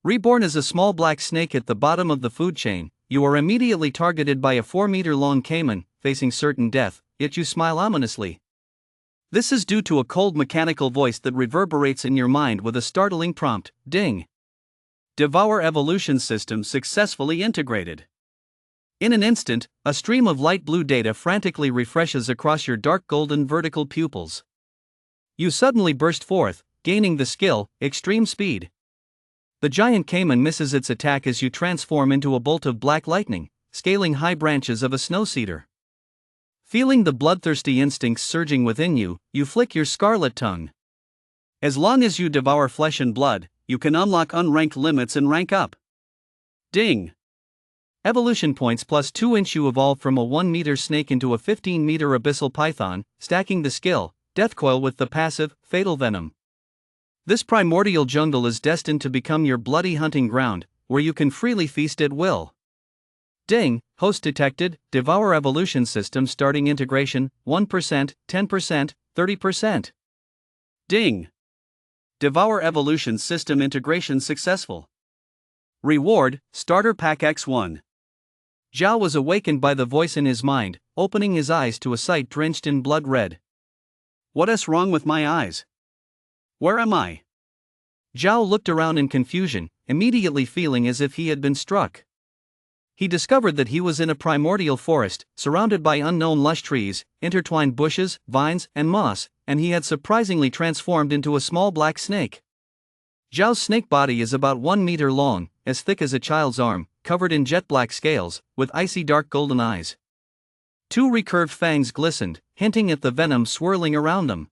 Reborn is a small black snake at the bottom of the food chain. You are immediately targeted by a 4-meter-long caiman, facing certain death, yet you smile ominously. This is due to a cold mechanical voice that reverberates in your mind with a startling prompt, ding. Devour evolution system successfully integrated. In an instant, a stream of light blue data frantically refreshes across your dark golden vertical pupils. You suddenly burst forth, gaining the skill, extreme speed. The giant caiman misses its attack as you transform into a bolt of black lightning, scaling high branches of a snow cedar. Feeling the bloodthirsty instincts surging within you, you flick your scarlet tongue. As long as you devour flesh and blood, you can unlock unranked limits and rank up. Ding! Evolution points plus 2 you evolve from a 1-meter snake into a 15-meter abyssal python, stacking the skill, Death Coil with the passive, Fatal Venom. This primordial jungle is destined to become your bloody hunting ground, where you can freely feast at will. Ding, host detected, devour evolution system starting integration, 1%, 10%, 30%. Ding. Devour evolution system integration successful. Reward, Starter Pack X1. Zhao was awakened by the voice in his mind, opening his eyes to a sight drenched in blood red. What's wrong with my eyes? Where am I? Zhao looked around in confusion, immediately feeling as if he had been struck. He discovered that he was in a primordial forest, surrounded by unknown lush trees, intertwined bushes, vines, and moss, and he had surprisingly transformed into a small black snake. Zhao's snake body is about 1 meter long, as thick as a child's arm, covered in jet black scales, with icy dark golden eyes. 2 recurved fangs glistened, hinting at the venom swirling around them.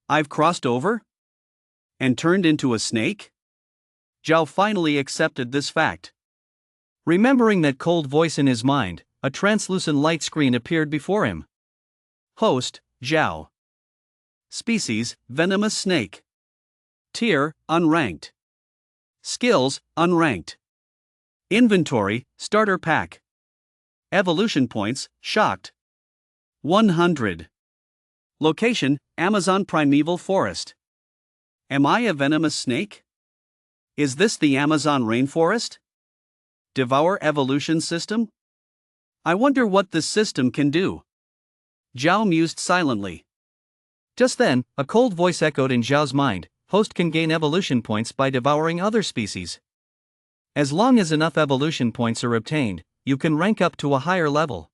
I've crossed over? And turned into a snake? Zhao finally accepted this fact. Remembering that cold voice in his mind, a translucent light screen appeared before him. Host, Zhao. Species, venomous snake. Tier, unranked. Skills, unranked. Inventory, starter pack. Evolution points, shocked. 100. Location, Amazon primeval forest. Am I a venomous snake? Is this the Amazon rainforest? Devour evolution system? I wonder what this system can do. Zhao mused silently. Just then, a cold voice echoed in Zhao's mind, host can gain evolution points by devouring other species. As long as enough evolution points are obtained, you can rank up to a higher level.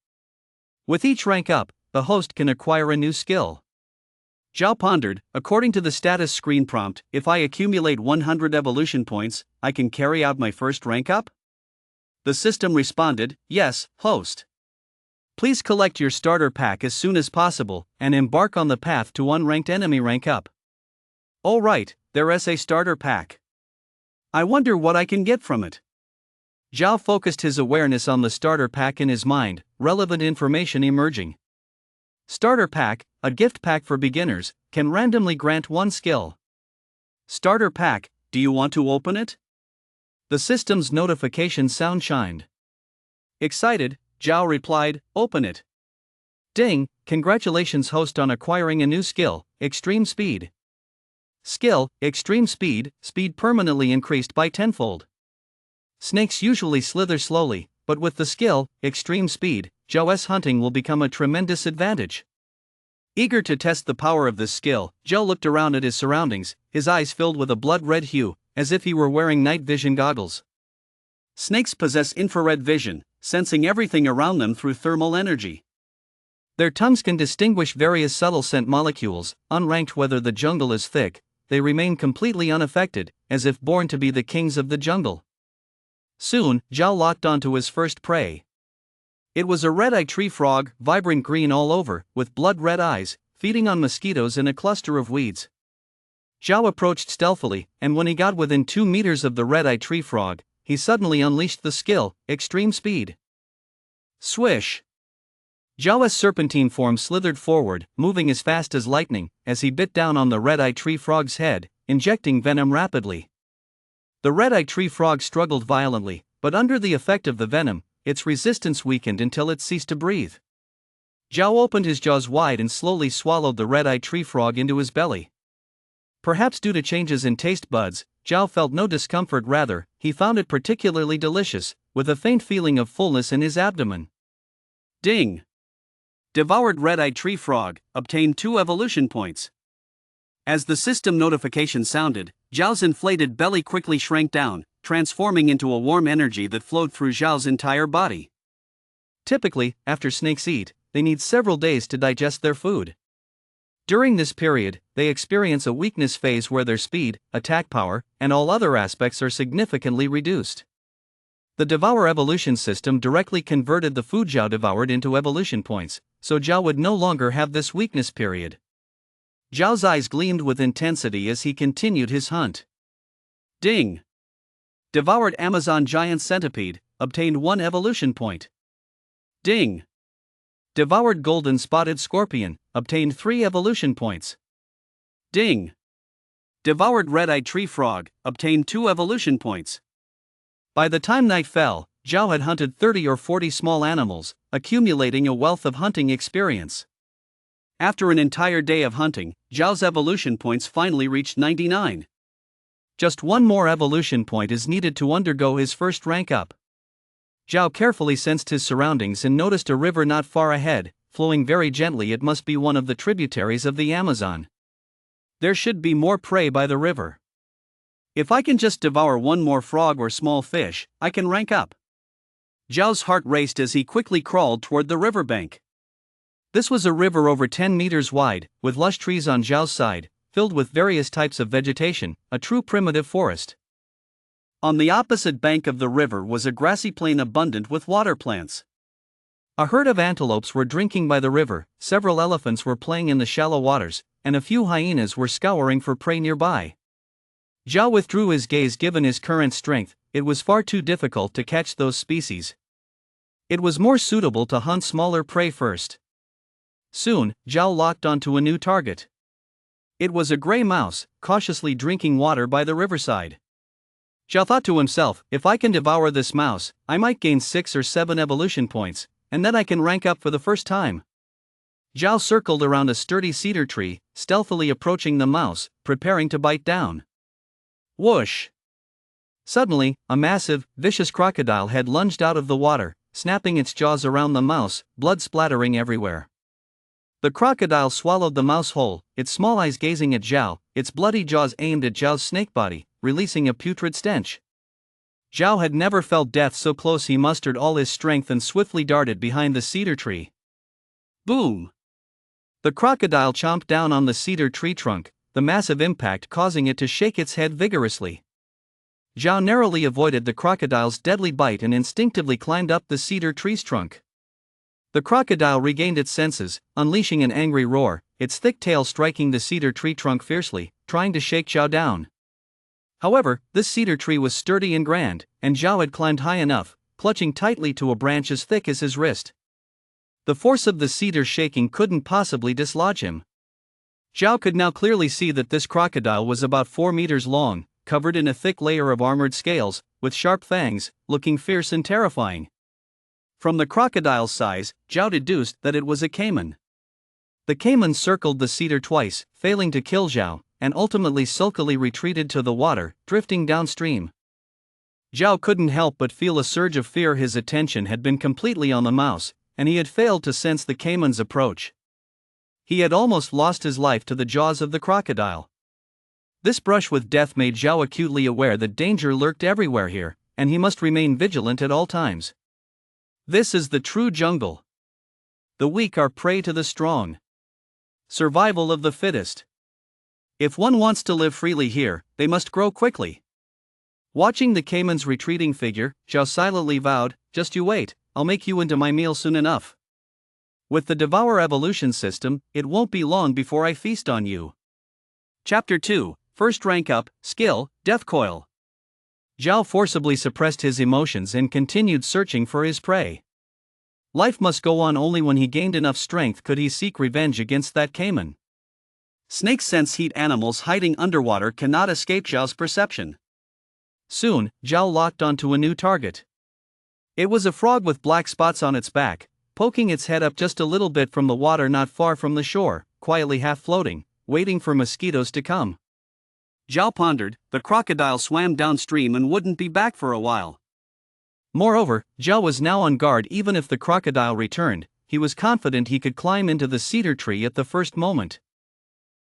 With each rank up, the host can acquire a new skill. Zhao pondered, according to the status screen prompt, if I accumulate 100 evolution points, I can carry out my first rank up? The system responded, yes, host. Please collect your starter pack as soon as possible, and embark on the path to unranked enemy rank up. All right, there's a starter pack. I wonder what I can get from it. Zhao focused his awareness on the starter pack in his mind, relevant information emerging. Starter pack, a gift pack for beginners, can randomly grant 1 skill. Starter pack, do you want to open it? The system's notification sound chimed. Excited, Zhao replied, open it. Ding, congratulations host on acquiring a new skill, extreme speed. Skill, extreme speed, speed permanently increased by 10-fold. Snakes usually slither slowly, but with the skill, extreme speed, Zhao's hunting will become a tremendous advantage. Eager to test the power of this skill, Zhao looked around at his surroundings, his eyes filled with a blood-red hue, as if he were wearing night vision goggles. Snakes possess infrared vision, sensing everything around them through thermal energy. Their tongues can distinguish various subtle scent molecules, unranked whether the jungle is thick, they remain completely unaffected, as if born to be the kings of the jungle. Soon, Zhao locked onto his first prey. It was a red-eyed tree frog, vibrant green all over, with blood-red eyes, feeding on mosquitoes in a cluster of weeds. Zhao approached stealthily, and when he got within 2 meters of the red-eyed tree frog, he suddenly unleashed the skill, extreme speed. Swish! Zhao's serpentine form slithered forward, moving as fast as lightning, as he bit down on the red-eyed tree frog's head, injecting venom rapidly. The red-eyed tree frog struggled violently, but under the effect of the venom, its resistance weakened until it ceased to breathe. Zhao opened his jaws wide and slowly swallowed the red-eyed tree frog into his belly. Perhaps due to changes in taste buds, Zhao felt no discomfort, rather, he found it particularly delicious, with a faint feeling of fullness in his abdomen. Ding! Devoured red-eyed tree frog, obtained 2 evolution points. As the system notification sounded, Zhao's inflated belly quickly shrank down, transforming into a warm energy that flowed through Zhao's entire body. Typically, after snakes eat, they need several days to digest their food. During this period, they experience a weakness phase where their speed, attack power, and all other aspects are significantly reduced. The Devour evolution system directly converted the food Zhao devoured into evolution points, so Zhao would no longer have this weakness period. Zhao's eyes gleamed with intensity as he continued his hunt. Ding! Devoured Amazon giant centipede, obtained 1 evolution point. Ding! Devoured golden spotted scorpion, obtained 3 evolution points. Ding! Devoured red-eyed tree frog, obtained 2 evolution points. By the time night fell, Zhao had hunted 30 or 40 small animals, accumulating a wealth of hunting experience. After an entire day of hunting, Zhao's evolution points finally reached 99. Just 1 more evolution point is needed to undergo his first rank up. Zhao carefully sensed his surroundings and noticed a river not far ahead, flowing very gently. It must be one of the tributaries of the Amazon. There should be more prey by the river. If I can just devour 1 more frog or small fish, I can rank up. Zhao's heart raced as he quickly crawled toward the riverbank. This was a river over 10 meters wide, with lush trees on Zhao's side, filled with various types of vegetation, a true primitive forest. On the opposite bank of the river was a grassy plain abundant with water plants. A herd of antelopes were drinking by the river, several elephants were playing in the shallow waters, and a few hyenas were scouring for prey nearby. Zhao withdrew his gaze. Given his current strength, it was far too difficult to catch those species. It was more suitable to hunt smaller prey first. Soon, Zhao locked onto a new target. It was a gray mouse, cautiously drinking water by the riverside. Zhao thought to himself, if I can devour this mouse, I might gain 6 or 7 evolution points, and then I can rank up for the first time. Zhao circled around a sturdy cedar tree, stealthily approaching the mouse, preparing to bite down. Whoosh! Suddenly, a massive, vicious crocodile had lunged out of the water, snapping its jaws around the mouse, blood splattering everywhere. The crocodile swallowed the mouse whole, its small eyes gazing at Zhao, its bloody jaws aimed at Zhao's snake body, releasing a putrid stench. Zhao had never felt death so close. He mustered all his strength and swiftly darted behind the cedar tree. Boom! The crocodile chomped down on the cedar tree trunk, the massive impact causing it to shake its head vigorously. Zhao narrowly avoided the crocodile's deadly bite and instinctively climbed up the cedar tree's trunk. The crocodile regained its senses, unleashing an angry roar, its thick tail striking the cedar tree trunk fiercely, trying to shake Zhao down. However, this cedar tree was sturdy and grand, and Zhao had climbed high enough, clutching tightly to a branch as thick as his wrist. The force of the cedar shaking couldn't possibly dislodge him. Zhao could now clearly see that this crocodile was about 4 meters long, covered in a thick layer of armored scales, with sharp fangs, looking fierce and terrifying. From the crocodile's size, Zhao deduced that it was a caiman. The caiman circled the cedar twice, failing to kill Zhao, and ultimately sulkily retreated to the water, drifting downstream. Zhao couldn't help but feel a surge of fear. His attention had been completely on the mouse, and he had failed to sense the caiman's approach. He had almost lost his life to the jaws of the crocodile. This brush with death made Zhao acutely aware that danger lurked everywhere here, and he must remain vigilant at all times. This is the true jungle. The weak are prey to the strong. Survival of the fittest. If one wants to live freely here, they must grow quickly. Watching the caiman's retreating figure, Zhao silently vowed, "Just you wait, I'll make you into my meal soon enough. With the Devour evolution system, it won't be long before I feast on you." Chapter 2, First Rank Up, Skill, Death Coil. Zhao forcibly suppressed his emotions and continued searching for his prey. Life must go on. Only when he gained enough strength could he seek revenge against that caiman. Snakes sense heat. Animals hiding underwater cannot escape Zhao's perception. Soon, Zhao locked onto a new target. It was a frog with black spots on its back, poking its head up just a little bit from the water not far from the shore, quietly half floating, waiting for mosquitoes to come. Zhao pondered. The crocodile swam downstream and wouldn't be back for a while. Moreover, Zhao was now on guard. Even if the crocodile returned, he was confident he could climb into the cedar tree at the first moment.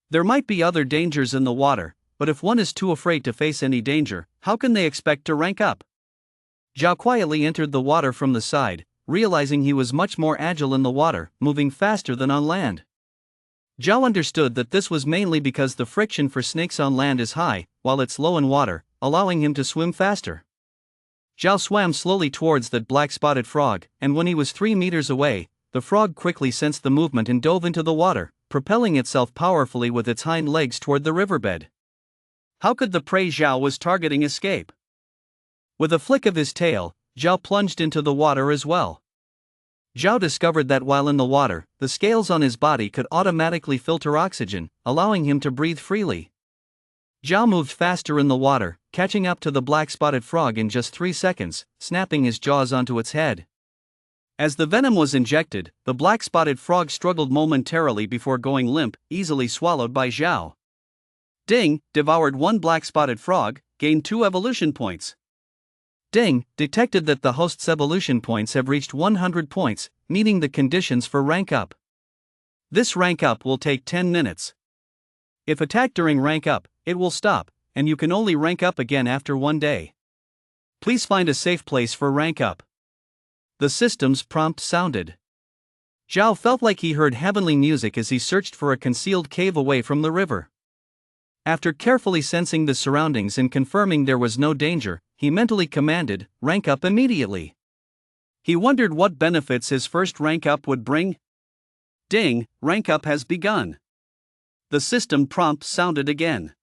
There might be other dangers in the water, but if one is too afraid to face any danger, how can they expect to rank up? Zhao quietly entered the water from the side, realizing he was much more agile in the water, moving faster than on land. Zhao understood that this was mainly because the friction for snakes on land is high, while it's low in water, allowing him to swim faster. Zhao swam slowly towards that black-spotted frog, and when he was 3 meters away, the frog quickly sensed the movement and dove into the water, propelling itself powerfully with its hind legs toward the riverbed. How could the prey Zhao was targeting escape? With a flick of his tail, Zhao plunged into the water as well. Zhao discovered that while in the water, the scales on his body could automatically filter oxygen, allowing him to breathe freely. Zhao moved faster in the water, catching up to the black-spotted frog in just 3 seconds, snapping his jaws onto its head. As the venom was injected, the black-spotted frog struggled momentarily before going limp, easily swallowed by Zhao. Ding, devoured 1 black-spotted frog, gained 2 evolution points. Ding, detected that the host's evolution points have reached 100 points, meeting the conditions for rank up. This rank up will take 10 minutes. If attacked during rank up, it will stop, and you can only rank up again after 1 day. Please find a safe place for rank up. The system's prompt sounded. Zhao felt like he heard heavenly music as he searched for a concealed cave away from the river. After carefully sensing the surroundings and confirming there was no danger, he mentally commanded, rank up immediately. He wondered what benefits his first rank up would bring. Ding, rank up has begun. The system prompt sounded again.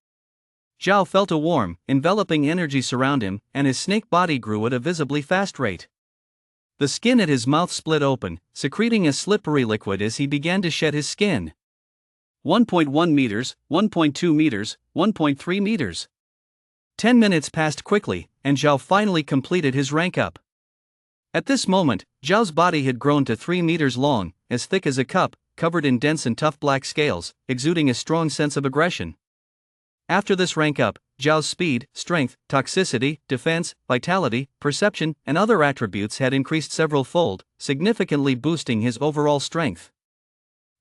Zhao felt a warm, enveloping energy surround him, and his snake body grew at a visibly fast rate. The skin at his mouth split open, secreting a slippery liquid as he began to shed his skin. 1.1 meters, 1.2 meters, 1.3 meters. 10 minutes passed quickly, and Zhao finally completed his rank up. At this moment, Zhao's body had grown to 3 meters long, as thick as a cup, covered in dense and tough black scales, exuding a strong sense of aggression. After this rank up, Zhao's speed, strength, toxicity, defense, vitality, perception, and other attributes had increased several-fold, significantly boosting his overall strength.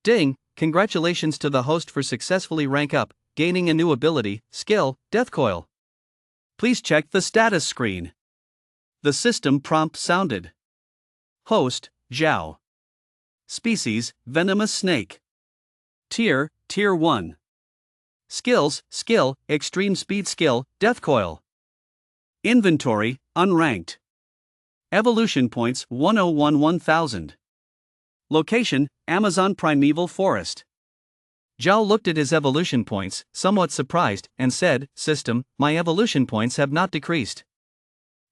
Ding, congratulations to the host for successfully rank up, gaining a new ability, skill, Death Coil. Please check the status screen. The system prompt sounded. Host, Zhao. Species, venomous snake. Tier 1. Skills, skill, extreme speed skill, Death Coil. Inventory, unranked. Evolution points 1011,000. Location, Amazon Primeval Forest. Zhao looked at his evolution points, somewhat surprised, and said, System, my evolution points have not decreased.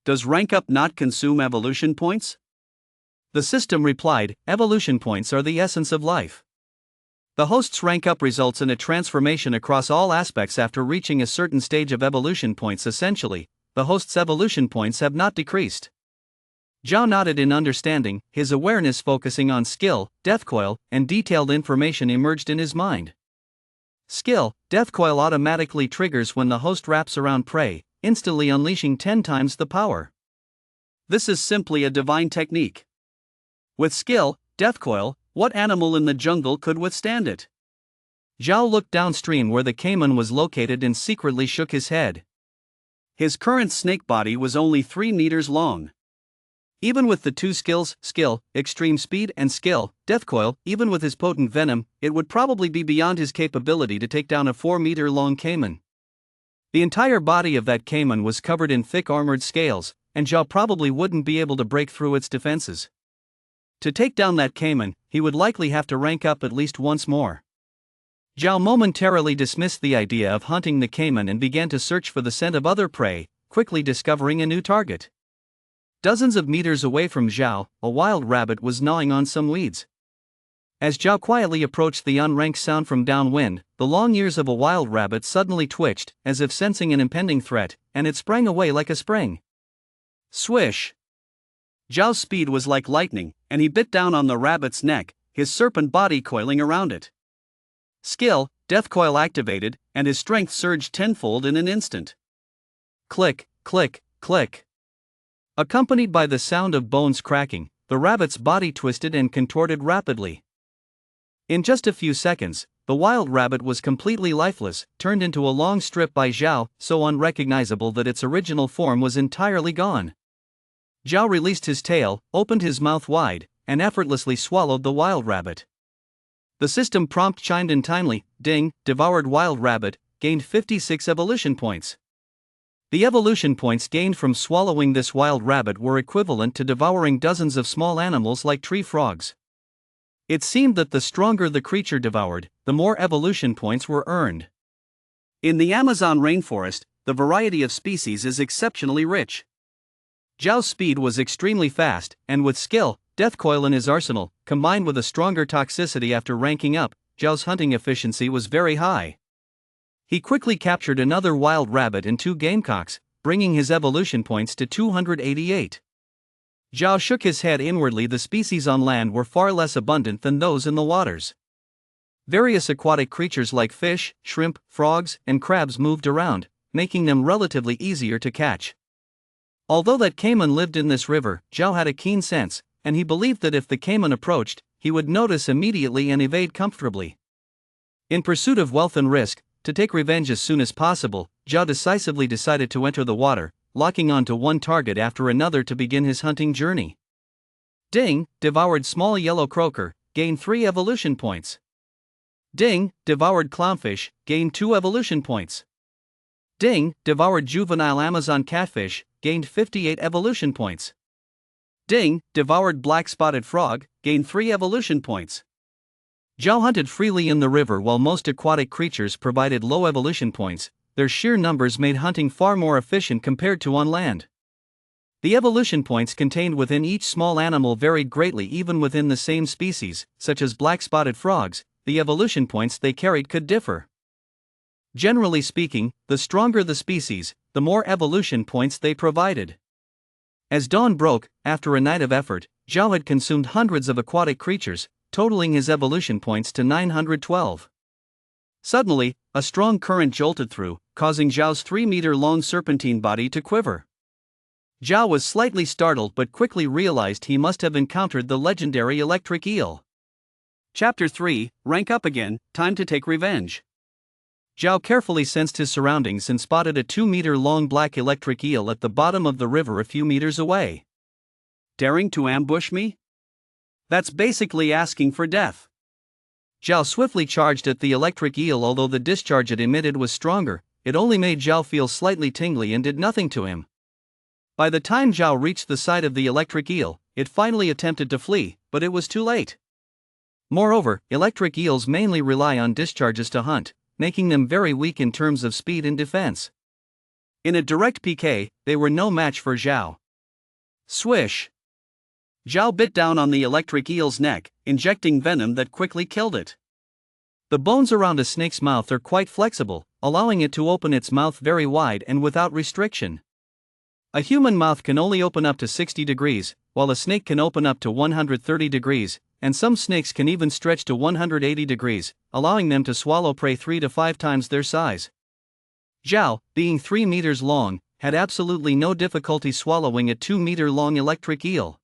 Does rank up not consume evolution points? The system replied, evolution points are the essence of life. The host's rank up results in a transformation across all aspects after reaching a certain stage of evolution points. Essentially, the host's evolution points have not decreased. Zhao nodded in understanding, his awareness focusing on skill, Death Coil, and detailed information emerged in his mind. Skill, Death Coil automatically triggers when the host wraps around prey, instantly unleashing 10 times the power. This is simply a divine technique. With skill, Death Coil, what animal in the jungle could withstand it? Zhao looked downstream where the caiman was located and secretly shook his head. His current snake body was only 3 meters long. Even with the 2 skills, skill, extreme speed, and skill, Death Coil, even with his potent venom, it would probably be beyond his capability to take down a 4-meter-long caiman. The entire body of that caiman was covered in thick armored scales, and Zhao probably wouldn't be able to break through its defenses. To take down that caiman, he would likely have to rank up at least once more. Zhao momentarily dismissed the idea of hunting the caiman and began to search for the scent of other prey, quickly discovering a new target. Dozens of meters away from Zhao, a wild rabbit was gnawing on some weeds. As Zhao quietly approached the unranked sound from downwind, the long ears of a wild rabbit suddenly twitched, as if sensing an impending threat, and it sprang away like a spring. Swish! Zhao's speed was like lightning, and he bit down on the rabbit's neck, his serpent body coiling around it. Skill, death coil activated, and his strength surged tenfold in an instant. Click, click, click. Accompanied by the sound of bones cracking, the rabbit's body twisted and contorted rapidly. In just a few seconds, the wild rabbit was completely lifeless, turned into a long strip by Zhao, so unrecognizable that its original form was entirely gone. Zhao released his tail, opened his mouth wide, and effortlessly swallowed the wild rabbit. The system prompt chimed in timely, ding, devoured wild rabbit, gained 56 evolution points. The evolution points gained from swallowing this wild rabbit were equivalent to devouring dozens of small animals like tree frogs. It seemed that the stronger the creature devoured, the more evolution points were earned. In the Amazon rainforest, the variety of species is exceptionally rich. Zhao's speed was extremely fast, and with skill, death coil in his arsenal, combined with a stronger toxicity after ranking up, Zhao's hunting efficiency was very high. He quickly captured another wild rabbit and 2 gamecocks, bringing his evolution points to 288. Zhao shook his head inwardly. The species on land were far less abundant than those in the waters. Various aquatic creatures like fish, shrimp, frogs, and crabs moved around, making them relatively easier to catch. Although that caiman lived in this river, Zhao had a keen sense, and he believed that if the caiman approached, he would notice immediately and evade comfortably. In pursuit of wealth and risk, to take revenge as soon as possible, Zhao decisively decided to enter the water, locking onto one target after another to begin his hunting journey. Ding, devoured small yellow croaker, gained 3 evolution points. Ding, devoured clownfish, gained 2 evolution points. Ding, devoured juvenile Amazon catfish, gained 58 evolution points. Ding, devoured black-spotted frog, gained 3 evolution points. Zhao hunted freely in the river while most aquatic creatures provided low evolution points. Their sheer numbers made hunting far more efficient compared to on land. The evolution points contained within each small animal varied greatly even within the same species, such as black-spotted frogs, the evolution points they carried could differ. Generally speaking, the stronger the species, the more evolution points they provided. As dawn broke, after a night of effort, Zhao had consumed hundreds of aquatic creatures, totaling his evolution points to 912. Suddenly, a strong current jolted through, causing Zhao's 3-meter-long serpentine body to quiver. Zhao was slightly startled but quickly realized he must have encountered the legendary electric eel. Chapter 3, Rank Up Again, Time to Take Revenge. Zhao carefully sensed his surroundings and spotted a 2-meter-long black electric eel at the bottom of the river a few meters away. Daring to ambush me? That's basically asking for death. Zhao swiftly charged at the electric eel. Although the discharge it emitted was stronger, it only made Zhao feel slightly tingly and did nothing to him. By the time Zhao reached the side of the electric eel, it finally attempted to flee, but it was too late. Moreover, electric eels mainly rely on discharges to hunt, making them very weak in terms of speed and defense. In a direct PK, they were no match for Zhao. Swish! Zhao bit down on the electric eel's neck, injecting venom that quickly killed it. The bones around a snake's mouth are quite flexible, allowing it to open its mouth very wide and without restriction. A human mouth can only open up to 60 degrees, while a snake can open up to 130 degrees, and some snakes can even stretch to 180 degrees, allowing them to swallow prey 3 to 5 times their size. Zhao, being 3 meters long, had absolutely no difficulty swallowing a 2-meter-long electric eel.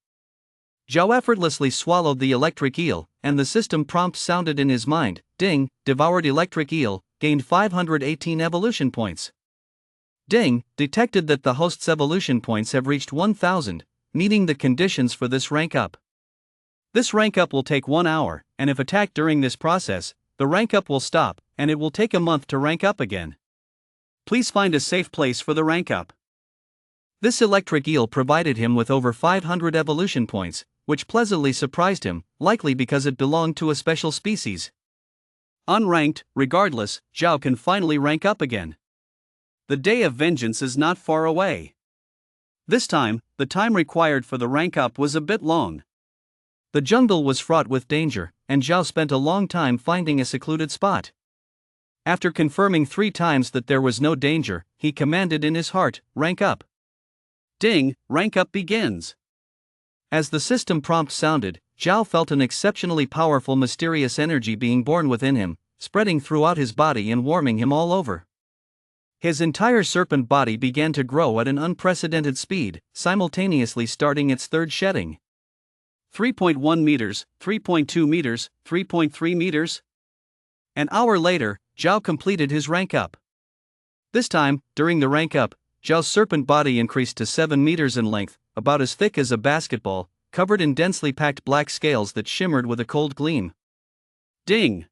Zhao effortlessly swallowed the electric eel, and the system prompt sounded in his mind, ding, devoured electric eel, gained 518 evolution points. Ding, detected that the host's evolution points have reached 1000, meeting the conditions for this rank up. This rank up will take 1 hour, and if attacked during this process, the rank up will stop, and it will take a month to rank up again. Please find a safe place for the rank up. This electric eel provided him with over 500 evolution points, which pleasantly surprised him, likely because it belonged to a special species. Unranked, regardless, Zhao can finally rank up again. The day of vengeance is not far away. This time, the time required for the rank up was a bit long. The jungle was fraught with danger, and Zhao spent a long time finding a secluded spot. After confirming 3 times that there was no danger, he commanded in his heart, rank up. Ding, rank up begins. As the system prompt sounded, Zhao felt an exceptionally powerful mysterious energy being born within him, spreading throughout his body and warming him all over. His entire serpent body began to grow at an unprecedented speed, simultaneously starting its third shedding. 3.1 meters, 3.2 meters, 3.3 meters. An hour later, Zhao completed his rank up. This time, during the rank up, Zhao's serpent body increased to 7 meters in length, about as thick as a basketball, covered in densely packed black scales that shimmered with a cold gleam. Ding!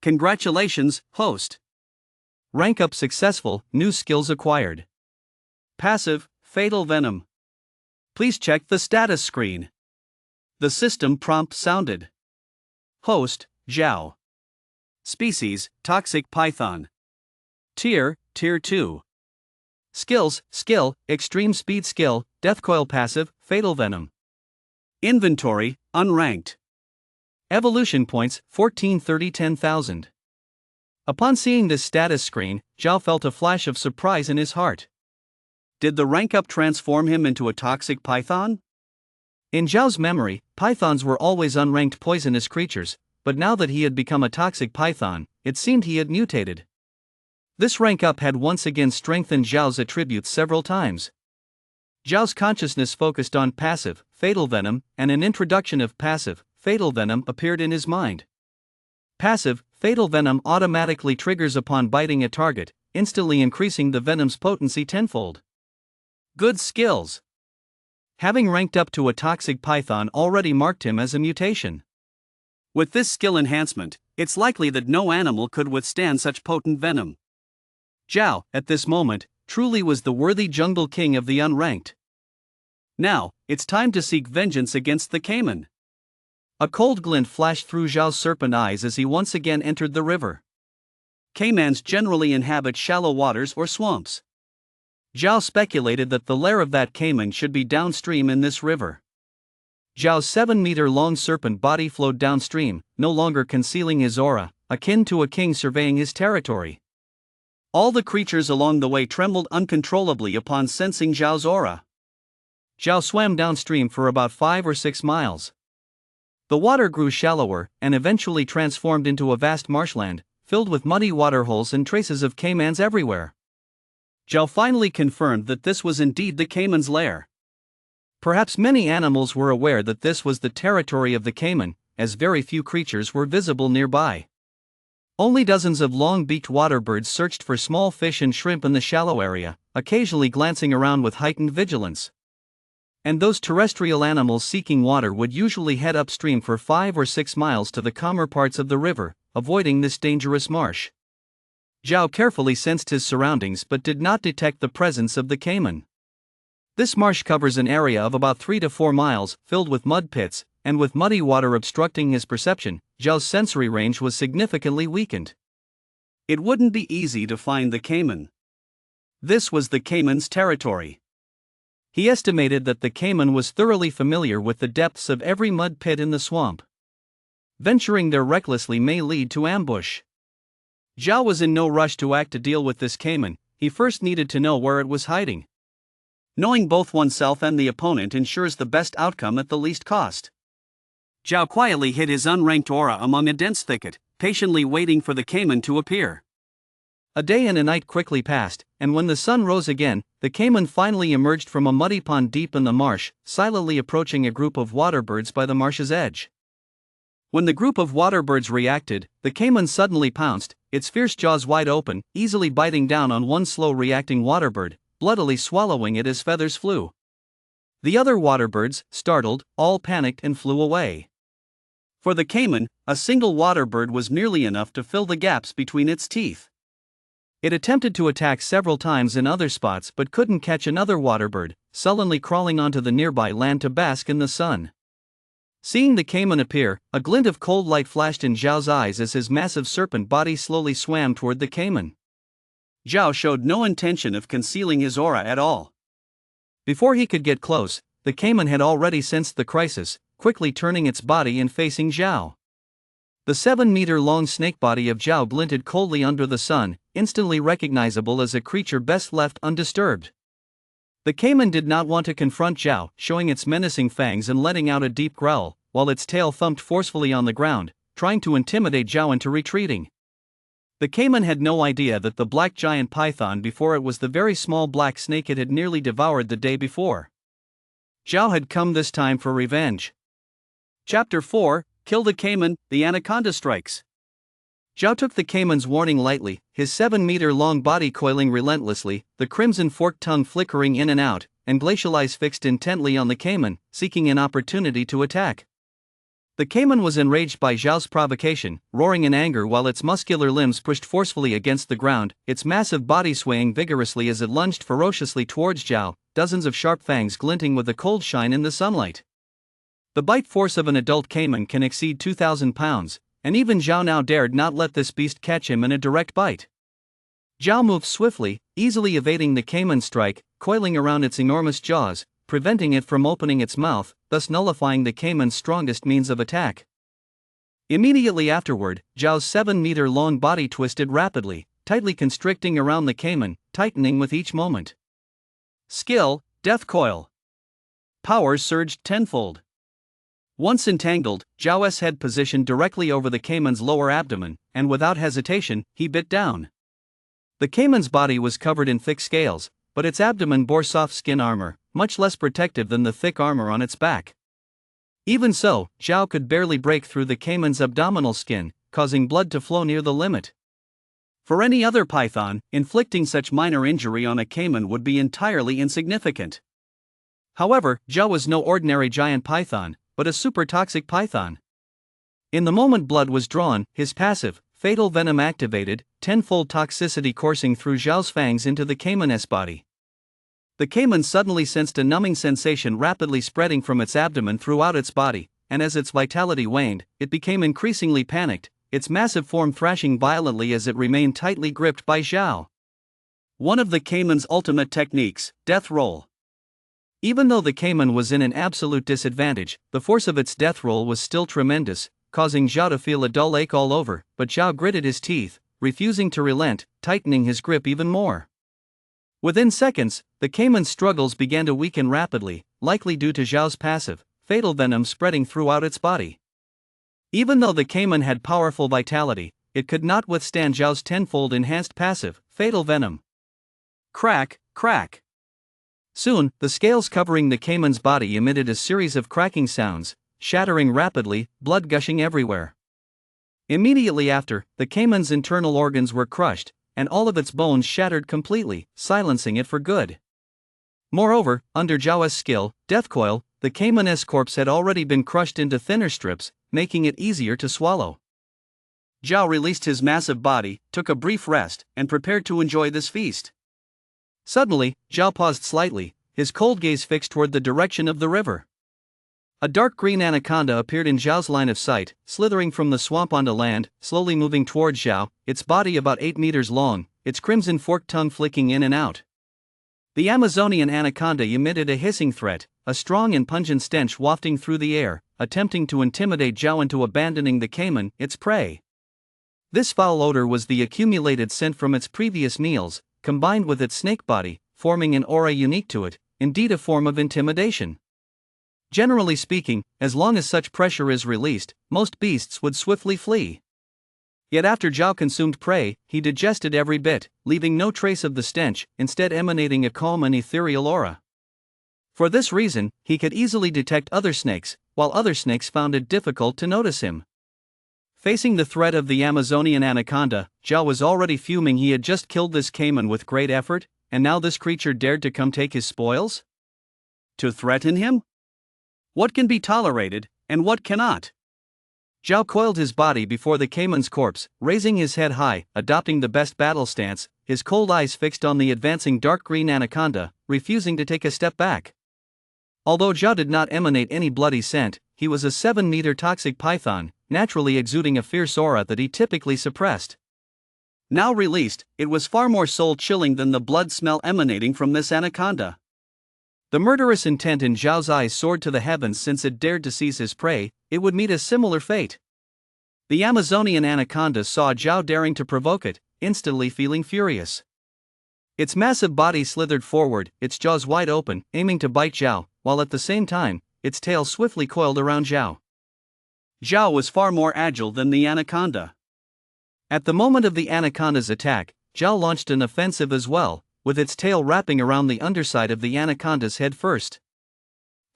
Congratulations, host. Rank up successful, new skills acquired. Passive, fatal venom. Please check the status screen. The system prompt sounded. Host, Zhao. Species, toxic python. Tier 2. Skills, skill, extreme speed skill, death coil passive, fatal venom. Inventory, unranked. Evolution points, 1430 10,000. Upon seeing this status screen, Zhao felt a flash of surprise in his heart. Did the rank up transform him into a toxic python? In Zhao's memory, pythons were always unranked poisonous creatures, but now that he had become a toxic python, it seemed he had mutated. This rank up had once again strengthened Zhao's attributes several times. Zhao's consciousness focused on passive, fatal venom, and an introduction of passive, fatal venom appeared in his mind. Passive, fatal venom automatically triggers upon biting a target, instantly increasing the venom's potency tenfold. Good skills. Having ranked up to a toxic python already marked him as a mutation. With this skill enhancement, it's likely that no animal could withstand such potent venom. Zhao, at this moment, truly was the worthy jungle king of the unranked. Now, it's time to seek vengeance against the caiman. A cold glint flashed through Zhao's serpent eyes as he once again entered the river. Caimans generally inhabit shallow waters or swamps. Zhao speculated that the lair of that caiman should be downstream in this river. Zhao's 7-meter-long serpent body flowed downstream, no longer concealing his aura, akin to a king surveying his territory. All the creatures along the way trembled uncontrollably upon sensing Zhao's aura. Zhao swam downstream for about 5 or 6 miles. The water grew shallower and eventually transformed into a vast marshland, filled with muddy waterholes and traces of caimans everywhere. Zhao finally confirmed that this was indeed the caiman's lair. Perhaps many animals were aware that this was the territory of the caiman, as very few creatures were visible nearby. Only dozens of long-beaked water birds searched for small fish and shrimp in the shallow area, occasionally glancing around with heightened vigilance. And those terrestrial animals seeking water would usually head upstream for 5 or 6 miles to the calmer parts of the river, avoiding this dangerous marsh. Zhao carefully sensed his surroundings but did not detect the presence of the caiman. This marsh covers an area of about 3 to 4 miles, filled with mud pits, and with muddy water obstructing his perception, Zhao's sensory range was significantly weakened. It wouldn't be easy to find the caiman. This was the caiman's territory. He estimated that the caiman was thoroughly familiar with the depths of every mud pit in the swamp. Venturing there recklessly may lead to ambush. Zhao was in no rush to act to deal with this caiman, he first needed to know where it was hiding. Knowing both oneself and the opponent ensures the best outcome at the least cost. Zhao quietly hid his unranked aura among a dense thicket, patiently waiting for the caiman to appear. A day and a night quickly passed, and when the sun rose again, the caiman finally emerged from a muddy pond deep in the marsh, silently approaching a group of water birds by the marsh's edge. When the group of water birds reacted, the caiman suddenly pounced, its fierce jaws wide open, easily biting down on one slow-reacting water bird, bloodily swallowing it as feathers flew. The other water birds, startled, all panicked and flew away. For the caiman, a single water bird was nearly enough to fill the gaps between its teeth. It attempted to attack several times in other spots but couldn't catch another water bird, sullenly crawling onto the nearby land to bask in the sun. Seeing the caiman appear, a glint of cold light flashed in Zhao's eyes as his massive serpent body slowly swam toward the caiman. Zhao showed no intention of concealing his aura at all. Before he could get close, the caiman had already sensed the crisis, quickly turning its body and facing Zhao. The 7-meter-long snake body of Zhao glinted coldly under the sun, instantly recognizable as a creature best left undisturbed. The caiman did not want to confront Zhao, showing its menacing fangs and letting out a deep growl, while its tail thumped forcefully on the ground, trying to intimidate Zhao into retreating. The caiman had no idea that the black giant python before it was the very small black snake it had nearly devoured the day before. Zhao had come this time for revenge. Chapter 4: Kill the Caiman, the Anaconda Strikes. Zhao took the caiman's warning lightly, his 7-meter-long body coiling relentlessly, the crimson forked tongue flickering in and out, and glacial eyes fixed intently on the caiman, seeking an opportunity to attack. The caiman was enraged by Zhao's provocation, roaring in anger while its muscular limbs pushed forcefully against the ground, its massive body swaying vigorously as it lunged ferociously towards Zhao, dozens of sharp fangs glinting with a cold shine in the sunlight. The bite force of an adult caiman can exceed 2,000 pounds, and even Zhao now dared not let this beast catch him in a direct bite. Zhao moved swiftly, easily evading the caiman's strike, coiling around its enormous jaws, preventing it from opening its mouth, thus nullifying the caiman's strongest means of attack. Immediately afterward, Zhao's 7-meter-long body twisted rapidly, tightly constricting around the caiman, tightening with each moment. Skill: Death Coil. Power surged tenfold. Once entangled, Zhao's head positioned directly over the caiman's lower abdomen, and without hesitation, he bit down. The caiman's body was covered in thick scales, but its abdomen bore soft skin armor, much less protective than the thick armor on its back. Even so, Zhao could barely break through the caiman's abdominal skin, causing blood to flow near the limit. For any other python, inflicting such minor injury on a caiman would be entirely insignificant. However, Zhao was no ordinary giant python, but a super-toxic python. In the moment blood was drawn, his passive, fatal venom activated, tenfold toxicity coursing through Zhao's fangs into the caiman's body. The caiman suddenly sensed a numbing sensation rapidly spreading from its abdomen throughout its body, and as its vitality waned, it became increasingly panicked, its massive form thrashing violently as it remained tightly gripped by Zhao. One of the caiman's ultimate techniques, death roll. Even though the caiman was in an absolute disadvantage, the force of its death roll was still tremendous, causing Zhao to feel a dull ache all over, but Zhao gritted his teeth, refusing to relent, tightening his grip even more. Within seconds, the caiman's struggles began to weaken rapidly, likely due to Zhao's passive, fatal venom spreading throughout its body. Even though the caiman had powerful vitality, it could not withstand Zhao's tenfold enhanced passive, fatal venom. Crack, crack. Soon, the scales covering the caiman's body emitted a series of cracking sounds, shattering rapidly, blood gushing everywhere. Immediately after, the caiman's internal organs were crushed, and all of its bones shattered completely, silencing it for good. Moreover, under Zhao's skill, Death Coil, the caiman's corpse had already been crushed into thinner strips, making it easier to swallow. Zhao released his massive body, took a brief rest, and prepared to enjoy this feast. Suddenly, Zhao paused slightly, his cold gaze fixed toward the direction of the river. A dark green anaconda appeared in Zhao's line of sight, slithering from the swamp onto land, slowly moving towards Zhao, its body about 8 meters long, its crimson forked tongue flicking in and out. The Amazonian anaconda emitted a hissing threat, a strong and pungent stench wafting through the air, attempting to intimidate Zhao into abandoning the caiman, its prey. This foul odor was the accumulated scent from its previous meals, combined with its snake body, forming an aura unique to it, indeed a form of intimidation. Generally speaking, as long as such pressure is released, most beasts would swiftly flee. Yet after Zhao consumed prey, he digested every bit, leaving no trace of the stench, instead emanating a calm and ethereal aura. For this reason, he could easily detect other snakes, while other snakes found it difficult to notice him. Facing the threat of the Amazonian anaconda, Zhao was already fuming. He had just killed this caiman with great effort, and now this creature dared to come take his spoils? To threaten him? What can be tolerated, and what cannot? Zhao coiled his body before the caiman's corpse, raising his head high, adopting the best battle stance, his cold eyes fixed on the advancing dark green anaconda, refusing to take a step back. Although Zhao did not emanate any bloody scent, he was a 7-meter toxic python, naturally exuding a fierce aura that he typically suppressed. Now released, it was far more soul-chilling than the blood smell emanating from this anaconda. The murderous intent in Zhao's eyes soared to the heavens. Since it dared to seize his prey, it would meet a similar fate. The Amazonian anaconda saw Zhao daring to provoke it, instantly feeling furious. Its massive body slithered forward, its jaws wide open, aiming to bite Zhao, while at the same time, its tail swiftly coiled around Zhao. Zhao was far more agile than the anaconda. At the moment of the anaconda's attack, Zhao launched an offensive as well, with its tail wrapping around the underside of the anaconda's head first.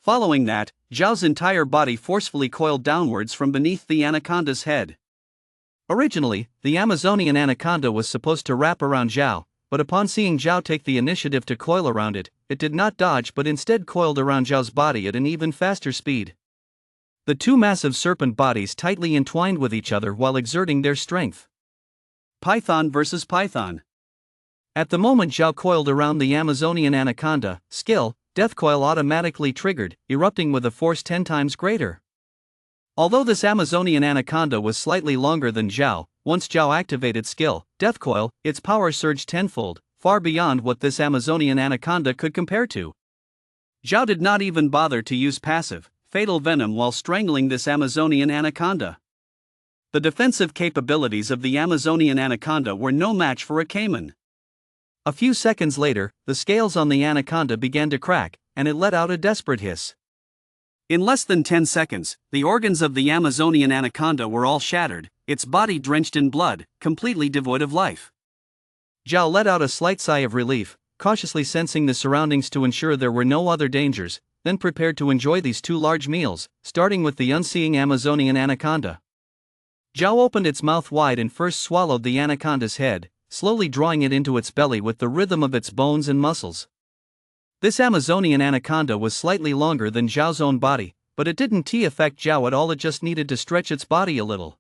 Following that, Zhao's entire body forcefully coiled downwards from beneath the anaconda's head. Originally, the Amazonian anaconda was supposed to wrap around Zhao, but upon seeing Zhao take the initiative to coil around it, it did not dodge but instead coiled around Zhao's body at an even faster speed. The two massive serpent bodies tightly entwined with each other while exerting their strength. Python versus python. At the moment Zhao coiled around the Amazonian anaconda, skill, death coil automatically triggered, erupting with a force 10 times greater. Although this Amazonian anaconda was slightly longer than Zhao, once Zhao activated skill, death coil, its power surged tenfold, far beyond what this Amazonian anaconda could compare to. Zhao did not even bother to use passive, fatal venom while strangling this Amazonian anaconda. The defensive capabilities of the Amazonian anaconda were no match for a caiman. A few seconds later, the scales on the anaconda began to crack, and it let out a desperate hiss. In less than 10 seconds, the organs of the Amazonian anaconda were all shattered, its body drenched in blood, completely devoid of life. Zhao let out a slight sigh of relief, cautiously sensing the surroundings to ensure there were no other dangers, then prepared to enjoy these two large meals, starting with the unseeing Amazonian anaconda. Zhao opened its mouth wide and first swallowed the anaconda's head, slowly drawing it into its belly with the rhythm of its bones and muscles. This Amazonian anaconda was slightly longer than Zhao's own body, but it didn't affect Zhao at all, it just needed to stretch its body a little.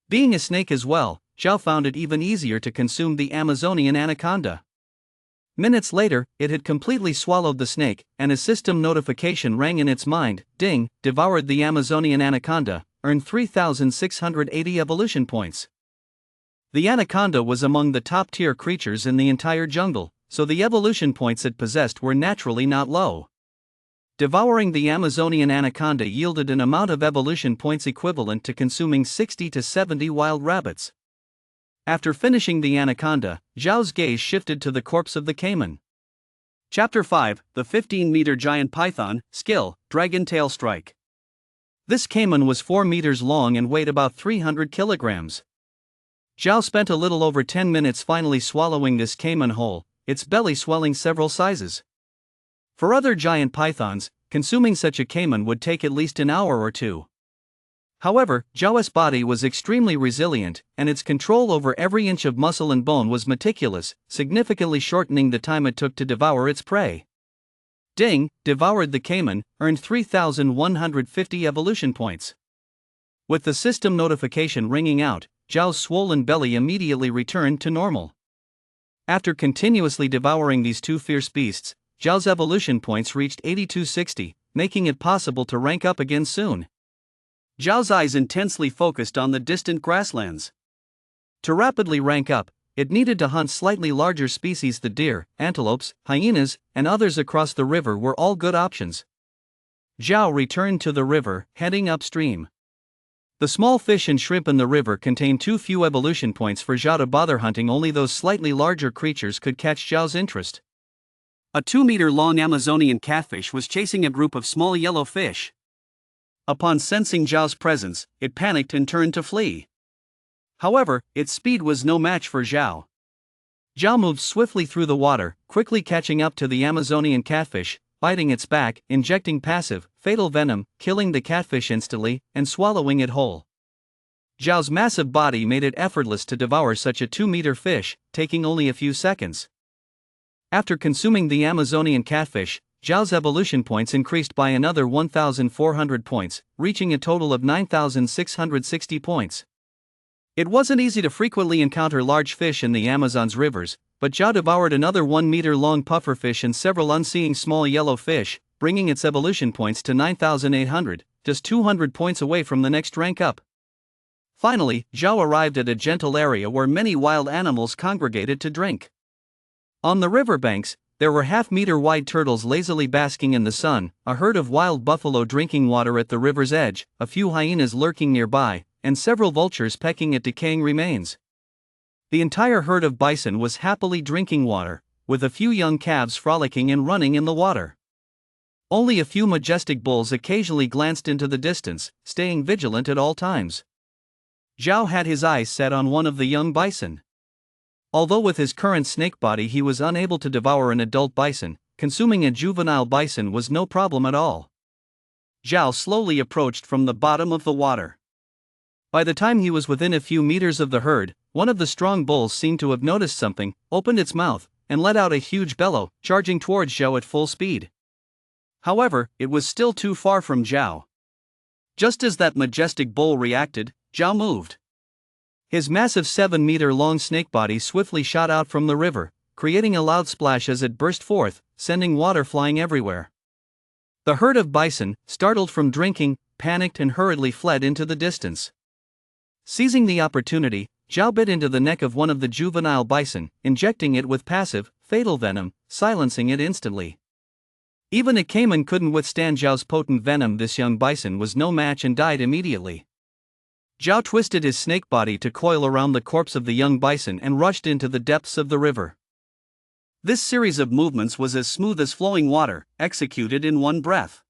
Being a snake as well, Zhao found it even easier to consume the Amazonian anaconda. Minutes later, it had completely swallowed the snake, and a system notification rang in its mind. Ding, devoured the Amazonian anaconda, earned 3,680 evolution points. The anaconda was among the top-tier creatures in the entire jungle, so the evolution points it possessed were naturally not low. Devouring the Amazonian anaconda yielded an amount of evolution points equivalent to consuming 60 to 70 wild rabbits. After finishing the anaconda, Zhao's gaze shifted to the corpse of the caiman. Chapter 5, the 15-meter giant python, skill, dragon tail strike. This caiman was 4 meters long and weighed about 300 kilograms. Zhao spent a little over 10 minutes finally swallowing this caiman whole, its belly swelling several sizes. For other giant pythons, consuming such a caiman would take at least an hour or two. However, Zhao's body was extremely resilient, and its control over every inch of muscle and bone was meticulous, significantly shortening the time it took to devour its prey. Ding, devoured the caiman, earned 3,150 evolution points. With the system notification ringing out, Zhao's swollen belly immediately returned to normal. After continuously devouring these two fierce beasts, Zhao's evolution points reached 8260, making it possible to rank up again soon. Zhao's eyes intensely focused on the distant grasslands. To rapidly rank up, it needed to hunt slightly larger species. The deer, antelopes, hyenas, and others across the river were all good options. Zhao returned to the river, heading upstream. The small fish and shrimp in the river contained too few evolution points for Zhao to bother hunting. Only those slightly larger creatures could catch Zhao's interest. A 2-meter-long Amazonian catfish was chasing a group of small yellow fish. Upon sensing Zhao's presence, it panicked and turned to flee. However, its speed was no match for Zhao. Zhao moved swiftly through the water, quickly catching up to the Amazonian catfish, biting its back, injecting passive, fatal venom, killing the catfish instantly, and swallowing it whole. Zhao's massive body made it effortless to devour such a 2-meter fish, taking only a few seconds. After consuming the Amazonian catfish, Zhao's evolution points increased by another 1,400 points, reaching a total of 9,660 points. It wasn't easy to frequently encounter large fish in the Amazon's rivers, but Zhao devoured another 1-meter-long pufferfish and several unseeing small yellow fish, bringing its evolution points to 9,800, just 200 points away from the next rank up. Finally, Zhao arrived at a gentle area where many wild animals congregated to drink. On the riverbanks, there were half-meter-wide turtles lazily basking in the sun, a herd of wild buffalo drinking water at the river's edge, a few hyenas lurking nearby, and several vultures pecking at decaying remains. The entire herd of bison was happily drinking water, with a few young calves frolicking and running in the water. Only a few majestic bulls occasionally glanced into the distance, staying vigilant at all times. Zhao had his eyes set on one of the young bison. Although with his current snake body he was unable to devour an adult bison, consuming a juvenile bison was no problem at all. Zhao slowly approached from the bottom of the water. By the time he was within a few meters of the herd, one of the strong bulls seemed to have noticed something, opened its mouth, and let out a huge bellow, charging towards Zhao at full speed. However, it was still too far from Zhao. Just as that majestic bull reacted, Zhao moved. His massive 7-meter-long snake body swiftly shot out from the river, creating a loud splash as it burst forth, sending water flying everywhere. The herd of bison, startled from drinking, panicked and hurriedly fled into the distance. Seizing the opportunity, Zhao bit into the neck of one of the juvenile bison, injecting it with passive, fatal venom, silencing it instantly. Even a caiman couldn't withstand Zhao's potent venom. This young bison was no match and died immediately. Zhao twisted his snake body to coil around the corpse of the young bison and rushed into the depths of the river. This series of movements was as smooth as flowing water, executed in one breath.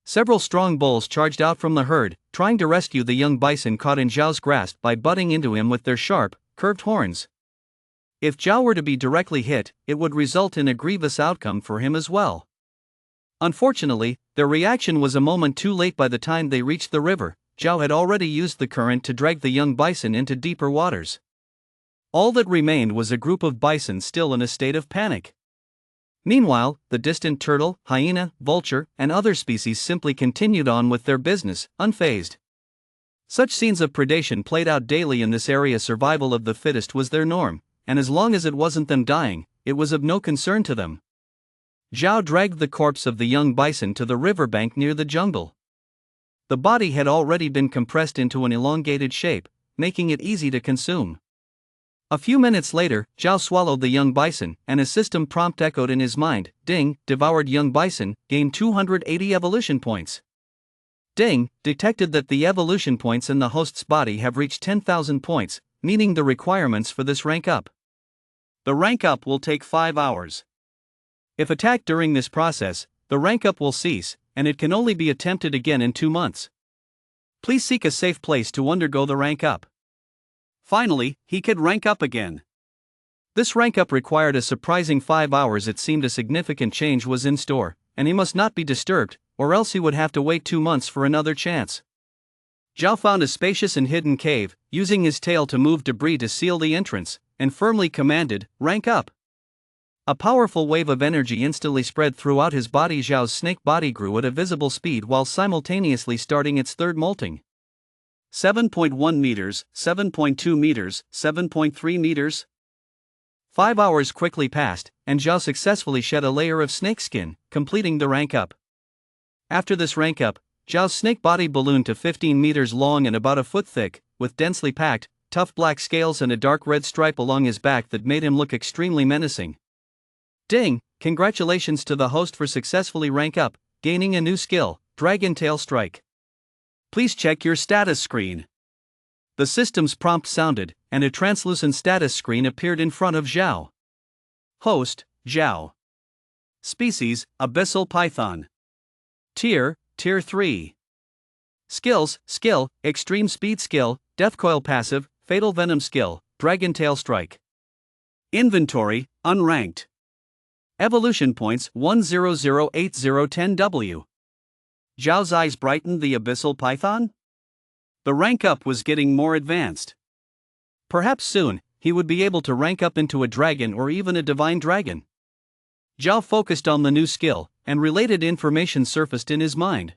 Several strong bulls charged out from the herd, trying to rescue the young bison caught in Zhao's grasp by butting into him with their sharp, curved horns. If Zhao were to be directly hit, it would result in a grievous outcome for him as well. Unfortunately, their reaction was a moment too late. By the time they reached the river, Zhao had already used the current to drag the young bison into deeper waters. All that remained was a group of bison still in a state of panic. Meanwhile, the distant turtle, hyena, vulture, and other species simply continued on with their business, unfazed. Such scenes of predation played out daily in this area. Survival of the fittest was their norm, and as long as it wasn't them dying, it was of no concern to them. Zhao dragged the corpse of the young bison to the riverbank near the jungle. The body had already been compressed into an elongated shape, making it easy to consume. A few minutes later, Zhao swallowed the young bison, and a system prompt echoed in his mind: Ding, devoured young bison, gained 280 evolution points. Ding, detected that the evolution points in the host's body have reached 10,000 points, meeting the requirements for this rank up. The rank up will take 5 hours. If attacked during this process, the rank up will cease, and it can only be attempted again in 2 months. Please seek a safe place to undergo the rank up. Finally, he could rank up again. This rank up required a surprising 5 hours. It seemed a significant change was in store, and he must not be disturbed, or else he would have to wait 2 months for another chance. Zhao found a spacious and hidden cave, using his tail to move debris to seal the entrance, and firmly commanded, "Rank up." A powerful wave of energy instantly spread throughout his body. Zhao's snake body grew at a visible speed while simultaneously starting its third molting. 7.1 meters, 7.2 meters, 7.3 meters. 5 hours quickly passed, and Zhao successfully shed a layer of snakeskin, completing the rank up. After this rank up, Zhao's snake body ballooned to 15 meters long and about a foot thick, with densely packed, tough black scales and a dark red stripe along his back that made him look extremely menacing. Ding! Congratulations to the host for successfully rank up, gaining a new skill, Dragon Tail Strike. Please check your status screen. The system's prompt sounded, and a translucent status screen appeared in front of Zhao. Host, Zhao. Species, Abyssal Python. Tier 3. Skills, Skill, Extreme Speed Skill, Death Coil Passive, Fatal Venom Skill, Dragon Tail Strike. Inventory, Unranked. Evolution points 1008010W. Zhao's eyes brightened. The abyssal python? The rank up was getting more advanced. Perhaps soon, he would be able to rank up into a dragon or even a divine dragon. Zhao focused on the new skill, and related information surfaced in his mind.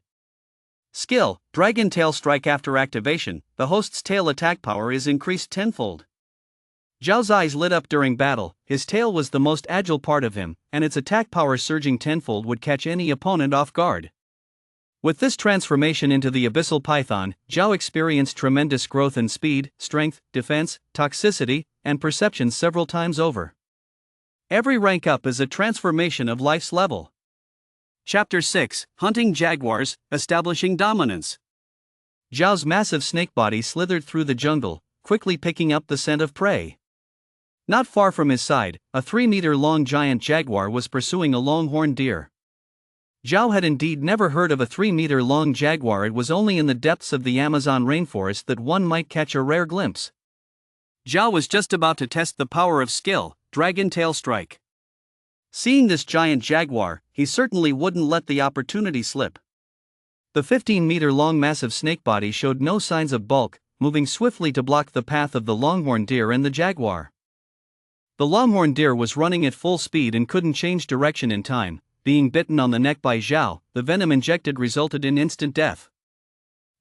Skill, Dragon Tail Strike. After activation, the host's tail attack power is increased tenfold. Zhao's eyes lit up during battle. His tail was the most agile part of him, and its attack power surging tenfold would catch any opponent off guard. With this transformation into the abyssal python, Zhao experienced tremendous growth in speed, strength, defense, toxicity, and perception several times over. Every rank up is a transformation of life's level. Chapter 6: Hunting Jaguars, Establishing Dominance. Zhao's massive snake body slithered through the jungle, quickly picking up the scent of prey. Not far from his side, a 3-meter-long giant jaguar was pursuing a longhorned deer. Zhao had indeed never heard of a 3-meter-long jaguar. It was only in the depths of the Amazon rainforest that one might catch a rare glimpse. Zhao was just about to test the power of skill, Dragon Tail Strike. Seeing this giant jaguar, he certainly wouldn't let the opportunity slip. The 15-meter-long massive snake body showed no signs of bulk, moving swiftly to block the path of the longhorn deer and the jaguar. The longhorn deer was running at full speed and couldn't change direction in time. Being bitten on the neck by Zhao, the venom injected resulted in instant death.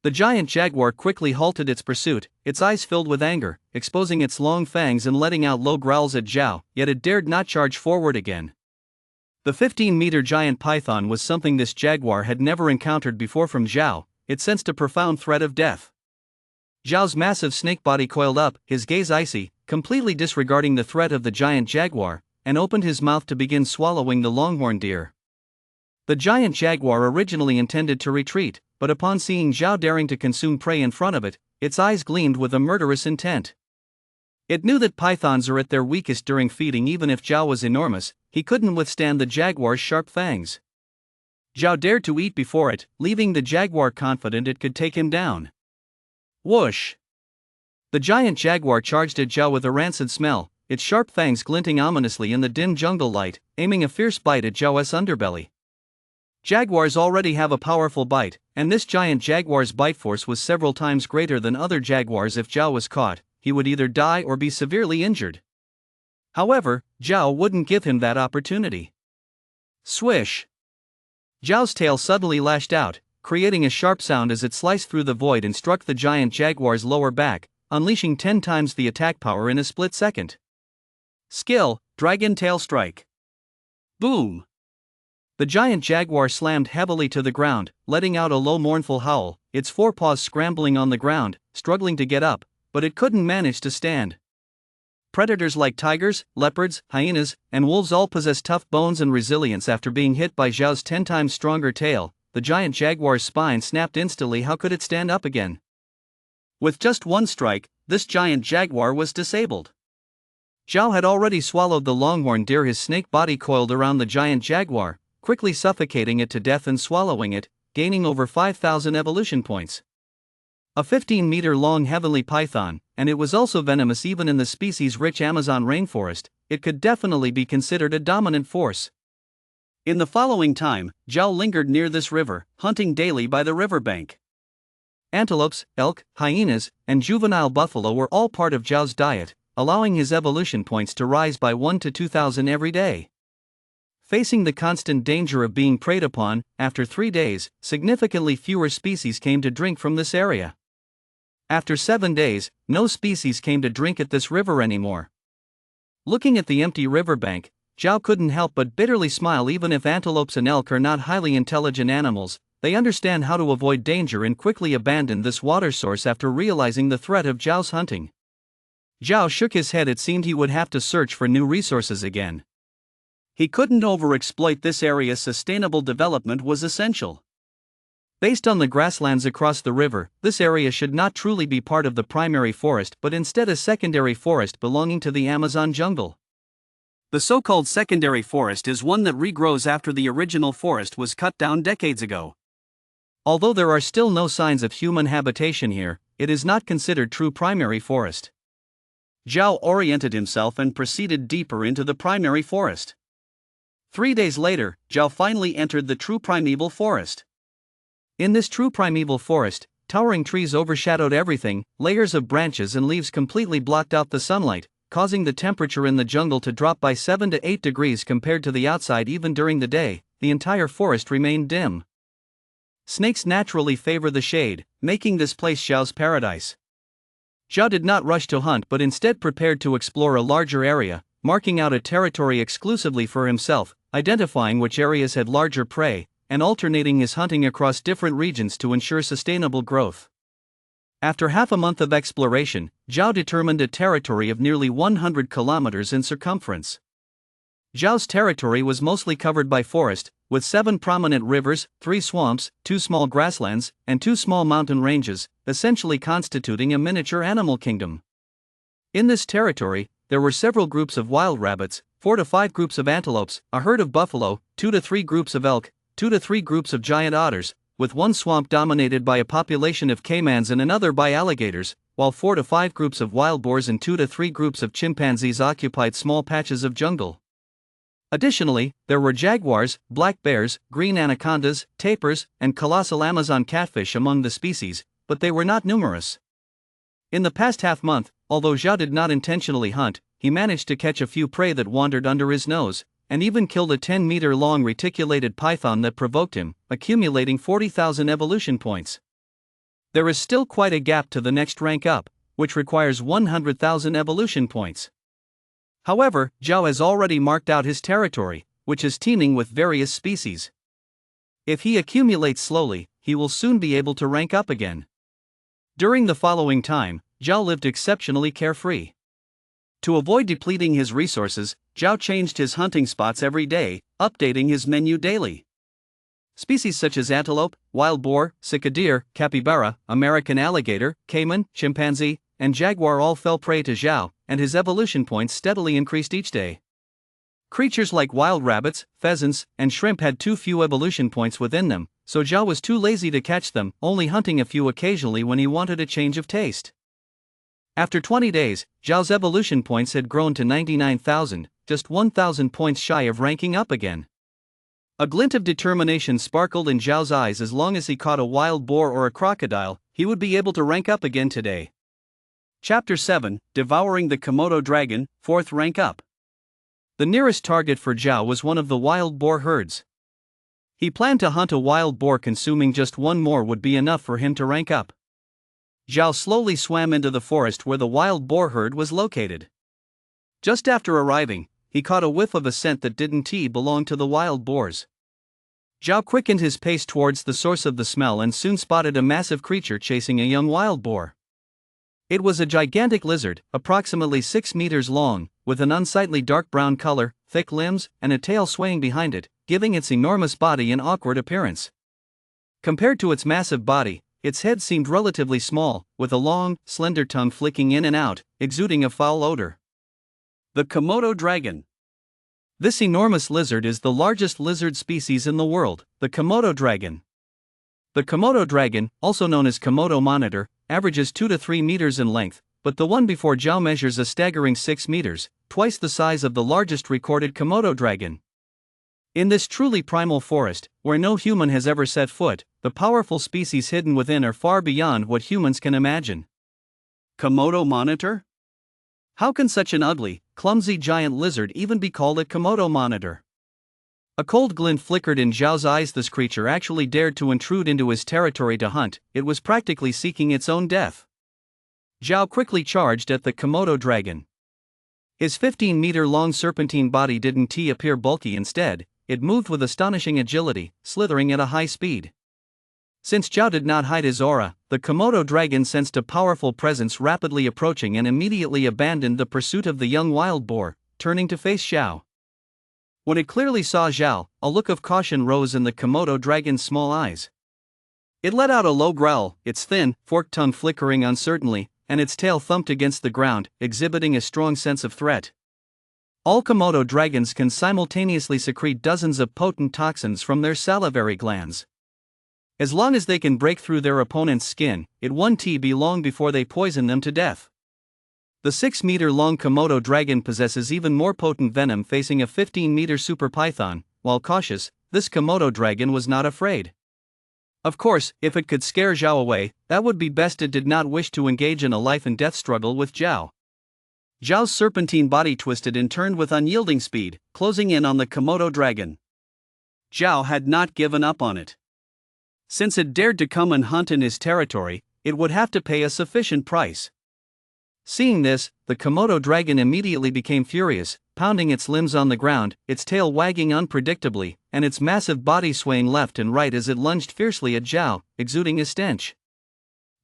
The giant jaguar quickly halted its pursuit, its eyes filled with anger, exposing its long fangs and letting out low growls at Zhao, yet it dared not charge forward again. The 15-meter giant python was something this jaguar had never encountered before from Zhao. It sensed a profound threat of death. Zhao's massive snake body coiled up, his gaze icy, completely disregarding the threat of the giant jaguar, and opened his mouth to begin swallowing the longhorn deer. The giant jaguar originally intended to retreat, but upon seeing Zhao daring to consume prey in front of it, its eyes gleamed with a murderous intent. It knew that pythons are at their weakest during feeding. Even if Zhao was enormous, he couldn't withstand the jaguar's sharp fangs. Zhao dared to eat before it, leaving the jaguar confident it could take him down. Whoosh! The giant jaguar charged at Zhao with a rancid smell, its sharp fangs glinting ominously in the dim jungle light, aiming a fierce bite at Zhao's underbelly. Jaguars already have a powerful bite, and this giant jaguar's bite force was several times greater than other jaguars. If Zhao was caught, he would either die or be severely injured. However, Zhao wouldn't give him that opportunity. Swish! Zhao's tail suddenly lashed out, creating a sharp sound as it sliced through the void and struck the giant jaguar's lower back, unleashing 10 times the attack power in a split second. Skill, Dragon Tail Strike. Boom! The giant jaguar slammed heavily to the ground, letting out a low mournful howl, its forepaws scrambling on the ground, struggling to get up, but it couldn't manage to stand. Predators like tigers, leopards, hyenas, and wolves all possess tough bones and resilience. After being hit by Zhao's 10 times stronger tail, the giant jaguar's spine snapped instantly. How could it stand up again? With just one strike, this giant jaguar was disabled. Zhao had already swallowed the longhorn deer. His snake body coiled around the giant jaguar, quickly suffocating it to death and swallowing it, gaining over 5,000 evolution points. A 15-meter-long heavenly python, and it was also venomous. Even in the species-rich Amazon rainforest, it could definitely be considered a dominant force. In the following time, Zhao lingered near this river, hunting daily by the riverbank. Antelopes, elk, hyenas, and juvenile buffalo were all part of Zhao's diet, allowing his evolution points to rise by 1 to 2,000 every day. Facing the constant danger of being preyed upon, after 3 days, significantly fewer species came to drink from this area. After 7 days, no species came to drink at this river anymore. Looking at the empty riverbank, Zhao couldn't help but bitterly smile. Even if antelopes and elk are not highly intelligent animals, they understand how to avoid danger and quickly abandoned this water source after realizing the threat of Zhao's hunting. Zhao shook his head. It seemed he would have to search for new resources again. He couldn't overexploit this area. Sustainable development was essential. Based on the grasslands across the river, this area should not truly be part of the primary forest but instead a secondary forest belonging to the Amazon jungle. The so-called secondary forest is one that regrows after the original forest was cut down decades ago. Although there are still no signs of human habitation here, it is not considered true primary forest. Zhao oriented himself and proceeded deeper into the primary forest. 3 days later, Zhao finally entered the true primeval forest. In this true primeval forest, towering trees overshadowed everything, layers of branches and leaves completely blocked out the sunlight, causing the temperature in the jungle to drop by 7 to 8 degrees compared to the outside. Even during the day, the entire forest remained dim. Snakes naturally favor the shade, making this place Zhao's paradise. Zhao did not rush to hunt but instead prepared to explore a larger area, marking out a territory exclusively for himself, identifying which areas had larger prey, and alternating his hunting across different regions to ensure sustainable growth. After half a month of exploration, Zhao determined a territory of nearly 100 kilometers in circumference. Zhao's territory was mostly covered by forest, with 7 prominent rivers, 3 swamps, 2 small grasslands, and 2 small mountain ranges, essentially constituting a miniature animal kingdom. In this territory, there were several groups of wild rabbits, 4 to 5 groups of antelopes, a herd of buffalo, 2 to 3 groups of elk, 2 to 3 groups of giant otters, with one swamp dominated by a population of caimans and another by alligators, while 4 to 5 groups of wild boars and 2 to 3 groups of chimpanzees occupied small patches of jungle. Additionally, there were jaguars, black bears, green anacondas, tapirs, and colossal Amazon catfish among the species, but they were not numerous. In the past half-month, although Zhao did not intentionally hunt, he managed to catch a few prey that wandered under his nose, and even killed a 10-meter-long reticulated python that provoked him, accumulating 40,000 evolution points. There is still quite a gap to the next rank up, which requires 100,000 evolution points. However, Zhao has already marked out his territory, which is teeming with various species. If he accumulates slowly, he will soon be able to rank up again. During the following time, Zhao lived exceptionally carefree. To avoid depleting his resources, Zhao changed his hunting spots every day, updating his menu daily. Species such as antelope, wild boar, cicadeer, capybara, American alligator, caiman, chimpanzee, and jaguar all fell prey to Zhao, and his evolution points steadily increased each day. Creatures like wild rabbits, pheasants, and shrimp had too few evolution points within them, so Zhao was too lazy to catch them, only hunting a few occasionally when he wanted a change of taste. After 20 days, Zhao's evolution points had grown to 99,000, just 1,000 points shy of ranking up again. A glint of determination sparkled in Zhao's eyes. As long as he caught a wild boar or a crocodile, he would be able to rank up again today. Chapter 7, Devouring the Komodo Dragon, 4th rank up. The nearest target for Zhao was one of the wild boar herds. He planned to hunt a wild boar. Consuming just one more would be enough for him to rank up. Zhao slowly swam into the forest where the wild boar herd was located. Just after arriving, he caught a whiff of a scent that didn't belong to the wild boars. Zhao quickened his pace towards the source of the smell and soon spotted a massive creature chasing a young wild boar. It was a gigantic lizard, approximately 6 meters long, with an unsightly dark brown color, thick limbs, and a tail swaying behind it, giving its enormous body an awkward appearance. Compared to its massive body, its head seemed relatively small, with a long, slender tongue flicking in and out, exuding a foul odor. The Komodo dragon. This enormous lizard is the largest lizard species in the world, the Komodo dragon. The Komodo dragon, also known as Komodo monitor, averages 2 to 3 meters in length, but the one before Zhao measures a staggering 6 meters, twice the size of the largest recorded Komodo dragon. In this truly primal forest, where no human has ever set foot, the powerful species hidden within are far beyond what humans can imagine. Komodo monitor? How can such an ugly, clumsy giant lizard even be called a Komodo monitor? A cold glint flickered in Zhao's eyes. This creature actually dared to intrude into his territory to hunt. It was practically seeking its own death. Zhao quickly charged at the Komodo dragon. His 15-meter-long serpentine body didn't appear bulky. Instead, it moved with astonishing agility, slithering at a high speed. Since Zhao did not hide his aura, the Komodo dragon sensed a powerful presence rapidly approaching and immediately abandoned the pursuit of the young wild boar, turning to face Zhao. When it clearly saw Zhao, a look of caution rose in the Komodo dragon's small eyes. It let out a low growl, its thin, forked tongue flickering uncertainly, and its tail thumped against the ground, exhibiting a strong sense of threat. All Komodo dragons can simultaneously secrete dozens of potent toxins from their salivary glands. As long as they can break through their opponent's skin, it won't be long before they poison them to death. The 6-meter-long Komodo dragon possesses even more potent venom. Facing a 15-meter super python, while cautious, this Komodo dragon was not afraid. Of course, if it could scare Zhao away, that would be best. It did not wish to engage in a life-and-death struggle with Zhao. Zhao's serpentine body twisted and turned with unyielding speed, closing in on the Komodo dragon. Zhao had not given up on it. Since it dared to come and hunt in his territory, it would have to pay a sufficient price. Seeing this, the Komodo dragon immediately became furious, pounding its limbs on the ground, its tail wagging unpredictably, and its massive body swaying left and right as it lunged fiercely at Zhao, exuding a stench.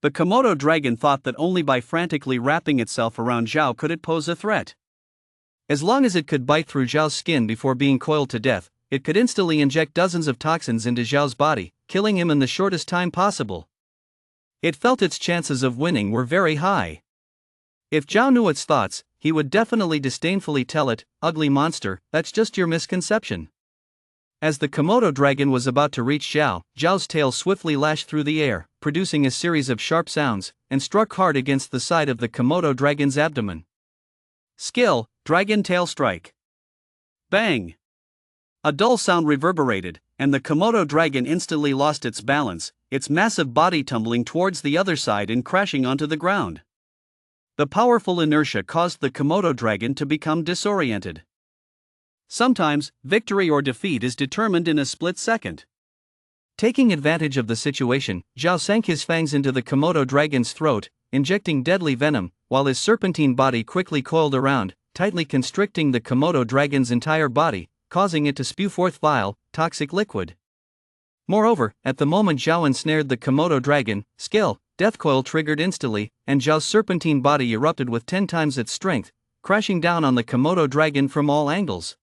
The Komodo dragon thought that only by frantically wrapping itself around Zhao could it pose a threat. As long as it could bite through Zhao's skin before being coiled to death, it could instantly inject dozens of toxins into Zhao's body, killing him in the shortest time possible. It felt its chances of winning were very high. If Zhao knew its thoughts, he would definitely disdainfully tell it, "Ugly monster, that's just your misconception." As the Komodo dragon was about to reach Zhao's tail swiftly lashed through the air, producing a series of sharp sounds, and struck hard against the side of the Komodo dragon's abdomen. Skill, Dragon Tail Strike. Bang! A dull sound reverberated, and the Komodo dragon instantly lost its balance, its massive body tumbling towards the other side and crashing onto the ground. The powerful inertia caused the Komodo dragon to become disoriented. Sometimes, victory or defeat is determined in a split second. Taking advantage of the situation, Zhao sank his fangs into the Komodo dragon's throat, injecting deadly venom, while his serpentine body quickly coiled around, tightly constricting the Komodo dragon's entire body, causing it to spew forth vile, toxic liquid. Moreover, at the moment Zhao ensnared the Komodo dragon, skill, Death Coil triggered instantly, and Zhao's serpentine body erupted with 10 times its strength, crashing down on the Komodo dragon from all angles.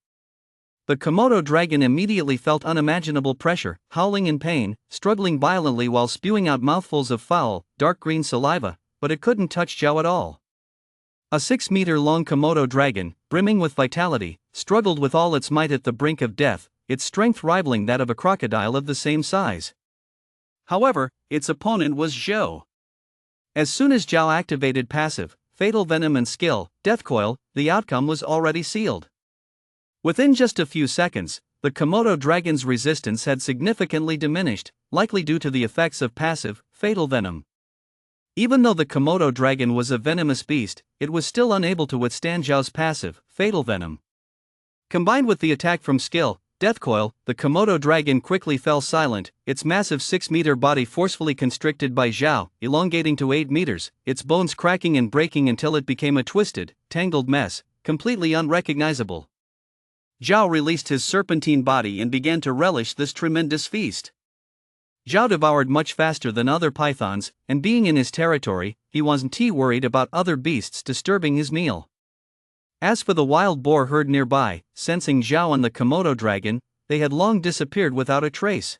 The Komodo dragon immediately felt unimaginable pressure, howling in pain, struggling violently while spewing out mouthfuls of foul, dark green saliva, but it couldn't touch Zhao at all. A 6-meter-long Komodo dragon, brimming with vitality, struggled with all its might at the brink of death, its strength rivaling that of a crocodile of the same size. However, its opponent was Zhao. As soon as Zhao activated passive, fatal venom and skill, Death Coil, the outcome was already sealed. Within just a few seconds, the Komodo dragon's resistance had significantly diminished, likely due to the effects of passive, fatal venom. Even though the Komodo dragon was a venomous beast, it was still unable to withstand Zhao's passive, fatal venom. Combined with the attack from skill, Death Coil, the Komodo dragon quickly fell silent, its massive 6-meter body forcefully constricted by Zhao, elongating to 8 meters, its bones cracking and breaking until it became a twisted, tangled mess, completely unrecognizable. Zhao released his serpentine body and began to relish this tremendous feast. Zhao devoured much faster than other pythons, and being in his territory, he wasn't too worried about other beasts disturbing his meal. As for the wild boar herd nearby, sensing Zhao and the Komodo dragon, they had long disappeared without a trace.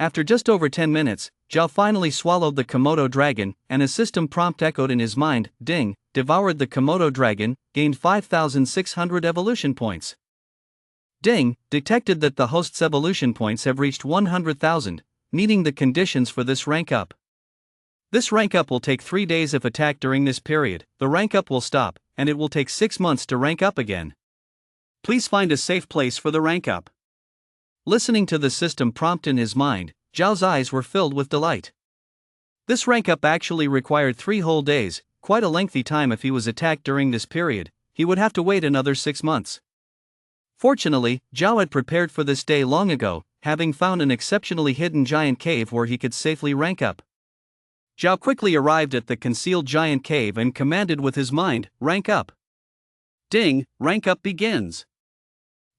After just over 10 minutes, Zhao finally swallowed the Komodo dragon, and a system prompt echoed in his mind, ding, devoured the Komodo dragon, gained 5,600 evolution points. Ding, detected that the host's evolution points have reached 100,000, meeting the conditions for this rank up. This rank up will take 3 days if attacked during this period, the rank up will stop, and it will take 6 months to rank up again. Please find a safe place for the rank up. Listening to the system prompt in his mind, Zhao's eyes were filled with delight. This rank up actually required 3 whole days, quite a lengthy time if he was attacked during this period, he would have to wait another 6 months. Fortunately, Zhao had prepared for this day long ago, having found an exceptionally hidden giant cave where he could safely rank up. Zhao quickly arrived at the concealed giant cave and commanded with his mind, rank up. Ding, rank up begins.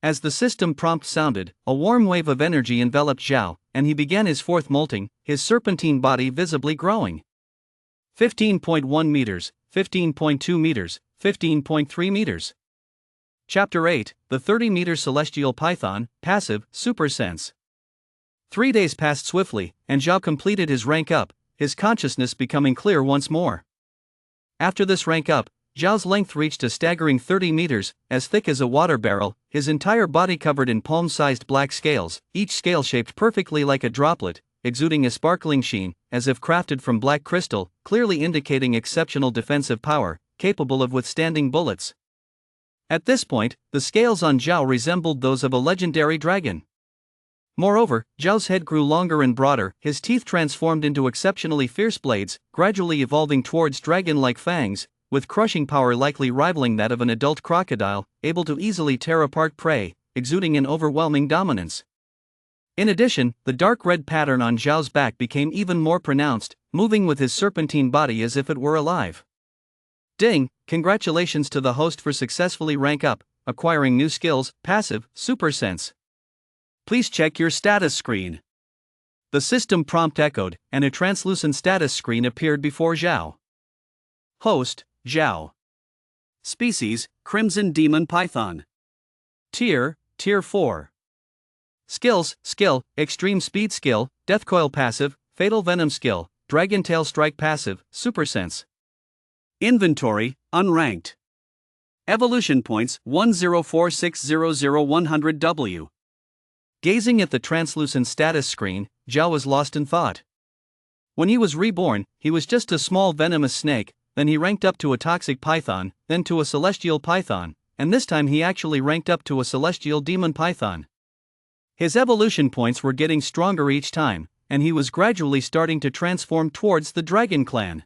As the system prompt sounded, a warm wave of energy enveloped Zhao, and he began his fourth molting, his serpentine body visibly growing. 15.1 meters, 15.2 meters, 15.3 meters. Chapter 8, The 30-Meter Celestial Python, Passive, Super Sense. 3 days passed swiftly, and Zhao completed his rank up, his consciousness becoming clear once more. After this rank up, Zhao's length reached a staggering 30 meters, as thick as a water barrel, his entire body covered in palm-sized black scales, each scale shaped perfectly like a droplet, exuding a sparkling sheen, as if crafted from black crystal, clearly indicating exceptional defensive power, capable of withstanding bullets. At this point, the scales on Zhao resembled those of a legendary dragon. Moreover, Zhao's head grew longer and broader, his teeth transformed into exceptionally fierce blades, gradually evolving towards dragon-like fangs, with crushing power likely rivaling that of an adult crocodile, able to easily tear apart prey, exuding an overwhelming dominance. In addition, the dark red pattern on Zhao's back became even more pronounced, moving with his serpentine body as if it were alive. Ding, congratulations to the host for successfully rank up, acquiring new skills, passive, super sense. Please check your status screen. The system prompt echoed, and a translucent status screen appeared before Zhao. Host, Zhao. Species, Crimson Demon Python. Tier 4. Skills, skill, extreme speed skill, Death Coil passive, fatal venom skill, Dragon Tail Strike passive, super sense. Inventory, unranked. Evolution points 104600100W. Gazing at the translucent status screen, Zhao was lost in thought. When he was reborn, he was just a small venomous snake, then he ranked up to a toxic python, then to a celestial python, and this time he actually ranked up to a celestial demon python. His evolution points were getting stronger each time, and he was gradually starting to transform towards the Dragon Clan.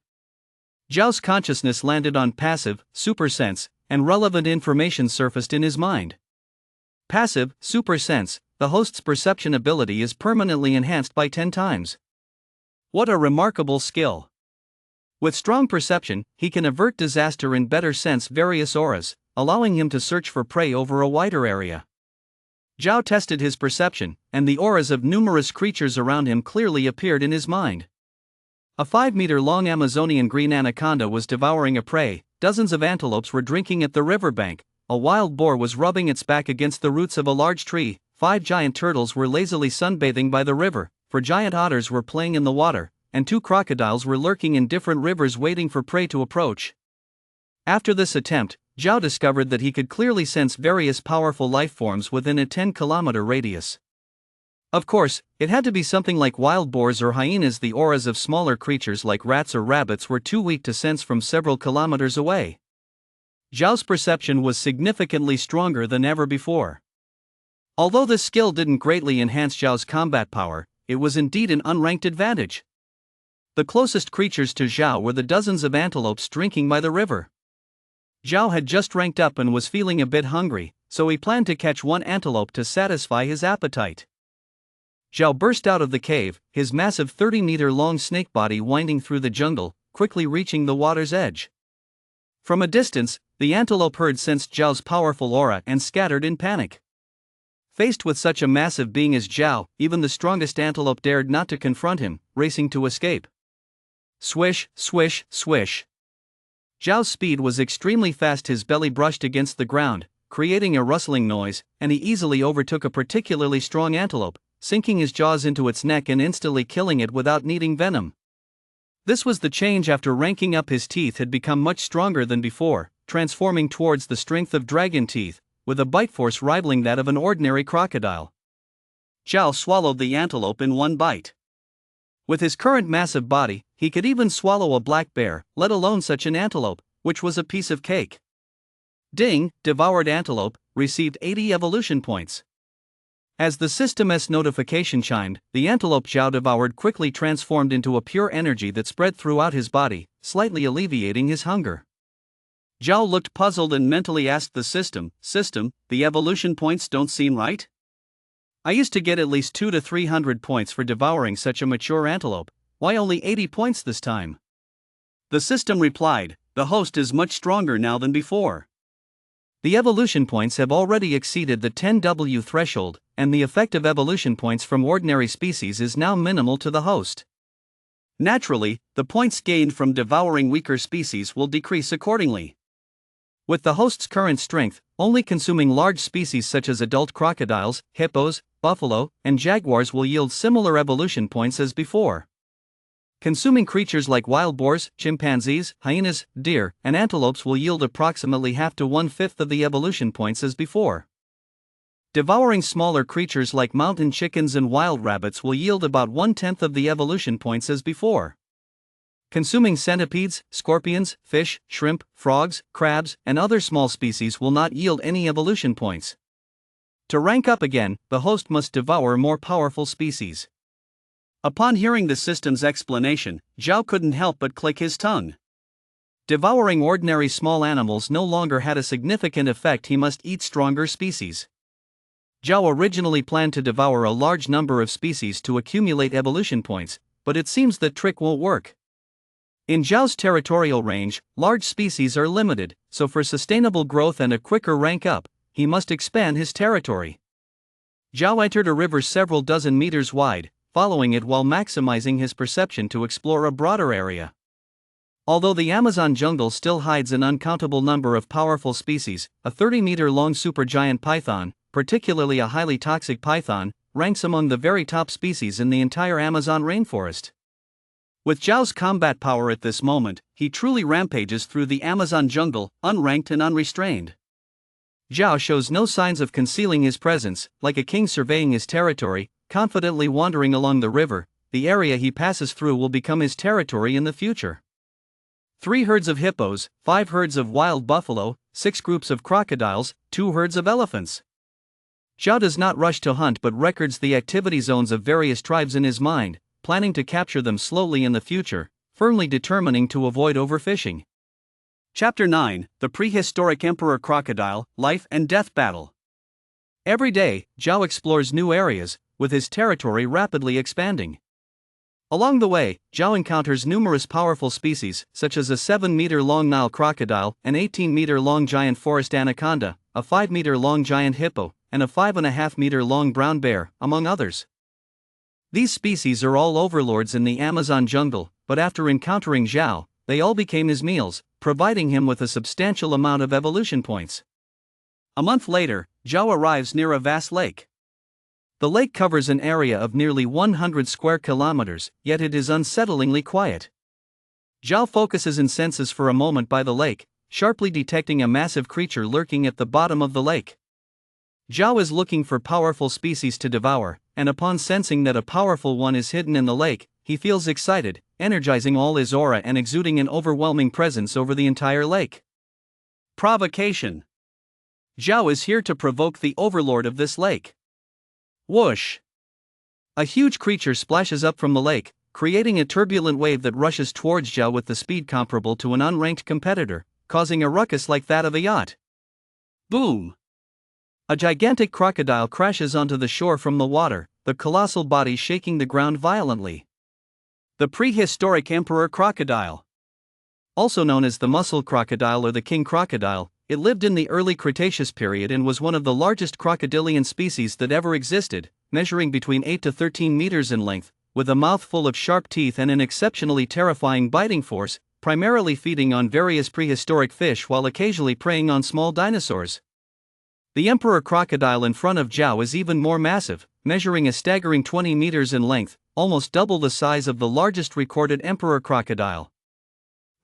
Zhao's consciousness landed on passive, super sense, and relevant information surfaced in his mind. Passive, super sense, the host's perception ability is permanently enhanced by 10 times. What a remarkable skill! With strong perception, he can avert disaster and better sense various auras, allowing him to search for prey over a wider area. Zhao tested his perception, and the auras of numerous creatures around him clearly appeared in his mind. A 5-meter-long Amazonian green anaconda was devouring a prey, dozens of antelopes were drinking at the riverbank, a wild boar was rubbing its back against the roots of a large tree, 5 giant turtles were lazily sunbathing by the river, 4 giant otters were playing in the water, and 2 crocodiles were lurking in different rivers waiting for prey to approach. After this attempt, Zhao discovered that he could clearly sense various powerful life forms within a 10-kilometer radius. Of course, it had to be something like wild boars or hyenas. The auras of smaller creatures like rats or rabbits were too weak to sense from several kilometers away. Zhao's perception was significantly stronger than ever before. Although this skill didn't greatly enhance Zhao's combat power, it was indeed an unranked advantage. The closest creatures to Zhao were the dozens of antelopes drinking by the river. Zhao had just ranked up and was feeling a bit hungry, so he planned to catch one antelope to satisfy his appetite. Zhao burst out of the cave, his massive 30-meter-long snake body winding through the jungle, quickly reaching the water's edge. From a distance, the antelope herd sensed Zhao's powerful aura and scattered in panic. Faced with such a massive being as Zhao, even the strongest antelope dared not to confront him, racing to escape. Swish, swish, swish. Zhao's speed was extremely fast. His belly brushed against the ground, creating a rustling noise, and he easily overtook a particularly strong antelope, sinking his jaws into its neck and instantly killing it without needing venom. This was the change after ranking up. His teeth had become much stronger than before, transforming towards the strength of dragon teeth, with a bite force rivaling that of an ordinary crocodile. Zhao swallowed the antelope in one bite. With his current massive body, he could even swallow a black bear, let alone such an antelope, which was a piece of cake. Ding, devoured antelope, received 80 evolution points. As the system's notification chimed, the antelope Zhao devoured quickly transformed into a pure energy that spread throughout his body, slightly alleviating his hunger. Zhao looked puzzled and mentally asked the system, the evolution points don't seem right? I used to get at least 200 to 300 points for devouring such a mature antelope, why only 80 points this time? The system replied, the host is much stronger now than before. The evolution points have already exceeded the 10W threshold, and the effective evolution points from ordinary species is now minimal to the host. Naturally, the points gained from devouring weaker species will decrease accordingly. With the host's current strength, only consuming large species such as adult crocodiles, hippos, buffalo, and jaguars will yield similar evolution points as before. Consuming creatures like wild boars, chimpanzees, hyenas, deer, and antelopes will yield approximately half to 1/5 of the evolution points as before. Devouring smaller creatures like mountain chickens and wild rabbits will yield about 1/10 of the evolution points as before. Consuming centipedes, scorpions, fish, shrimp, frogs, crabs, and other small species will not yield any evolution points. To rank up again, the host must devour more powerful species. Upon hearing the system's explanation, Zhao couldn't help but click his tongue. Devouring ordinary small animals no longer had a significant effect. He must eat stronger species. Zhao originally planned to devour a large number of species to accumulate evolution points, but it seems that trick won't work. In Zhao's territorial range, large species are limited, so for sustainable growth and a quicker rank up, he must expand his territory. Zhao entered a river several dozen meters wide, following it while maximizing his perception to explore a broader area. Although the Amazon jungle still hides an uncountable number of powerful species, a 30-meter-long supergiant python, particularly a highly toxic python, ranks among the very top species in the entire Amazon rainforest. With Zhao's combat power at this moment, he truly rampages through the Amazon jungle, unranked and unrestrained. Zhao shows no signs of concealing his presence, like a king surveying his territory, confidently wandering along the river. The area he passes through will become his territory in the future. 3 herds of hippos, 5 herds of wild buffalo, 6 groups of crocodiles, 2 herds of elephants. Zhao does not rush to hunt but records the activity zones of various tribes in his mind, planning to capture them slowly in the future, firmly determining to avoid overfishing. Chapter 9: The Prehistoric Emperor Crocodile, Life and Death Battle. Every day, Zhao explores new areas, with his territory rapidly expanding. Along the way, Zhao encounters numerous powerful species, such as a 7-meter-long Nile crocodile, an 18-meter-long giant forest anaconda, a 5-meter-long giant hippo, and a 5.5-meter-long brown bear, among others. These species are all overlords in the Amazon jungle, but after encountering Zhao, they all became his meals, providing him with a substantial amount of evolution points. A month later, Zhao arrives near a vast lake. The lake covers an area of nearly 100 square kilometers, yet it is unsettlingly quiet. Zhao focuses and senses for a moment by the lake, sharply detecting a massive creature lurking at the bottom of the lake. Zhao is looking for powerful species to devour, and upon sensing that a powerful one is hidden in the lake, he feels excited, energizing all his aura and exuding an overwhelming presence over the entire lake. Provocation. Zhao is here to provoke the overlord of this lake. Whoosh! A huge creature splashes up from the lake, creating a turbulent wave that rushes towards Zhao with the speed comparable to an unranked competitor, causing a ruckus like that of a yacht. Boom! A gigantic crocodile crashes onto the shore from the water, the colossal body shaking the ground violently. The Prehistoric Emperor Crocodile. Also known as the mussel crocodile or the king crocodile, it lived in the early Cretaceous period and was one of the largest crocodilian species that ever existed, measuring between 8 to 13 meters in length, with a mouth full of sharp teeth and an exceptionally terrifying biting force, primarily feeding on various prehistoric fish while occasionally preying on small dinosaurs. The emperor crocodile in front of Zhao is even more massive, measuring a staggering 20 meters in length, almost double the size of the largest recorded emperor crocodile.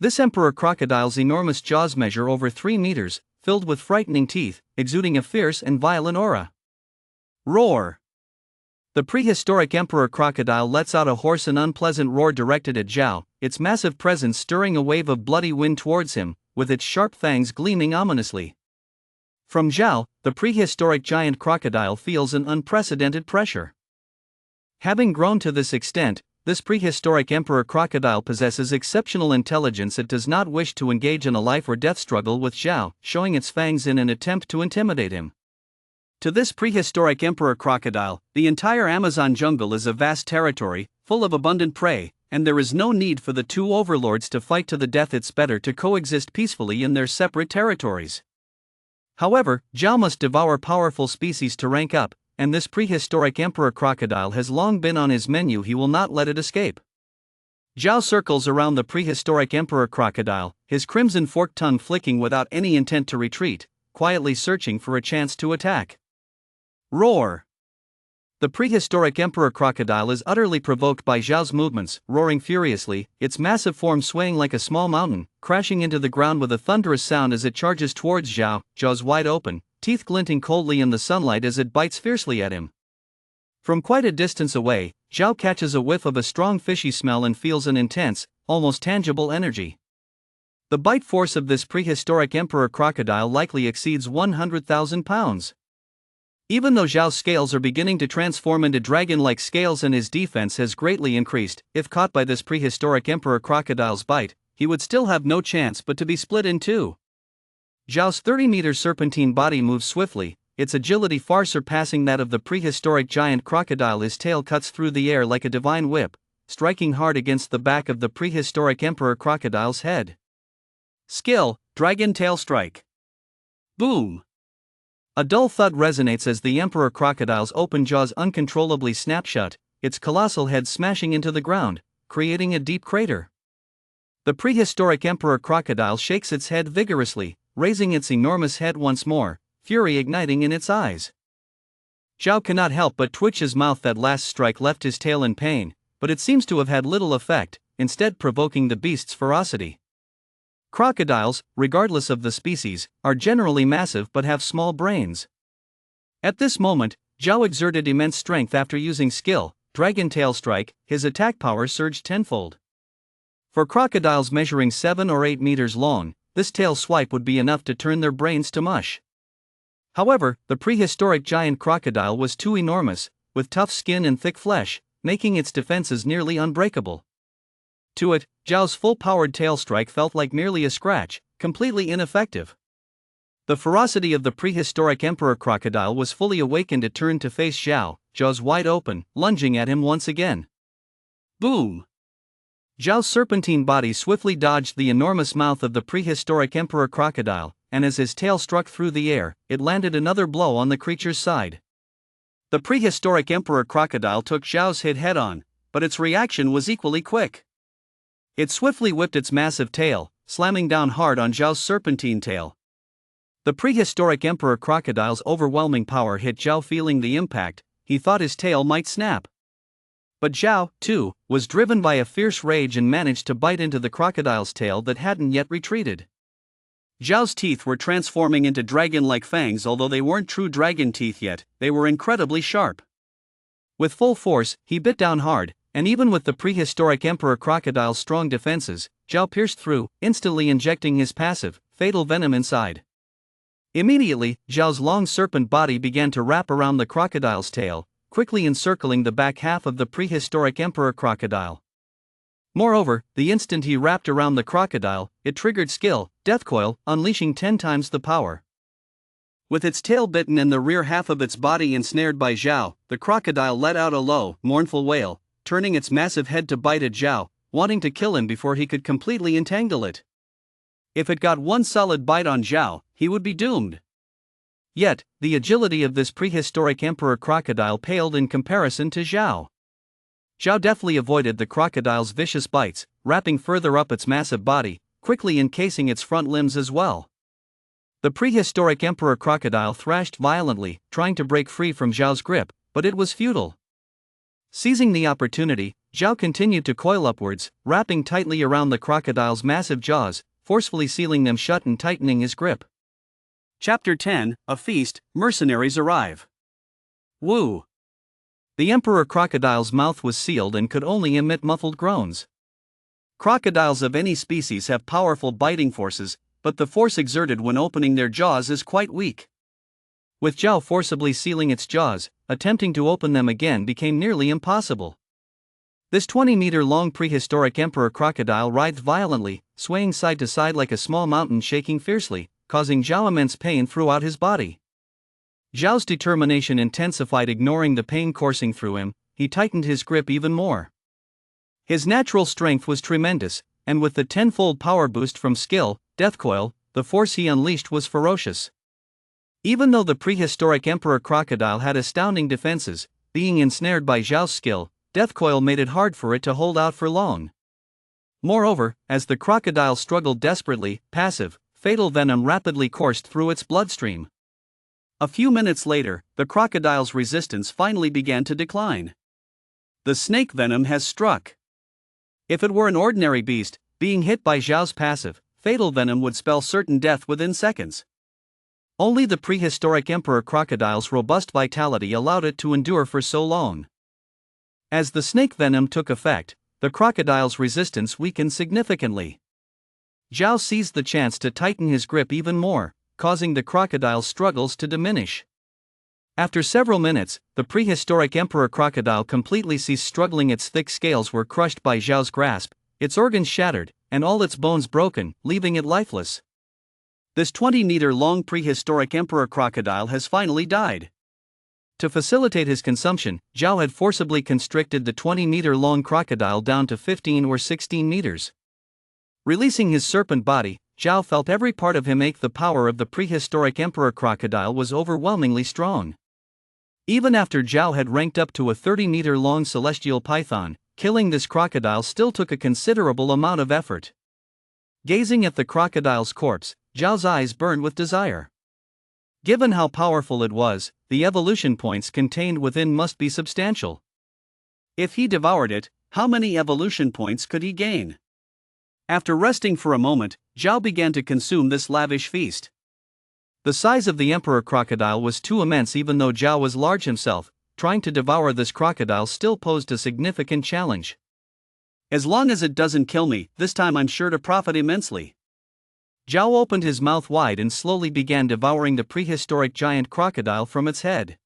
This emperor crocodile's enormous jaws measure over 3 meters, filled with frightening teeth, exuding a fierce and violent aura. Roar! The prehistoric emperor crocodile lets out a hoarse and unpleasant roar directed at Zhao, its massive presence stirring a wave of bloody wind towards him, with its sharp fangs gleaming ominously. From Zhao, the prehistoric giant crocodile feels an unprecedented pressure. Having grown to this extent, this prehistoric emperor crocodile possesses exceptional intelligence. It does not wish to engage in a life or death struggle with Zhao, showing its fangs in an attempt to intimidate him. To this prehistoric emperor crocodile, the entire Amazon jungle is a vast territory, full of abundant prey, and there is no need for the two overlords to fight to the death. It's better to coexist peacefully in their separate territories. However, Zhao must devour powerful species to rank up, and this prehistoric emperor crocodile has long been on his menu. He will not let it escape. Zhao circles around the prehistoric emperor crocodile, his crimson forked tongue flicking without any intent to retreat, quietly searching for a chance to attack. Roar! The prehistoric emperor crocodile is utterly provoked by Zhao's movements, roaring furiously, its massive form swaying like a small mountain, crashing into the ground with a thunderous sound as it charges towards Zhao, jaws wide open, teeth glinting coldly in the sunlight as it bites fiercely at him. From quite a distance away, Zhao catches a whiff of a strong fishy smell and feels an intense, almost tangible energy. The bite force of this prehistoric emperor crocodile likely exceeds 100,000 pounds. Even though Zhao's scales are beginning to transform into dragon-like scales and his defense has greatly increased, if caught by this prehistoric emperor crocodile's bite, he would still have no chance but to be split in two. Zhao's 30-meter serpentine body moves swiftly, its agility far surpassing that of the prehistoric giant crocodile. His tail cuts through the air like a divine whip, striking hard against the back of the prehistoric emperor crocodile's head. Skill, Dragon Tail Strike. Boom! A dull thud resonates as the emperor crocodile's open jaws uncontrollably snap shut, its colossal head smashing into the ground, creating a deep crater. The prehistoric emperor crocodile shakes its head vigorously, raising its enormous head once more, fury igniting in its eyes. Zhao cannot help but twitch his mouth. That last strike left his tail in pain, but it seems to have had little effect, instead provoking the beast's ferocity. Crocodiles, regardless of the species, are generally massive but have small brains. At this moment, Zhao exerted immense strength after using skill, Dragon Tail Strike. His attack power surged tenfold. For crocodiles measuring 7 or 8 meters long, this tail swipe would be enough to turn their brains to mush. However, the prehistoric giant crocodile was too enormous, with tough skin and thick flesh, making its defenses nearly unbreakable. To it, Zhao's full-powered tail strike felt like merely a scratch, completely ineffective. The ferocity of the prehistoric emperor crocodile was fully awakened. It turned to face Zhao, jaws wide open, lunging at him once again. Boom! Zhao's serpentine body swiftly dodged the enormous mouth of the prehistoric emperor crocodile, and as his tail struck through the air, it landed another blow on the creature's side. The prehistoric emperor crocodile took Zhao's hit head-on, but its reaction was equally quick. It swiftly whipped its massive tail, slamming down hard on Zhao's serpentine tail. The prehistoric emperor crocodile's overwhelming power hit Zhao. Feeling the impact, he thought his tail might snap. But Zhao, too, was driven by a fierce rage and managed to bite into the crocodile's tail that hadn't yet retreated. Zhao's teeth were transforming into dragon-like fangs. Although they weren't true dragon teeth yet, they were incredibly sharp. With full force, he bit down hard, and even with the prehistoric emperor crocodile's strong defenses, Zhao pierced through, instantly injecting his passive, fatal venom inside. Immediately, Zhao's long serpent body began to wrap around the crocodile's tail, quickly encircling the back half of the prehistoric emperor crocodile. Moreover, the instant he wrapped around the crocodile, it triggered skill, Death Coil, unleashing 10 times the power. With its tail bitten and the rear half of its body ensnared by Zhao, the crocodile let out a low, mournful wail, turning its massive head to bite at Zhao, wanting to kill him before he could completely entangle it. If it got one solid bite on Zhao, he would be doomed. Yet, the agility of this prehistoric emperor crocodile paled in comparison to Zhao. Zhao deftly avoided the crocodile's vicious bites, wrapping further up its massive body, quickly encasing its front limbs as well. The prehistoric emperor crocodile thrashed violently, trying to break free from Zhao's grip, but it was futile. Seizing the opportunity, Zhao continued to coil upwards, wrapping tightly around the crocodile's massive jaws, forcefully sealing them shut and tightening his grip. Chapter 10, A Feast, Mercenaries Arrive. Woo! The emperor crocodile's mouth was sealed and could only emit muffled groans. Crocodiles of any species have powerful biting forces, but the force exerted when opening their jaws is quite weak. With Zhao forcibly sealing its jaws, attempting to open them again became nearly impossible. This 20-meter-long prehistoric emperor crocodile writhed violently, swaying side to side like a small mountain, shaking fiercely, causing Zhao immense pain throughout his body. Zhao's determination intensified. Ignoring the pain coursing through him, he tightened his grip even more. His natural strength was tremendous, and with the tenfold power boost from skill, Death Coil, the force he unleashed was ferocious. Even though the prehistoric emperor crocodile had astounding defenses, being ensnared by Zhao's skill, Death Coil made it hard for it to hold out for long. Moreover, as the crocodile struggled desperately, passive, fatal venom rapidly coursed through its bloodstream. A few minutes later, the crocodile's resistance finally began to decline. The snake venom has struck. If it were an ordinary beast, being hit by Zhao's passive, fatal venom would spell certain death within seconds. Only the prehistoric emperor crocodile's robust vitality allowed it to endure for so long. As the snake venom took effect, the crocodile's resistance weakened significantly. Zhao seized the chance to tighten his grip even more, causing the crocodile's struggles to diminish. After several minutes, the prehistoric emperor crocodile completely ceased struggling. Its thick scales were crushed by Zhao's grasp, its organs shattered, and all its bones broken, leaving it lifeless. This 20-meter-long prehistoric emperor crocodile has finally died. To facilitate his consumption, Zhao had forcibly constricted the 20-meter-long crocodile down to 15 or 16 meters. Releasing his serpent body, Zhao felt every part of him ache. The power of the prehistoric emperor crocodile was overwhelmingly strong. Even after Zhao had ranked up to a 30-meter-long celestial python, killing this crocodile still took a considerable amount of effort. Gazing at the crocodile's corpse, Zhao's eyes burned with desire. Given how powerful it was, the evolution points contained within must be substantial. If he devoured it, how many evolution points could he gain? After resting for a moment, Zhao began to consume this lavish feast. The size of the emperor crocodile was too immense. Even though Zhao was large himself, trying to devour this crocodile still posed a significant challenge. As long as it doesn't kill me, this time I'm sure to profit immensely. Zhao opened his mouth wide and slowly began devouring the prehistoric giant crocodile from its head.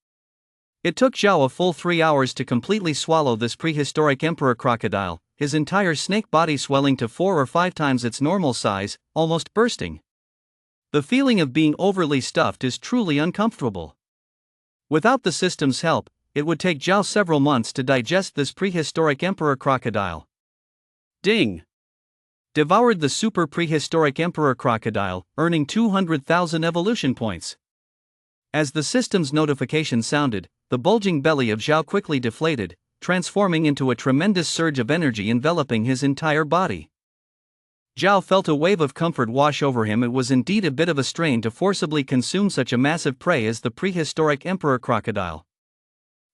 It took Zhao a full 3 hours to completely swallow this prehistoric emperor crocodile, his entire snake body swelling to 4 or 5 times its normal size, almost bursting. The feeling of being overly stuffed is truly uncomfortable. Without the system's help, it would take Zhao several months to digest this prehistoric emperor crocodile. Ding! Devoured the super prehistoric emperor crocodile, earning 200,000 evolution points. As the system's notification sounded, the bulging belly of Zhao quickly deflated, transforming into a tremendous surge of energy enveloping his entire body. Zhao felt a wave of comfort wash over him. It was indeed a bit of a strain to forcibly consume such a massive prey as the prehistoric emperor crocodile.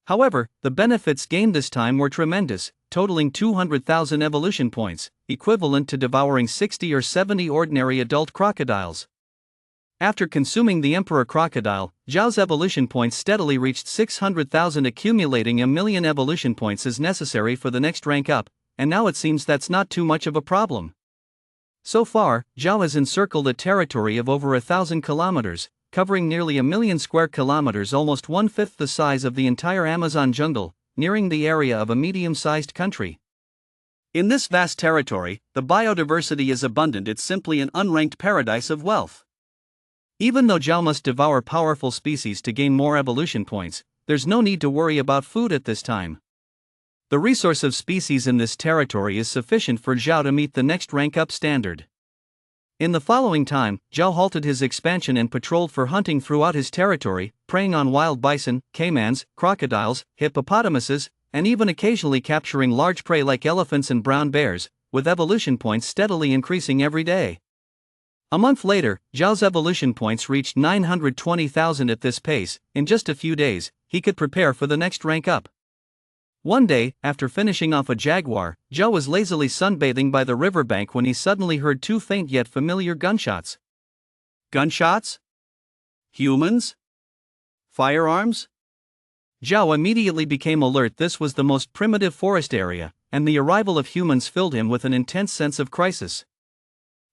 However, the benefits gained this time were tremendous, totaling 200,000 evolution points, equivalent to devouring 60 or 70 ordinary adult crocodiles. After consuming the emperor crocodile, Zhao's evolution points steadily reached 600,000, accumulating 1,000,000 evolution points as necessary for the next rank up, and now it seems that's not too much of a problem. So far, Zhao has encircled a territory of over 1,000 kilometers, covering nearly 1,000,000 square kilometers, almost 1/5 the size of the entire Amazon jungle, nearing the area of a medium-sized country. In this vast territory, the biodiversity is abundant. It's simply an unranked paradise of wealth. Even though Zhao must devour powerful species to gain more evolution points, there's no need to worry about food at this time. The resource of species in this territory is sufficient for Zhao to meet the next rank up standard. In the following time, Zhao halted his expansion and patrolled for hunting throughout his territory, preying on wild bison, caimans, crocodiles, hippopotamuses, and even occasionally capturing large prey like elephants and brown bears, with evolution points steadily increasing every day. A month later, Zhao's evolution points reached 920,000. At this pace, in just a few days, he could prepare for the next rank up. One day, after finishing off a jaguar, Zhao was lazily sunbathing by the riverbank when he suddenly heard 2 faint yet familiar gunshots. Gunshots? Humans? Firearms? Zhao immediately became alert. This was the most primitive forest area, and the arrival of humans filled him with an intense sense of crisis.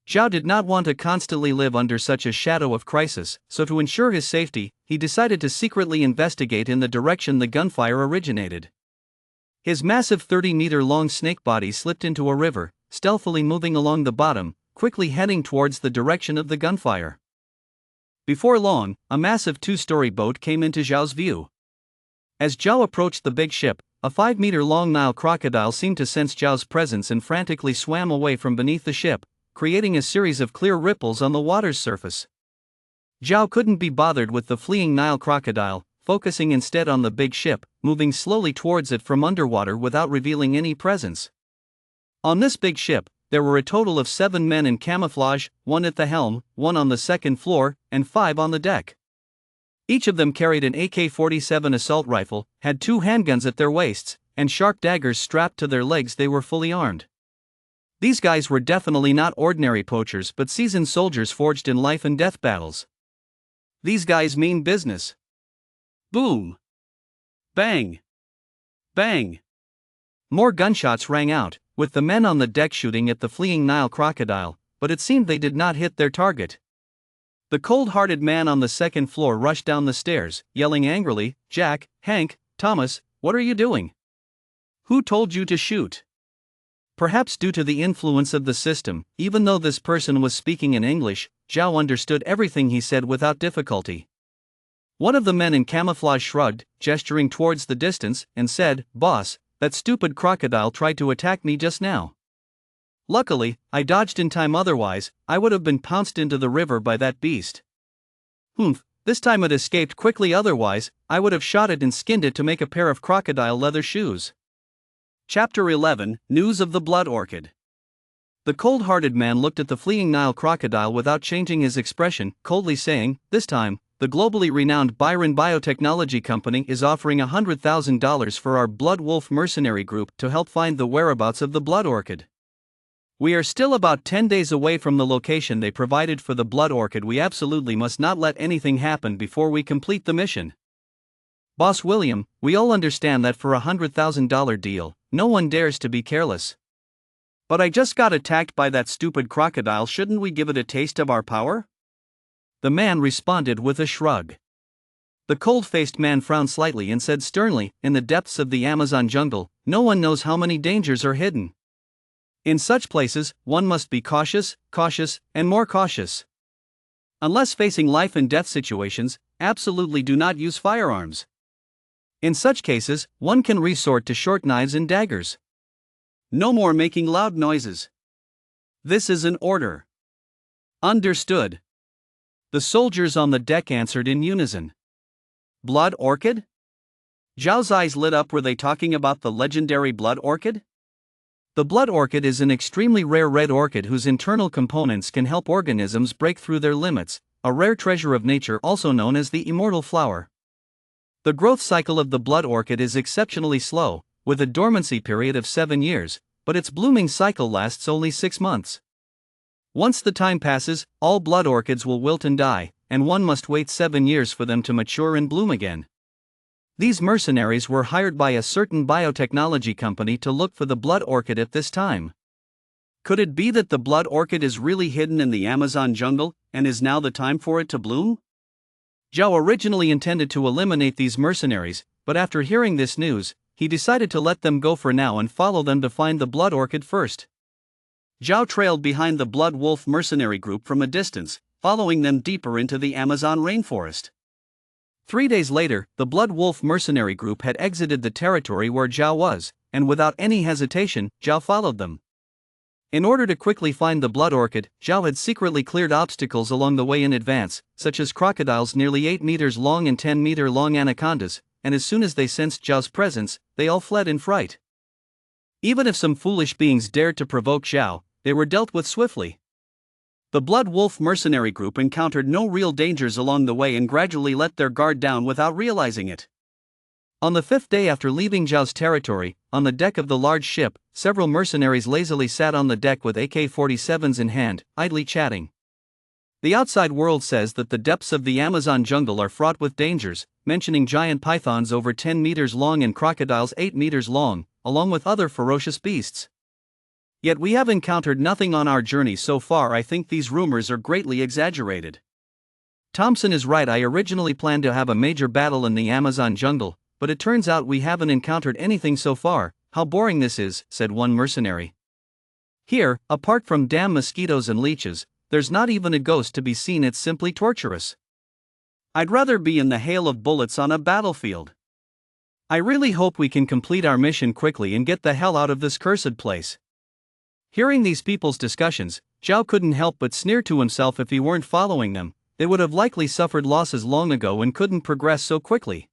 Zhao did not want to constantly live under such a shadow of crisis, so to ensure his safety, he decided to secretly investigate in the direction the gunfire originated. His massive 30-meter-long snake body slipped into a river, stealthily moving along the bottom, quickly heading towards the direction of the gunfire. Before long, a massive 2-story boat came into Zhao's view. As Zhao approached the big ship, a 5-meter-long Nile crocodile seemed to sense Zhao's presence and frantically swam away from beneath the ship, creating a series of clear ripples on the water's surface. Zhao couldn't be bothered with the fleeing Nile crocodile, focusing instead on the big ship, moving slowly towards it from underwater without revealing any presence. On this big ship, there were a total of 7 men in camouflage, 1 at the helm, 1 on the second floor, and 5 on the deck. Each of them carried an AK-47 assault rifle, had 2 handguns at their waists, and sharp daggers strapped to their legs. They were fully armed. These guys were definitely not ordinary poachers but seasoned soldiers forged in life and death battles. These guys mean business. Boom! Bang! Bang! More gunshots rang out, with the men on the deck shooting at the fleeing Nile crocodile, but it seemed they did not hit their target. The cold-hearted man on the second floor rushed down the stairs, yelling angrily, "Jack, Hank, Thomas, what are you doing? Who told you to shoot?" Perhaps due to the influence of the system, even though this person was speaking in English, Zhao understood everything he said without difficulty. One of the men in camouflage shrugged, gesturing towards the distance, and said, "Boss, that stupid crocodile tried to attack me just now. Luckily, I dodged in time, otherwise, I would have been pounced into the river by that beast. Humph, this time it escaped quickly, otherwise, I would have shot it and skinned it to make a pair of crocodile leather shoes." Chapter 11, News of the Blood Orchid. The cold-hearted man looked at the fleeing Nile crocodile without changing his expression, coldly saying, "This time, the globally renowned Byron Biotechnology Company is offering $100,000 for our Blood Wolf mercenary group to help find the whereabouts of the blood orchid. We are still about 10 days away from the location they provided for the blood orchid. We absolutely must not let anything happen before we complete the mission. Boss William, we all understand that for $100,000 deal, no one dares to be careless. But I just got attacked by that stupid crocodile. Shouldn't we give it a taste of our power? The man responded with a shrug. The cold-faced man frowned slightly and said sternly, in the depths of the Amazon jungle, no one knows how many dangers are hidden. In such places, one must be cautious, and more cautious. Unless facing life and death situations, absolutely do not use firearms. In such cases, one can resort to short knives and daggers. No more making loud noises. This is an order. Understood. The soldiers on the deck answered in unison. Blood orchid? Zhao's eyes lit up. Were they talking about the legendary blood orchid? The blood orchid is an extremely rare red orchid whose internal components can help organisms break through their limits, a rare treasure of nature also known as the immortal flower. The growth cycle of the blood orchid is exceptionally slow, with a dormancy period of 7 years, but its blooming cycle lasts only 6 months. Once the time passes, all blood orchids will wilt and die, and one must wait 7 years for them to mature and bloom again. These mercenaries were hired by a certain biotechnology company to look for the blood orchid at this time. Could it be that the blood orchid is really hidden in the Amazon jungle, and is now the time for it to bloom? Zhao originally intended to eliminate these mercenaries, but after hearing this news, he decided to let them go for now and follow them to find the blood orchid first. Zhao trailed behind the blood wolf mercenary group from a distance, following them deeper into the Amazon rainforest. 3 days later, the blood wolf mercenary group had exited the territory where Zhao was, and without any hesitation, Zhao followed them. In order to quickly find the blood orchid, Zhao had secretly cleared obstacles along the way in advance, such as crocodiles nearly 8 meters long and 10-meter long anacondas, and as soon as they sensed Zhao's presence, they all fled in fright. Even if some foolish beings dared to provoke Zhao, they were dealt with swiftly. The blood wolf mercenary group encountered no real dangers along the way and gradually let their guard down without realizing it. On the 5th day after leaving Zhao's territory, on the deck of the large ship, several mercenaries lazily sat on the deck with AK-47s in hand, idly chatting. The outside world says that the depths of the Amazon jungle are fraught with dangers, mentioning giant pythons over 10 meters long and crocodiles 8 meters long, along with other ferocious beasts. Yet we have encountered nothing on our journey so far. I think these rumors are greatly exaggerated. Thompson is right. I originally planned to have a major battle in the Amazon jungle, but it turns out we haven't encountered anything so far. How boring this is, said one mercenary. Here, apart from damn mosquitoes and leeches, there's not even a ghost to be seen. It's simply torturous. I'd rather be in the hail of bullets on a battlefield. I really hope we can complete our mission quickly and get the hell out of this cursed place. Hearing these people's discussions, Zhao couldn't help but sneer to himself. If he weren't following them, they would have likely suffered losses long ago and couldn't progress so quickly.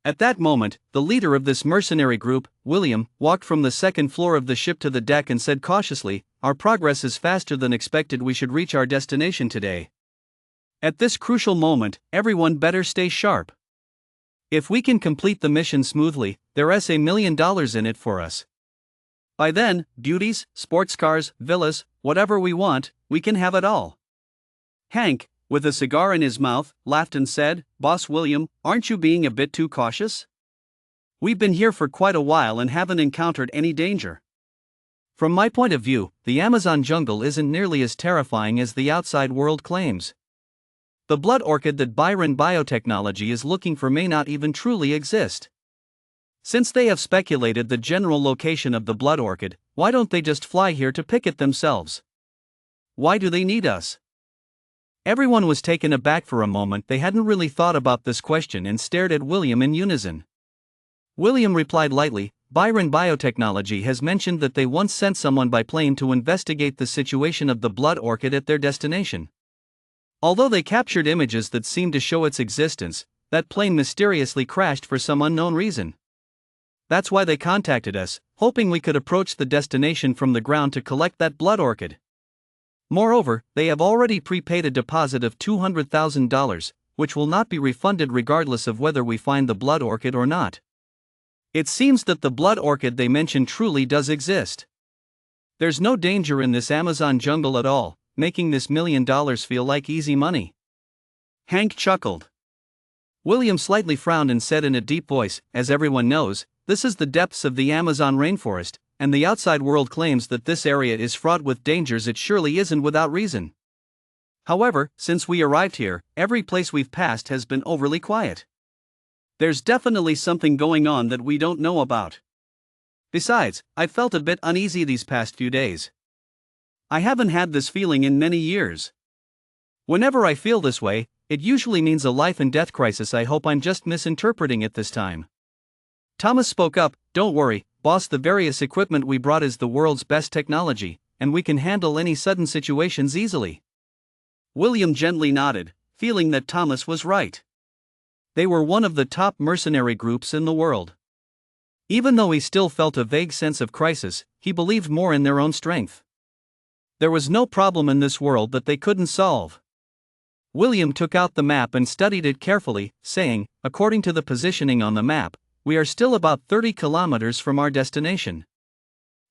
At that moment, the leader of this mercenary group, William, walked from the 2nd floor of the ship to the deck and said cautiously, "Our progress is faster than expected. We should reach our destination today. At this crucial moment, everyone better stay sharp. If we can complete the mission smoothly, there's $1 million in it for us. By then, beauties, sports cars, villas, whatever we want, we can have it all." Hank, with a cigar in his mouth, laughed and said, "Boss William, aren't you being a bit too cautious? We've been here for quite a while and haven't encountered any danger. From my point of view, the Amazon jungle isn't nearly as terrifying as the outside world claims. The blood orchid that Byron Biotechnology is looking for may not even truly exist. Since they have speculated the general location of the blood orchid, why don't they just fly here to pick it themselves? Why do they need us?" Everyone was taken aback for a moment. They hadn't really thought about this question and stared at William in unison. William replied lightly, "Byron Biotechnology has mentioned that they once sent someone by plane to investigate the situation of the blood orchid at their destination. Although they captured images that seemed to show its existence, that plane mysteriously crashed for some unknown reason. That's why they contacted us, hoping we could approach the destination from the ground to collect that blood orchid. Moreover, they have already prepaid a deposit of $200,000, which will not be refunded regardless of whether we find the blood orchid or not. It seems that the blood orchid they mentioned truly does exist. There's no danger in this Amazon jungle at all, making this $1 million feel like easy money. Hank chuckled. William slightly frowned and said in a deep voice, as everyone knows, this is the depths of the Amazon rainforest, and the outside world claims that this area is fraught with dangers it surely isn't without reason. However, since we arrived here, every place we've passed has been overly quiet. There's definitely something going on that we don't know about. Besides, I've felt a bit uneasy these past few days. I haven't had this feeling in many years. Whenever I feel this way, it usually means a life and death crisis. I hope I'm just misinterpreting it this time. Thomas spoke up, don't worry, boss, the various equipment we brought is the world's best technology, and we can handle any sudden situations easily. William gently nodded, feeling that Thomas was right. They were one of the top mercenary groups in the world. Even though he still felt a vague sense of crisis, he believed more in their own strength. There was no problem in this world that they couldn't solve. William took out the map and studied it carefully, saying, according to the positioning on the map, we are still about 30 kilometers from our destination.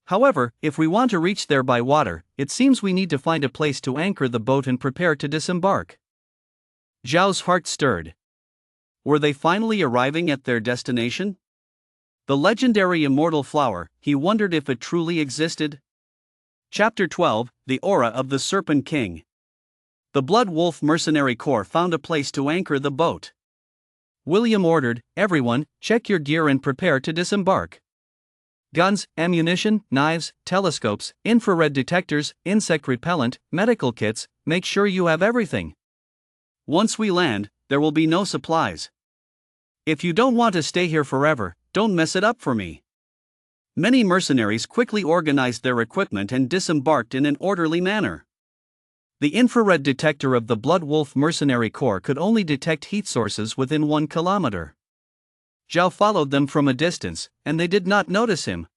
However, if we want to reach there by water, it seems we need to find a place to anchor the boat and prepare to disembark. Zhao's heart stirred. Were they finally arriving at their destination? The legendary immortal flower, he wondered if it truly existed. Chapter 12, The Aura of the Serpent King. The Blood Wolf Mercenary Corps found a place to anchor the boat. William ordered, everyone, check your gear and prepare to disembark. Guns, ammunition, knives, telescopes, infrared detectors, insect repellent, medical kits, make sure you have everything. Once we land, there will be no supplies. If you don't want to stay here forever, don't mess it up for me. Many mercenaries quickly organized their equipment and disembarked in an orderly manner. The infrared detector of the Blood Wolf Mercenary Corps could only detect heat sources within 1 kilometer. Zhao followed them from a distance, and they did not notice him.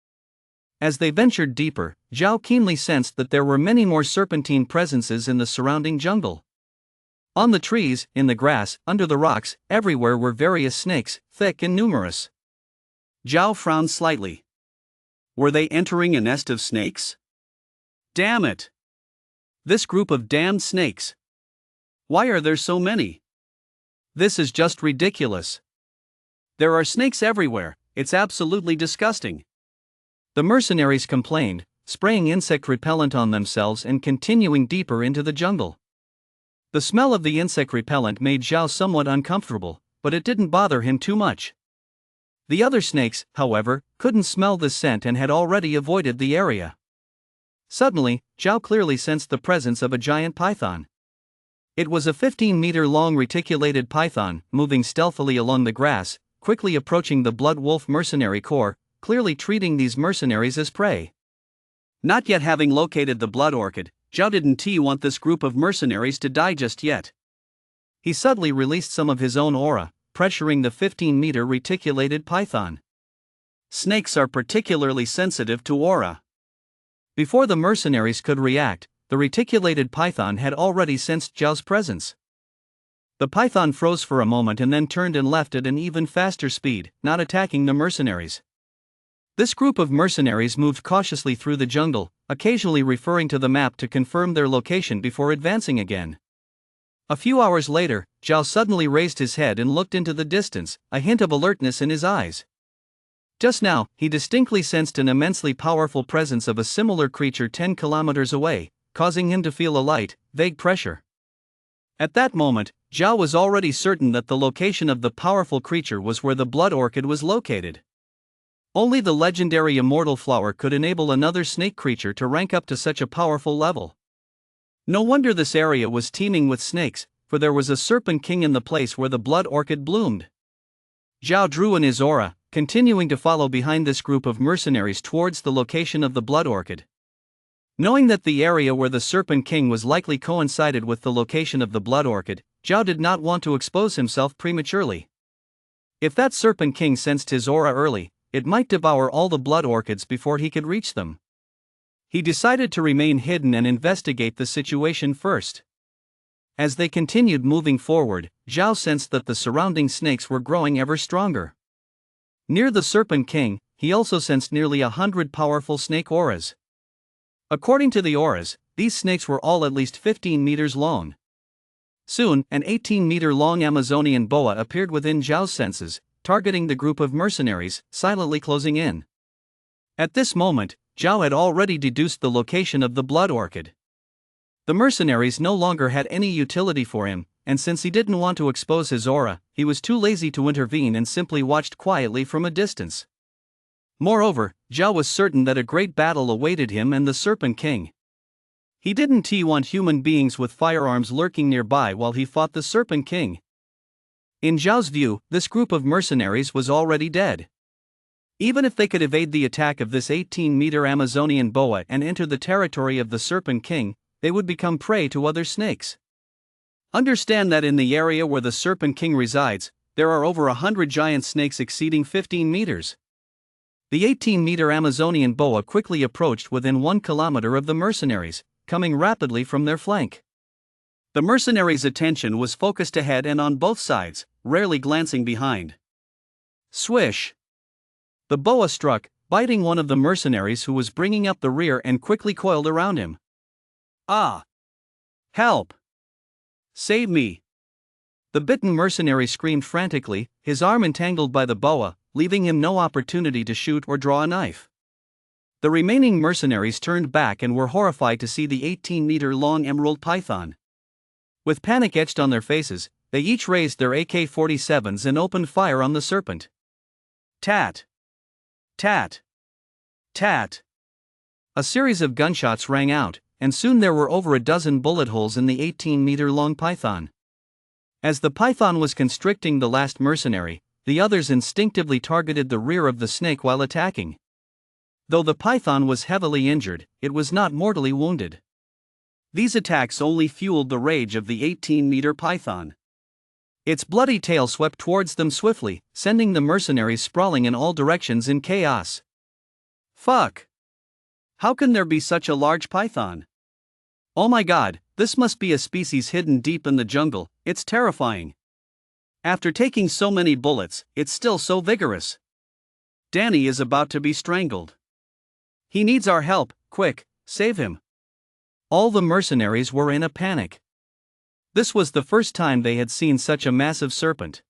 As they ventured deeper, Zhao keenly sensed that there were many more serpentine presences in the surrounding jungle. On the trees, in the grass, under the rocks, everywhere were various snakes, thick and numerous. Zhao frowned slightly. Were they entering a nest of snakes? Damn it! This group of damned snakes. Why are there so many? This is just ridiculous. There are snakes everywhere, it's absolutely disgusting. The mercenaries complained, spraying insect repellent on themselves and continuing deeper into the jungle. The smell of the insect repellent made Zhao somewhat uncomfortable, but it didn't bother him too much. The other snakes, however, couldn't smell the scent and had already avoided the area. Suddenly, Zhao clearly sensed the presence of a giant python. It was a 15-meter-long reticulated python, moving stealthily along the grass, quickly approaching the Blood Wolf Mercenary Corps, clearly treating these mercenaries as prey. Not yet having located the blood orchid, Zhao didn't want this group of mercenaries to die just yet. He suddenly released some of his own aura, pressuring the 15-meter reticulated python. Snakes are particularly sensitive to aura. Before the mercenaries could react, the reticulated python had already sensed Zhao's presence. The python froze for a moment and then turned and left at an even faster speed, not attacking the mercenaries. This group of mercenaries moved cautiously through the jungle, occasionally referring to the map to confirm their location before advancing again. A few hours later, Zhao suddenly raised his head and looked into the distance, a hint of alertness in his eyes. Just now, he distinctly sensed an immensely powerful presence of a similar creature 10 kilometers away, causing him to feel a light, vague pressure. At that moment, Zhao was already certain that the location of the powerful creature was where the blood orchid was located. Only the legendary immortal flower could enable another snake creature to rank up to such a powerful level. No wonder this area was teeming with snakes, for there was a serpent king in the place where the blood orchid bloomed. Zhao drew in his aura, continuing to follow behind this group of mercenaries towards the location of the blood orchid. Knowing that the area where the serpent king was likely coincided with the location of the blood orchid, Zhao did not want to expose himself prematurely. If that serpent king sensed his aura early, it might devour all the blood orchids before he could reach them. He decided to remain hidden and investigate the situation first. As they continued moving forward, Zhao sensed that the surrounding snakes were growing ever stronger. Near the Serpent King, he also sensed nearly 100 powerful snake auras. According to the auras, these snakes were all at least 15 meters long. Soon, an 18-meter-long Amazonian boa appeared within Zhao's senses, targeting the group of mercenaries, silently closing in. At this moment, Zhao had already deduced the location of the blood orchid. The mercenaries no longer had any utility for him, and since he didn't want to expose his aura, he was too lazy to intervene and simply watched quietly from a distance. Moreover, Zhao was certain that a great battle awaited him and the Serpent King. He didn't want human beings with firearms lurking nearby while he fought the Serpent King. In Zhao's view, this group of mercenaries was already dead. Even if they could evade the attack of this 18-meter Amazonian boa and enter the territory of the Serpent King, they would become prey to other snakes. Understand that in the area where the Serpent King resides, there are over 100 giant snakes exceeding 15 meters. The 18-meter Amazonian boa quickly approached within 1 kilometer of the mercenaries, coming rapidly from their flank. The mercenaries' attention was focused ahead and on both sides, rarely glancing behind. Swish! The boa struck, biting one of the mercenaries who was bringing up the rear and quickly coiled around him. Ah! Help! Save me! The bitten mercenary screamed frantically, his arm entangled by the boa, leaving him no opportunity to shoot or draw a knife. The remaining mercenaries turned back and were horrified to see the 18-meter-long emerald python. With panic etched on their faces, they each raised their AK-47s and opened fire on the serpent. Tat! Tat! Tat! A series of gunshots rang out, and soon there were over a dozen bullet holes in the 18-meter-long python. As the python was constricting the last mercenary, the others instinctively targeted the rear of the snake while attacking. Though the python was heavily injured, it was not mortally wounded. These attacks only fueled the rage of the 18-meter python. Its bloody tail swept towards them swiftly, sending the mercenaries sprawling in all directions in chaos. Fuck! How can there be such a large python? Oh my god, this must be a species hidden deep in the jungle, it's terrifying. After taking so many bullets, it's still so vigorous. Danny is about to be strangled. He needs our help, quick, save him. All the mercenaries were in a panic. This was the first time they had seen such a massive serpent.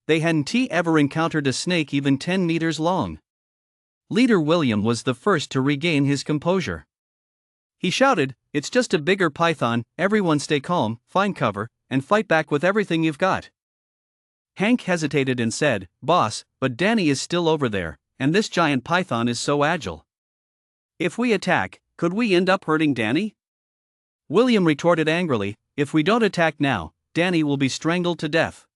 They hadn't ever encountered a snake even 10 meters long. Leader William was the first to regain his composure. He shouted, "It's just a bigger python, everyone stay calm, find cover, and fight back with everything you've got." Hank hesitated and said, "Boss, but Danny is still over there, and this giant python is so agile. If we attack, could we end up hurting Danny?" William retorted angrily, "If we don't attack now, Danny will be strangled to death."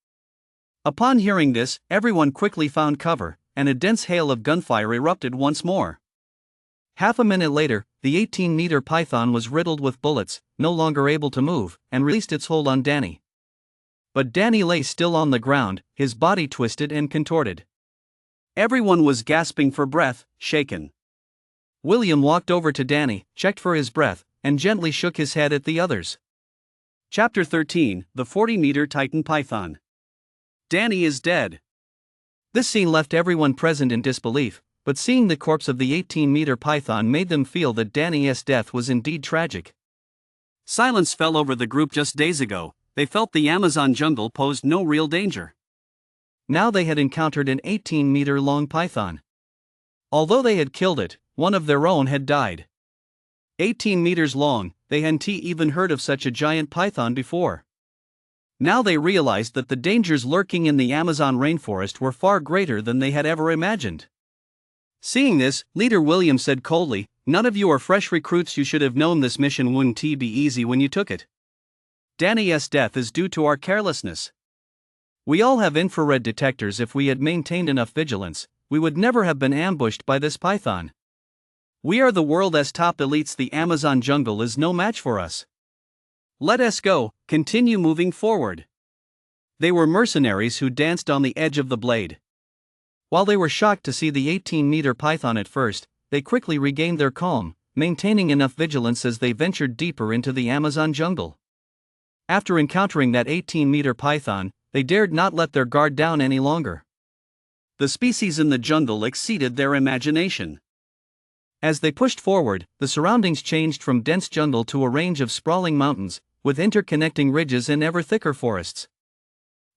Upon hearing this, everyone quickly found cover, and a dense hail of gunfire erupted once more. Half a minute later, the 18-meter python was riddled with bullets, no longer able to move, and released its hold on Danny. But Danny lay still on the ground, his body twisted and contorted. Everyone was gasping for breath, shaken. William walked over to Danny, checked for his breath, and gently shook his head at the others. Chapter 13, The 40-Meter Titan Python. Danny is dead. This scene left everyone present in disbelief, but seeing the corpse of the 18-meter python made them feel that Danny's death was indeed tragic. Silence fell over the group just days ago. They felt the Amazon jungle posed no real danger. Now they had encountered an 18-meter-long python. Although they had killed it, one of their own had died. 18 meters long, they hadn't even heard of such a giant python before. Now they realized that the dangers lurking in the Amazon rainforest were far greater than they had ever imagined. Seeing this, Leader William said coldly, "None of you are fresh recruits. You should have known this mission wouldn't be easy when you took it. Danny's death is due to our carelessness. We all have infrared detectors. If we had maintained enough vigilance, we would never have been ambushed by this python. We are the world's top elites. The Amazon jungle is no match for us. Let us go, continue moving forward." They were mercenaries who danced on the edge of the blade. While they were shocked to see the 18-meter python at first, they quickly regained their calm, maintaining enough vigilance as they ventured deeper into the Amazon jungle. After encountering that 18-meter python, they dared not let their guard down any longer. The species in the jungle exceeded their imagination. As they pushed forward, the surroundings changed from dense jungle to a range of sprawling mountains, with interconnecting ridges and ever thicker forests.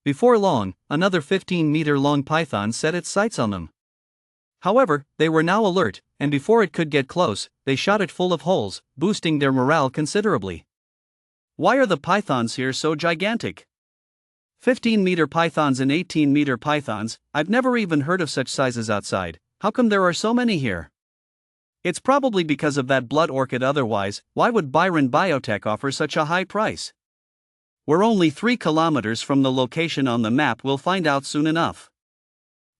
Before long, another 15-meter-long python set its sights on them. However, they were now alert, and before it could get close, they shot it full of holes, boosting their morale considerably. Why are the pythons here so gigantic? 15-meter pythons and 18-meter pythons, I've never even heard of such sizes outside. How come there are so many here? It's probably because of that blood orchid, otherwise, why would Byron Biotech offer such a high price? We're only 3 kilometers from the location on the map, we'll find out soon enough.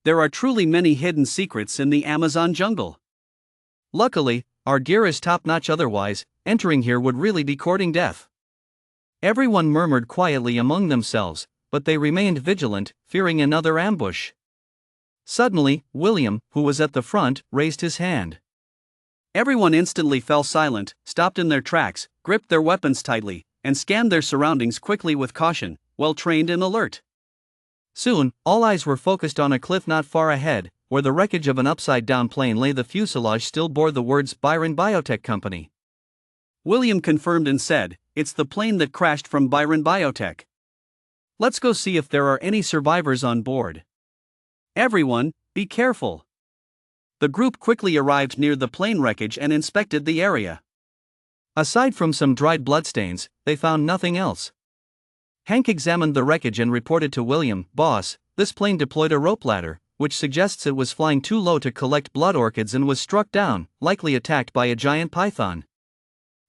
There are truly many hidden secrets in the Amazon jungle. Luckily, our gear is top-notch, otherwise, entering here would really be courting death. Everyone murmured quietly among themselves, but they remained vigilant, fearing another ambush. Suddenly, William, who was at the front, raised his hand. Everyone instantly fell silent, stopped in their tracks, gripped their weapons tightly, and scanned their surroundings quickly with caution, well trained and alert. Soon, all eyes were focused on a cliff not far ahead, where the wreckage of an upside-down plane lay. The fuselage still bore the words Byron Biotech Company. William confirmed and said, "It's the plane that crashed from Byron Biotech. Let's go see if there are any survivors on board. Everyone, be careful." The group quickly arrived near the plane wreckage and inspected the area. Aside from some dried bloodstains, they found nothing else. Hank examined the wreckage and reported to William, "Boss, this plane deployed a rope ladder, which suggests it was flying too low to collect blood orchids and was struck down, likely attacked by a giant python."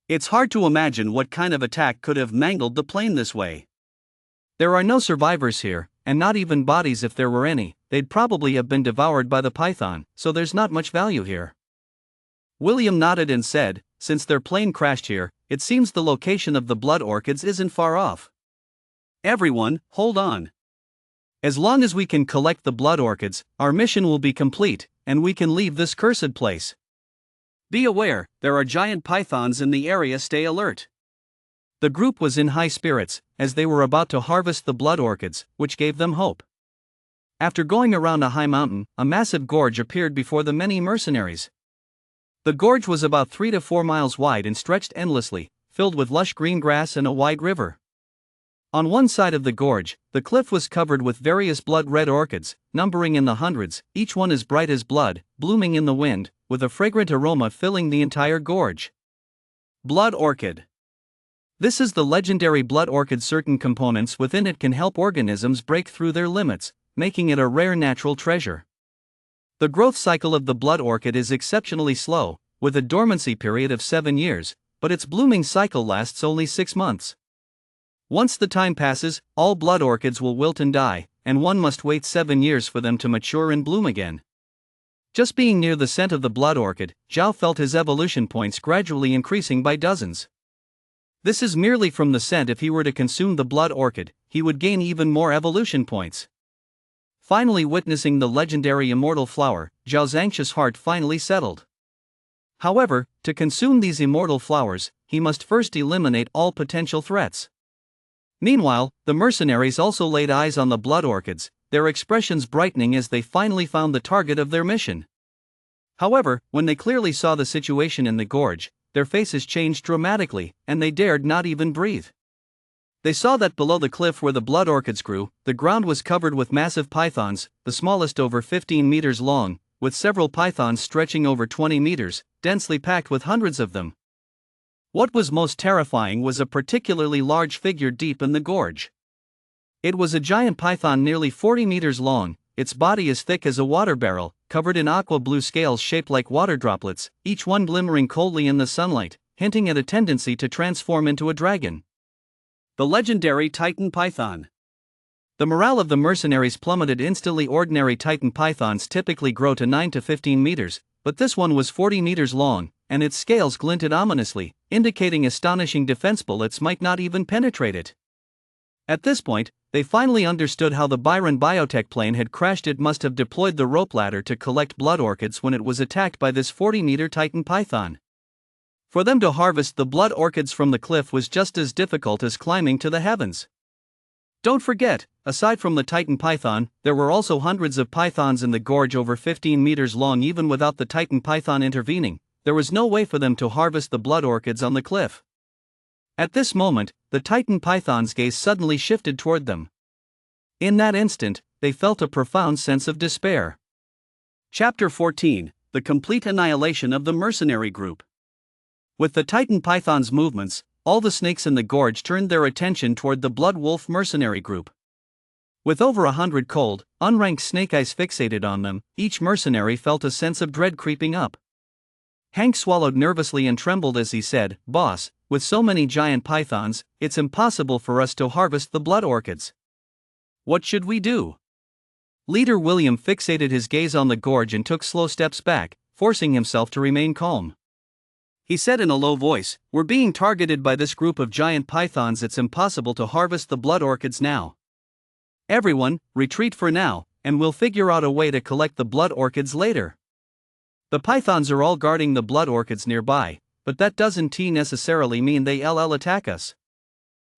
It's hard to imagine what kind of attack could have mangled the plane this way. There are no survivors here, and not even bodies. If there were any, they'd probably have been devoured by the python, so there's not much value here. William nodded and said, "Since their plane crashed here, it seems the location of the blood orchids isn't far off. Everyone, hold on. As long as we can collect the blood orchids, our mission will be complete, and we can leave this cursed place. Be aware, there are giant pythons in the area, stay alert." The group was in high spirits, as they were about to harvest the blood orchids, which gave them hope. After going around a high mountain, a massive gorge appeared before the many mercenaries. The gorge was about 3 to 4 miles wide and stretched endlessly, filled with lush green grass and a wide river. On one side of the gorge, the cliff was covered with various blood-red orchids, numbering in the hundreds, each one as bright as blood, blooming in the wind, with a fragrant aroma filling the entire gorge. Blood orchid. This is the legendary blood orchid. Certain components within it can help organisms break through their limits, making it a rare natural treasure. The growth cycle of the blood orchid is exceptionally slow, with a dormancy period of 7 years, but its blooming cycle lasts only 6 months. Once the time passes, all blood orchids will wilt and die, and one must wait 7 years for them to mature and bloom again. Just being near the scent of the blood orchid, Zhao felt his evolution points gradually increasing by dozens. This is merely from the scent. If he were to consume the blood orchid, he would gain even more evolution points. Finally witnessing the legendary immortal flower, Zhao's anxious heart finally settled. However, to consume these immortal flowers, he must first eliminate all potential threats. Meanwhile, the mercenaries also laid eyes on the blood orchids, their expressions brightening as they finally found the target of their mission. However, when they clearly saw the situation in the gorge, their faces changed dramatically, and they dared not even breathe. They saw that below the cliff where the blood orchids grew, the ground was covered with massive pythons, the smallest over 15 meters long, with several pythons stretching over 20 meters, densely packed with hundreds of them. What was most terrifying was a particularly large figure deep in the gorge. It was a giant python nearly 40 meters long, its body as thick as a water barrel, covered in aqua blue scales shaped like water droplets, each one glimmering coldly in the sunlight, hinting at a tendency to transform into a dragon. The legendary Titan Python. The morale of the mercenaries plummeted instantly. Ordinary Titan pythons typically grow to 9 to 15 meters, but this one was 40 meters long, and its scales glinted ominously, indicating astonishing defense. Bullets might not even penetrate it. At this point, they finally understood how the Byron Biotech plane had crashed. It must have deployed the rope ladder to collect blood orchids when it was attacked by this 40-meter Titan python. For them to harvest the blood orchids from the cliff was just as difficult as climbing to the heavens. Don't forget, aside from the Titan python, there were also hundreds of pythons in the gorge over 15 meters long. Even without the Titan python intervening, there was no way for them to harvest the blood orchids on the cliff. At this moment, the Titan python's gaze suddenly shifted toward them. In that instant, they felt a profound sense of despair. Chapter 14: The Complete Annihilation of the Mercenary Group. With the Titan python's movements, all the snakes in the gorge turned their attention toward the blood wolf mercenary group. With over 100 cold, unranked snake eyes fixated on them, each mercenary felt a sense of dread creeping up. Hank swallowed nervously and trembled as he said, "Boss, with so many giant pythons, it's impossible for us to harvest the blood orchids. What should we do?" Leader William fixated his gaze on the gorge and took slow steps back, forcing himself to remain calm. He said in a low voice, "We're being targeted by this group of giant pythons. It's impossible to harvest the blood orchids now. Everyone, retreat for now, and we'll figure out a way to collect the blood orchids later. The pythons are all guarding the blood orchids nearby, but that doesn't necessarily mean they'll attack us.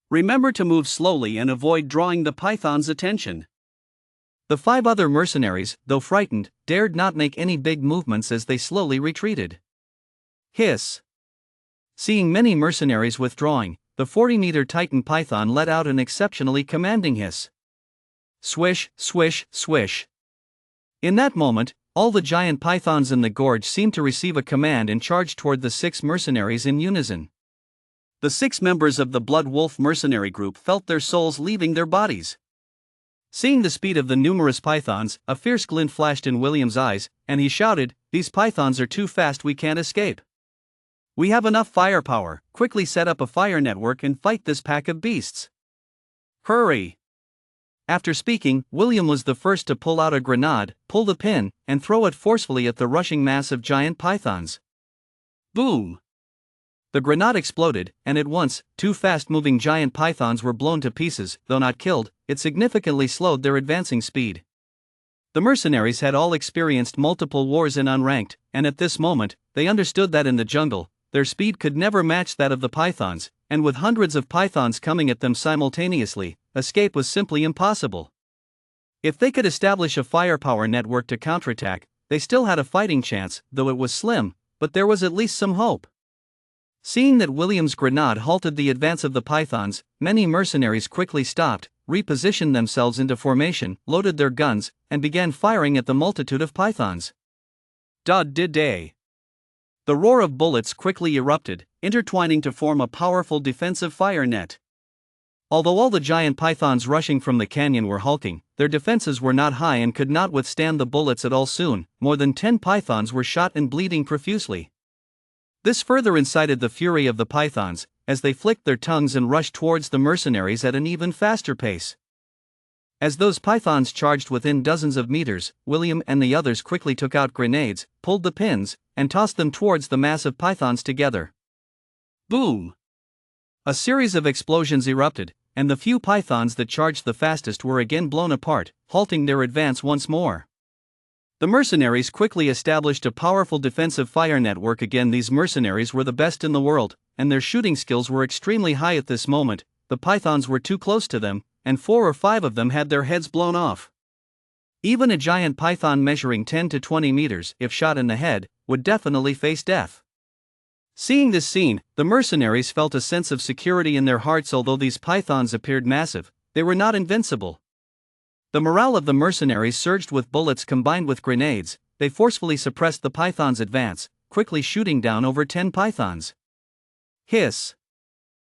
Remember to move slowly and avoid drawing the python's attention." The 5 other mercenaries, though frightened, dared not make any big movements as they slowly retreated. Hiss. Seeing many mercenaries withdrawing, the 40-meter Titan python let out an exceptionally commanding hiss. Swish, swish, swish. In that moment, all the giant pythons in the gorge seemed to receive a command and charged toward the 6 mercenaries in unison. The 6 members of the Blood Wolf mercenary group felt their souls leaving their bodies. Seeing the speed of the numerous pythons, a fierce glint flashed in William's eyes, and he shouted, "These pythons are too fast, we can't escape. We have enough firepower, quickly set up a fire network and fight this pack of beasts. Hurry!" After speaking, William was the first to pull out a grenade, pull the pin, and throw it forcefully at the rushing mass of giant pythons. Boom! The grenade exploded, and at once, 2 fast-moving giant pythons were blown to pieces. Though not killed, it significantly slowed their advancing speed. The mercenaries had all experienced multiple wars in unranked, and at this moment, they understood that in the jungle, their speed could never match that of the pythons, and with hundreds of pythons coming at them simultaneously, escape was simply impossible. If they could establish a firepower network to counterattack, they still had a fighting chance, though it was slim, but there was at least some hope. Seeing that William's grenade halted the advance of the pythons, many mercenaries quickly stopped, repositioned themselves into formation, loaded their guns, and began firing at the multitude of pythons. Day. The roar of bullets quickly erupted, intertwining to form a powerful defensive fire net. Although all the giant pythons rushing from the canyon were hulking, their defenses were not high and could not withstand the bullets at all. Soon, more than 10 pythons were shot and bleeding profusely. This further incited the fury of the pythons, as they flicked their tongues and rushed towards the mercenaries at an even faster pace. As those pythons charged within dozens of meters, William and the others quickly took out grenades, pulled the pins, and tossed them towards the mass of pythons together. Boom! A series of explosions erupted, and the few pythons that charged the fastest were again blown apart, halting their advance once more. The mercenaries quickly established a powerful defensive fire network. Again, these mercenaries were the best in the world, and their shooting skills were extremely high at this moment. The pythons were too close to them, and 4 or 5 of them had their heads blown off. Even a giant python measuring 10 to 20 meters, if shot in the head, would definitely face death. Seeing this scene, the mercenaries felt a sense of security in their hearts. Although these pythons appeared massive, they were not invincible. The morale of the mercenaries surged with bullets combined with grenades. They forcefully suppressed the pythons' advance, quickly shooting down over 10 pythons. Hiss!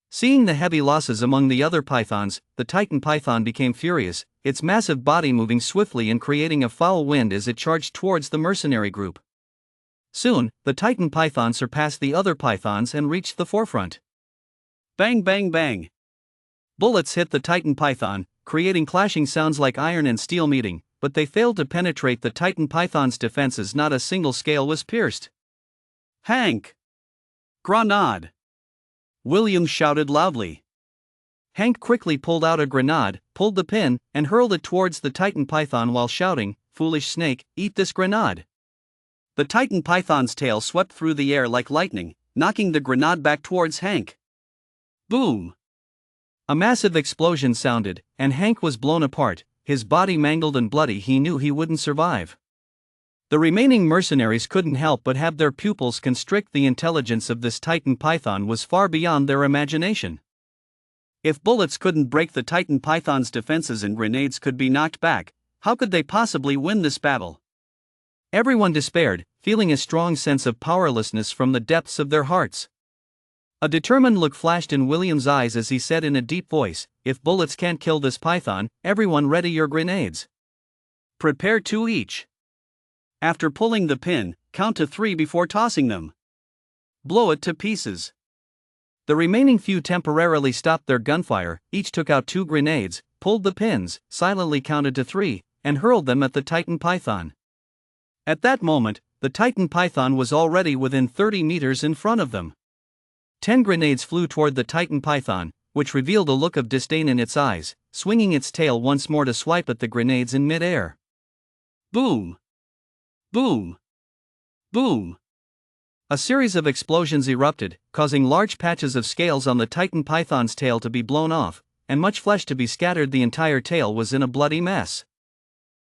Seeing the heavy losses among the other pythons, the Titan python became furious, its massive body moving swiftly and creating a foul wind as it charged towards the mercenary group. Soon, the Titan python surpassed the other pythons and reached the forefront. Bang bang bang! Bullets hit the Titan python, creating clashing sounds like iron and steel meeting, but they failed to penetrate the Titan python's defenses. Not a single scale was pierced. Hank! Grenade! William shouted loudly. Hank quickly pulled out a grenade, pulled the pin, and hurled it towards the Titan python while shouting, "Foolish snake, eat this grenade." The Titan python's tail swept through the air like lightning, knocking the grenade back towards Hank. Boom! A massive explosion sounded, and Hank was blown apart, his body mangled and bloody. He knew he wouldn't survive. The remaining mercenaries couldn't help but have their pupils constrict. The intelligence of this Titan python was far beyond their imagination. If bullets couldn't break the Titan python's defenses and grenades could be knocked back, how could they possibly win this battle? Everyone despaired, feeling a strong sense of powerlessness from the depths of their hearts. A determined look flashed in William's eyes as he said in a deep voice, "If bullets can't kill this python, everyone ready your grenades. Prepare 2 each. After pulling the pin, count to 3 before tossing them. Blow it to pieces." The remaining few temporarily stopped their gunfire, each took out 2 grenades, pulled the pins, silently counted to 3, and hurled them at the Titan python. At that moment, the Titan python was already within 30 meters in front of them. 10 grenades flew toward the Titan python, which revealed a look of disdain in its eyes, swinging its tail once more to swipe at the grenades in mid-air. Boom! Boom! Boom! A series of explosions erupted, causing large patches of scales on the Titan python's tail to be blown off, and much flesh to be scattered. The entire tail was in a bloody mess.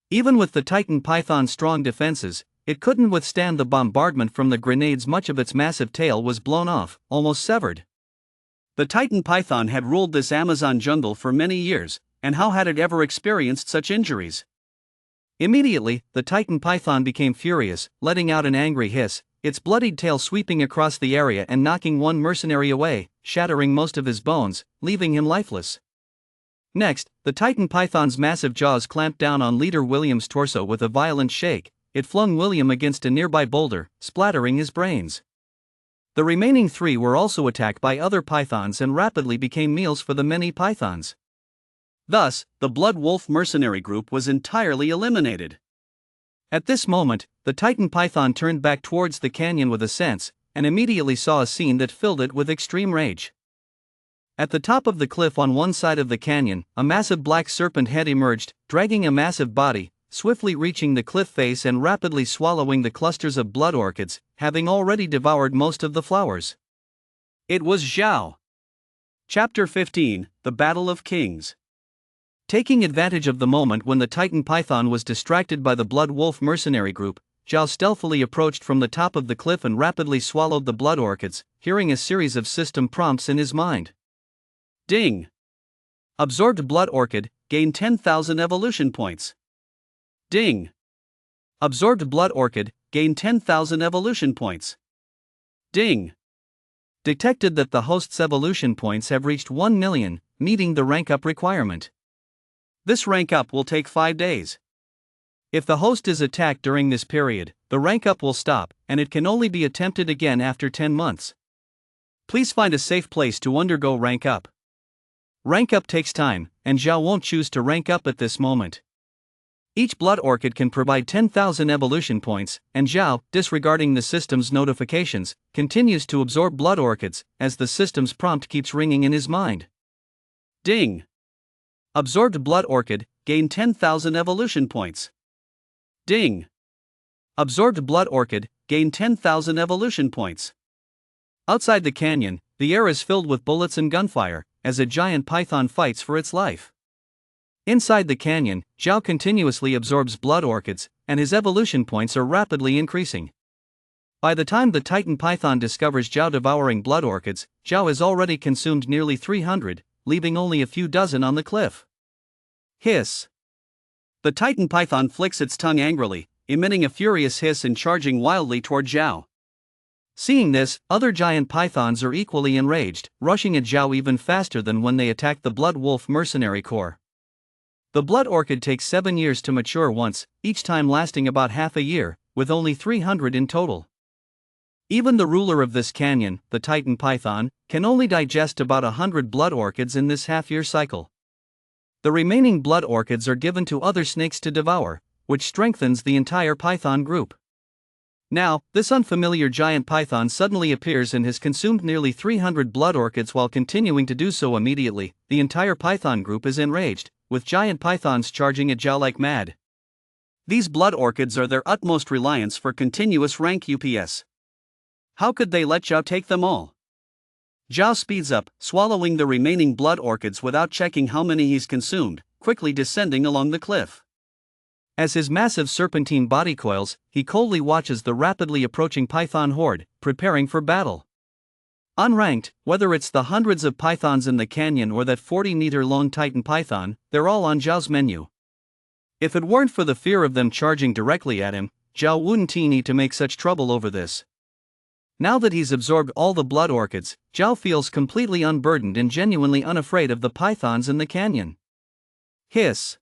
Even with the Titan python's strong defenses, it couldn't withstand the bombardment from the grenades. Much of its massive tail was blown off, almost severed. The Titan python had ruled this Amazon jungle for many years, and how had it ever experienced such injuries? Immediately, the Titan python became furious, letting out an angry hiss, its bloodied tail sweeping across the area and knocking one mercenary away, shattering most of his bones, leaving him lifeless. Next, the Titan python's massive jaws clamped down on leader William's torso with a violent shake. It flung William against a nearby boulder, splattering his brains. The remaining 3 were also attacked by other pythons and rapidly became meals for the many pythons. Thus, the Blood Wolf mercenary group was entirely eliminated. At this moment, the Titan python turned back towards the canyon with a sense, and immediately saw a scene that filled it with extreme rage. At the top of the cliff on one side of the canyon, a massive black serpent head emerged, dragging a massive body, swiftly reaching the cliff face and rapidly swallowing the clusters of blood orchids, having already devoured most of the flowers. It was Zhao. Chapter 15, The Battle of Kings. Taking advantage of the moment when the Titan python was distracted by the Blood Wolf mercenary group, Zhao stealthily approached from the top of the cliff and rapidly swallowed the blood orchids, hearing a series of system prompts in his mind. Ding! Absorbed blood orchid, gain 10,000 evolution points. Ding! Absorbed blood orchid, gain 10,000 evolution points. Ding! Detected that the host's evolution points have reached 1 million, meeting the rank up requirement. This rank up will take 5 days. If the host is attacked during this period, the rank up will stop, and it can only be attempted again after 10 months. Please find a safe place to undergo rank up. Rank up takes time, and Zhao won't choose to rank up at this moment. Each blood orchid can provide 10,000 evolution points, and Zhao, disregarding the system's notifications, continues to absorb blood orchids, as the system's prompt keeps ringing in his mind. Ding! Absorbed blood orchid, gain 10,000 evolution points. Ding! Absorbed blood orchid, gain 10,000 evolution points. Outside the canyon, the air is filled with bullets and gunfire, as a giant python fights for its life. Inside the canyon, Zhao continuously absorbs blood orchids, and his evolution points are rapidly increasing. By the time the Titan python discovers Zhao devouring blood orchids, Zhao has already consumed nearly 300, leaving only a few dozen on the cliff. Hiss! The Titan python flicks its tongue angrily, emitting a furious hiss and charging wildly toward Zhao. Seeing this, other giant pythons are equally enraged, rushing at Zhao even faster than when they attacked the Blood Wolf mercenary corps. The blood orchid takes 7 years to mature once, each time lasting about half a year, with only 300 in total. Even the ruler of this canyon, the Titan python, can only digest about 100 blood orchids in this half-year cycle. The remaining blood orchids are given to other snakes to devour, which strengthens the entire python group. Now, this unfamiliar giant python suddenly appears and has consumed nearly 300 blood orchids while continuing to do so immediately. The entire python group is enraged, with giant pythons charging at Zhao like mad. These blood orchids are their utmost reliance for continuous rank UPS. How could they let Zhao take them all? Zhao speeds up, swallowing the remaining blood orchids without checking how many he's consumed, quickly descending along the cliff. As his massive serpentine body coils, he coldly watches the rapidly approaching python horde, preparing for battle. Unranked, whether it's the hundreds of pythons in the canyon or that 40-meter-long titan python, they're all on Zhao's menu. If it weren't for the fear of them charging directly at him, Zhao wouldn't need to make such trouble over this. Now that he's absorbed all the blood orchids, Zhao feels completely unburdened and genuinely unafraid of the pythons in the canyon. Hiss!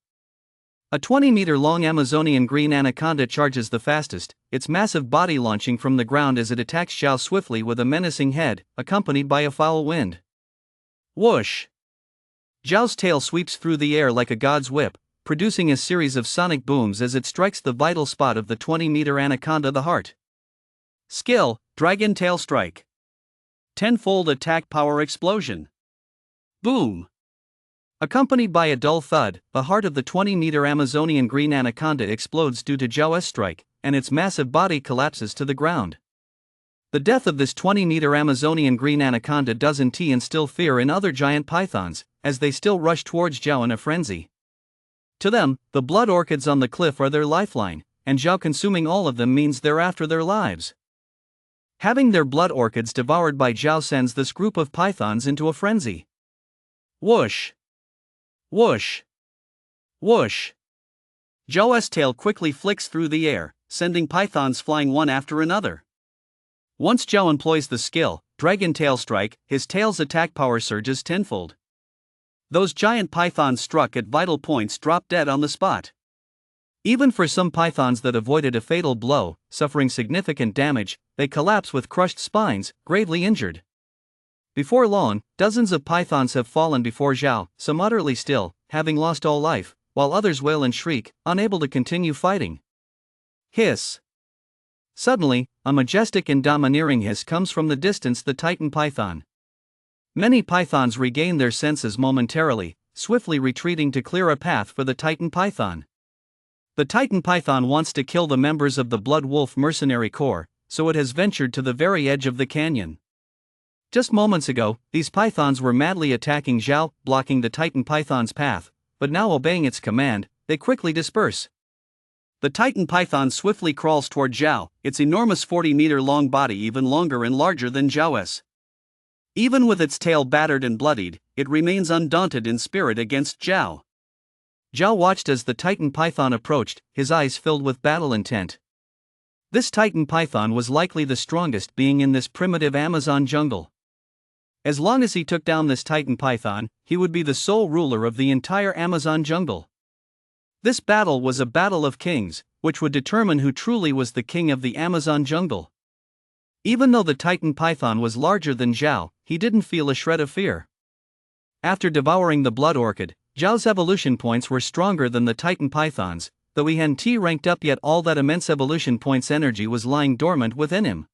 A 20-meter-long Amazonian green anaconda charges the fastest, its massive body launching from the ground as it attacks Zhao swiftly with a menacing head, accompanied by a foul wind. Whoosh! Zhao's tail sweeps through the air like a god's whip, producing a series of sonic booms as it strikes the vital spot of the 20-meter anaconda, the heart. Skill: Dragon Tail Strike. Tenfold attack power explosion. Boom! Accompanied by a dull thud, the heart of the 20-meter Amazonian green anaconda explodes due to Zhao's strike, and its massive body collapses to the ground. The death of this 20-meter Amazonian green anaconda doesn't instill fear in other giant pythons, as they still rush towards Zhao in a frenzy. To them, the blood orchids on the cliff are their lifeline, and Zhao consuming all of them means they're after their lives. Having their blood orchids devoured by Zhao sends this group of pythons into a frenzy. Whoosh! Whoosh! Whoosh! Zhao's tail quickly flicks through the air, sending pythons flying one after another. Once Zhao employs the skill, Dragon Tail Strike, his tail's attack power surges tenfold. Those giant pythons struck at vital points drop dead on the spot. Even for some pythons that avoided a fatal blow, suffering significant damage, they collapse with crushed spines, gravely injured. Before long, dozens of pythons have fallen before Zhao, some utterly still, having lost all life, while others wail and shriek, unable to continue fighting. Hiss! Suddenly, a majestic and domineering hiss comes from the distance, the titan python. Many pythons regain their senses momentarily, swiftly retreating to clear a path for the titan python. The titan python wants to kill the members of the Blood Wolf mercenary corps, so it has ventured to the very edge of the canyon. Just moments ago, these pythons were madly attacking Zhao, blocking the titan python's path, but now obeying its command, they quickly disperse. The titan python swiftly crawls toward Zhao, its enormous 40-meter-long body even longer and larger than Zhao's. Even with its tail battered and bloodied, it remains undaunted in spirit against Zhao. Zhao watched as the titan python approached, his eyes filled with battle intent. This titan python was likely the strongest being in this primitive Amazon jungle. As long as he took down this titan python, he would be the sole ruler of the entire Amazon jungle. This battle was a battle of kings, which would determine who truly was the king of the Amazon jungle. Even though the titan python was larger than Zhao, he didn't feel a shred of fear. After devouring the blood orchid, Zhao's evolution points were stronger than the titan python's, though he hadn't ranked up yet. All that immense evolution points energy was lying dormant within him.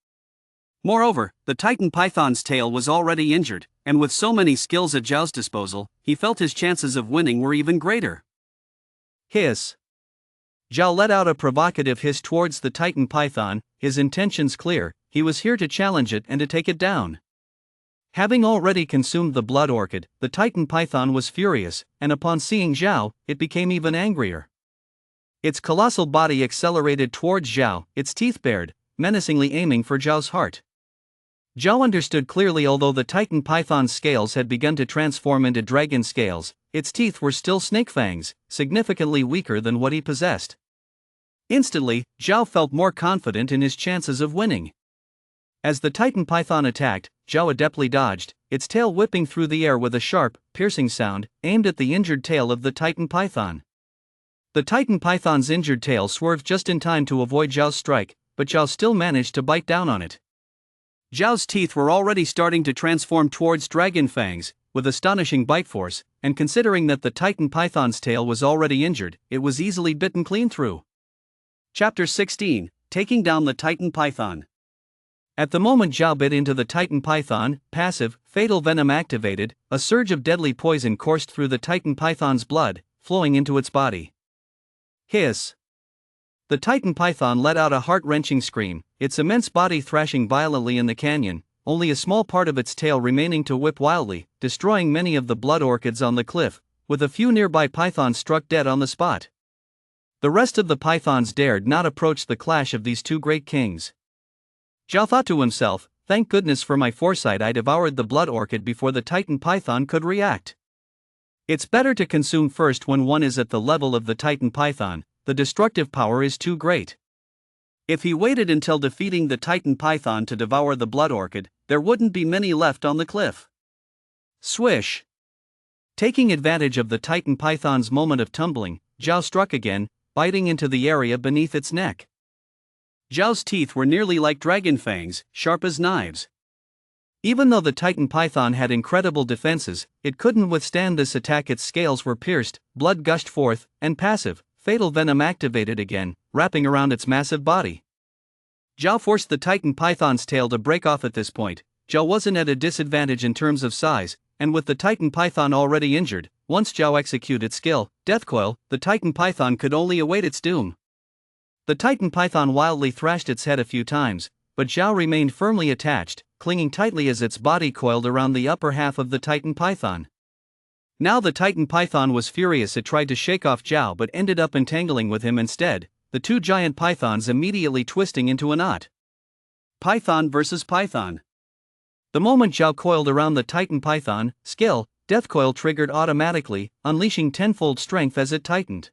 Moreover, the titan python's tail was already injured, and with so many skills at Zhao's disposal, he felt his chances of winning were even greater. Hiss! Zhao let out a provocative hiss towards the titan python, his intentions clear: he was here to challenge it and to take it down. Having already consumed the blood orchid, the titan python was furious, and upon seeing Zhao, it became even angrier. Its colossal body accelerated towards Zhao, its teeth bared, menacingly aiming for Zhao's heart. Zhao understood clearly: although the titan python's scales had begun to transform into dragon scales, its teeth were still snake fangs, significantly weaker than what he possessed. Instantly, Zhao felt more confident in his chances of winning. As the titan python attacked, Zhao adeptly dodged, its tail whipping through the air with a sharp, piercing sound, aimed at the injured tail of the titan python. The titan python's injured tail swerved just in time to avoid Zhao's strike, but Zhao still managed to bite down on it. Zhao's teeth were already starting to transform towards dragon fangs, with astonishing bite force, and considering that the titan python's tail was already injured, it was easily bitten clean through. Chapter 16: Taking Down the Titan Python. At the moment Zhao bit into the titan python, passive, fatal venom activated, a surge of deadly poison coursed through the titan python's blood, flowing into its body. Hiss! The titan python let out a heart-wrenching scream, its immense body thrashing violently in the canyon, only a small part of its tail remaining to whip wildly, destroying many of the blood orchids on the cliff, with a few nearby pythons struck dead on the spot. The rest of the pythons dared not approach the clash of these two great kings. Zhao thought to himself, "Thank goodness for my foresight, I devoured the blood orchid before the titan python could react. It's better to consume first when one is at the level of the titan python, the destructive power is too great." If he waited until defeating the titan python to devour the blood orchid, there wouldn't be many left on the cliff. Swish! Taking advantage of the titan python's moment of tumbling, Zhao struck again, biting into the area beneath its neck. Zhao's teeth were nearly like dragon fangs, sharp as knives. Even though the titan python had incredible defenses, it couldn't withstand this attack. Its scales were pierced, blood gushed forth, and passive, fatal venom activated again, wrapping around its massive body. Zhao forced the titan python's tail to break off at this point. Zhao wasn't at a disadvantage in terms of size, and with the titan python already injured, once Zhao executed skill, Death Coil, the titan python could only await its doom. The titan python wildly thrashed its head a few times, but Zhao remained firmly attached, clinging tightly as its body coiled around the upper half of the titan python. Now the titan python was furious. It tried to shake off Zhao but ended up entangling with him instead, the two giant pythons immediately twisting into a knot. Python versus python. The moment Zhao coiled around the titan python, skill, Death Coil triggered automatically, unleashing tenfold strength as it tightened.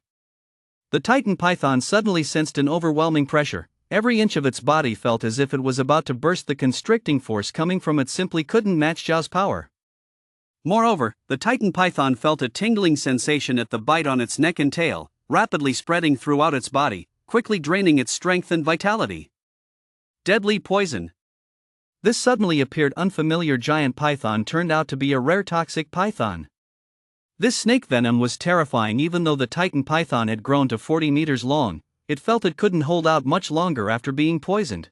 The titan python suddenly sensed an overwhelming pressure. Every inch of its body felt as if it was about to burst. The constricting force coming from it simply couldn't match Zhao's power. Moreover, the titan python felt a tingling sensation at the bite on its neck and tail, rapidly spreading throughout its body, quickly draining its strength and vitality. Deadly poison. This suddenly appeared unfamiliar giant python turned out to be a rare toxic python. This snake venom was terrifying. Even though the titan python had grown to 40 meters long, it felt it couldn't hold out much longer after being poisoned.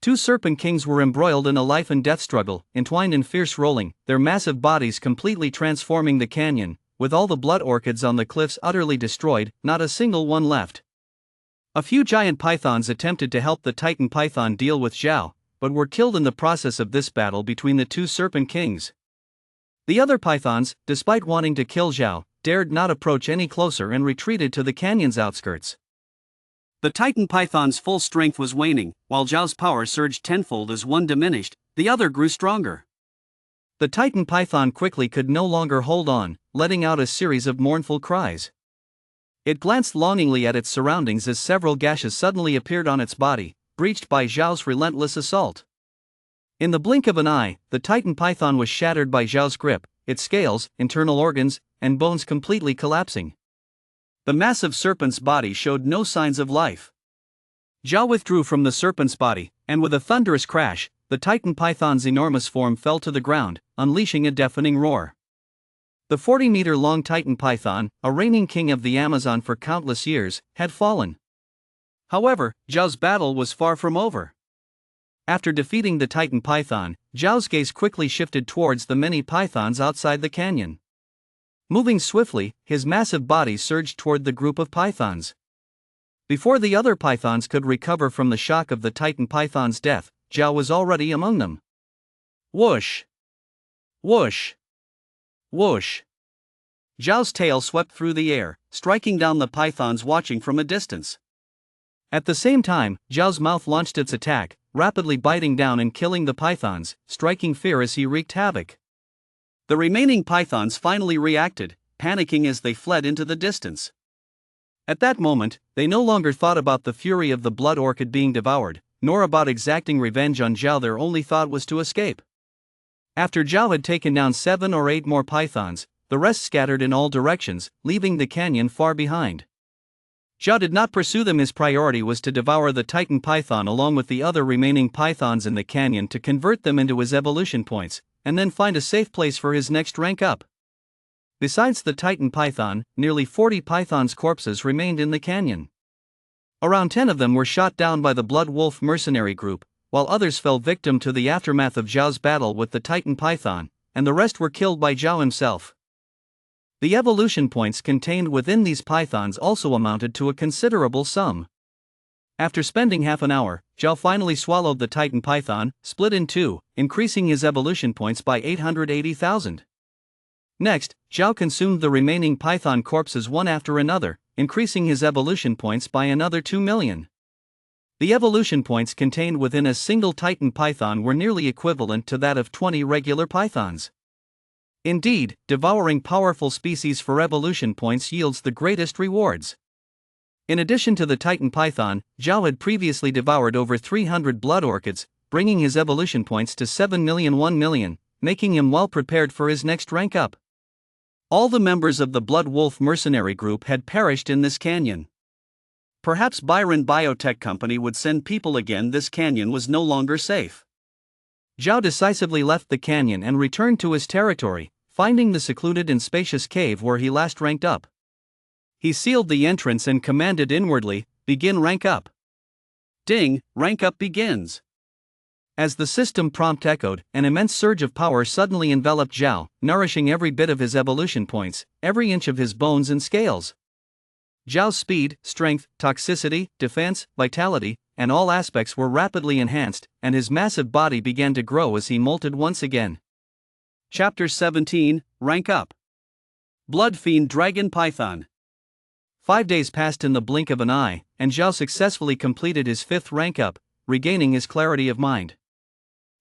Two serpent kings were embroiled in a life and death struggle, entwined in fierce rolling, their massive bodies completely transforming the canyon. With all the blood orchids on the cliffs utterly destroyed, not a single one left. A few giant pythons attempted to help the titan python deal with Zhao, but were killed in the process of this battle between the two serpent kings. The other pythons, despite wanting to kill Zhao, dared not approach any closer and retreated to the canyon's outskirts. The titan python's full strength was waning, while Zhao's power surged tenfold. As one diminished, the other grew stronger. The titan python quickly could no longer hold on, letting out a series of mournful cries. It glanced longingly at its surroundings as several gashes suddenly appeared on its body, breached by Zhao's relentless assault. In the blink of an eye, the titan python was shattered by Zhao's grip, its scales, internal organs, and bones completely collapsing. The massive serpent's body showed no signs of life. Zhao withdrew from the serpent's body, and with a thunderous crash, the titan python's enormous form fell to the ground, unleashing a deafening roar. The 40-meter-long titan python, a reigning king of the Amazon for countless years, had fallen. However, Zhao's battle was far from over. After defeating the titan python, Zhao's gaze quickly shifted towards the many pythons outside the canyon. Moving swiftly, his massive body surged toward the group of pythons. Before the other pythons could recover from the shock of the titan python's death, Zhao was already among them. Whoosh! Whoosh! Whoosh! Zhao's tail swept through the air, striking down the pythons watching from a distance. At the same time, Zhao's mouth launched its attack, rapidly biting down and killing the pythons, striking fear as he wreaked havoc. The remaining pythons finally reacted, panicking as they fled into the distance. At that moment, they no longer thought about the fury of the blood orchid being devoured, nor about exacting revenge on Zhao. Their only thought was to escape. After Zhao had taken down 7 or 8 more pythons, the rest scattered in all directions, leaving the canyon far behind. Zhao did not pursue them. His priority was to devour the titan python along with the other remaining pythons in the canyon to convert them into his evolution points, and then find a safe place for his next rank up. Besides the titan python, nearly 40 pythons' corpses remained in the canyon. Around 10 of them were shot down by the Blood Wolf mercenary group, while others fell victim to the aftermath of Zhao's battle with the titan python, and the rest were killed by Zhao himself. The evolution points contained within these pythons also amounted to a considerable sum. After spending half an hour, Zhao finally swallowed the titan python, split in two, increasing his evolution points by 880,000. Next, Zhao consumed the remaining python corpses one after another, increasing his evolution points by another 2 million. The evolution points contained within a single Titan python were nearly equivalent to that of 20 regular pythons. Indeed, devouring powerful species for evolution points yields the greatest rewards. In addition to the Titan python, Zhao had previously devoured over 300 blood orchids, bringing his evolution points to 7,000,001 million, making him well prepared for his next rank up. All the members of the Blood Wolf mercenary group had perished in this canyon. Perhaps Byron Biotech Company would send people again. This canyon was no longer safe. Zhao decisively left the canyon and returned to his territory, finding the secluded and spacious cave where he last ranked up. He sealed the entrance and commanded inwardly, "Begin rank up." Ding, rank up begins. As the system prompt echoed, an immense surge of power suddenly enveloped Zhao, nourishing every bit of his evolution points, every inch of his bones and scales. Zhao's speed, strength, toxicity, defense, vitality, and all aspects were rapidly enhanced, and his massive body began to grow as he molted once again. Chapter 17, Rank Up. Blood Fiend Dragon Python. 5 days passed in the blink of an eye, and Zhao successfully completed his 5th rank up, regaining his clarity of mind.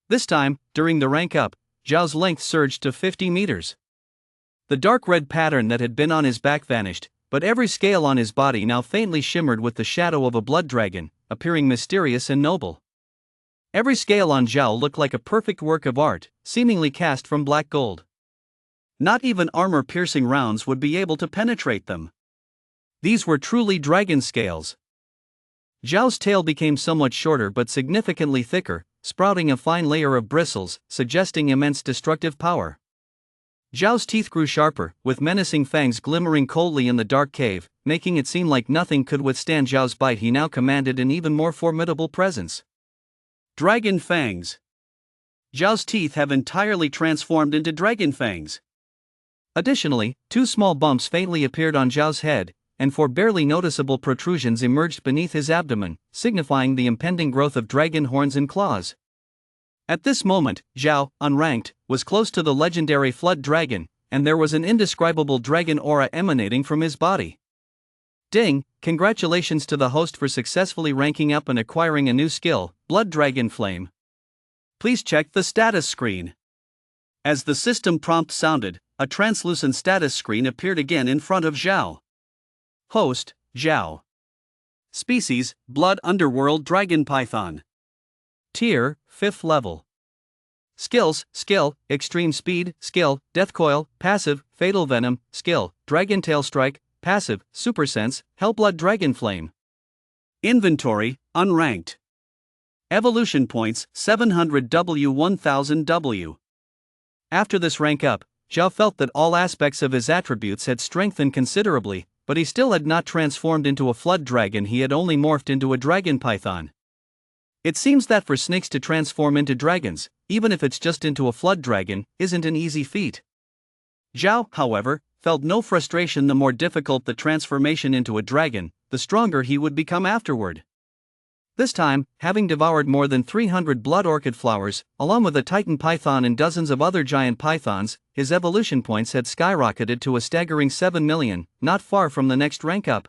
This time, during the rank up, Zhao's length surged to 50 meters. The dark red pattern that had been on his back vanished, but every scale on his body now faintly shimmered with the shadow of a blood dragon, appearing mysterious and noble. Every scale on Zhao looked like a perfect work of art, seemingly cast from black gold. Not even armor-piercing rounds would be able to penetrate them. These were truly dragon scales. Zhao's tail became somewhat shorter but significantly thicker, sprouting a fine layer of bristles, suggesting immense destructive power. Zhao's teeth grew sharper, with menacing fangs glimmering coldly in the dark cave, making it seem like nothing could withstand Zhao's bite. He now commanded an even more formidable presence. Dragon Fangs. Zhao's teeth have entirely transformed into dragon fangs. Additionally, 2 small bumps faintly appeared on Zhao's head, and 4 barely noticeable protrusions emerged beneath his abdomen, signifying the impending growth of dragon horns and claws. At this moment, Zhao, unranked, was close to the legendary Flood Dragon, and there was an indescribable dragon aura emanating from his body. Ding, congratulations to the host for successfully ranking up and acquiring a new skill, Blood Dragon Flame. Please check the status screen. As the system prompt sounded, a translucent status screen appeared again in front of Zhao. Host, Zhao. Species, Blood Underworld Dragon Python. Tier, 5th level. Skills, Skill, Extreme Speed, Skill, Death Coil, Passive, Fatal Venom, Skill, Dragon Tail Strike, Passive, Super Sense, Hellblood Dragon Flame. Inventory, Unranked. Evolution Points, 700W 1000W. After this rank up, Zhao felt that all aspects of his attributes had strengthened considerably, but he still had not transformed into a flood dragon. He had only morphed into a dragon python. It seems that for snakes to transform into dragons, even if it's just into a flood dragon, isn't an easy feat. Zhao, however, felt no frustration. The more difficult the transformation into a dragon, the stronger he would become afterward. This time, having devoured more than 300 blood orchid flowers, along with a titan python and dozens of other giant pythons, his evolution points had skyrocketed to a staggering 7 million, not far from the next rank up.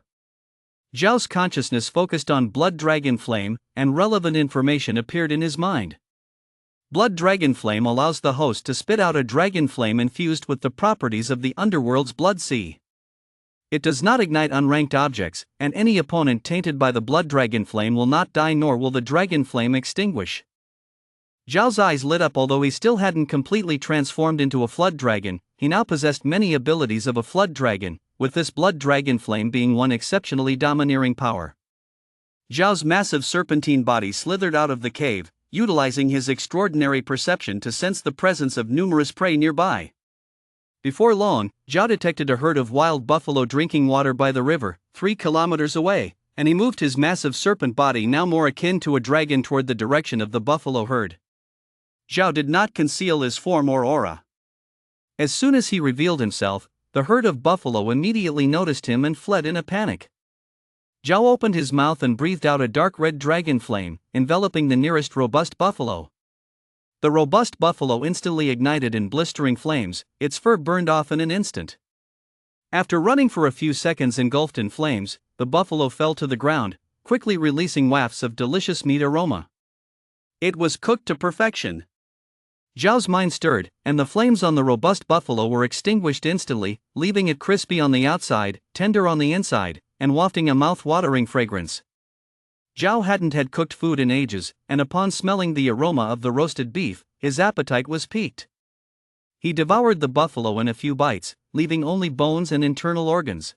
Zhao's consciousness focused on Blood Dragon Flame, and relevant information appeared in his mind. Blood Dragon Flame allows the host to spit out a dragon flame infused with the properties of the underworld's blood sea. It does not ignite unranked objects, and any opponent tainted by the Blood Dragon Flame will not die, nor will the dragon flame extinguish. Zhao's eyes lit up. Although he still hadn't completely transformed into a flood dragon, he now possessed many abilities of a flood dragon, with this Blood Dragon Flame being one exceptionally domineering power. Zhao's massive serpentine body slithered out of the cave, utilizing his extraordinary perception to sense the presence of numerous prey nearby. Before long, Zhao detected a herd of wild buffalo drinking water by the river, 3 kilometers away, and he moved his massive serpent body, now more akin to a dragon, toward the direction of the buffalo herd. Zhao did not conceal his form or aura. As soon as he revealed himself, the herd of buffalo immediately noticed him and fled in a panic. Zhao opened his mouth and breathed out a dark red dragon flame, enveloping the nearest robust buffalo. The robust buffalo instantly ignited in blistering flames, its fur burned off in an instant. After running for a few seconds engulfed in flames, the buffalo fell to the ground, quickly releasing wafts of delicious meat aroma. It was cooked to perfection. Zhao's mind stirred, and the flames on the robust buffalo were extinguished instantly, leaving it crispy on the outside, tender on the inside, and wafting a mouth-watering fragrance. Zhao hadn't had cooked food in ages, and upon smelling the aroma of the roasted beef, his appetite was piqued. He devoured the buffalo in a few bites, leaving only bones and internal organs.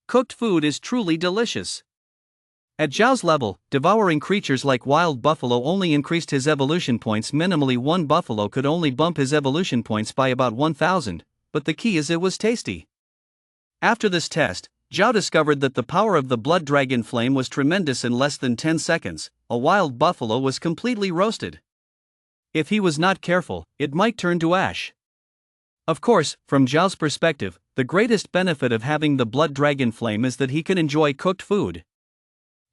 Cooked food is truly delicious. At Zhao's level, devouring creatures like wild buffalo only increased his evolution points minimally. One buffalo could only bump his evolution points by about 1,000, but the key is it was tasty. After this test, Zhao discovered that the power of the blood dragon flame was tremendous. In less than 10 seconds, a wild buffalo was completely roasted. If he was not careful, it might turn to ash. Of course, from Zhao's perspective, the greatest benefit of having the blood dragon flame is that he can enjoy cooked food.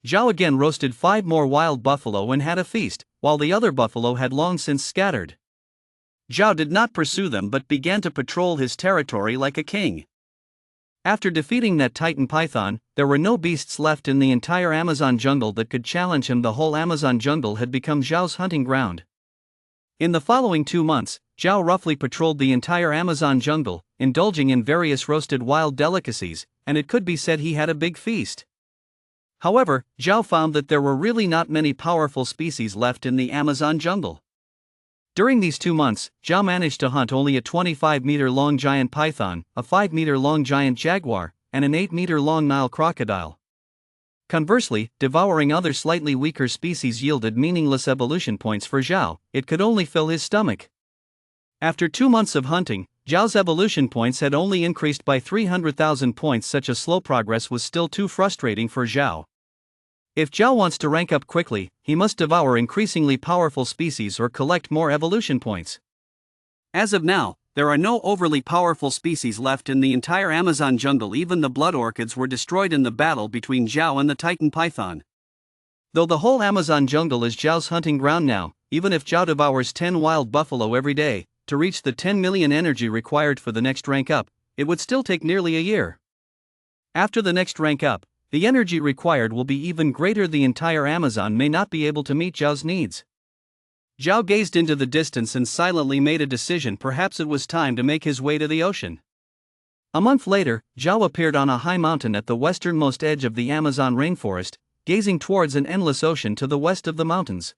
Zhao again roasted 5 more wild buffalo and had a feast, while the other buffalo had long since scattered. Zhao did not pursue them but began to patrol his territory like a king. After defeating that titan python, there were no beasts left in the entire Amazon jungle that could challenge him. The whole Amazon jungle had become Zhao's hunting ground. In the following 2 months, Zhao roughly patrolled the entire Amazon jungle, indulging in various roasted wild delicacies, and it could be said he had a big feast. However, Zhao found that there were really not many powerful species left in the Amazon jungle. During these 2 months, Zhao managed to hunt only a 25-meter-long giant python, a 5-meter-long giant jaguar, and an 8-meter-long Nile crocodile. Conversely, devouring other slightly weaker species yielded meaningless evolution points for Zhao. It could only fill his stomach. After 2 months of hunting, Zhao's evolution points had only increased by 300,000 points. Such a slow progress was still too frustrating for Zhao. If Zhao wants to rank up quickly, he must devour increasingly powerful species or collect more evolution points. As of now, there are no overly powerful species left in the entire Amazon jungle. Even the blood orchids were destroyed in the battle between Zhao and the titan python. Though the whole Amazon jungle is Zhao's hunting ground now, even if Zhao devours 10 wild buffalo every day, to reach the 10 million energy required for the next rank up, it would still take nearly a year. After the next rank up, the energy required will be even greater. The entire Amazon may not be able to meet Zhao's needs. Zhao gazed into the distance and silently made a decision. Perhaps it was time to make his way to the ocean. A month later, Zhao appeared on a high mountain at the westernmost edge of the Amazon rainforest, gazing towards an endless ocean to the west of the mountains.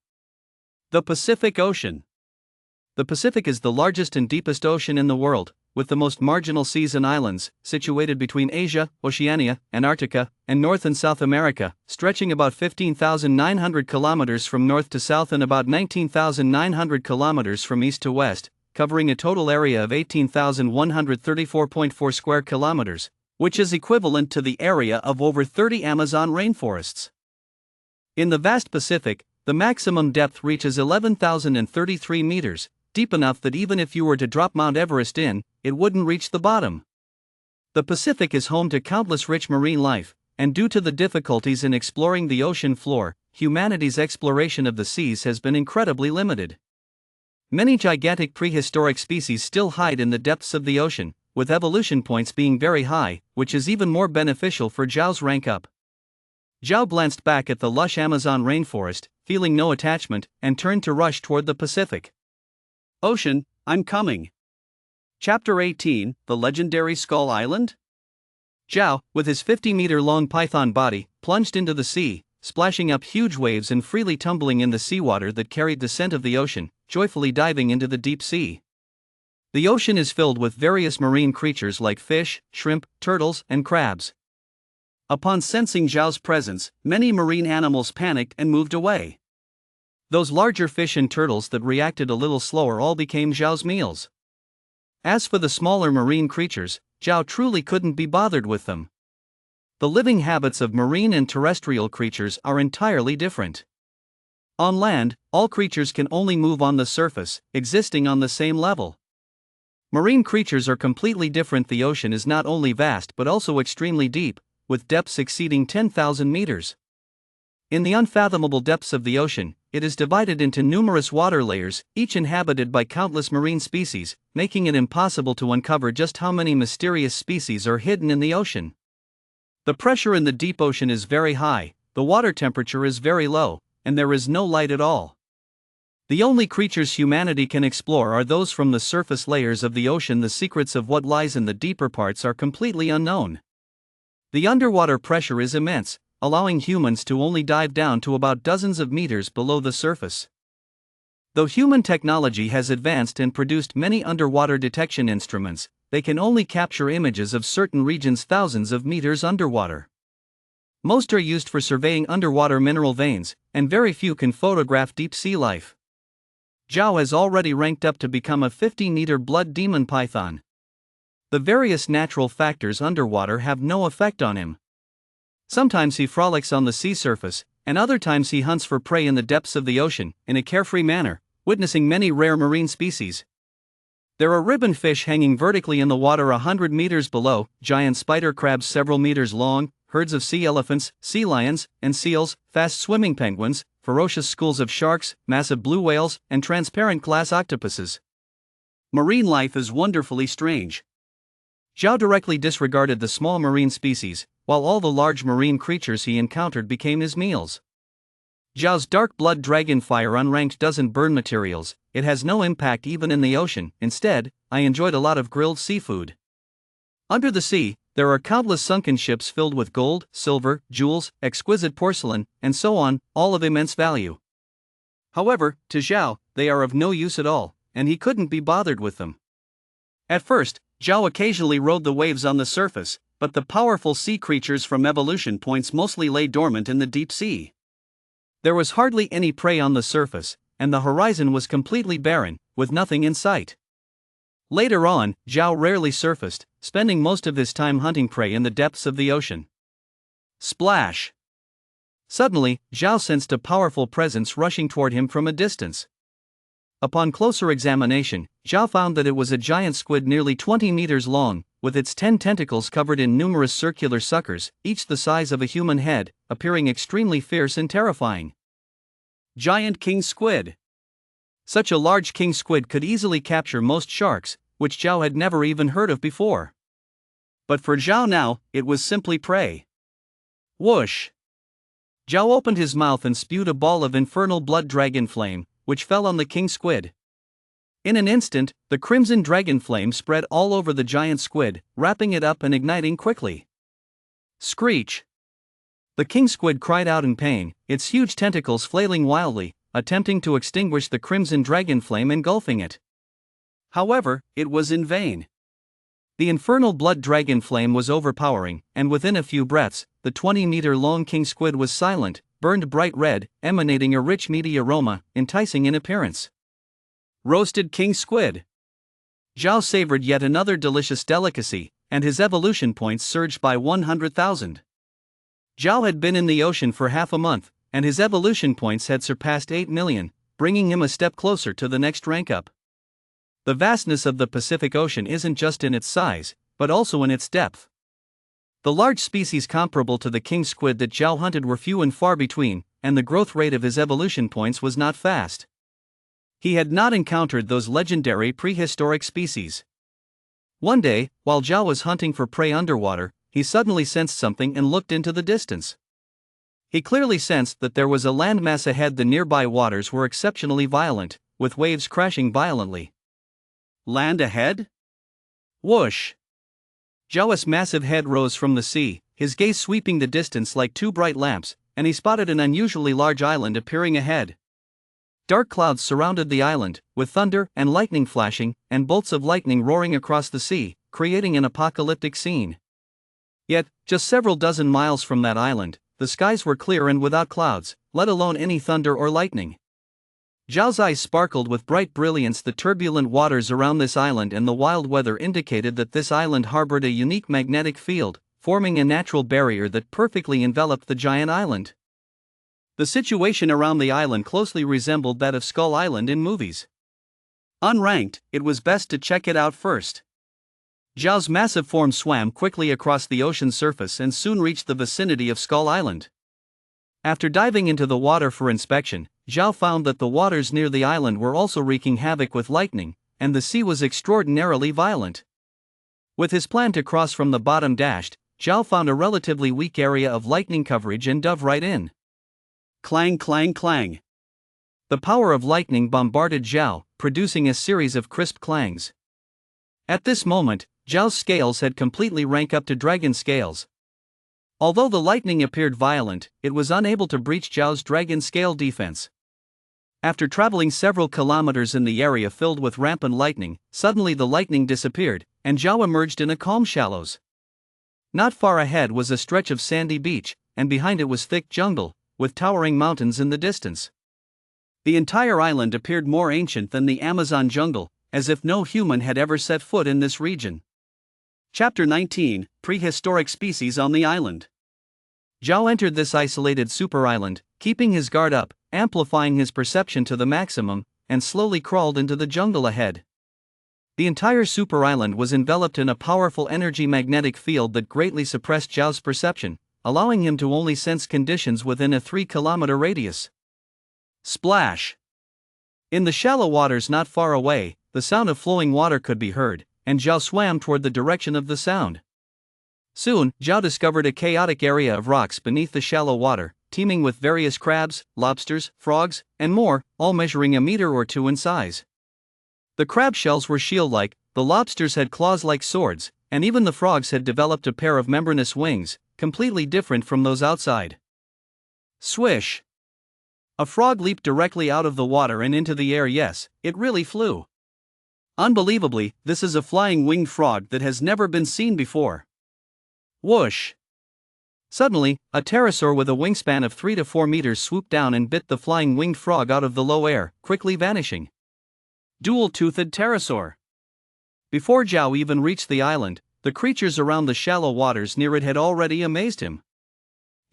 The Pacific Ocean. The Pacific is the largest and deepest ocean in the world, with the most marginal seas and islands, situated between Asia, Oceania, Antarctica, and North and South America, stretching about 15,900 kilometers from north to south and about 19,900 kilometers from east to west, covering a total area of 18,134.4 square kilometers, which is equivalent to the area of over 30 Amazon rainforests. In the vast Pacific, the maximum depth reaches 11,033 meters, deep enough that even if you were to drop Mount Everest in, it wouldn't reach the bottom. The Pacific is home to countless rich marine life, and due to the difficulties in exploring the ocean floor, humanity's exploration of the seas has been incredibly limited. Many gigantic prehistoric species still hide in the depths of the ocean, with evolution points being very high, which is even more beneficial for Zhao's rank up. Zhao glanced back at the lush Amazon rainforest, feeling no attachment, and turned to rush toward the Pacific. Ocean, I'm coming. Chapter 18, The Legendary Skull Island? Zhao, with his 50-meter-long python body, plunged into the sea, splashing up huge waves and freely tumbling in the seawater that carried the scent of the ocean, joyfully diving into the deep sea. The ocean is filled with various marine creatures like fish, shrimp, turtles, and crabs. Upon sensing Zhao's presence, many marine animals panicked and moved away. Those larger fish and turtles that reacted a little slower all became Zhao's meals. As for the smaller marine creatures, Zhao truly couldn't be bothered with them. The living habits of marine and terrestrial creatures are entirely different. On land, all creatures can only move on the surface, existing on the same level. Marine creatures are completely different. The ocean is not only vast but also extremely deep, with depths exceeding 10,000 meters. In the unfathomable depths of the ocean, it is divided into numerous water layers, each inhabited by countless marine species, making it impossible to uncover just how many mysterious species are hidden in the ocean. The pressure in the deep ocean is very high, the water temperature is very low, and there is no light at all. The only creatures humanity can explore are those from the surface layers of the ocean. The secrets of what lies in the deeper parts are completely unknown. The underwater pressure is immense, allowing humans to only dive down to about dozens of meters below the surface. Though human technology has advanced and produced many underwater detection instruments, they can only capture images of certain regions thousands of meters underwater. Most are used for surveying underwater mineral veins, and very few can photograph deep sea life. Zhao has already ranked up to become a 50-meter blood demon python. The various natural factors underwater have no effect on him. Sometimes he frolics on the sea surface, and other times he hunts for prey in the depths of the ocean, in a carefree manner, witnessing many rare marine species. There are ribbon fish hanging vertically in the water 100 meters below, giant spider crabs several meters long, herds of sea elephants, sea lions, and seals, fast-swimming penguins, ferocious schools of sharks, massive blue whales, and transparent glass octopuses. Marine life is wonderfully strange. Zhao directly disregarded the small marine species, while all the large marine creatures he encountered became his meals. Zhao's dark blood dragon fire unranked doesn't burn materials, it has no impact even in the ocean. Instead, I enjoyed a lot of grilled seafood. Under the sea, there are countless sunken ships filled with gold, silver, jewels, exquisite porcelain, and so on, all of immense value. However, to Zhao, they are of no use at all, and he couldn't be bothered with them. At first, Zhao occasionally rode the waves on the surface, but the powerful sea creatures from evolution points mostly lay dormant in the deep sea. There was hardly any prey on the surface, and the horizon was completely barren, with nothing in sight. Later on, Zhao rarely surfaced, spending most of his time hunting prey in the depths of the ocean. Splash! Suddenly, Zhao sensed a powerful presence rushing toward him from a distance. Upon closer examination, Zhao found that it was a giant squid nearly 20 meters long, with its 10 tentacles covered in numerous circular suckers, each the size of a human head, appearing extremely fierce and terrifying. Giant king squid. Such a large king squid could easily capture most sharks, which Zhao had never even heard of before. But for Zhao now, it was simply prey. Whoosh! Zhao opened his mouth and spewed a ball of infernal blood dragon flame, which fell on the king squid. In an instant, the crimson dragon flame spread all over the giant squid, wrapping it up and igniting quickly. Screech! The king squid cried out in pain, its huge tentacles flailing wildly, attempting to extinguish the crimson dragon flame engulfing it. However, it was in vain. The infernal blood dragon flame was overpowering, and within a few breaths, the 20-meter-long king squid was silent, burned bright red, emanating a rich meaty aroma, enticing in appearance. Roasted king squid. Zhao savored yet another delicious delicacy, and his evolution points surged by 100,000. Zhao had been in the ocean for half a month, and his evolution points had surpassed 8 million, bringing him a step closer to the next rank up. The vastness of the Pacific Ocean isn't just in its size, but also in its depth. The large species comparable to the king squid that Zhao hunted were few and far between, and the growth rate of his evolution points was not fast. He had not encountered those legendary prehistoric species. One day, while Zhao was hunting for prey underwater, he suddenly sensed something and looked into the distance. He clearly sensed that there was a landmass ahead. The nearby waters were exceptionally violent, with waves crashing violently. Land ahead? Whoosh! Zhao's massive head rose from the sea, his gaze sweeping the distance like two bright lamps, and he spotted an unusually large island appearing ahead. Dark clouds surrounded the island, with thunder and lightning flashing, and bolts of lightning roaring across the sea, creating an apocalyptic scene. Yet, just several dozen miles from that island, the skies were clear and without clouds, let alone any thunder or lightning. Zhao's eyes sparkled with bright brilliance. The turbulent waters around this island and the wild weather indicated that this island harbored a unique magnetic field, forming a natural barrier that perfectly enveloped the giant island. The situation around the island closely resembled that of Skull Island in movies. Unranked, it was best to check it out first. Zhao's massive form swam quickly across the ocean's surface and soon reached the vicinity of Skull Island. After diving into the water for inspection, Zhao found that the waters near the island were also wreaking havoc with lightning, and the sea was extraordinarily violent. With his plan to cross from the bottom dashed, Zhao found a relatively weak area of lightning coverage and dove right in. Clang, clang, clang. The power of lightning bombarded Zhao, producing a series of crisp clangs. At this moment, Zhao's scales had completely ranked up to dragon scales. Although the lightning appeared violent, it was unable to breach Zhao's dragon scale defense. After traveling several kilometers in the area filled with rampant lightning, suddenly the lightning disappeared, and Zhao emerged in a calm shallows. Not far ahead was a stretch of sandy beach, and behind it was thick jungle, with towering mountains in the distance. The entire island appeared more ancient than the Amazon jungle, as if no human had ever set foot in this region. Chapter 19: Prehistoric Species on the Island. Zhao entered this isolated super island, keeping his guard up, amplifying his perception to the maximum, and slowly crawled into the jungle ahead. The entire super island was enveloped in a powerful energy magnetic field that greatly suppressed Zhao's perception, allowing him to only sense conditions within a 3-kilometer radius. Splash! In the shallow waters not far away, the sound of flowing water could be heard, and Zhao swam toward the direction of the sound. Soon, Zhao discovered a chaotic area of rocks beneath the shallow water, teeming with various crabs, lobsters, frogs, and more, all measuring a meter or two in size. The crab shells were shield-like, the lobsters had claws like swords, and even the frogs had developed a pair of membranous wings, completely different from those outside. Swish! A frog leaped directly out of the water and into the air. Yes, it really flew. Unbelievably, this is a flying winged frog that has never been seen before. Whoosh! Suddenly, a pterosaur with a wingspan of 3 to 4 meters swooped down and bit the flying winged frog out of the low air, quickly vanishing. Dual-toothed pterosaur. Before Zhao even reached the island, the creatures around the shallow waters near it had already amazed him.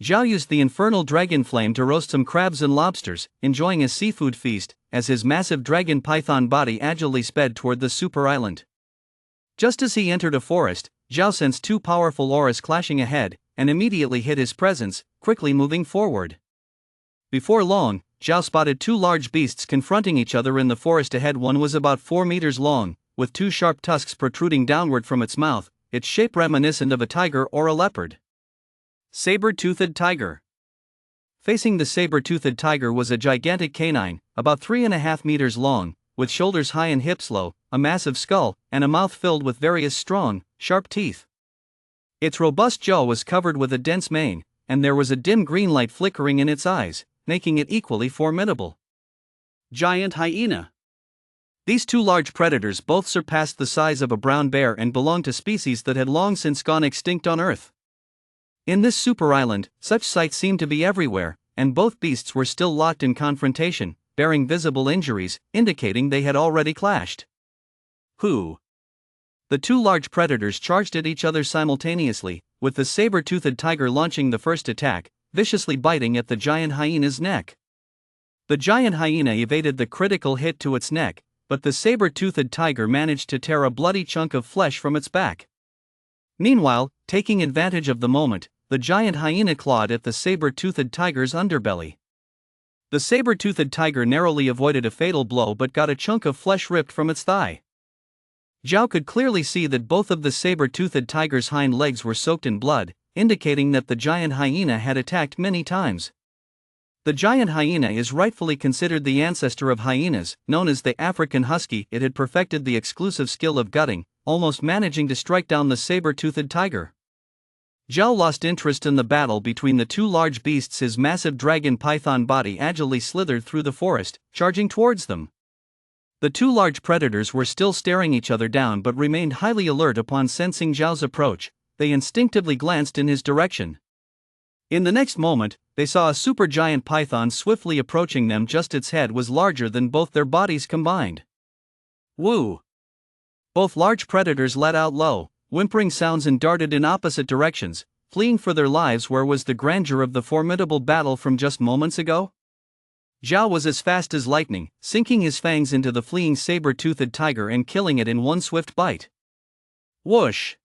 Zhao used the infernal dragon flame to roast some crabs and lobsters, enjoying a seafood feast, as his massive dragon python body agilely sped toward the super island. Just as he entered a forest, Zhao sensed 2 powerful auras clashing ahead, and immediately hid his presence, quickly moving forward. Before long, Zhao spotted 2 large beasts confronting each other in the forest ahead. One was about 4 meters long, with 2 sharp tusks protruding downward from its mouth, its shape reminiscent of a tiger or a leopard. Saber-toothed tiger. Facing the saber-toothed tiger was a gigantic canine, about 3.5 meters long, with shoulders high and hips low, a massive skull, and a mouth filled with various strong, sharp teeth. Its robust jaw was covered with a dense mane, and there was a dim green light flickering in its eyes, making it equally formidable. Giant hyena. These 2 large predators both surpassed the size of a brown bear and belonged to species that had long since gone extinct on Earth. In this super island, such sights seemed to be everywhere, and both beasts were still locked in confrontation, bearing visible injuries, indicating they had already clashed. Who? The 2 large predators charged at each other simultaneously, with the saber-toothed tiger launching the first attack, viciously biting at the giant hyena's neck. The giant hyena evaded the critical hit to its neck, but the saber-toothed tiger managed to tear a bloody chunk of flesh from its back. Meanwhile, taking advantage of the moment, the giant hyena clawed at the saber-toothed tiger's underbelly. The saber-toothed tiger narrowly avoided a fatal blow but got a chunk of flesh ripped from its thigh. Zhao could clearly see that both of the saber-toothed tiger's hind legs were soaked in blood, indicating that the giant hyena had attacked many times. The giant hyena is rightfully considered the ancestor of hyenas, known as the African husky. It had perfected the exclusive skill of gutting, almost managing to strike down the saber-toothed tiger. Zhao lost interest in the battle between the 2 large beasts. His massive dragon python body agilely slithered through the forest, charging towards them. The 2 large predators were still staring each other down but remained highly alert upon sensing Zhao's approach. They instinctively glanced in his direction. In the next moment, they saw a supergiant python swiftly approaching them. Just its head was larger than both their bodies combined. Woo! Both large predators let out low, whimpering sounds and darted in opposite directions, fleeing for their lives. Where was the grandeur of the formidable battle from just moments ago? Zhao was as fast as lightning, sinking his fangs into the fleeing saber-toothed tiger and killing it in one swift bite. Whoosh!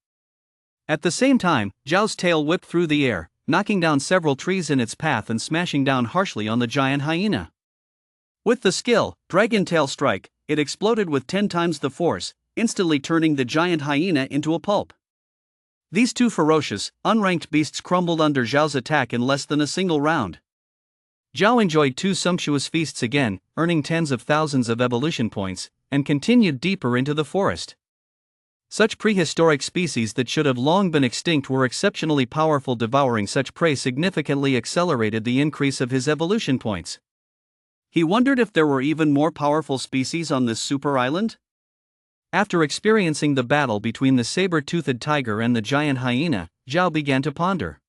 At the same time, Zhao's tail whipped through the air, knocking down several trees in its path and smashing down harshly on the giant hyena. With the skill, Dragon Tail Strike, it exploded with 10 times the force, instantly turning the giant hyena into a pulp. These two ferocious, unranked beasts crumbled under Zhao's attack in less than a single round. Zhao enjoyed two sumptuous feasts again, earning tens of thousands of evolution points, and continued deeper into the forest. Such prehistoric species that should have long been extinct were exceptionally powerful. Devouring such prey significantly accelerated the increase of his evolution points. He wondered if there were even more powerful species on this super island? After experiencing the battle between the saber-toothed tiger and the giant hyena, Zhao began to ponder.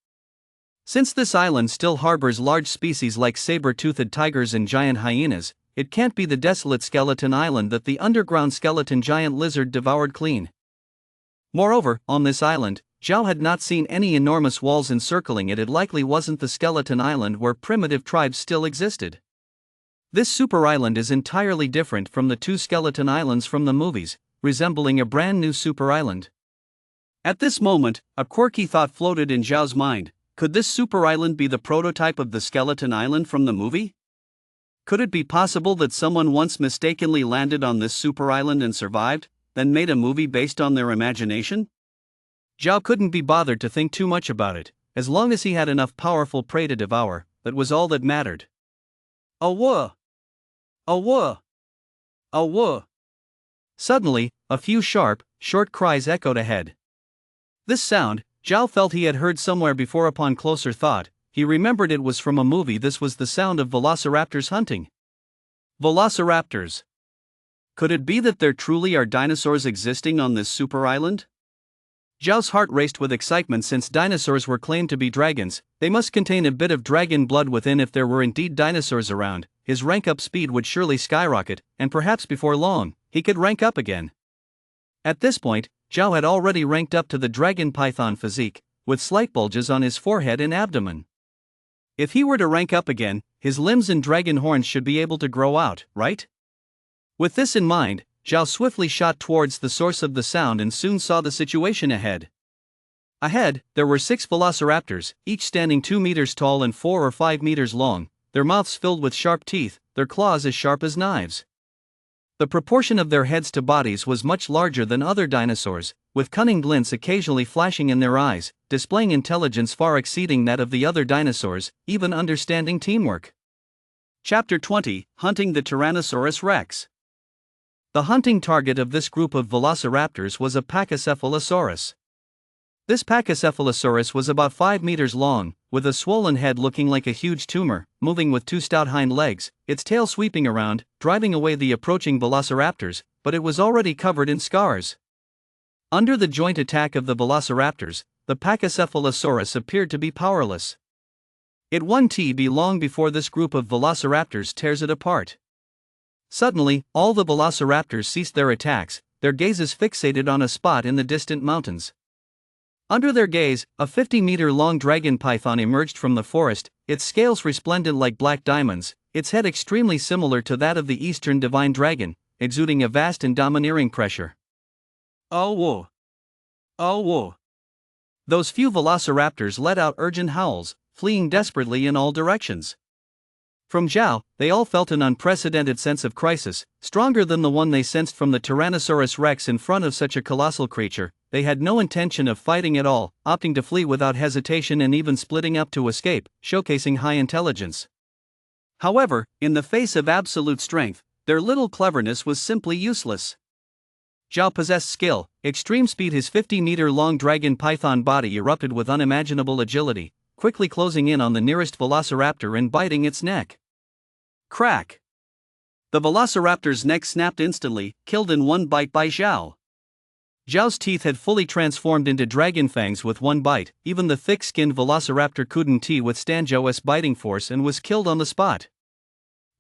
Since this island still harbors large species like saber-toothed tigers and giant hyenas, it can't be the desolate skeleton island that the underground skeleton giant lizard devoured clean. Moreover, on this island, Zhao had not seen any enormous walls encircling it. It likely wasn't the skeleton island where primitive tribes still existed. This super island is entirely different from the two skeleton islands from the movies, resembling a brand new super island. At this moment, a quirky thought floated in Zhao's mind. Could this super island be the prototype of the skeleton island from the movie? Could it be possible that someone once mistakenly landed on this super island and survived, then made a movie based on their imagination? Zhao couldn't be bothered to think too much about it. As long as he had enough powerful prey to devour, that was all that mattered. Awah! Awah! Awah! Suddenly, a few sharp, short cries echoed ahead. This sound, Zhao felt he had heard somewhere before. Upon closer thought, he remembered it was from a movie. This was the sound of velociraptors hunting. Velociraptors. Could it be that there truly are dinosaurs existing on this super island? Zhao's heart raced with excitement. Since dinosaurs were claimed to be dragons, they must contain a bit of dragon blood within. If there were indeed dinosaurs around, his rank-up speed would surely skyrocket, and perhaps before long, he could rank up again. At this point, Zhao had already ranked up to the dragon python physique, with slight bulges on his forehead and abdomen. If he were to rank up again, his limbs and dragon horns should be able to grow out, right? With this in mind, Zhao swiftly shot towards the source of the sound and soon saw the situation ahead. Ahead, there were 6 velociraptors, each standing 2 meters tall and 4 or 5 meters long, their mouths filled with sharp teeth, their claws as sharp as knives. The proportion of their heads to bodies was much larger than other dinosaurs, with cunning glints occasionally flashing in their eyes, displaying intelligence far exceeding that of the other dinosaurs, even understanding teamwork. Chapter 20: Hunting the Tyrannosaurus Rex. The hunting target of this group of velociraptors was a Pachycephalosaurus. This Pachycephalosaurus was about 5 meters long, with a swollen head looking like a huge tumor, moving with 2 stout hind legs, its tail sweeping around, driving away the approaching velociraptors, but it was already covered in scars. Under the joint attack of the velociraptors, the Pachycephalosaurus appeared to be powerless. It won't be long before this group of velociraptors tears it apart. Suddenly, all the velociraptors ceased their attacks, their gazes fixated on a spot in the distant mountains. Under their gaze, a 50-meter-long dragon python emerged from the forest, its scales resplendent like black diamonds, its head extremely similar to that of the eastern divine dragon, exuding a vast and domineering pressure. Oh whoa! Oh whoa! Those few velociraptors let out urgent howls, fleeing desperately in all directions. From Zhao, they all felt an unprecedented sense of crisis, stronger than the one they sensed from the Tyrannosaurus Rex. In front of such a colossal creature, they had no intention of fighting at all, opting to flee without hesitation and even splitting up to escape, showcasing high intelligence. However, in the face of absolute strength, their little cleverness was simply useless. Zhao possessed skill, extreme speed. His 50-meter-long dragon python body erupted with unimaginable agility, quickly closing in on the nearest velociraptor and biting its neck. Crack! The velociraptor's neck snapped instantly, killed in one bite by Zhao. Zhao's teeth had fully transformed into dragon fangs with one bite. Even the thick-skinned velociraptor couldn't withstand Zhao's biting force and was killed on the spot.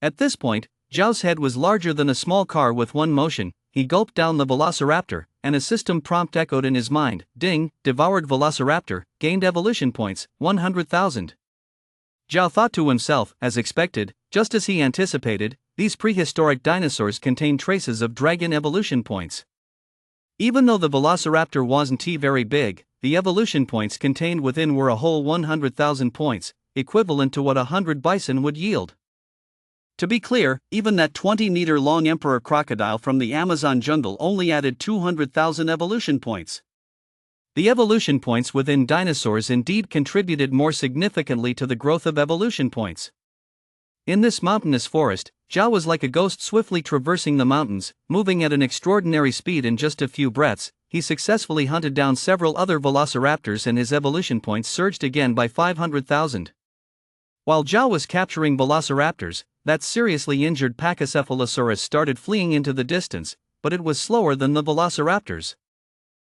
At this point, Zhao's head was larger than a small car. With one motion, he gulped down the velociraptor, and a system prompt echoed in his mind. Ding! Devoured velociraptor, gained evolution points, 100,000. Zhao thought to himself, as expected, just as he anticipated, these prehistoric dinosaurs contained traces of dragon evolution points. Even though the velociraptor wasn't very big, the evolution points contained within were a whole 100,000 points, equivalent to what 100 bison would yield. To be clear, even that 20-meter-long emperor crocodile from the Amazon jungle only added 200,000 evolution points. The evolution points within dinosaurs indeed contributed more significantly to the growth of evolution points. In this mountainous forest, Zhao was like a ghost swiftly traversing the mountains, moving at an extraordinary speed in just a few breaths. He successfully hunted down several other velociraptors and his evolution points surged again by 500,000. While Zhao was capturing velociraptors, that seriously injured Pachycephalosaurus started fleeing into the distance, but it was slower than the velociraptors.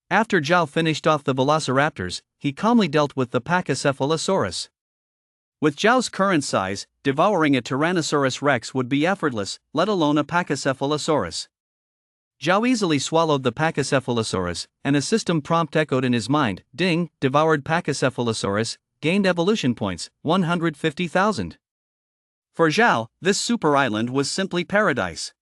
After Zhao finished off the velociraptors, he calmly dealt with the Pachycephalosaurus. With Zhao's current size, devouring a Tyrannosaurus rex would be effortless, let alone a Pachycephalosaurus. Zhao easily swallowed the Pachycephalosaurus, and a system prompt echoed in his mind: ding, devoured Pachycephalosaurus, gained evolution points, 150,000. For Zhao, this super island was simply paradise.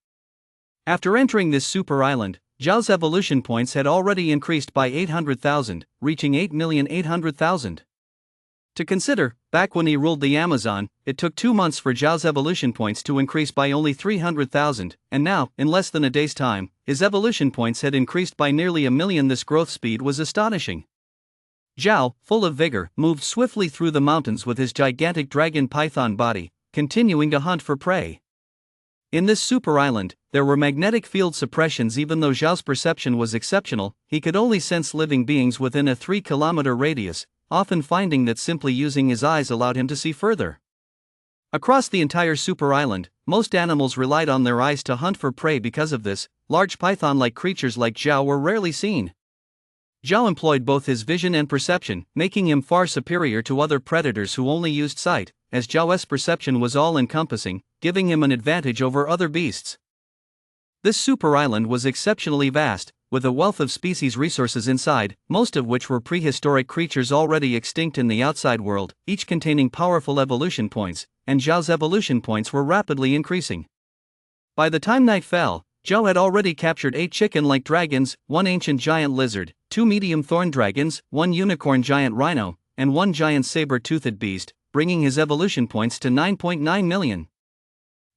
After entering this super island, Zhao's evolution points had already increased by 800,000, reaching 8,800,000. To consider, back when he ruled the Amazon, it took 2 months for Zhao's evolution points to increase by only 300,000, and now, in less than a day's time, his evolution points had increased by nearly 1,000,000. This growth speed was astonishing. Zhao, full of vigor, moved swiftly through the mountains with his gigantic dragon python body, continuing to hunt for prey. In this super island, there were magnetic field suppressions. Even though Zhao's perception was exceptional, he could only sense living beings within a 3-kilometer radius, often finding that simply using his eyes allowed him to see further. Across the entire super island, most animals relied on their eyes to hunt for prey. Because of this, large python-like creatures like Zhao were rarely seen. Zhao employed both his vision and perception, making him far superior to other predators who only used sight, as Zhao's perception was all-encompassing, giving him an advantage over other beasts. This super island was exceptionally vast, with a wealth of species resources inside, most of which were prehistoric creatures already extinct in the outside world, each containing powerful evolution points, and Zhao's evolution points were rapidly increasing. By the time night fell, Zhao had already captured 8 chicken-like dragons, 1 ancient giant lizard, 2 medium thorn dragons, 1 unicorn giant rhino, and 1 giant saber-toothed beast, bringing his evolution points to 9.9 million.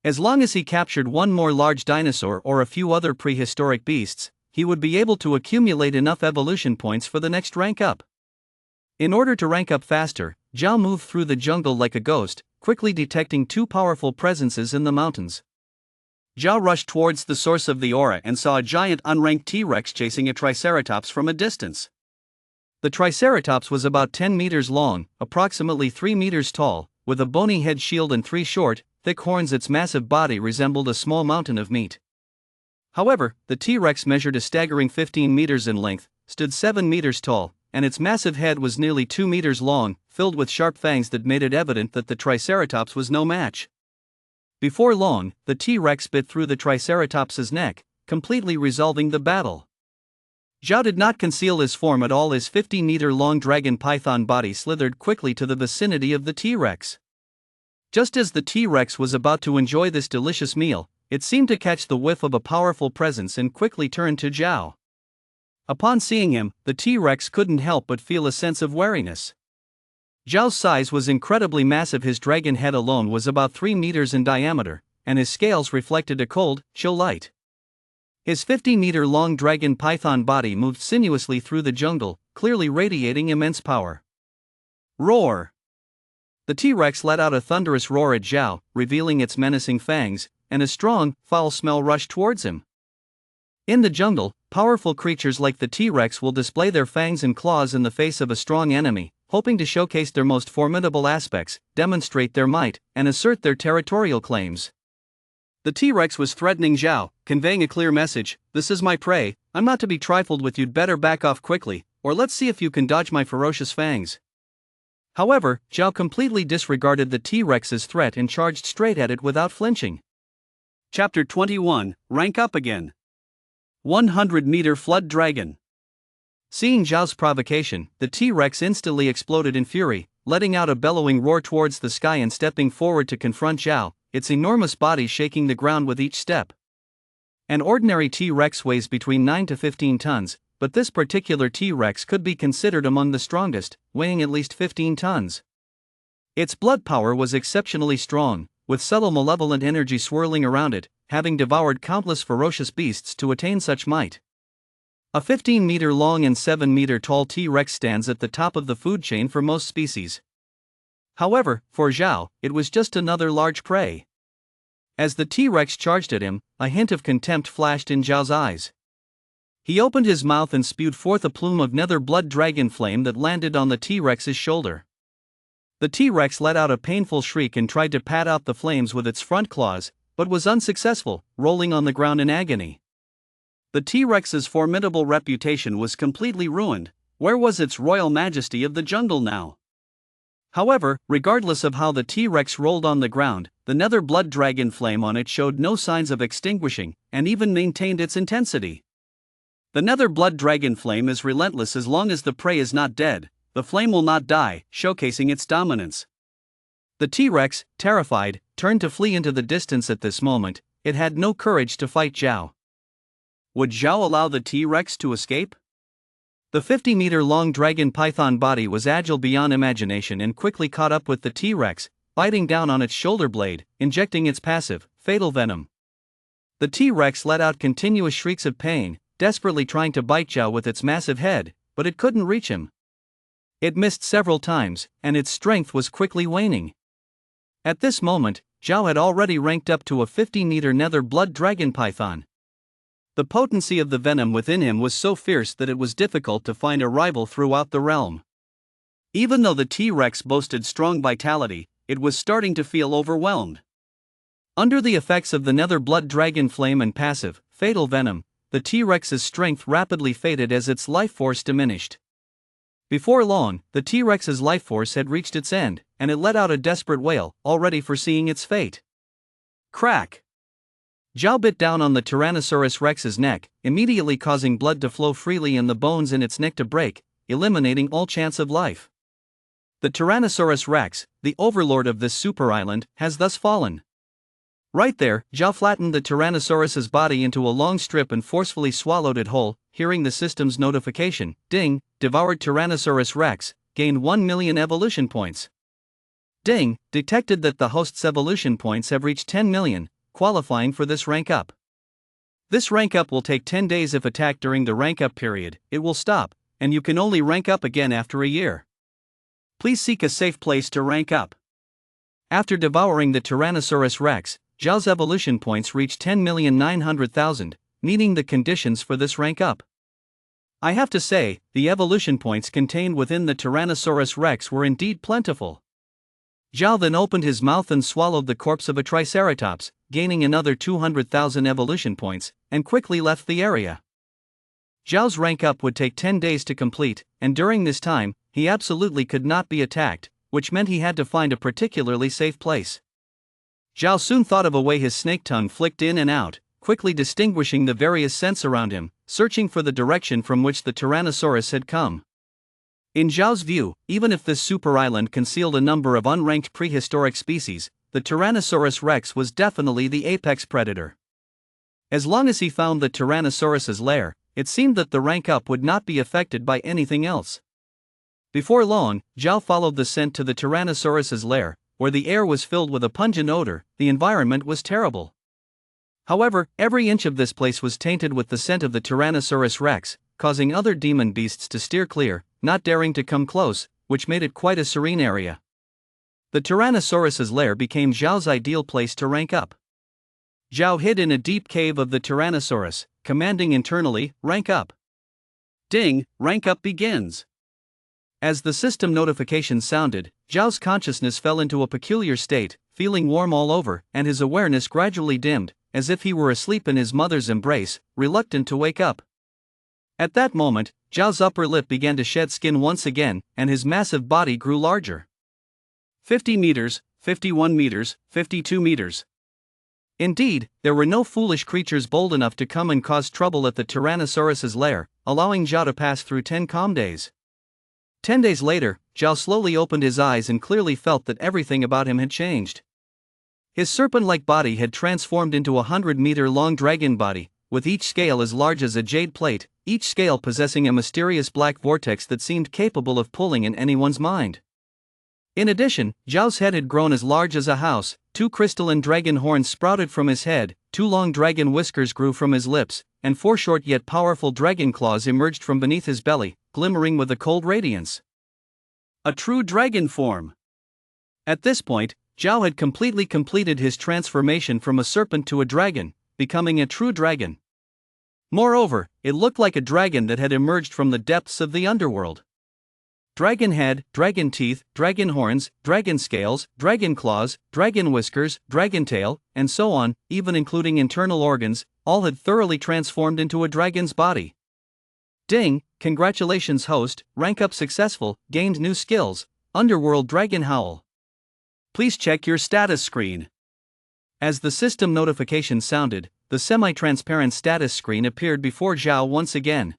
As long as he captured 1 more large dinosaur or a few other prehistoric beasts, he would be able to accumulate enough evolution points for the next rank up. In order to rank up faster, Zhao moved through the jungle like a ghost, quickly detecting 2 powerful presences in the mountains. Zhao rushed towards the source of the aura and saw a giant unranked T-Rex chasing a Triceratops from a distance. The Triceratops was about 10 meters long, approximately 3 meters tall, with a bony head shield and 3 short, thick horns. Its massive body resembled a small mountain of meat. However, the T-Rex measured a staggering 15 meters in length, stood 7 meters tall, and its massive head was nearly 2 meters long, filled with sharp fangs that made it evident that the Triceratops was no match. Before long, the T-Rex bit through the Triceratops's neck, completely resolving the battle. Zhao did not conceal his form at all. His 50-meter-long dragon python body slithered quickly to the vicinity of the T-Rex. Just as the T-Rex was about to enjoy this delicious meal, it seemed to catch the whiff of a powerful presence and quickly turned to Zhao. Upon seeing him, the T-Rex couldn't help but feel a sense of wariness. Zhao's size was incredibly massive. His dragon head alone was about 3 meters in diameter, and his scales reflected a cold, chill light. His 50-meter-long dragon python body moved sinuously through the jungle, clearly radiating immense power. Roar! The T-Rex let out a thunderous roar at Zhao, revealing its menacing fangs, and a strong, foul smell rushed towards him. In the jungle, powerful creatures like the T-Rex will display their fangs and claws in the face of a strong enemy, hoping to showcase their most formidable aspects, demonstrate their might, and assert their territorial claims. The T-Rex was threatening Zhao, conveying a clear message: "This is my prey, I'm not to be trifled with. You'd better back off quickly, or let's see if you can dodge my ferocious fangs." However, Zhao completely disregarded the T-Rex's threat and charged straight at it without flinching. Chapter 21, Rank Up Again. 100-meter Flood Dragon. Seeing Zhao's provocation, the T-Rex instantly exploded in fury, letting out a bellowing roar towards the sky and stepping forward to confront Zhao, its enormous body shaking the ground with each step. An ordinary T-Rex weighs between 9 to 15 tons, but this particular T-Rex could be considered among the strongest, weighing at least 15 tons. Its blood power was exceptionally strong, with subtle malevolent energy swirling around it, having devoured countless ferocious beasts to attain such might. A 15-meter long and 7-meter tall T-Rex stands at the top of the food chain for most species. However, for Zhao, it was just another large prey. As the T-Rex charged at him, a hint of contempt flashed in Zhao's eyes. He opened his mouth and spewed forth a plume of nether blood dragon flame that landed on the T-Rex's shoulder. The T-Rex let out a painful shriek and tried to pat out the flames with its front claws, but was unsuccessful, rolling on the ground in agony. The T-Rex's formidable reputation was completely ruined. Where was its royal majesty of the jungle now? However, regardless of how the T-Rex rolled on the ground, the nether blood dragon flame on it showed no signs of extinguishing, and even maintained its intensity. The nether blood dragon flame is relentless as long as the prey is not dead. The flame will not die, showcasing its dominance. The T-Rex, terrified, turned to flee into the distance at this moment. It had no courage to fight Zhao. Would Zhao allow the T-Rex to escape? The 50-meter-long dragon python body was agile beyond imagination and quickly caught up with the T-Rex, biting down on its shoulder blade, injecting its passive, fatal venom. The T-Rex let out continuous shrieks of pain, desperately trying to bite Zhao with its massive head, but it couldn't reach him. It missed several times, and its strength was quickly waning. At this moment, Zhao had already ranked up to a 50-meter nether blood dragon python. The potency of the venom within him was so fierce that it was difficult to find a rival throughout the realm. Even though the T-Rex boasted strong vitality, it was starting to feel overwhelmed. Under the effects of the nether blood dragon flame and passive, fatal venom, the T-Rex's strength rapidly faded as its life force diminished. Before long, the T-Rex's life force had reached its end, and it let out a desperate wail, already foreseeing its fate. Crack! Zhao bit down on the Tyrannosaurus Rex's neck, immediately causing blood to flow freely and the bones in its neck to break, eliminating all chance of life. The Tyrannosaurus Rex, the overlord of this super island, has thus fallen. Right there, Zhao flattened the Tyrannosaurus's body into a long strip and forcefully swallowed it whole, hearing the system's notification, ding, devoured Tyrannosaurus Rex, gained 1 million evolution points. Ding, detected that the host's evolution points have reached 10 million, qualifying for this rank up. This rank up will take 10 days if attacked during the rank up period, it will stop, and you can only rank up again after a year. Please seek a safe place to rank up. After devouring the Tyrannosaurus Rex, Zhao's evolution points reached 10,900,000, meeting the conditions for this rank up. I have to say, the evolution points contained within the Tyrannosaurus Rex were indeed plentiful. Zhao then opened his mouth and swallowed the corpse of a Triceratops, gaining another 200,000 evolution points, and quickly left the area. Zhao's rank up would take 10 days to complete, and during this time, he absolutely could not be attacked, which meant he had to find a particularly safe place. Zhao soon thought of a way his snake tongue flicked in and out, quickly distinguishing the various scents around him, searching for the direction from which the Tyrannosaurus had come. In Zhao's view, even if this super island concealed a number of unranked prehistoric species, the Tyrannosaurus Rex was definitely the apex predator. As long as he found the Tyrannosaurus's lair, it seemed that the rank up would not be affected by anything else. Before long, Zhao followed the scent to the Tyrannosaurus's lair, where the air was filled with a pungent odor. The environment was terrible. However, every inch of this place was tainted with the scent of the Tyrannosaurus Rex, causing other demon beasts to steer clear, not daring to come close, which made it quite a serene area. The Tyrannosaurus's lair became Zhao's ideal place to rank up. Zhao hid in a deep cave of the Tyrannosaurus, commanding internally, rank up. Ding, rank up begins. As the system notification sounded, Zhao's consciousness fell into a peculiar state, feeling warm all over, and his awareness gradually dimmed, as if he were asleep in his mother's embrace, reluctant to wake up. At that moment, Zhao's upper lip began to shed skin once again, and his massive body grew larger. 50 meters, 51 meters, 52 meters. Indeed, there were no foolish creatures bold enough to come and cause trouble at the Tyrannosaurus's lair, allowing Zhao to pass through 10 calm days. 10 days later, Zhao slowly opened his eyes and clearly felt that everything about him had changed. His serpent-like body had transformed into a 100-meter-long dragon body, with each scale as large as a jade plate, each scale possessing a mysterious black vortex that seemed capable of pulling in anyone's mind. In addition, Zhao's head had grown as large as a house, 2 crystalline dragon horns sprouted from his head, 2 long dragon whiskers grew from his lips, and 4 short yet powerful dragon claws emerged from beneath his belly, glimmering with a cold radiance. A true dragon form. At this point, Zhao had completely completed his transformation from a serpent to a dragon, becoming a true dragon. Moreover, it looked like a dragon that had emerged from the depths of the underworld. Dragon head, dragon teeth, dragon horns, dragon scales, dragon claws, dragon whiskers, dragon tail, and so on, even including internal organs, all had thoroughly transformed into a dragon's body. Ding, congratulations host, rank up successful, gained new skills, Underworld Dragon Howl. Please check your status screen. As the system notification sounded, the semi-transparent status screen appeared before Zhao once again.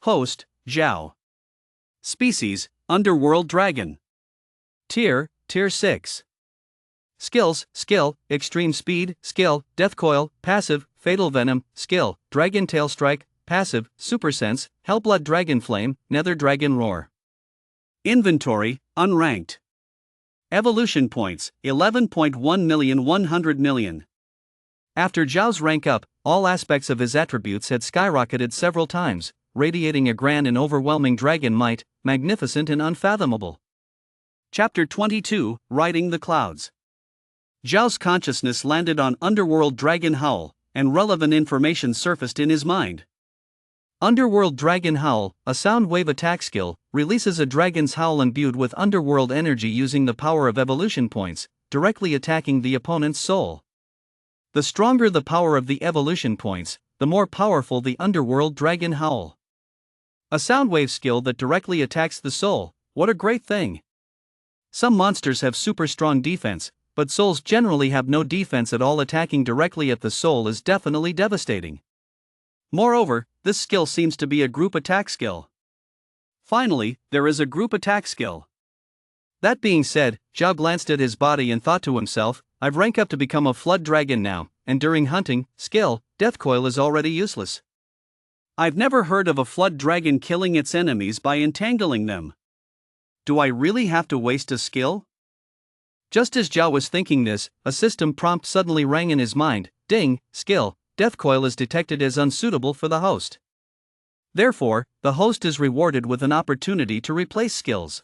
Host, Zhao. Species, Underworld Dragon. Tier 6. Skills, skill, extreme speed, skill, death coil, passive, fatal venom, skill, dragon tail strike, passive, super sense, hellblood dragon flame, nether dragon roar. Inventory, unranked. Evolution points, 11.1 million. After Zhao's rank up, all aspects of his attributes had skyrocketed several times, radiating a grand and overwhelming dragon might, magnificent and unfathomable. Chapter 22, Riding the Clouds. Zhao's consciousness landed on Underworld Dragon Howl, and relevant information surfaced in his mind. Underworld Dragon Howl, a sound wave attack skill, releases a dragon's howl imbued with underworld energy using the power of evolution points, directly attacking the opponent's soul. The stronger the power of the evolution points, the more powerful the Underworld Dragon Howl. A sound wave skill that directly attacks the soul, what a great thing! Some monsters have super strong defense, but souls generally have no defense at all. Attacking directly at the soul is definitely devastating. Moreover, this skill seems to be a group attack skill. Finally, there is a group attack skill. That being said, Zhao glanced at his body and thought to himself, I've ranked up to become a flood dragon now, and during hunting, skill, death coil is already useless. I've never heard of a flood dragon killing its enemies by entangling them. Do I really have to waste a skill? Just as Zhao was thinking this, a system prompt suddenly rang in his mind, ding, skill, death coil is detected as unsuitable for the host. Therefore, the host is rewarded with an opportunity to replace skills.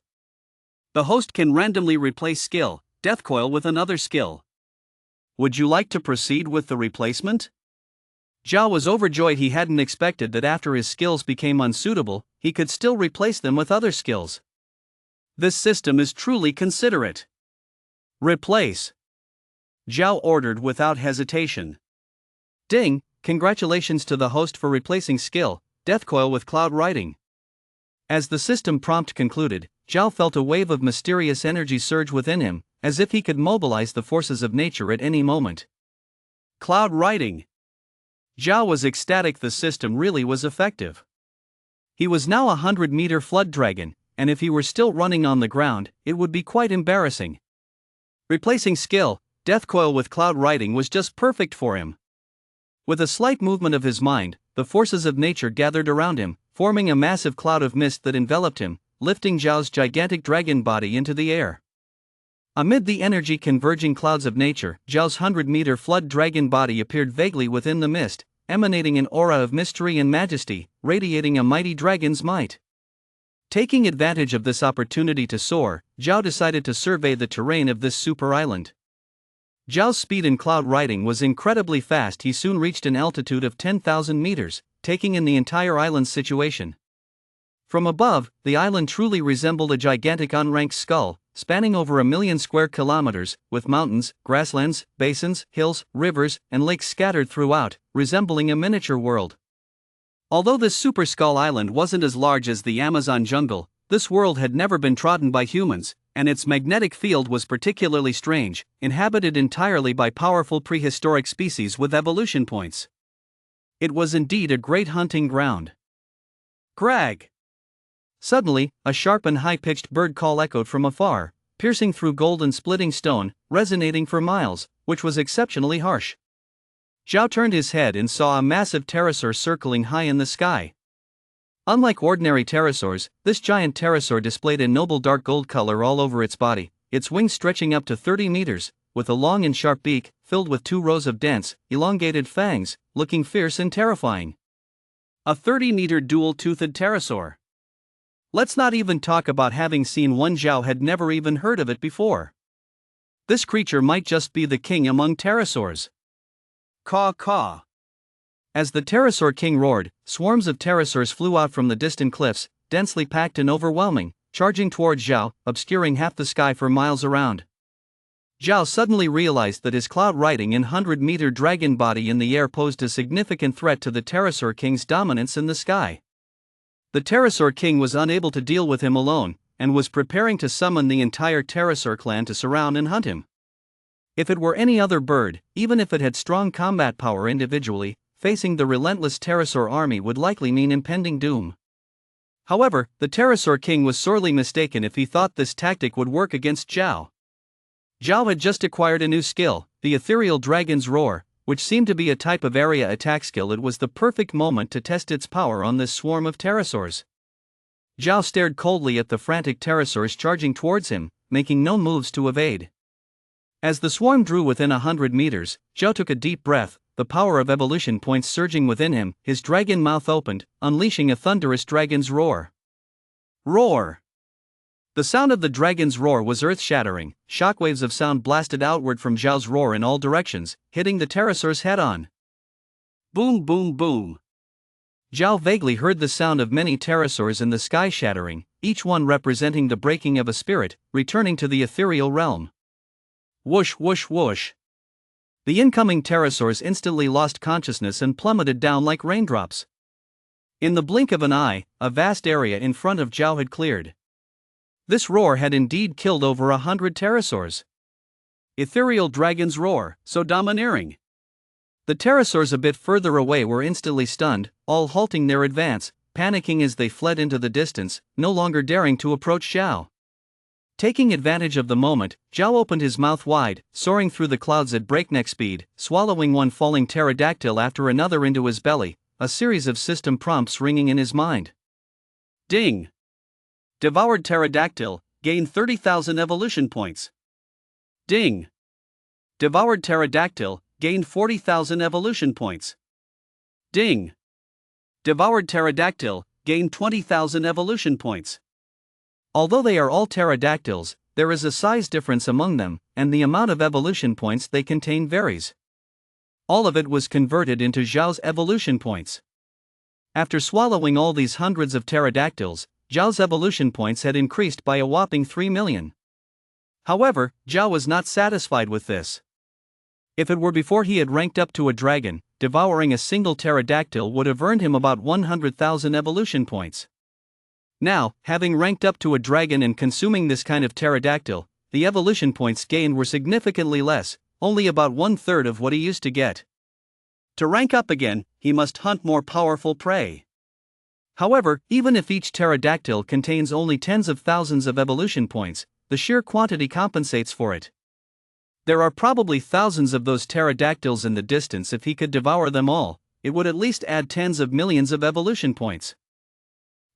The host can randomly replace skill, death coil with another skill. Would you like to proceed with the replacement? Zhao was overjoyed. He hadn't expected that after his skills became unsuitable, he could still replace them with other skills. This system is truly considerate. Replace. Zhao ordered without hesitation. Ding, congratulations to the host for replacing skill, death coil with cloud riding. As the system prompt concluded, Zhao felt a wave of mysterious energy surge within him, as if he could mobilize the forces of nature at any moment. Cloud riding. Zhao was ecstatic. The system really was effective. He was now a 100-meter flood dragon, and if he were still running on the ground, it would be quite embarrassing. Replacing skill, death coil with cloud riding was just perfect for him. With a slight movement of his mind, the forces of nature gathered around him, forming a massive cloud of mist that enveloped him, lifting Zhao's gigantic dragon body into the air. Amid the energy converging clouds of nature, Zhao's 100-meter flood dragon body appeared vaguely within the mist, emanating an aura of mystery and majesty, radiating a mighty dragon's might. Taking advantage of this opportunity to soar, Zhao decided to survey the terrain of this super island. Zhao's speed in cloud riding was incredibly fast. He soon reached an altitude of 10,000 meters, taking in the entire island's situation. From above, the island truly resembled a gigantic unranked skull, spanning over 1,000,000 square kilometers, with mountains, grasslands, basins, hills, rivers, and lakes scattered throughout, resembling a miniature world. Although this super skull island wasn't as large as the Amazon jungle, this world had never been trodden by humans, and its magnetic field was particularly strange, inhabited entirely by powerful prehistoric species with evolution points. It was indeed a great hunting ground. Grag! Suddenly, a sharp and high-pitched bird call echoed from afar, piercing through golden splitting stone, resonating for miles, which was exceptionally harsh. Zhao turned his head and saw a massive pterosaur circling high in the sky. Unlike ordinary pterosaurs, this giant pterosaur displayed a noble dark gold color all over its body, its wings stretching up to 30 meters, with a long and sharp beak, filled with 2 rows of dense, elongated fangs, looking fierce and terrifying. A 30-meter dual-toothed pterosaur. Let's not even talk about having seen one. Zhao had never even heard of it before. This creature might just be the king among pterosaurs. Caw caw. As the pterosaur king roared, swarms of pterosaurs flew out from the distant cliffs, densely packed and overwhelming, charging towards Zhao, obscuring half the sky for miles around. Zhao suddenly realized that his cloud-riding and 100-meter dragon body in the air posed a significant threat to the pterosaur king's dominance in the sky. The pterosaur king was unable to deal with him alone, and was preparing to summon the entire pterosaur clan to surround and hunt him. If it were any other bird, even if it had strong combat power individually, facing the relentless pterosaur army would likely mean impending doom. However, the pterosaur king was sorely mistaken if he thought this tactic would work against Zhao. Zhao had just acquired a new skill, the ethereal dragon's roar, which seemed to be a type of area attack skill. It was the perfect moment to test its power on this swarm of pterosaurs. Zhao stared coldly at the frantic pterosaurs charging towards him, making no moves to evade. As the swarm drew within 100 meters, Zhao took a deep breath, the power of evolution points surging within him. His dragon mouth opened, unleashing a thunderous dragon's roar. Roar! The sound of the dragon's roar was earth-shattering. Shockwaves of sound blasted outward from Zhao's roar in all directions, hitting the pterosaurs head-on. Boom boom boom. Zhao vaguely heard the sound of many pterosaurs in the sky shattering, each one representing the breaking of a spirit, returning to the ethereal realm. Whoosh whoosh whoosh. The incoming pterosaurs instantly lost consciousness and plummeted down like raindrops. In the blink of an eye, a vast area in front of Zhao had cleared. This roar had indeed killed over 100 pterosaurs. Ethereal dragon's roar, so domineering. The pterosaurs a bit further away were instantly stunned, all halting their advance, panicking as they fled into the distance, no longer daring to approach Zhao. Taking advantage of the moment, Zhao opened his mouth wide, soaring through the clouds at breakneck speed, swallowing one falling pterodactyl after another into his belly, a series of system prompts ringing in his mind. Ding! Devoured pterodactyl, gain 30,000 evolution points. Ding! Devoured pterodactyl, gained 40,000 evolution points. Ding! Devoured pterodactyl, gained 20,000 evolution points. Although they are all pterodactyls, there is a size difference among them, and the amount of evolution points they contain varies. All of it was converted into Zhao's evolution points. After swallowing all these hundreds of pterodactyls, Zhao's evolution points had increased by a whopping 3 million. However, Zhao was not satisfied with this. If it were before he had ranked up to a dragon, devouring a single pterodactyl would have earned him about 100,000 evolution points. Now, having ranked up to a dragon and consuming this kind of pterodactyl, the evolution points gained were significantly less, only about 1/3 of what he used to get. To rank up again, he must hunt more powerful prey. However, even if each pterodactyl contains only tens of thousands of evolution points, the sheer quantity compensates for it. There are probably thousands of those pterodactyls in the distance. If he could devour them all, it would at least add tens of millions of evolution points.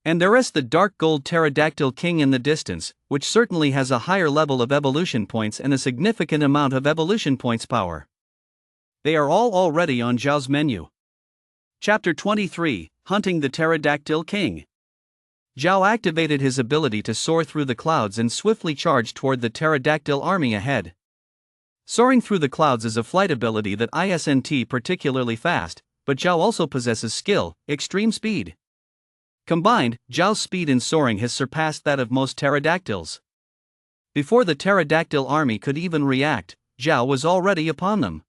And there is the dark gold pterodactyl king in the distance, which certainly has a higher level of evolution points and a significant amount of evolution points power. They are all already on Zhao's menu. Chapter 23, Hunting the Pterodactyl King. Zhao activated his ability to soar through the clouds and swiftly charged toward the pterodactyl army ahead. Soaring through the clouds is a flight ability that isn't particularly fast, but Zhao also possesses skill, extreme speed. Combined, Zhao's speed in soaring has surpassed that of most pterodactyls. Before the pterodactyl army could even react, Zhao was already upon them.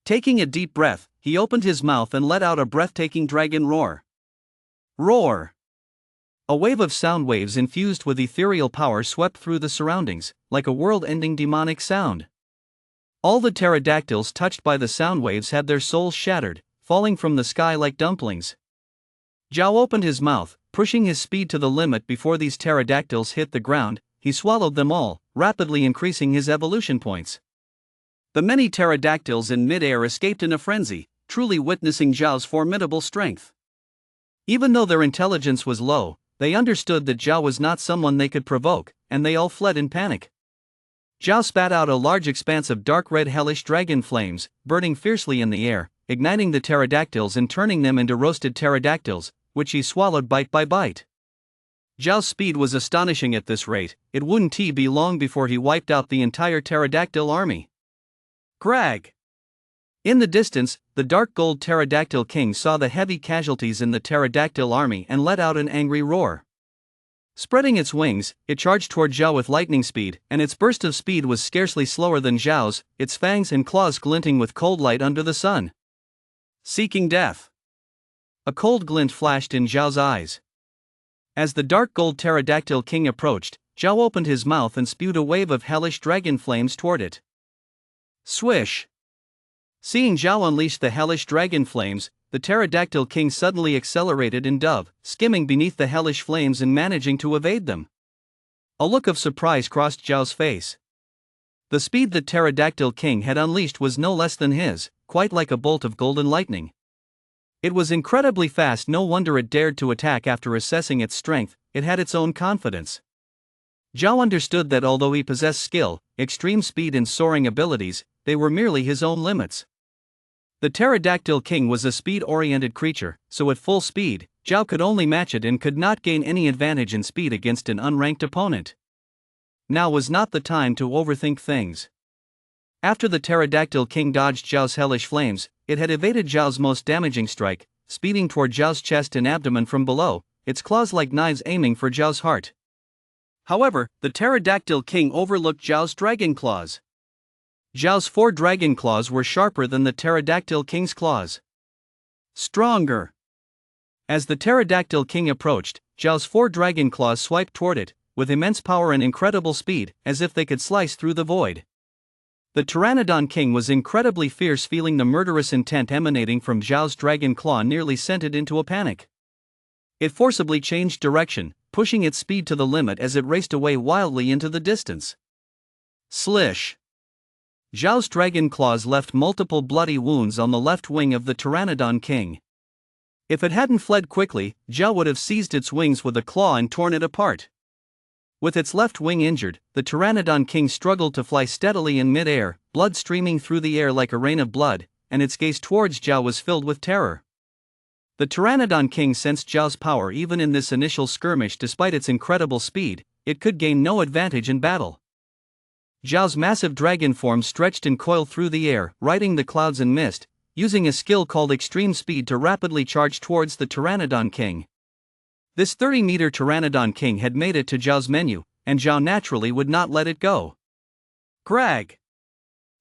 Taking a deep breath, he opened his mouth and let out a breathtaking dragon roar. Roar! A wave of sound waves infused with ethereal power swept through the surroundings, like a world-ending demonic sound. All the pterodactyls touched by the sound waves had their souls shattered, falling from the sky like dumplings. Zhao opened his mouth, pushing his speed to the limit before these pterodactyls hit the ground. He swallowed them all, rapidly increasing his evolution points. The many pterodactyls in mid-air escaped in a frenzy, truly witnessing Zhao's formidable strength. Even though their intelligence was low, they understood that Zhao was not someone they could provoke, and they all fled in panic. Zhao spat out a large expanse of dark red hellish dragon flames, burning fiercely in the air, igniting the pterodactyls and turning them into roasted pterodactyls, which he swallowed bite by bite. Zhao's speed was astonishing at this rate. It wouldn't be long before he wiped out the entire pterodactyl army. Crag! In the distance, the dark gold pterodactyl king saw the heavy casualties in the pterodactyl army and let out an angry roar. Spreading its wings, it charged toward Zhao with lightning speed, and its burst of speed was scarcely slower than Zhao's, its fangs and claws glinting with cold light under the sun. Seeking death. A cold glint flashed in Zhao's eyes. As the dark gold pterodactyl king approached, Zhao opened his mouth and spewed a wave of hellish dragon flames toward it. Swish! Seeing Zhao unleash the hellish dragon flames, the pterodactyl king suddenly accelerated and dove, skimming beneath the hellish flames and managing to evade them. A look of surprise crossed Zhao's face. The speed the pterodactyl king had unleashed was no less than his, quite like a bolt of golden lightning. It was incredibly fast, no wonder it dared to attack. After assessing its strength, it had its own confidence. Zhao understood that although he possessed skill, extreme speed and soaring abilities, they were merely his own limits. The pterodactyl king was a speed-oriented creature, so at full speed, Zhao could only match it and could not gain any advantage in speed against an unranked opponent. Now was not the time to overthink things. After the pterodactyl king dodged Zhao's hellish flames, it had evaded Zhao's most damaging strike, speeding toward Zhao's chest and abdomen from below, its claws like knives aiming for Zhao's heart. However, the pterodactyl king overlooked Zhao's dragon claws. Zhao's 4 dragon claws were sharper than the pterodactyl king's claws. Stronger. As the pterodactyl king approached, Zhao's 4 dragon claws swiped toward it, with immense power and incredible speed, as if they could slice through the void. The pteranodon king was incredibly fierce, feeling the murderous intent emanating from Zhao's dragon claw nearly sent it into a panic. It forcibly changed direction, pushing its speed to the limit as it raced away wildly into the distance. Slish! Zhao's dragon claws left multiple bloody wounds on the left wing of the pteranodon king. If it hadn't fled quickly, Zhao would have seized its wings with a claw and torn it apart. With its left wing injured, the pteranodon king struggled to fly steadily in mid-air, blood streaming through the air like a rain of blood, and its gaze towards Zhao was filled with terror. The pteranodon king sensed Zhao's power even in this initial skirmish. Despite its incredible speed, it could gain no advantage in battle. Zhao's massive dragon form stretched and coiled through the air, riding the clouds and mist, using a skill called extreme speed to rapidly charge towards the pteranodon king. This 30-meter pteranodon king had made it to Zhao's menu, and Zhao naturally would not let it go. Crag!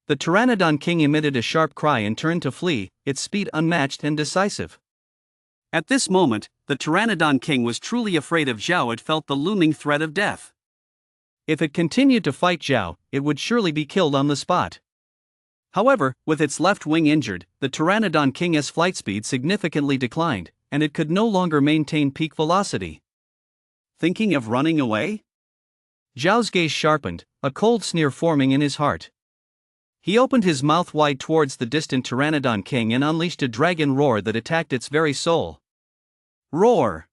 The pteranodon king emitted a sharp cry and turned to flee, its speed unmatched and decisive. At this moment, the pteranodon king was truly afraid of Zhao. It felt the looming threat of death. If it continued to fight Zhao, it would surely be killed on the spot. However, with its left wing injured, the pteranodon king's flight speed significantly declined, and it could no longer maintain peak velocity. Thinking of running away? Zhao's gaze sharpened, a cold sneer forming in his heart. He opened his mouth wide towards the distant pteranodon king and unleashed a dragon roar that attacked its very soul. Roar!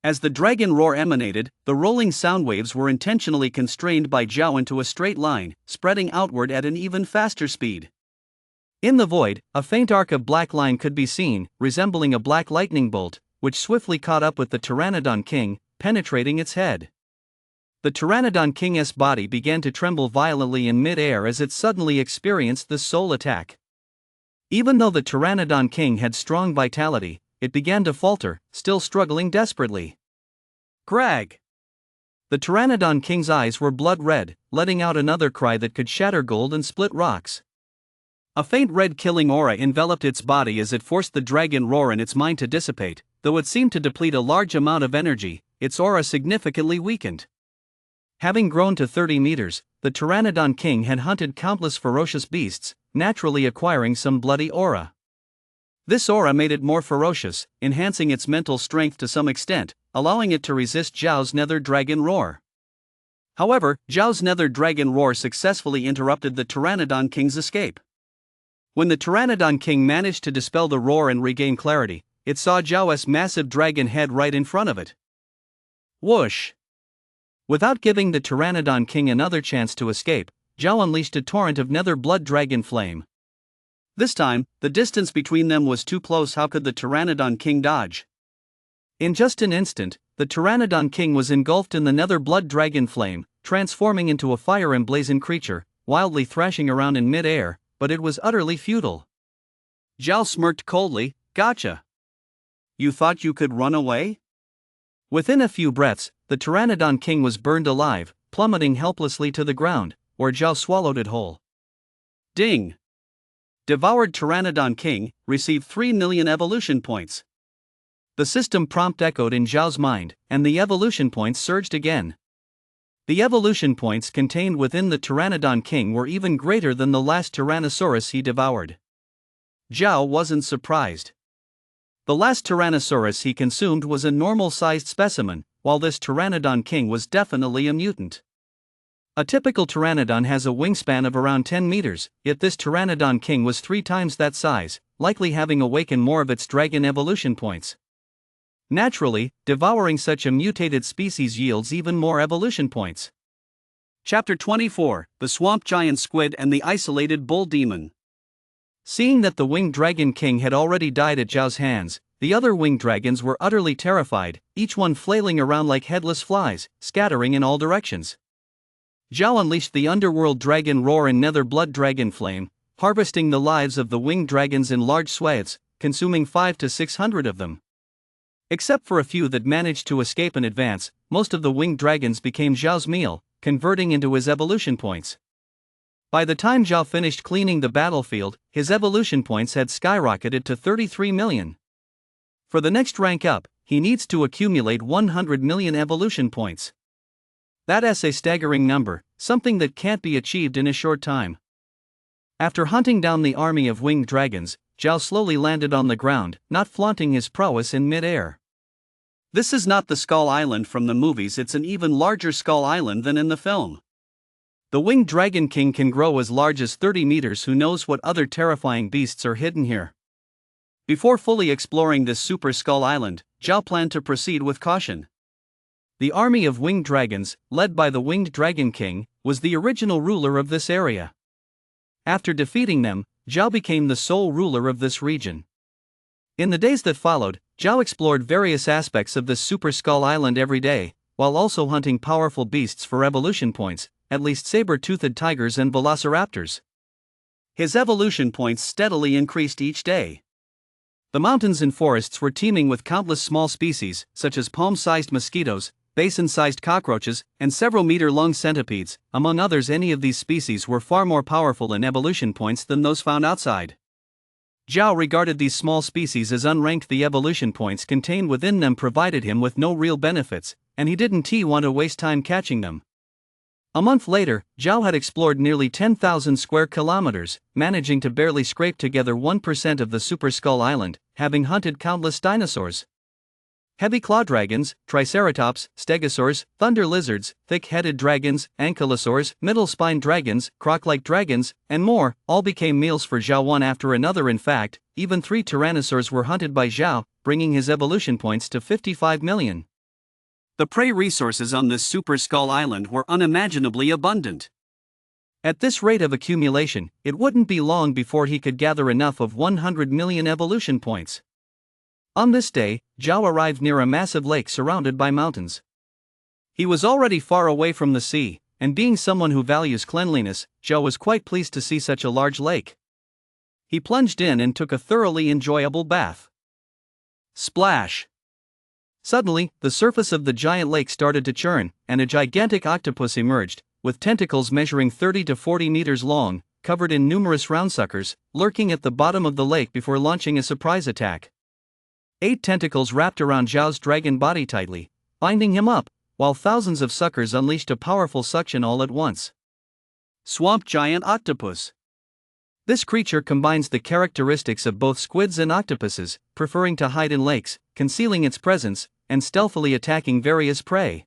As the dragon roar emanated, the rolling sound waves were intentionally constrained by Zhao into a straight line, spreading outward at an even faster speed. In the void, a faint arc of black line could be seen, resembling a black lightning bolt, which swiftly caught up with the pteranodon king, penetrating its head. The pteranodon king's body began to tremble violently in mid-air as it suddenly experienced the soul attack. Even though the pteranodon king had strong vitality, it began to falter, still struggling desperately. Crag! The pteranodon king's eyes were blood red, letting out another cry that could shatter gold and split rocks. A faint red killing aura enveloped its body as it forced the dragon roar in its mind to dissipate. Though it seemed to deplete a large amount of energy, its aura significantly weakened. Having grown to 30 meters, the pteranodon king had hunted countless ferocious beasts, naturally acquiring some bloody aura. This aura made it more ferocious, enhancing its mental strength to some extent, allowing it to resist Zhao's nether dragon roar. However, Zhao's nether dragon roar successfully interrupted the pteranodon king's escape. When the pteranodon king managed to dispel the roar and regain clarity, it saw Zhao's massive dragon head right in front of it. Whoosh! Without giving the Pteranodon King another chance to escape, Zhao unleashed a torrent of nether blood dragon flame. This time, the distance between them was too close. How could the Pteranodon King dodge? In just an instant, the Pteranodon King was engulfed in the nether blood dragon flame, transforming into a fire-emblazoned creature, wildly thrashing around in mid-air, but it was utterly futile. Zhao smirked coldly. Gotcha. You thought you could run away? Within a few breaths, the Pteranodon King was burned alive, plummeting helplessly to the ground, where Zhao swallowed it whole. Ding! Devoured Pteranodon King, received 3 million evolution points. The system prompt echoed in Zhao's mind, and the evolution points surged again. The evolution points contained within the Pteranodon King were even greater than the last Tyrannosaurus he devoured. Zhao wasn't surprised. The last Tyrannosaurus he consumed was a normal-sized specimen, while this Pteranodon King was definitely a mutant. A typical Pteranodon has a wingspan of around 10 meters, yet this Pteranodon King was 3 times that size, likely having awakened more of its dragon evolution points. Naturally, devouring such a mutated species yields even more evolution points. Chapter 24: The Swamp Giant Squid and the Isolated Bull Demon. Seeing that the Winged Dragon King had already died at Zhao's hands, the other winged dragons were utterly terrified, each one flailing around like headless flies, scattering in all directions. Zhao unleashed the underworld dragon roar and nether blood dragon flame, harvesting the lives of the winged dragons in large swathes, consuming 500 to 600 of them. Except for a few that managed to escape in advance, most of the winged dragons became Zhao's meal, converting into his evolution points. By the time Zhao finished cleaning the battlefield, his evolution points had skyrocketed to 33 million. For the next rank up, he needs to accumulate 100 million evolution points. That's a staggering number, something that can't be achieved in a short time. After hunting down the army of winged dragons, Zhao slowly landed on the ground, not flaunting his prowess in mid-air. This is not the Skull Island from the movies, it's an even larger Skull Island than in the film. The Winged Dragon King can grow as large as 30 meters. Who knows what other terrifying beasts are hidden here? Before fully exploring this super Skull Island, Zhao planned to proceed with caution. The army of winged dragons, led by the Winged Dragon King, was the original ruler of this area. After defeating them, Zhao became the sole ruler of this region. In the days that followed, Zhao explored various aspects of this super Skull Island every day, while also hunting powerful beasts for evolution points, at least saber-toothed tigers and velociraptors. His evolution points steadily increased each day. The mountains and forests were teeming with countless small species, such as palm-sized mosquitoes, basin-sized cockroaches, and several-meter-long centipedes. Among others, any of these species were far more powerful in evolution points than those found outside. Zhao regarded these small species as unranked. The evolution points contained within them provided him with no real benefits, and he didn't want to waste time catching them. A month later, Zhao had explored nearly 10,000 square kilometers, managing to barely scrape together 1% of the Super Skull Island, having hunted countless dinosaurs. Heavy claw dragons, triceratops, stegosaurs, thunder lizards, thick-headed dragons, ankylosaurs, middle-spine dragons, croc-like dragons, and more, all became meals for Zhao one after another. In fact, even 3 tyrannosaurs were hunted by Zhao, bringing his evolution points to 55 million. The prey resources on this Super Skull Island were unimaginably abundant. At this rate of accumulation, it wouldn't be long before he could gather enough of 100 million evolution points. On this day, Zhao arrived near a massive lake surrounded by mountains. He was already far away from the sea, and being someone who values cleanliness, Zhao was quite pleased to see such a large lake. He plunged in and took a thoroughly enjoyable bath. Splash! Suddenly, the surface of the giant lake started to churn, and a gigantic octopus emerged, with tentacles measuring 30 to 40 meters long, covered in numerous roundsuckers, lurking at the bottom of the lake before launching a surprise attack. 8 tentacles wrapped around Zhao's dragon body tightly, binding him up, while thousands of suckers unleashed a powerful suction all at once. Swamp Giant Octopus. This creature combines the characteristics of both squids and octopuses, preferring to hide in lakes, concealing its presence, and stealthily attacking various prey.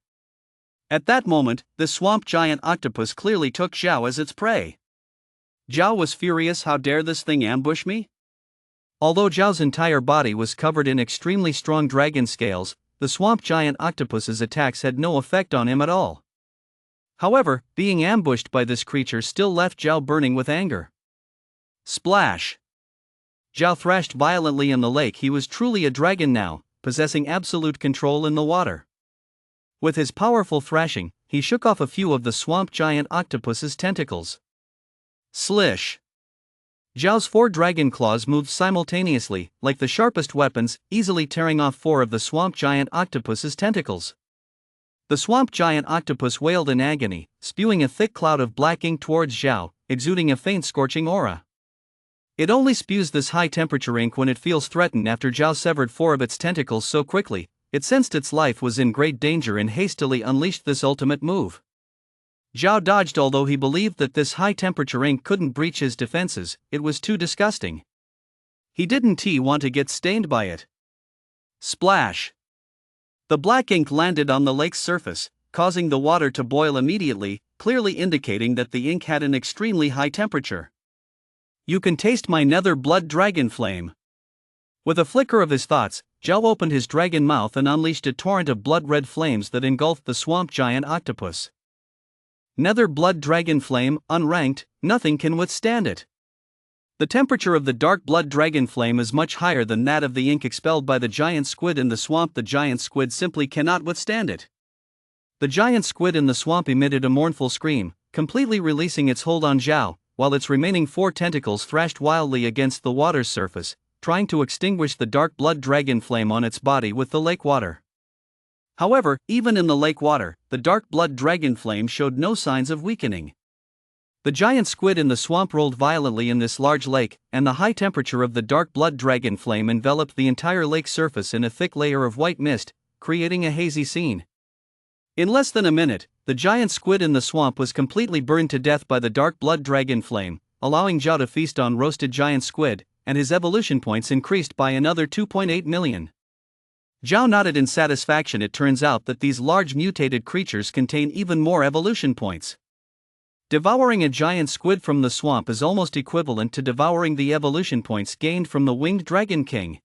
At that moment, the swamp giant octopus clearly took Zhao as its prey. Zhao was furious. How dare this thing ambush me? Although Zhao's entire body was covered in extremely strong dragon scales, the swamp giant octopus's attacks had no effect on him at all. However, being ambushed by this creature still left Zhao burning with anger. Splash! Zhao thrashed violently in the lake. He was truly a dragon now, possessing absolute control in the water. With his powerful thrashing, he shook off a few of the swamp giant octopus's tentacles. Slish! Zhao's 4 dragon claws moved simultaneously, like the sharpest weapons, easily tearing off 4 of the swamp giant octopus's tentacles. The swamp giant octopus wailed in agony, spewing a thick cloud of black ink towards Zhao, exuding a faint scorching aura. It only spews this high-temperature ink when it feels threatened. After Zhao severed 4 of its tentacles so quickly, it sensed its life was in great danger and hastily unleashed this ultimate move. Zhao dodged, although he believed that this high-temperature ink couldn't breach his defenses. It was too disgusting. He didn't want to get stained by it. Splash! The black ink landed on the lake's surface, causing the water to boil immediately, clearly indicating that the ink had an extremely high temperature. You can taste my nether blood dragon flame. With a flicker of his thoughts, Zhao opened his dragon mouth and unleashed a torrent of blood-red flames that engulfed the swamp giant octopus. Nether blood dragon flame, unranked, nothing can withstand it. The temperature of the dark blood dragon flame is much higher than that of the ink expelled by the giant squid in the swamp. The giant squid simply cannot withstand it. The giant squid in the swamp emitted a mournful scream, completely releasing its hold on Zhao, while its remaining 4 tentacles thrashed wildly against the water's surface, trying to extinguish the dark blood dragon flame on its body with the lake water. However, even in the lake water, the dark blood dragon flame showed no signs of weakening. The giant squid in the swamp rolled violently in this large lake, and the high temperature of the dark blood dragon flame enveloped the entire lake surface in a thick layer of white mist, creating a hazy scene. In less than a minute, the giant squid in the swamp was completely burned to death by the dark blood dragon flame, allowing Zhao to feast on roasted giant squid, and his evolution points increased by another 2.8 million. Zhao nodded in satisfaction. It turns out that these large mutated creatures contain even more evolution points. Devouring a giant squid from the swamp is almost equivalent to devouring the evolution points gained from the winged dragon king.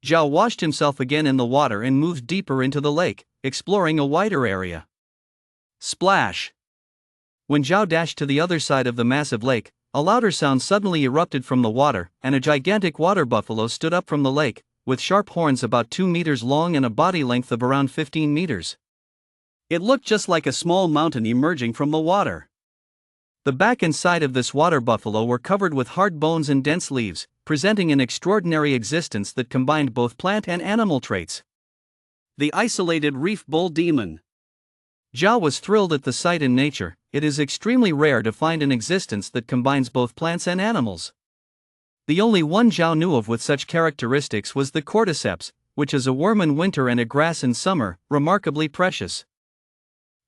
Zhao washed himself again in the water and moved deeper into the lake, exploring a wider area. Splash! When Zhao dashed to the other side of the massive lake, a louder sound suddenly erupted from the water, and a gigantic water buffalo stood up from the lake, with sharp horns about 2 meters long and a body length of around 15 meters. It looked just like a small mountain emerging from the water. The back and side of this water buffalo were covered with hard bones and dense leaves, presenting an extraordinary existence that combined both plant and animal traits. The isolated reef bull demon. Zhao was thrilled at the sight. In nature, it is extremely rare to find an existence that combines both plants and animals. The only one Zhao knew of with such characteristics was the cordyceps, which is a worm in winter and a grass in summer, remarkably precious.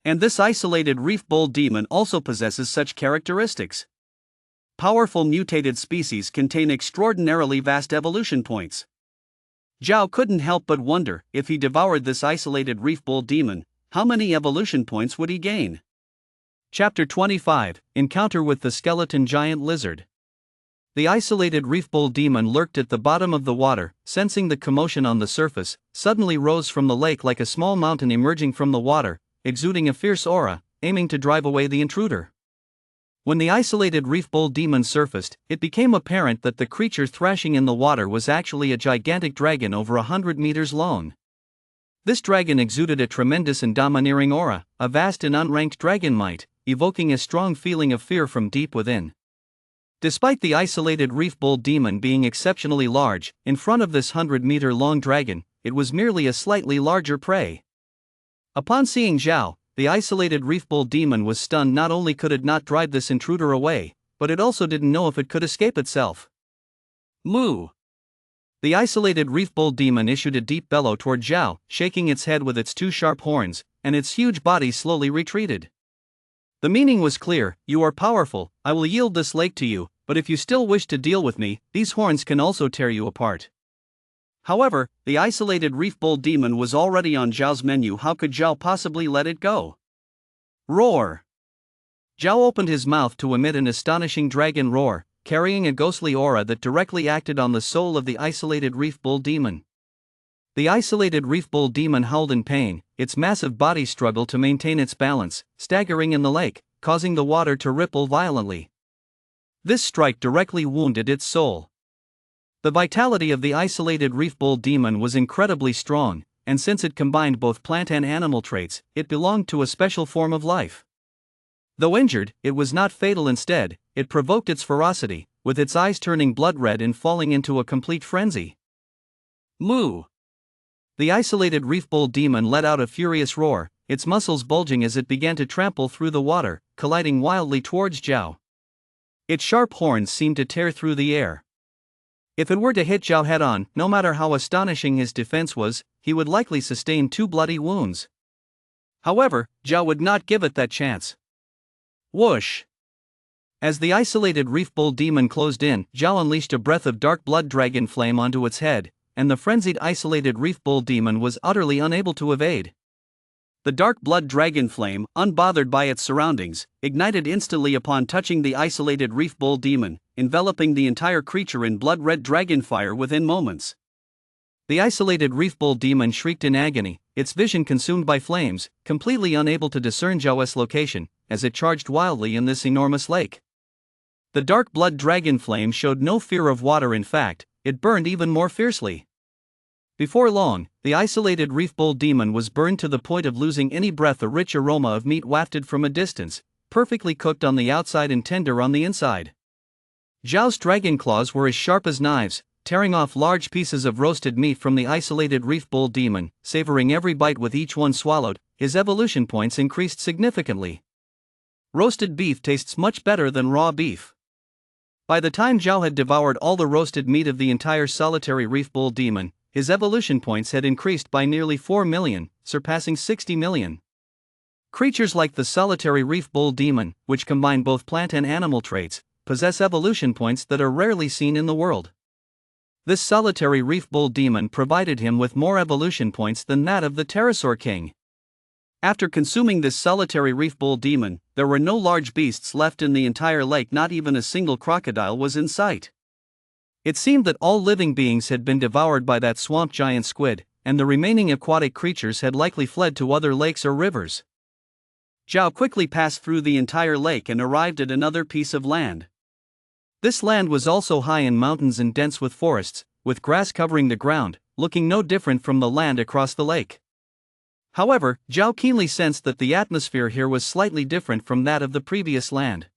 And this isolated reef bull demon also possesses such characteristics. Powerful mutated species contain extraordinarily vast evolution points. Zhao couldn't help but wonder, if he devoured this isolated reef bull demon, how many evolution points would he gain? Chapter 25, Encounter with the Skeleton Giant Lizard. The isolated reef bull demon lurked at the bottom of the water, sensing the commotion on the surface, suddenly rose from the lake like a small mountain emerging from the water, exuding a fierce aura, aiming to drive away the intruder. When the isolated reef bull demon surfaced, it became apparent that the creature thrashing in the water was actually a gigantic dragon over 100 meters long. This dragon exuded a tremendous and domineering aura, a vast and unranked dragon might, evoking a strong feeling of fear from deep within. Despite the isolated reef bull demon being exceptionally large, in front of this 100-meter-long dragon, it was merely a slightly larger prey. Upon seeing Zhao, the isolated reef bull demon was stunned. Not only could it not drive this intruder away, but it also didn't know if it could escape itself. Moo! The isolated reef bull demon issued a deep bellow toward Zhao, shaking its head with its 2 sharp horns, and its huge body slowly retreated. The meaning was clear: you are powerful, I will yield this lake to you, but if you still wish to deal with me, these horns can also tear you apart. However, the isolated reef bull demon was already on Zhao's menu. How could Zhao possibly let it go? Roar! Zhao opened his mouth to emit an astonishing dragon roar, carrying a ghostly aura that directly acted on the soul of the isolated reef bull demon. The isolated reef bull demon howled in pain, its massive body struggled to maintain its balance, staggering in the lake, causing the water to ripple violently. This strike directly wounded its soul. The vitality of the isolated reef bull demon was incredibly strong, and since it combined both plant and animal traits, it belonged to a special form of life. Though injured, it was not fatal. Instead, it provoked its ferocity, with its eyes turning blood red and falling into a complete frenzy. Moo! The isolated reef bull demon let out a furious roar, its muscles bulging as it began to trample through the water, colliding wildly towards Zhao. Its sharp horns seemed to tear through the air. If it were to hit Zhao head-on, no matter how astonishing his defense was, he would likely sustain 2 bloody wounds. However, Zhao would not give it that chance. Whoosh! As the isolated reef bull demon closed in, Zhao unleashed a breath of dark blood dragon flame onto its head, and the frenzied isolated reef bull demon was utterly unable to evade. The dark blood dragon flame, unbothered by its surroundings, ignited instantly upon touching the isolated reef bull demon, enveloping the entire creature in blood-red dragon fire within moments. The isolated reef bull demon shrieked in agony, its vision consumed by flames, completely unable to discern Zhao's location, as it charged wildly in this enormous lake. The dark blood dragon flame showed no fear of water. In fact, it burned even more fiercely. Before long, the isolated reef bull demon was burned to the point of losing any breath. A rich aroma of meat wafted from a distance, perfectly cooked on the outside and tender on the inside. Zhao's dragon claws were as sharp as knives, tearing off large pieces of roasted meat from the isolated reef bull demon, savoring every bite. With each one swallowed, his evolution points increased significantly. Roasted beef tastes much better than raw beef. By the time Zhao had devoured all the roasted meat of the entire solitary reef bull demon, his evolution points had increased by nearly 4 million, surpassing 60 million. Creatures like the solitary reef bull demon, which combine both plant and animal traits, possess evolution points that are rarely seen in the world. This solitary reef bull demon provided him with more evolution points than that of the pterosaur king. After consuming this solitary reef bull demon, there were no large beasts left in the entire lake. Not even a single crocodile was in sight. It seemed that all living beings had been devoured by that swamp giant squid, and the remaining aquatic creatures had likely fled to other lakes or rivers. Zhao quickly passed through the entire lake and arrived at another piece of land. This land was also high in mountains and dense with forests, with grass covering the ground, looking no different from the land across the lake. However, Zhao keenly sensed that the atmosphere here was slightly different from that of the previous land.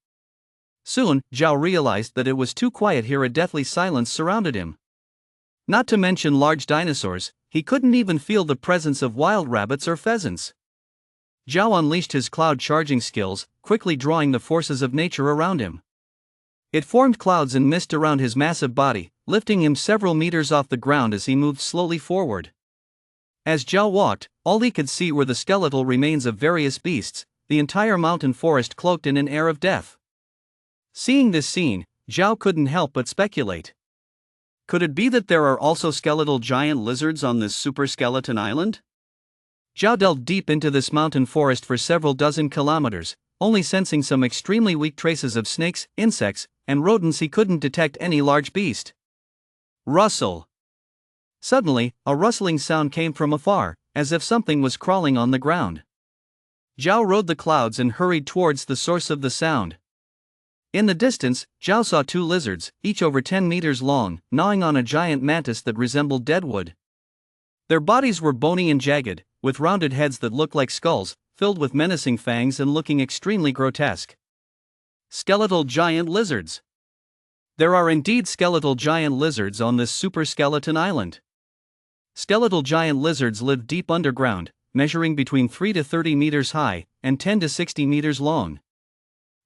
Soon, Zhao realized that it was too quiet here. A deathly silence surrounded him. Not to mention large dinosaurs, he couldn't even feel the presence of wild rabbits or pheasants. Zhao unleashed his cloud charging skills, quickly drawing the forces of nature around him. It formed clouds and mist around his massive body, lifting him several meters off the ground as he moved slowly forward. As Zhao walked, all he could see were the skeletal remains of various beasts, the entire mountain forest cloaked in an air of death. Seeing this scene, Zhao couldn't help but speculate. Could it be that there are also skeletal giant lizards on this super skeleton island? Zhao delved deep into this mountain forest for several dozen kilometers, only sensing some extremely weak traces of snakes, insects, and rodents. He couldn't detect any large beast. Rustle. Suddenly, a rustling sound came from afar, as if something was crawling on the ground. Zhao rode the clouds and hurried towards the source of the sound. In the distance, Zhao saw 2 lizards, each over 10 meters long, gnawing on a giant mantis that resembled dead wood. Their bodies were bony and jagged, with rounded heads that looked like skulls, filled with menacing fangs and looking extremely grotesque. Skeletal giant lizards. There are indeed skeletal giant lizards on this super skeleton island. Skeletal giant lizards live deep underground, measuring between 3 to 30 meters high, and 10 to 60 meters long.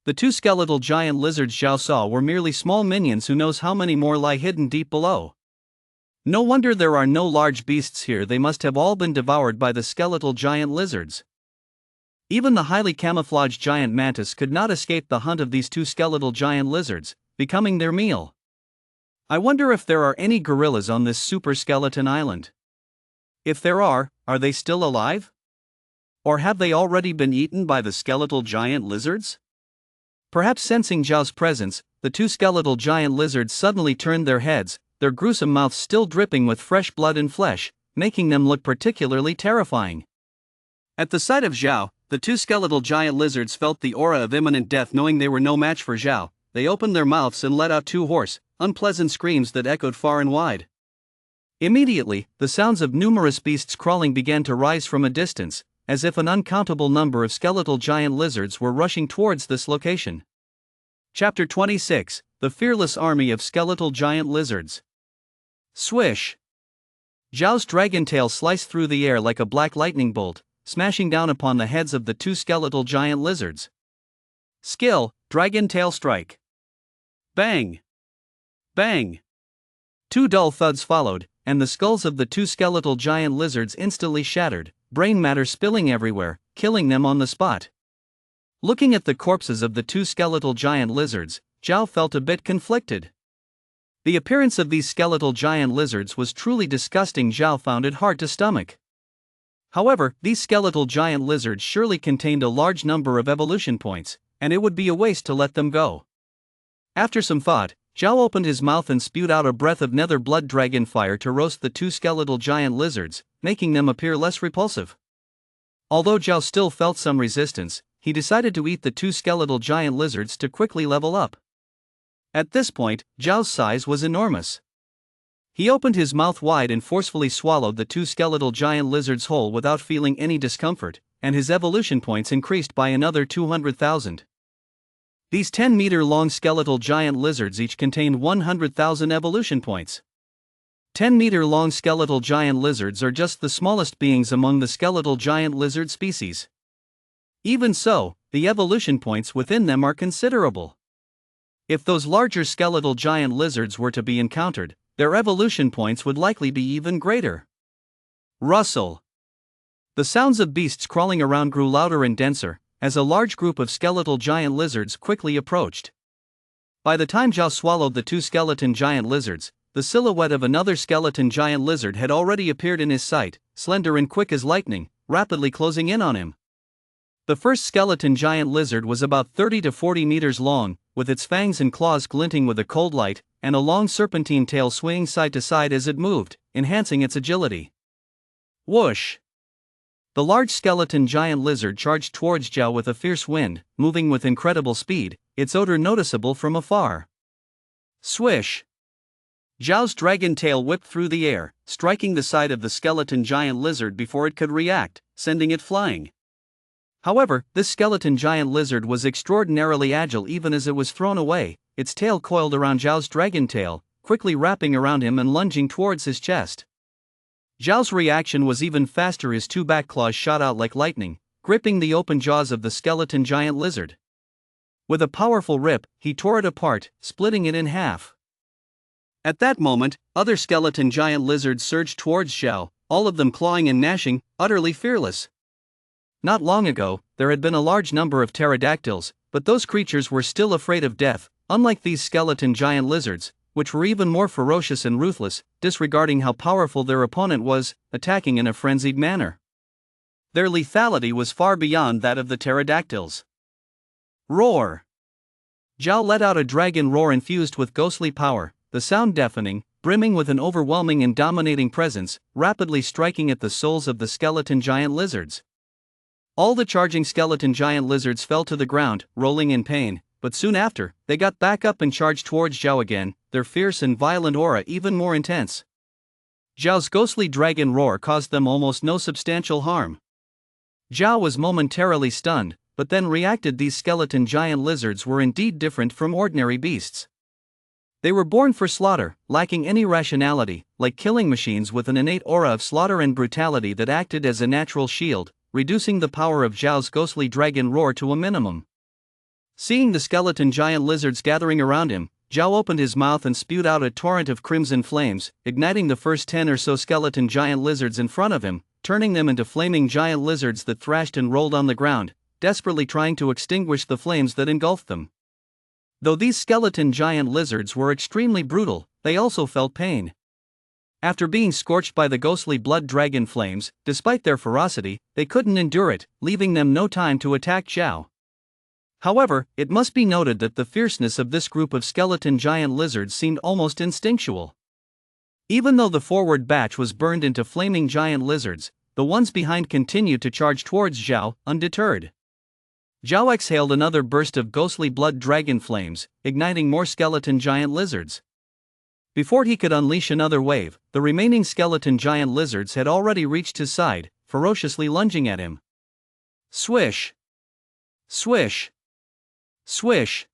The 2 skeletal giant lizards Zhao saw were merely small minions. Who knows how many more lie hidden deep below. No wonder there are no large beasts here. They must have all been devoured by the skeletal giant lizards. Even the highly camouflaged giant mantis could not escape the hunt of these 2 skeletal giant lizards, becoming their meal. I wonder if there are any gorillas on this super skeleton island. If there are they still alive? Or have they already been eaten by the skeletal giant lizards? Perhaps sensing Zhao's presence, the two skeletal giant lizards suddenly turned their heads, their gruesome mouths still dripping with fresh blood and flesh, making them look particularly terrifying. At the sight of Zhao, the two skeletal giant lizards felt the aura of imminent death. Knowing they were no match for Zhao, they opened their mouths and let out two hoarse, unpleasant screams that echoed far and wide. Immediately, the sounds of numerous beasts crawling began to rise from a distance, as if an uncountable number of skeletal giant lizards were rushing towards this location. Chapter 26: The Fearless Army of Skeletal Giant Lizards. Swish! Zhao's dragon tail sliced through the air like a black lightning bolt, smashing down upon the heads of the two skeletal giant lizards. Skill: Dragon Tail Strike. Bang! Bang! Two dull thuds followed, and the skulls of the two skeletal giant lizards instantly shattered, brain matter spilling everywhere, killing them on the spot. Looking at the corpses of the two skeletal giant lizards, Zhao felt a bit conflicted. The appearance of these skeletal giant lizards was truly disgusting. Zhao found it hard to stomach. However, these skeletal giant lizards surely contained a large number of evolution points, and it would be a waste to let them go. After some thought, Zhao opened his mouth and spewed out a breath of nether blood dragon fire to roast the two skeletal giant lizards, making them appear less repulsive. Although Zhao still felt some resistance, he decided to eat the two skeletal giant lizards to quickly level up. At this point, Zhao's size was enormous. He opened his mouth wide and forcefully swallowed the two skeletal giant lizards whole without feeling any discomfort, and his evolution points increased by another 200,000. These 10-meter-long skeletal giant lizards each contained 100,000 evolution points. 10-meter-long skeletal giant lizards are just the smallest beings among the skeletal giant lizard species. Even so, the evolution points within them are considerable. If those larger skeletal giant lizards were to be encountered, their evolution points would likely be even greater. Rustle! The sounds of beasts crawling around grew louder and denser, as a large group of skeletal giant lizards quickly approached. By the time Zhao swallowed the two skeleton giant lizards, the silhouette of another skeleton giant lizard had already appeared in his sight, slender and quick as lightning, rapidly closing in on him. The first skeleton giant lizard was about 30 to 40 meters long, with its fangs and claws glinting with a cold light, and a long serpentine tail swinging side to side as it moved, enhancing its agility. Whoosh! The large skeleton giant lizard charged towards Zhao with a fierce wind, moving with incredible speed, its odor noticeable from afar. Swish! Zhao's dragon tail whipped through the air, striking the side of the skeleton giant lizard before it could react, sending it flying. However, this skeleton giant lizard was extraordinarily agile. Even as it was thrown away, its tail coiled around Zhao's dragon tail, quickly wrapping around him and lunging towards his chest. Zhao's reaction was even faster. His two back claws shot out like lightning, gripping the open jaws of the skeleton giant lizard. With a powerful rip, he tore it apart, splitting it in half. At that moment, other skeleton giant lizards surged towards Zhao, all of them clawing and gnashing, utterly fearless. Not long ago, there had been a large number of pterodactyls, but those creatures were still afraid of death, unlike these skeleton giant lizards, which were even more ferocious and ruthless, disregarding how powerful their opponent was, attacking in a frenzied manner. Their lethality was far beyond that of the pterodactyls. Roar! Zhao let out a dragon roar infused with ghostly power, the sound deafening, brimming with an overwhelming and dominating presence, rapidly striking at the souls of the skeleton giant lizards. All the charging skeleton giant lizards fell to the ground, rolling in pain, but soon after, they got back up and charged towards Zhao again, their fierce and violent aura even more intense. Zhao's ghostly dragon roar caused them almost no substantial harm. Zhao was momentarily stunned, but then reacted. These skeleton giant lizards were indeed different from ordinary beasts. They were born for slaughter, lacking any rationality, like killing machines with an innate aura of slaughter and brutality that acted as a natural shield, reducing the power of Zhao's ghostly dragon roar to a minimum. Seeing the skeleton giant lizards gathering around him, Zhao opened his mouth and spewed out a torrent of crimson flames, igniting the first 10 or so skeleton giant lizards in front of him, turning them into flaming giant lizards that thrashed and rolled on the ground, desperately trying to extinguish the flames that engulfed them. Though these skeleton giant lizards were extremely brutal, they also felt pain. After being scorched by the ghostly blood dragon flames, despite their ferocity, they couldn't endure it, leaving them no time to attack Zhao. However, it must be noted that the fierceness of this group of skeleton giant lizards seemed almost instinctual. Even though the forward batch was burned into flaming giant lizards, the ones behind continued to charge towards Zhao, undeterred. Zhao exhaled another burst of ghostly blood dragon flames, igniting more skeleton giant lizards. Before he could unleash another wave, the remaining skeleton giant lizards had already reached his side, ferociously lunging at him. Swish! Swish! Swish!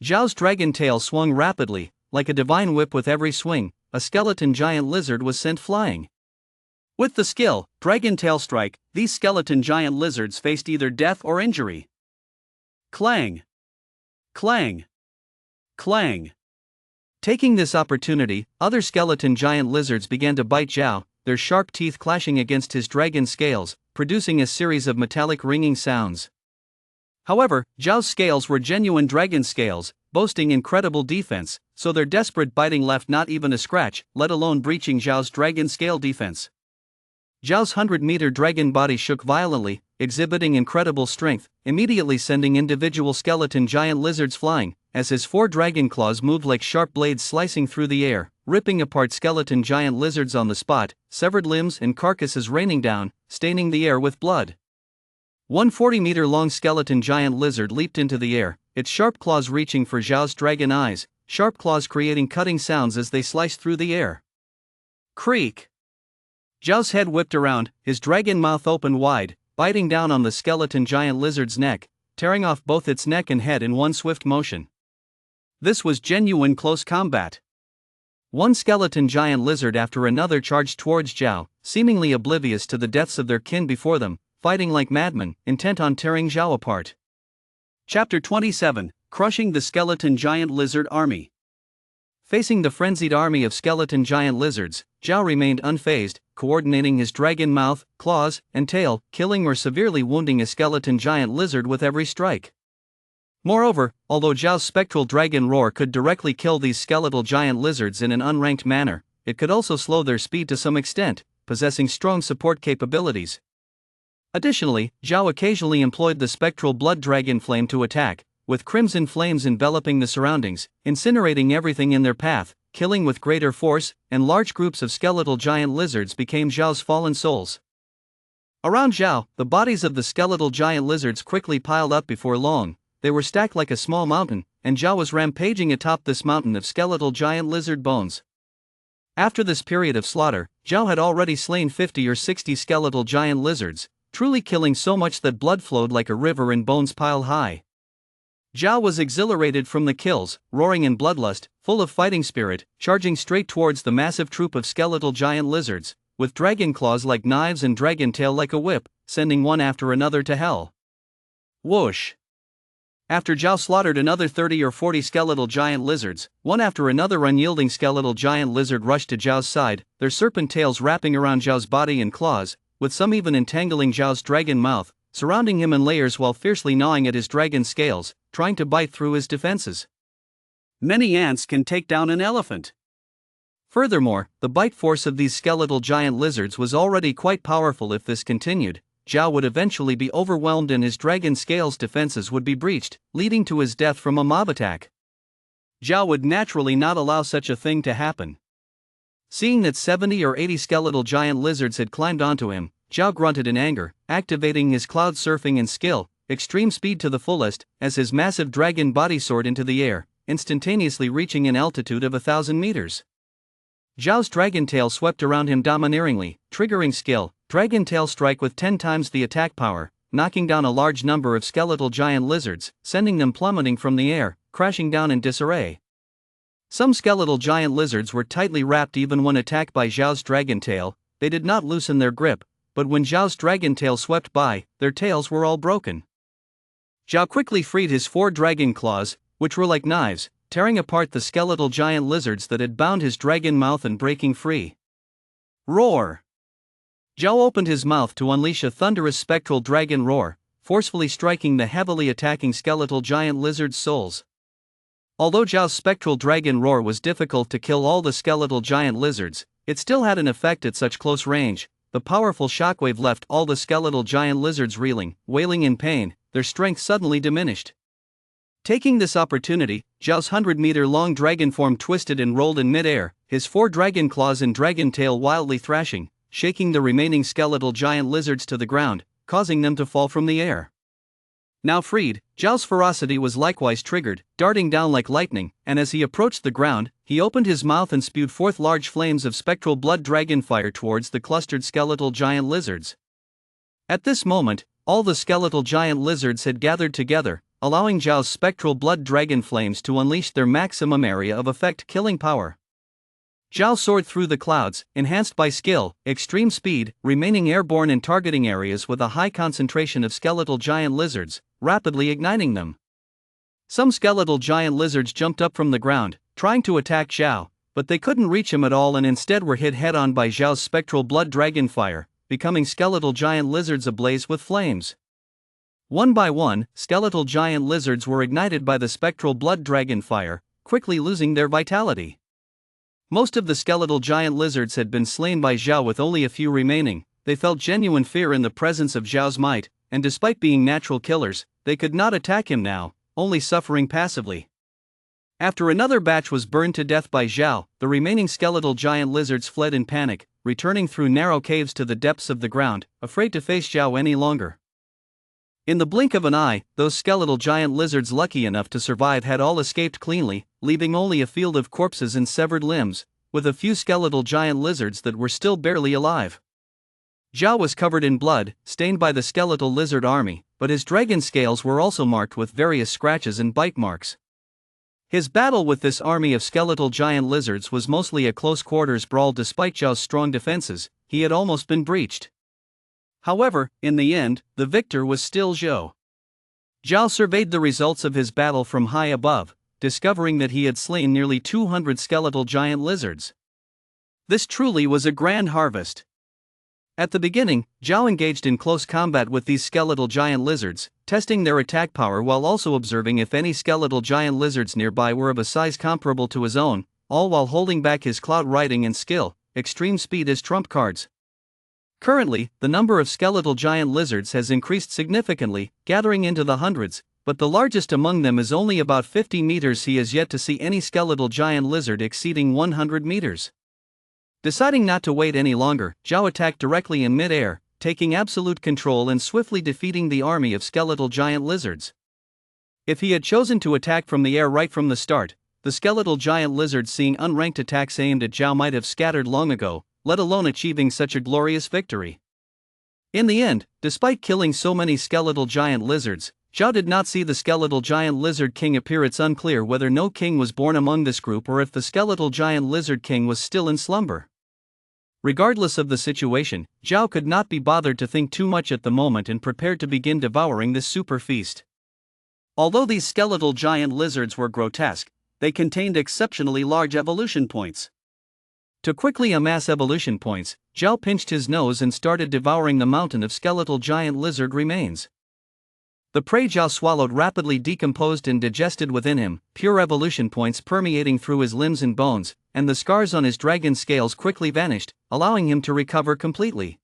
Zhao's dragon tail swung rapidly, like a divine whip. With every swing, a skeleton giant lizard was sent flying. With the skill, Dragon Tail Strike, these skeleton giant lizards faced either death or injury. Clang! Clang! Clang! Taking this opportunity, other skeleton giant lizards began to bite Zhao, their sharp teeth clashing against his dragon scales, producing a series of metallic ringing sounds. However, Zhao's scales were genuine dragon scales, boasting incredible defense, so their desperate biting left not even a scratch, let alone breaching Zhao's dragon scale defense. Zhao's 100-meter dragon body shook violently, exhibiting incredible strength, immediately sending individual skeleton giant lizards flying, as his 4 dragon claws moved like sharp blades slicing through the air, ripping apart skeleton giant lizards on the spot, severed limbs and carcasses raining down, staining the air with blood. One 40-meter-long skeleton giant lizard leaped into the air, its sharp claws reaching for Zhao's dragon eyes, sharp claws creating cutting sounds as they sliced through the air. Creak! Zhao's head whipped around, his dragon mouth opened wide, biting down on the skeleton giant lizard's neck, tearing off both its neck and head in one swift motion. This was genuine close combat. One skeleton giant lizard after another charged towards Zhao, seemingly oblivious to the deaths of their kin before them, fighting like madmen, intent on tearing Zhao apart. Chapter 27: Crushing the Skeleton Giant Lizard Army. Facing the frenzied army of skeleton giant lizards, Zhao remained unfazed, coordinating his dragon mouth, claws, and tail, killing or severely wounding a skeleton giant lizard with every strike. Moreover, although Zhao's spectral dragon roar could directly kill these skeletal giant lizards in an unranked manner, it could also slow their speed to some extent, possessing strong support capabilities. Additionally, Zhao occasionally employed the spectral blood dragon flame to attack, with crimson flames enveloping the surroundings, incinerating everything in their path, killing with greater force, and large groups of skeletal giant lizards became Zhao's fallen souls. Around Zhao, the bodies of the skeletal giant lizards quickly piled up. Before long, they were stacked like a small mountain, and Zhao was rampaging atop this mountain of skeletal giant lizard bones. After this period of slaughter, Zhao had already slain 50 or 60 skeletal giant lizards, truly killing so much that blood flowed like a river and bones piled high. Zhao was exhilarated from the kills, roaring in bloodlust, full of fighting spirit, charging straight towards the massive troop of skeletal giant lizards, with dragon claws like knives and dragon tail like a whip, sending one after another to hell. Whoosh! After Zhao slaughtered another 30 or 40 skeletal giant lizards, one after another unyielding skeletal giant lizard rushed to Zhao's side, their serpent tails wrapping around Zhao's body and claws, with some even entangling Zhao's dragon mouth, surrounding him in layers while fiercely gnawing at his dragon scales, trying to bite through his defenses. Many ants can take down an elephant. Furthermore, the bite force of these skeletal giant lizards was already quite powerful. If this continued, Zhao would eventually be overwhelmed and his dragon scales defenses would be breached, leading to his death from a mob attack. Zhao would naturally not allow such a thing to happen. Seeing that 70 or 80 skeletal giant lizards had climbed onto him, Zhao grunted in anger, activating his cloud surfing and skill, extreme speed to the fullest, as his massive dragon body soared into the air, instantaneously reaching an altitude of 1,000 meters. Zhao's dragon tail swept around him domineeringly, triggering skill, Dragon Tail Strike with 10 times the attack power, knocking down a large number of skeletal giant lizards, sending them plummeting from the air, crashing down in disarray. Some skeletal giant lizards were tightly wrapped even when attacked by Zhao's dragon tail. They did not loosen their grip, but when Zhao's dragon tail swept by, their tails were all broken. Zhao quickly freed his 4 dragon claws, which were like knives, tearing apart the skeletal giant lizards that had bound his dragon mouth and breaking free. Roar! Zhao opened his mouth to unleash a thunderous spectral dragon roar, forcefully striking the heavily attacking skeletal giant lizards' souls. Although Zhao's spectral dragon roar was difficult to kill all the skeletal giant lizards, it still had an effect at such close range. The powerful shockwave left all the skeletal giant lizards reeling, wailing in pain, their strength suddenly diminished. Taking this opportunity, Zhao's 100-meter-long dragon form twisted and rolled in mid-air, his 4 dragon claws and dragon tail wildly thrashing, shaking the remaining skeletal giant lizards to the ground, causing them to fall from the air. Now freed, Zhao's ferocity was likewise triggered, darting down like lightning, and as he approached the ground, he opened his mouth and spewed forth large flames of spectral blood dragon fire towards the clustered skeletal giant lizards. At this moment, all the skeletal giant lizards had gathered together, allowing Zhao's spectral blood dragon flames to unleash their maximum area of effect killing power. Zhao soared through the clouds, enhanced by skill, extreme speed, remaining airborne in targeting areas with a high concentration of skeletal giant lizards, rapidly igniting them. Some skeletal giant lizards jumped up from the ground, trying to attack Zhao, but they couldn't reach him at all and instead were hit head-on by Zhao's spectral blood dragon fire, becoming skeletal giant lizards ablaze with flames. One by one, skeletal giant lizards were ignited by the spectral blood dragon fire, quickly losing their vitality. Most of the skeletal giant lizards had been slain by Zhao with only a few remaining. They felt genuine fear in the presence of Zhao's might, and despite being natural killers, they could not attack him now, only suffering passively. After another batch was burned to death by Zhao, the remaining skeletal giant lizards fled in panic, returning through narrow caves to the depths of the ground, afraid to face Zhao any longer. In the blink of an eye, those skeletal giant lizards lucky enough to survive had all escaped cleanly, leaving only a field of corpses and severed limbs, with a few skeletal giant lizards that were still barely alive. Zhao was covered in blood, stained by the skeletal lizard army, but his dragon scales were also marked with various scratches and bite marks. His battle with this army of skeletal giant lizards was mostly a close-quarters brawl despite Zhao's strong defenses. He had almost been breached. However, in the end, the victor was still Zhao. Zhao surveyed the results of his battle from high above, discovering that he had slain nearly 200 skeletal giant lizards. This truly was a grand harvest. At the beginning, Zhao engaged in close combat with these skeletal giant lizards, testing their attack power while also observing if any skeletal giant lizards nearby were of a size comparable to his own, all while holding back his cloud riding and skill, extreme speed as trump cards. Currently, the number of skeletal giant lizards has increased significantly, gathering into the hundreds, but the largest among them is only about 50 meters. He has yet to see any skeletal giant lizard exceeding 100 meters. Deciding not to wait any longer, Zhao attacked directly in mid-air, taking absolute control and swiftly defeating the army of skeletal giant lizards. If he had chosen to attack from the air right from the start, the skeletal giant lizards seeing unranked attacks aimed at Zhao might have scattered long ago, let alone achieving such a glorious victory. In the end, despite killing so many skeletal giant lizards, Zhao did not see the skeletal giant lizard king appear. It's unclear whether no king was born among this group or if the skeletal giant lizard king was still in slumber. Regardless of the situation, Zhao could not be bothered to think too much at the moment and prepared to begin devouring this super feast. Although these skeletal giant lizards were grotesque, they contained exceptionally large evolution points. To quickly amass evolution points, Zhao pinched his nose and started devouring the mountain of skeletal giant lizard remains. The prey Zhao swallowed rapidly decomposed and digested within him, pure evolution points permeating through his limbs and bones, and the scars on his dragon scales quickly vanished, allowing him to recover completely.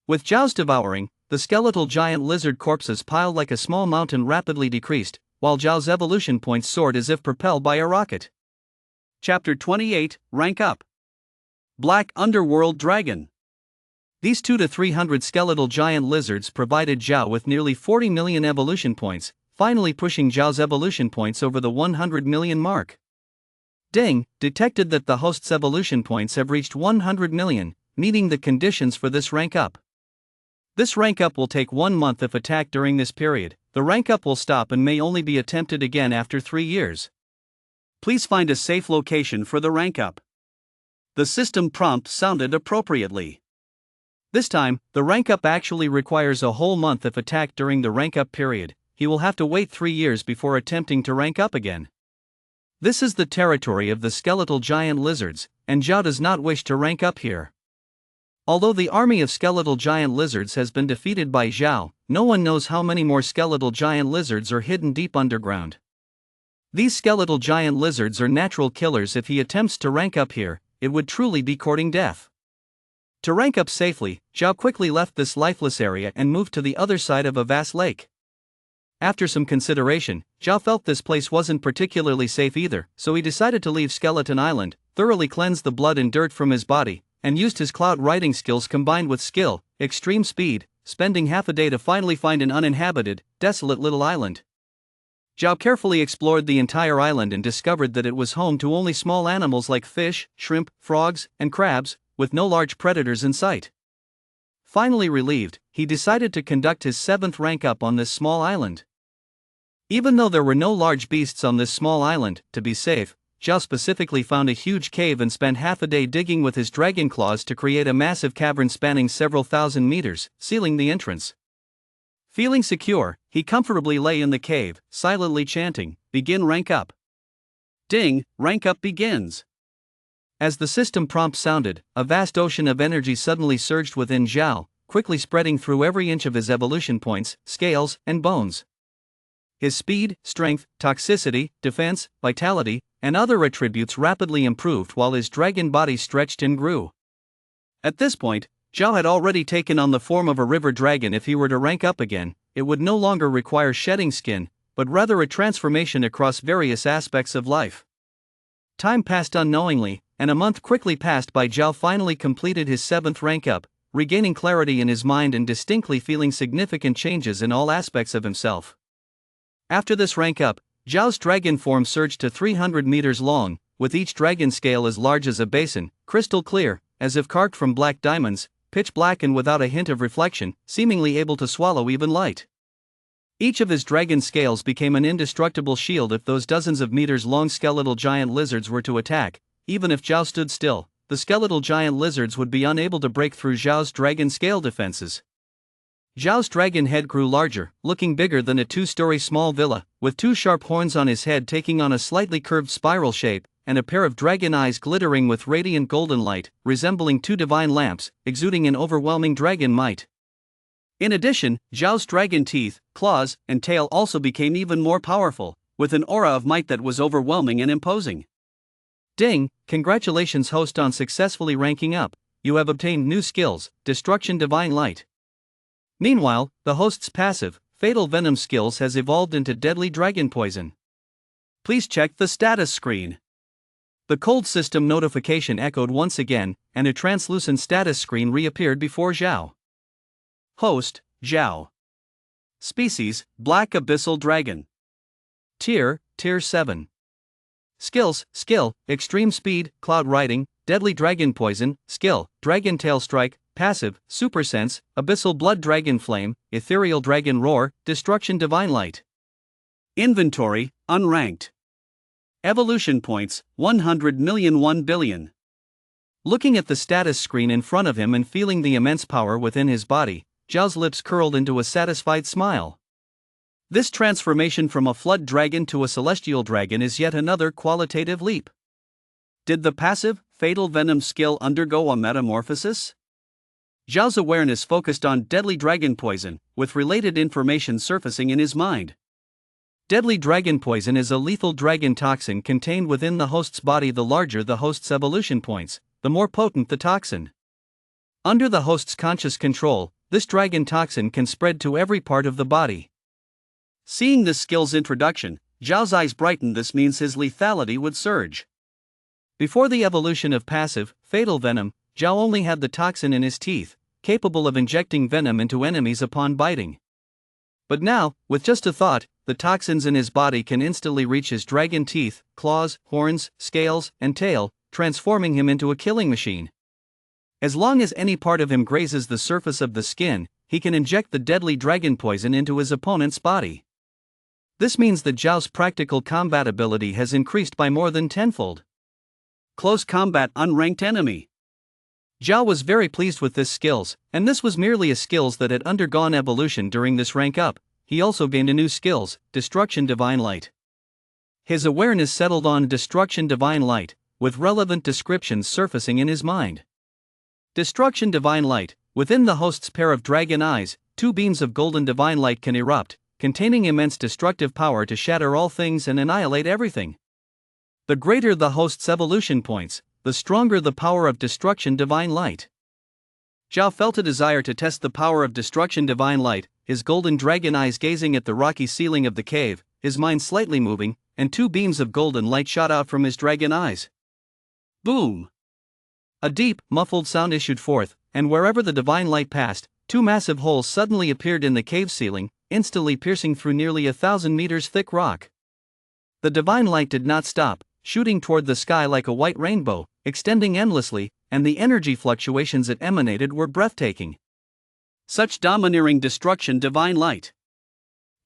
With Zhao's devouring, the skeletal giant lizard corpses piled like a small mountain rapidly decreased, while Zhao's evolution points soared as if propelled by a rocket. Chapter 28, Rank Up. Black Underworld Dragon. These 200 to 300 skeletal giant lizards provided Zhao with nearly 40 million evolution points, finally pushing Zhao's evolution points over the 100 million mark. Ding, detected that the host's evolution points have reached 100 million, meeting the conditions for this rank up. This rank up will take 1 month if attacked during this period. The rank up will stop and may only be attempted again after 3 years. Please find a safe location for the rank up. The system prompt sounded appropriately. This time, the rank up actually requires a whole month if attacked during the rank up period. He will have to wait 3 years before attempting to rank up again. This is the territory of the skeletal giant lizards, and Zhao does not wish to rank up here. Although the army of skeletal giant lizards has been defeated by Zhao, no one knows how many more skeletal giant lizards are hidden deep underground. These skeletal giant lizards are natural killers. If he attempts to rank up here, it would truly be courting death. To rank up safely, Zhao quickly left this lifeless area and moved to the other side of a vast lake. After some consideration, Zhao felt this place wasn't particularly safe either, so he decided to leave Skeleton Island, thoroughly cleanse the blood and dirt from his body, and used his cloud riding skills combined with skill, extreme speed, spending half a day to finally find an uninhabited, desolate little island. Zhao carefully explored the entire island and discovered that it was home to only small animals like fish, shrimp, frogs, and crabs, with no large predators in sight. Finally relieved, he decided to conduct his 7th rank up on this small island. Even though there were no large beasts on this small island, to be safe, Zhao specifically found a huge cave and spent half a day digging with his dragon claws to create a massive cavern spanning several thousand meters, sealing the entrance. Feeling secure, he comfortably lay in the cave, silently chanting, "Begin rank up." Ding, rank up begins. As the system prompt sounded, a vast ocean of energy suddenly surged within Zhao, quickly spreading through every inch of his evolution points, scales, and bones. His speed, strength, toxicity, defense, vitality, and other attributes rapidly improved while his dragon body stretched and grew. At this point, Zhao had already taken on the form of a river dragon. If he were to rank up again, it would no longer require shedding skin, but rather a transformation across various aspects of life. Time passed unknowingly, and a month quickly passed by. Zhao finally completed his 7th rank up, regaining clarity in his mind and distinctly feeling significant changes in all aspects of himself. After this rank up, Zhao's dragon form surged to 300 meters long, with each dragon scale as large as a basin, crystal clear, as if carved from black diamonds, pitch black and without a hint of reflection, seemingly able to swallow even light. Each of his dragon scales became an indestructible shield if those dozens of meters long skeletal giant lizards were to attack. Even if Zhao stood still, the skeletal giant lizards would be unable to break through Zhao's dragon scale defenses. Zhao's dragon head grew larger, looking bigger than a 2-story small villa, with 2 sharp horns on his head taking on a slightly curved spiral shape, and a pair of dragon eyes glittering with radiant golden light, resembling 2 divine lamps, exuding an overwhelming dragon might. In addition, Zhao's dragon teeth, claws, and tail also became even more powerful, with an aura of might that was overwhelming and imposing. Ding, congratulations host on successfully ranking up. You have obtained new skills, Destruction Divine Light. Meanwhile, the host's passive, Fatal Venom skills has evolved into Deadly Dragon Poison. Please check the status screen. The cold system notification echoed once again, and a translucent status screen reappeared before Zhao. Host, Zhao. Species, Black Abyssal Dragon. Tier 7. Skills, Skill, Extreme Speed, Cloud Riding, Deadly Dragon Poison, Skill, Dragon Tail Strike, Passive, Super Sense, Abyssal Blood Dragon Flame, Ethereal Dragon Roar, Destruction Divine Light. Inventory, Unranked. Evolution Points, 100,000,001 billion. Looking at the status screen in front of him and feeling the immense power within his body, Zhao's lips curled into a satisfied smile. This transformation from a flood dragon to a celestial dragon is yet another qualitative leap. Did the passive, Fatal Venom skill undergo a metamorphosis? Zhao's awareness focused on Deadly Dragon Poison, with related information surfacing in his mind. Deadly Dragon Poison is a lethal dragon toxin contained within the host's body. The larger the host's evolution points, the more potent the toxin. Under the host's conscious control, this dragon toxin can spread to every part of the body. Seeing this skill's introduction, Zhao's eyes brightened. This means his lethality would surge. Before the evolution of passive, Fatal Venom, Zhao only had the toxin in his teeth, capable of injecting venom into enemies upon biting. But now, with just a thought, the toxins in his body can instantly reach his dragon teeth, claws, horns, scales, and tail, transforming him into a killing machine. As long as any part of him grazes the surface of the skin, he can inject the deadly dragon poison into his opponent's body. This means that Zhao's practical combat ability has increased by more than tenfold. Close Combat Unranked Enemy. Zhao was very pleased with this skills, and this was merely a skills that had undergone evolution during this rank up. He also gained a new skills, Destruction Divine Light. His awareness settled on Destruction Divine Light, with relevant descriptions surfacing in his mind. Destruction Divine Light, within the host's pair of dragon eyes, 2 beams of golden divine light can erupt, containing immense destructive power to shatter all things and annihilate everything. The greater the host's evolution points, the stronger the power of Destruction Divine Light. Zhao felt a desire to test the power of Destruction Divine Light. his golden dragon eyes gazing at the rocky ceiling of the cave, his mind slightly moving, and two beams of golden light shot out from his dragon eyes. Boom! A deep, muffled sound issued forth, and wherever the divine light passed, two massive holes suddenly appeared in the cave ceiling, instantly piercing through nearly 1,000 meters thick rock. The divine light did not stop, shooting toward the sky like a white rainbow, extending endlessly, and the energy fluctuations it emanated were breathtaking. Such domineering destruction divine light.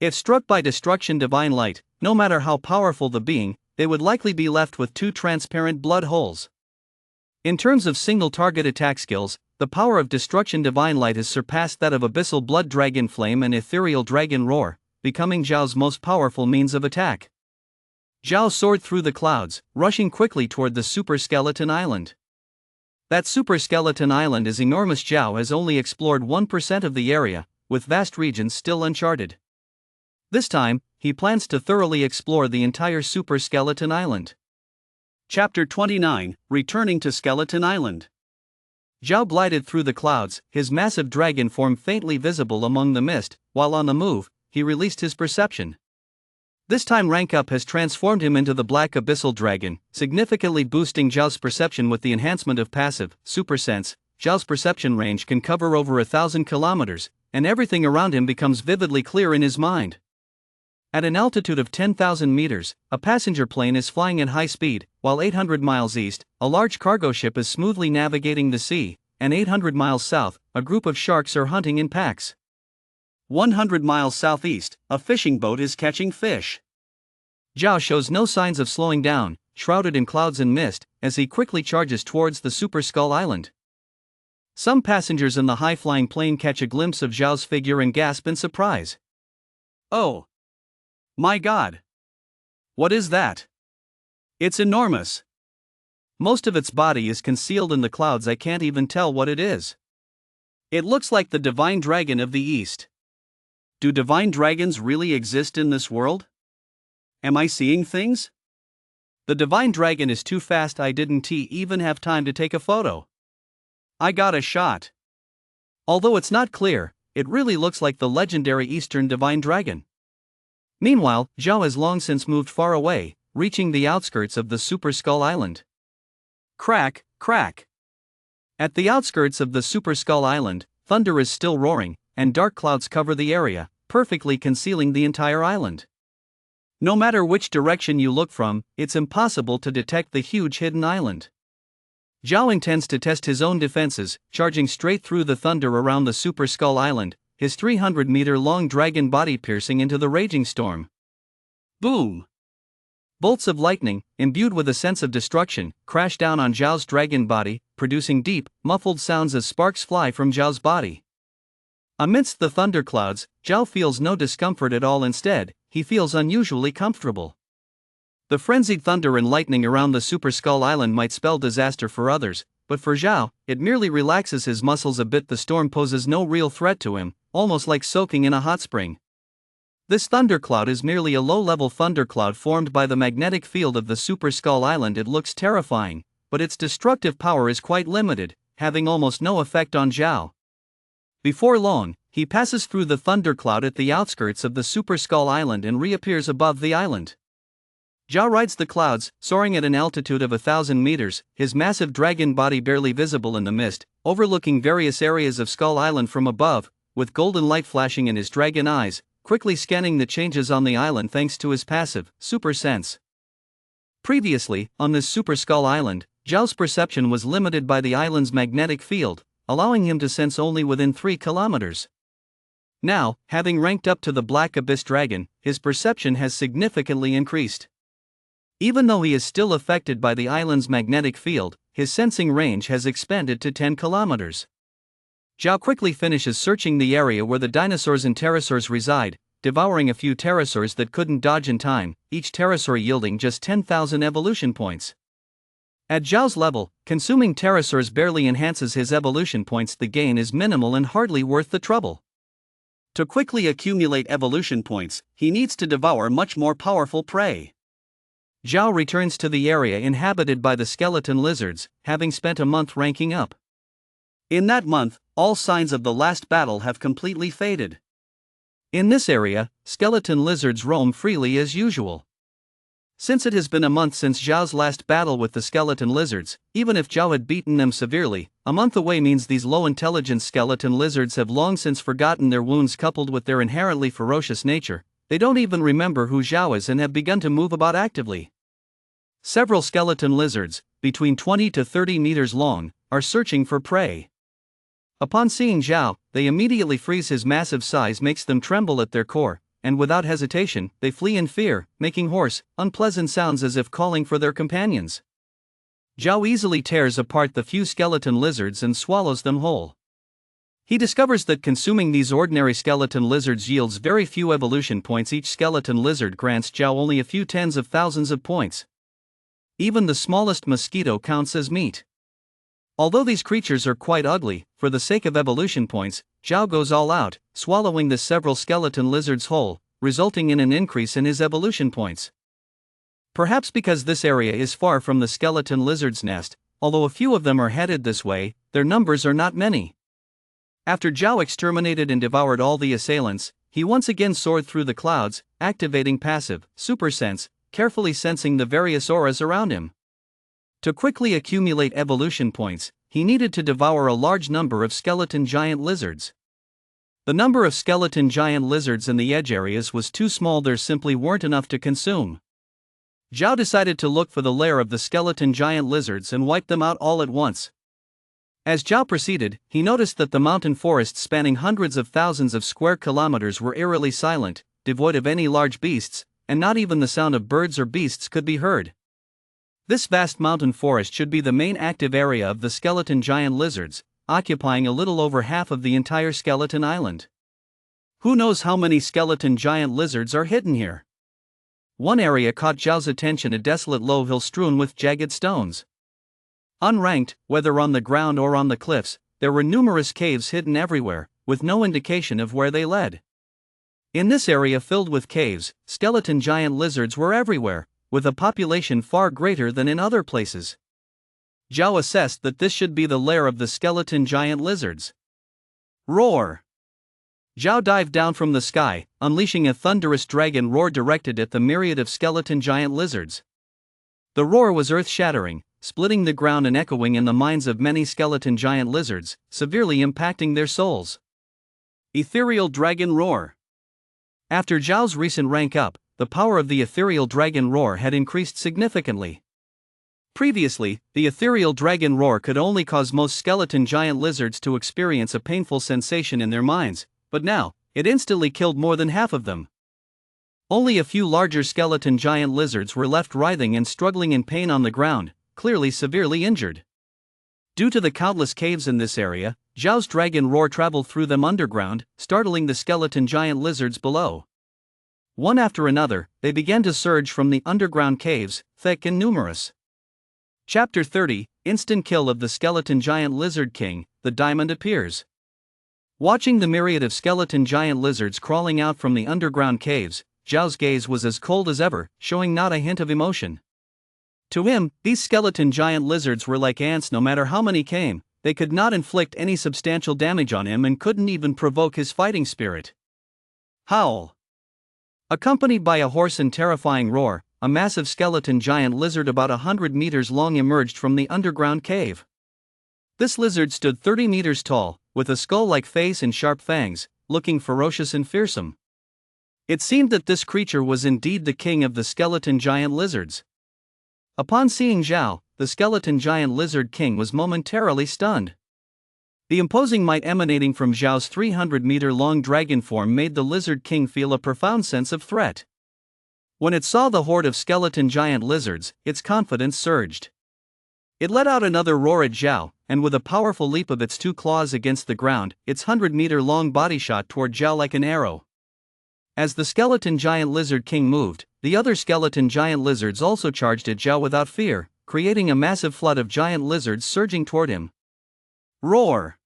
If struck by destruction divine light, no matter how powerful the being, they would likely be left with two transparent blood holes. In terms of single target attack skills, the power of destruction divine light has surpassed that of abyssal blood dragon flame and ethereal dragon roar, becoming Zhao's most powerful means of attack. Zhao soared through the clouds, rushing quickly toward the super skeleton island. That super skeleton island is enormous. Zhao has only explored 1% of the area, with vast regions still uncharted. This time, he plans to thoroughly explore the entire super skeleton island. Chapter 29, Returning to Skeleton Island. Zhao glided through the clouds, his massive dragon form faintly visible among the mist. While on the move, he released his perception. This time rank up has transformed him into the Black Abyssal Dragon, significantly boosting Zhao's perception with the enhancement of passive, Super Sense. Zhao's perception range can cover over 1,000 kilometers, and everything around him becomes vividly clear in his mind. At an altitude of 10,000 meters, a passenger plane is flying at high speed, while 800 miles east, a large cargo ship is smoothly navigating the sea, and 800 miles south, a group of sharks are hunting in packs. 100 miles southeast, a fishing boat is catching fish. Zhao shows no signs of slowing down, shrouded in clouds and mist, as he quickly charges towards the Super Skull Island. Some passengers in the high-flying plane catch a glimpse of Zhao's figure and gasp in surprise. Oh! My God! What is that? It's enormous. Most of its body is concealed in the clouds. I can't even tell what it is. It looks like the divine dragon of the east. Do divine dragons really exist in this world? Am I seeing things? The divine dragon is too fast. I didn't even have time to take a photo. I got a shot. Although it's not clear, it really looks like the legendary Eastern divine dragon. Meanwhile, Zhao has long since moved far away, reaching the outskirts of the Super Skull Island. Crack, crack. At the outskirts of the Super Skull Island, thunder is still roaring, and dark clouds cover the area, perfectly concealing the entire island. No matter which direction you look from, it's impossible to detect the huge hidden island. Zhao intends to test his own defenses, charging straight through the thunder around the Super Skull Island, his 300-meter-long dragon body piercing into the raging storm. Boom! Bolts of lightning, imbued with a sense of destruction, crash down on Zhao's dragon body, producing deep, muffled sounds as sparks fly from Zhao's body. Amidst the thunderclouds, Zhao feels no discomfort at all. Instead, he feels unusually comfortable. The frenzied thunder and lightning around the Super Skull Island might spell disaster for others, but for Zhao, it merely relaxes his muscles a bit. The storm poses no real threat to him, almost like soaking in a hot spring. This thundercloud is merely a low-level thundercloud formed by the magnetic field of the Super Skull Island. It looks terrifying, but its destructive power is quite limited, having almost no effect on Zhao. Before long, he passes through the thundercloud at the outskirts of the Super Skull Island and reappears above the island. Zhao rides the clouds, soaring at an altitude of 1,000 meters, his massive dragon body barely visible in the mist, overlooking various areas of Skull Island from above, with golden light flashing in his dragon eyes, quickly scanning the changes on the island thanks to his passive, Super Sense. Previously, on this Super Skull Island, Zhao's perception was limited by the island's magnetic field, allowing him to sense only within 3 kilometers. Now, having ranked up to the Black Abyss Dragon, his perception has significantly increased. Even though he is still affected by the island's magnetic field, his sensing range has expanded to 10 kilometers. Zhao quickly finishes searching the area where the dinosaurs and pterosaurs reside, devouring a few pterosaurs that couldn't dodge in time, each pterosaur yielding just 10,000 evolution points. At Zhao's level, consuming pterosaurs barely enhances his evolution points. The gain is minimal and hardly worth the trouble. To quickly accumulate evolution points, he needs to devour much more powerful prey. Zhao returns to the area inhabited by the skeleton lizards, having spent a month ranking up. In that month, all signs of the last battle have completely faded. In this area, skeleton lizards roam freely as usual. Since it has been a month since Zhao's last battle with the skeleton lizards, even if Zhao had beaten them severely, a month away means these low-intelligence skeleton lizards have long since forgotten their wounds coupled with their inherently ferocious nature. They don't even remember who Zhao is and have begun to move about actively. Several skeleton lizards, between 20 to 30 meters long, are searching for prey. Upon seeing Zhao, they immediately freeze. His massive size makes them tremble at their core, and without hesitation, they flee in fear, making hoarse, unpleasant sounds as if calling for their companions. Zhao easily tears apart the few skeleton lizards and swallows them whole. He discovers that consuming these ordinary skeleton lizards yields very few evolution points. Each skeleton lizard grants Zhao only a few tens of thousands of points. Even the smallest mosquito counts as meat. Although these creatures are quite ugly, for the sake of evolution points, Zhao goes all out, swallowing the several skeleton lizards whole, resulting in an increase in his evolution points. Perhaps because this area is far from the skeleton lizard's nest, although a few of them are headed this way, their numbers are not many. After Zhao exterminated and devoured all the assailants, he once again soared through the clouds, activating passive, super sense, carefully sensing the various auras around him. To quickly accumulate evolution points, he needed to devour a large number of skeleton giant lizards. The number of skeleton giant lizards in the edge areas was too small, there simply weren't enough to consume. Zhao decided to look for the lair of the skeleton giant lizards and wipe them out all at once. As Zhao proceeded, he noticed that the mountain forests spanning hundreds of thousands of square kilometers were eerily silent, devoid of any large beasts, and not even the sound of birds or beasts could be heard. This vast mountain forest should be the main active area of the skeleton giant lizards, occupying a little over half of the entire skeleton island. Who knows how many skeleton giant lizards are hidden here? One area caught Zhao's attention, a desolate low hill strewn with jagged stones. Unranked, whether on the ground or on the cliffs, there were numerous caves hidden everywhere, with no indication of where they led. In this area filled with caves, skeleton giant lizards were everywhere, with a population far greater than in other places. Zhao assessed that this should be the lair of the skeleton giant lizards. Roar! Zhao dived down from the sky, unleashing a thunderous dragon roar directed at the myriad of skeleton giant lizards. The roar was earth-shattering, splitting the ground and echoing in the minds of many skeleton giant lizards, severely impacting their souls. Ethereal Dragon Roar. After Zhao's recent rank up, the power of the ethereal dragon roar had increased significantly. Previously, the ethereal dragon roar could only cause most skeleton giant lizards to experience a painful sensation in their minds, but now, it instantly killed more than half of them. Only a few larger skeleton giant lizards were left writhing and struggling in pain on the ground, clearly severely injured. Due to the countless caves in this area, Zhao's dragon roar traveled through them underground, startling the skeleton giant lizards below. One after another, they began to surge from the underground caves, thick and numerous. Chapter 30, Instant Kill of the Skeleton Giant Lizard King, the Diamond appears. Watching the myriad of skeleton giant lizards crawling out from the underground caves, Zhao's gaze was as cold as ever, showing not a hint of emotion. To him, these skeleton giant lizards were like ants. No matter how many came, they could not inflict any substantial damage on him and couldn't even provoke his fighting spirit. Howl! Accompanied by a hoarse and terrifying roar, a massive skeleton giant lizard about 100 meters long emerged from the underground cave. This lizard stood 30 meters tall, with a skull-like face and sharp fangs, looking ferocious and fearsome. It seemed that this creature was indeed the king of the skeleton giant lizards. Upon seeing Zhao, the skeleton giant lizard king was momentarily stunned. The imposing might emanating from Zhao's 300-meter-long dragon form made the lizard king feel a profound sense of threat. When it saw the horde of skeleton giant lizards, its confidence surged. It let out another roar at Zhao, and with a powerful leap of its two claws against the ground, its 100-meter-long body shot toward Zhao like an arrow. As the skeleton giant lizard king moved, the other skeleton giant lizards also charged at Zhao without fear, creating a massive flood of giant lizards surging toward him. Roar!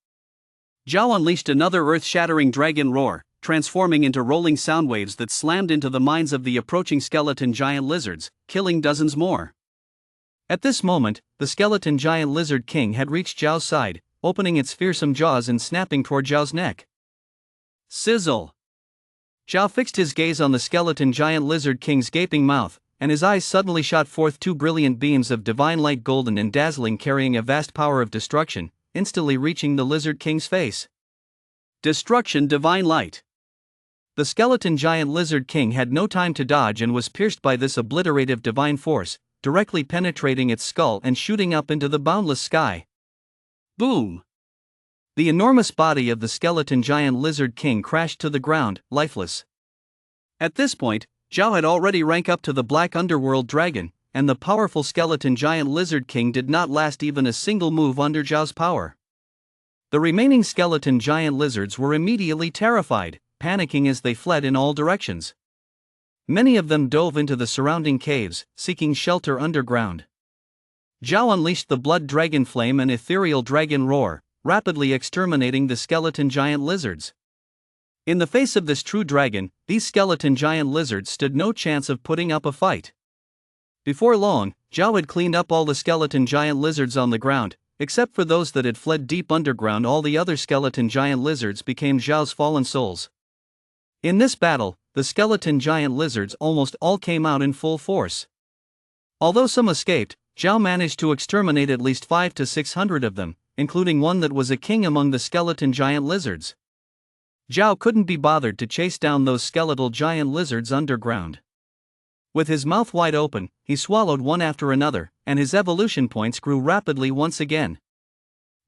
Zhao unleashed another earth-shattering dragon roar, transforming into rolling sound waves that slammed into the minds of the approaching skeleton giant lizards, killing dozens more. At this moment, the skeleton giant lizard king had reached Zhao's side, opening its fearsome jaws and snapping toward Zhao's neck. Sizzle! Zhao fixed his gaze on the skeleton giant lizard king's gaping mouth, and his eyes suddenly shot forth two brilliant beams of divine light, golden and dazzling, carrying a vast power of destruction, instantly reaching the lizard king's face. Destruction, divine light. The skeleton giant lizard king had no time to dodge and was pierced by this obliterative divine force, directly penetrating its skull and shooting up into the boundless sky. Boom! The enormous body of the skeleton giant lizard king crashed to the ground, lifeless. At this point, Zhao had already ranked up to the black underworld dragon, and the powerful skeleton giant lizard king did not last even a single move under Zhao's power. The remaining skeleton giant lizards were immediately terrified, panicking as they fled in all directions. Many of them dove into the surrounding caves, seeking shelter underground. Zhao unleashed the blood dragon flame and ethereal dragon roar, rapidly exterminating the skeleton giant lizards. In the face of this true dragon, these skeleton giant lizards stood no chance of putting up a fight. Before long, Zhao had cleaned up all the skeleton giant lizards on the ground, except for those that had fled deep underground. All the other skeleton giant lizards became Zhao's fallen souls. In this battle, the skeleton giant lizards almost all came out in full force. Although some escaped, Zhao managed to exterminate at least 500 to 600 of them, including one that was a king among the skeleton giant lizards. Zhao couldn't be bothered to chase down those skeletal giant lizards underground. With his mouth wide open, he swallowed one after another, and his evolution points grew rapidly once again.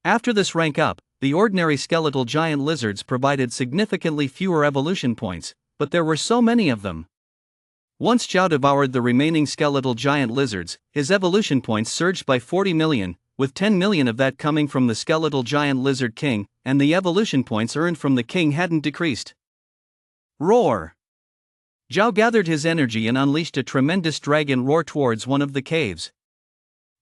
After this rank up, the ordinary skeletal giant lizards provided significantly fewer evolution points, but there were so many of them. Once Zhao devoured the remaining skeletal giant lizards, his evolution points surged by 40 million, with 10 million of that coming from the skeletal giant lizard king, and the evolution points earned from the king hadn't decreased. Roar! Zhao gathered his energy and unleashed a tremendous dragon roar towards one of the caves.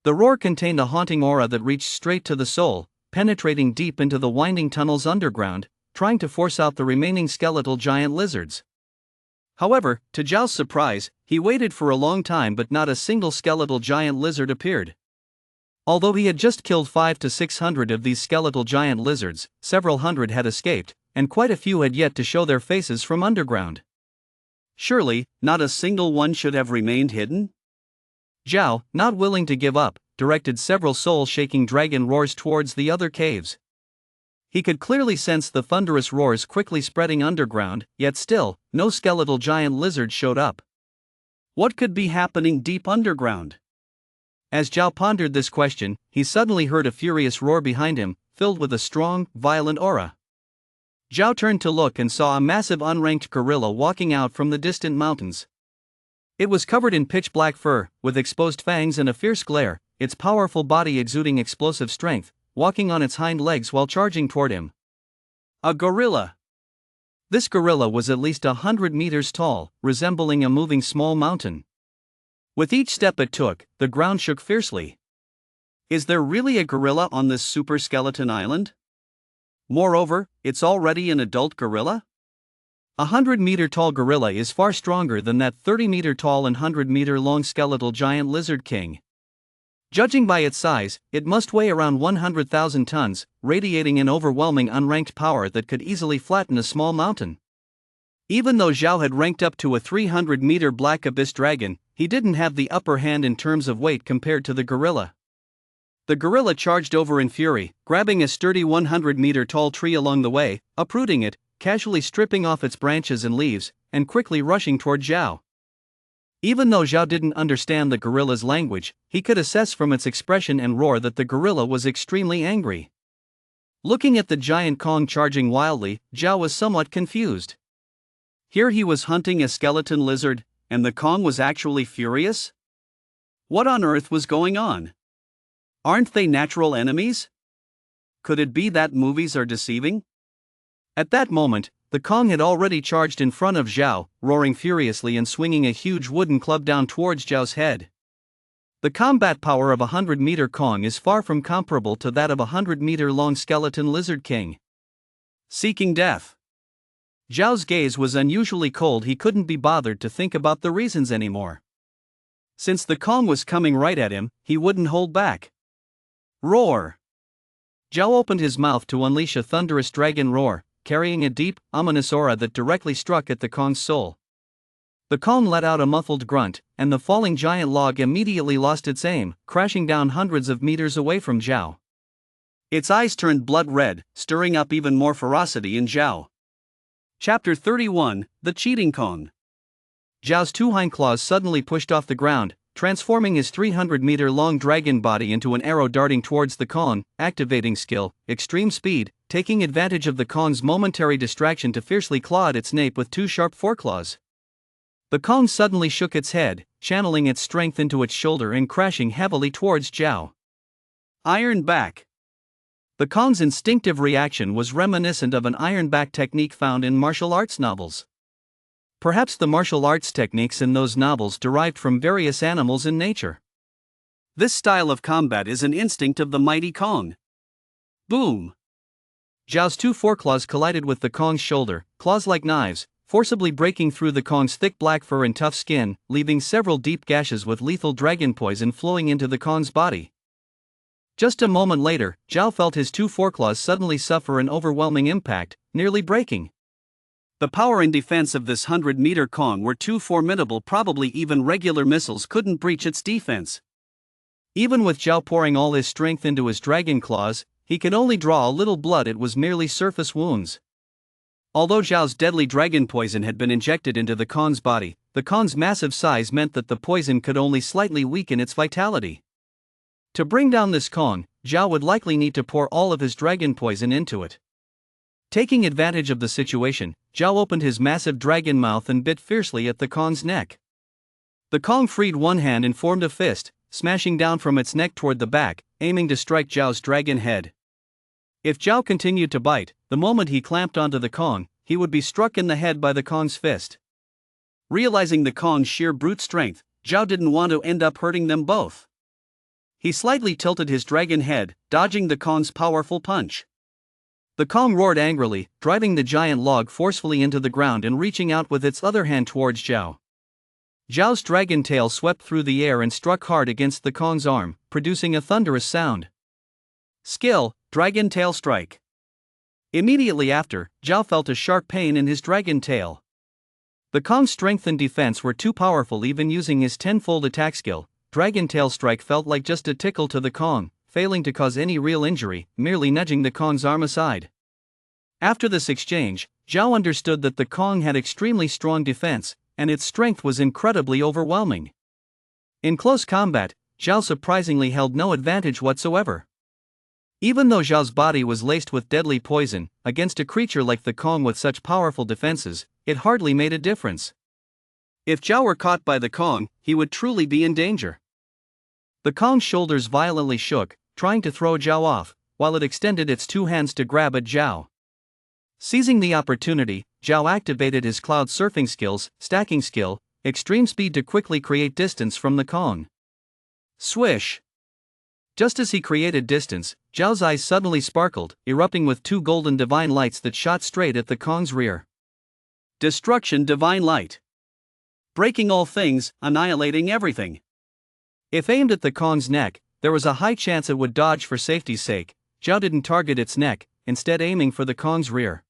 The roar contained a haunting aura that reached straight to the soul, penetrating deep into the winding tunnels underground, trying to force out the remaining skeletal giant lizards. However, to Zhao's surprise, he waited for a long time but not a single skeletal giant lizard appeared. Although he had just killed 500 to 600 of these skeletal giant lizards, several hundred had escaped, and quite a few had yet to show their faces from underground. Surely, not a single one should have remained hidden? Zhao, not willing to give up, directed several soul-shaking dragon roars towards the other caves. He could clearly sense the thunderous roars quickly spreading underground, yet still, no skeletal giant lizard showed up. What could be happening deep underground? As Zhao pondered this question, he suddenly heard a furious roar behind him, filled with a strong, violent aura. Zhao turned to look and saw a massive unranked gorilla walking out from the distant mountains. It was covered in pitch-black fur, with exposed fangs and a fierce glare, its powerful body exuding explosive strength, walking on its hind legs while charging toward him. A gorilla! This gorilla was at least 100 meters tall, resembling a moving small mountain. With each step it took, the ground shook fiercely. Is there really a gorilla on this super skeleton island? Moreover, it's already an adult gorilla? A 100-meter-tall gorilla is far stronger than that 30-meter-tall and 100-meter-long skeletal giant lizard king. Judging by its size, it must weigh around 100,000 tons, radiating an overwhelming unranked power that could easily flatten a small mountain. Even though Zhao had ranked up to a 300-meter black abyss dragon, he didn't have the upper hand in terms of weight compared to the gorilla. The gorilla charged over in fury, grabbing a sturdy 100-meter-tall tree along the way, uprooting it, casually stripping off its branches and leaves, and quickly rushing toward Zhao. Even though Zhao didn't understand the gorilla's language, he could assess from its expression and roar that the gorilla was extremely angry. Looking at the giant Kong charging wildly, Zhao was somewhat confused. Here he was hunting a skeleton lizard, and the Kong was actually furious? What on earth was going on? Aren't they natural enemies? Could it be that movies are deceiving? At that moment, the Kong had already charged in front of Zhao, roaring furiously and swinging a huge wooden club down towards Zhao's head. The combat power of a 100-meter Kong is far from comparable to that of a 100-meter-long skeleton lizard king. Seeking death. Zhao's gaze was unusually cold. He couldn't be bothered to think about the reasons anymore. Since the Kong was coming right at him, he wouldn't hold back. Roar! Zhao opened his mouth to unleash a thunderous dragon roar, carrying a deep, ominous aura that directly struck at the Kong's soul. The Kong let out a muffled grunt, and the falling giant log immediately lost its aim, crashing down hundreds of meters away from Zhao. Its eyes turned blood red, stirring up even more ferocity in Zhao. Chapter 31, The Cheating Kong. Zhao's two hindclaws suddenly pushed off the ground, transforming his 300-meter-long dragon body into an arrow darting towards the Kong, activating skill, extreme speed, taking advantage of the Kong's momentary distraction to fiercely claw at its nape with two sharp foreclaws. The Kong suddenly shook its head, channeling its strength into its shoulder and crashing heavily towards Zhao. Iron back. The Kong's instinctive reaction was reminiscent of an iron back technique found in martial arts novels. Perhaps the martial arts techniques in those novels derived from various animals in nature. This style of combat is an instinct of the mighty Kong. Boom! Zhao's two foreclaws collided with the Kong's shoulder, claws like knives, forcibly breaking through the Kong's thick black fur and tough skin, leaving several deep gashes with lethal dragon poison flowing into the Kong's body. Just a moment later, Zhao felt his two foreclaws suddenly suffer an overwhelming impact, nearly breaking. The power and defense of this 100-meter Kong were too formidable, probably even regular missiles couldn't breach its defense. Even with Zhao pouring all his strength into his dragon claws, he could only draw a little blood. It was merely surface wounds. Although Zhao's deadly dragon poison had been injected into the Kong's body, the Kong's massive size meant that the poison could only slightly weaken its vitality. To bring down this Kong, Zhao would likely need to pour all of his dragon poison into it. Taking advantage of the situation, Zhao opened his massive dragon mouth and bit fiercely at the Kong's neck. The Kong freed one hand and formed a fist, smashing down from its neck toward the back, aiming to strike Zhao's dragon head. If Zhao continued to bite, the moment he clamped onto the Kong, he would be struck in the head by the Kong's fist. Realizing the Kong's sheer brute strength, Zhao didn't want to end up hurting them both. He slightly tilted his dragon head, dodging the Kong's powerful punch. The Kong roared angrily, driving the giant log forcefully into the ground and reaching out with its other hand towards Zhao. Zhao's dragon tail swept through the air and struck hard against the Kong's arm, producing a thunderous sound. Skill, Dragon Tail Strike. Immediately after, Zhao felt a sharp pain in his dragon tail. The Kong's strength and defense were too powerful. Even using his tenfold attack skill, Dragon Tail Strike felt like just a tickle to the Kong, failing to cause any real injury, merely nudging the Kong's arm aside. After this exchange, Zhao understood that the Kong had extremely strong defense, and its strength was incredibly overwhelming. In close combat, Zhao surprisingly held no advantage whatsoever. Even though Zhao's body was laced with deadly poison, against a creature like the Kong with such powerful defenses, it hardly made a difference. If Zhao were caught by the Kong, he would truly be in danger. The Kong's shoulders violently shook, trying to throw Zhao off, while it extended its two hands to grab at Zhao. Seizing the opportunity, Zhao activated his cloud surfing skills, stacking skill, extreme speed to quickly create distance from the Kong. Swish! Just as he created distance, Zhao's eyes suddenly sparkled, erupting with two golden divine lights that shot straight at the Kong's rear. Destruction Divine Light. Breaking all things, annihilating everything. If aimed at the Kong's neck, there was a high chance it would dodge for safety's sake. Zhao didn't target its neck, instead aiming for the Kong's rear.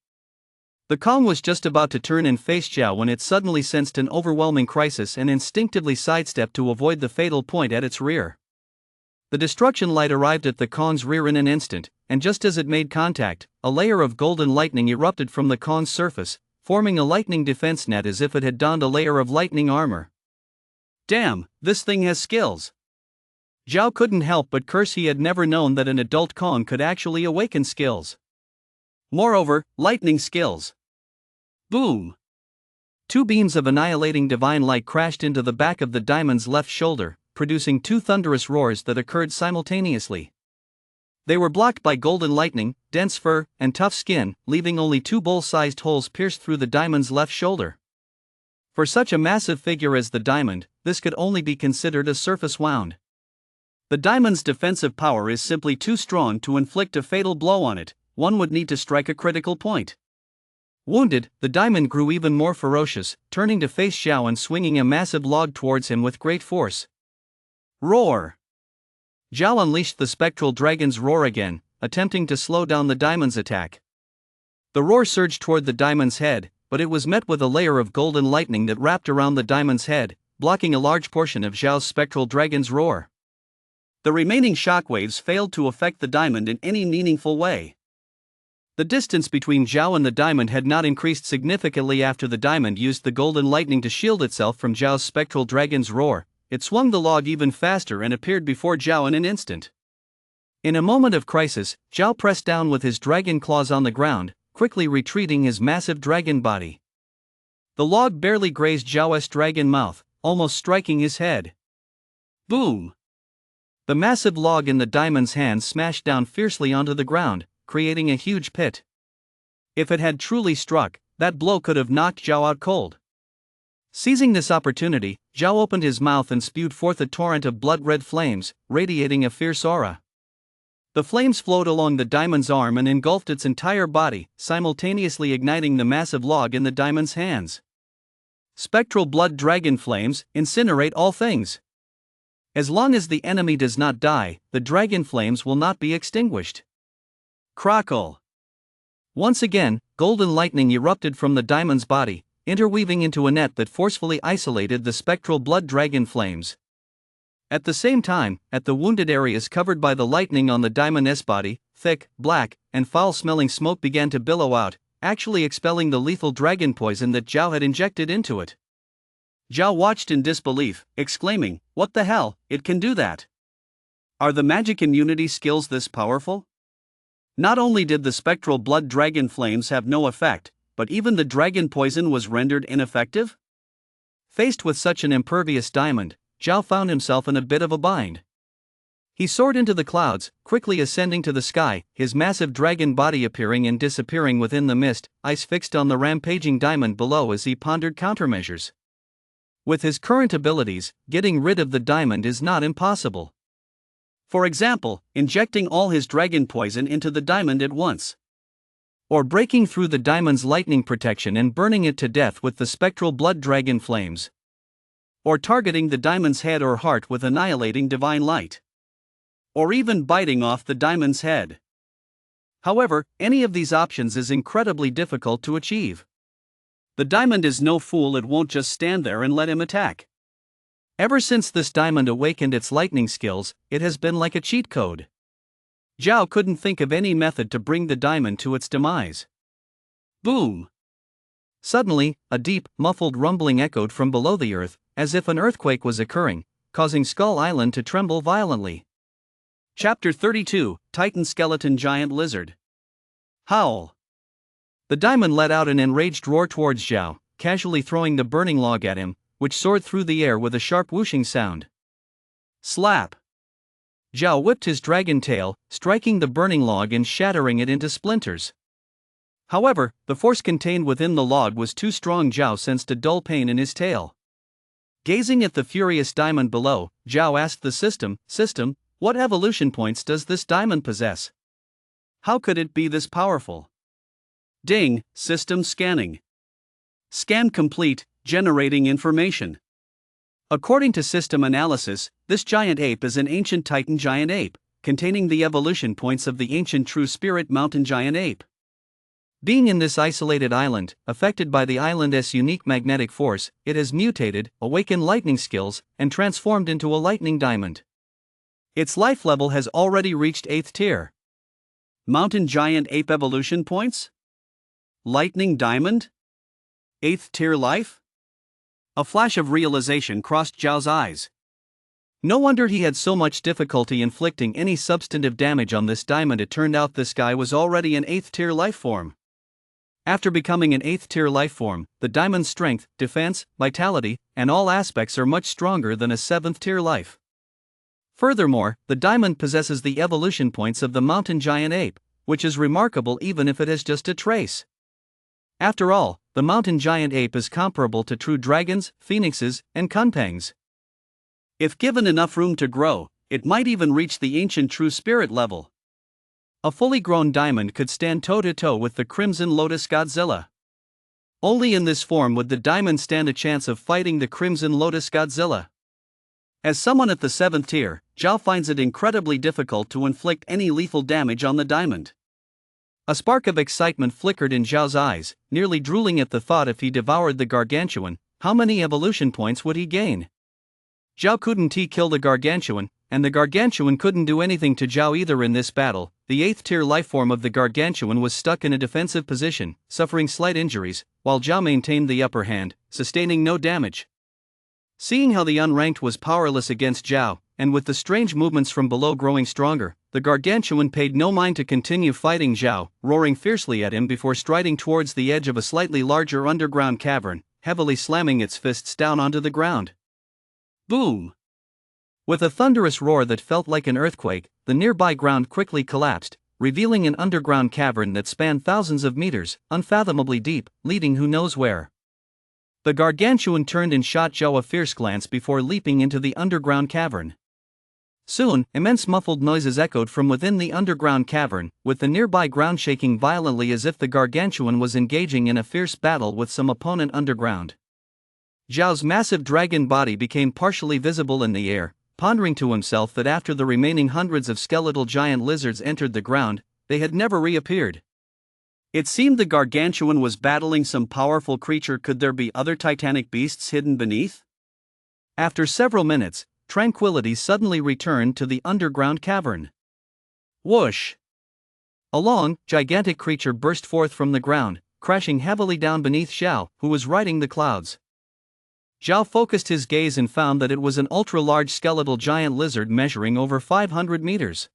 The Kong was just about to turn and face Zhao when it suddenly sensed an overwhelming crisis and instinctively sidestepped to avoid the fatal point at its rear. The destruction light arrived at the Kong's rear in an instant, and just as it made contact, a layer of golden lightning erupted from the Kong's surface, forming a lightning defense net as if it had donned a layer of lightning armor. Damn, this thing has skills! Zhao couldn't help but curse. He had never known that an adult Kong could actually awaken skills. Moreover, lightning skills. Boom! Two beams of annihilating divine light crashed into the back of the diamond's left shoulder, producing two thunderous roars that occurred simultaneously. They were blocked by golden lightning, dense fur, and tough skin, leaving only two bowl-sized holes pierced through the diamond's left shoulder. For such a massive figure as the diamond, this could only be considered a surface wound. The diamond's defensive power is simply too strong to inflict a fatal blow on it. One would need to strike a critical point. Wounded, the diamond grew even more ferocious, turning to face Zhao and swinging a massive log towards him with great force. Roar! Zhao unleashed the spectral dragon's roar again, attempting to slow down the diamond's attack. The roar surged toward the diamond's head, but it was met with a layer of golden lightning that wrapped around the diamond's head, blocking a large portion of Zhao's spectral dragon's roar. The remaining shockwaves failed to affect the diamond in any meaningful way. The distance between Zhao and the diamond had not increased significantly after the diamond used the golden lightning to shield itself from Zhao's spectral dragon's roar. It swung the log even faster and appeared before Zhao in an instant. In a moment of crisis, Zhao pressed down with his dragon claws on the ground, quickly retreating his massive dragon body. The log barely grazed Zhao's dragon mouth, almost striking his head. Boom! The massive log in the diamond's hand smashed down fiercely onto the ground, creating a huge pit. If it had truly struck, that blow could have knocked Zhao out cold. Seizing this opportunity, Zhao opened his mouth and spewed forth a torrent of blood-red flames, radiating a fierce aura. The flames flowed along the diamond's arm and engulfed its entire body, simultaneously igniting the massive log in the diamond's hands. Spectral blood dragon flames incinerate all things. As long as the enemy does not die, the dragon flames will not be extinguished. Crackle! Once again, golden lightning erupted from the diamond's body, interweaving into a net that forcefully isolated the spectral blood dragon flames. At the same time, at the wounded areas covered by the lightning on the diamond's body, thick, black, and foul-smelling smoke began to billow out, actually expelling the lethal dragon poison that Zhao had injected into it. Zhao watched in disbelief, exclaiming, "What the hell, it can do that? Are the magic immunity skills this powerful?" Not only did the spectral blood dragon flames have no effect, but even the dragon poison was rendered ineffective? Faced with such an impervious diamond, Zhao found himself in a bit of a bind. He soared into the clouds, quickly ascending to the sky, his massive dragon body appearing and disappearing within the mist, eyes fixed on the rampaging diamond below as he pondered countermeasures. With his current abilities, getting rid of the diamond is not impossible. For example, injecting all his dragon poison into the diamond at once. Or breaking through the diamond's lightning protection and burning it to death with the spectral blood dragon flames. Or targeting the diamond's head or heart with annihilating divine light. Or even biting off the diamond's head. However, any of these options is incredibly difficult to achieve. The diamond is no fool, it won't just stand there and let him attack. Ever since this diamond awakened its lightning skills, it has been like a cheat code. Zhao couldn't think of any method to bring the diamond to its demise. Boom! Suddenly, a deep, muffled rumbling echoed from below the earth, as if an earthquake was occurring, causing Skull Island to tremble violently. Chapter 32, Titan Skeleton Giant Lizard. Howl! The diamond let out an enraged roar towards Zhao, casually throwing the burning log at him, which soared through the air with a sharp whooshing sound. Slap! Zhao whipped his dragon tail, striking the burning log and shattering it into splinters. However, the force contained within the log was too strong. Zhao sensed a dull pain in his tail. Gazing at the furious diamond below, Zhao asked the system, "What evolution points does this diamond possess? How could it be this powerful?" Ding, system scanning. Scan complete, generating information. According to system analysis, this giant ape is an ancient Titan giant ape, containing the evolution points of the ancient true spirit mountain giant ape. Being in this isolated island, affected by the island's unique magnetic force, it has mutated, awakened lightning skills, and transformed into a lightning diamond. Its life level has already reached 8th tier. Mountain giant ape evolution points? Lightning diamond? 8th tier life? A flash of realization crossed Zhao's eyes. No wonder he had so much difficulty inflicting any substantive damage on this diamond. It turned out this guy was already an 8th tier life form. After becoming an 8th tier life form, the diamond's strength, defense, vitality, and all aspects are much stronger than a 7th tier life. Furthermore, the diamond possesses the evolution points of the mountain giant ape, which is remarkable even if it is just a trace. After all, the mountain giant ape is comparable to true dragons, phoenixes, and kunpangs. If given enough room to grow, it might even reach the ancient true spirit level. A fully grown diamond could stand toe-to-toe with the Crimson Lotus Godzilla. Only in this form would the diamond stand a chance of fighting the Crimson Lotus Godzilla. As someone at the 7th tier, Zhao finds it incredibly difficult to inflict any lethal damage on the diamond. A spark of excitement flickered in Zhao's eyes, nearly drooling at the thought if he devoured the gargantuan, how many evolution points would he gain? Zhao couldn't kill the gargantuan, and the gargantuan couldn't do anything to Zhao either in this battle. The 8th tier lifeform of the gargantuan was stuck in a defensive position, suffering slight injuries, while Zhao maintained the upper hand, sustaining no damage. Seeing how the unranked was powerless against Zhao, and with the strange movements from below growing stronger, the gargantuan paid no mind to continue fighting Zhao, roaring fiercely at him before striding towards the edge of a slightly larger underground cavern, heavily slamming its fists down onto the ground. Boom! With a thunderous roar that felt like an earthquake, the nearby ground quickly collapsed, revealing an underground cavern that spanned thousands of meters, unfathomably deep, leading who knows where. The gargantuan turned and shot Zhao a fierce glance before leaping into the underground cavern. Soon, immense muffled noises echoed from within the underground cavern, with the nearby ground shaking violently as if the gargantuan was engaging in a fierce battle with some opponent underground. Zhao's massive dragon body became partially visible in the air, pondering to himself that after the remaining hundreds of skeletal giant lizards entered the ground, they had never reappeared. It seemed the gargantuan was battling some powerful creature. Could there be other titanic beasts hidden beneath? After several minutes, tranquility suddenly returned to the underground cavern. Whoosh! A long, gigantic creature burst forth from the ground, crashing heavily down beneath Zhao, who was riding the clouds. Zhao focused his gaze and found that it was an ultra-large skeletal giant lizard measuring over 500 meters.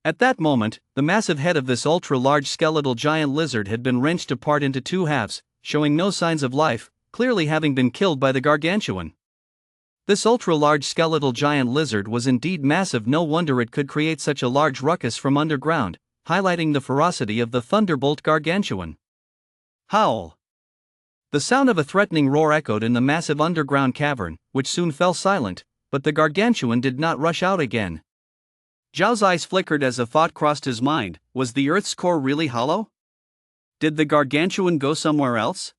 At that moment, the massive head of this ultra-large skeletal giant lizard had been wrenched apart into two halves, showing no signs of life, clearly having been killed by the gargantuan. This ultra-large skeletal giant lizard was indeed massive. No wonder it could create such a large ruckus from underground, highlighting the ferocity of the thunderbolt gargantuan. Howl! The sound of a threatening roar echoed in the massive underground cavern, which soon fell silent, but the gargantuan did not rush out again. Zhao's eyes flickered as a thought crossed his mind: was the Earth's core really hollow? Did the gargantuan go somewhere else?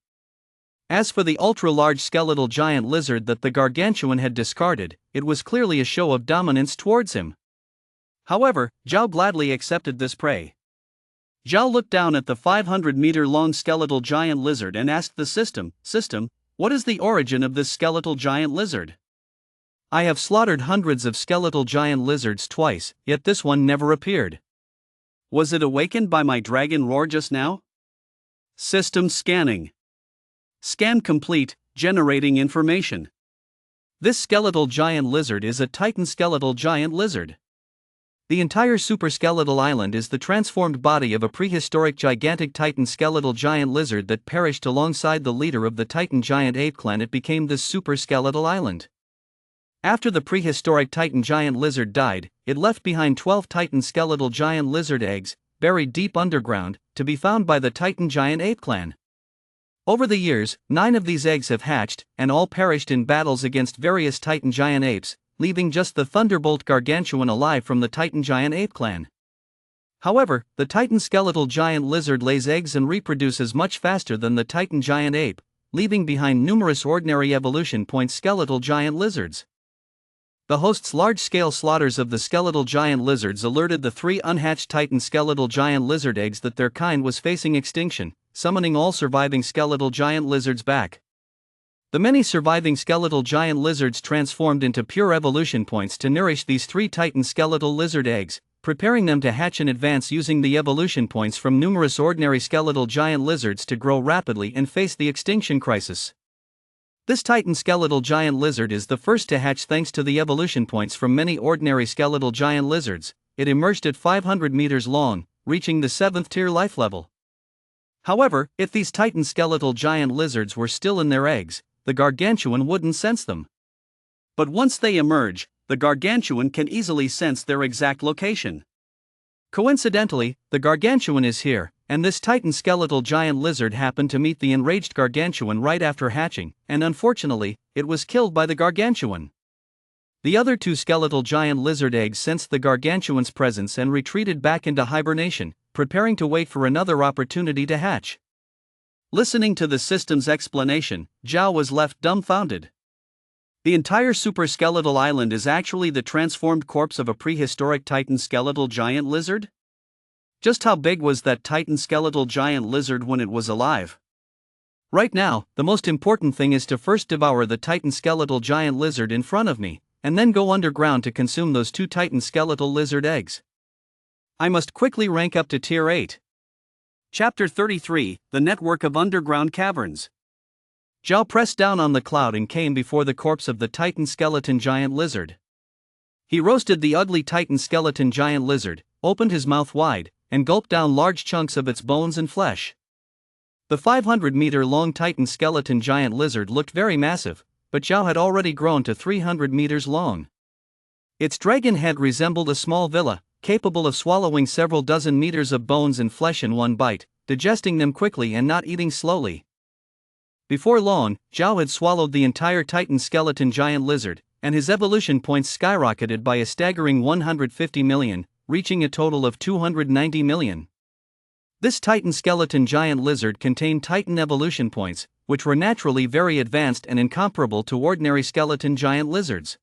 As for the ultra-large skeletal giant lizard that the gargantuan had discarded, it was clearly a show of dominance towards him. However, Zhao gladly accepted this prey. Zhao looked down at the 500-meter-long skeletal giant lizard and asked the system, what is the origin of this skeletal giant lizard? I have slaughtered hundreds of skeletal giant lizards twice, yet this one never appeared. Was it awakened by my dragon roar just now? System scanning. Scan complete, generating information. This skeletal giant lizard is a Titan skeletal giant lizard. The entire superskeletal island is the transformed body of a prehistoric gigantic Titan skeletal giant lizard that perished alongside the leader of the Titan giant ape clan. It became this superskeletal island. After the prehistoric Titan giant lizard died, it left behind 12 Titan skeletal giant lizard eggs, buried deep underground, to be found by the Titan giant ape clan. Over the years, 9 of these eggs have hatched, and all perished in battles against various Titan giant apes, leaving just the Thunderbolt gargantuan alive from the Titan giant ape clan. However, the Titan skeletal giant lizard lays eggs and reproduces much faster than the Titan giant ape, leaving behind numerous ordinary evolution points skeletal giant lizards. The host's large-scale slaughters of the skeletal giant lizards alerted the 3 unhatched Titan skeletal giant lizard eggs that their kind was facing extinction, summoning all surviving skeletal giant lizards back. The many surviving skeletal giant lizards transformed into pure evolution points to nourish these 3 Titan skeletal lizard eggs, preparing them to hatch in advance using the evolution points from numerous ordinary skeletal giant lizards to grow rapidly and face the extinction crisis. This Titan skeletal giant lizard is the first to hatch thanks to the evolution points from many ordinary skeletal giant lizards. It emerged at 500 meters long, reaching the 7th tier life level. However, if these Titan skeletal giant lizards were still in their eggs, the gargantuan wouldn't sense them. But once they emerge, the gargantuan can easily sense their exact location. Coincidentally, the gargantuan is here, and this Titan skeletal giant lizard happened to meet the enraged gargantuan right after hatching, and unfortunately, it was killed by the gargantuan. The other 2 skeletal giant lizard eggs sensed the gargantuan's presence and retreated back into hibernation, preparing to wait for another opportunity to hatch. Listening to the system's explanation, Zhao was left dumbfounded. The entire superskeletal island is actually the transformed corpse of a prehistoric Titan skeletal giant lizard? Just how big was that titan skeletal giant lizard when it was alive? Right now, the most important thing is to first devour the titan skeletal giant lizard in front of me, and then go underground to consume those 2 titan skeletal lizard eggs. I must quickly rank up to tier 8. Chapter 33, The Network of Underground Caverns. Zhao pressed down on the cloud and came before the corpse of the titan skeleton giant lizard. He roasted the ugly titan skeleton giant lizard, opened his mouth wide, and gulped down large chunks of its bones and flesh. The 500-meter-long titan skeleton giant lizard looked very massive, but Zhao had already grown to 300 meters long. Its dragon head resembled a small villa, capable of swallowing several dozen meters of bones and flesh in one bite, digesting them quickly and not eating slowly. Before long, Zhao had swallowed the entire titan skeleton giant lizard, and his evolution points skyrocketed by a staggering 150 million, reaching a total of 290 million. This titan skeleton giant lizard contained titan evolution points, which were naturally very advanced and incomparable to ordinary skeleton giant lizards.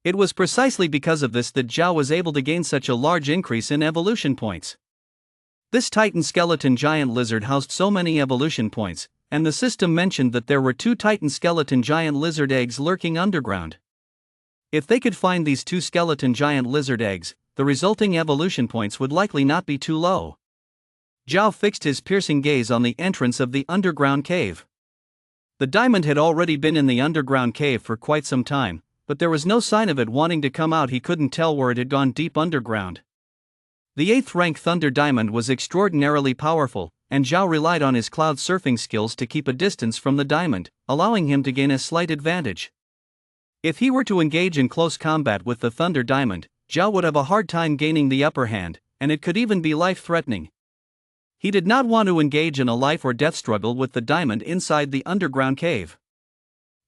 It was precisely because of this that Zhao was able to gain such a large increase in evolution points. This titan skeleton giant lizard housed so many evolution points, and the system mentioned that there were 2 titan skeleton giant lizard eggs lurking underground. If they could find these 2 skeleton giant lizard eggs, the resulting evolution points would likely not be too low. Zhao fixed his piercing gaze on the entrance of the underground cave. The diamond had already been in the underground cave for quite some time, but there was no sign of it wanting to come out. He couldn't tell where it had gone deep underground. The 8th rank Thunder Diamond was extraordinarily powerful, and Zhao relied on his cloud surfing skills to keep a distance from the diamond, allowing him to gain a slight advantage. If he were to engage in close combat with the Thunder Diamond, Zhao would have a hard time gaining the upper hand, and it could even be life-threatening. He did not want to engage in a life-or-death struggle with the diamond inside the underground cave.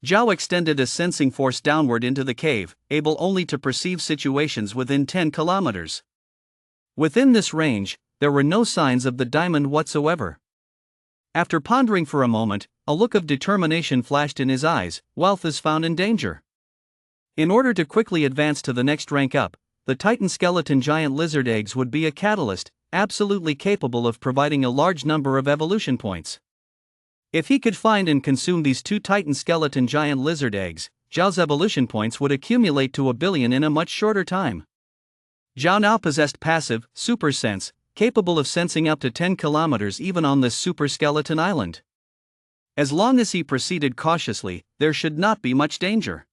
Zhao extended a sensing force downward into the cave, able only to perceive situations within 10 kilometers. Within this range, there were no signs of the diamond whatsoever. After pondering for a moment, a look of determination flashed in his eyes. Wealth is found in danger. In order to quickly advance to the next rank up, the titan skeleton giant lizard eggs would be a catalyst, absolutely capable of providing a large number of evolution points. If he could find and consume these 2 titan skeleton giant lizard eggs, Zhao's evolution points would accumulate to 1 billion in a much shorter time. Zhao now possessed passive, super sense, capable of sensing up to 10 kilometers even on this super skeleton island. As long as he proceeded cautiously, there should not be much danger.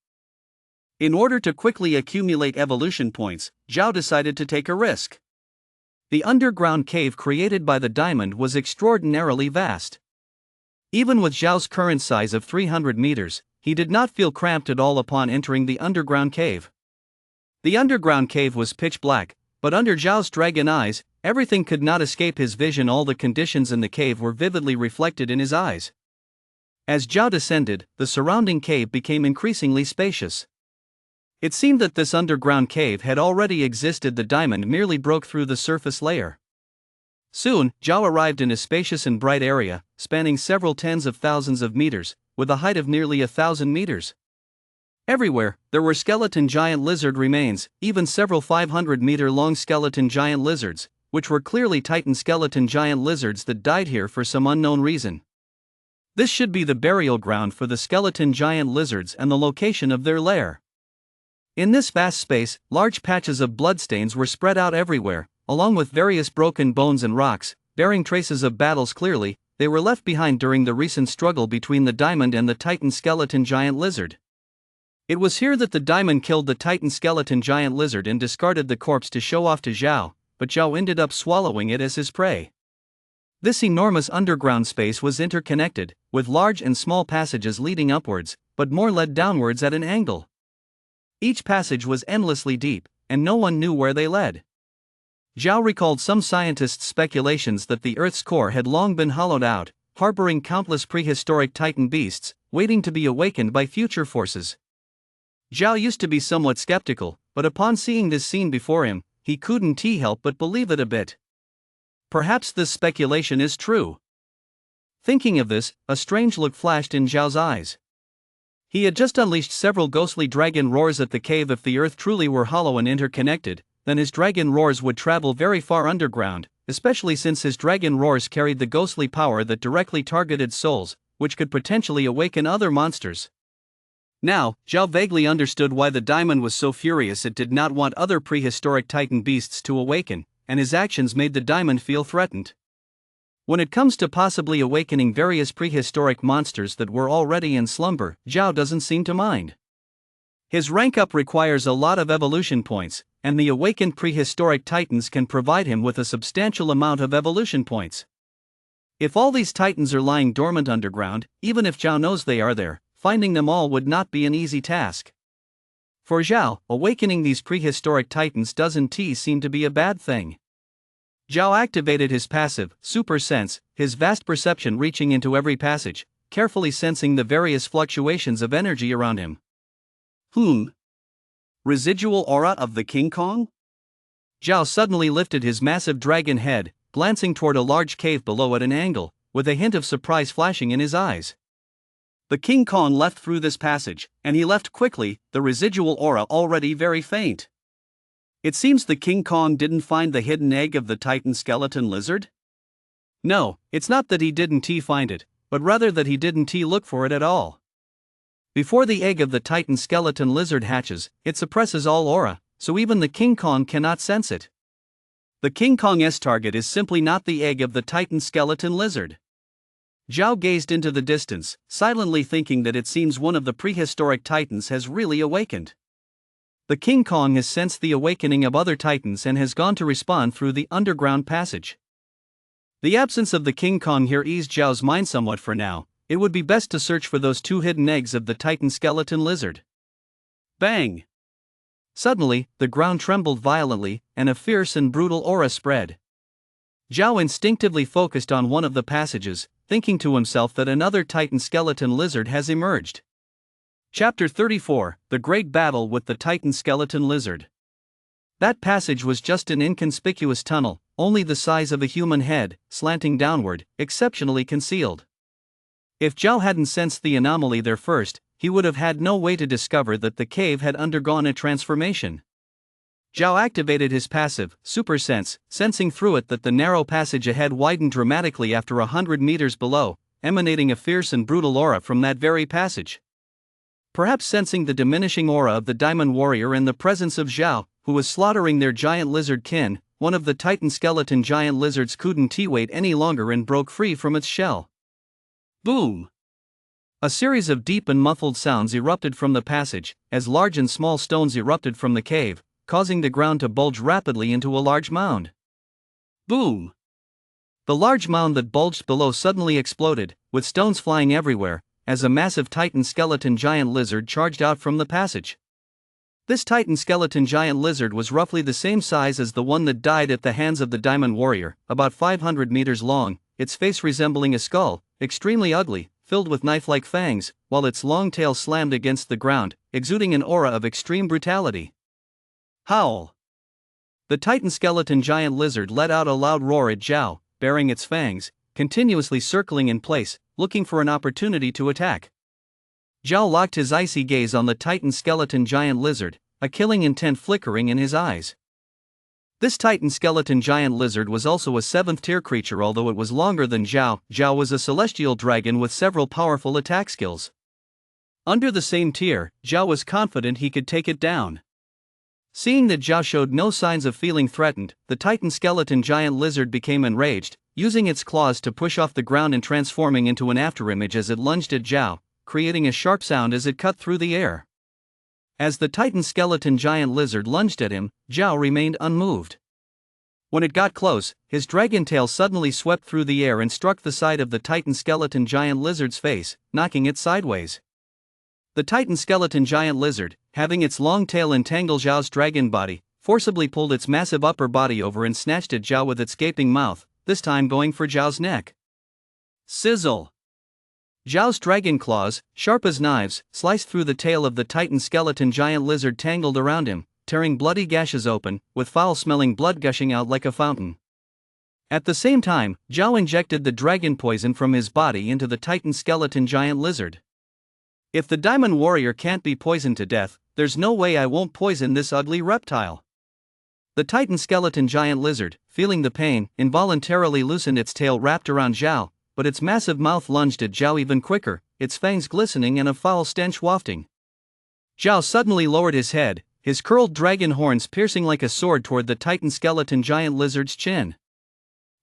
In order to quickly accumulate evolution points, Zhao decided to take a risk. The underground cave created by the diamond was extraordinarily vast. Even with Zhao's current size of 300 meters, he did not feel cramped at all upon entering the underground cave. The underground cave was pitch black, but under Zhao's dragon eyes, everything could not escape his vision. All the conditions in the cave were vividly reflected in his eyes. As Zhao descended, the surrounding cave became increasingly spacious. It seemed that this underground cave had already existed. The diamond merely broke through the surface layer. Soon, Zhao arrived in a spacious and bright area, spanning several tens of thousands of meters, with a height of nearly 1,000 meters. Everywhere, there were skeleton giant lizard remains, even several 500-meter-long skeleton giant lizards, which were clearly titan skeleton giant lizards that died here for some unknown reason. This should be the burial ground for the skeleton giant lizards and the location of their lair. In this vast space, large patches of bloodstains were spread out everywhere, along with various broken bones and rocks, bearing traces of battles. Clearly, they were left behind during the recent struggle between the diamond and the titan skeleton giant lizard. It was here that the diamond killed the titan skeleton giant lizard and discarded the corpse to show off to Zhao, but Zhao ended up swallowing it as his prey. This enormous underground space was interconnected, with large and small passages leading upwards, but more led downwards at an angle. Each passage was endlessly deep, and no one knew where they led. Zhao recalled some scientists' speculations that the Earth's core had long been hollowed out, harboring countless prehistoric titan beasts, waiting to be awakened by future forces. Zhao used to be somewhat skeptical, but upon seeing this scene before him, he couldn't help but believe it a bit. Perhaps this speculation is true. Thinking of this, a strange look flashed in Zhao's eyes. He had just unleashed several ghostly dragon roars at the cave. If the earth truly were hollow and interconnected, then his dragon roars would travel very far underground, especially since his dragon roars carried the ghostly power that directly targeted souls, which could potentially awaken other monsters. Now, Zhao vaguely understood why the diamond was so furious it did not want other prehistoric titan beasts to awaken, and his actions made the diamond feel threatened. When it comes to possibly awakening various prehistoric monsters that were already in slumber, Zhao doesn't seem to mind. His rank up requires a lot of evolution points, and the awakened prehistoric titans can provide him with a substantial amount of evolution points. If all these titans are lying dormant underground, even if Zhao knows they are there, finding them all would not be an easy task. For Zhao, awakening these prehistoric titans doesn't seem to be a bad thing. Zhao activated his passive, super sense, his vast perception reaching into every passage, carefully sensing the various fluctuations of energy around him. Residual aura of the King Kong? Zhao suddenly lifted his massive dragon head, glancing toward a large cave below at an angle, with a hint of surprise flashing in his eyes. The King Kong left through this passage, and he left quickly, the residual aura already very faint. It seems the King Kong didn't find the hidden egg of the Titan skeleton lizard? No, it's not that he didn't find it, but rather that he didn't look for it at all. Before the egg of the Titan skeleton lizard hatches, it suppresses all aura, so even the King Kong cannot sense it. The King Kong's target is simply not the egg of the Titan skeleton lizard. Zhao gazed into the distance, silently thinking that it seems one of the prehistoric titans has really awakened. The King Kong has sensed the awakening of other titans and has gone to respond through the underground passage. The absence of the King Kong here eased Zhao's mind somewhat for now. It would be best to search for those two hidden eggs of the Titan skeleton lizard. Bang! Suddenly, the ground trembled violently, and a fierce and brutal aura spread. Zhao instinctively focused on one of the passages, thinking to himself that another Titan skeleton lizard has emerged. Chapter 34: The Great Battle with the Titan Skeleton Lizard. That passage was just an inconspicuous tunnel, only the size of a human head, slanting downward, exceptionally concealed. If Zhao hadn't sensed the anomaly there first, he would have had no way to discover that the cave had undergone a transformation. Zhao activated his passive, super sense, sensing through it that the narrow passage ahead widened dramatically after 100 meters below, emanating a fierce and brutal aura from that very passage. Perhaps sensing the diminishing aura of the Diamond Warrior and the presence of Zhao, who was slaughtering their giant lizard kin, one of the Titan skeleton giant lizards couldn't wait any longer and broke free from its shell. Boom! A series of deep and muffled sounds erupted from the passage, as large and small stones erupted from the cave, causing the ground to bulge rapidly into a large mound. Boom! The large mound that bulged below suddenly exploded, with stones flying everywhere, as a massive Titan skeleton giant lizard charged out from the passage. This Titan skeleton giant lizard was roughly the same size as the one that died at the hands of the Diamond Warrior, about 500 meters long, its face resembling a skull, extremely ugly, filled with knife-like fangs, while its long tail slammed against the ground, exuding an aura of extreme brutality. Howl! The Titan skeleton giant lizard let out a loud roar at Zhao, baring its fangs, continuously circling in place, looking for an opportunity to attack. Zhao locked his icy gaze on the Titan skeleton giant lizard, a killing intent flickering in his eyes. This Titan skeleton giant lizard was also a 7th-tier creature, although it was longer than Zhao. Zhao was a celestial dragon with several powerful attack skills. Under the same tier, Zhao was confident he could take it down. Seeing that Zhao showed no signs of feeling threatened, the Titan skeleton giant lizard became enraged, using its claws to push off the ground and transforming into an afterimage as it lunged at Zhao, creating a sharp sound as it cut through the air. As the Titan skeleton giant lizard lunged at him, Zhao remained unmoved. When it got close, his dragon tail suddenly swept through the air and struck the side of the Titan skeleton giant lizard's face, knocking it sideways. The Titan skeleton giant lizard, having its long tail entangle Zhao's dragon body, forcibly pulled its massive upper body over and snatched at Zhao with its gaping mouth, this time going for Zhao's neck. Sizzle! Zhao's dragon claws, sharp as knives, sliced through the tail of the Titan skeleton giant lizard tangled around him, tearing bloody gashes open, with foul-smelling blood gushing out like a fountain. At the same time, Zhao injected the dragon poison from his body into the Titan skeleton giant lizard. If the Diamond Warrior can't be poisoned to death, there's no way I won't poison this ugly reptile. The Titan skeleton giant lizard, feeling the pain, involuntarily loosened its tail wrapped around Zhao, but its massive mouth lunged at Zhao even quicker, its fangs glistening and a foul stench wafting. Zhao suddenly lowered his head, his curled dragon horns piercing like a sword toward the Titan skeleton giant lizard's chin.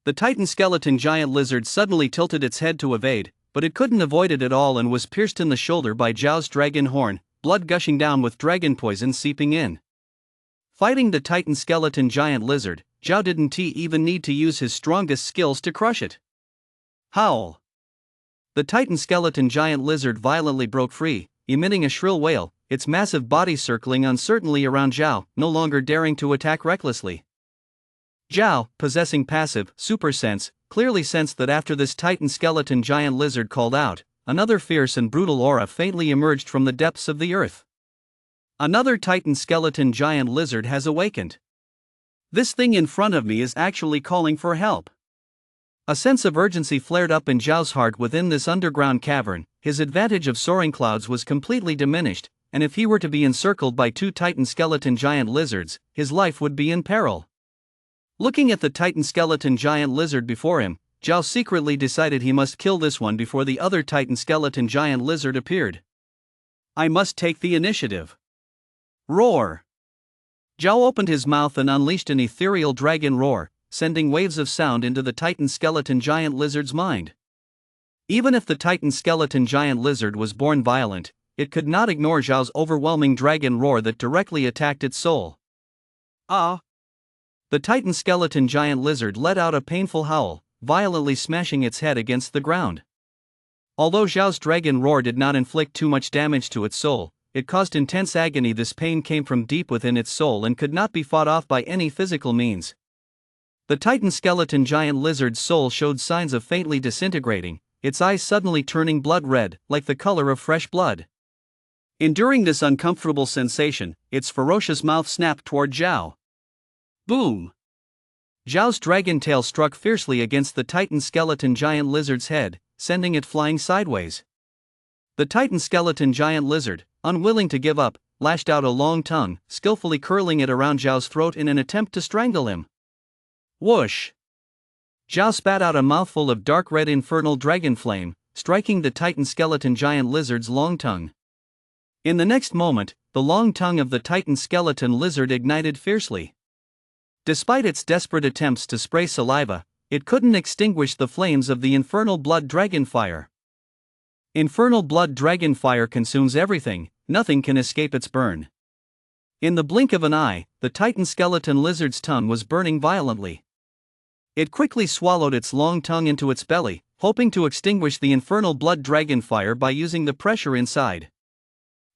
The Titan skeleton giant lizard suddenly tilted its head to evade, but it couldn't avoid it at all and was pierced in the shoulder by Zhao's dragon horn, blood gushing down with dragon poison seeping in. Fighting the Titan skeleton giant lizard, Zhao didn't even need to use his strongest skills to crush it. Howl! The Titan skeleton giant lizard violently broke free, emitting a shrill wail, its massive body circling uncertainly around Zhao, no longer daring to attack recklessly. Zhao, possessing passive super sense, clearly sensed that after this Titan skeleton giant lizard called out, another fierce and brutal aura faintly emerged from the depths of the earth. Another Titan skeleton giant lizard has awakened. This thing in front of me is actually calling for help. A sense of urgency flared up in Zhao's heart within this underground cavern. His advantage of soaring clouds was completely diminished, and if he were to be encircled by two Titan skeleton giant lizards, his life would be in peril. Looking at the Titan skeleton giant lizard before him, Zhao secretly decided he must kill this one before the other Titan skeleton giant lizard appeared. I must take the initiative. Roar! Zhao opened his mouth and unleashed an ethereal dragon roar, sending waves of sound into the Titan skeleton giant lizard's mind. Even if the Titan skeleton giant lizard was born violent, it could not ignore Zhao's overwhelming dragon roar that directly attacked its soul. Ah! The Titan skeleton giant lizard let out a painful howl, violently smashing its head against the ground. Although Zhao's dragon roar did not inflict too much damage to its soul, it caused intense agony. This pain came from deep within its soul and could not be fought off by any physical means. The Titan skeleton giant lizard's soul showed signs of faintly disintegrating, its eyes suddenly turning blood red, like the color of fresh blood. Enduring this uncomfortable sensation, its ferocious mouth snapped toward Zhao. Boom! Zhao's dragon tail struck fiercely against the Titan skeleton giant lizard's head, sending it flying sideways. The Titan skeleton giant lizard, unwilling to give up, lashed out a long tongue, skillfully curling it around Zhao's throat in an attempt to strangle him. Whoosh! Zhao spat out a mouthful of dark red infernal dragon flame, striking the Titan skeleton giant lizard's long tongue. In the next moment, the long tongue of the Titan skeleton lizard ignited fiercely. Despite its desperate attempts to spray saliva, it couldn't extinguish the flames of the infernal blood dragon fire. Infernal blood dragon fire consumes everything, nothing can escape its burn. In the blink of an eye, the Titan skeleton lizard's tongue was burning violently. It quickly swallowed its long tongue into its belly, hoping to extinguish the infernal blood dragon fire by using the pressure inside.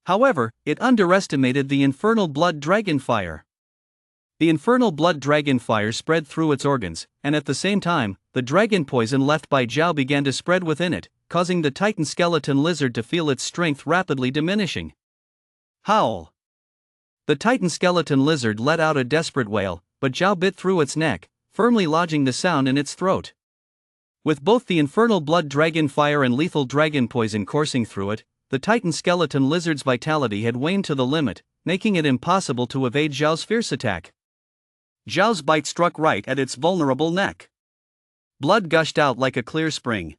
However, it underestimated the infernal blood dragon fire. The infernal blood dragon fire spread through its organs, and at the same time, the dragon poison left by Zhao began to spread within it, causing the Titan skeleton lizard to feel its strength rapidly diminishing. Howl! The Titan skeleton lizard let out a desperate wail, but Zhao bit through its neck, firmly lodging the sound in its throat. With both the infernal blood dragon fire and lethal dragon poison coursing through it, the Titan skeleton lizard's vitality had waned to the limit, making it impossible to evade Zhao's fierce attack. Zhao's bite struck right at its vulnerable neck. Blood gushed out like a clear spring.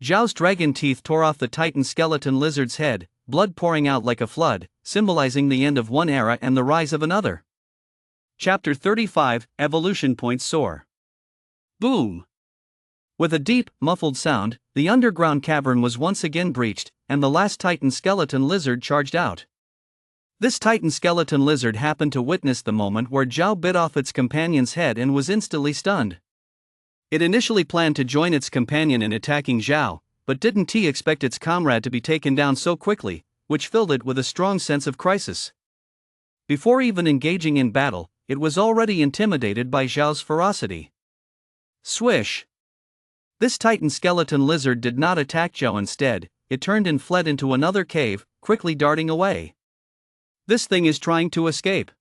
Zhao's dragon teeth tore off the Titan skeleton lizard's head, blood pouring out like a flood, symbolizing the end of one era and the rise of another. Chapter 35, Evolution Points Soar. Boom! With a deep, muffled sound, the underground cavern was once again breached, and the last Titan skeleton lizard charged out. This Titan skeleton lizard happened to witness the moment where Zhao bit off its companion's head and was instantly stunned. It initially planned to join its companion in attacking Zhao, but didn't expect its comrade to be taken down so quickly, which filled it with a strong sense of crisis. Before even engaging in battle, it was already intimidated by Zhao's ferocity. Swish! This Titan skeleton lizard did not attack Zhao. Instead, it turned and fled into another cave, quickly darting away. This thing is trying to escape.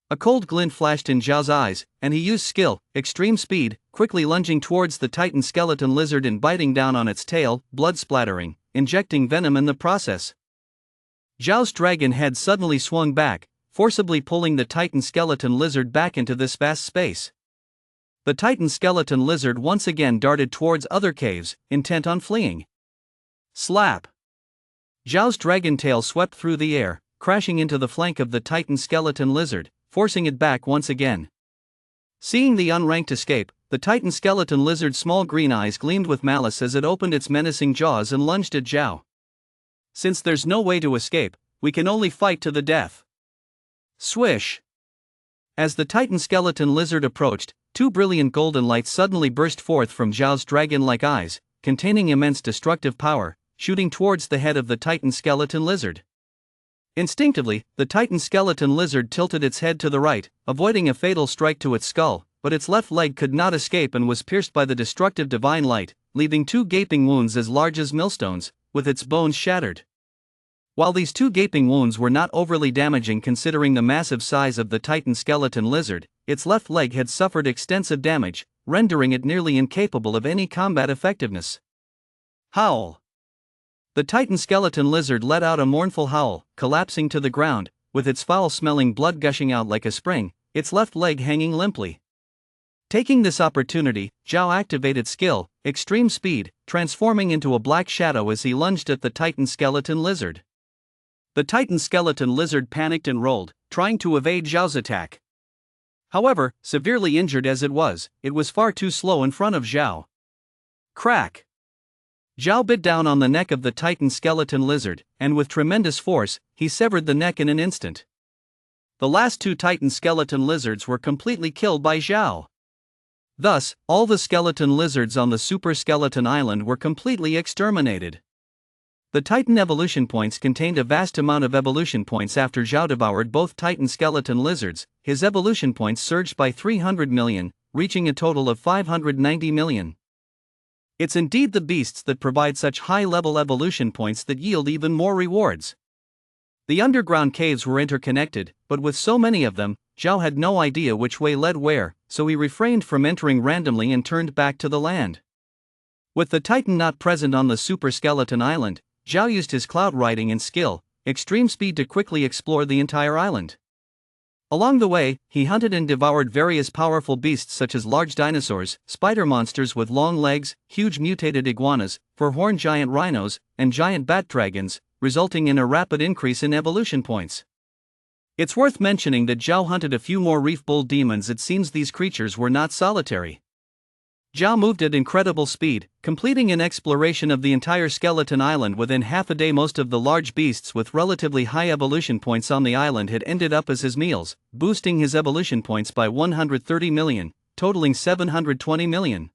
A cold glint flashed in Zhao's eyes, and he used skill, extreme speed, quickly lunging towards the Titan skeleton lizard and biting down on its tail, blood splattering, injecting venom in the process. Zhao's dragon head suddenly swung back, forcibly pulling the Titan skeleton lizard back into this vast space. The Titan skeleton lizard once again darted towards other caves, intent on fleeing. Slap! Zhao's dragon tail swept through the air, crashing into the flank of the Titan skeleton lizard, forcing it back once again. Seeing the unranked escape, the Titan skeleton lizard's small green eyes gleamed with malice as it opened its menacing jaws and lunged at Zhao. Since there's no way to escape, we can only fight to the death. Swish! As the Titan skeleton lizard approached, two brilliant golden lights suddenly burst forth from Zhao's dragon-like eyes, containing immense destructive power, shooting towards the head of the Titan skeleton lizard. Instinctively, the Titan skeleton lizard tilted its head to the right, avoiding a fatal strike to its skull, but its left leg could not escape and was pierced by the destructive divine light, leaving two gaping wounds as large as millstones, with its bones shattered. While these two gaping wounds were not overly damaging considering the massive size of the Titan skeleton lizard, its left leg had suffered extensive damage, rendering it nearly incapable of any combat effectiveness. Howl! The Titan skeleton lizard let out a mournful howl, collapsing to the ground, with its foul-smelling blood gushing out like a spring, its left leg hanging limply. Taking this opportunity, Zhao activated skill, extreme speed, transforming into a black shadow as he lunged at the Titan skeleton lizard. The Titan skeleton lizard panicked and rolled, trying to evade Zhao's attack. However, severely injured as it was far too slow in front of Zhao. Crack! Zhao bit down on the neck of the Titan skeleton lizard, and with tremendous force, he severed the neck in an instant. The last two Titan skeleton lizards were completely killed by Zhao. Thus, all the skeleton lizards on the Super Skeleton Island were completely exterminated. The Titan evolution points contained a vast amount of evolution points after Zhao devoured both Titan skeleton lizards. His evolution points surged by 300 million, reaching a total of 590 million. It's indeed the beasts that provide such high-level evolution points that yield even more rewards. The underground caves were interconnected, but with so many of them, Zhao had no idea which way led where, so he refrained from entering randomly and turned back to the land. With the Titan not present on the Super Skeleton Island, Zhao used his cloud riding and skill, extreme speed to quickly explore the entire island. Along the way, he hunted and devoured various powerful beasts such as large dinosaurs, spider monsters with long legs, huge mutated iguanas, four-horned giant rhinos, and giant bat dragons, resulting in a rapid increase in evolution points. It's worth mentioning that Zhao hunted a few more reef bull demons. It seems these creatures were not solitary. Zhao moved at incredible speed, completing an exploration of the entire skeleton island within half a day. Most of the large beasts with relatively high evolution points on the island had ended up as his meals, boosting his evolution points by 130 million, totaling 720 million.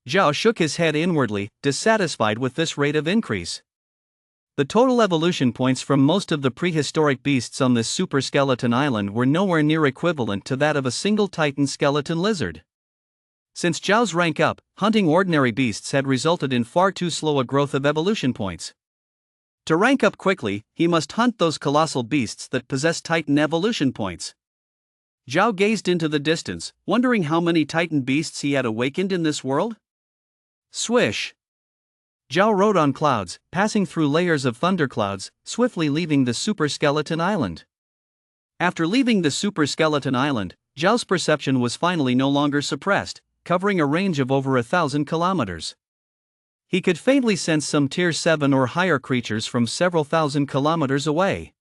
Zhao shook his head inwardly, dissatisfied with this rate of increase. The total evolution points from most of the prehistoric beasts on this super skeleton island were nowhere near equivalent to that of a single Titan skeleton lizard. Since Zhao's rank up, hunting ordinary beasts had resulted in far too slow a growth of evolution points. To rank up quickly, he must hunt those colossal beasts that possess Titan evolution points. Zhao gazed into the distance, wondering how many Titan beasts he had awakened in this world. Swish! Zhao rode on clouds, passing through layers of thunderclouds, swiftly leaving the Super Skeleton Island. After leaving the Super Skeleton Island, Zhao's perception was finally no longer suppressed, covering a range of over 1,000 kilometers. He could faintly sense some Tier 7 or higher creatures from several thousand kilometers away.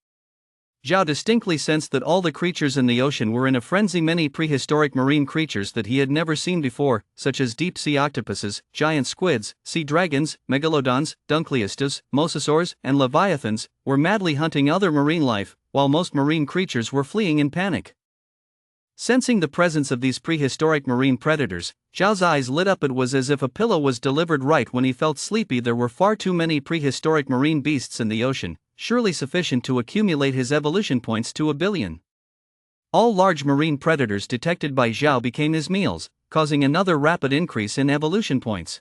Zhao distinctly sensed that all the creatures in the ocean were in a frenzy. Many prehistoric marine creatures that he had never seen before, such as deep-sea octopuses, giant squids, sea dragons, megalodons, dunkleistas, mosasaurs, and leviathans, were madly hunting other marine life, while most marine creatures were fleeing in panic. Sensing the presence of these prehistoric marine predators, Zhao's eyes lit up. It was as if a pillow was delivered right when he felt sleepy. There were far too many prehistoric marine beasts in the ocean, surely sufficient to accumulate his evolution points to 1 billion. All large marine predators detected by Zhao became his meals, causing another rapid increase in evolution points.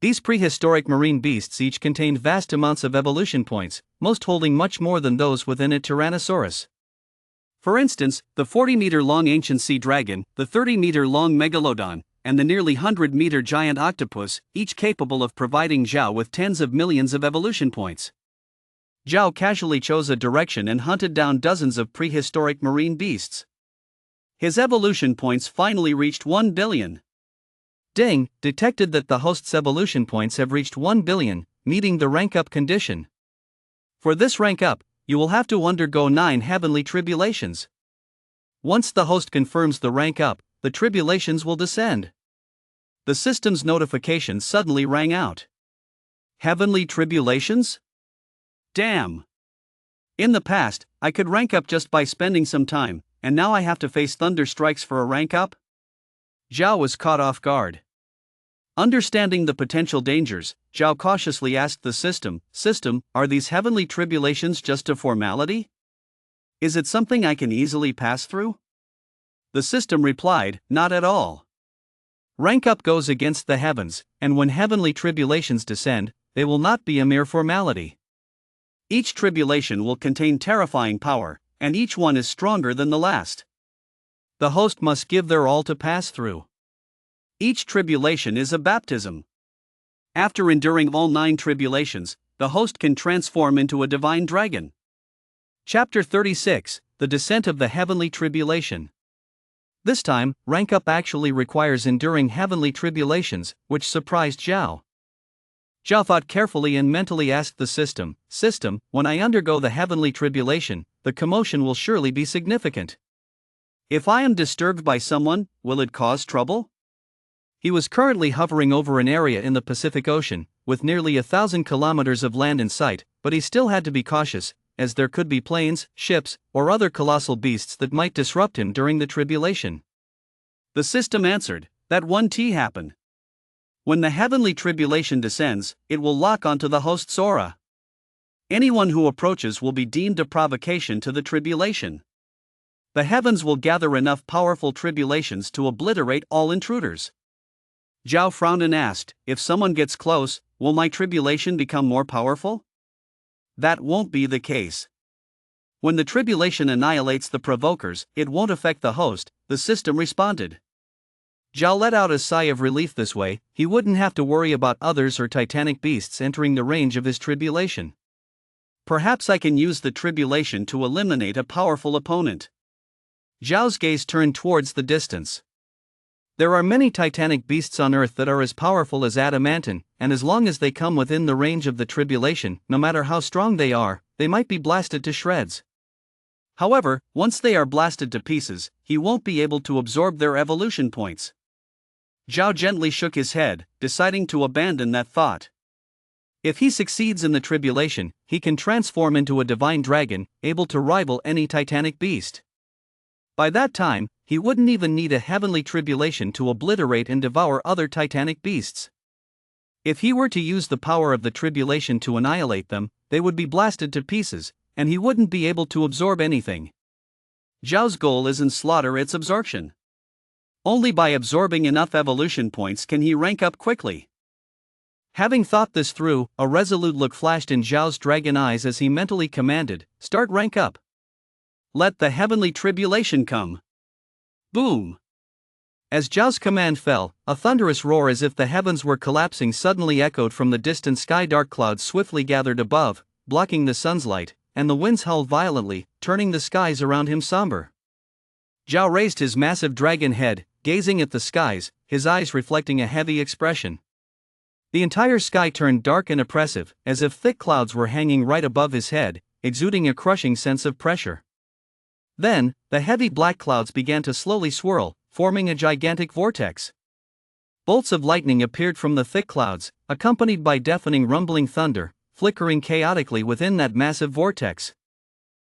These prehistoric marine beasts each contained vast amounts of evolution points, most holding much more than those within a Tyrannosaurus. For instance, the 40-meter-long ancient sea dragon, the 30-meter-long megalodon, and the nearly 100-meter giant octopus, each capable of providing Zhao with tens of millions of evolution points. Zhao casually chose a direction and hunted down dozens of prehistoric marine beasts. His evolution points finally reached 1 billion. Ding, detected that the host's evolution points have reached 1 billion, meeting the rank up condition. For this rank up, you will have to undergo 9 heavenly tribulations. Once the host confirms the rank up, the tribulations will descend. The system's notification suddenly rang out. Heavenly tribulations? Damn! In the past, I could rank up just by spending some time, and now I have to face thunder strikes for a rank up? Zhao was caught off guard. Understanding the potential dangers, Zhao cautiously asked the system, are these heavenly tribulations just a formality? Is it something I can easily pass through? The system replied, not at all. Rank up goes against the heavens, and when heavenly tribulations descend, they will not be a mere formality. Each tribulation will contain terrifying power, and each one is stronger than the last. The host must give their all to pass through. Each tribulation is a baptism. After enduring all 9 tribulations, the host can transform into a divine dragon. Chapter 36, The Descent of the Heavenly Tribulation. This time, rank up actually requires enduring heavenly tribulations, which surprised Zhao. Zhao thought carefully and mentally asked the system, when I undergo the heavenly tribulation, the commotion will surely be significant. If I am disturbed by someone, will it cause trouble? He was currently hovering over an area in the Pacific Ocean, with nearly 1,000 kilometers of land in sight, but he still had to be cautious, as there could be planes, ships, or other colossal beasts that might disrupt him during the tribulation. The system answered, that won't happen. When the heavenly tribulation descends, it will lock onto the host's aura. Anyone who approaches will be deemed a provocation to the tribulation. The heavens will gather enough powerful tribulations to obliterate all intruders. Zhao frowned and asked, if someone gets close, will my tribulation become more powerful? That won't be the case. When the tribulation annihilates the provokers, it won't affect the host, the system responded. Zhao let out a sigh of relief. This way, he wouldn't have to worry about others or titanic beasts entering the range of his tribulation. Perhaps I can use the tribulation to eliminate a powerful opponent. Zhao's gaze turned towards the distance. There are many titanic beasts on Earth that are as powerful as adamantine, and as long as they come within the range of the tribulation, no matter how strong they are, they might be blasted to shreds. However, once they are blasted to pieces, he won't be able to absorb their evolution points. Zhao gently shook his head, deciding to abandon that thought. If he succeeds in the tribulation, he can transform into a divine dragon, able to rival any titanic beast. By that time, he wouldn't even need a heavenly tribulation to obliterate and devour other titanic beasts. If he were to use the power of the tribulation to annihilate them, they would be blasted to pieces, and he wouldn't be able to absorb anything. Zhao's goal isn't slaughter, it's absorption. Only by absorbing enough evolution points can he rank up quickly. Having thought this through, a resolute look flashed in Zhao's dragon eyes as he mentally commanded, start rank up. Let the heavenly tribulation come. Boom! As Zhao's command fell, a thunderous roar as if the heavens were collapsing suddenly echoed from the distant sky. Dark clouds swiftly gathered above, blocking the sun's light, and the winds howled violently, turning the skies around him somber. Zhao raised his massive dragon head, gazing at the skies, his eyes reflecting a heavy expression. The entire sky turned dark and oppressive, as if thick clouds were hanging right above his head, exuding a crushing sense of pressure. Then, the heavy black clouds began to slowly swirl, forming a gigantic vortex. Bolts of lightning appeared from the thick clouds, accompanied by deafening rumbling thunder, flickering chaotically within that massive vortex.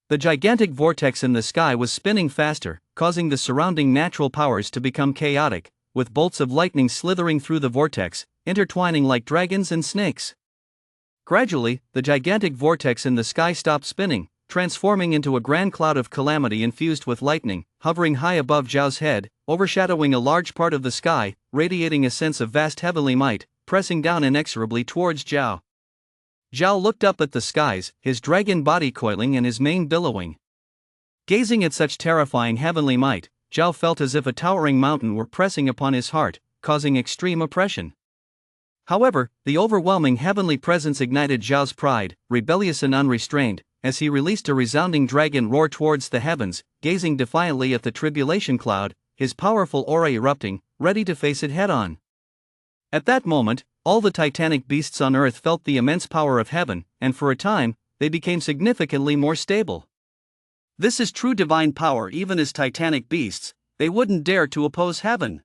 The gigantic vortex in the sky was spinning faster, causing the surrounding natural powers to become chaotic, with bolts of lightning slithering through the vortex, intertwining like dragons and snakes. Gradually, the gigantic vortex in the sky stopped spinning, transforming into a grand cloud of calamity infused with lightning, hovering high above Zhao's head, overshadowing a large part of the sky, radiating a sense of vast heavenly might, pressing down inexorably towards Zhao. Zhao looked up at the skies, his dragon body coiling and his mane billowing. Gazing at such terrifying heavenly might, Zhao felt as if a towering mountain were pressing upon his heart, causing extreme oppression. However, the overwhelming heavenly presence ignited Zhao's pride, rebellious and unrestrained, as he released a resounding dragon roar towards the heavens, gazing defiantly at the tribulation cloud, his powerful aura erupting, ready to face it head-on. At that moment, all the titanic beasts on earth felt the immense power of heaven, and for a time, they became significantly more stable. This is true divine power. Even as titanic beasts, they wouldn't dare to oppose heaven.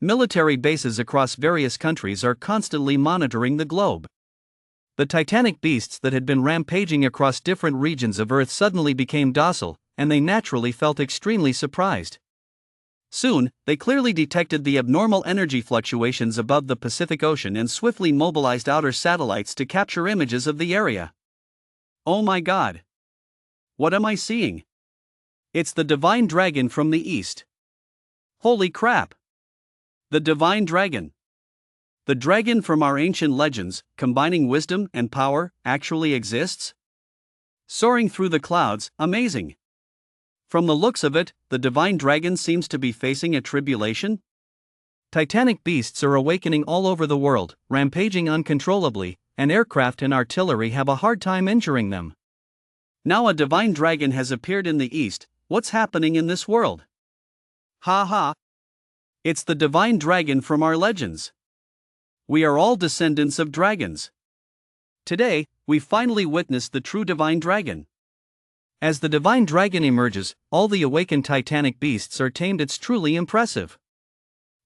Military bases across various countries are constantly monitoring the globe. The titanic beasts that had been rampaging across different regions of Earth suddenly became docile, and they naturally felt extremely surprised. Soon, they clearly detected the abnormal energy fluctuations above the Pacific Ocean and swiftly mobilized outer satellites to capture images of the area. Oh my God! What am I seeing? It's the divine dragon from the east. Holy crap! The divine dragon. The dragon from our ancient legends, combining wisdom and power, actually exists? Soaring through the clouds, amazing. From the looks of it, the divine dragon seems to be facing a tribulation. Titanic beasts are awakening all over the world, rampaging uncontrollably, and aircraft and artillery have a hard time injuring them. Now a divine dragon has appeared in the east. What's happening in this world? Ha ha! It's the divine dragon from our legends. We are all descendants of dragons. Today, we finally witnessed the true divine dragon. As the divine dragon emerges, all the awakened titanic beasts are tamed. It's truly impressive.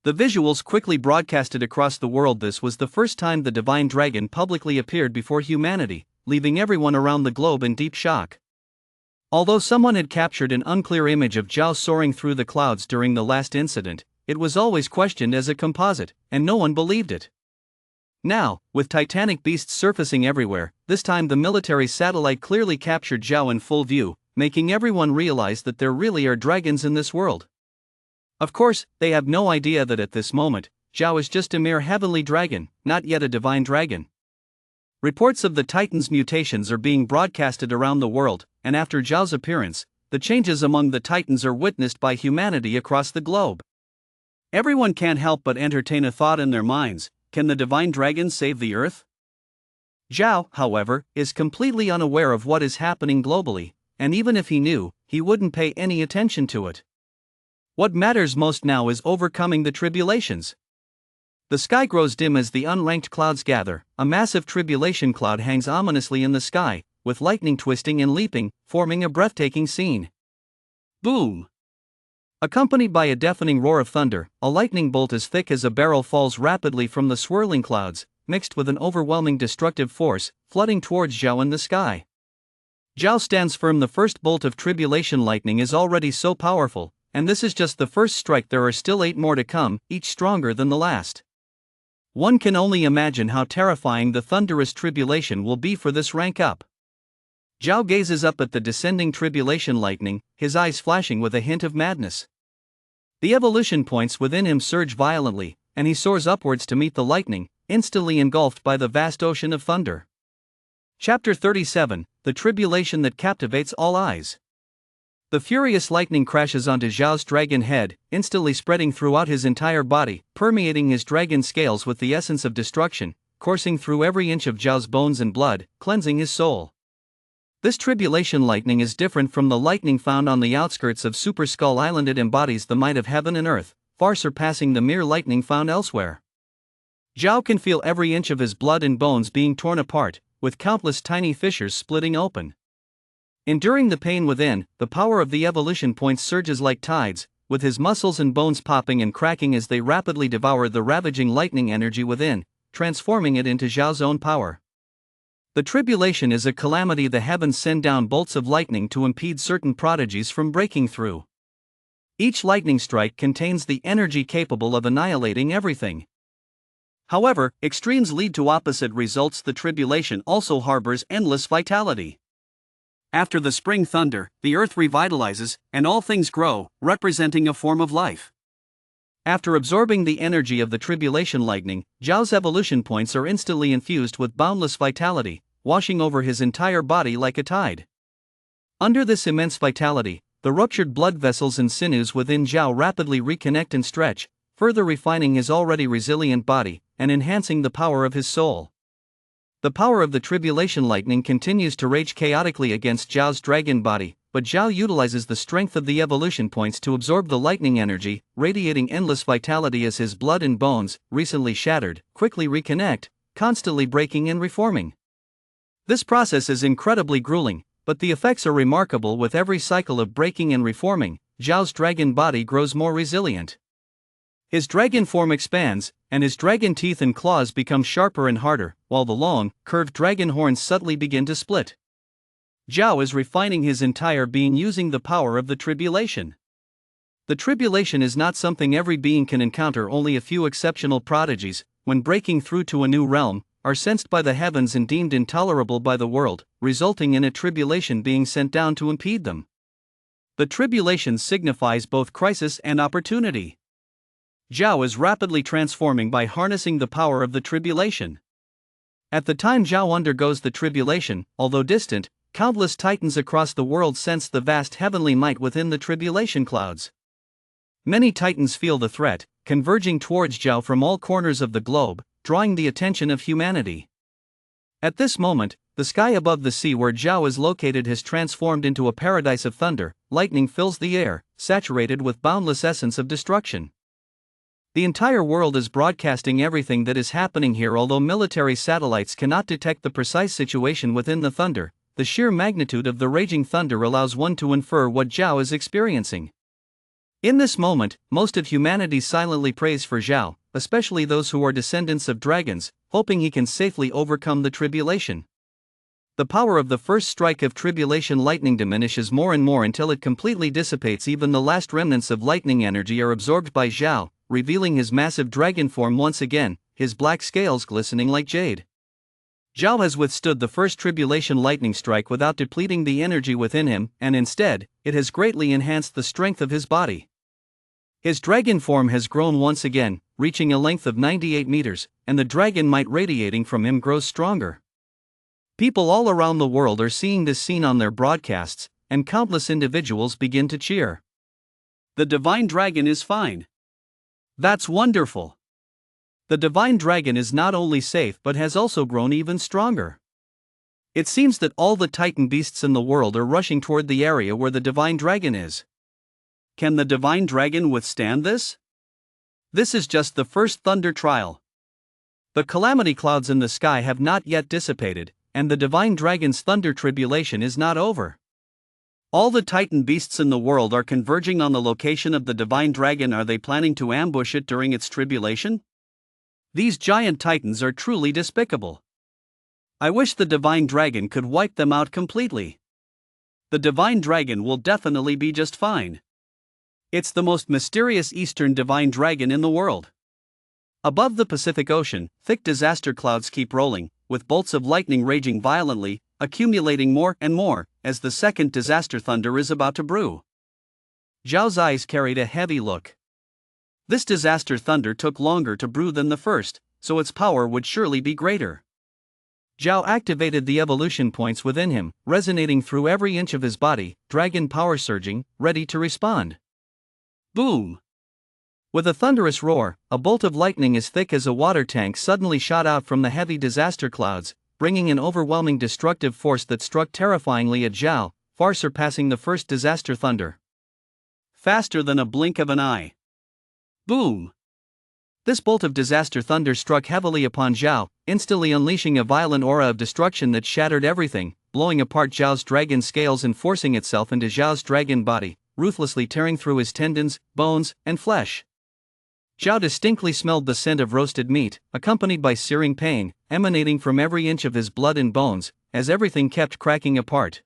The visuals quickly broadcasted across the world. This was the first time the divine dragon publicly appeared before humanity, leaving everyone around the globe in deep shock. Although someone had captured an unclear image of Zhao soaring through the clouds during the last incident, it was always questioned as a composite, and no one believed it. Now, with titanic beasts surfacing everywhere, this time the military satellite clearly captured Zhao in full view, making everyone realize that there really are dragons in this world. Of course, they have no idea that at this moment, Zhao is just a mere heavenly dragon, not yet a divine dragon. Reports of the Titan's mutations are being broadcasted around the world, and after Zhao's appearance, the changes among the Titans are witnessed by humanity across the globe. Everyone can't help but entertain a thought in their minds: can the divine dragon save the earth? Zhao, however, is completely unaware of what is happening globally, and even if he knew, he wouldn't pay any attention to it. What matters most now is overcoming the tribulations. The sky grows dim as the unranked clouds gather. A massive tribulation cloud hangs ominously in the sky, with lightning twisting and leaping, forming a breathtaking scene. Boom! Accompanied by a deafening roar of thunder, a lightning bolt as thick as a barrel falls rapidly from the swirling clouds, mixed with an overwhelming destructive force, flooding towards Zhao in the sky. Zhao stands firm. The first bolt of tribulation lightning is already so powerful, and this is just the first strike. There are still 8 more to come, each stronger than the last. One can only imagine how terrifying the thunderous tribulation will be for this rank up. Zhao gazes up at the descending tribulation lightning, his eyes flashing with a hint of madness. The evolution points within him surge violently, and he soars upwards to meet the lightning, instantly engulfed by the vast ocean of thunder. Chapter 37: The Tribulation That Captivates All Eyes. The furious lightning crashes onto Zhao's dragon head, instantly spreading throughout his entire body, permeating his dragon scales with the essence of destruction, coursing through every inch of Zhao's bones and blood, cleansing his soul. This tribulation lightning is different from the lightning found on the outskirts of Super Skull Island. It embodies the might of heaven and earth, far surpassing the mere lightning found elsewhere. Zhao can feel every inch of his blood and bones being torn apart, with countless tiny fissures splitting open. Enduring the pain within, the power of the evolution points surges like tides, with his muscles and bones popping and cracking as they rapidly devour the ravaging lightning energy within, transforming it into Zhao's own power. The tribulation is a calamity. The heavens send down bolts of lightning to impede certain prodigies from breaking through. Each lightning strike contains the energy capable of annihilating everything. However, extremes lead to opposite results. The tribulation also harbors endless vitality. After the spring thunder, the earth revitalizes, and all things grow, representing a form of life. After absorbing the energy of the tribulation lightning, Zhao's evolution points are instantly infused with boundless vitality, washing over his entire body like a tide. Under this immense vitality, the ruptured blood vessels and sinews within Zhao rapidly reconnect and stretch, further refining his already resilient body, and enhancing the power of his soul. The power of the tribulation lightning continues to rage chaotically against Zhao's dragon body, but Zhao utilizes the strength of the evolution points to absorb the lightning energy, radiating endless vitality as his blood and bones, recently shattered, quickly reconnect, constantly breaking and reforming. This process is incredibly grueling, but the effects are remarkable. With every cycle of breaking and reforming, Zhao's dragon body grows more resilient. His dragon form expands, and his dragon teeth and claws become sharper and harder, while the long, curved dragon horns subtly begin to split. Zhao is refining his entire being using the power of the tribulation. The tribulation is not something every being can encounter. Only a few exceptional prodigies, when breaking through to a new realm, are sensed by the heavens and deemed intolerable by the world, resulting in a tribulation being sent down to impede them. The tribulation signifies both crisis and opportunity. Zhao is rapidly transforming by harnessing the power of the tribulation. At the time Zhao undergoes the tribulation, although distant, countless titans across the world sense the vast heavenly might within the tribulation clouds. Many titans feel the threat, converging towards Zhao from all corners of the globe, drawing the attention of humanity. At this moment, the sky above the sea where Zhao is located has transformed into a paradise of thunder. Lightning fills the air, saturated with boundless essence of destruction. The entire world is broadcasting everything that is happening here. Although military satellites cannot detect the precise situation within the thunder, the sheer magnitude of the raging thunder allows one to infer what Zhao is experiencing. In this moment, most of humanity silently prays for Zhao, especially those who are descendants of dragons, hoping he can safely overcome the tribulation. The power of the first strike of tribulation lightning diminishes more and more until it completely dissipates. Even the last remnants of lightning energy are absorbed by Zhao, revealing his massive dragon form once again, his black scales glistening like jade. Zhao has withstood the first tribulation lightning strike without depleting the energy within him, and instead, it has greatly enhanced the strength of his body. His dragon form has grown once again, reaching a length of 98 meters, and the dragon might radiating from him grows stronger. People all around the world are seeing this scene on their broadcasts, and countless individuals begin to cheer. The divine dragon is fine. That's wonderful. The divine dragon is not only safe but has also grown even stronger. It seems that all the titan beasts in the world are rushing toward the area where the divine dragon is. Can the divine dragon withstand this? This is just the first thunder trial. The calamity clouds in the sky have not yet dissipated, and the divine dragon's thunder tribulation is not over. All the titan beasts in the world are converging on the location of the divine dragon. Are they planning to ambush it during its tribulation? These giant titans are truly despicable. I wish the divine dragon could wipe them out completely. The divine dragon will definitely be just fine. It's the most mysterious eastern divine dragon in the world. Above the Pacific Ocean, thick disaster clouds keep rolling, with bolts of lightning raging violently, accumulating more and more, as the second disaster thunder is about to brew. Zhao's eyes carried a heavy look. This disaster thunder took longer to brew than the first, so its power would surely be greater. Zhao activated the evolution points within him, resonating through every inch of his body, dragon power surging, ready to respond. Boom! With a thunderous roar, a bolt of lightning as thick as a water tank suddenly shot out from the heavy disaster clouds, bringing an overwhelming destructive force that struck terrifyingly at Zhao, far surpassing the first disaster thunder. Faster than a blink of an eye. Boom! This bolt of disaster thunder struck heavily upon Zhao, instantly unleashing a violent aura of destruction that shattered everything, blowing apart Zhao's dragon scales and forcing itself into Zhao's dragon body, ruthlessly tearing through his tendons, bones, and flesh. Zhao distinctly smelled the scent of roasted meat, accompanied by searing pain, emanating from every inch of his blood and bones, as everything kept cracking apart.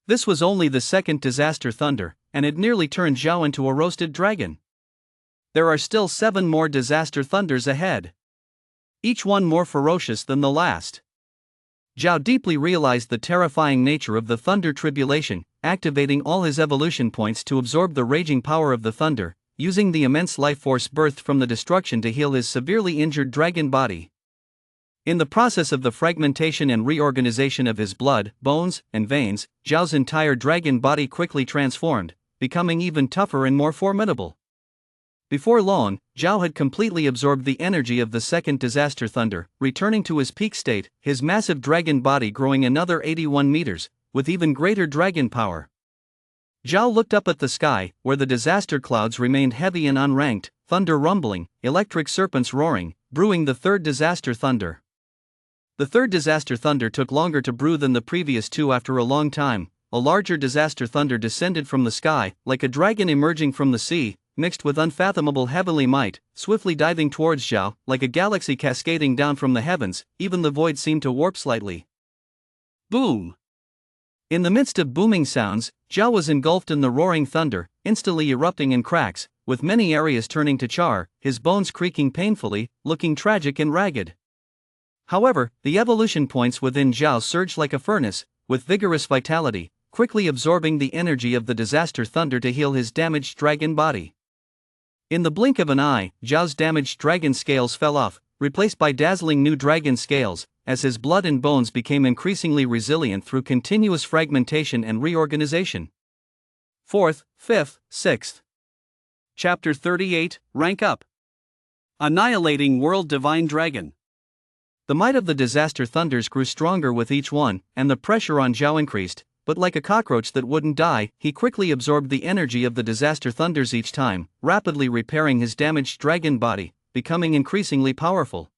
This was only the second disaster thunder, and it nearly turned Zhao into a roasted dragon. There are still 7 more disaster thunders ahead. Each one more ferocious than the last. Zhao deeply realized the terrifying nature of the thunder tribulation, activating all his evolution points to absorb the raging power of the thunder, using the immense life force birthed from the destruction to heal his severely injured dragon body. In the process of the fragmentation and reorganization of his blood, bones, and veins, Zhao's entire dragon body quickly transformed, becoming even tougher and more formidable. Before long, Zhao had completely absorbed the energy of the second disaster thunder, returning to his peak state, his massive dragon body growing another 81 meters, with even greater dragon power. Zhao looked up at the sky, where the disaster clouds remained heavy and unranked, thunder rumbling, electric serpents roaring, brewing the third disaster thunder. The third disaster thunder took longer to brew than the previous two. After a long time, a larger disaster thunder descended from the sky, like a dragon emerging from the sea, mixed with unfathomable heavenly might, swiftly diving towards Zhao, like a galaxy cascading down from the heavens. Even the void seemed to warp slightly. Boom! In the midst of booming sounds, Zhao was engulfed in the roaring thunder, instantly erupting in cracks, with many areas turning to char, his bones creaking painfully, looking tragic and ragged. However, the evolution points within Zhao surged like a furnace, with vigorous vitality, quickly absorbing the energy of the disaster thunder to heal his damaged dragon body. In the blink of an eye, Zhao's damaged dragon scales fell off, replaced by dazzling new dragon scales, as his blood and bones became increasingly resilient through continuous fragmentation and reorganization. 4th, 5th, 6th. Chapter 38, Rank Up. Annihilating World Divine Dragon. The might of the disaster thunders grew stronger with each one, and the pressure on Zhao increased, but like a cockroach that wouldn't die, he quickly absorbed the energy of the disaster thunders each time, rapidly repairing his damaged dragon body, becoming increasingly powerful.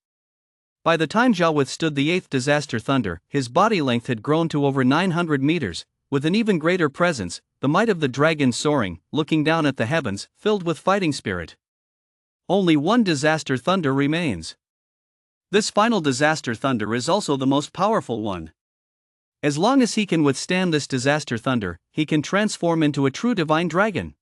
By the time Zhao withstood the 8th disaster thunder, his body length had grown to over 900 meters, with an even greater presence, the might of the dragon soaring, looking down at the heavens, filled with fighting spirit. Only one disaster thunder remains. This final disaster thunder is also the most powerful one. As long as he can withstand this disaster thunder, he can transform into a true divine dragon.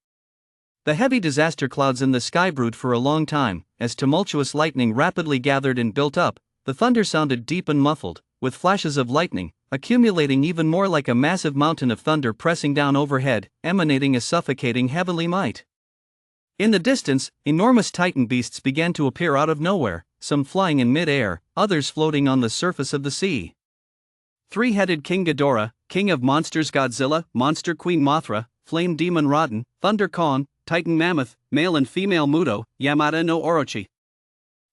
The heavy disaster clouds in the sky brewed for a long time. As tumultuous lightning rapidly gathered and built up, the thunder sounded deep and muffled, with flashes of lightning, accumulating even more like a massive mountain of thunder pressing down overhead, emanating a suffocating heavenly might. In the distance, enormous titan beasts began to appear out of nowhere, some flying in mid-air, others floating on the surface of the sea. Three-headed King Ghidorah, King of Monsters Godzilla, Monster Queen Mothra, Flame Demon Raden, Thunder Khan, Titan Mammoth, Male and Female Muto, Yamada no Orochi.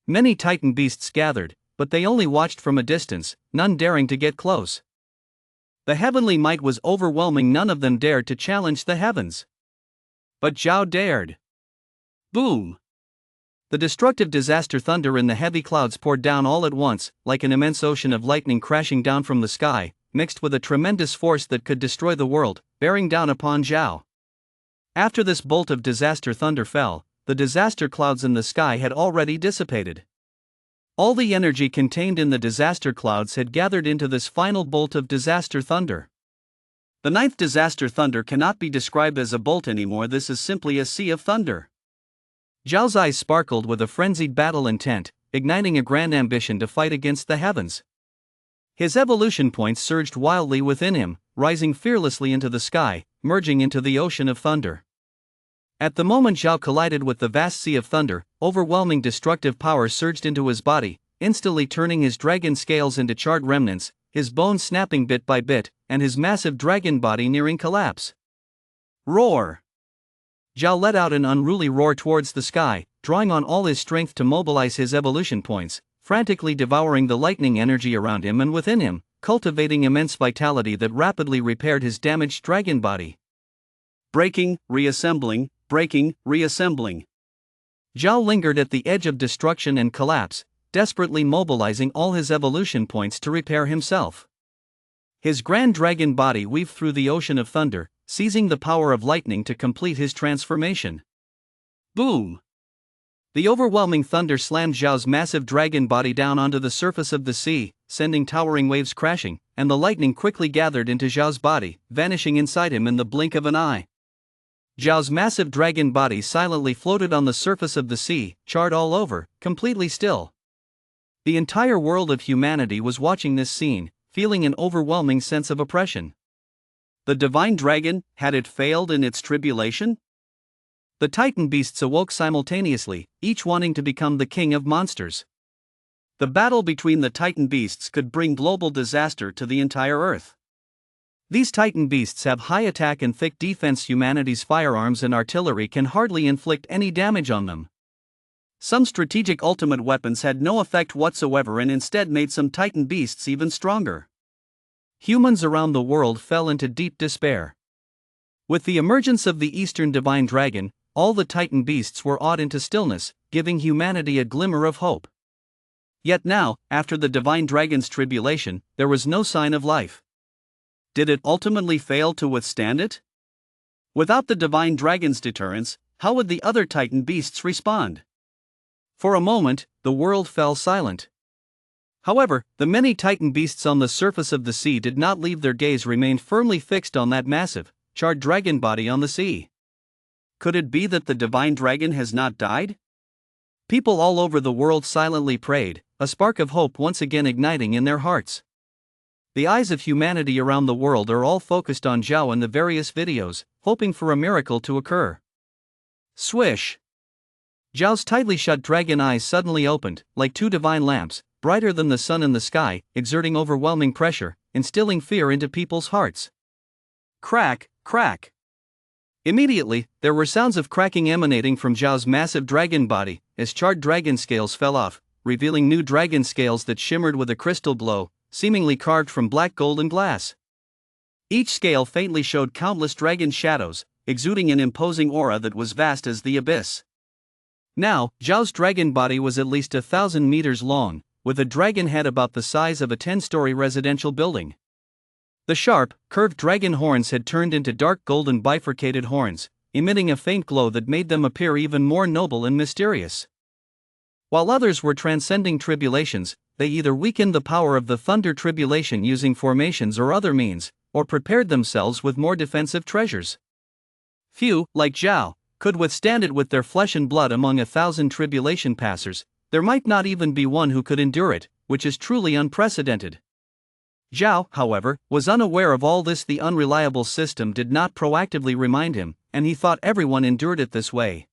Many titan beasts gathered, but they only watched from a distance, none daring to get close. The heavenly might was overwhelming, none of them dared to challenge the heavens. But Zhao dared. Boom! The destructive disaster thunder in the heavy clouds poured down all at once, like an immense ocean of lightning crashing down from the sky, mixed with a tremendous force that could destroy the world, bearing down upon Zhao. After this bolt of disaster thunder fell, the disaster clouds in the sky had already dissipated. All the energy contained in the disaster clouds had gathered into this final bolt of disaster thunder. The 9th disaster thunder cannot be described as a bolt anymore, this is simply a sea of thunder. Zhao's eyes sparkled with a frenzied battle intent, igniting a grand ambition to fight against the heavens. His evolution points surged wildly within him, rising fearlessly into the sky, merging into the ocean of thunder. At the moment Zhao collided with the vast sea of thunder, overwhelming destructive power surged into his body, instantly turning his dragon scales into charred remnants, his bones snapping bit by bit, and his massive dragon body nearing collapse. Roar! Zhao let out an unruly roar towards the sky, drawing on all his strength to mobilize his evolution points, frantically devouring the lightning energy around him and within him, cultivating immense vitality that rapidly repaired his damaged dragon body. Breaking, reassembling, breaking, reassembling. Zhao lingered at the edge of destruction and collapse, desperately mobilizing all his evolution points to repair himself. His grand dragon body weaved through the ocean of thunder, seizing the power of lightning to complete his transformation. Boom! The overwhelming thunder slammed Zhao's massive dragon body down onto the surface of the sea, sending towering waves crashing, and the lightning quickly gathered into Zhao's body, vanishing inside him in the blink of an eye. Zhao's massive dragon body silently floated on the surface of the sea, charred all over, completely still. The entire world of humanity was watching this scene, feeling an overwhelming sense of oppression. The divine dragon, had it failed in its tribulation? The titan beasts awoke simultaneously, each wanting to become the king of monsters. The battle between the titan beasts could bring global disaster to the entire Earth. These titan beasts have high attack and thick defense. Humanity's firearms and artillery can hardly inflict any damage on them. Some strategic ultimate weapons had no effect whatsoever and instead made some titan beasts even stronger. Humans around the world fell into deep despair. With the emergence of the Eastern Divine Dragon, all the titan beasts were awed into stillness, giving humanity a glimmer of hope. Yet now, after the Divine Dragon's tribulation, there was no sign of life. Did it ultimately fail to withstand it? Without the Divine Dragon's deterrence, how would the other titan beasts respond? For a moment, the world fell silent. However, the many titan beasts on the surface of the sea did not leave their gaze remained firmly fixed on that massive, charred dragon body on the sea. Could it be that the divine dragon has not died? People all over the world silently prayed, a spark of hope once again igniting in their hearts. The eyes of humanity around the world are all focused on Zhao and the various videos, hoping for a miracle to occur. Swish! Zhao's tightly shut dragon eyes suddenly opened, like two divine lamps, brighter than the sun in the sky, exerting overwhelming pressure, instilling fear into people's hearts. Crack, crack. Immediately, there were sounds of cracking emanating from Zhao's massive dragon body, as charred dragon scales fell off, revealing new dragon scales that shimmered with a crystal glow, seemingly carved from black gold and glass. Each scale faintly showed countless dragon shadows, exuding an imposing aura that was vast as the abyss. Now, Zhao's dragon body was at least 1,000 meters long, with a dragon head about the size of a 10-story residential building. The sharp, curved dragon horns had turned into dark golden bifurcated horns, emitting a faint glow that made them appear even more noble and mysterious. While others were transcending tribulations, they either weakened the power of the thunder tribulation using formations or other means, or prepared themselves with more defensive treasures. Few, like Zhao, could withstand it with their flesh and blood. Among 1,000 tribulation passers, there might not even be one who could endure it, which is truly unprecedented. Zhao, however, was unaware of all this. The unreliable system did not proactively remind him, and he thought everyone endured it this way.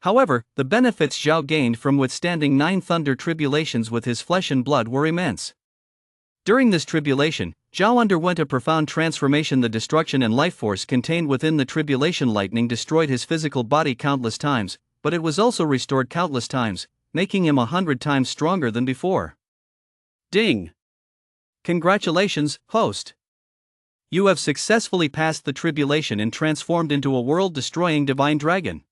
However, the benefits Zhao gained from withstanding 9 thunder tribulations with his flesh and blood were immense. During this tribulation, Zhao underwent a profound transformation. The destruction and life force contained within the tribulation lightning destroyed his physical body countless times, but it was also restored countless times, making him 100 times stronger than before. Ding! Congratulations, host! You have successfully passed the tribulation and transformed into a world-destroying divine dragon.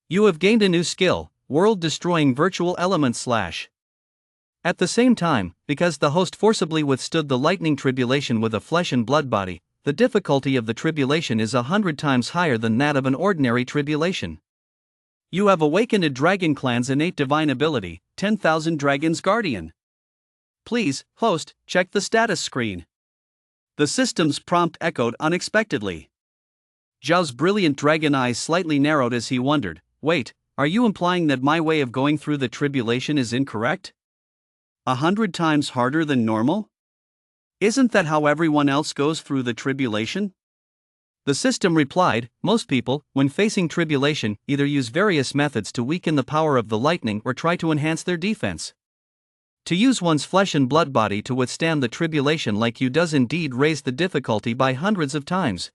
You have gained a new skill, world-destroying virtual element / At the same time, because the host forcibly withstood the lightning tribulation with a flesh and blood body, the difficulty of the tribulation is 100 times higher than that of an ordinary tribulation. You have awakened a dragon clan's innate divine ability, 10,000 Dragons Guardian. Please, host, check the status screen. The system's prompt echoed unexpectedly. Zhao's brilliant dragon eyes slightly narrowed as he wondered, wait, are you implying that my way of going through the tribulation is incorrect? 100 times harder than normal? Isn't that how everyone else goes through the tribulation? The system replied, most people, when facing tribulation, either use various methods to weaken the power of the lightning or try to enhance their defense. To use one's flesh and blood body to withstand the tribulation like you does indeed raise the difficulty by hundreds of times.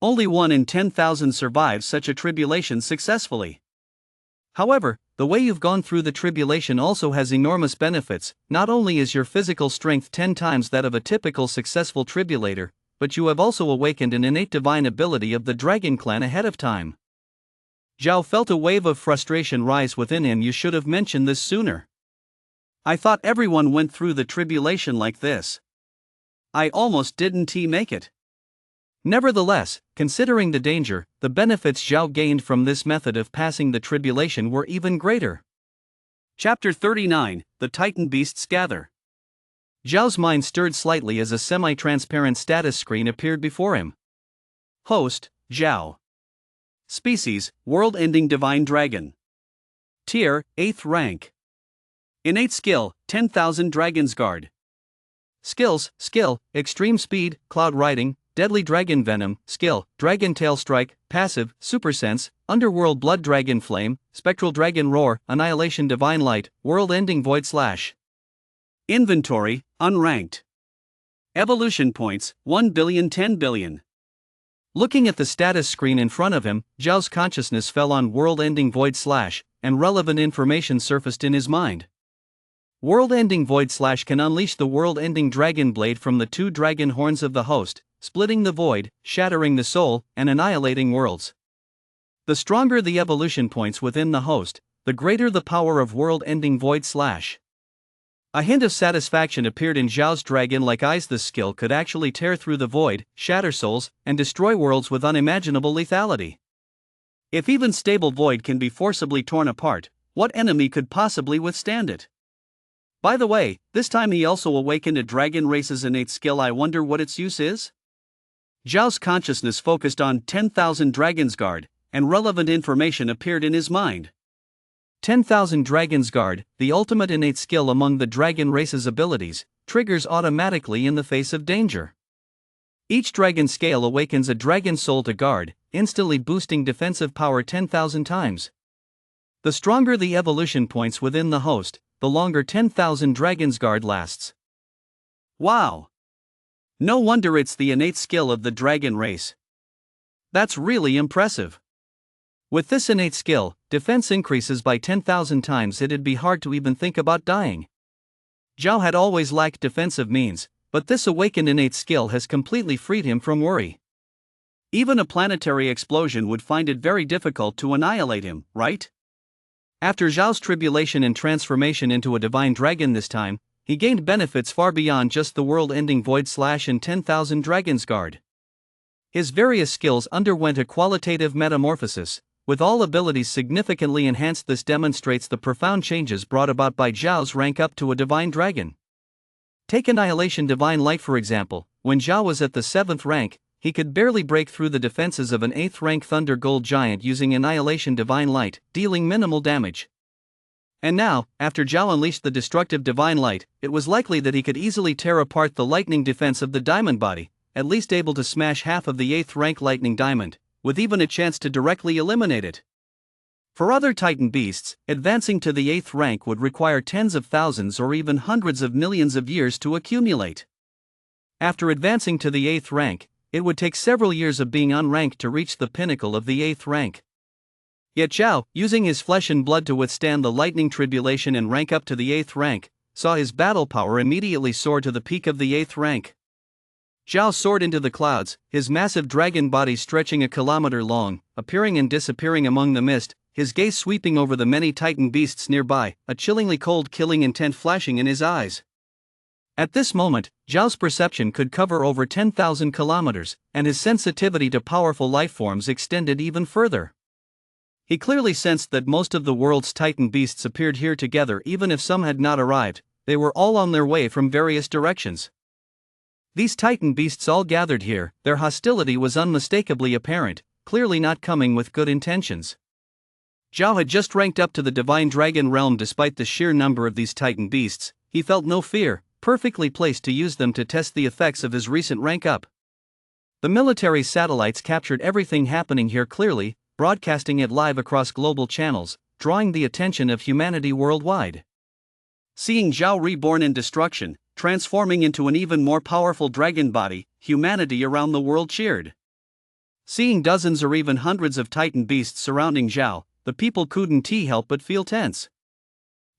Only 1 in 10,000 survives such a tribulation successfully. However, the way you've gone through the tribulation also has enormous benefits. Not only is your physical strength 10 times that of a typical successful tribulator, but you have also awakened an innate divine ability of the Dragon Clan ahead of time. Zhao felt a wave of frustration rise within him. You should have mentioned this sooner. I thought everyone went through the tribulation like this. I almost didn't make it. Nevertheless, considering the danger, the benefits Zhao gained from this method of passing the tribulation were even greater. Chapter 39, The Titan Beasts Gather. Zhao's mind stirred slightly as a semi-transparent status screen appeared before him. Host, Zhao. Species, World-Ending Divine Dragon. Tier, 8th rank. Innate skill, 10,000 Dragon's Guard. Skills, skill, extreme speed, cloud riding, deadly dragon venom, skill, dragon tail strike, passive, super sense, underworld blood dragon flame, spectral dragon roar, annihilation divine light, world-ending void / Inventory, unranked. Evolution points, 1 billion 10 billion. Looking at the status screen in front of him, Zhao's consciousness fell on world-ending void / and relevant information surfaced in his mind. World-ending void slash can unleash the world-ending dragon blade from the 2 dragon horns of the host, splitting the void, shattering the soul, and annihilating worlds. The stronger the evolution points within the host, the greater the power of world-ending void slash. A hint of satisfaction appeared in Zhao's dragon-like eyes. This skill could actually tear through the void, shatter souls, and destroy worlds with unimaginable lethality. If even stable void can be forcibly torn apart, what enemy could possibly withstand it? By the way, this time he also awakened a dragon race's innate skill. I wonder what its use is? Zhao's consciousness focused on 10,000 Dragon's Guard, and relevant information appeared in his mind. 10,000 Dragon's Guard, the ultimate innate skill among the dragon race's abilities, triggers automatically in the face of danger. Each dragon scale awakens a dragon soul to guard, instantly boosting defensive power 10,000 times. The stronger the evolution points within the host, the longer 10,000 Dragon's Guard lasts. Wow! No wonder it's the innate skill of the dragon race. That's really impressive. With this innate skill, defense increases by 10,000 times. It'd be hard to even think about dying. Zhao had always lacked defensive means, but this awakened innate skill has completely freed him from worry. Even a planetary explosion would find it very difficult to annihilate him, right? After Zhao's tribulation and transformation into a divine dragon this time, he gained benefits far beyond just the world-ending void slash and 10,000 Dragon's Guard. His various skills underwent a qualitative metamorphosis, with all abilities significantly enhanced. This demonstrates the profound changes brought about by Zhao's rank up to a divine dragon. Take Annihilation Divine Light for example. When Zhao was at the 7th rank, he could barely break through the defenses of an 8th rank Thunder Gold Giant using Annihilation Divine Light, dealing minimal damage. And now, after Zhao unleashed the destructive Divine Light, it was likely that he could easily tear apart the lightning defense of the Diamond Body, at least able to smash half of the 8th rank Lightning Diamond, with even a chance to directly eliminate it. For other Titan beasts, advancing to the 8th rank would require tens of thousands or even hundreds of millions of years to accumulate. After advancing to the 8th rank, it would take several years of being unranked to reach the pinnacle of the 8th rank. Yet Zhao, using his flesh and blood to withstand the lightning tribulation and rank up to the 8th rank, saw his battle power immediately soar to the peak of the 8th rank. Zhao soared into the clouds, his massive dragon body stretching a kilometer long, appearing and disappearing among the mist, his gaze sweeping over the many Titan beasts nearby, a chillingly cold killing intent flashing in his eyes. At this moment, Zhao's perception could cover over 10,000 kilometers, and his sensitivity to powerful lifeforms extended even further. He clearly sensed that most of the world's Titan beasts appeared here together. Even if some had not arrived, they were all on their way from various directions. These Titan beasts all gathered here, their hostility was unmistakably apparent, clearly not coming with good intentions. Zhao had just ranked up to the Divine Dragon realm. Despite the sheer number of these Titan beasts, he felt no fear, perfectly placed to use them to test the effects of his recent rank up. The military satellites captured everything happening here clearly, broadcasting it live across global channels, drawing the attention of humanity worldwide. Seeing Zhao reborn in destruction, transforming into an even more powerful dragon body, humanity around the world cheered. Seeing dozens or even hundreds of Titan beasts surrounding Zhao, the people couldn't help but feel tense.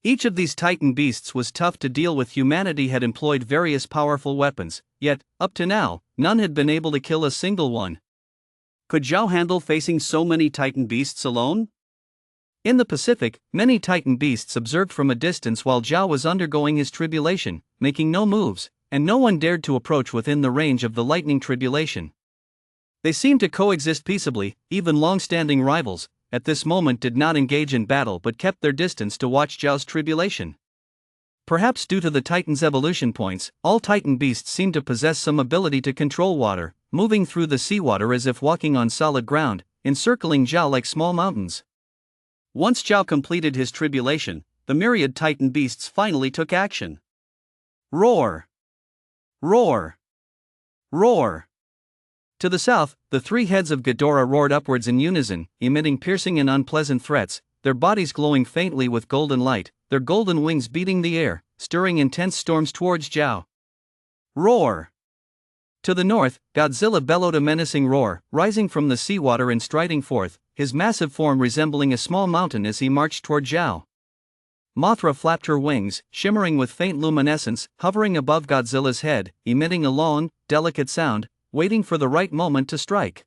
Each of these Titan beasts was tough to deal with. Humanity had employed various powerful weapons, yet, up to now, none had been able to kill a single one. Could Zhao handle facing so many Titan beasts alone? In the Pacific, many Titan beasts observed from a distance while Zhao was undergoing his tribulation, making no moves, and no one dared to approach within the range of the lightning tribulation. They seemed to coexist peaceably. Even long-standing rivals, at this moment did not engage in battle but kept their distance to watch Zhao's tribulation. Perhaps due to the Titan's evolution points, all Titan beasts seemed to possess some ability to control water, moving through the seawater as if walking on solid ground, encircling Zhao like small mountains. Once Zhao completed his tribulation, the myriad Titan beasts finally took action. Roar! Roar! Roar! To the south, the 3 heads of Ghidorah roared upwards in unison, emitting piercing and unpleasant threats, their bodies glowing faintly with golden light, their golden wings beating the air, stirring intense storms towards Zhao. Roar! To the north, Godzilla bellowed a menacing roar, rising from the seawater and striding forth, his massive form resembling a small mountain as he marched toward Zhao. Mothra flapped her wings, shimmering with faint luminescence, hovering above Godzilla's head, emitting a long, delicate sound, waiting for the right moment to strike.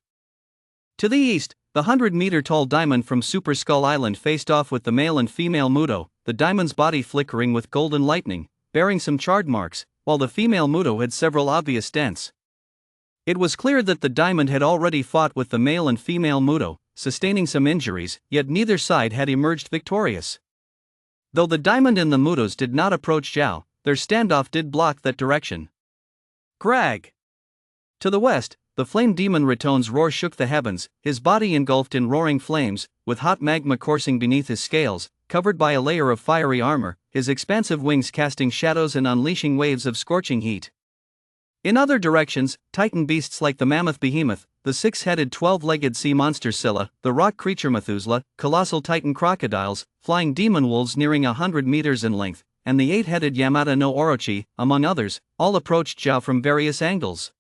To the east, the 100-meter-tall diamond from Super Skull Island faced off with the male and female Muto, the diamond's body flickering with golden lightning, bearing some charred marks, while the female Muto had several obvious dents. It was clear that the diamond had already fought with the male and female Muto, sustaining some injuries, yet neither side had emerged victorious. Though the diamond and the Mutos did not approach Zhao, their standoff did block that direction. Grag! To the west, the flame demon Ratone's roar shook the heavens, his body engulfed in roaring flames, with hot magma coursing beneath his scales, covered by a layer of fiery armor, his expansive wings casting shadows and unleashing waves of scorching heat. In other directions, titan beasts like the mammoth behemoth, the six-headed 12-legged sea monster Scylla, the rock creature Methuselah, colossal titan crocodiles, flying demon wolves nearing 100 meters in length, and the 8-headed Yamata no Orochi, among others, all approached Zhao from various angles.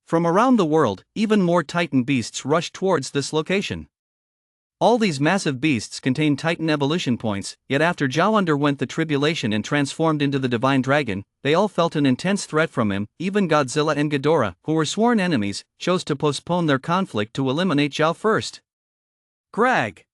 From around the world, even more titan beasts rushed towards this location. All these massive beasts contain titan evolution points, yet after Zhao underwent the tribulation and transformed into the divine dragon, they all felt an intense threat from him. Even Godzilla and Ghidorah, who were sworn enemies, chose to postpone their conflict to eliminate Zhao first. Grag!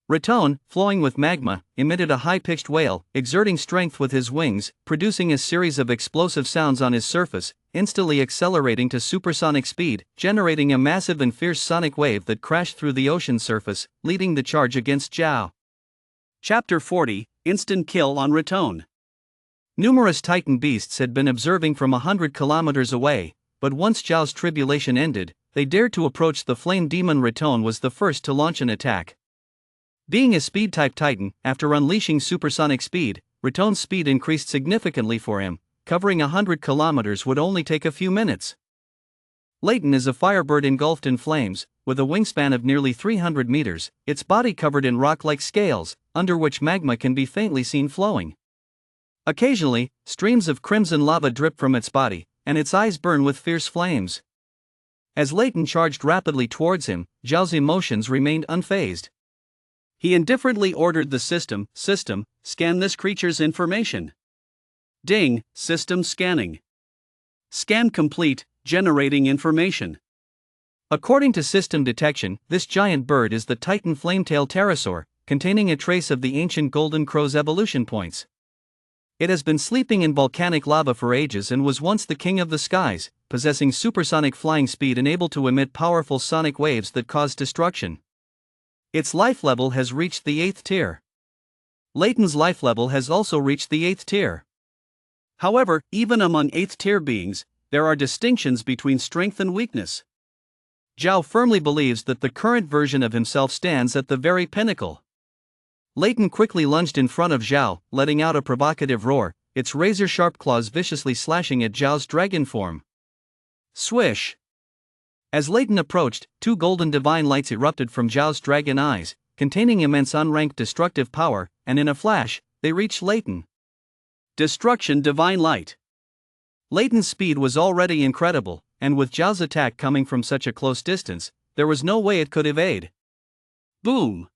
Ratone, flowing with magma, emitted a high-pitched wail, exerting strength with his wings, producing a series of explosive sounds on his surface, instantly accelerating to supersonic speed, generating a massive and fierce sonic wave that crashed through the ocean surface, leading the charge against Zhao. Chapter 40, Instant Kill on Ratone. Numerous titan beasts had been observing from 100 kilometers away, but once Zhao's tribulation ended, they dared to approach the flame demon. Ratone was the first to launch an attack. Being a speed-type titan, after unleashing supersonic speed, Ratone's speed increased significantly for him. Covering 100 kilometers would only take a few minutes. Layton is a firebird engulfed in flames, with a wingspan of nearly 300 meters, its body covered in rock-like scales, under which magma can be faintly seen flowing. Occasionally, streams of crimson lava drip from its body, and its eyes burn with fierce flames. As Layton charged rapidly towards him, Zhao's emotions remained unfazed. He indifferently ordered the system, scan this creature's information. Ding, system scanning. Scan complete, generating information. According to system detection, this giant bird is the Titan flametail pterosaur, containing a trace of the ancient golden crow's evolution points. It has been sleeping in volcanic lava for ages and was once the king of the skies, possessing supersonic flying speed and able to emit powerful sonic waves that cause destruction. Its life level has reached the 8th tier. Layton's life level has also reached the 8th tier. However, even among 8th tier beings, there are distinctions between strength and weakness. Zhao firmly believes that the current version of himself stands at the very pinnacle. Layton quickly lunged in front of Zhao, letting out a provocative roar, its razor-sharp claws viciously slashing at Zhao's dragon form. Swish! As Layton approached, two golden divine lights erupted from Zhao's dragon eyes, containing immense unranked destructive power, and in a flash, they reached Layton. Destruction divine light. Layton's speed was already incredible, and with Zhao's attack coming from such a close distance, there was no way it could evade. Boom!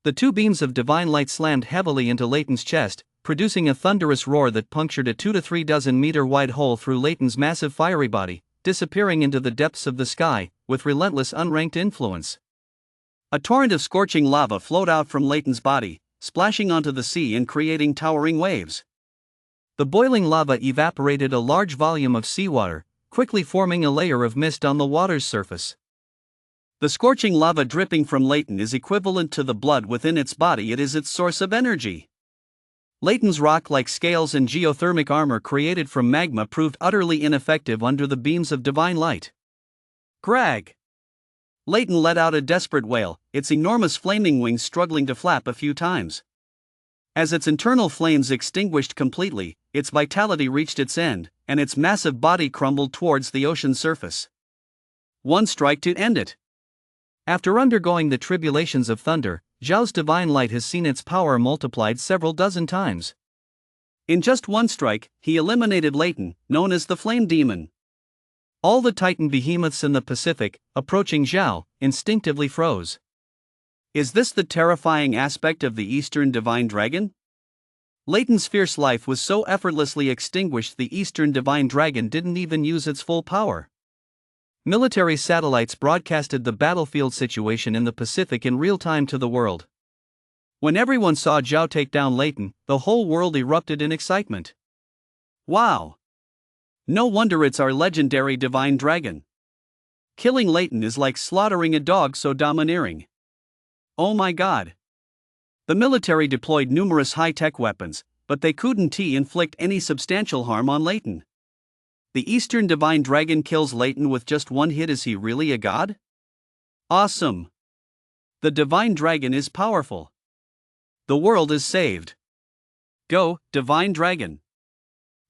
The two beams of divine light slammed heavily into Layton's chest, producing a thunderous roar that punctured a 2 to 3 dozen meter wide hole through Layton's massive fiery body, disappearing into the depths of the sky, with relentless unranked influence. A torrent of scorching lava flowed out from Layton's body, splashing onto the sea and creating towering waves. The boiling lava evaporated a large volume of seawater, quickly forming a layer of mist on the water's surface. The scorching lava dripping from Layton is equivalent to the blood within its body. It is its source of energy. Layton's rock-like scales and geothermic armor created from magma proved utterly ineffective under the beams of divine light. Grag! Layton let out a desperate wail, its enormous flaming wings struggling to flap a few times. As its internal flames extinguished completely, its vitality reached its end, and its massive body crumbled towards the ocean surface. One strike to end it. After undergoing the tribulations of thunder, Zhao's divine light has seen its power multiplied several dozen times. In just one strike, he eliminated Layton, known as the Flame Demon. All the titan behemoths in the Pacific, approaching Zhao, instinctively froze. Is this the terrifying aspect of the Eastern Divine Dragon? Leighton's fierce life was so effortlessly extinguished the Eastern Divine Dragon didn't even use its full power. Military satellites broadcasted the battlefield situation in the Pacific in real time to the world. When everyone saw Zhao take down Leighton, the whole world erupted in excitement. Wow! No wonder it's our legendary divine dragon. Killing Leighton is like slaughtering a dog so domineering. Oh my god! The military deployed numerous high-tech weapons, but they couldn't inflict any substantial harm on Leighton. The Eastern Divine Dragon kills Leighton with just one hit. Is he really a god? Awesome! The Divine Dragon is powerful. The world is saved. Go, Divine Dragon!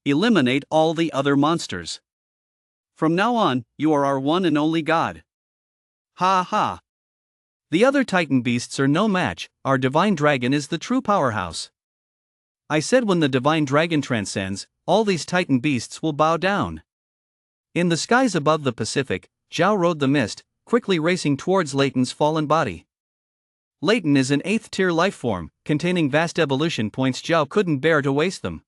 Eliminate all the other monsters. From now on, you are our one and only god. Ha ha! The other titan beasts are no match, our Divine Dragon is the true powerhouse. I said when the Divine Dragon transcends, all these titan beasts will bow down. In the skies above the Pacific, Zhao rode the mist, quickly racing towards Leighton's fallen body. Leighton is an 8th-tier lifeform, containing vast evolution points. Zhao couldn't bear to waste them.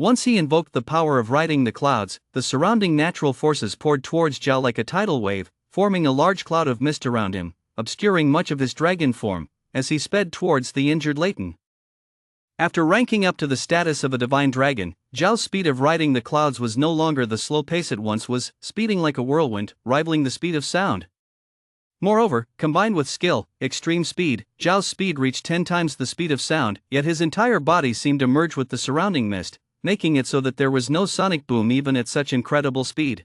Once he invoked the power of riding the clouds, the surrounding natural forces poured towards Zhao like a tidal wave, forming a large cloud of mist around him, obscuring much of his dragon form, as he sped towards the injured Leighton. After ranking up to the status of a divine dragon, Zhao's speed of riding the clouds was no longer the slow pace it once was, speeding like a whirlwind, rivaling the speed of sound. Moreover, combined with skill, extreme speed, Zhao's speed reached 10 times the speed of sound, yet his entire body seemed to merge with the surrounding mist, making it so that there was no sonic boom even at such incredible speed.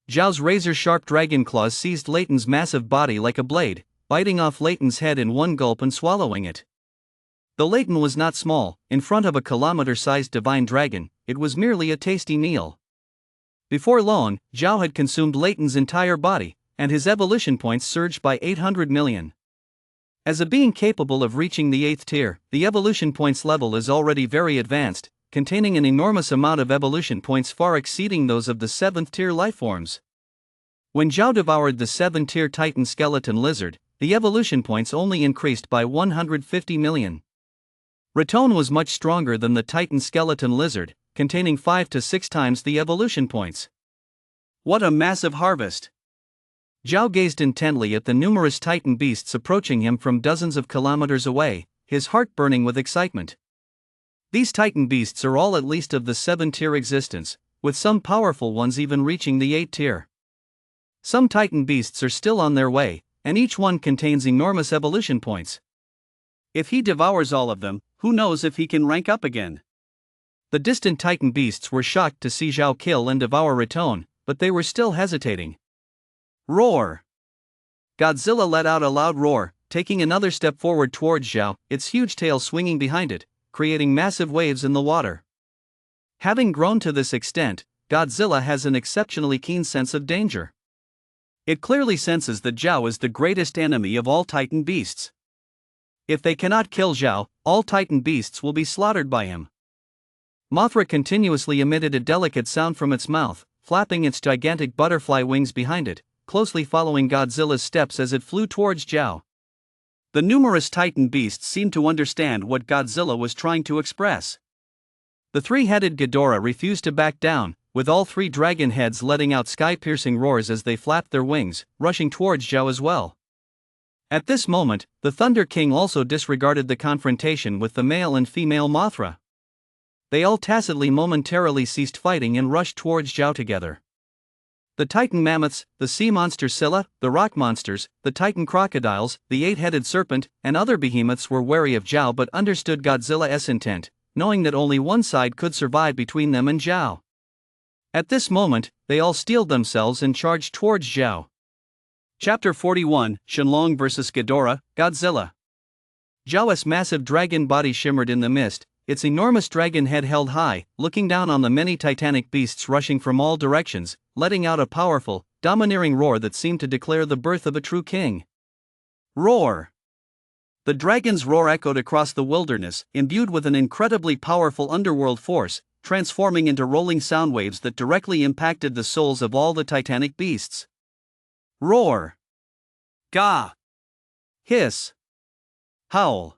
Zhao's razor-sharp dragon claws seized Leighton's massive body like a blade, biting off Leighton's head in one gulp and swallowing it. Though Leighton was not small, in front of a kilometer-sized divine dragon, it was merely a tasty meal. Before long, Zhao had consumed Leighton's entire body, and his evolution points surged by 800 million. As a being capable of reaching the 8th tier, the evolution points level is already very advanced, containing an enormous amount of evolution points far exceeding those of the 7th tier lifeforms. When Zhao devoured the 7th tier Titan skeleton lizard, the evolution points only increased by 150 million. Raton was much stronger than the Titan skeleton lizard, containing 5 to 6 times the evolution points. What a massive harvest! Zhao gazed intently at the numerous Titan beasts approaching him from dozens of kilometers away, his heart burning with excitement. These Titan beasts are all at least of the 7th-tier existence, with some powerful ones even reaching the 8th tier. Some Titan beasts are still on their way, and each one contains enormous evolution points. If he devours all of them, who knows if he can rank up again? The distant Titan beasts were shocked to see Zhao kill and devour Raton, but they were still hesitating. Roar! Godzilla let out a loud roar, taking another step forward towards Zhao, its huge tail swinging behind it, creating massive waves in the water. Having grown to this extent, Godzilla has an exceptionally keen sense of danger. It clearly senses that Zhao is the greatest enemy of all Titan beasts. If they cannot kill Zhao, all Titan beasts will be slaughtered by him. Mothra continuously emitted a delicate sound from its mouth, flapping its gigantic butterfly wings behind it, closely following Godzilla's steps as it flew towards Zhao. The numerous Titan beasts seemed to understand what Godzilla was trying to express. The three-headed Ghidorah refused to back down, with all three dragon heads letting out sky-piercing roars as they flapped their wings, rushing towards Zhao as well. At this moment, the Thunder King also disregarded the confrontation with the male and female Mothra. They all tacitly momentarily ceased fighting and rushed towards Zhao together. The Titan mammoths, the sea monster Scylla, the rock monsters, the Titan crocodiles, the eight-headed serpent, and other behemoths were wary of Zhao but understood Godzilla's intent, knowing that only one side could survive between them and Zhao. At this moment, they all steeled themselves and charged towards Zhao. Chapter 41, Shenlong vs. Ghidorah, Godzilla. Zhao's massive dragon body shimmered in the mist, its enormous dragon head held high, looking down on the many titanic beasts rushing from all directions, letting out a powerful, domineering roar that seemed to declare the birth of a true king. Roar! The dragon's roar echoed across the wilderness, imbued with an incredibly powerful underworld force, transforming into rolling sound waves that directly impacted the souls of all the titanic beasts. Roar! Gah! Hiss! Howl!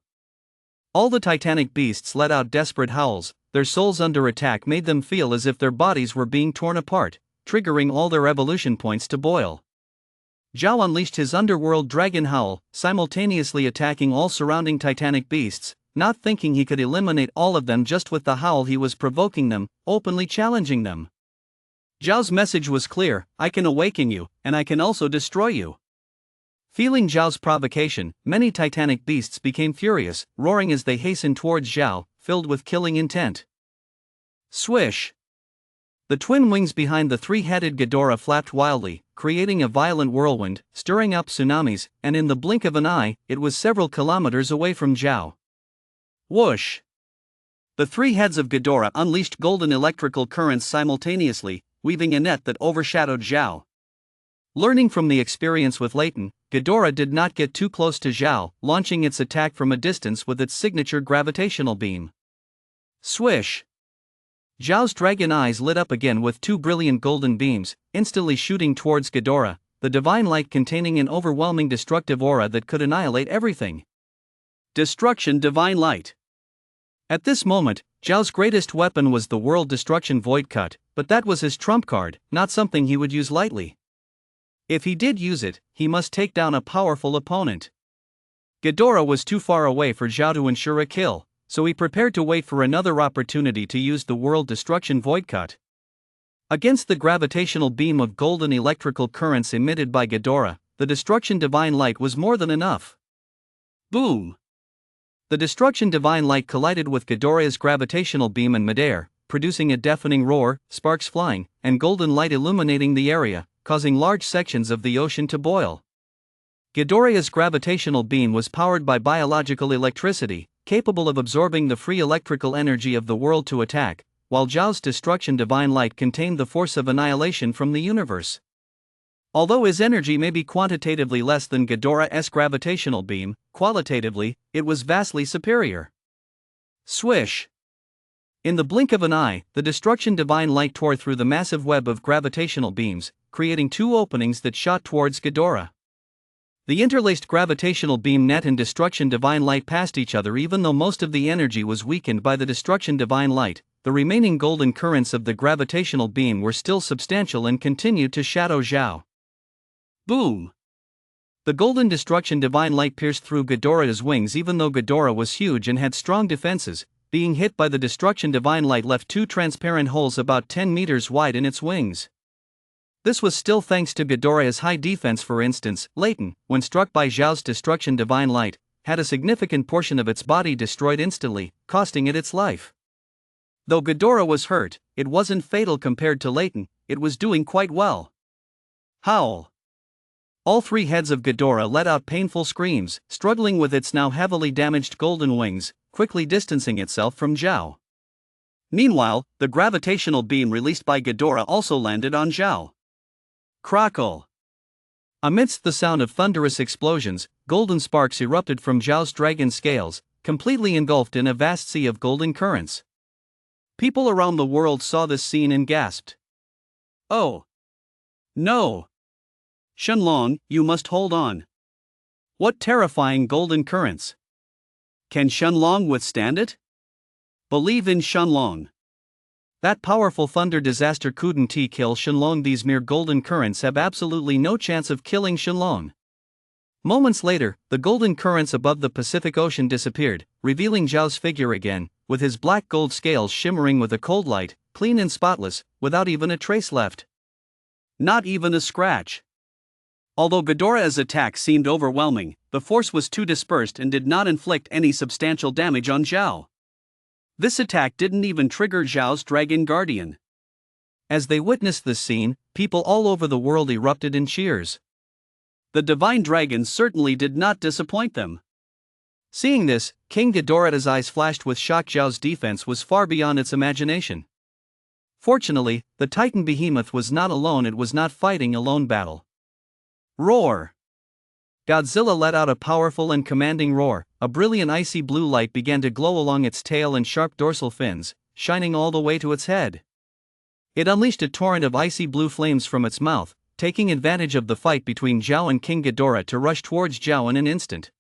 All the titanic beasts let out desperate howls. Their souls under attack made them feel as if their bodies were being torn apart, triggering all their evolution points to boil. Zhao unleashed his underworld dragon howl, simultaneously attacking all surrounding titanic beasts, not thinking he could eliminate all of them just with the howl. He was provoking them, openly challenging them. Zhao's message was clear: I can awaken you, and I can also destroy you. Feeling Zhao's provocation, many titanic beasts became furious, roaring as they hastened towards Zhao, filled with killing intent. Swish! The twin wings behind the three-headed Ghidorah flapped wildly, creating a violent whirlwind, stirring up tsunamis, and in the blink of an eye, it was several kilometers away from Zhao. Whoosh! The three heads of Ghidorah unleashed golden electrical currents simultaneously, weaving a net that overshadowed Zhao. Learning from the experience with Leighton, Ghidorah did not get too close to Zhao, launching its attack from a distance with its signature gravitational beam. Swish! Zhao's dragon eyes lit up again with two brilliant golden beams, instantly shooting towards Ghidorah, the divine light containing an overwhelming destructive aura that could annihilate everything. Destruction divine light. At this moment, Zhao's greatest weapon was the world destruction void cut, but that was his trump card, not something he would use lightly. If he did use it, he must take down a powerful opponent. Ghidorah was too far away for Zhao to ensure a kill, so he prepared to wait for another opportunity to use the world destruction void cut. Against the gravitational beam of golden electrical currents emitted by Ghidorah, the destruction divine light was more than enough. Boom! The destruction divine light collided with Ghidorah's gravitational beam in midair, producing a deafening roar, sparks flying, and golden light illuminating the area, causing large sections of the ocean to boil. Ghidorah's gravitational beam was powered by biological electricity, capable of absorbing the free electrical energy of the world to attack, while Zhao's destruction divine light contained the force of annihilation from the universe. Although his energy may be quantitatively less than Ghidorah's gravitational beam, qualitatively, it was vastly superior. Swish! In the blink of an eye, the destruction divine light tore through the massive web of gravitational beams, creating two openings that shot towards Ghidorah. The interlaced gravitational beam net and destruction divine light passed each other. Even though most of the energy was weakened by the destruction divine light, the remaining golden currents of the gravitational beam were still substantial and continued to shadow Zhao. Boom! The golden destruction divine light pierced through Ghidorah's wings. Even though Ghidorah was huge and had strong defenses, being hit by the destruction divine light left two transparent holes about 10 meters wide in its wings. This was still thanks to Ghidorah's high defense. For instance, Leighton, when struck by Zhao's destruction divine light, had a significant portion of its body destroyed instantly, costing it its life. Though Ghidorah was hurt, it wasn't fatal compared to Leighton. It was doing quite well. Howl! All three heads of Ghidorah let out painful screams, struggling with its now heavily damaged golden wings, quickly distancing itself from Zhao. Meanwhile, the gravitational beam released by Ghidorah also landed on Zhao. Crackle! Amidst the sound of thunderous explosions, golden sparks erupted from Zhao's dragon scales, completely engulfed in a vast sea of golden currents. People around the world saw this scene and gasped. Oh! No! Shenlong, you must hold on. What terrifying golden currents! Can Shenlong withstand it? Believe in Shenlong. That powerful thunder disaster couldn't kill Shenlong. These mere golden currents have absolutely no chance of killing Shenlong. Moments later, the golden currents above the Pacific Ocean disappeared, revealing Zhao's figure again, with his black gold scales shimmering with a cold light, clean and spotless, without even a trace left. Not even a scratch. Although Ghidorah's attack seemed overwhelming, the force was too dispersed and did not inflict any substantial damage on Zhao. This attack didn't even trigger Zhao's Dragon Guardian. As they witnessed this scene, people all over the world erupted in cheers. The divine dragon certainly did not disappoint them. Seeing this, King Ghidorah's eyes flashed with shock. Zhao's defense was far beyond its imagination. Fortunately, the Titan behemoth was not alone. It was not fighting a lone battle. Roar! Godzilla let out a powerful and commanding roar. A brilliant icy blue light began to glow along its tail and sharp dorsal fins, shining all the way to its head. It unleashed a torrent of icy blue flames from its mouth, taking advantage of the fight between Zhao and King Ghidorah to rush towards Zhao in an instant.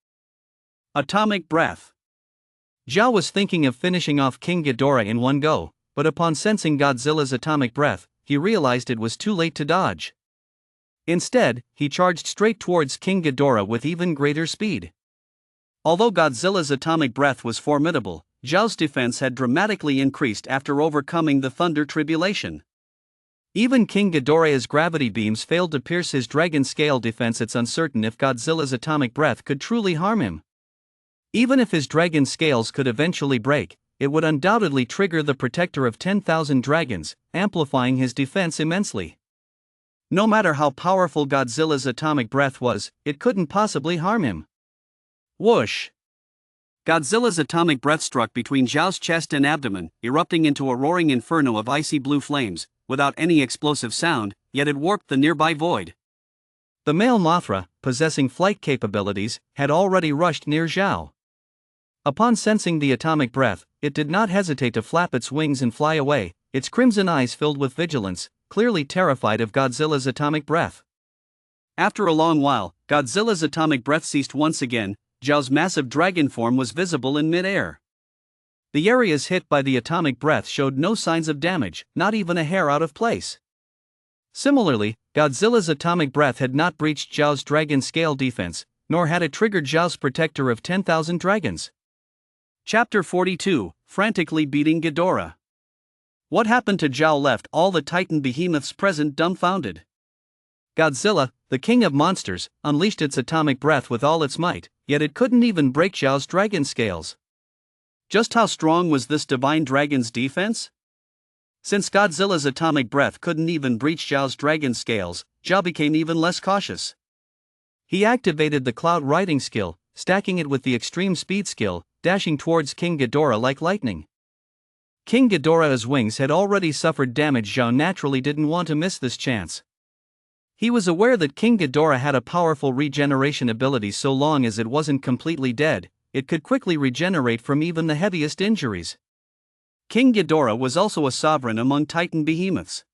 Atomic breath. Zhao was thinking of finishing off King Ghidorah in one go, but upon sensing Godzilla's atomic breath, he realized it was too late to dodge. Instead, he charged straight towards King Ghidorah with even greater speed. Although Godzilla's atomic breath was formidable, Zhao's defense had dramatically increased after overcoming the thunder tribulation. Even King Ghidorah's gravity beams failed to pierce his dragon scale defense. It's uncertain if Godzilla's atomic breath could truly harm him. Even if his dragon scales could eventually break, it would undoubtedly trigger the protector of 10,000 dragons, amplifying his defense immensely. No matter how powerful Godzilla's atomic breath was, it couldn't possibly harm him. Whoosh! Godzilla's atomic breath struck between Zhao's chest and abdomen, erupting into a roaring inferno of icy blue flames, without any explosive sound, yet it warped the nearby void. The male Mothra, possessing flight capabilities, had already rushed near Zhao. Upon sensing the atomic breath, it did not hesitate to flap its wings and fly away, its crimson eyes filled with vigilance, clearly terrified of Godzilla's atomic breath. After a long while, Godzilla's atomic breath ceased once again. Zhao's massive dragon form was visible in mid-air. The areas hit by the atomic breath showed no signs of damage, not even a hair out of place. Similarly, Godzilla's atomic breath had not breached Zhao's dragon scale defense, nor had it triggered Zhao's protector of 10,000 dragons. Chapter 42, Frantically Beating Ghidorah. What happened to Zhao left all the Titan behemoths present dumbfounded. Godzilla, the king of monsters, unleashed its atomic breath with all its might, yet it couldn't even break Zhao's dragon scales. Just how strong was this divine dragon's defense? Since Godzilla's atomic breath couldn't even breach Zhao's dragon scales, Zhao became even less cautious. He activated the cloud riding skill, stacking it with the extreme speed skill, dashing towards King Ghidorah like lightning. King Ghidorah's wings had already suffered damage. Zhao naturally didn't want to miss this chance. He was aware that King Ghidorah had a powerful regeneration ability. So long as it wasn't completely dead, it could quickly regenerate from even the heaviest injuries. King Ghidorah was also a sovereign among Titan behemoths.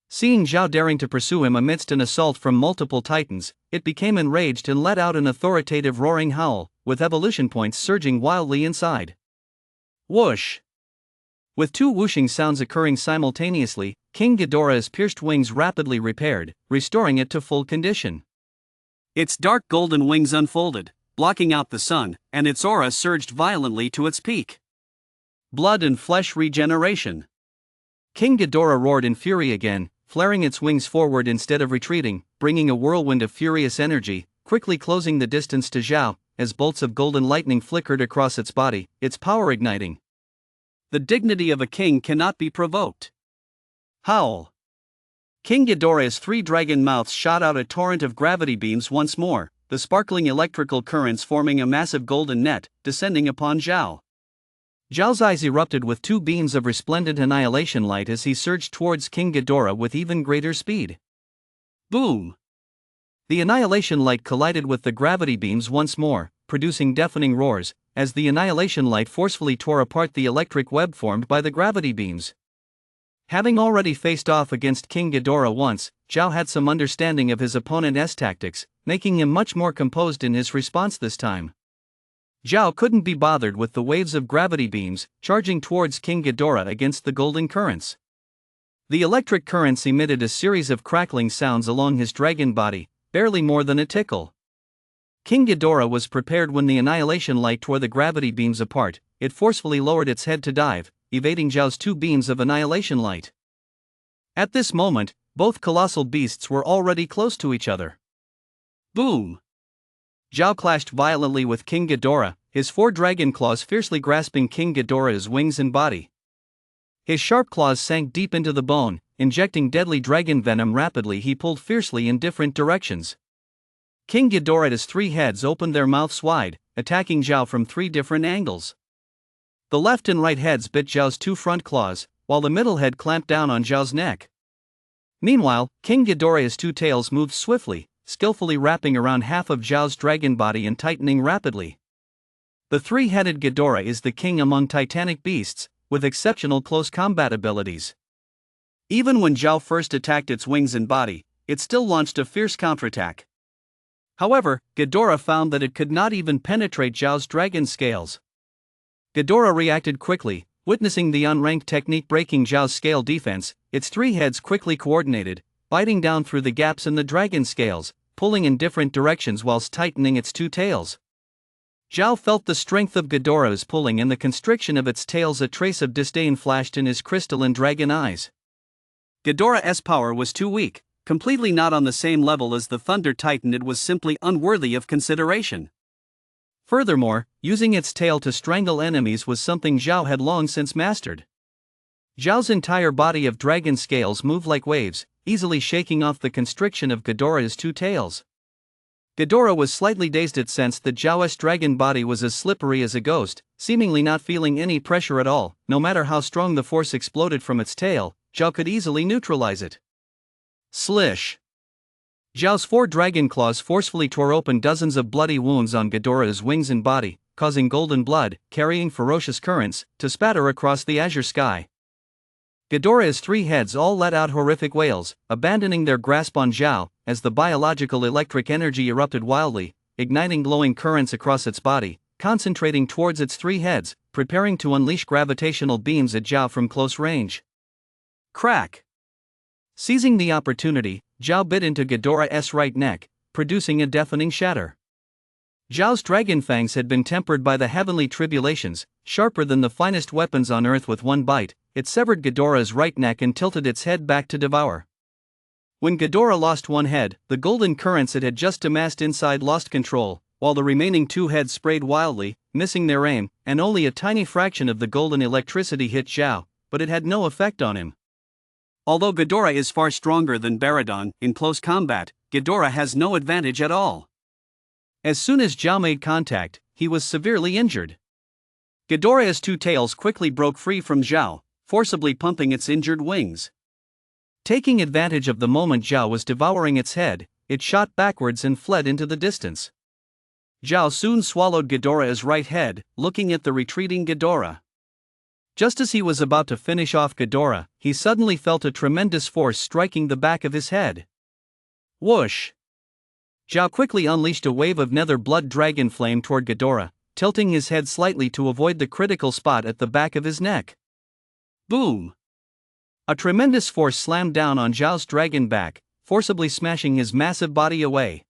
Seeing Zhao daring to pursue him amidst an assault from multiple Titans, it became enraged and let out an authoritative roaring howl, with evolution points surging wildly inside. Whoosh! With two whooshing sounds occurring simultaneously, King Ghidorah's pierced wings rapidly repaired, restoring it to full condition. Its dark golden wings unfolded, blocking out the sun, and its aura surged violently to its peak. Blood and flesh regeneration. King Ghidorah roared in fury again, flaring its wings forward instead of retreating, bringing a whirlwind of furious energy, quickly closing the distance to Zhao, as bolts of golden lightning flickered across its body, its power igniting. The dignity of a king cannot be provoked. Howl! King Ghidorah's three dragon mouths shot out a torrent of gravity beams once more, the sparkling electrical currents forming a massive golden net, descending upon Zhao. Zhao's eyes erupted with two beams of resplendent annihilation light as he surged towards King Ghidorah with even greater speed. Boom! The annihilation light collided with the gravity beams once more, producing deafening roars, as the annihilation light forcefully tore apart the electric web formed by the gravity beams. Having already faced off against King Ghidorah once, Zhao had some understanding of his opponent's tactics, making him much more composed in his response this time. Zhao couldn't be bothered with the waves of gravity beams, charging towards King Ghidorah against the golden currents. The electric currents emitted a series of crackling sounds along his dragon body, barely more than a tickle. King Ghidorah was prepared when the annihilation light tore the gravity beams apart. It forcefully lowered its head to dive, evading Zhao's two beams of annihilation light. At this moment, both colossal beasts were already close to each other. Boom! Zhao clashed violently with King Ghidorah, his four dragon claws fiercely grasping King Ghidorah's wings and body. His sharp claws sank deep into the bone, injecting deadly dragon venom rapidly. He pulled fiercely in different directions. King Ghidorah's three heads opened their mouths wide, attacking Zhao from three different angles. The left and right heads bit Zhao's two front claws, while the middle head clamped down on Zhao's neck. Meanwhile, King Ghidorah's two tails moved swiftly, skillfully wrapping around half of Zhao's dragon body and tightening rapidly. The three-headed Ghidorah is the king among titanic beasts, with exceptional close combat abilities. Even when Zhao first attacked its wings and body, it still launched a fierce counterattack. However, Ghidorah found that it could not even penetrate Zhao's dragon scales. Ghidorah reacted quickly, witnessing the unranked technique breaking Zhao's scale defense. Its three heads quickly coordinated, biting down through the gaps in the dragon scales, pulling in different directions whilst tightening its two tails. Zhao felt the strength of Ghidorah's pulling and the constriction of its tails. A trace of disdain flashed in his crystalline dragon eyes. Ghidorah's power was too weak, completely not on the same level as the Thunder Titan. It was simply unworthy of consideration. Furthermore, using its tail to strangle enemies was something Zhao had long since mastered. Zhao's entire body of dragon scales moved like waves, easily shaking off the constriction of Ghidorah's two tails. Ghidorah was slightly dazed. It sensed that Zhao's dragon body was as slippery as a ghost, seemingly not feeling any pressure at all. No matter how strong the force exploded from its tail, Zhao could easily neutralize it. Slish! Zhao's four dragon claws forcefully tore open dozens of bloody wounds on Ghidorah's wings and body, causing golden blood, carrying ferocious currents, to spatter across the azure sky. Ghidorah's three heads all let out horrific wails, abandoning their grasp on Zhao, as the biological electric energy erupted wildly, igniting glowing currents across its body, concentrating towards its three heads, preparing to unleash gravitational beams at Zhao from close range. Crack! Seizing the opportunity, Zhao bit into Ghidorah's right neck, producing a deafening shatter. Zhao's dragon fangs had been tempered by the heavenly tribulations, sharper than the finest weapons on earth. With one bite, it severed Ghidorah's right neck and tilted its head back to devour. When Ghidorah lost one head, the golden currents it had just amassed inside lost control, while the remaining two heads sprayed wildly, missing their aim, and only a tiny fraction of the golden electricity hit Zhao, but it had no effect on him. Although Ghidorah is far stronger than Baradon, in close combat, Ghidorah has no advantage at all. As soon as Zhao made contact, he was severely injured. Ghidorah's two tails quickly broke free from Zhao, forcibly pumping its injured wings. Taking advantage of the moment Zhao was devouring its head, it shot backwards and fled into the distance. Zhao soon swallowed Ghidorah's right head, looking at the retreating Ghidorah. Just as he was about to finish off Ghidorah, he suddenly felt a tremendous force striking the back of his head. Whoosh! Zhao quickly unleashed a wave of nether blood dragon flame toward Ghidorah, tilting his head slightly to avoid the critical spot at the back of his neck. Boom! A tremendous force slammed down on Zhao's dragon back, forcibly smashing his massive body away.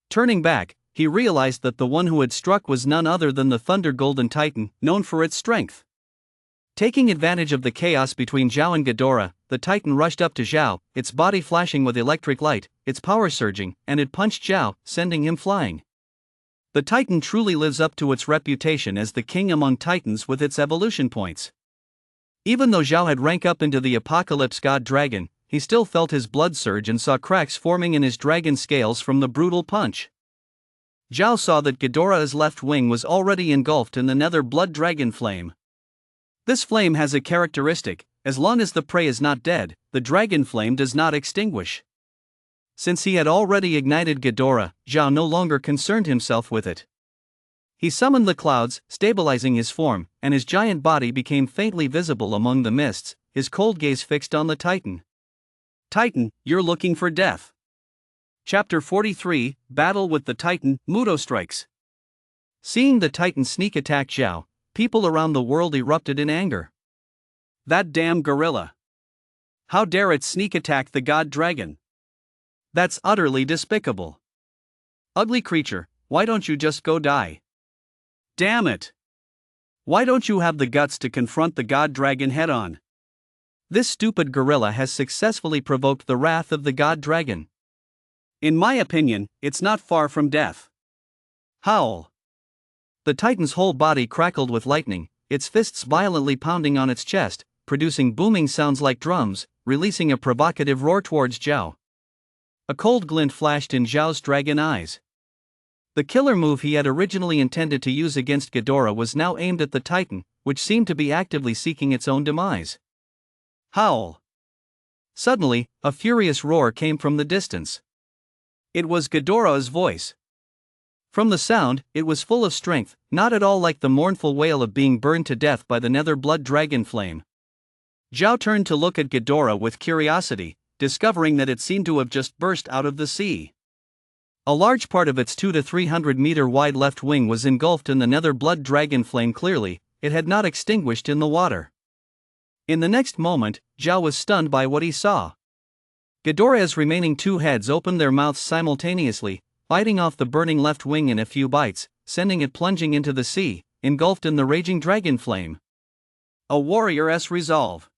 Turning back, he realized that the one who had struck was none other than the Thunder Golden Titan, known for its strength. Taking advantage of the chaos between Zhao and Ghidorah, the Titan rushed up to Zhao, its body flashing with electric light, its power surging, and it punched Zhao, sending him flying. The Titan truly lives up to its reputation as the king among Titans with its evolution points. Even though Zhao had rank up into the Apocalypse God Dragon, he still felt his blood surge and saw cracks forming in his dragon scales from the brutal punch. Zhao saw that Ghidorah's left wing was already engulfed in the nether blood dragon flame. This flame has a characteristic: as long as the prey is not dead, the dragon flame does not extinguish. Since he had already ignited Ghidorah, Zhao no longer concerned himself with it. He summoned the clouds, stabilizing his form, and his giant body became faintly visible among the mists, his cold gaze fixed on the Titan. Titan, you're looking for death. Chapter 43, Battle with the Titan, Mudo strikes. Seeing the Titan sneak attack Zhao, people around the world erupted in anger. That damn gorilla! How dare it sneak attack the god dragon? That's utterly despicable. Ugly creature, why don't you just go die? Damn it! Why don't you have the guts to confront the god dragon head on? This stupid gorilla has successfully provoked the wrath of the god dragon. In my opinion, it's not far from death. Howl! The Titan's whole body crackled with lightning, its fists violently pounding on its chest, producing booming sounds like drums, releasing a provocative roar towards Zhao. A cold glint flashed in Zhao's dragon eyes. The killer move he had originally intended to use against Ghidorah was now aimed at the Titan, which seemed to be actively seeking its own demise. Howl! Suddenly, a furious roar came from the distance. It was Ghidorah's voice. From the sound, it was full of strength, not at all like the mournful wail of being burned to death by the nether blood dragon flame. Zhao turned to look at Ghidorah with curiosity, discovering that it seemed to have just burst out of the sea. A large part of its 200 to 300 meter wide left wing was engulfed in the nether blood dragon flame. Clearly, it had not extinguished in the water. In the next moment, Zhao was stunned by what he saw. Ghidorah's remaining two heads opened their mouths simultaneously, biting off the burning left wing in a few bites, sending it plunging into the sea, engulfed in the raging dragon flame. A warrior's resolve.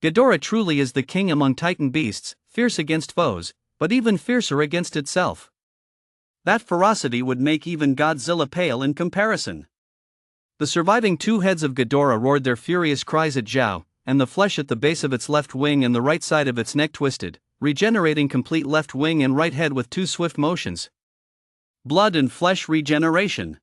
Ghidorah truly is the king among titan beasts, fierce against foes, but even fiercer against itself. That ferocity would make even Godzilla pale in comparison. The surviving two heads of Ghidorah roared their furious cries at Zhao, and the flesh at the base of its left wing and the right side of its neck twisted, regenerating complete left wing and right head with two swift motions. Blood and flesh regeneration.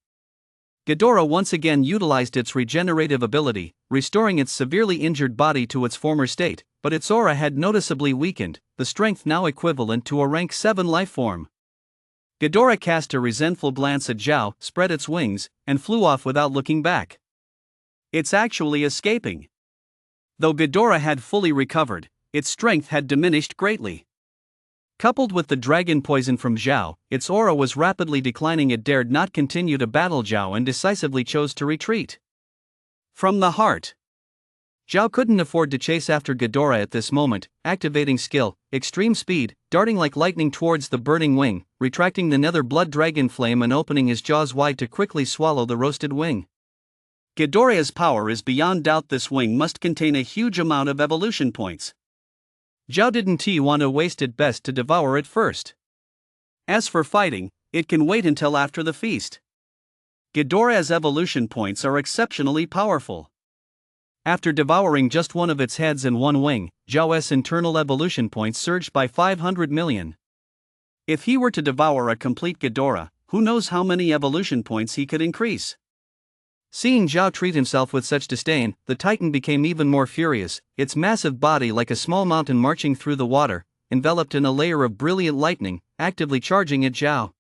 Ghidorah once again utilized its regenerative ability, restoring its severely injured body to its former state, but its aura had noticeably weakened, the strength now equivalent to a rank 7 lifeform. Ghidorah cast a resentful glance at Zhao, spread its wings, and flew off without looking back. It's actually escaping. Though Ghidorah had fully recovered, its strength had diminished greatly. Coupled with the dragon poison from Zhao, its aura was rapidly declining. It dared not continue to battle Zhao and decisively chose to retreat. From the heart. Zhao couldn't afford to chase after Ghidorah at this moment, activating skill, extreme speed, darting like lightning towards the burning wing, retracting the nether blood dragon flame and opening his jaws wide to quickly swallow the roasted wing. Ghidorah's power is beyond doubt. This wing must contain a huge amount of evolution points. Zhao didn't want to waste it, best to devour it first. As for fighting, it can wait until after the feast. Ghidorah's evolution points are exceptionally powerful. After devouring just one of its heads and one wing, Zhao's internal evolution points surged by 500 million. If he were to devour a complete Ghidorah, who knows how many evolution points he could increase. Seeing Zhao treat himself with such disdain, the titan became even more furious, its massive body like a small mountain marching through the water, enveloped in a layer of brilliant lightning, actively charging at Zhao.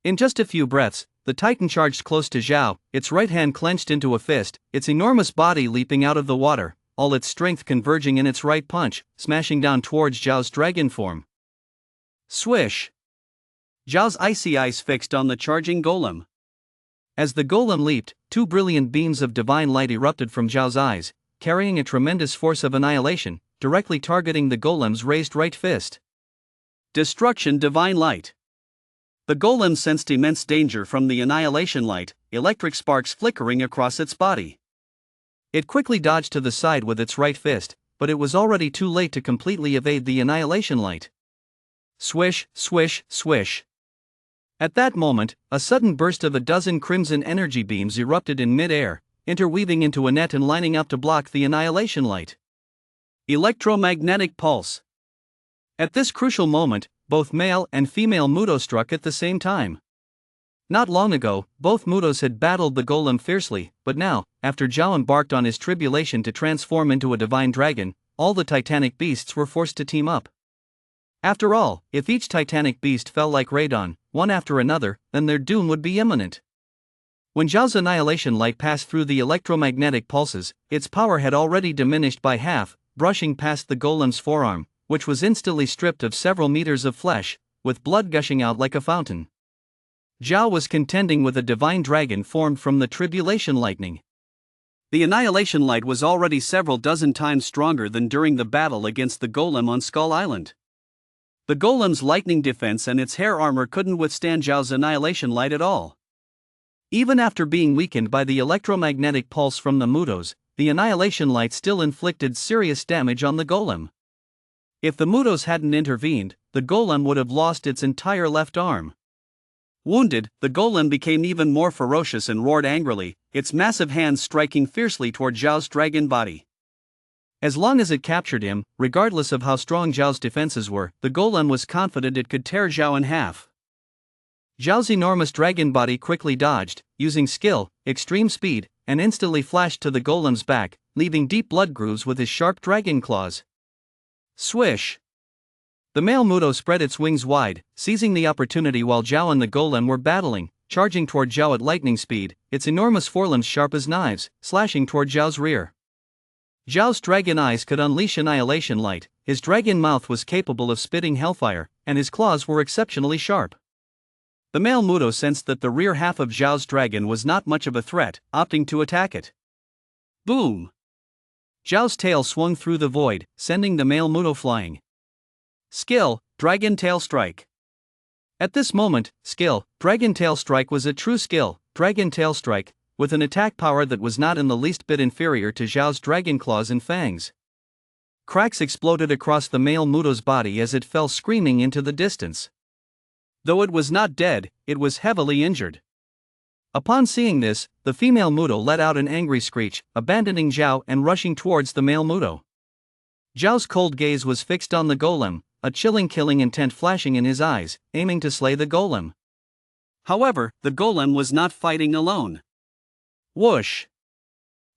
In just a few breaths, the titan charged close to Zhao, its right hand clenched into a fist, its enormous body leaping out of the water, all its strength converging in its right punch, smashing down towards Zhao's dragon form. Swish! Zhao's icy eyes fixed on the charging golem. As the golem leaped, two brilliant beams of divine light erupted from Zhao's eyes, carrying a tremendous force of annihilation, directly targeting the golem's raised right fist. Destruction divine light. The golem sensed immense danger from the annihilation light, electric sparks flickering across its body. It quickly dodged to the side with its right fist, but it was already too late to completely evade the annihilation light. Swish, swish, swish. At that moment, a sudden burst of a dozen crimson energy beams erupted in mid-air, interweaving into a net and lining up to block the annihilation light. Electromagnetic pulse. At this crucial moment, both male and female Muto struck at the same time. Not long ago, both Mutos had battled the golem fiercely, but now, after Zhao embarked on his tribulation to transform into a divine dragon, all the titanic beasts were forced to team up. After all, if each titanic beast fell like radon, one after another, then their doom would be imminent. When Zhao's annihilation light passed through the electromagnetic pulses, its power had already diminished by half, brushing past the golem's forearm, which was instantly stripped of several meters of flesh, with blood gushing out like a fountain. Zhao was contending with a divine dragon formed from the tribulation lightning. The annihilation light was already several dozen times stronger than during the battle against the golem on Skull Island. The golem's lightning defense and its hair armor couldn't withstand Zhao's annihilation light at all. Even after being weakened by the electromagnetic pulse from the Mutos, the annihilation light still inflicted serious damage on the golem. If the Mutos hadn't intervened, the golem would have lost its entire left arm. Wounded, the golem became even more ferocious and roared angrily, its massive hands striking fiercely toward Zhao's dragon body. As long as it captured him, regardless of how strong Zhao's defenses were, the golem was confident it could tear Zhao in half. Zhao's enormous dragon body quickly dodged, using skill, extreme speed, and instantly flashed to the golem's back, leaving deep blood grooves with his sharp dragon claws. Swish! The male Muto spread its wings wide, seizing the opportunity while Zhao and the golem were battling, charging toward Zhao at lightning speed, its enormous forelimbs sharp as knives, slashing toward Zhao's rear. Zhao's dragon eyes could unleash annihilation light, his dragon mouth was capable of spitting hellfire, and his claws were exceptionally sharp. The male Muto sensed that the rear half of Zhao's dragon was not much of a threat, opting to attack it. Boom! Zhao's tail swung through the void, sending the male Muto flying. Skill, Dragon Tail Strike. At this moment, skill, Dragon Tail Strike was a true skill, Dragon Tail Strike, with an attack power that was not in the least bit inferior to Zhao's dragon claws and fangs. Cracks exploded across the male Muto's body as it fell screaming into the distance. Though it was not dead, it was heavily injured. Upon seeing this, the female Muto let out an angry screech, abandoning Zhao and rushing towards the male Muto. Zhao's cold gaze was fixed on the golem, a chilling killing intent flashing in his eyes, aiming to slay the golem. However, the golem was not fighting alone. Whoosh!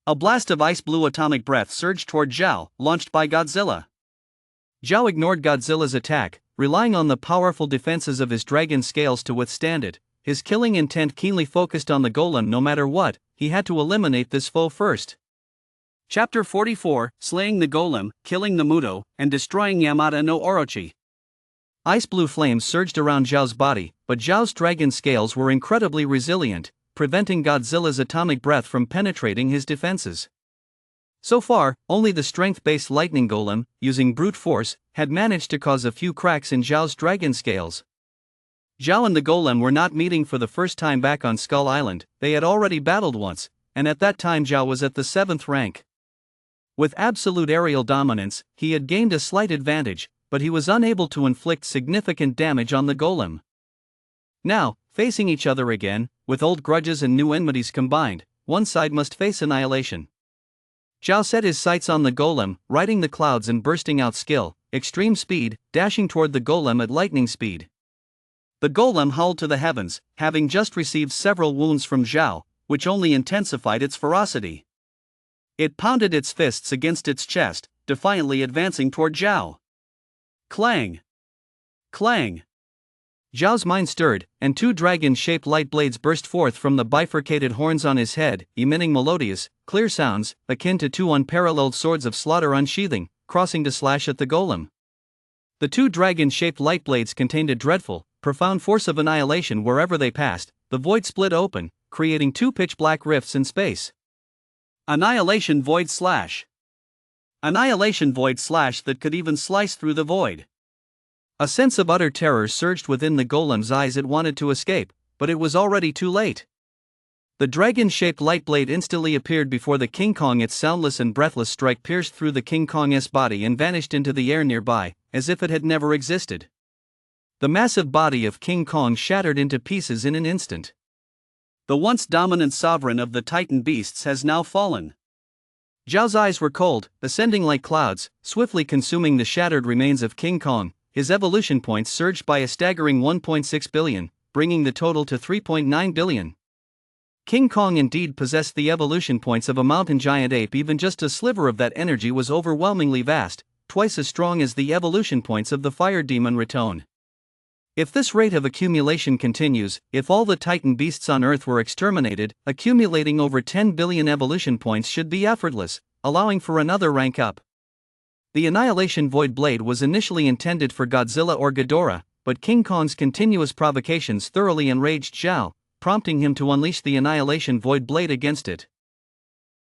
A blast of ice-blue atomic breath surged toward Zhao, launched by Godzilla. Zhao ignored Godzilla's attack, relying on the powerful defenses of his dragon scales to withstand it, his killing intent keenly focused on the golem. No matter what, he had to eliminate this foe first. Chapter 44, Slaying the Golem, Killing the Muto, and Destroying Yamada no Orochi. Ice-blue flames surged around Zhao's body, but Zhao's dragon scales were incredibly resilient, preventing Godzilla's atomic breath from penetrating his defenses. So far, only the strength-based lightning golem, using brute force, had managed to cause a few cracks in Zhao's dragon scales. Zhao and the golem were not meeting for the first time back on Skull Island, they had already battled once, and at that time Zhao was at the 7th rank. With absolute aerial dominance, he had gained a slight advantage, but he was unable to inflict significant damage on the golem. Now, facing each other again, with old grudges and new enmities combined, one side must face annihilation. Zhao set his sights on the golem, riding the clouds and bursting out skill, extreme speed, dashing toward the golem at lightning speed. The golem howled to the heavens, having just received several wounds from Zhao, which only intensified its ferocity. It pounded its fists against its chest, defiantly advancing toward Zhao. Clang! Clang! Zhao's mind stirred, and two dragon-shaped light blades burst forth from the bifurcated horns on his head, emitting melodious, clear sounds, akin to two unparalleled swords of slaughter unsheathing, crossing to slash at the golem. The two dragon-shaped light blades contained a dreadful, profound force of annihilation wherever they passed. The void split open, creating two pitch-black rifts in space. Annihilation Void Slash. Annihilation Void Slash that could even slice through the void. A sense of utter terror surged within the golem's eyes. It wanted to escape, but it was already too late. The dragon-shaped light blade instantly appeared before the King Kong. Its soundless and breathless strike pierced through the King Kong's body and vanished into the air nearby, as if it had never existed. The massive body of King Kong shattered into pieces in an instant. The once dominant sovereign of the Titan beasts has now fallen. Zhao's eyes were cold, ascending like clouds, swiftly consuming the shattered remains of King Kong. His evolution points surged by a staggering 1.6 billion, bringing the total to 3.9 billion. King Kong indeed possessed the evolution points of a mountain giant ape. Even just a sliver of that energy was overwhelmingly vast, twice as strong as the evolution points of the fire demon Reborn. If this rate of accumulation continues, if all the Titan beasts on Earth were exterminated, accumulating over 10 billion evolution points should be effortless, allowing for another rank up. The Annihilation Void Blade was initially intended for Godzilla or Ghidorah, but King Kong's continuous provocations thoroughly enraged Zhao, prompting him to unleash the Annihilation Void Blade against it.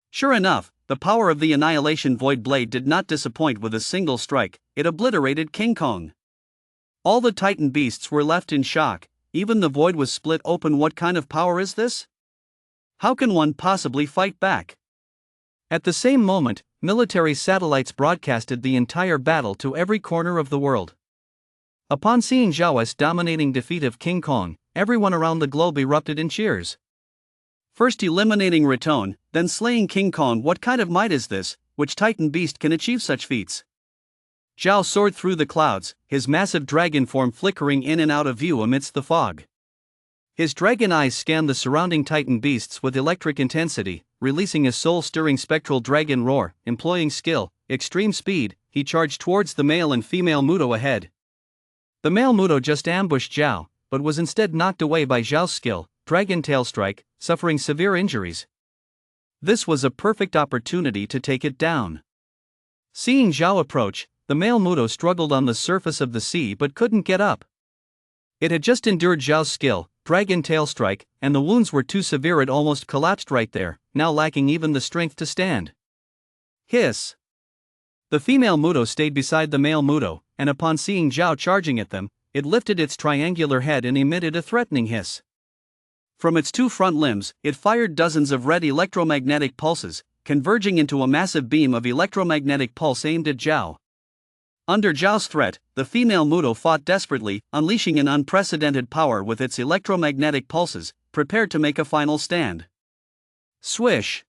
Sure enough, the power of the Annihilation Void Blade did not disappoint. With a single strike, it obliterated King Kong. All the Titan beasts were left in shock, even the void was split open. What kind of power is this? How can one possibly fight back? At the same moment, military satellites broadcasted the entire battle to every corner of the world. Upon seeing Zhao's dominating defeat of King Kong, everyone around the globe erupted in cheers. First eliminating Reborn, then slaying King Kong. What kind of might is this? Which Titan beast can achieve such feats? Zhao soared through the clouds, his massive dragon form flickering in and out of view amidst the fog. His dragon eyes scanned the surrounding Titan beasts with electric intensity, releasing a soul-stirring spectral dragon roar. Employing skill, extreme speed, he charged towards the male and female Muto ahead. The male Muto just ambushed Zhao, but was instead knocked away by Zhao's skill, Dragon Tail Strike, suffering severe injuries. This was a perfect opportunity to take it down. Seeing Zhao approach, the male Muto struggled on the surface of the sea but couldn't get up. It had just endured Zhao's skill, Dragon Tail Strike, and the wounds were too severe it almost collapsed right there, now lacking even the strength to stand. Hiss! The female Muto stayed beside the male Muto, and upon seeing Zhao charging at them, it lifted its triangular head and emitted a threatening hiss. From its two front limbs, it fired dozens of red electromagnetic pulses, converging into a massive beam of electromagnetic pulse aimed at Zhao. Under Zhao's threat, the female Muto fought desperately, unleashing an unprecedented power with its electromagnetic pulses, prepared to make a final stand. Swish!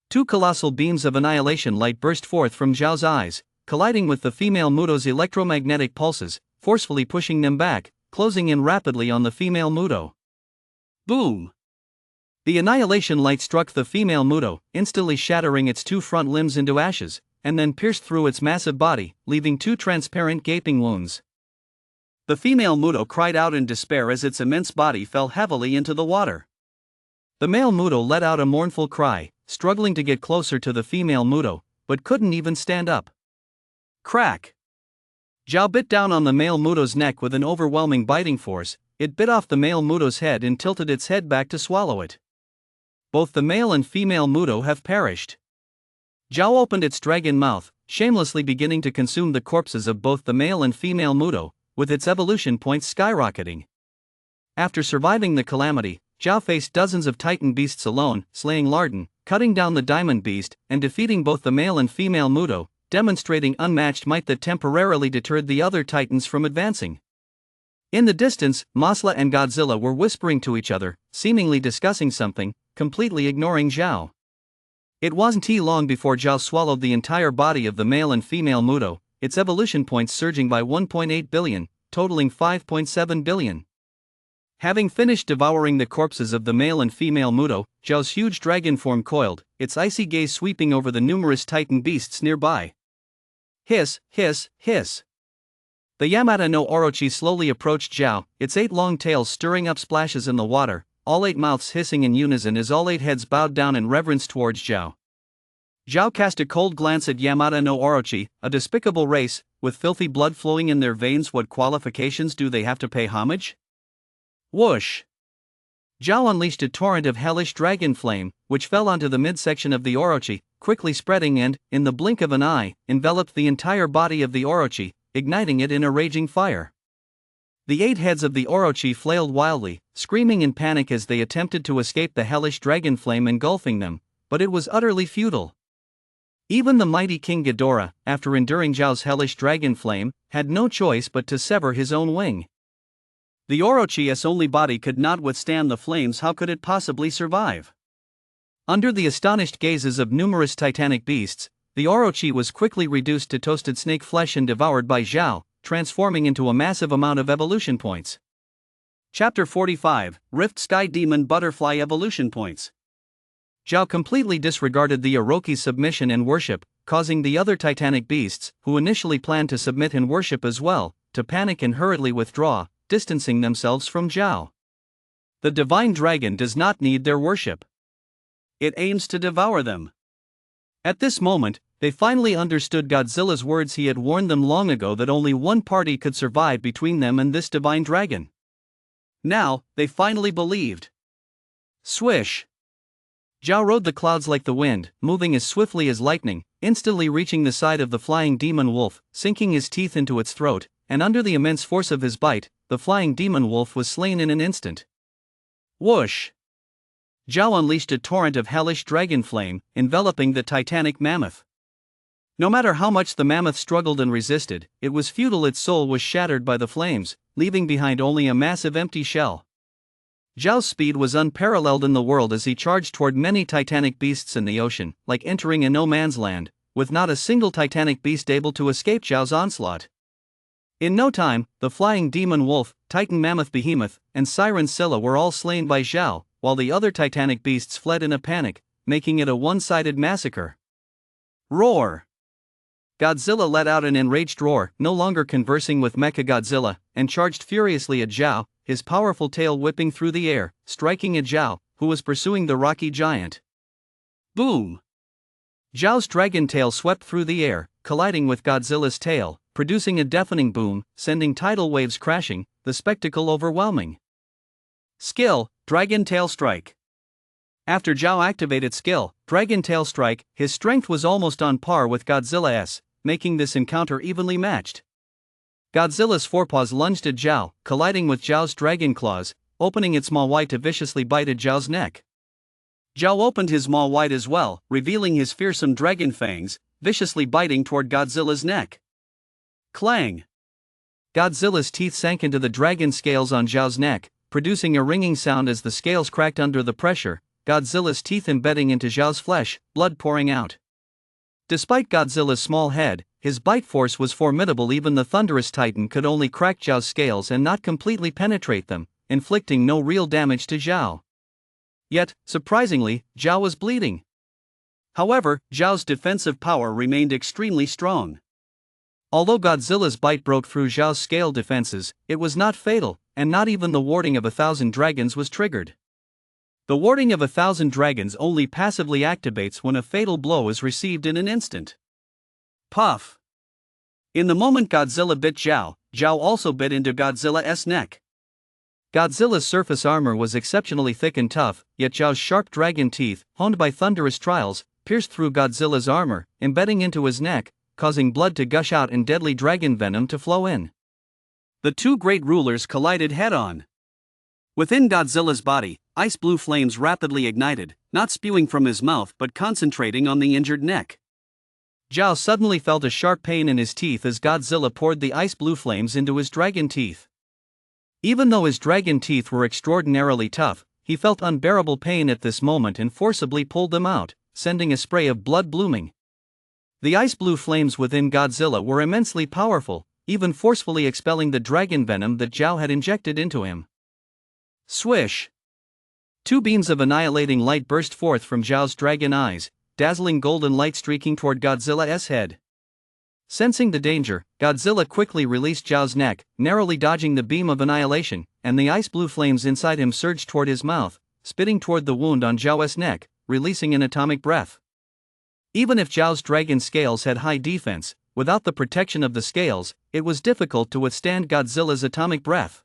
Two colossal beams of annihilation light burst forth from Zhao's eyes, colliding with the female Muto's electromagnetic pulses, forcefully pushing them back, closing in rapidly on the female Muto. Boom! The annihilation light struck the female Muto, instantly shattering its two front limbs into ashes, and then pierced through its massive body, leaving two transparent gaping wounds. The female Muto cried out in despair as its immense body fell heavily into the water. The male Muto let out a mournful cry, struggling to get closer to the female Muto, but couldn't even stand up. Crack! Zhao bit down on the male Muto's neck with an overwhelming biting force. It bit off the male Muto's head and tilted its head back to swallow it. Both the male and female Muto have perished. Zhao opened its dragon mouth, shamelessly beginning to consume the corpses of both the male and female Muto, with its evolution points skyrocketing. After surviving the calamity, Zhao faced dozens of titan beasts alone, slaying Larden, cutting down the diamond beast, and defeating both the male and female Muto, demonstrating unmatched might that temporarily deterred the other titans from advancing. In the distance, Masla and Godzilla were whispering to each other, seemingly discussing something, completely ignoring Zhao. It wasn't long before Zhao swallowed the entire body of the male and female Muto, its evolution points surging by 1.8 billion, totaling 5.7 billion. Having finished devouring the corpses of the male and female Muto, Zhao's huge dragon form coiled, its icy gaze sweeping over the numerous titan beasts nearby. Hiss, hiss, hiss. The Yamata no Orochi slowly approached Zhao, its 8 long tails stirring up splashes in the water, all 8 mouths hissing in unison as all 8 heads bowed down in reverence towards Zhao. Zhao cast a cold glance at Yamata no Orochi, a despicable race, with filthy blood flowing in their veins. What qualifications do they have to pay homage? Whoosh! Zhao unleashed a torrent of hellish dragon flame, which fell onto the midsection of the Orochi, quickly spreading and, in the blink of an eye, enveloped the entire body of the Orochi, igniting it in a raging fire. The 8 heads of the Orochi flailed wildly, screaming in panic as they attempted to escape the hellish dragon flame engulfing them, but it was utterly futile. Even the mighty King Ghidorah, after enduring Zhao's hellish dragon flame, had no choice but to sever his own wing. The Orochi's only body could not withstand the flames. How could it possibly survive? Under the astonished gazes of numerous titanic beasts, the Orochi was quickly reduced to toasted snake flesh and devoured by Zhao, transforming into a massive amount of evolution points. Chapter 45, Rift Sky Demon Butterfly Evolution Points. Zhao completely disregarded the Orochi's submission and worship, causing the other titanic beasts, who initially planned to submit and worship as well, to panic and hurriedly withdraw, distancing themselves from Zhao. The divine dragon does not need their worship. It aims to devour them. At this moment, they finally understood Godzilla's words. He had warned them long ago that only one party could survive between them and this divine dragon. Now, they finally believed. Swish! Zhao rode the clouds like the wind, moving as swiftly as lightning, instantly reaching the side of the flying demon wolf, sinking his teeth into its throat, and under the immense force of his bite, the flying demon wolf was slain in an instant. Whoosh! Zhao unleashed a torrent of hellish dragon flame, enveloping the titanic mammoth. No matter how much the mammoth struggled and resisted, it was futile. Its soul was shattered by the flames, leaving behind only a massive empty shell. Zhao's speed was unparalleled in the world as he charged toward many titanic beasts in the ocean, like entering a no-man's land, with not a single titanic beast able to escape Zhao's onslaught. In no time, the flying demon wolf, titan mammoth behemoth, and siren Scylla were all slain by Zhao, while the other titanic beasts fled in a panic, making it a one-sided massacre. Roar! Godzilla let out an enraged roar, no longer conversing with Mechagodzilla, and charged furiously at Zhao, his powerful tail whipping through the air, striking at Zhao, who was pursuing the rocky giant. Boom! Zhao's dragon tail swept through the air, colliding with Godzilla's tail, producing a deafening boom, sending tidal waves crashing, the spectacle overwhelming. Skill, Dragon Tail Strike. After Zhao activated skill, Dragon Tail Strike, his strength was almost on par with Godzilla's, making this encounter evenly matched. Godzilla's forepaws lunged at Zhao, colliding with Zhao's dragon claws, opening its maw wide to viciously bite at Zhao's neck. Zhao opened his maw wide as well, revealing his fearsome dragon fangs, viciously biting toward Godzilla's neck. Clang! Godzilla's teeth sank into the dragon scales on Zhao's neck, producing a ringing sound as the scales cracked under the pressure, Godzilla's teeth embedding into Zhao's flesh, blood pouring out. Despite Godzilla's small head, his bite force was formidable. Even the thunderous titan could only crack Zhao's scales and not completely penetrate them, inflicting no real damage to Zhao. Yet, surprisingly, Zhao was bleeding. However, Zhao's defensive power remained extremely strong. Although Godzilla's bite broke through Zhao's scale defenses, it was not fatal, and not even the warding of 1,000 dragons was triggered. The warding of 1,000 dragons only passively activates when a fatal blow is received in an instant. Puff! In the moment Godzilla bit Zhao, Zhao also bit into Godzilla's neck. Godzilla's surface armor was exceptionally thick and tough, yet Zhao's sharp dragon teeth, honed by thunderous trials, pierced through Godzilla's armor, embedding into his neck, causing blood to gush out and deadly dragon venom to flow in. The two great rulers collided head-on. Within Godzilla's body, ice blue flames rapidly ignited, not spewing from his mouth but concentrating on the injured neck. Zhao suddenly felt a sharp pain in his teeth as Godzilla poured the ice blue flames into his dragon teeth. Even though his dragon teeth were extraordinarily tough, he felt unbearable pain at this moment and forcibly pulled them out, sending a spray of blood blooming. The ice blue flames within Godzilla were immensely powerful, even forcefully expelling the dragon venom that Zhao had injected into him. Swish! Two beams of annihilating light burst forth from Zhao's dragon eyes, dazzling golden light streaking toward Godzilla's head. Sensing the danger, Godzilla quickly released Zhao's neck, narrowly dodging the beam of annihilation, and the ice blue flames inside him surged toward his mouth, spitting toward the wound on Zhao's neck, releasing an atomic breath. Even if Zhao's dragon scales had high defense, without the protection of the scales, it was difficult to withstand Godzilla's atomic breath.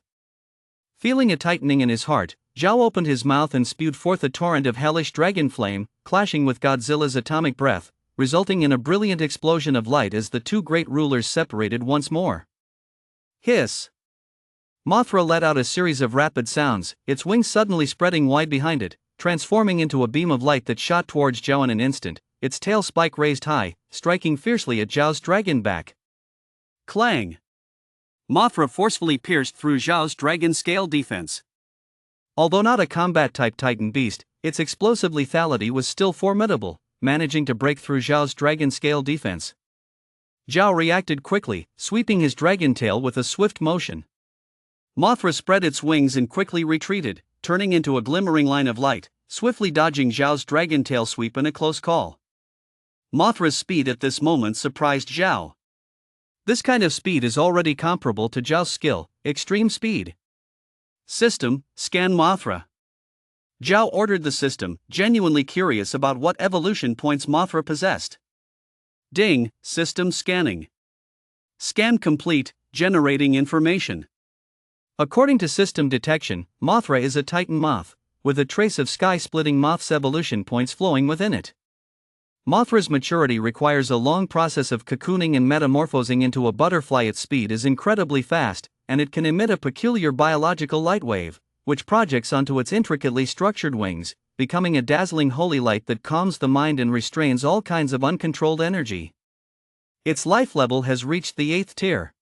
Feeling a tightening in his heart, Zhao opened his mouth and spewed forth a torrent of hellish dragon flame, clashing with Godzilla's atomic breath, resulting in a brilliant explosion of light as the two great rulers separated once more. Hiss! Mothra let out a series of rapid sounds, its wings suddenly spreading wide behind it, transforming into a beam of light that shot towards Zhao in an instant, its tail spike raised high, striking fiercely at Zhao's dragon back. Clang! Mothra forcefully pierced through Zhao's dragon scale defense. Although not a combat-type titan beast, its explosive lethality was still formidable, managing to break through Zhao's dragon scale defense. Zhao reacted quickly, sweeping his dragon tail with a swift motion. Mothra spread its wings and quickly retreated, turning into a glimmering line of light, swiftly dodging Zhao's dragon tail sweep in a close call. Mothra's speed at this moment surprised Zhao. This kind of speed is already comparable to Zhao's skill, extreme speed. System, scan Mothra. Zhao ordered the system, genuinely curious about what evolution points Mothra possessed. Ding, system scanning. Scan complete, generating information. According to system detection, Mothra is a titan moth, with a trace of sky-splitting moth's evolution points flowing within it. Mothra's maturity requires a long process of cocooning and metamorphosing into a butterfly. Its speed is incredibly fast, and it can emit a peculiar biological light wave, which projects onto its intricately structured wings, becoming a dazzling holy light that calms the mind and restrains all kinds of uncontrolled energy. Its life level has reached the 8th tier.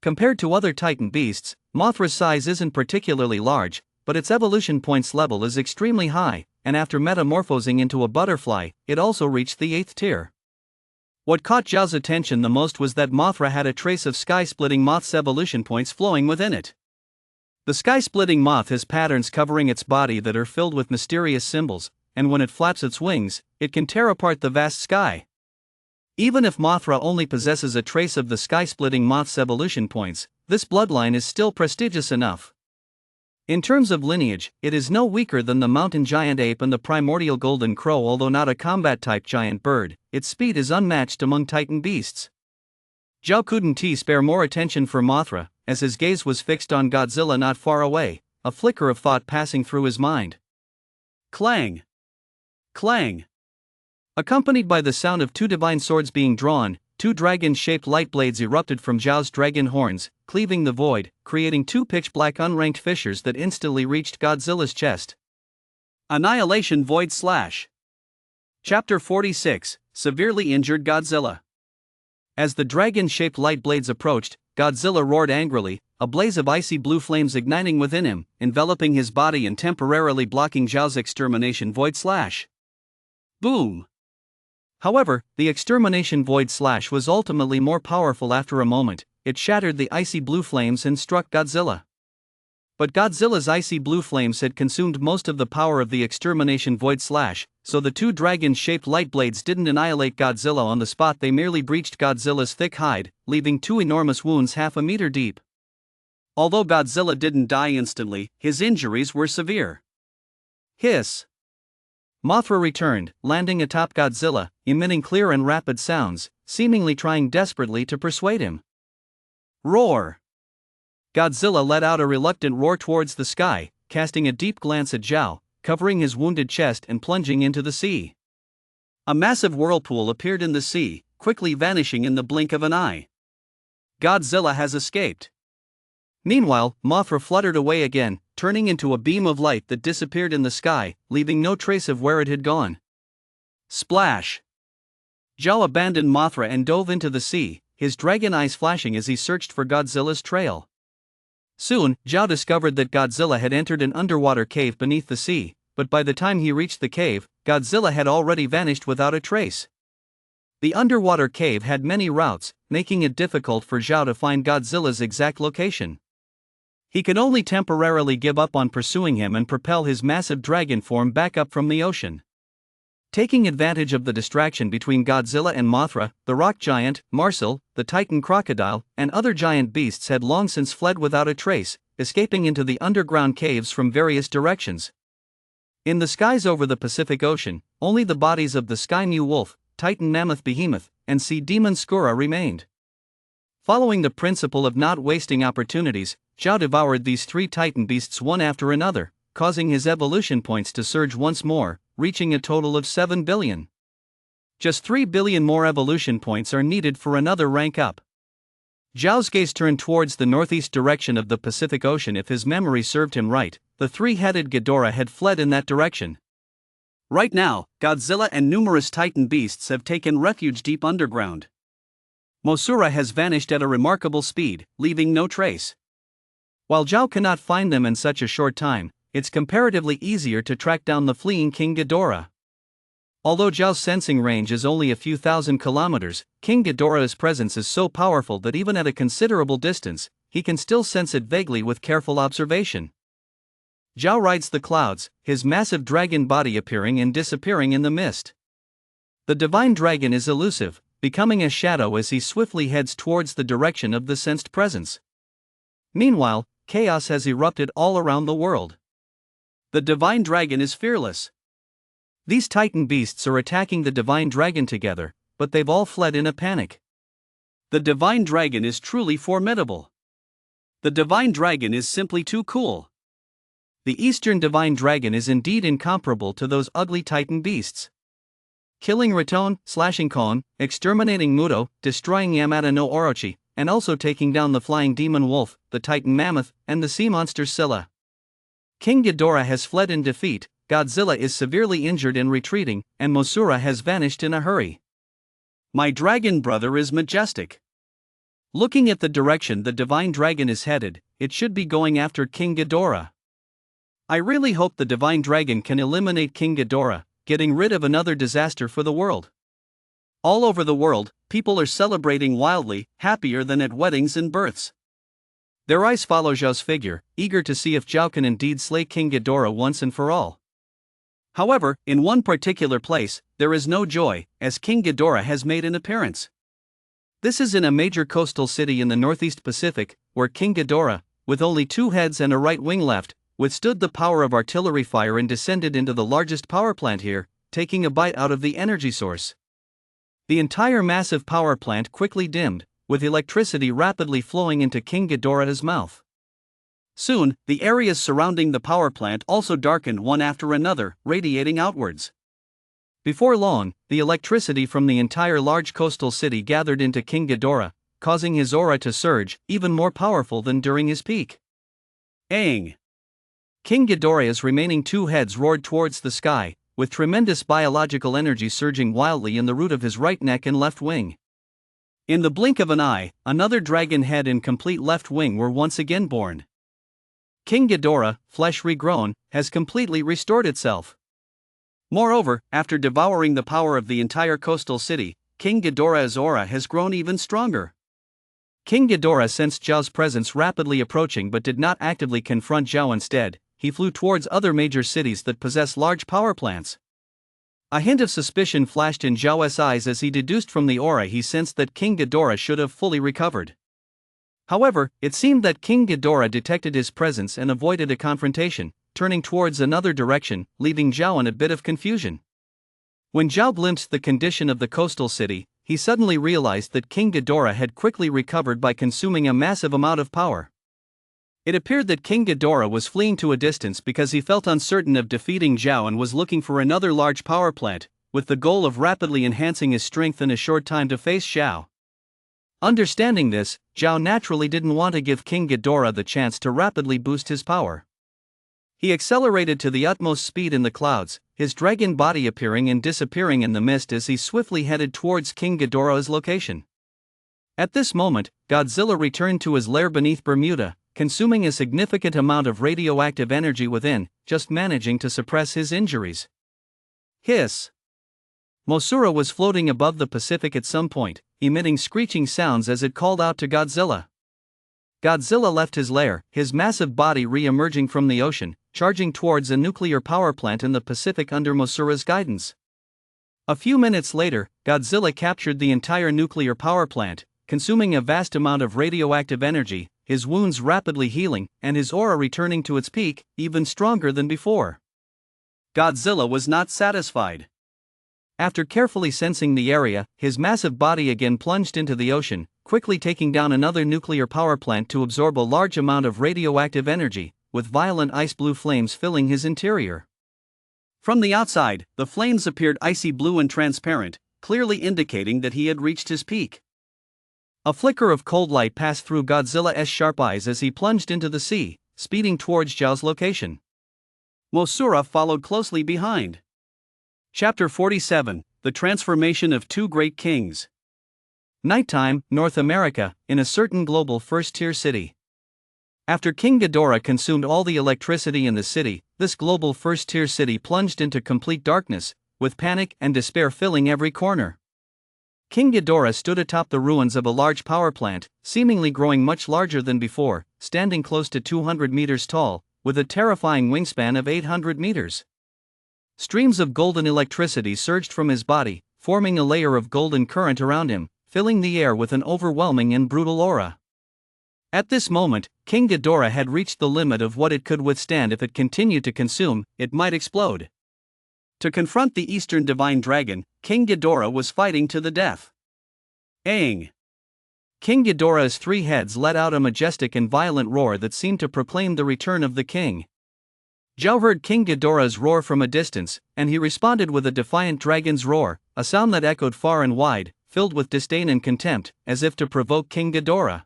Compared to other titan beasts, Mothra's size isn't particularly large, but its evolution points level is extremely high, and after metamorphosing into a butterfly, it also reached the 8th tier. What caught Zhao's attention the most was that Mothra had a trace of sky-splitting moth's evolution points flowing within it. The sky-splitting moth has patterns covering its body that are filled with mysterious symbols, and when it flaps its wings, it can tear apart the vast sky. Even if Mothra only possesses a trace of the sky-splitting moth's evolution points, this bloodline is still prestigious enough. In terms of lineage, it is no weaker than the mountain giant ape and the primordial golden crow. Although not a combat-type giant bird, its speed is unmatched among titan beasts. Zhao couldn't spare more attention for Mothra, as his gaze was fixed on Godzilla not far away, a flicker of thought passing through his mind. Clang! Clang! Accompanied by the sound of two divine swords being drawn, two dragon-shaped light blades erupted from Zhao's dragon horns, cleaving the void, creating two pitch-black unranked fissures that instantly reached Godzilla's chest. Annihilation Void Slash. Chapter 46, Severely Injured Godzilla. As the dragon-shaped light blades approached, Godzilla roared angrily, a blaze of icy blue flames igniting within him, enveloping his body and temporarily blocking Zhao's extermination Void Slash. Boom! However, the extermination Void Slash was ultimately more powerful. After a moment, it shattered the icy blue flames and struck Godzilla. But Godzilla's icy blue flames had consumed most of the power of the extermination Void Slash, so the two dragon-shaped light blades didn't annihilate Godzilla on the spot. They merely breached Godzilla's thick hide, leaving two enormous wounds half a meter deep. Although Godzilla didn't die instantly, his injuries were severe. Hiss! Mothra returned, landing atop Godzilla, emitting clear and rapid sounds, seemingly trying desperately to persuade him. Roar! Godzilla let out a reluctant roar towards the sky, casting a deep glance at Zhao, covering his wounded chest and plunging into the sea. A massive whirlpool appeared in the sea, quickly vanishing in the blink of an eye. Godzilla has escaped. Meanwhile, Mothra fluttered away again, turning into a beam of light that disappeared in the sky, leaving no trace of where it had gone. Splash! Zhao abandoned Mothra and dove into the sea, his dragon eyes flashing as he searched for Godzilla's trail. Soon, Zhao discovered that Godzilla had entered an underwater cave beneath the sea, but by the time he reached the cave, Godzilla had already vanished without a trace. The underwater cave had many routes, making it difficult for Zhao to find Godzilla's exact location. He could only temporarily give up on pursuing him and propel his massive dragon form back up from the ocean. Taking advantage of the distraction between Godzilla and Mothra, the rock giant, Marcel, the titan crocodile, and other giant beasts had long since fled without a trace, escaping into the underground caves from various directions. In the skies over the Pacific Ocean, only the bodies of the Sky Mew Wolf, Titan Mammoth Behemoth, and Sea Demon Skura remained. Following the principle of not wasting opportunities, Zhao devoured these three titan beasts one after another, causing his evolution points to surge once more, reaching a total of 7 billion. Just 3 billion more evolution points are needed for another rank up. Zhao's gaze turned towards the northeast direction of the Pacific Ocean. If his memory served him right, the three-headed Ghidorah had fled in that direction. Right now, Godzilla and numerous titan beasts have taken refuge deep underground. Mosura has vanished at a remarkable speed, leaving no trace. While Zhao cannot find them in such a short time, it's comparatively easier to track down the fleeing King Ghidorah. Although Zhao's sensing range is only a few thousand kilometers, King Ghidorah's presence is so powerful that even at a considerable distance, he can still sense it vaguely with careful observation. Zhao rides the clouds, his massive dragon body appearing and disappearing in the mist. The divine dragon is elusive, becoming a shadow as he swiftly heads towards the direction of the sensed presence. Meanwhile, chaos has erupted all around the world. The divine dragon is fearless. These titan beasts are attacking the divine dragon together, but they've all fled in a panic. The divine dragon is truly formidable. The divine dragon is simply too cool. The Eastern divine dragon is indeed incomparable to those ugly titan beasts. Killing Raton, slashing Kon, exterminating Muto, destroying Yamata no Orochi, and also taking down the flying demon wolf, the titan mammoth, and the sea monster Scylla. King Ghidorah has fled in defeat, Godzilla is severely injured and retreating, and Mosura has vanished in a hurry. My dragon brother is majestic. Looking at the direction the divine dragon is headed, it should be going after King Ghidorah. I really hope the divine dragon can eliminate King Ghidorah, getting rid of another disaster for the world. All over the world, people are celebrating wildly, happier than at weddings and births. Their eyes follow Zhao's figure, eager to see if Zhao can indeed slay King Ghidorah once and for all. However, in one particular place, there is no joy, as King Ghidorah has made an appearance. This is in a major coastal city in the Northeast Pacific, where King Ghidorah, with only 2 heads and a right wing left, withstood the power of artillery fire and descended into the largest power plant here, taking a bite out of the energy source. The entire massive power plant quickly dimmed, with electricity rapidly flowing into King Ghidorah's mouth. Soon, the areas surrounding the power plant also darkened one after another, radiating outwards. Before long, the electricity from the entire large coastal city gathered into King Ghidorah, causing his aura to surge, even more powerful than during his peak. Aang! King Ghidorah's remaining 2 heads roared towards the sky, with tremendous biological energy surging wildly in the root of his right neck and left wing. In the blink of an eye, another dragon head and complete left wing were once again born. King Ghidorah, flesh regrown, has completely restored itself. Moreover, after devouring the power of the entire coastal city, King Ghidorah's aura has grown even stronger. King Ghidorah sensed Zhao's presence rapidly approaching but did not actively confront Zhao. Instead, he flew towards other major cities that possess large power plants. A hint of suspicion flashed in Zhao's eyes as he deduced from the aura he sensed that King Ghidorah should have fully recovered. However, it seemed that King Ghidorah detected his presence and avoided a confrontation, turning towards another direction, leaving Zhao in a bit of confusion. When Zhao glimpsed the condition of the coastal city, he suddenly realized that King Ghidorah had quickly recovered by consuming a massive amount of power. It appeared that King Ghidorah was fleeing to a distance because he felt uncertain of defeating Zhao and was looking for another large power plant, with the goal of rapidly enhancing his strength in a short time to face Zhao. Understanding this, Zhao naturally didn't want to give King Ghidorah the chance to rapidly boost his power. He accelerated to the utmost speed in the clouds, his dragon body appearing and disappearing in the mist as he swiftly headed towards King Ghidorah's location. At this moment, Godzilla returned to his lair beneath Bermuda, consuming a significant amount of radioactive energy within, just managing to suppress his injuries. Hiss! Mosura was floating above the Pacific at some point, emitting screeching sounds as it called out to Godzilla. Godzilla left his lair, his massive body re-emerging from the ocean, charging towards a nuclear power plant in the Pacific under Mosura's guidance. A few minutes later, Godzilla captured the entire nuclear power plant, consuming a vast amount of radioactive energy, his wounds rapidly healing, and his aura returning to its peak, even stronger than before. Godzilla was not satisfied. After carefully sensing the area, his massive body again plunged into the ocean, quickly taking down another nuclear power plant to absorb a large amount of radioactive energy, with violent ice blue flames filling his interior. From the outside, the flames appeared icy blue and transparent, clearly indicating that he had reached his peak. A flicker of cold light passed through Godzilla's sharp eyes as he plunged into the sea, speeding towards Zhao's location. Mosura followed closely behind. Chapter 47, The Transformation of Two Great Kings. Nighttime, North America, in a certain global first-tier city. After King Ghidorah consumed all the electricity in the city, this global first-tier city plunged into complete darkness, with panic and despair filling every corner. King Ghidorah stood atop the ruins of a large power plant, seemingly growing much larger than before, standing close to 200 meters tall, with a terrifying wingspan of 800 meters. Streams of golden electricity surged from his body, forming a layer of golden current around him, filling the air with an overwhelming and brutal aura. At this moment, King Ghidorah had reached the limit of what it could withstand. If it continued to consume, it might explode. To confront the Eastern Divine Dragon, King Ghidorah was fighting to the death. Aang! King Ghidorah's 3 heads let out a majestic and violent roar that seemed to proclaim the return of the king. Zhao heard King Ghidorah's roar from a distance, and he responded with a defiant dragon's roar, a sound that echoed far and wide, filled with disdain and contempt, as if to provoke King Ghidorah.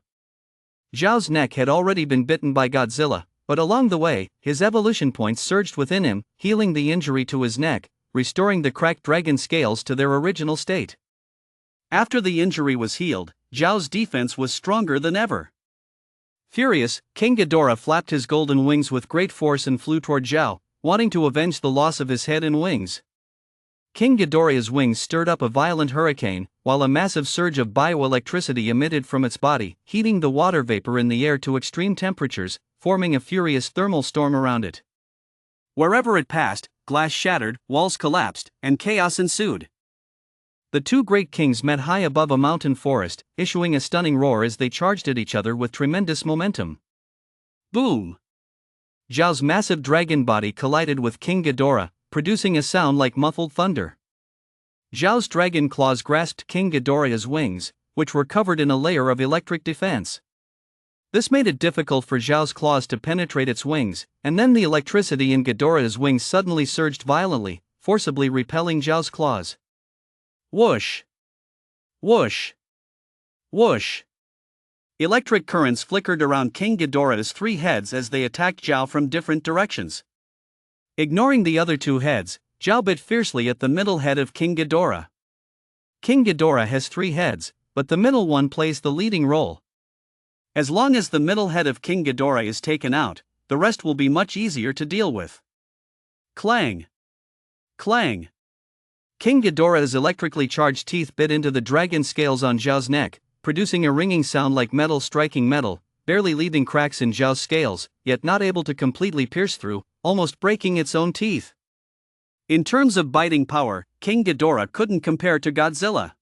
Zhao's neck had already been bitten by Godzilla, but along the way, his evolution points surged within him, healing the injury to his neck, restoring the cracked dragon scales to their original state. After the injury was healed, Zhao's defense was stronger than ever. Furious, King Ghidorah flapped his golden wings with great force and flew toward Zhao, wanting to avenge the loss of his head and wings. King Ghidorah's wings stirred up a violent hurricane, while a massive surge of bioelectricity emitted from its body, heating the water vapor in the air to extreme temperatures, forming a furious thermal storm around it. Wherever it passed, glass shattered, walls collapsed, and chaos ensued. The two great kings met high above a mountain forest, issuing a stunning roar as they charged at each other with tremendous momentum. Boom! Zhao's massive dragon body collided with King Ghidorah, producing a sound like muffled thunder. Zhao's dragon claws grasped King Ghidorah's wings, which were covered in a layer of electric defense. This made it difficult for Zhao's claws to penetrate its wings, and then the electricity in Ghidorah's wings suddenly surged violently, forcibly repelling Zhao's claws. Whoosh! Whoosh! Whoosh! Electric currents flickered around King Ghidorah's three heads as they attacked Zhao from different directions. Ignoring the other two heads, Zhao bit fiercely at the middle head of King Ghidorah. King Ghidorah has three heads, but the middle one plays the leading role. As long as the middle head of King Ghidorah is taken out, the rest will be much easier to deal with. Clang! Clang! King Ghidorah's electrically charged teeth bit into the dragon scales on Zhao's neck, producing a ringing sound like metal striking metal, barely leaving cracks in Zhao's scales, yet not able to completely pierce through, almost breaking its own teeth. In terms of biting power, King Ghidorah couldn't compare to Godzilla.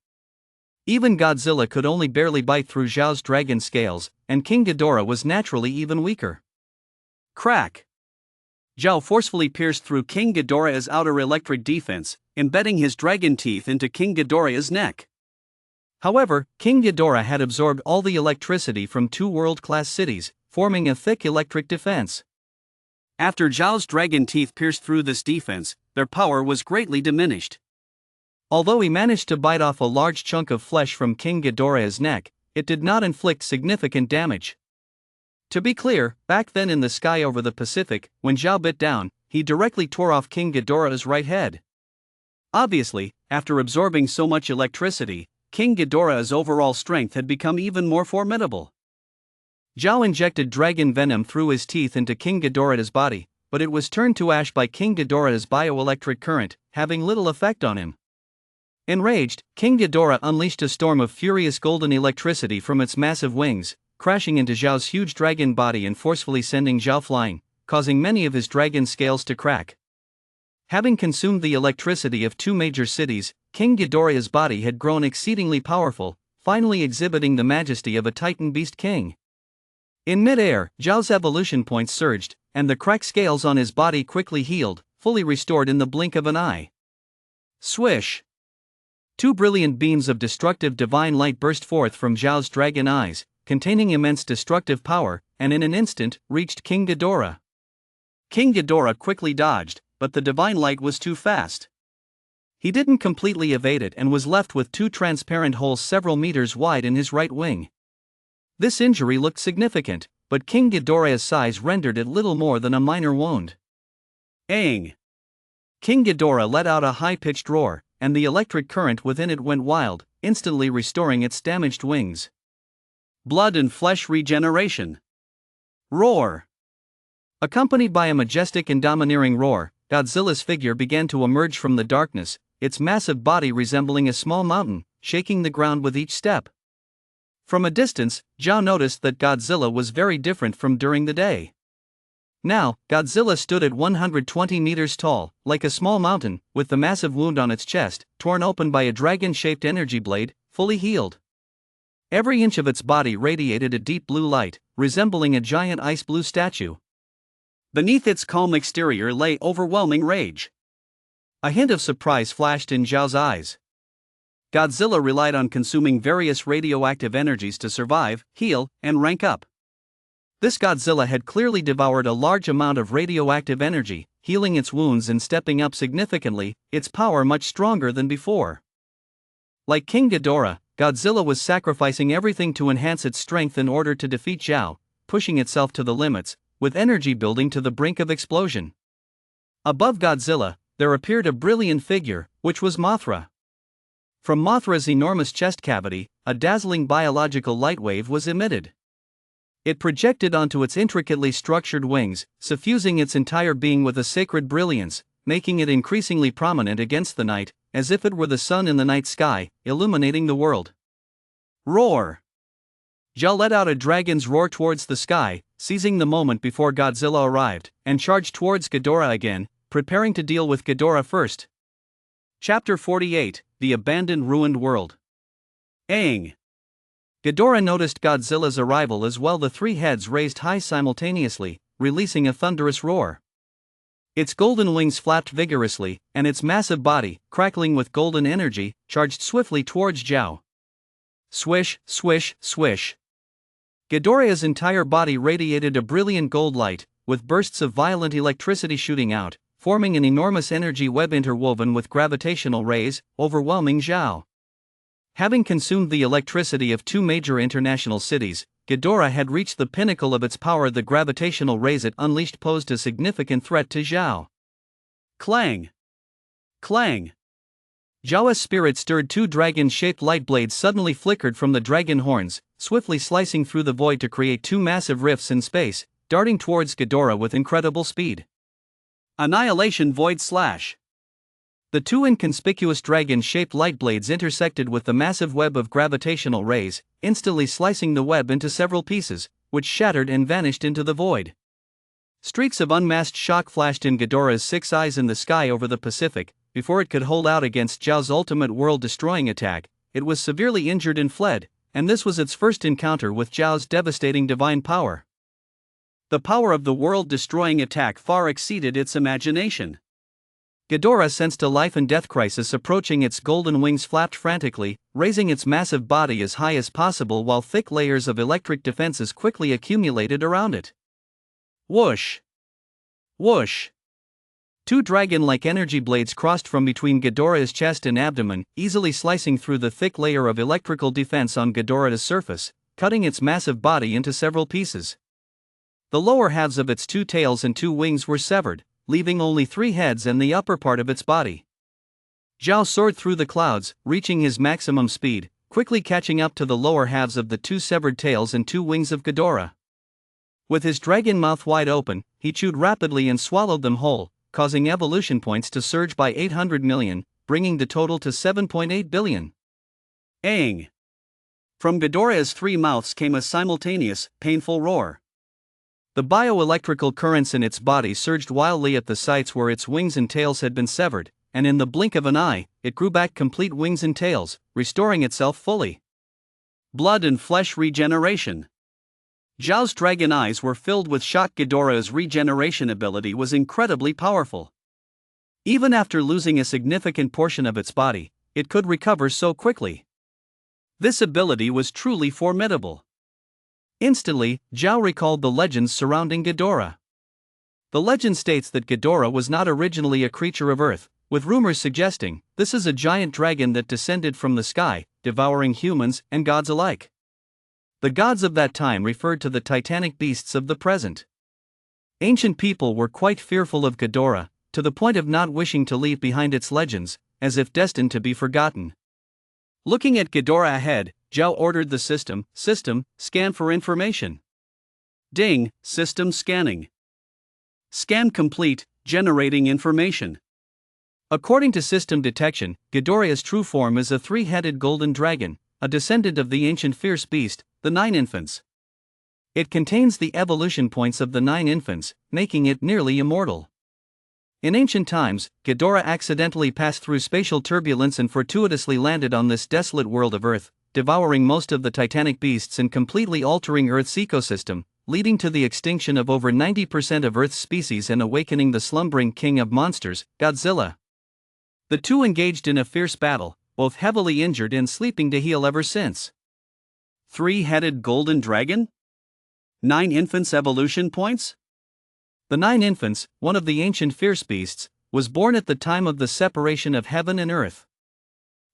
Even Godzilla could only barely bite through Zhao's dragon scales, and King Ghidorah was naturally even weaker. Crack! Zhao forcefully pierced through King Ghidorah's outer electric defense, embedding his dragon teeth into King Ghidorah's neck. However, King Ghidorah had absorbed all the electricity from two world-class cities, forming a thick electric defense. After Zhao's dragon teeth pierced through this defense, their power was greatly diminished. Although he managed to bite off a large chunk of flesh from King Ghidorah's neck, it did not inflict significant damage. To be clear, back then in the sky over the Pacific, when Zhao bit down, he directly tore off King Ghidorah's right head. Obviously, after absorbing so much electricity, King Ghidorah's overall strength had become even more formidable. Zhao injected dragon venom through his teeth into King Ghidorah's body, but it was turned to ash by King Ghidorah's bioelectric current, having little effect on him. Enraged, King Ghidorah unleashed a storm of furious golden electricity from its massive wings, crashing into Zhao's huge dragon body and forcefully sending Zhao flying, causing many of his dragon scales to crack. Having consumed the electricity of two major cities, King Ghidorah's body had grown exceedingly powerful, finally exhibiting the majesty of a titan beast king. In mid-air, Zhao's evolution points surged, and the cracked scales on his body quickly healed, fully restored in the blink of an eye. Swish! Two brilliant beams of destructive divine light burst forth from Zhao's dragon eyes, containing immense destructive power, and in an instant, reached King Ghidorah. King Ghidorah quickly dodged, but the divine light was too fast. He didn't completely evade it and was left with two transparent holes several meters wide in his right wing. This injury looked significant, but King Ghidorah's size rendered it little more than a minor wound. Aang! King Ghidorah let out a high-pitched roar, and the electric current within it went wild, instantly restoring its damaged wings. Blood and flesh regeneration. Roar! Accompanied by a majestic and domineering roar, Godzilla's figure began to emerge from the darkness, its massive body resembling a small mountain, shaking the ground with each step. From a distance, Zhao noticed that Godzilla was very different from during the day. Now, Godzilla stood at 120 meters tall, like a small mountain, with the massive wound on its chest, torn open by a dragon-shaped energy blade, fully healed. Every inch of its body radiated a deep blue light, resembling a giant ice blue statue. Beneath its calm exterior lay overwhelming rage. A hint of surprise flashed in Zhao's eyes. Godzilla relied on consuming various radioactive energies to survive, heal, and rank up. This Godzilla had clearly devoured a large amount of radioactive energy, healing its wounds and stepping up significantly, its power much stronger than before. Like King Ghidorah, Godzilla was sacrificing everything to enhance its strength in order to defeat Zhao, pushing itself to the limits, with energy building to the brink of explosion. Above Godzilla, there appeared a brilliant figure, which was Mothra. From Mothra's enormous chest cavity, a dazzling biological light wave was emitted. It projected onto its intricately structured wings, suffusing its entire being with a sacred brilliance, making it increasingly prominent against the night, as if it were the sun in the night sky, illuminating the world. Roar! Zhao let out a dragon's roar towards the sky, seizing the moment before Godzilla arrived, and charged towards Ghidorah again, preparing to deal with Ghidorah first. Chapter 48, The Abandoned Ruined World. Aang. Ghidorah noticed Godzilla's arrival as well. The three heads raised high simultaneously, releasing a thunderous roar. Its golden wings flapped vigorously, and its massive body, crackling with golden energy, charged swiftly towards Zhao. Swish, swish, swish. Ghidorah's entire body radiated a brilliant gold light, with bursts of violent electricity shooting out, forming an enormous energy web interwoven with gravitational rays, overwhelming Zhao. Having consumed the electricity of two major international cities, Ghidorah had reached the pinnacle of its power. The gravitational rays it unleashed posed a significant threat to Zhao. Clang! Clang! Zhao's spirit stirred. Two dragon-shaped light blades suddenly flickered from the dragon horns, swiftly slicing through the void to create two massive rifts in space, darting towards Ghidorah with incredible speed. Annihilation Void Slash. The two inconspicuous dragon-shaped light blades intersected with the massive web of gravitational rays, instantly slicing the web into several pieces, which shattered and vanished into the void. Streaks of unmasked shock flashed in Ghidorah's six eyes in the sky over the Pacific. Before it could hold out against Zhao's ultimate world-destroying attack, it was severely injured and fled, and this was its first encounter with Zhao's devastating divine power. The power of the world-destroying attack far exceeded its imagination. Ghidorah sensed a life-and-death crisis approaching. Its golden wings flapped frantically, raising its massive body as high as possible while thick layers of electric defenses quickly accumulated around it. Whoosh! Whoosh! Two dragon-like energy blades crossed from between Ghidorah's chest and abdomen, easily slicing through the thick layer of electrical defense on Ghidorah's surface, cutting its massive body into several pieces. The lower halves of its two tails and two wings were severed, leaving only three heads and the upper part of its body. Zhao soared through the clouds, reaching his maximum speed, quickly catching up to the lower halves of the two severed tails and two wings of Ghidorah. With his dragon mouth wide open, he chewed rapidly and swallowed them whole, causing evolution points to surge by 800 million, bringing the total to 7.8 billion. Aang. From Ghidorah's three mouths came a simultaneous, painful roar. The bioelectrical currents in its body surged wildly at the sites where its wings and tails had been severed, and in the blink of an eye, it grew back complete wings and tails, restoring itself fully. Blood and flesh regeneration. Zhao's dragon eyes were filled with shock. Ghidorah's regeneration ability was incredibly powerful. Even after losing a significant portion of its body, it could recover so quickly. This ability was truly formidable. Instantly, Zhao recalled the legends surrounding Ghidorah. The legend states that Ghidorah was not originally a creature of Earth, with rumors suggesting this is a giant dragon that descended from the sky, devouring humans and gods alike. The gods of that time referred to the titanic beasts of the present. Ancient people were quite fearful of Ghidorah, to the point of not wishing to leave behind its legends, as if destined to be forgotten. Looking at Ghidorah ahead, Zhao ordered the system, scan for information. Ding, system scanning. Scan complete, generating information. According to system detection, Ghidorah's true form is a three-headed golden dragon, a descendant of the ancient fierce beast, the Nine Infants. It contains the evolution points of the Nine Infants, making it nearly immortal. In ancient times, Ghidorah accidentally passed through spatial turbulence and fortuitously landed on this desolate world of Earth, devouring most of the titanic beasts and completely altering Earth's ecosystem, leading to the extinction of over 90% of Earth's species and awakening the slumbering king of monsters, Godzilla. The two engaged in a fierce battle, both heavily injured and sleeping to heal ever since. Three-headed golden dragon? 9 infants evolution points? The Nine Infants, one of the ancient fierce beasts, was born at the time of the separation of heaven and earth.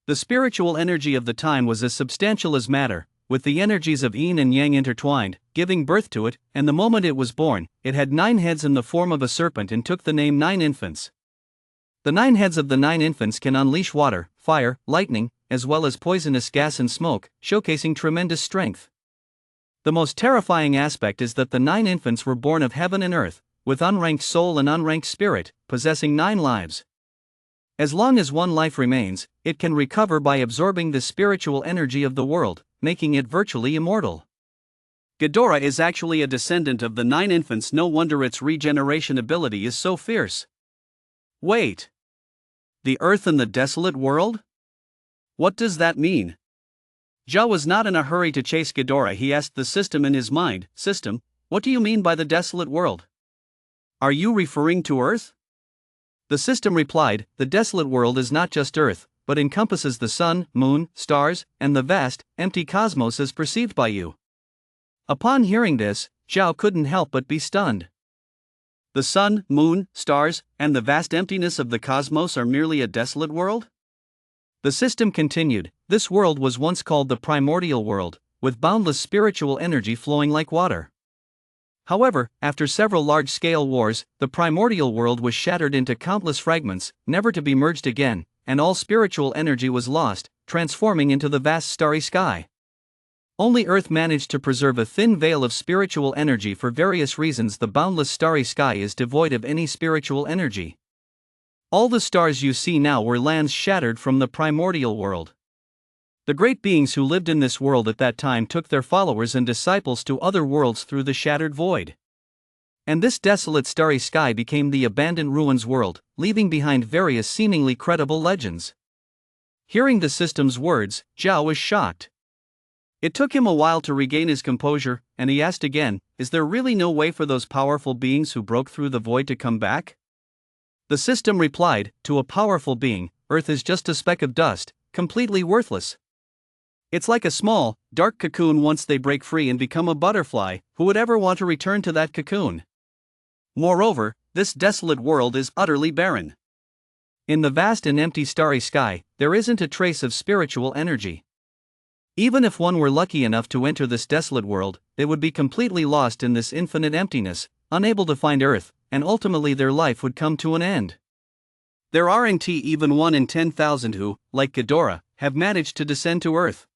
The spiritual energy of the time was as substantial as matter, with the energies of yin and yang intertwined, giving birth to it, and the moment it was born, it had 9 heads in the form of a serpent and took the name Nine Infants. The 9 heads of the Nine Infants can unleash water, fire, lightning, as well as poisonous gas and smoke, showcasing tremendous strength. The most terrifying aspect is that the 9 infants were born of heaven and earth, with unranked soul and unranked spirit, possessing 9 lives. As long as one life remains, it can recover by absorbing the spiritual energy of the world, making it virtually immortal. Ghidorah is actually a descendant of the 9 infants. No wonder its regeneration ability is so fierce. Wait. The Earth and the desolate world? What does that mean? Zhao was not in a hurry to chase Ghidorah. He asked the system in his mind, "System, what do you mean by the desolate world? Are you referring to Earth?" The system replied, "The desolate world is not just Earth, but encompasses the sun, moon, stars, and the vast, empty cosmos as perceived by you." Upon hearing this, Zhao couldn't help but be stunned. The sun, moon, stars, and the vast emptiness of the cosmos are merely a desolate world? The system continued, "This world was once called the primordial world, with boundless spiritual energy flowing like water. However, after several large-scale wars, the primordial world was shattered into countless fragments, never to be merged again, and all spiritual energy was lost, transforming into the vast starry sky. Only Earth managed to preserve a thin veil of spiritual energy. For various reasons, the boundless starry sky is devoid of any spiritual energy. All the stars you see now were lands shattered from the primordial world. The great beings who lived in this world at that time took their followers and disciples to other worlds through the shattered void. And this desolate starry sky became the abandoned ruins world, leaving behind various seemingly credible legends." Hearing the system's words, Zhao was shocked. It took him a while to regain his composure, and he asked again, "Is there really no way for those powerful beings who broke through the void to come back?" The system replied, "To a powerful being, Earth is just a speck of dust, completely worthless. It's like a small, dark cocoon. Once they break free and become a butterfly, who would ever want to return to that cocoon? Moreover, this desolate world is utterly barren. In the vast and empty starry sky, there isn't a trace of spiritual energy. Even if one were lucky enough to enter this desolate world, they would be completely lost in this infinite emptiness, unable to find Earth, and ultimately their life would come to an end. There aren't even 1 in 10,000 who, like Ghidorah, have managed to descend to Earth.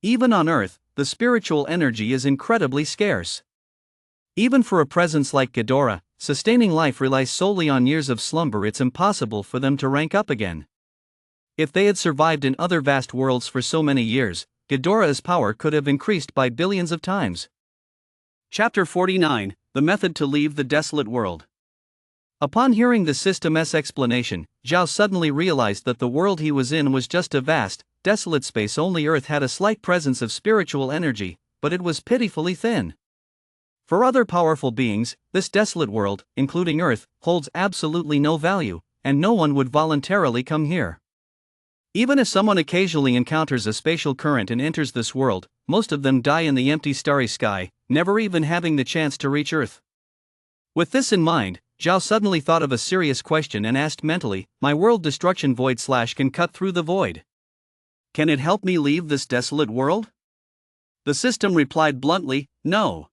Even on Earth, the spiritual energy is incredibly scarce. Even for a presence like Ghidorah, sustaining life relies solely on years of slumber. It's impossible for them to rank up again. If they had survived in other vast worlds for so many years, Ghidorah's power could have increased by billions of times." Chapter 49, The Method to Leave the Desolate World. Upon hearing the system's explanation, Zhao suddenly realized that the world he was in was just a vast, desolate space. Only Earth had a slight presence of spiritual energy, but it was pitifully thin. For other powerful beings, this desolate world, including Earth, holds absolutely no value, and no one would voluntarily come here. Even if someone occasionally encounters a spatial current and enters this world, most of them die in the empty starry sky, never even having the chance to reach Earth. With this in mind, Zhao suddenly thought of a serious question and asked mentally, "My world destruction void / can cut through the void. Can it help me leave this desolate world?" The system replied bluntly, "No.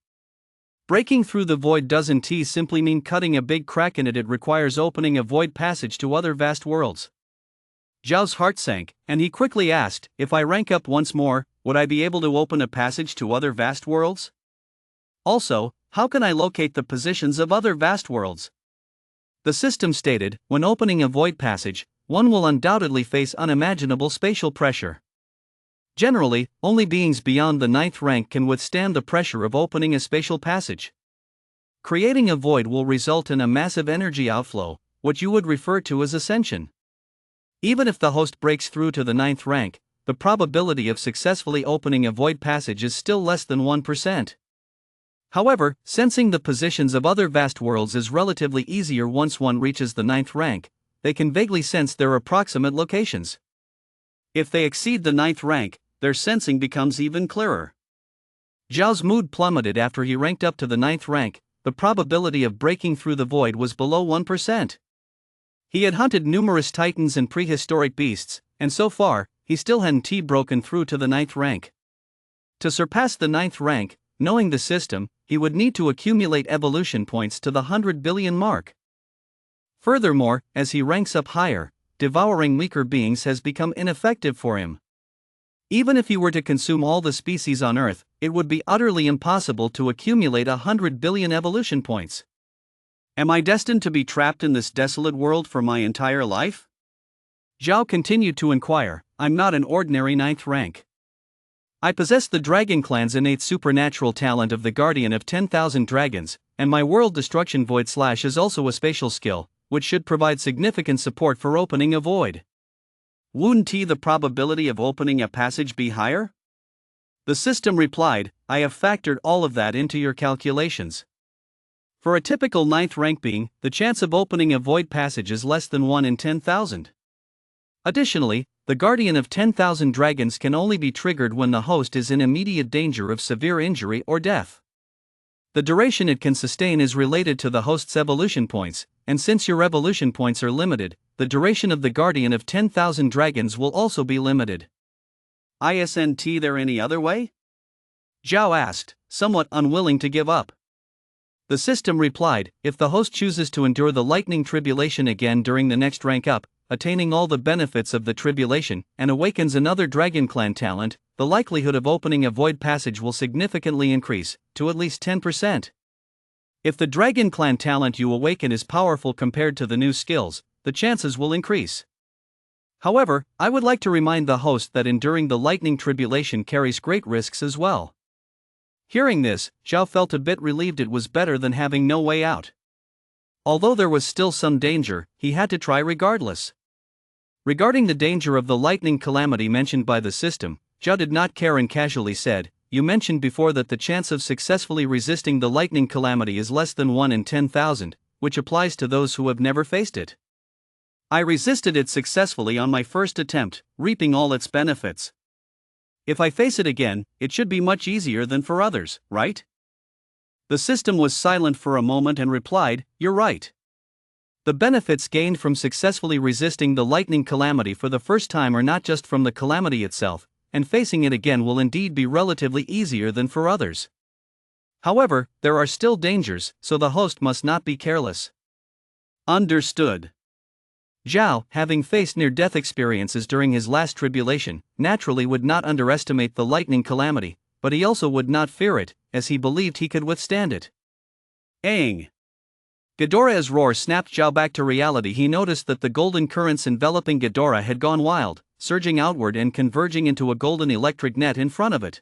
Breaking through the void doesn't simply mean cutting a big crack in it. It requires opening a void passage to other vast worlds." Zhao's heart sank, and he quickly asked, "If I rank up once more, would I be able to open a passage to other vast worlds? Also, how can I locate the positions of other vast worlds?" The system stated, "When opening a void passage, one will undoubtedly face unimaginable spatial pressure. Generally, only beings beyond the 9th rank can withstand the pressure of opening a spatial passage. Creating a void will result in a massive energy outflow, what you would refer to as ascension. Even if the host breaks through to the 9th rank, the probability of successfully opening a void passage is still less than 1%. However, sensing the positions of other vast worlds is relatively easier. Once one reaches the 9th rank, they can vaguely sense their approximate locations. If they exceed the 9th rank, their sensing becomes even clearer." Zhao's mood plummeted after he ranked up to the 9th rank. The probability of breaking through the void was below 1%. He had hunted numerous titans and prehistoric beasts, and so far, he still hadn't broken through to the 9th rank. To surpass the 9th rank, knowing the system, he would need to accumulate evolution points to the 100 billion mark. Furthermore, as he ranks up higher, devouring weaker beings has become ineffective for him. Even if he were to consume all the species on Earth, it would be utterly impossible to accumulate 100 billion evolution points. Am I destined to be trapped in this desolate world for my entire life? Zhao continued to inquire. I'm not an ordinary 9th rank. I possess the Dragon Clan's innate supernatural talent of the Guardian of 10,000 Dragons, and my world destruction void / is also a spatial skill, which should provide significant support for opening a void. Wouldn't the probability of opening a passage be higher? The system replied, I have factored all of that into your calculations. For a typical 9th rank being, the chance of opening a void passage is less than 1 in 10,000. Additionally, the Guardian of 10,000 Dragons can only be triggered when the host is in immediate danger of severe injury or death. The duration it can sustain is related to the host's evolution points, and since your evolution points are limited, the duration of the Guardian of 10,000 Dragons will also be limited. Isn't there any other way? Zhao asked, somewhat unwilling to give up. The system replied, if the host chooses to endure the lightning tribulation again during the next rank up, attaining all the benefits of the tribulation, and awakens another Dragon Clan talent, the likelihood of opening a void passage will significantly increase, to at least 10%. If the Dragon Clan talent you awaken is powerful compared to the new skills, the chances will increase. However, I would like to remind the host that enduring the lightning tribulation carries great risks as well. Hearing this, Zhao felt a bit relieved. It was better than having no way out. Although there was still some danger, he had to try regardless. Regarding the danger of the lightning calamity mentioned by the system, Zhao did not care and casually said, you mentioned before that the chance of successfully resisting the lightning calamity is less than 1 in 10,000, which applies to those who have never faced it. I resisted it successfully on my first attempt, reaping all its benefits. If I face it again, it should be much easier than for others, right? The system was silent for a moment and replied, you're right. The benefits gained from successfully resisting the lightning calamity for the first time are not just from the calamity itself, and facing it again will indeed be relatively easier than for others. However, there are still dangers, so the host must not be careless. Understood. Zhao, having faced near-death experiences during his last tribulation, naturally would not underestimate the lightning calamity, but he also would not fear it, as he believed he could withstand it. Aang! Ghidorah's roar snapped Zhao back to reality. He noticed that the golden currents enveloping Ghidorah had gone wild, surging outward and converging into a golden electric net in front of it.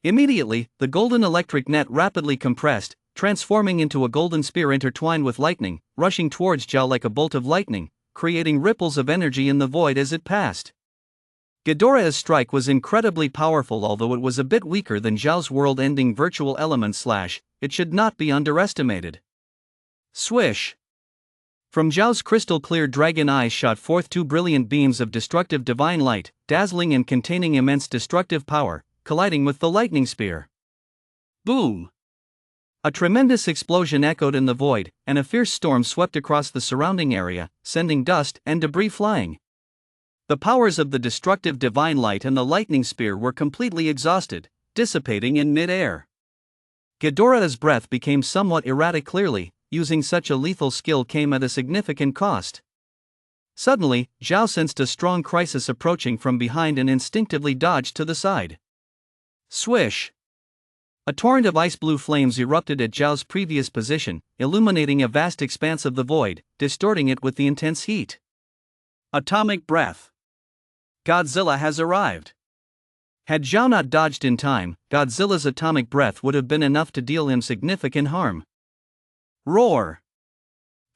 Immediately, the golden electric net rapidly compressed, transforming into a golden spear intertwined with lightning, rushing towards Zhao like a bolt of lightning, creating ripples of energy in the void as it passed. Ghidorah's strike was incredibly powerful. Although it was a bit weaker than Zhao's world-ending virtual element slash, it should not be underestimated. Swish! From Zhao's crystal-clear dragon eyes shot forth 2 brilliant beams of destructive divine light, dazzling and containing immense destructive power, colliding with the lightning spear. Boom! A tremendous explosion echoed in the void, and a fierce storm swept across the surrounding area, sending dust and debris flying. The powers of the destructive divine light and the lightning spear were completely exhausted, dissipating in mid-air. Ghidorah's breath became somewhat erratic. Clearly, using such a lethal skill came at a significant cost. Suddenly, Zhao sensed a strong crisis approaching from behind and instinctively dodged to the side. Swish! A torrent of ice-blue flames erupted at Zhao's previous position, illuminating a vast expanse of the void, distorting it with the intense heat. Atomic breath. Godzilla has arrived. Had Zhao not dodged in time, Godzilla's atomic breath would have been enough to deal him significant harm. Roar!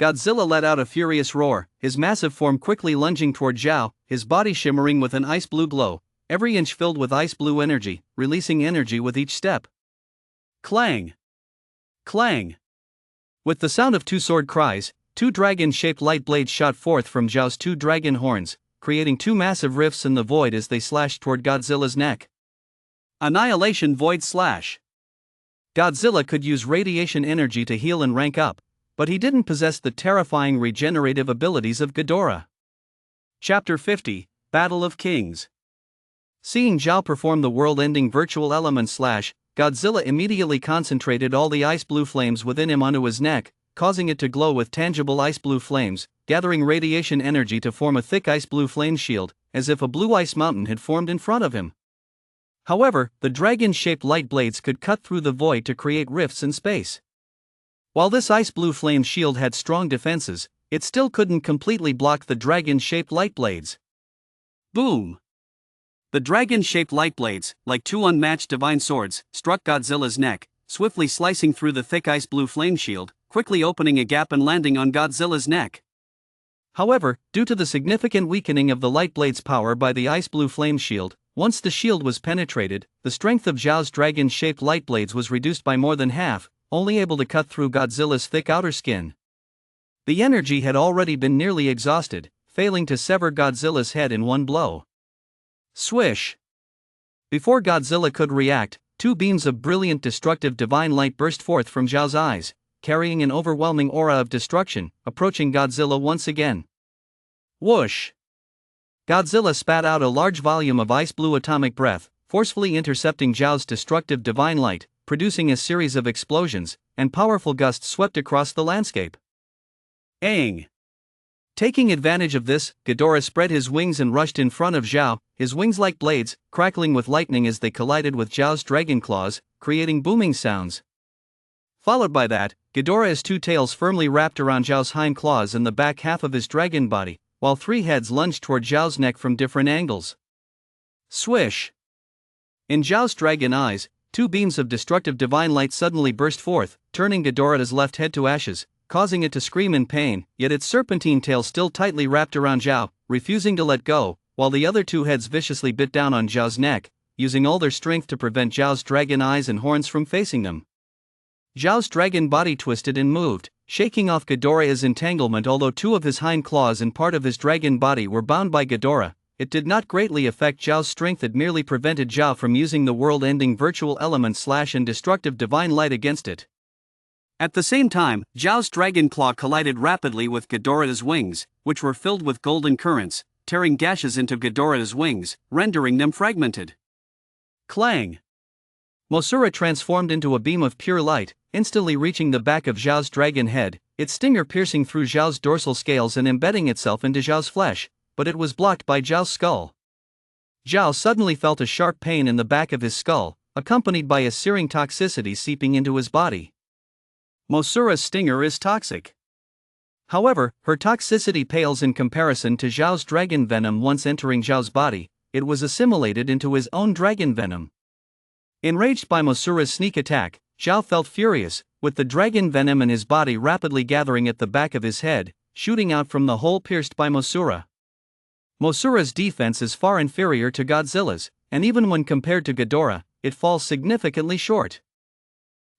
Godzilla let out a furious roar, his massive form quickly lunging toward Zhao, his body shimmering with an ice-blue glow, every inch filled with ice-blue energy, releasing energy with each step. Clang! Clang! With the sound of 2 sword cries, 2 dragon-shaped light blades shot forth from Zhao's 2 dragon horns, creating 2 massive rifts in the void as they slashed toward Godzilla's neck. Annihilation Void Slash. Godzilla could use radiation energy to heal and rank up, but he didn't possess the terrifying regenerative abilities of Ghidorah. Chapter 50, Battle of Kings. Seeing Zhao perform the world-ending virtual element slash, Godzilla immediately concentrated all the ice-blue flames within him onto his neck, causing it to glow with tangible ice-blue flames, gathering radiation energy to form a thick ice-blue flame shield, as if a blue ice mountain had formed in front of him. However, the dragon-shaped light blades could cut through the void to create rifts in space. While this ice-blue flame shield had strong defenses, it still couldn't completely block the dragon-shaped light blades. Boom! The dragon-shaped light blades, like 2 unmatched divine swords, struck Godzilla's neck, swiftly slicing through the thick ice-blue flame shield, quickly opening a gap and landing on Godzilla's neck. However, due to the significant weakening of the light blade's power by the ice blue flame shield, once the shield was penetrated, the strength of Zhao's dragon-shaped light blades was reduced by more than half, only able to cut through Godzilla's thick outer skin. The energy had already been nearly exhausted, failing to sever Godzilla's head in one blow. Swish! Before Godzilla could react, two beams of brilliant destructive divine light burst forth from Zhao's eyes, carrying an overwhelming aura of destruction, approaching Godzilla once again. Whoosh! Godzilla spat out a large volume of ice blue atomic breath, forcefully intercepting Zhao's destructive divine light, producing a series of explosions, and powerful gusts swept across the landscape. Aang! Taking advantage of this, Ghidorah spread his wings and rushed in front of Zhao, his wings like blades, crackling with lightning as they collided with Zhao's dragon claws, creating booming sounds. Followed by that, Ghidorah's two tails firmly wrapped around Zhao's hind claws and the back half of his dragon body, while three heads lunged toward Zhao's neck from different angles. Swish! In Zhao's dragon eyes, two beams of destructive divine light suddenly burst forth, turning Ghidorah's left head to ashes, causing it to scream in pain, yet its serpentine tail still tightly wrapped around Zhao, refusing to let go, while the other two heads viciously bit down on Zhao's neck, using all their strength to prevent Zhao's dragon eyes and horns from facing them. Zhao's dragon body twisted and moved, shaking off Ghidorah's entanglement. Although two of his hind claws and part of his dragon body were bound by Ghidorah, it did not greatly affect Zhao's strength. It merely prevented Zhao from using the world-ending virtual element / and destructive divine light against it. At the same time, Zhao's dragon claw collided rapidly with Ghidorah's wings, which were filled with golden currents, tearing gashes into Ghidorah's wings, rendering them fragmented. Clang! Mosura transformed into a beam of pure light, instantly reaching the back of Zhao's dragon head, its stinger piercing through Zhao's dorsal scales and embedding itself into Zhao's flesh, but it was blocked by Zhao's skull. Zhao suddenly felt a sharp pain in the back of his skull, accompanied by a searing toxicity seeping into his body. Mosura's stinger is toxic. However, her toxicity pales in comparison to Zhao's dragon venom. Once entering Zhao's body, it was assimilated into his own dragon venom. Enraged by Mosura's sneak attack, Zhao felt furious, with the dragon venom in his body rapidly gathering at the back of his head, shooting out from the hole pierced by Mosura. Mosura's defense is far inferior to Godzilla's, and even when compared to Ghidorah, it falls significantly short.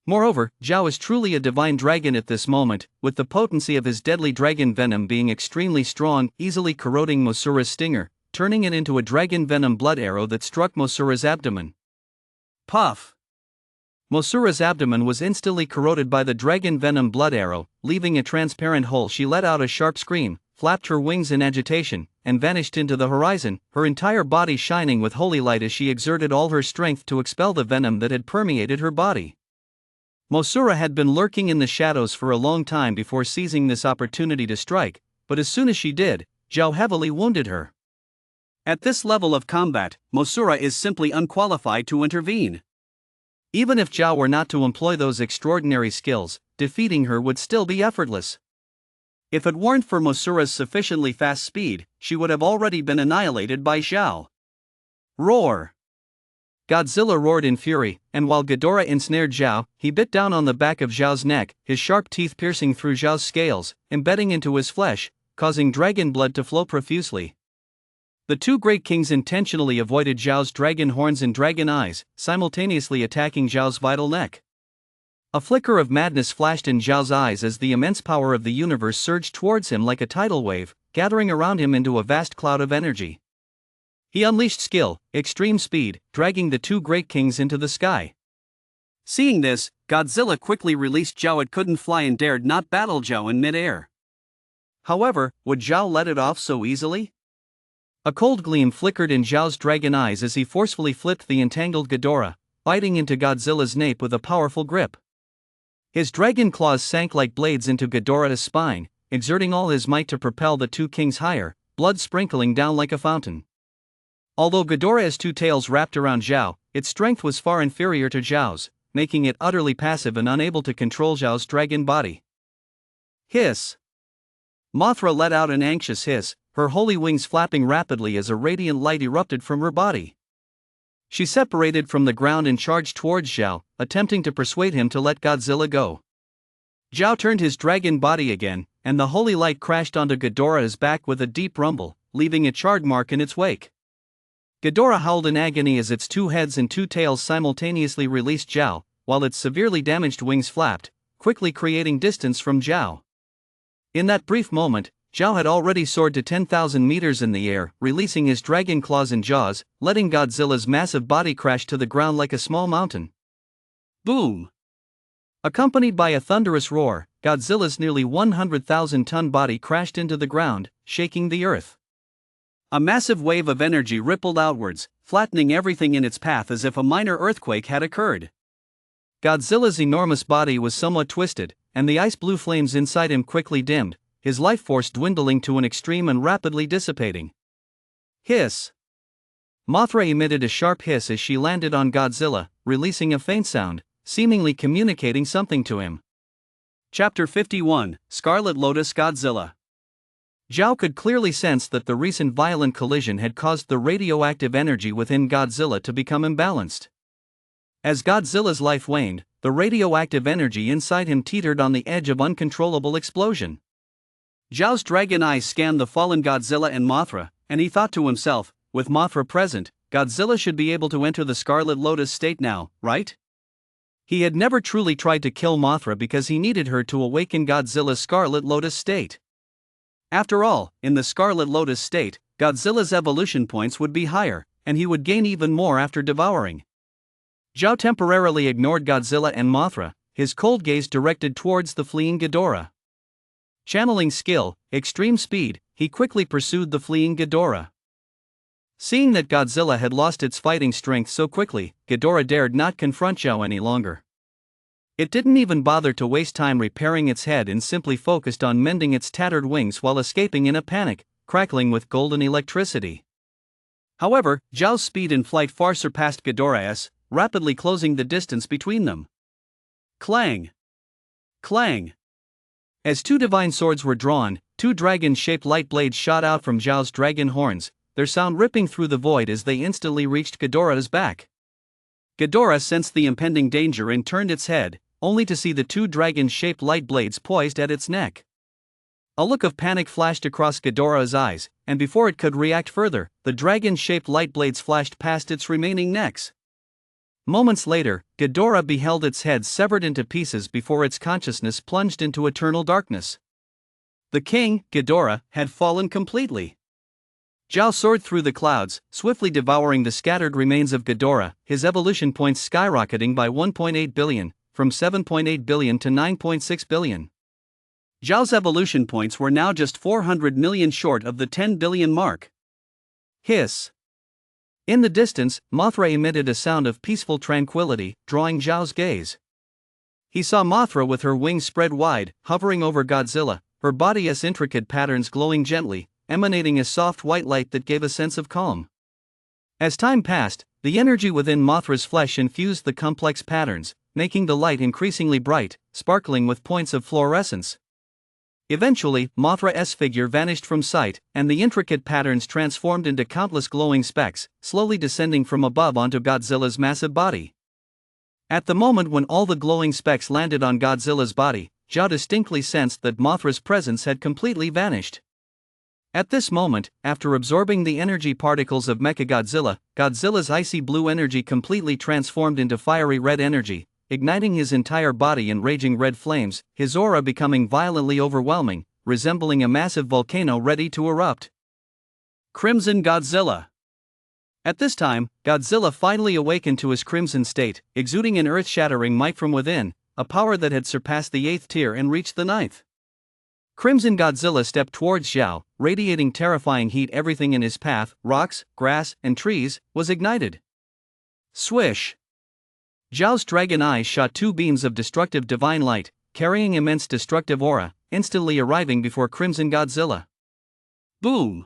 Moreover, Zhao is truly a divine dragon at this moment, with the potency of his deadly dragon venom being extremely strong, easily corroding Mosura's stinger, turning it into a dragon venom blood arrow that struck Mosura's abdomen. Puff! Mosura's abdomen was instantly corroded by the dragon venom blood arrow, leaving a transparent hole. She let out a sharp scream, flapped her wings in agitation, and vanished into the horizon, her entire body shining with holy light as she exerted all her strength to expel the venom that had permeated her body. Mosura had been lurking in the shadows for a long time before seizing this opportunity to strike, but as soon as she did, Zhao heavily wounded her. At this level of combat, Mosura is simply unqualified to intervene. Even if Zhao were not to employ those extraordinary skills, defeating her would still be effortless. If it weren't for Mosura's sufficiently fast speed, she would have already been annihilated by Zhao. Roar! Godzilla roared in fury, and while Ghidorah ensnared Zhao, he bit down on the back of Zhao's neck, his sharp teeth piercing through Zhao's scales, embedding into his flesh, causing dragon blood to flow profusely. The two great kings intentionally avoided Zhao's dragon horns and dragon eyes, simultaneously attacking Zhao's vital neck. A flicker of madness flashed in Zhao's eyes as the immense power of the universe surged towards him like a tidal wave, gathering around him into a vast cloud of energy. He unleashed skill, extreme speed, dragging the two great kings into the sky. Seeing this, Godzilla quickly released Zhao. It couldn't fly and dared not battle Zhao in mid-air. However, would Zhao let it off so easily? A cold gleam flickered in Zhao's dragon eyes as he forcefully flipped the entangled Ghidorah, biting into Godzilla's nape with a powerful grip. His dragon claws sank like blades into Ghidorah's spine, exerting all his might to propel the two kings higher, blood sprinkling down like a fountain. Although Ghidorah's two tails wrapped around Zhao, its strength was far inferior to Zhao's, making it utterly passive and unable to control Zhao's dragon body. Hiss! Mothra let out an anxious hiss, her holy wings flapping rapidly as a radiant light erupted from her body. She separated from the ground and charged towards Zhao, attempting to persuade him to let Godzilla go. Zhao turned his dragon body again, and the holy light crashed onto Ghidorah's back with a deep rumble, leaving a charred mark in its wake. Ghidorah howled in agony as its two heads and two tails simultaneously released Zhao, while its severely damaged wings flapped, quickly creating distance from Zhao. In that brief moment, Zhao had already soared to 10,000 meters in the air, releasing his dragon claws and jaws, letting Godzilla's massive body crash to the ground like a small mountain. Boom! Accompanied by a thunderous roar, Godzilla's nearly 100,000-ton body crashed into the ground, shaking the earth. A massive wave of energy rippled outwards, flattening everything in its path as if a minor earthquake had occurred. Godzilla's enormous body was somewhat twisted, and the ice-blue flames inside him quickly dimmed, his life force dwindling to an extreme and rapidly dissipating. Hiss! Mothra emitted a sharp hiss as she landed on Godzilla, releasing a faint sound, seemingly communicating something to him. Chapter 51, Scarlet Lotus Godzilla. Zhao could clearly sense that the recent violent collision had caused the radioactive energy within Godzilla to become imbalanced. As Godzilla's life waned, the radioactive energy inside him teetered on the edge of uncontrollable explosion. Zhao's dragon eyes scanned the fallen Godzilla and Mothra, and he thought to himself, with Mothra present, Godzilla should be able to enter the Scarlet Lotus state now, right? He had never truly tried to kill Mothra because he needed her to awaken Godzilla's Scarlet Lotus state. After all, in the Scarlet Lotus state, Godzilla's evolution points would be higher, and he would gain even more after devouring. Zhao temporarily ignored Godzilla and Mothra, his cold gaze directed towards the fleeing Ghidorah. Channeling skill, extreme speed, he quickly pursued the fleeing Ghidorah. Seeing that Godzilla had lost its fighting strength so quickly, Ghidorah dared not confront Zhao any longer. It didn't even bother to waste time repairing its head and simply focused on mending its tattered wings while escaping in a panic, crackling with golden electricity. However, Zhao's speed in flight far surpassed Ghidorah's, rapidly closing the distance between them. Clang! Clang! As two divine swords were drawn, two dragon-shaped light blades shot out from Zhao's dragon horns, their sound ripping through the void as they instantly reached Ghidorah's back. Ghidorah sensed the impending danger and turned its head, only to see the two dragon-shaped light blades poised at its neck. A look of panic flashed across Ghidorah's eyes, and before it could react further, the dragon-shaped light blades flashed past its remaining necks. Moments later, Ghidorah beheld its head severed into pieces before its consciousness plunged into eternal darkness. The king, Ghidorah, had fallen completely. Zhao soared through the clouds, swiftly devouring the scattered remains of Ghidorah, his evolution points skyrocketing by 1.8 billion, from 7.8 billion to 9.6 billion. Zhao's evolution points were now just 400 million short of the 10 billion mark. Hiss! In the distance, Mothra emitted a sound of peaceful tranquility, drawing Zhao's gaze. He saw Mothra with her wings spread wide, hovering over Godzilla, her body's intricate patterns glowing gently, emanating a soft white light that gave a sense of calm. As time passed, the energy within Mothra's flesh infused the complex patterns, making the light increasingly bright, sparkling with points of fluorescence. Eventually, Mothra's figure vanished from sight, and the intricate patterns transformed into countless glowing specks, slowly descending from above onto Godzilla's massive body. At the moment when all the glowing specks landed on Godzilla's body, Zhao distinctly sensed that Mothra's presence had completely vanished. At this moment, after absorbing the energy particles of Mechagodzilla, Godzilla's icy blue energy completely transformed into fiery red energy, igniting his entire body in raging red flames, his aura becoming violently overwhelming, resembling a massive volcano ready to erupt. Crimson Godzilla. At this time, Godzilla finally awakened to his crimson state, exuding an earth-shattering might from within, a power that had surpassed the 8th tier and reached the 9th. Crimson Godzilla stepped towards Zhao, radiating terrifying heat. Everything in his path, rocks, grass, and trees, was ignited. Swish! Zhao's dragon eyes shot two beams of destructive divine light, carrying immense destructive aura, instantly arriving before Crimson Godzilla. Boom!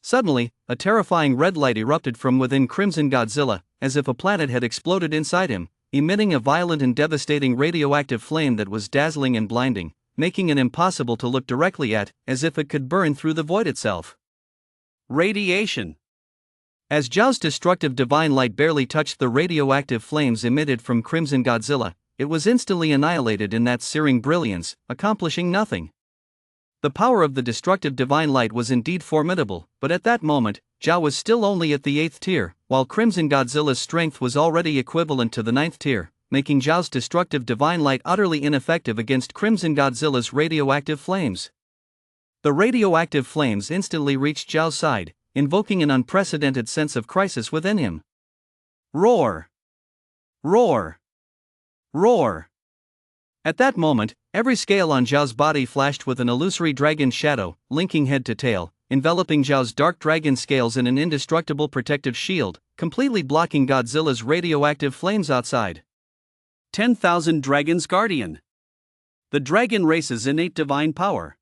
Suddenly, a terrifying red light erupted from within Crimson Godzilla, as if a planet had exploded inside him, emitting a violent and devastating radioactive flame that was dazzling and blinding, making it impossible to look directly at, as if it could burn through the void itself. Radiation. As Zhao's destructive divine light barely touched the radioactive flames emitted from Crimson Godzilla, it was instantly annihilated in that searing brilliance, accomplishing nothing. The power of the destructive divine light was indeed formidable, but at that moment, Zhao was still only at the 8th tier, while Crimson Godzilla's strength was already equivalent to the 9th tier, making Zhao's destructive divine light utterly ineffective against Crimson Godzilla's radioactive flames. The radioactive flames instantly reached Zhao's side, invoking an unprecedented sense of crisis within him. Roar! Roar! Roar! At that moment, every scale on Zhao's body flashed with an illusory dragon shadow, linking head to tail, enveloping Zhao's dark dragon scales in an indestructible protective shield, completely blocking Godzilla's radioactive flames outside. 10,000 Dragons Guardian. The dragon race's innate divine power.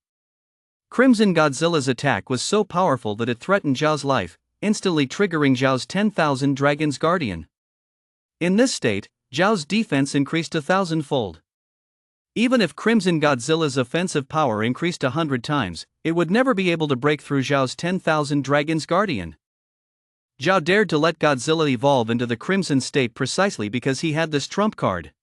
Crimson Godzilla's attack was so powerful that it threatened Zhao's life, instantly triggering Zhao's 10,000 Dragons Guardian. In this state, Zhao's defense increased 1,000-fold. Even if Crimson Godzilla's offensive power increased 100 times, it would never be able to break through Zhao's 10,000 Dragons Guardian. Zhao dared to let Godzilla evolve into the Crimson state precisely because he had this trump card.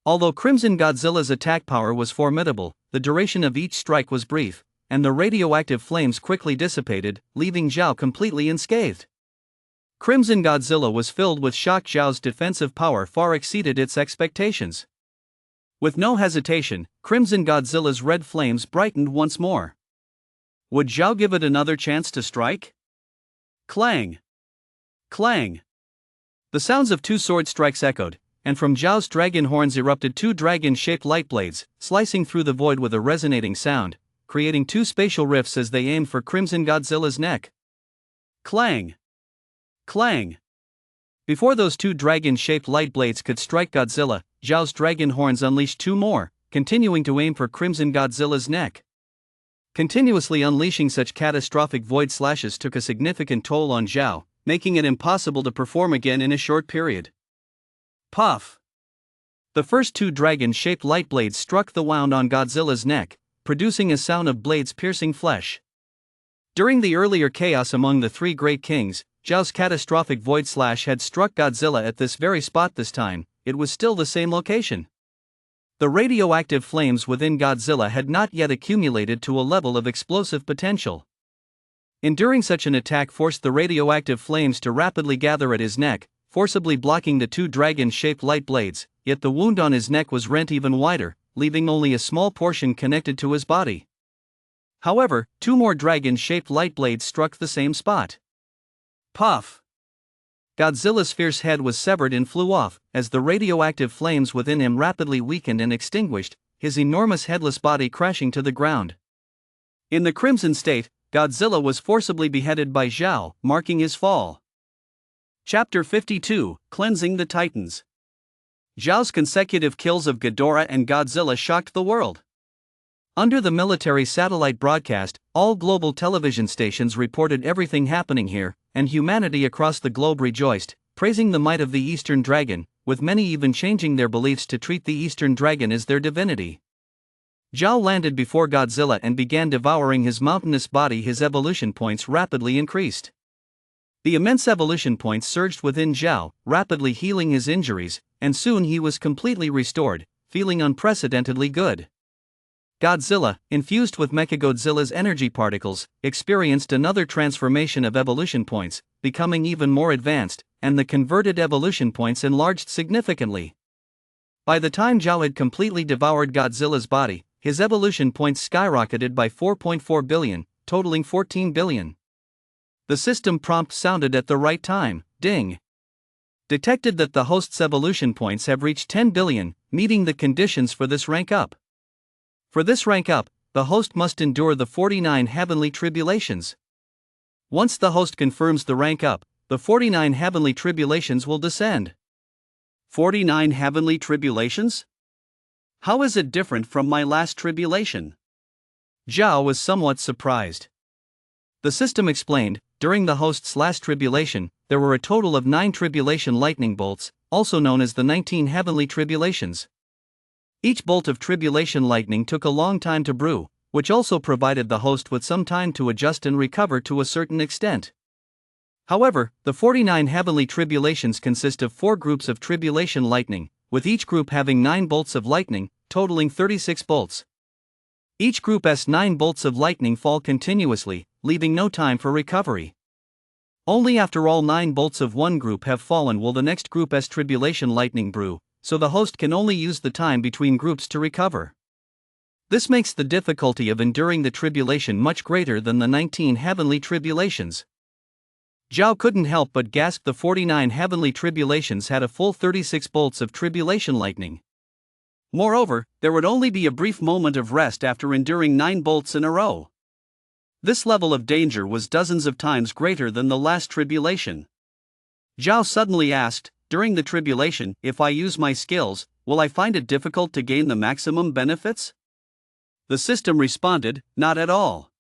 Although Crimson Godzilla's attack power was formidable, the duration of each strike was brief, and the radioactive flames quickly dissipated, leaving Zhao completely unscathed. Crimson Godzilla was filled with shock. Zhao's defensive power far exceeded its expectations. With no hesitation, Crimson Godzilla's red flames brightened once more. Would Zhao give it another chance to strike? Clang! Clang! The sounds of two sword strikes echoed, and from Zhao's dragon horns erupted two dragon-shaped light blades, slicing through the void with a resonating sound, creating two spatial rifts as they aimed for Crimson Godzilla's neck. Clang! Clang! Before those two dragon-shaped light blades could strike Godzilla, Zhao's dragon horns unleashed two more, continuing to aim for Crimson Godzilla's neck. Continuously unleashing such catastrophic void slashes took a significant toll on Zhao, making it impossible to perform again in a short period. Puff! The first two dragon-shaped light blades struck the wound on Godzilla's neck, producing a sound of blades piercing flesh. During the earlier chaos among the three great kings, Zhao's catastrophic void slash had struck Godzilla at this very spot. This time, it was still the same location. The radioactive flames within Godzilla had not yet accumulated to a level of explosive potential. Enduring such an attack forced the radioactive flames to rapidly gather at his neck, forcibly blocking the two dragon-shaped light blades, yet the wound on his neck was rent even wider, leaving only a small portion connected to his body. However, two more dragon-shaped light blades struck the same spot. Puff! Godzilla's fierce head was severed and flew off, as the radioactive flames within him rapidly weakened and extinguished, his enormous headless body crashing to the ground. In the Crimson state, Godzilla was forcibly beheaded by Zhao, marking his fall. Chapter 52, Cleansing the Titans. Zhao's consecutive kills of Ghidorah and Godzilla shocked the world. Under the military satellite broadcast, all global television stations reported everything happening here, and humanity across the globe rejoiced, praising the might of the Eastern Dragon, with many even changing their beliefs to treat the Eastern Dragon as their divinity. Zhao landed before Godzilla and began devouring his mountainous body. His evolution points rapidly increased. The immense evolution points surged within Zhao, rapidly healing his injuries, and soon he was completely restored, feeling unprecedentedly good. Godzilla, infused with Mechagodzilla's energy particles, experienced another transformation of evolution points, becoming even more advanced, and the converted evolution points enlarged significantly. By the time Zhao had completely devoured Godzilla's body, his evolution points skyrocketed by 4.4 billion, totaling 14 billion. The system prompt sounded at the right time, ding. Detected that the host's evolution points have reached 10 billion, meeting the conditions for this rank up. For this rank up, the host must endure the 49 heavenly tribulations. Once the host confirms the rank up, the 49 heavenly tribulations will descend. 49 heavenly tribulations? How is it different from my last tribulation? Zhao was somewhat surprised. The system explained, during the host's last tribulation, there were a total of 9 tribulation lightning bolts, also known as the 19 heavenly tribulations. Each bolt of tribulation lightning took a long time to brew, which also provided the host with some time to adjust and recover to a certain extent. However, the 49 heavenly tribulations consist of 4 groups of tribulation lightning, with each group having 9 bolts of lightning, totaling 36 bolts. Each group's 9 bolts of lightning fall continuously, leaving no time for recovery. Only after all 9 bolts of one group have fallen will the next group's tribulation lightning brew, so the host can only use the time between groups to recover. This makes the difficulty of enduring the tribulation much greater than the 19 heavenly tribulations. Zhao couldn't help but gasp. The 49 heavenly tribulations had a full 36 bolts of tribulation lightning. Moreover, there would only be a brief moment of rest after enduring 9 bolts in a row. This level of danger was dozens of times greater than the last tribulation. Zhao suddenly asked, during the tribulation, if I use my skills, will I find it difficult to gain the maximum benefits? The system responded, not at all.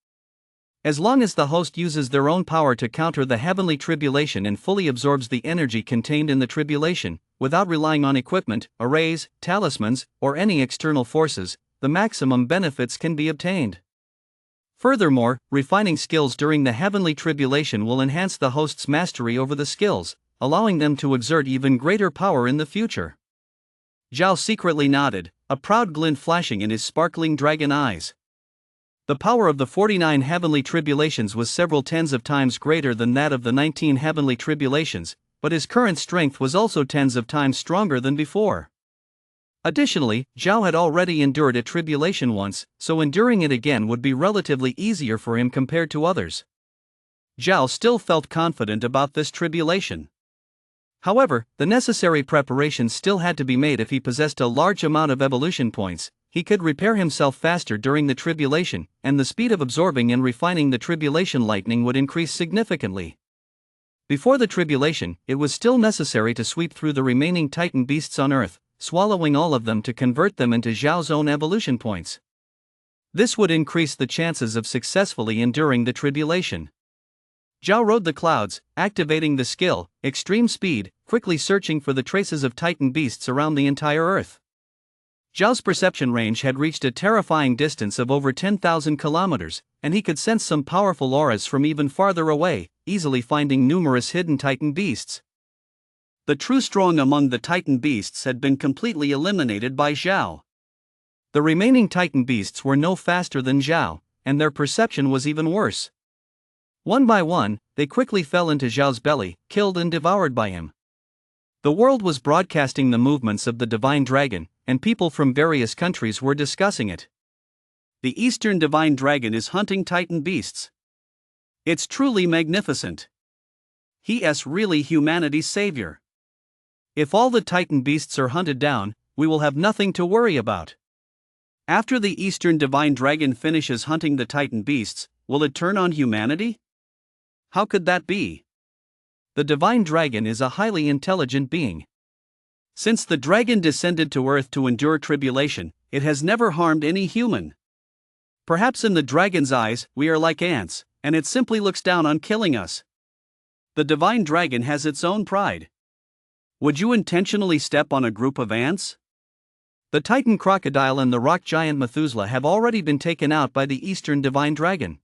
As long as the host uses their own power to counter the heavenly tribulation and fully absorbs the energy contained in the tribulation, without relying on equipment, arrays, talismans, or any external forces, the maximum benefits can be obtained. Furthermore, refining skills during the heavenly tribulation will enhance the host's mastery over the skills, allowing them to exert even greater power in the future. Zhao secretly nodded, a proud glint flashing in his sparkling dragon eyes. The power of the 49 heavenly tribulations was several tens of times greater than that of the 19 heavenly tribulations, but his current strength was also tens of times stronger than before. Additionally, Zhao had already endured a tribulation once, so enduring it again would be relatively easier for him compared to others. Zhao still felt confident about this tribulation. However, the necessary preparations still had to be made. If he possessed a large amount of evolution points, he could repair himself faster during the tribulation, and the speed of absorbing and refining the tribulation lightning would increase significantly. Before the tribulation, it was still necessary to sweep through the remaining Titan beasts on Earth, swallowing all of them to convert them into Zhao's own evolution points. This would increase the chances of successfully enduring the tribulation. Zhao rode the clouds, activating the skill, extreme speed, quickly searching for the traces of Titan beasts around the entire Earth. Zhao's perception range had reached a terrifying distance of over 10,000 kilometers, and he could sense some powerful auras from even farther away, easily finding numerous hidden Titan beasts. The true strong among the Titan beasts had been completely eliminated by Zhao. The remaining Titan beasts were no faster than Zhao, and their perception was even worse. One by one, they quickly fell into Zhao's belly, killed and devoured by him. The world was broadcasting the movements of the divine dragon, and people from various countries were discussing it. The Eastern divine dragon is hunting Titan beasts. It's truly magnificent. He is really humanity's savior. If all the Titan beasts are hunted down, we will have nothing to worry about. After the Eastern divine dragon finishes hunting the Titan beasts, will it turn on humanity? How could that be? The divine dragon is a highly intelligent being. Since the dragon descended to Earth to endure tribulation, it has never harmed any human. Perhaps in the dragon's eyes, we are like ants, and it simply looks down on killing us. The divine dragon has its own pride. Would you intentionally step on a group of ants? The Titan crocodile and the rock giant Methuselah have already been taken out by the Eastern divine dragon.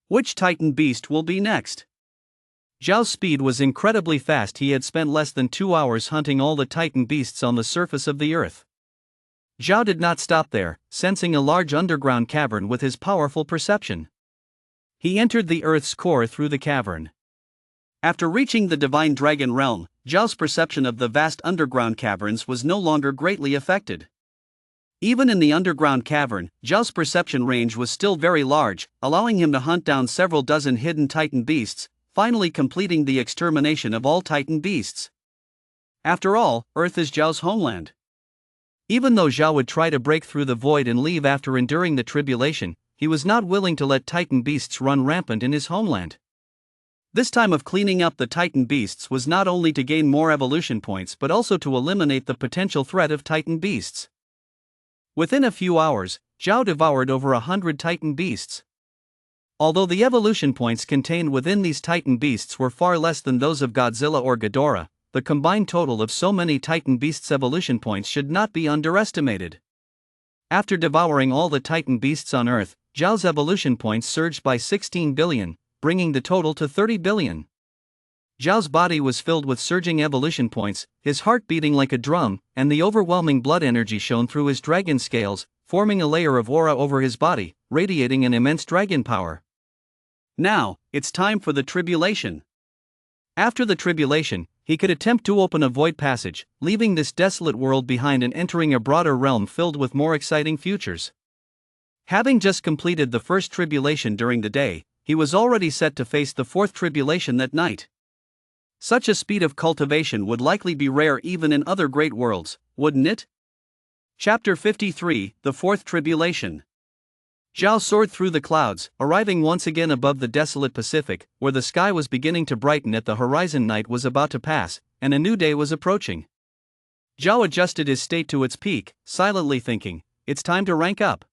Which Titan beast will be next? Zhao's speed was incredibly fast. He had spent less than 2 hours hunting all the Titan beasts on the surface of the Earth. Zhao did not stop there, sensing a large underground cavern with his powerful perception. He entered the Earth's core through the cavern. After reaching the divine dragon realm, Zhao's perception of the vast underground caverns was no longer greatly affected. Even in the underground cavern, Zhao's perception range was still very large, allowing him to hunt down several dozen hidden Titan beasts, finally completing the extermination of all Titan beasts. After all, Earth is Zhao's homeland. Even though Zhao would try to break through the void and leave after enduring the tribulation, he was not willing to let Titan beasts run rampant in his homeland. This time of cleaning up the Titan beasts was not only to gain more evolution points but also to eliminate the potential threat of Titan beasts. Within a few hours, Zhao devoured over 100 Titan beasts. Although the evolution points contained within these Titan beasts were far less than those of Godzilla or Ghidorah, the combined total of so many Titan beasts' evolution points should not be underestimated. After devouring all the Titan beasts on Earth, Zhao's evolution points surged by 16 billion, bringing the total to 30 billion. Zhao's body was filled with surging evolution points, his heart beating like a drum, and the overwhelming blood energy shone through his dragon scales, forming a layer of aura over his body, radiating an immense dragon power. Now, it's time for the tribulation. After the tribulation, he could attempt to open a void passage, leaving this desolate world behind and entering a broader realm filled with more exciting futures. Having just completed the first tribulation during the day, he was already set to face the fourth tribulation that night. Such a speed of cultivation would likely be rare even in other great worlds, wouldn't it? Chapter 53, The Fourth Tribulation. Zhao soared through the clouds, arriving once again above the desolate Pacific, where the sky was beginning to brighten at the horizon. Night was about to pass, and a new day was approaching. Zhao adjusted his state to its peak, silently thinking, it's time to rank up.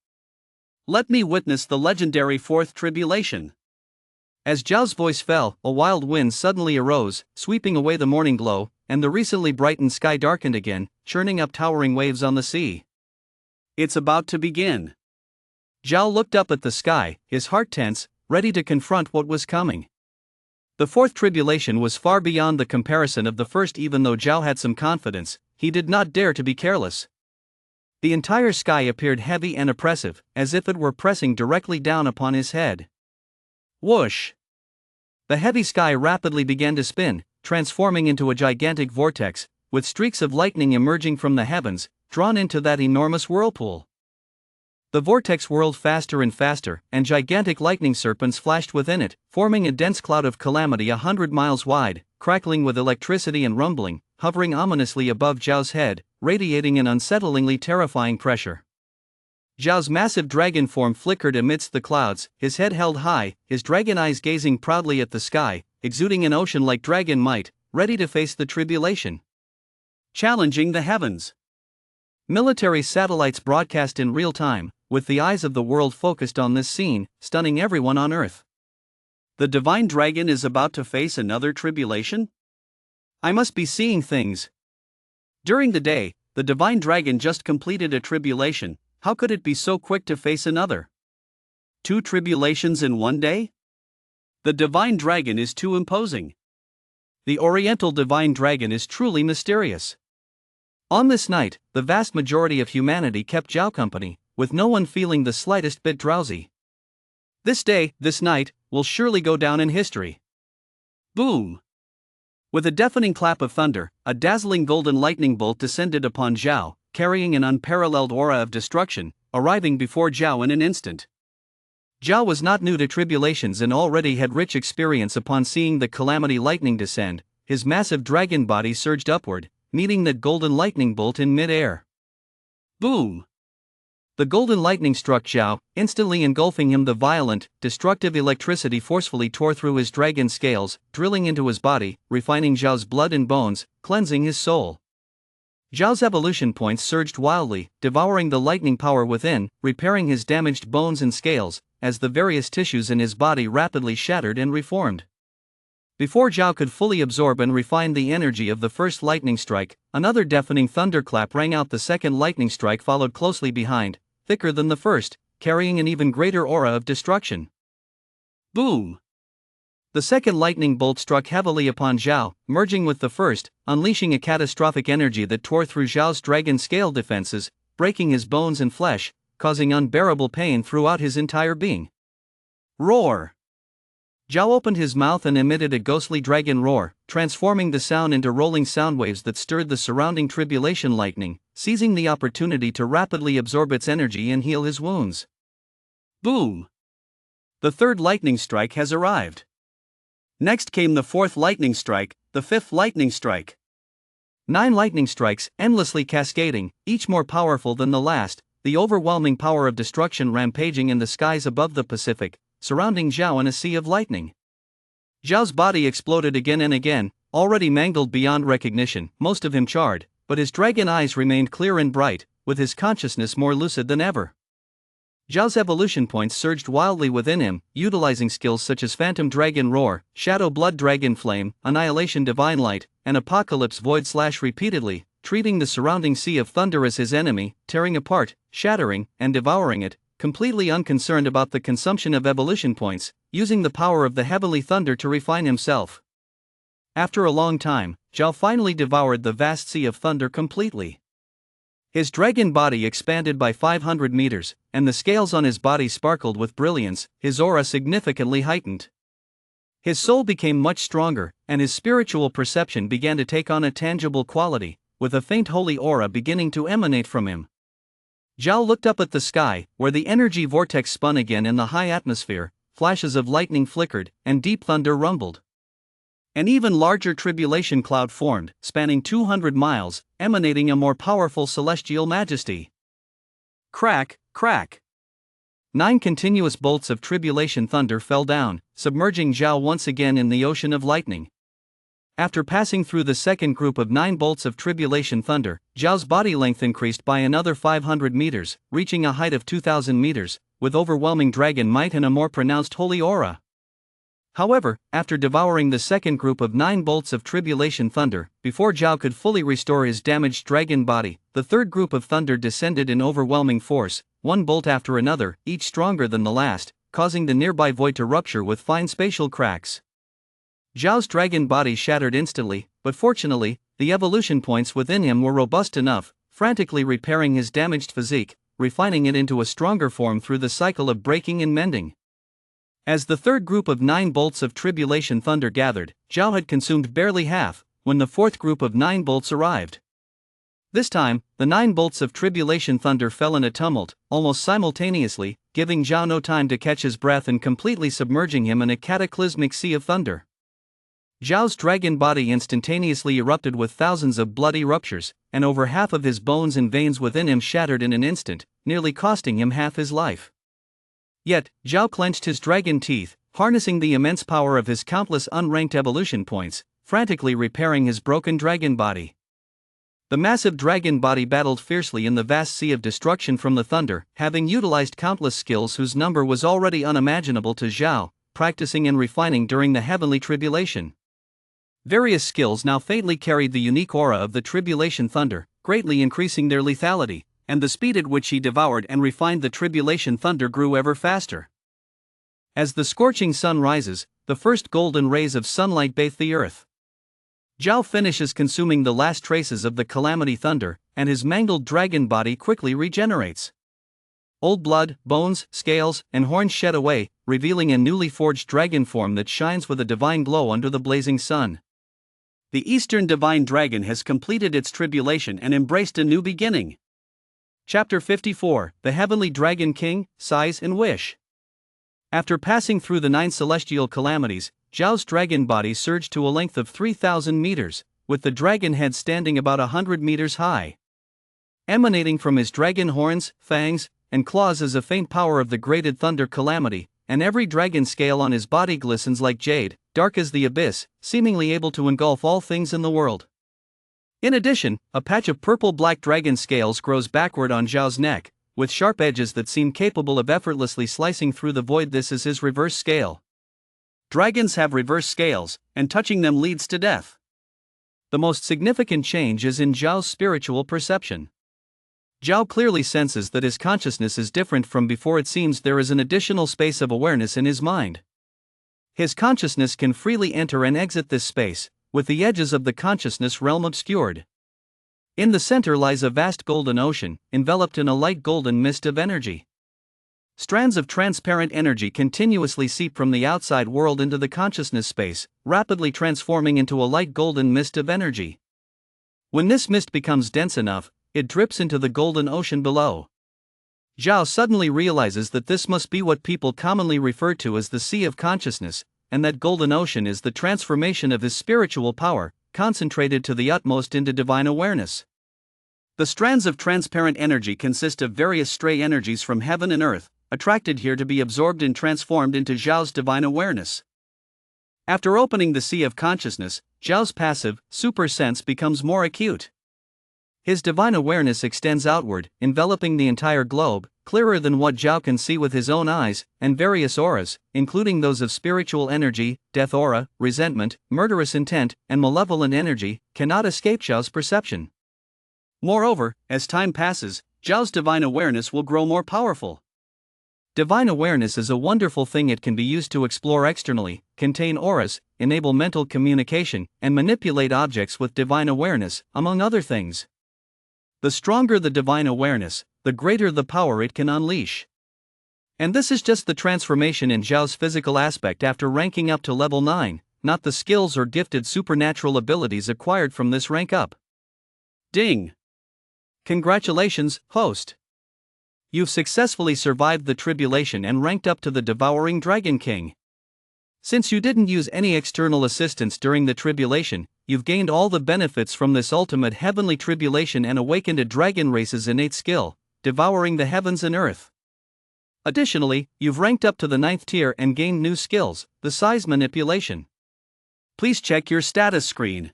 Let me witness the legendary Fourth Tribulation. As Zhao's voice fell, a wild wind suddenly arose, sweeping away the morning glow, and the recently brightened sky darkened again, churning up towering waves on the sea. It's about to begin. Zhao looked up at the sky, his heart tense, ready to confront what was coming. The fourth tribulation was far beyond the comparison of the first. Even though Zhao had some confidence, he did not dare to be careless. The entire sky appeared heavy and oppressive, as if it were pressing directly down upon his head. Whoosh! The heavy sky rapidly began to spin, transforming into a gigantic vortex, with streaks of lightning emerging from the heavens, drawn into that enormous whirlpool. The vortex whirled faster and faster, and gigantic lightning serpents flashed within it, forming a dense cloud of calamity 100 miles wide, crackling with electricity and rumbling, hovering ominously above Zhao's head, radiating an unsettlingly terrifying pressure. Zhao's massive dragon form flickered amidst the clouds, his head held high, his dragon eyes gazing proudly at the sky, exuding an ocean-like dragon might, ready to face the tribulation. Challenging the heavens. Military satellites broadcast in real time, with the eyes of the world focused on this scene, stunning everyone on Earth. The divine dragon is about to face another tribulation? I must be seeing things. During the day, the divine dragon just completed a tribulation. How could it be so quick to face another? 2 tribulations in one day? The divine dragon is too imposing. The Oriental divine dragon is truly mysterious. On this night, the vast majority of humanity kept Zhao company, with no one feeling the slightest bit drowsy. This day, this night, will surely go down in history. Boom! With a deafening clap of thunder, a dazzling golden lightning bolt descended upon Zhao, carrying an unparalleled aura of destruction, arriving before Zhao in an instant. Zhao was not new to tribulations and already had rich experience. Upon seeing the calamity lightning descend, his massive dragon body surged upward, meeting that golden lightning bolt in mid-air. Boom! The golden lightning struck Zhao, instantly engulfing him. The violent, destructive electricity forcefully tore through his dragon scales, drilling into his body, refining Zhao's blood and bones, cleansing his soul. Zhao's evolution points surged wildly, devouring the lightning power within, repairing his damaged bones and scales, as the various tissues in his body rapidly shattered and reformed. Before Zhao could fully absorb and refine the energy of the first lightning strike, another deafening thunderclap rang out. The second lightning strike followed closely behind, thicker than the first, carrying an even greater aura of destruction. Boom! The second lightning bolt struck heavily upon Zhao, merging with the first, unleashing a catastrophic energy that tore through Zhao's dragon scale defenses, breaking his bones and flesh, causing unbearable pain throughout his entire being. Roar! Zhao opened his mouth and emitted a ghostly dragon roar, transforming the sound into rolling sound waves that stirred the surrounding tribulation lightning, seizing the opportunity to rapidly absorb its energy and heal his wounds. Boom! The third lightning strike has arrived. Next came the fourth lightning strike, the fifth lightning strike. 9 lightning strikes, endlessly cascading, each more powerful than the last, the overwhelming power of destruction rampaging in the skies above the Pacific, surrounding Zhao in a sea of lightning. Zhao's body exploded again and again, already mangled beyond recognition, most of him charred, but his dragon eyes remained clear and bright, with his consciousness more lucid than ever. Zhao's evolution points surged wildly within him, utilizing skills such as Phantom Dragon Roar, Shadow Blood Dragon Flame, Annihilation Divine Light, and Apocalypse Void / repeatedly, treating the surrounding sea of thunder as his enemy, tearing apart, shattering, and devouring it, completely unconcerned about the consumption of evolution points, using the power of the heavenly thunder to refine himself. After a long time, Zhao finally devoured the vast sea of thunder completely. His dragon body expanded by 500 meters, and the scales on his body sparkled with brilliance, his aura significantly heightened. His soul became much stronger, and his spiritual perception began to take on a tangible quality, with a faint holy aura beginning to emanate from him. Zhao looked up at the sky, where the energy vortex spun again in the high atmosphere, flashes of lightning flickered, and deep thunder rumbled. An even larger tribulation cloud formed, spanning 200 miles, emanating a more powerful celestial majesty. Crack, crack. 9 continuous bolts of tribulation thunder fell down, submerging Zhao once again in the ocean of lightning. After passing through the second group of 9 bolts of tribulation thunder, Zhao's body length increased by another 500 meters, reaching a height of 2,000 meters, with overwhelming dragon might and a more pronounced holy aura. However, after devouring the second group of 9 bolts of tribulation thunder, before Zhao could fully restore his damaged dragon body, the third group of thunder descended in overwhelming force, one bolt after another, each stronger than the last, causing the nearby void to rupture with fine spatial cracks. Zhao's dragon body shattered instantly, but fortunately, the evolution points within him were robust enough, frantically repairing his damaged physique, refining it into a stronger form through the cycle of breaking and mending. As the third group of 9 bolts of tribulation thunder gathered, Zhao had consumed barely half, when the fourth group of 9 bolts arrived. This time, the 9 bolts of tribulation thunder fell in a tumult, almost simultaneously, giving Zhao no time to catch his breath and completely submerging him in a cataclysmic sea of thunder. Zhao's dragon body instantaneously erupted with thousands of bloody ruptures, and over half of his bones and veins within him shattered in an instant, nearly costing him half his life. Yet, Zhao clenched his dragon teeth, harnessing the immense power of his countless unranked evolution points, frantically repairing his broken dragon body. The massive dragon body battled fiercely in the vast sea of destruction from the thunder, having utilized countless skills whose number was already unimaginable to Zhao, practicing and refining during the heavenly tribulation. Various skills now faintly carried the unique aura of the tribulation thunder, greatly increasing their lethality, and the speed at which he devoured and refined the tribulation thunder grew ever faster. As the scorching sun rises, the first golden rays of sunlight bathe the earth. Zhao finishes consuming the last traces of the calamity thunder, and his mangled dragon body quickly regenerates. Old blood, bones, scales, and horns shed away, revealing a newly forged dragon form that shines with a divine glow under the blazing sun. The Eastern Divine Dragon has completed its tribulation and embraced a new beginning. Chapter 54, The Heavenly Dragon King, Size and Wish. After passing through the 9 celestial calamities, Zhao's dragon body surged to a length of 3,000 meters, with the dragon head standing about 100 meters high. Emanating from his dragon horns, fangs, and claws is a faint power of the graded thunder calamity, and every dragon scale on his body glistens like jade, dark as the abyss, seemingly able to engulf all things in the world. In addition, a patch of purple-black dragon scales grows backward on Zhao's neck, with sharp edges that seem capable of effortlessly slicing through the void. This is his reverse scale. Dragons have reverse scales, and touching them leads to death. The most significant change is in Zhao's spiritual perception. Zhao clearly senses that his consciousness is different from before. It seems there is an additional space of awareness in his mind. His consciousness can freely enter and exit this space, with the edges of the consciousness realm obscured. In the center lies a vast golden ocean, enveloped in a light golden mist of energy. Strands of transparent energy continuously seep from the outside world into the consciousness space, rapidly transforming into a light golden mist of energy. When this mist becomes dense enough, it drips into the golden ocean below. Zhao suddenly realizes that this must be what people commonly refer to as the Sea of Consciousness, and that golden ocean is the transformation of his spiritual power, concentrated to the utmost into divine awareness. The strands of transparent energy consist of various stray energies from heaven and earth, attracted here to be absorbed and transformed into Zhao's divine awareness. After opening the Sea of Consciousness, Zhao's passive, super sense becomes more acute. His divine awareness extends outward, enveloping the entire globe, clearer than what Zhao can see with his own eyes, and various auras, including those of spiritual energy, death aura, resentment, murderous intent, and malevolent energy, cannot escape Zhao's perception. Moreover, as time passes, Zhao's divine awareness will grow more powerful. Divine awareness is a wonderful thing. It can be used to explore externally, contain auras, enable mental communication, and manipulate objects with divine awareness, among other things. The stronger the divine awareness, the greater the power it can unleash. And this is just the transformation in Zhao's physical aspect after ranking up to level 9, not the skills or gifted supernatural abilities acquired from this rank up. Ding! Congratulations, host! You've successfully survived the tribulation and ranked up to the Devouring Dragon King. Since you didn't use any external assistance during the tribulation, you've gained all the benefits from this ultimate heavenly tribulation and awakened a dragon race's innate skill, devouring the heavens and earth. Additionally, you've ranked up to the 9th tier and gained new skills, the size manipulation. Please check your status screen.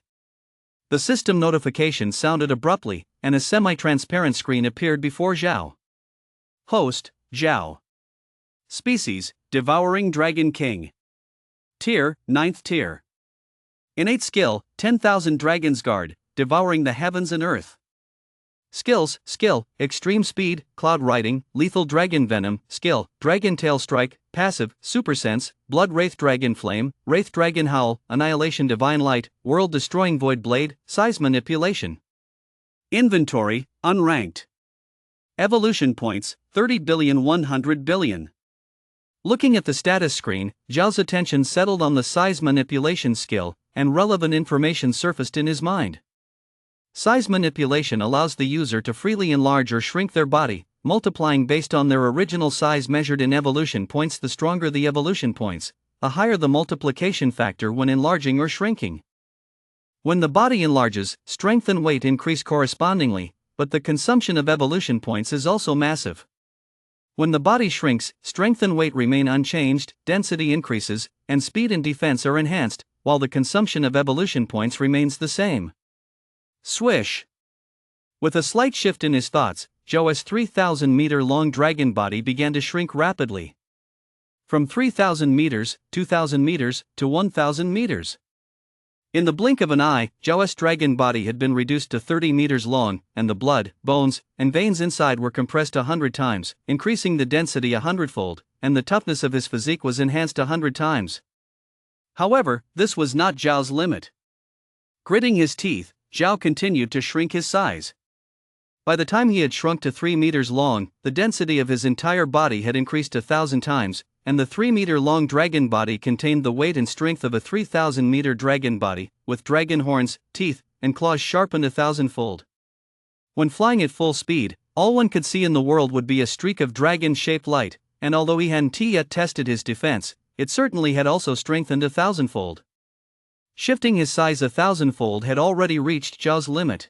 The system notification sounded abruptly, and a semi-transparent screen appeared before Zhao. Host, Zhao. Species, Devouring Dragon King. Tier, 9th tier. Innate skill, 10,000 Dragon's Guard, devouring the heavens and earth. Skills, skill, extreme speed, cloud riding, lethal dragon venom, skill, dragon tail strike, passive, super sense, blood wraith dragon flame, wraith dragon howl, annihilation divine light, world destroying void blade, size manipulation. Inventory, unranked. Evolution points, 30,100 billion. Looking at the status screen, Zhao's attention settled on the size manipulation skill, and relevant information surfaced in his mind. Size manipulation allows the user to freely enlarge or shrink their body, multiplying based on their original size measured in evolution points. The stronger the evolution points, the higher the multiplication factor when enlarging or shrinking. When the body enlarges, strength and weight increase correspondingly, but the consumption of evolution points is also massive. When the body shrinks, strength and weight remain unchanged, density increases, and speed and defense are enhanced, while the consumption of evolution points remains the same. Swish! With a slight shift in his thoughts, Zhao's 3,000-meter-long dragon body began to shrink rapidly. From 3,000 meters, 2,000 meters, to 1,000 meters. In the blink of an eye, Zhao's dragon body had been reduced to 30 meters long, and the blood, bones, and veins inside were compressed 100 times, increasing the density 100-fold, and the toughness of his physique was enhanced 100 times. However, this was not Zhao's limit. Gritting his teeth, Zhao continued to shrink his size. By the time he had shrunk to 3 meters long, the density of his entire body had increased 1,000 times, and the 3-meter-long dragon body contained the weight and strength of a 3,000-meter dragon body, with dragon horns, teeth, and claws sharpened 1,000-fold. When flying at full speed, all one could see in the world would be a streak of dragon-shaped light, and although he hadn't yet tested his defense, it certainly had also strengthened 1,000-fold. Shifting his size 1,000-fold had already reached Zhao's limit.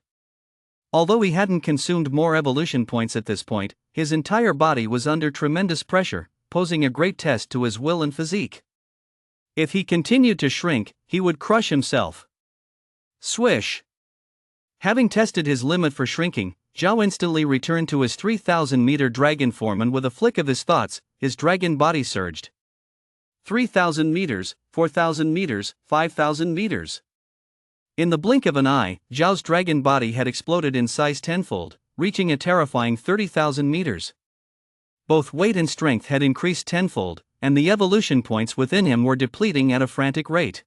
Although he hadn't consumed more evolution points at this point, his entire body was under tremendous pressure, posing a great test to his will and physique. If he continued to shrink, he would crush himself. Swish! Having tested his limit for shrinking, Zhao instantly returned to his 3,000-meter dragon form, and with a flick of his thoughts, his dragon body surged. 3,000 meters, 4,000 meters, 5,000 meters. In the blink of an eye, Zhao's dragon body had exploded in size tenfold, reaching a terrifying 30,000 meters. Both weight and strength had increased tenfold, and the evolution points within him were depleting at a frantic rate.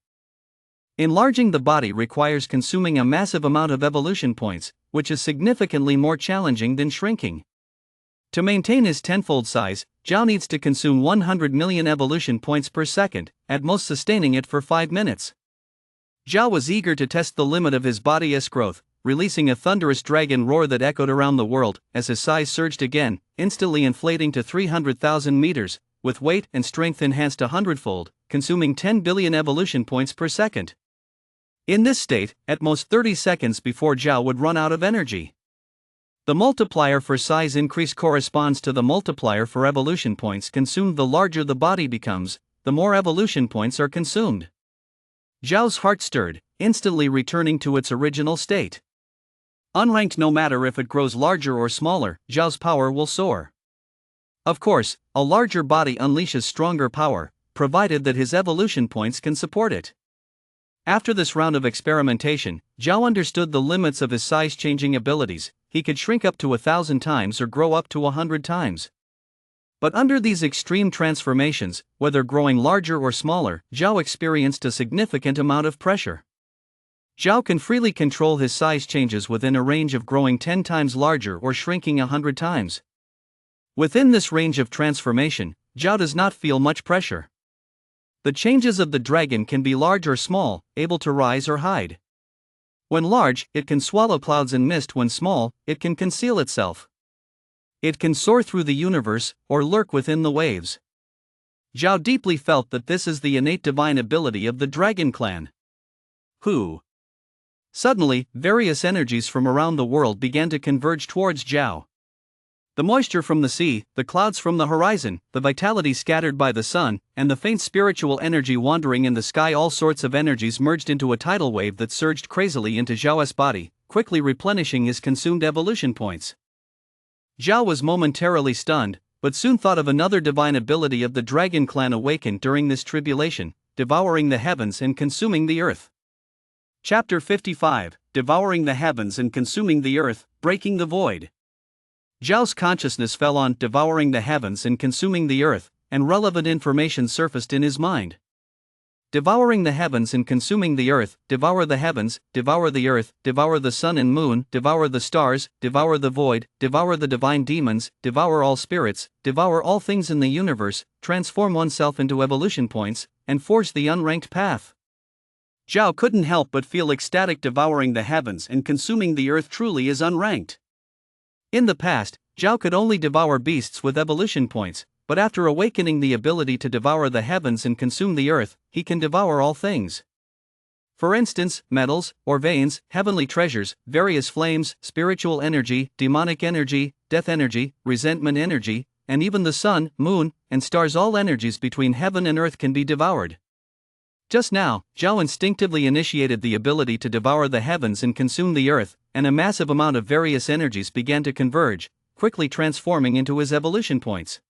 Enlarging the body requires consuming a massive amount of evolution points, which is significantly more challenging than shrinking. To maintain his tenfold size, Zhao needs to consume 100 million evolution points per second, at most sustaining it for 5 minutes. Zhao was eager to test the limit of his body's growth, releasing a thunderous dragon roar that echoed around the world as his size surged again, instantly inflating to 300,000 meters, with weight and strength enhanced 100-fold, consuming 10 billion evolution points per second. In this state, at most 30 seconds before Zhao would run out of energy. The multiplier for size increase corresponds to the multiplier for evolution points consumed. The larger the body becomes, the more evolution points are consumed. Zhao's heart stirred, instantly returning to its original state. Unranked, no matter if it grows larger or smaller, Zhao's power will soar. Of course, a larger body unleashes stronger power, provided that his evolution points can support it. After this round of experimentation, Zhao understood the limits of his size-changing abilities. He could shrink up to 1,000 times or grow up to 100 times. But under these extreme transformations, whether growing larger or smaller, Zhao experienced a significant amount of pressure. Zhao can freely control his size changes within a range of growing 10 times larger or shrinking 100 times. Within this range of transformation, Zhao does not feel much pressure. The changes of the dragon can be large or small, able to rise or hide. When large, it can swallow clouds and mist. When small, it can conceal itself. It can soar through the universe, or lurk within the waves. Zhao deeply felt that this is the innate divine ability of the dragon clan. Suddenly, various energies from around the world began to converge towards Zhao. The moisture from the sea, the clouds from the horizon, the vitality scattered by the sun, and the faint spiritual energy wandering in the sky, all sorts of energies merged into a tidal wave that surged crazily into Zhao's body, quickly replenishing his consumed evolution points. Zhao was momentarily stunned, but soon thought of another divine ability of the dragon clan awakened during this tribulation, devouring the heavens and consuming the earth. Chapter 55, Devouring the Heavens and Consuming the Earth, Breaking the Void. Zhao's consciousness fell on devouring the heavens and consuming the earth, and relevant information surfaced in his mind. Devouring the heavens and consuming the earth, devour the heavens, devour the earth, devour the sun and moon, devour the stars, devour the void, devour the divine demons, devour all spirits, devour all things in the universe, transform oneself into evolution points, and force the unranked path. Zhao couldn't help but feel ecstatic. Devouring the heavens and consuming the earth truly is unranked. In the past, Zhao could only devour beasts with evolution points, but after awakening the ability to devour the heavens and consume the earth, he can devour all things. For instance, metals, or veins, heavenly treasures, various flames, spiritual energy, demonic energy, death energy, resentment energy, and even the sun, moon, and stars. All energies between heaven and earth can be devoured. Just now, Zhao instinctively initiated the ability to devour the heavens and consume the earth, and a massive amount of various energies began to converge, quickly transforming into his evolution points.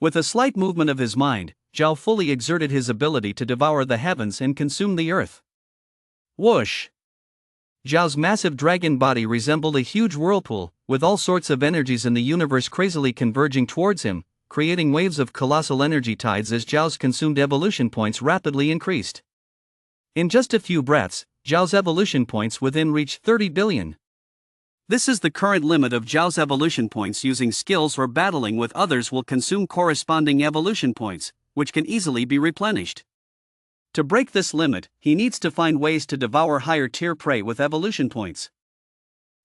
With a slight movement of his mind, Zhao fully exerted his ability to devour the heavens and consume the earth. Whoosh! Zhao's massive dragon body resembled a huge whirlpool, with all sorts of energies in the universe crazily converging towards him, creating waves of colossal energy tides as Zhao's consumed evolution points rapidly increased. In just a few breaths, Zhao's evolution points within reached 30 billion. This is the current limit of Zhao's evolution points. Using skills or battling with others will consume corresponding evolution points, which can easily be replenished. To break this limit, he needs to find ways to devour higher tier prey with evolution points.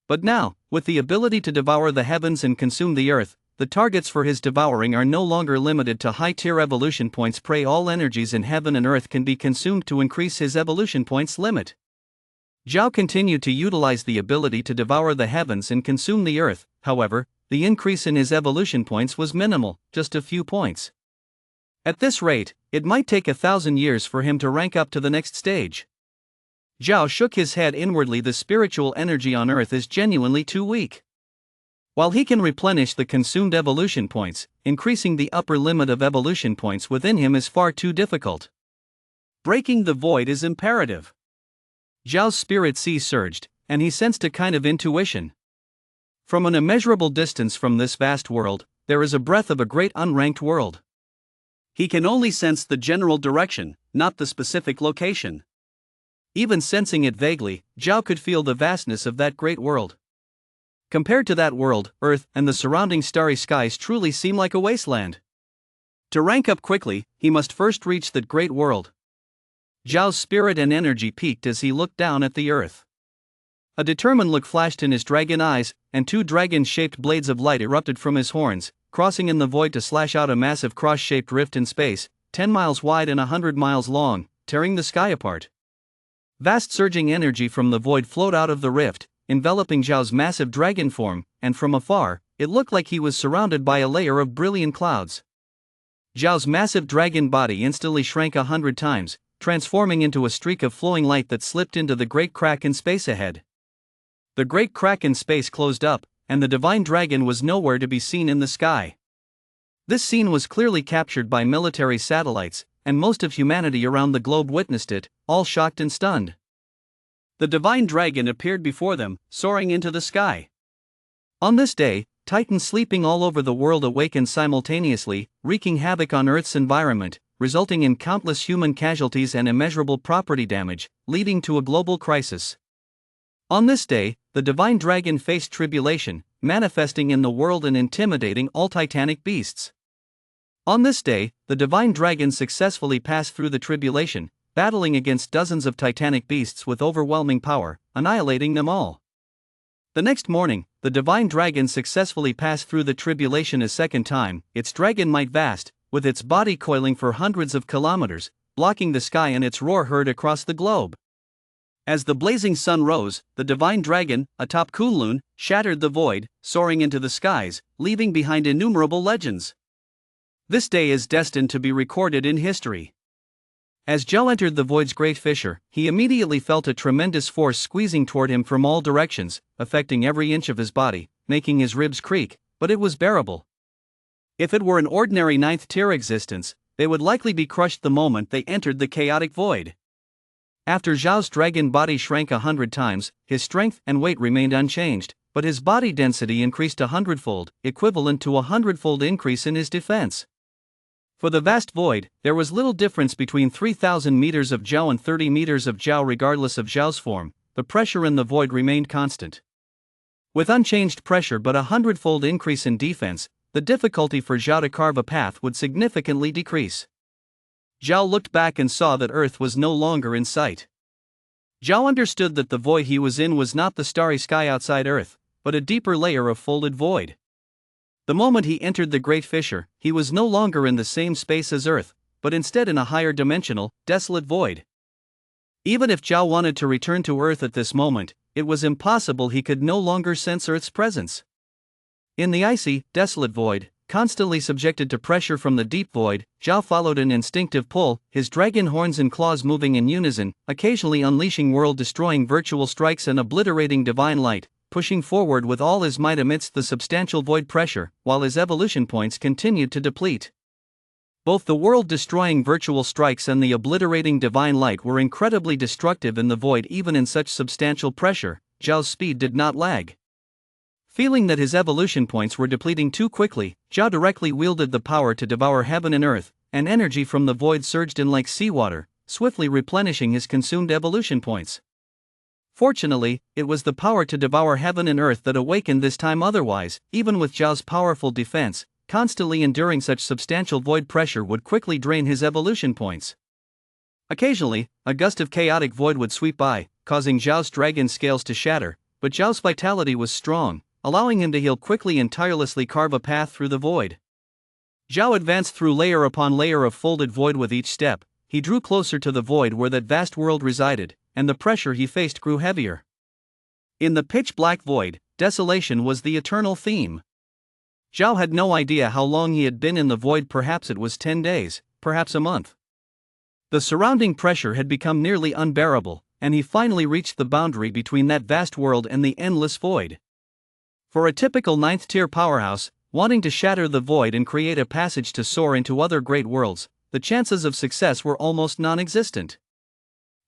But now, with the ability to devour the heavens and consume the earth, the targets for his devouring are no longer limited to high-tier evolution points prey. All energies in heaven and earth can be consumed to increase his evolution points limit. Zhao continued to utilize the ability to devour the heavens and consume the earth. However, the increase in his evolution points was minimal, just a few points. At this rate, it might take 1,000 years for him to rank up to the next stage. Zhao shook his head inwardly. The spiritual energy on earth is genuinely too weak. While he can replenish the consumed evolution points, increasing the upper limit of evolution points within him is far too difficult. Breaking the void is imperative. Zhao's spirit sea surged, and he sensed a kind of intuition. From an immeasurable distance from this vast world, there is a breath of a great unranked world. He can only sense the general direction, not the specific location. Even sensing it vaguely, Zhao could feel the vastness of that great world. Compared to that world, Earth and the surrounding starry skies truly seem like a wasteland. To rank up quickly, he must first reach that great world. Zhao's spirit and energy peaked as he looked down at the earth. A determined look flashed in his dragon eyes, and 2 dragon-shaped blades of light erupted from his horns, crossing in the void to slash out a massive cross-shaped rift in space, 10 miles wide and 100 miles long, tearing the sky apart. Vast surging energy from the void flowed out of the rift, enveloping Zhao's massive dragon form, and from afar, it looked like he was surrounded by a layer of brilliant clouds. Zhao's massive dragon body instantly shrank 100 times, transforming into a streak of flowing light that slipped into the great crack in space ahead. The great crack in space closed up, and the divine dragon was nowhere to be seen in the sky. This scene was clearly captured by military satellites, and most of humanity around the globe witnessed it, all shocked and stunned. The divine dragon appeared before them, soaring into the sky. On this day, Titans sleeping all over the world awakened simultaneously, wreaking havoc on Earth's environment, resulting in countless human casualties and immeasurable property damage, leading to a global crisis. On this day, the divine dragon faced tribulation, manifesting in the world and intimidating all titanic beasts. On this day, the divine dragon successfully passed through the tribulation, battling against dozens of titanic beasts with overwhelming power, annihilating them all. The next morning, the divine dragon successfully passed through the tribulation a second time, its dragon might vast, with its body coiling for hundreds of kilometers, blocking the sky and its roar heard across the globe. As the blazing sun rose, the divine dragon, atop Kunlun, shattered the void, soaring into the skies, leaving behind innumerable legends. This day is destined to be recorded in history. As Zhao entered the void's great fissure, he immediately felt a tremendous force squeezing toward him from all directions, affecting every inch of his body, making his ribs creak, but it was bearable. If it were an ordinary ninth-tier existence, they would likely be crushed the moment they entered the chaotic void. After Zhao's dragon body shrank 100 times, his strength and weight remained unchanged, but his body density increased 100-fold, equivalent to a 100-fold increase in his defense. For the vast void, there was little difference between 3,000 meters of Zhao and 30 meters of Zhao regardless of Zhao's form, the pressure in the void remained constant. With unchanged pressure but a 100-fold increase in defense, the difficulty for Zhao to carve a path would significantly decrease. Zhao looked back and saw that Earth was no longer in sight. Zhao understood that the void he was in was not the starry sky outside Earth, but a deeper layer of folded void. The moment he entered the great fissure, he was no longer in the same space as Earth, but instead in a higher dimensional, desolate void. Even if Zhao wanted to return to Earth at this moment, it was impossible. He could no longer sense Earth's presence. In the icy, desolate void, constantly subjected to pressure from the deep void, Zhao followed an instinctive pull, his dragon horns and claws moving in unison, occasionally unleashing world-destroying virtual strikes and obliterating divine light, pushing forward with all his might amidst the substantial void pressure, while his evolution points continued to deplete. Both the world-destroying virtual strikes and the obliterating divine light were incredibly destructive in the void. Even in such substantial pressure, Zhao's speed did not lag. Feeling that his evolution points were depleting too quickly, Zhao directly wielded the power to devour heaven and earth, and energy from the void surged in like seawater, swiftly replenishing his consumed evolution points. Fortunately, it was the power to devour heaven and earth that awakened this time. Otherwise, even with Zhao's powerful defense, constantly enduring such substantial void pressure would quickly drain his evolution points. Occasionally, a gust of chaotic void would sweep by, causing Zhao's dragon scales to shatter, but Zhao's vitality was strong, allowing him to heal quickly and tirelessly carve a path through the void. Zhao advanced through layer upon layer of folded void. With each step, he drew closer to the void where that vast world resided, and the pressure he faced grew heavier. In the pitch-black void, desolation was the eternal theme. Zhao had no idea how long he had been in the void. Perhaps it was 10 days, perhaps a month. The surrounding pressure had become nearly unbearable, and he finally reached the boundary between that vast world and the endless void. For a typical ninth-tier powerhouse, wanting to shatter the void and create a passage to soar into other great worlds, the chances of success were almost non-existent.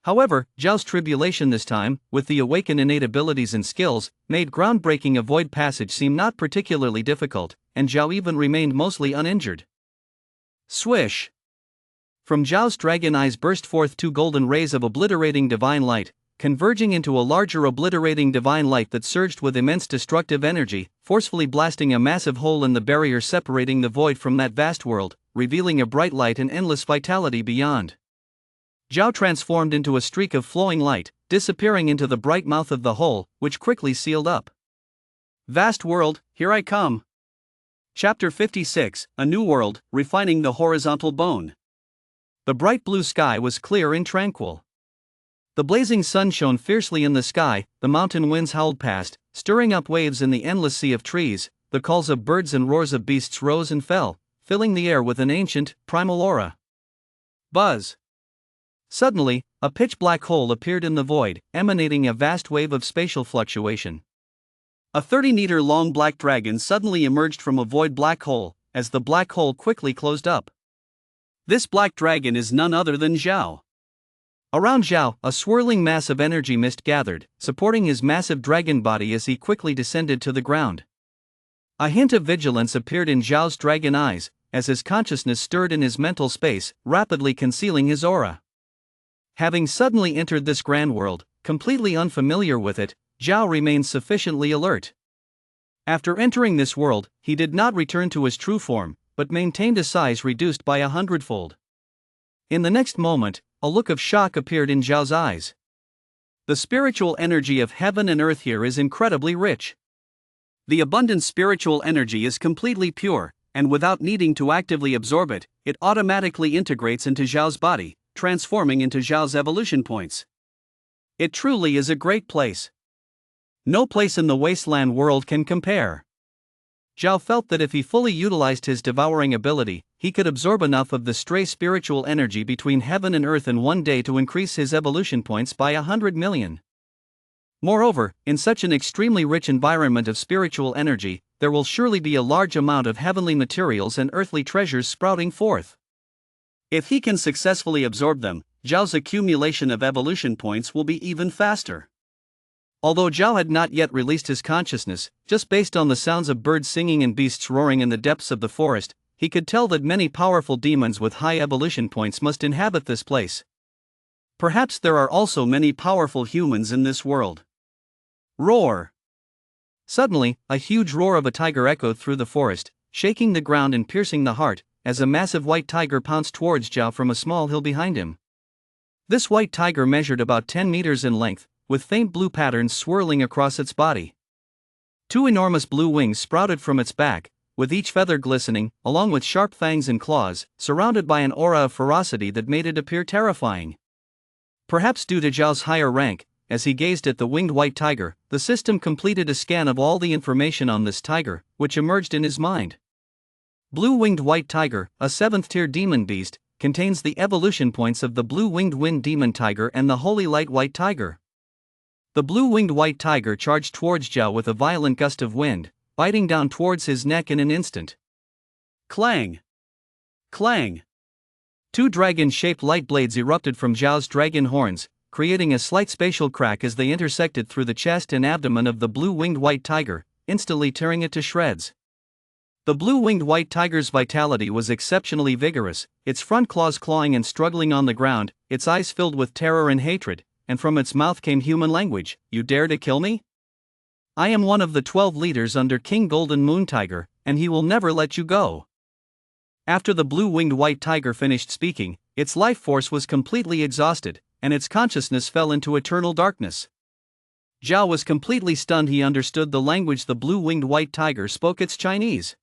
However, Zhao's tribulation this time, with the awakened innate abilities and skills, made groundbreaking a void passage seem not particularly difficult, and Zhao even remained mostly uninjured. Swish! From Zhao's dragon eyes burst forth 2 golden rays of obliterating divine light, converging into a larger obliterating divine light that surged with immense destructive energy, forcefully blasting a massive hole in the barrier separating the void from that vast world, revealing a bright light and endless vitality beyond. Zhao transformed into a streak of flowing light, disappearing into the bright mouth of the hole, which quickly sealed up. Vast world, here I come. Chapter 56, A New World, Refining the Horizontal Bone. The bright blue sky was clear and tranquil. The blazing sun shone fiercely in the sky, the mountain winds howled past, stirring up waves in the endless sea of trees, the calls of birds and roars of beasts rose and fell, filling the air with an ancient, primal aura. Buzz! Suddenly, a pitch-black hole appeared in the void, emanating a vast wave of spatial fluctuation. A 30-meter-long black dragon suddenly emerged from a void black hole, as the black hole quickly closed up. This black dragon is none other than Zhao. Around Zhao, a swirling mass of energy mist gathered, supporting his massive dragon body as he quickly descended to the ground. A hint of vigilance appeared in Zhao's dragon eyes, as his consciousness stirred in his mental space, rapidly concealing his aura. Having suddenly entered this grand world, completely unfamiliar with it, Zhao remained sufficiently alert. After entering this world, he did not return to his true form, but maintained a size reduced by 100-fold. In the next moment, a look of shock appeared in Zhao's eyes. The spiritual energy of heaven and earth here is incredibly rich. The abundant spiritual energy is completely pure, and without needing to actively absorb it, it automatically integrates into Zhao's body, transforming into Zhao's evolution points. It truly is a great place. No place in the wasteland world can compare. Zhao felt that if he fully utilized his devouring ability, he could absorb enough of the stray spiritual energy between heaven and earth in one day to increase his evolution points by 100 million. Moreover, in such an extremely rich environment of spiritual energy, there will surely be a large amount of heavenly materials and earthly treasures sprouting forth. If he can successfully absorb them, Zhao's accumulation of evolution points will be even faster. Although Zhao had not yet released his consciousness, just based on the sounds of birds singing and beasts roaring in the depths of the forest, he could tell that many powerful demons with high evolution points must inhabit this place. Perhaps there are also many powerful humans in this world. Roar! Suddenly, a huge roar of a tiger echoed through the forest, shaking the ground and piercing the heart, as a massive white tiger pounced towards Zhao from a small hill behind him. This white tiger measured about 10 meters in length, with faint blue patterns swirling across its body. Two enormous blue wings sprouted from its back, with each feather glistening, along with sharp fangs and claws, surrounded by an aura of ferocity that made it appear terrifying. Perhaps due to Zhao's higher rank, as he gazed at the winged white tiger, the system completed a scan of all the information on this tiger, which emerged in his mind. Blue-winged white tiger, a 7th-tier demon beast, contains the evolution points of the blue-winged wind demon tiger and the holy light white tiger. The blue-winged white tiger charged towards Zhao with a violent gust of wind, biting down towards his neck in an instant. Clang! Clang! Two dragon-shaped light blades erupted from Zhao's dragon horns, creating a slight spatial crack as they intersected through the chest and abdomen of the blue-winged white tiger, instantly tearing it to shreds. The blue-winged white tiger's vitality was exceptionally vigorous, its front claws clawing and struggling on the ground, its eyes filled with terror and hatred, and from its mouth came human language. "You dare to kill me? I am one of the 12 leaders under King Golden Moon Tiger, and he will never let you go." After the blue-winged white tiger finished speaking, its life force was completely exhausted, and its consciousness fell into eternal darkness. Zhao was completely stunned. He understood the language the blue-winged white tiger spoke. It's Chinese.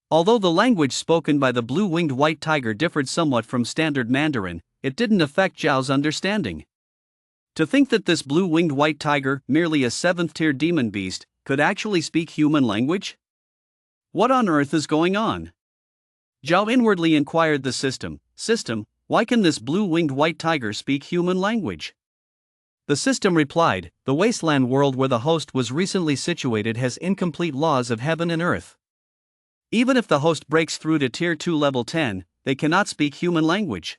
Although the language spoken by the blue-winged white tiger differed somewhat from standard Mandarin, it didn't affect Zhao's understanding. To think that this blue-winged white tiger, merely a 7th-tier demon beast, could actually speak human language? What on earth is going on? Zhao inwardly inquired the system, why can this blue-winged white tiger speak human language? The system replied, the wasteland world where the host was recently situated has incomplete laws of heaven and earth. Even if the host breaks through to Tier 2 Level 10, they cannot speak human language.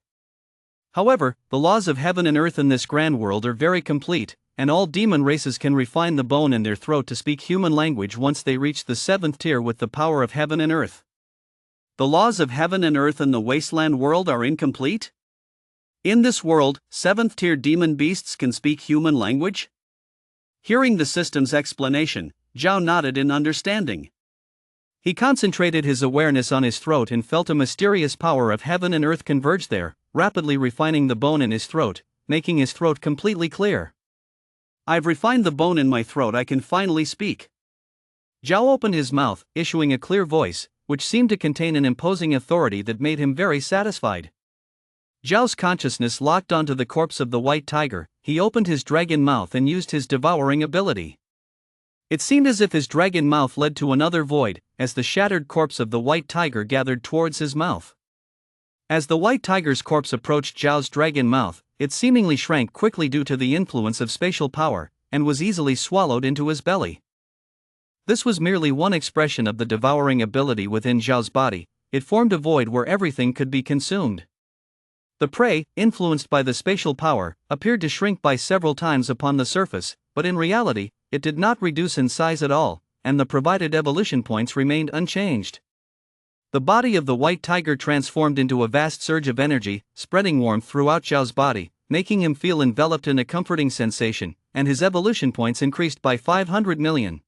However, the laws of heaven and earth in this grand world are very complete, and all demon races can refine the bone in their throat to speak human language once they reach the 7th tier with the power of heaven and earth. The laws of heaven and earth in the wasteland world are incomplete? In this world, 7th tier demon beasts can speak human language? Hearing the system's explanation, Zhao nodded in understanding. He concentrated his awareness on his throat and felt a mysterious power of heaven and earth converge there, rapidly refining the bone in his throat, making his throat completely clear. I've refined the bone in my throat. I can finally speak. Zhao opened his mouth, issuing a clear voice, which seemed to contain an imposing authority that made him very satisfied. Zhao's consciousness locked onto the corpse of the white tiger. He opened his dragon mouth and used his devouring ability. It seemed as if his dragon mouth led to another void, as the shattered corpse of the white tiger gathered towards his mouth. As the white tiger's corpse approached Zhao's dragon mouth, it seemingly shrank quickly due to the influence of spatial power, and was easily swallowed into his belly. This was merely one expression of the devouring ability within Zhao's body. It formed a void where everything could be consumed. The prey, influenced by the spatial power, appeared to shrink by several times upon the surface, but in reality, it did not reduce in size at all, and the provided evolution points remained unchanged. The body of the white tiger transformed into a vast surge of energy, spreading warmth throughout Zhao's body, making him feel enveloped in a comforting sensation, and his evolution points increased by 500 million.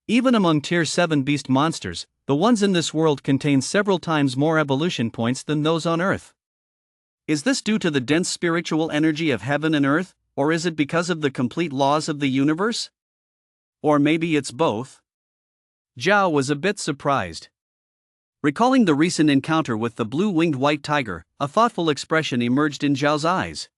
Even among Tier 7 beast monsters, the ones in this world contain several times more evolution points than those on Earth. Is this due to the dense spiritual energy of heaven and earth, or is it because of the complete laws of the universe? Or maybe it's both? Zhao was a bit surprised. Recalling the recent encounter with the blue-winged white tiger, a thoughtful expression emerged in Zhao's eyes.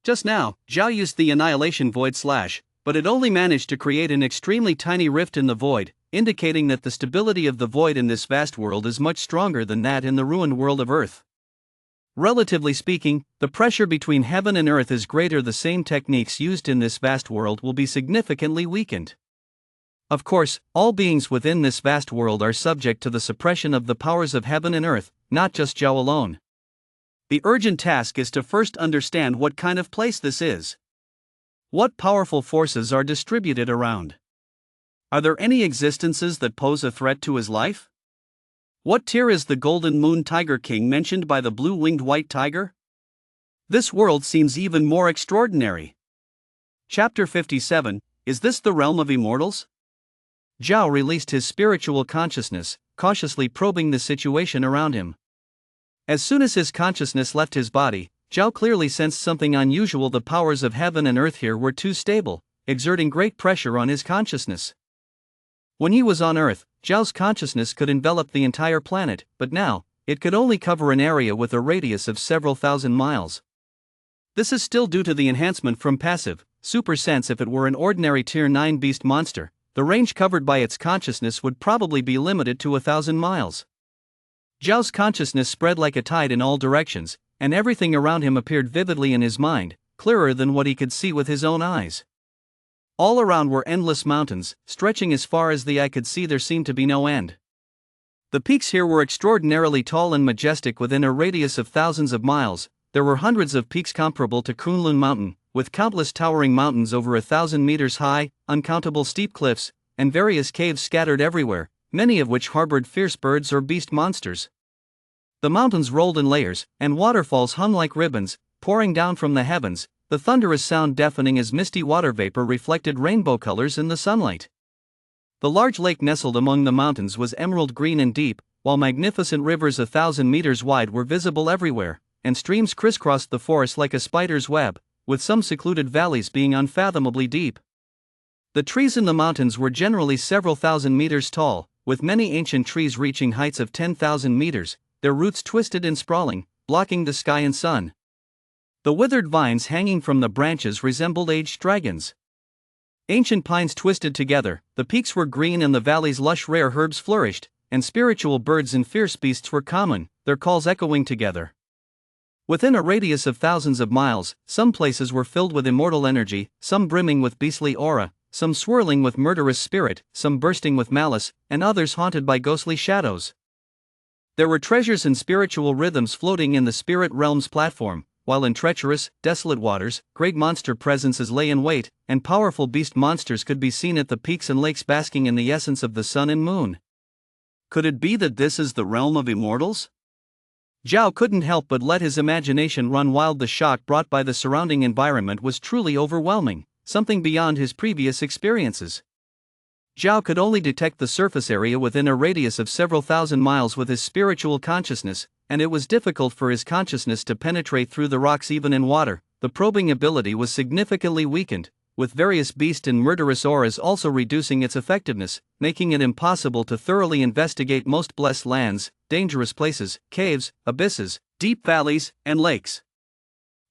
Just now, Zhao used the Annihilation Void Slash, but it only managed to create an extremely tiny rift in the void, indicating that the stability of the void in this vast world is much stronger than that in the ruined world of Earth. Relatively speaking, the pressure between heaven and earth is greater. The same techniques used in this vast world will be significantly weakened. Of course, all beings within this vast world are subject to the suppression of the powers of heaven and earth, not just Zhao alone. The urgent task is to first understand what kind of place this is. What powerful forces are distributed around? Are there any existences that pose a threat to his life? What tier is the Golden Moon Tiger King mentioned by the blue-winged white tiger? This world seems even more extraordinary. Chapter 57, Is this the realm of immortals? Zhao released his spiritual consciousness, cautiously probing the situation around him. As soon as his consciousness left his body, Zhao clearly sensed something unusual. The powers of heaven and earth here were too stable, exerting great pressure on his consciousness. When he was on Earth, Zhao's consciousness could envelop the entire planet, but now, it could only cover an area with a radius of several thousand miles. This is still due to the enhancement from passive, super sense. If it were an ordinary Tier 9 beast monster, the range covered by its consciousness would probably be limited to 1,000 miles. Zhao's consciousness spread like a tide in all directions, and everything around him appeared vividly in his mind, clearer than what he could see with his own eyes. All around were endless mountains, stretching as far as the eye could see. There seemed to be no end. The peaks here were extraordinarily tall and majestic. Within a radius of thousands of miles, there were hundreds of peaks comparable to Kunlun Mountain, with countless towering mountains over 1,000 meters high, uncountable steep cliffs, and various caves scattered everywhere, many of which harbored fierce birds or beast monsters. The mountains rolled in layers, and waterfalls hung like ribbons, pouring down from the heavens, the thunderous sound deafening as misty water vapor reflected rainbow colors in the sunlight. The large lake nestled among the mountains was emerald green and deep, while magnificent rivers 1,000 meters wide were visible everywhere, and streams crisscrossed the forest like a spider's web, with some secluded valleys being unfathomably deep. The trees in the mountains were generally several thousand meters tall, with many ancient trees reaching heights of 10,000 meters, their roots twisted and sprawling, blocking the sky and sun. The withered vines hanging from the branches resembled aged dragons. Ancient pines twisted together, the peaks were green and the valleys lush. Rare herbs flourished, and spiritual birds and fierce beasts were common, their calls echoing together. Within a radius of thousands of miles, some places were filled with immortal energy, some brimming with beastly aura, some swirling with murderous spirit, some bursting with malice, and others haunted by ghostly shadows. There were treasures and spiritual rhythms floating in the spirit realm's platform, while in treacherous, desolate waters, great monster presences lay in wait, and powerful beast monsters could be seen at the peaks and lakes basking in the essence of the sun and moon. Could it be that this is the realm of immortals? Zhao couldn't help but let his imagination run wild. The shock brought by the surrounding environment was truly overwhelming, something beyond his previous experiences. Zhao could only detect the surface area within a radius of several thousand miles with his spiritual consciousness, and it was difficult for his consciousness to penetrate through the rocks even in water. The probing ability was significantly weakened, with various beast and murderous auras also reducing its effectiveness, making it impossible to thoroughly investigate most blessed lands, dangerous places, caves, abysses, deep valleys, and lakes.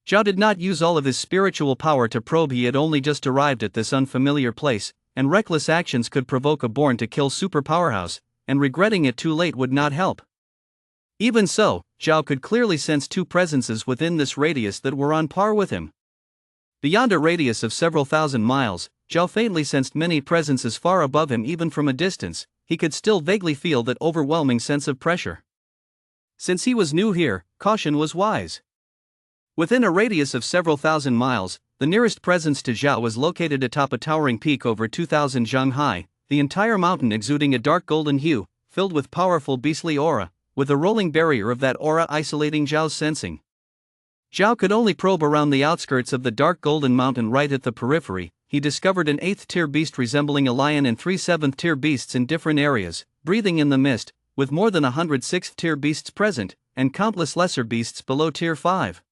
Zhao did not use all of his spiritual power to probe. He had only just arrived at this unfamiliar place, and reckless actions could provoke a born to kill super powerhouse, and regretting it too late would not help. Even so, Zhao could clearly sense two presences within this radius that were on par with him. Beyond a radius of several thousand miles, Zhao faintly sensed many presences far above him. Even from a distance, he could still vaguely feel that overwhelming sense of pressure. Since he was new here, caution was wise. Within a radius of several thousand miles, the nearest presence to Zhao was located atop a towering peak over 2,000 zhang high, the entire mountain exuding a dark golden hue, filled with powerful beastly aura, with a rolling barrier of that aura isolating Zhao's sensing. Zhao could only probe around the outskirts of the dark golden mountain. Right at the periphery, he discovered an 8th-tier beast resembling a lion and 3 7th-tier beasts in different areas, breathing in the mist, with more than 100 6th-tier beasts present, and countless lesser beasts below Tier 5.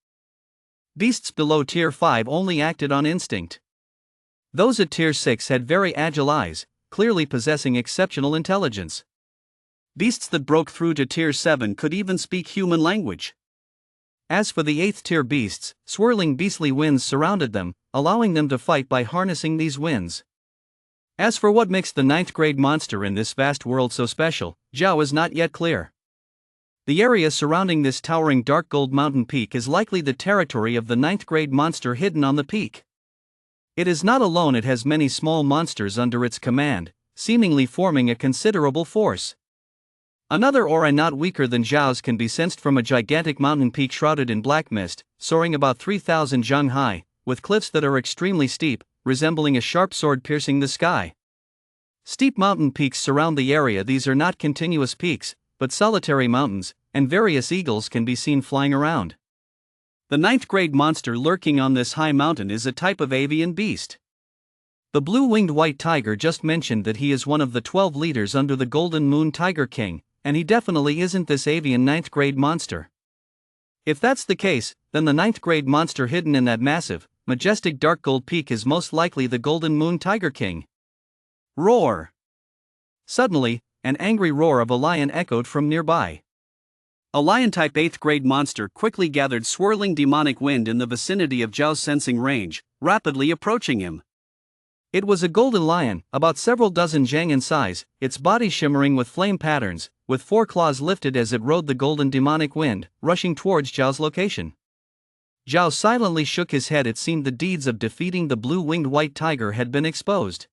Beasts below Tier 5 only acted on instinct. Those at Tier 6 had very agile eyes, clearly possessing exceptional intelligence. Beasts that broke through to Tier 7 could even speak human language. As for the 8th-tier beasts, swirling beastly winds surrounded them, allowing them to fight by harnessing these winds. As for what makes the 9th-grade monster in this vast world so special, Zhao is not yet clear. The area surrounding this towering dark gold mountain peak is likely the territory of the 9th-grade monster hidden on the peak. It is not alone, it has many small monsters under its command, seemingly forming a considerable force. Another aura not weaker than Zhao's can be sensed from a gigantic mountain peak shrouded in black mist, soaring about 3,000 zhang high, with cliffs that are extremely steep, resembling a sharp sword piercing the sky. Steep mountain peaks surround the area. These are not continuous peaks, but solitary mountains, and various eagles can be seen flying around. The 9th-grade monster lurking on this high mountain is a type of avian beast. The blue-winged white tiger just mentioned that he is one of the 12 leaders under the Golden Moon Tiger King, and he definitely isn't this avian 9th-grade monster. If that's the case, then the 9th-grade monster hidden in that massive, majestic dark gold peak is most likely the Golden Moon Tiger King. Roar! Suddenly, an angry roar of a lion echoed from nearby. A lion-type 8th-grade monster quickly gathered swirling demonic wind in the vicinity of Zhao's sensing range, rapidly approaching him. It was a golden lion, about several dozen zhang in size, its body shimmering with flame patterns, with 4 claws lifted as it rode the golden demonic wind, rushing towards Zhao's location. Zhao silently shook his head. It seemed the deeds of defeating the blue-winged white tiger had been exposed.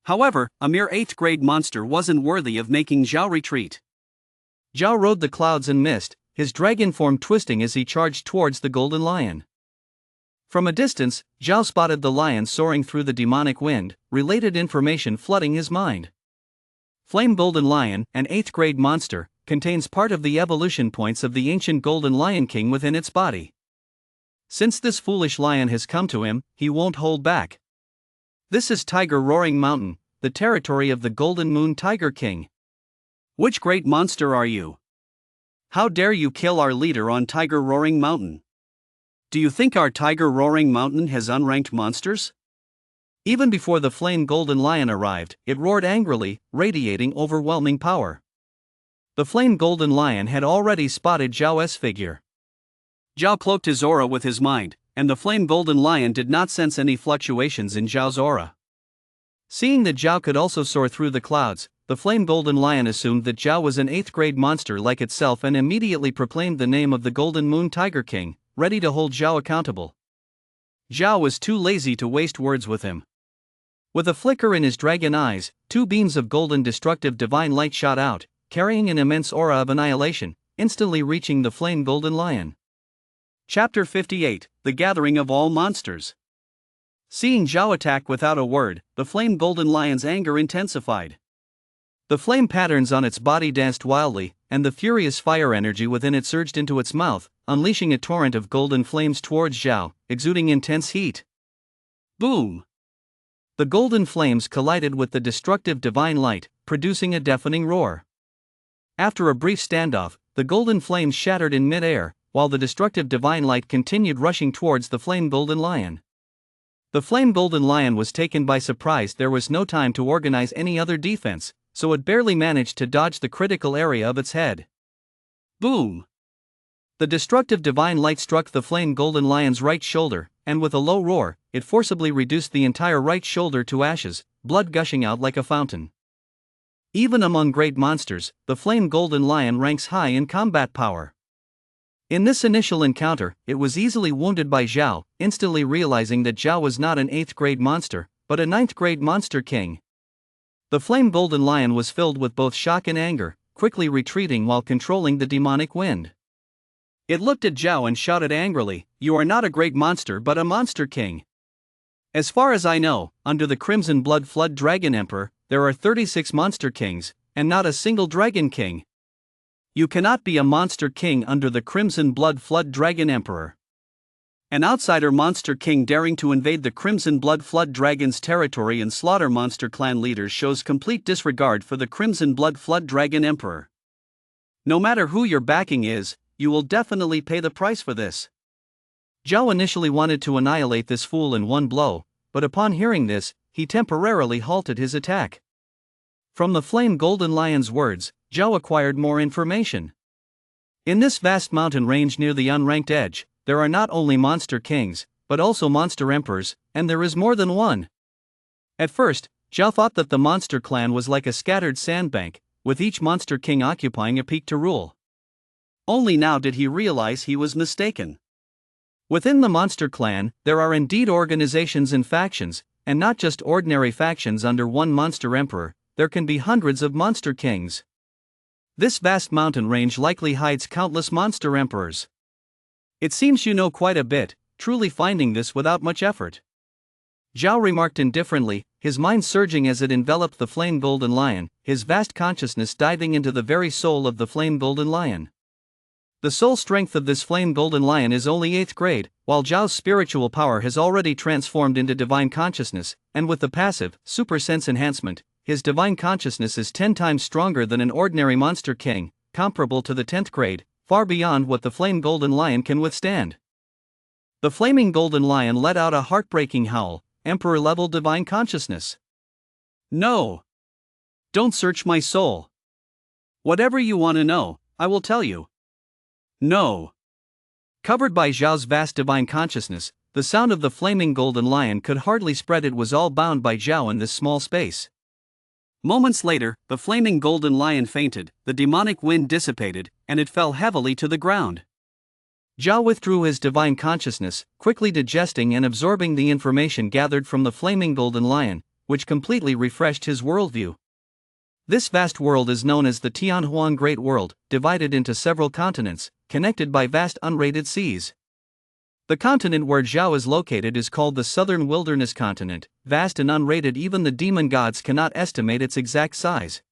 However, a mere 8th-grade monster wasn't worthy of making Zhao retreat. Zhao rode the clouds and mist, his dragon form twisting as he charged towards the golden lion. From a distance, Zhao spotted the lion soaring through the demonic wind, related information flooding his mind. Flame Golden Lion, an 8th-grade monster, contains part of the evolution points of the ancient Golden Lion King within its body. Since this foolish lion has come to him, he won't hold back. This is Tiger Roaring Mountain, the territory of the Golden Moon Tiger King. Which great monster are you? How dare you kill our leader on Tiger Roaring Mountain? Do you think our Tiger Roaring Mountain has unranked monsters? Even before the Flame Golden Lion arrived, it roared angrily, radiating overwhelming power. The Flame Golden Lion had already spotted Zhao's figure. Zhao cloaked his aura with his mind, and the Flame Golden Lion did not sense any fluctuations in Zhao's aura. Seeing that Zhao could also soar through the clouds, the Flame Golden Lion assumed that Zhao was an 8th-grade monster like itself and immediately proclaimed the name of the Golden Moon Tiger King, ready to hold Zhao accountable. Zhao was too lazy to waste words with him. With a flicker in his dragon eyes, 2 beams of golden destructive divine light shot out, carrying an immense aura of annihilation, instantly reaching the Flame Golden Lion. Chapter 58, The Gathering of All Monsters. Seeing Zhao attack without a word, the Flame Golden Lion's anger intensified. The flame patterns on its body danced wildly, and the furious fire energy within it surged into its mouth, unleashing a torrent of golden flames towards Zhao, exuding intense heat. Boom! The golden flames collided with the destructive divine light, producing a deafening roar. After a brief standoff, the golden flames shattered in mid-air, while the destructive divine light continued rushing towards the Flame Golden Lion. The Flame Golden Lion was taken by surprise. There was no time to organize any other defense, so it barely managed to dodge the critical area of its head. Boom! The destructive divine light struck the Flame Golden Lion's right shoulder, and with a low roar, it forcibly reduced the entire right shoulder to ashes, blood gushing out like a fountain. Even among great monsters, the Flame Golden Lion ranks high in combat power. In this initial encounter, it was easily wounded by Zhao, instantly realizing that Zhao was not an 8th-grade monster, but a 9th-grade monster king. The Flame Golden Lion was filled with both shock and anger, quickly retreating while controlling the demonic wind. It looked at Zhao and shouted angrily, "You are not a great monster but a monster king. As far as I know, under the Crimson Blood Flood Dragon Emperor, there are 36 monster kings, and not a single dragon king. You cannot be a monster king under the Crimson Blood Flood Dragon Emperor. An outsider monster king daring to invade the Crimson Blood Flood Dragon's territory and slaughter monster clan leaders shows complete disregard for the Crimson Blood Flood Dragon Emperor. No matter who your backing is, you will definitely pay the price for this. Zhao initially wanted to annihilate this fool in one blow, but upon hearing this, he temporarily halted his attack. From the Flame Golden Lion's words, Zhao acquired more information. In this vast mountain range near the unranked edge, there are not only monster kings, but also monster emperors, and there is more than one. At first, Zhao thought that the monster clan was like a scattered sandbank, with each monster king occupying a peak to rule. Only now did he realize he was mistaken. Within the monster clan, there are indeed organizations and factions, and not just ordinary factions under one monster emperor. There can be hundreds of monster kings. This vast mountain range likely hides countless monster emperors. It seems you know quite a bit, truly finding this without much effort. Zhao remarked indifferently, his mind surging as it enveloped the Flame Golden Lion, his vast consciousness diving into the very soul of the Flame Golden Lion. The soul strength of this Flame Golden Lion is only 8th grade, while Zhao's spiritual power has already transformed into divine consciousness, and with the passive, super sense enhancement, his divine consciousness is 10 times stronger than an ordinary monster king, comparable to the 10th grade, far beyond what the Flame Golden Lion can withstand. The Flaming Golden Lion let out a heartbreaking howl, Emperor-level divine consciousness. No! Don't search my soul. Whatever you want to know, I will tell you. No! Covered by Zhao's vast divine consciousness, the sound of the Flaming Golden Lion could hardly spread. It was all bound by Zhao in this small space. Moments later, the Flaming Golden Lion fainted, the demonic wind dissipated, and it fell heavily to the ground. Zhao withdrew his divine consciousness, quickly digesting and absorbing the information gathered from the Flaming Golden Lion, which completely refreshed his worldview. This vast world is known as the Tianhuan Great World, divided into several continents, connected by vast unrated seas. The continent where Zhao is located is called the Southern Wilderness Continent, vast and unrated. Even the demon gods cannot estimate its exact size.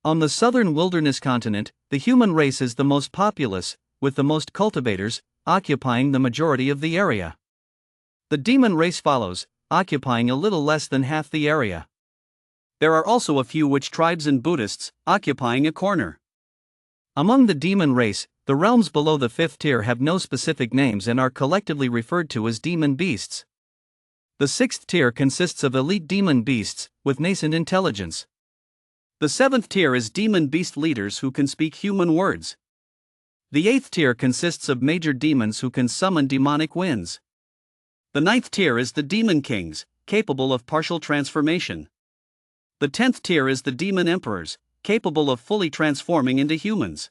On the Southern Wilderness Continent, the human race is the most populous, with the most cultivators, occupying the majority of the area. The demon race follows, occupying a little less than half the area. There are also a few witch tribes and Buddhists, occupying a corner. Among the demon race, the realms below the 5th tier have no specific names and are collectively referred to as demon beasts. The 6th tier consists of elite demon beasts, with nascent intelligence. The 7th tier is demon beast leaders who can speak human words. The 8th tier consists of major demons who can summon demonic winds. The 9th tier is the demon kings, capable of partial transformation. The 10th tier is the demon emperors, capable of fully transforming into humans.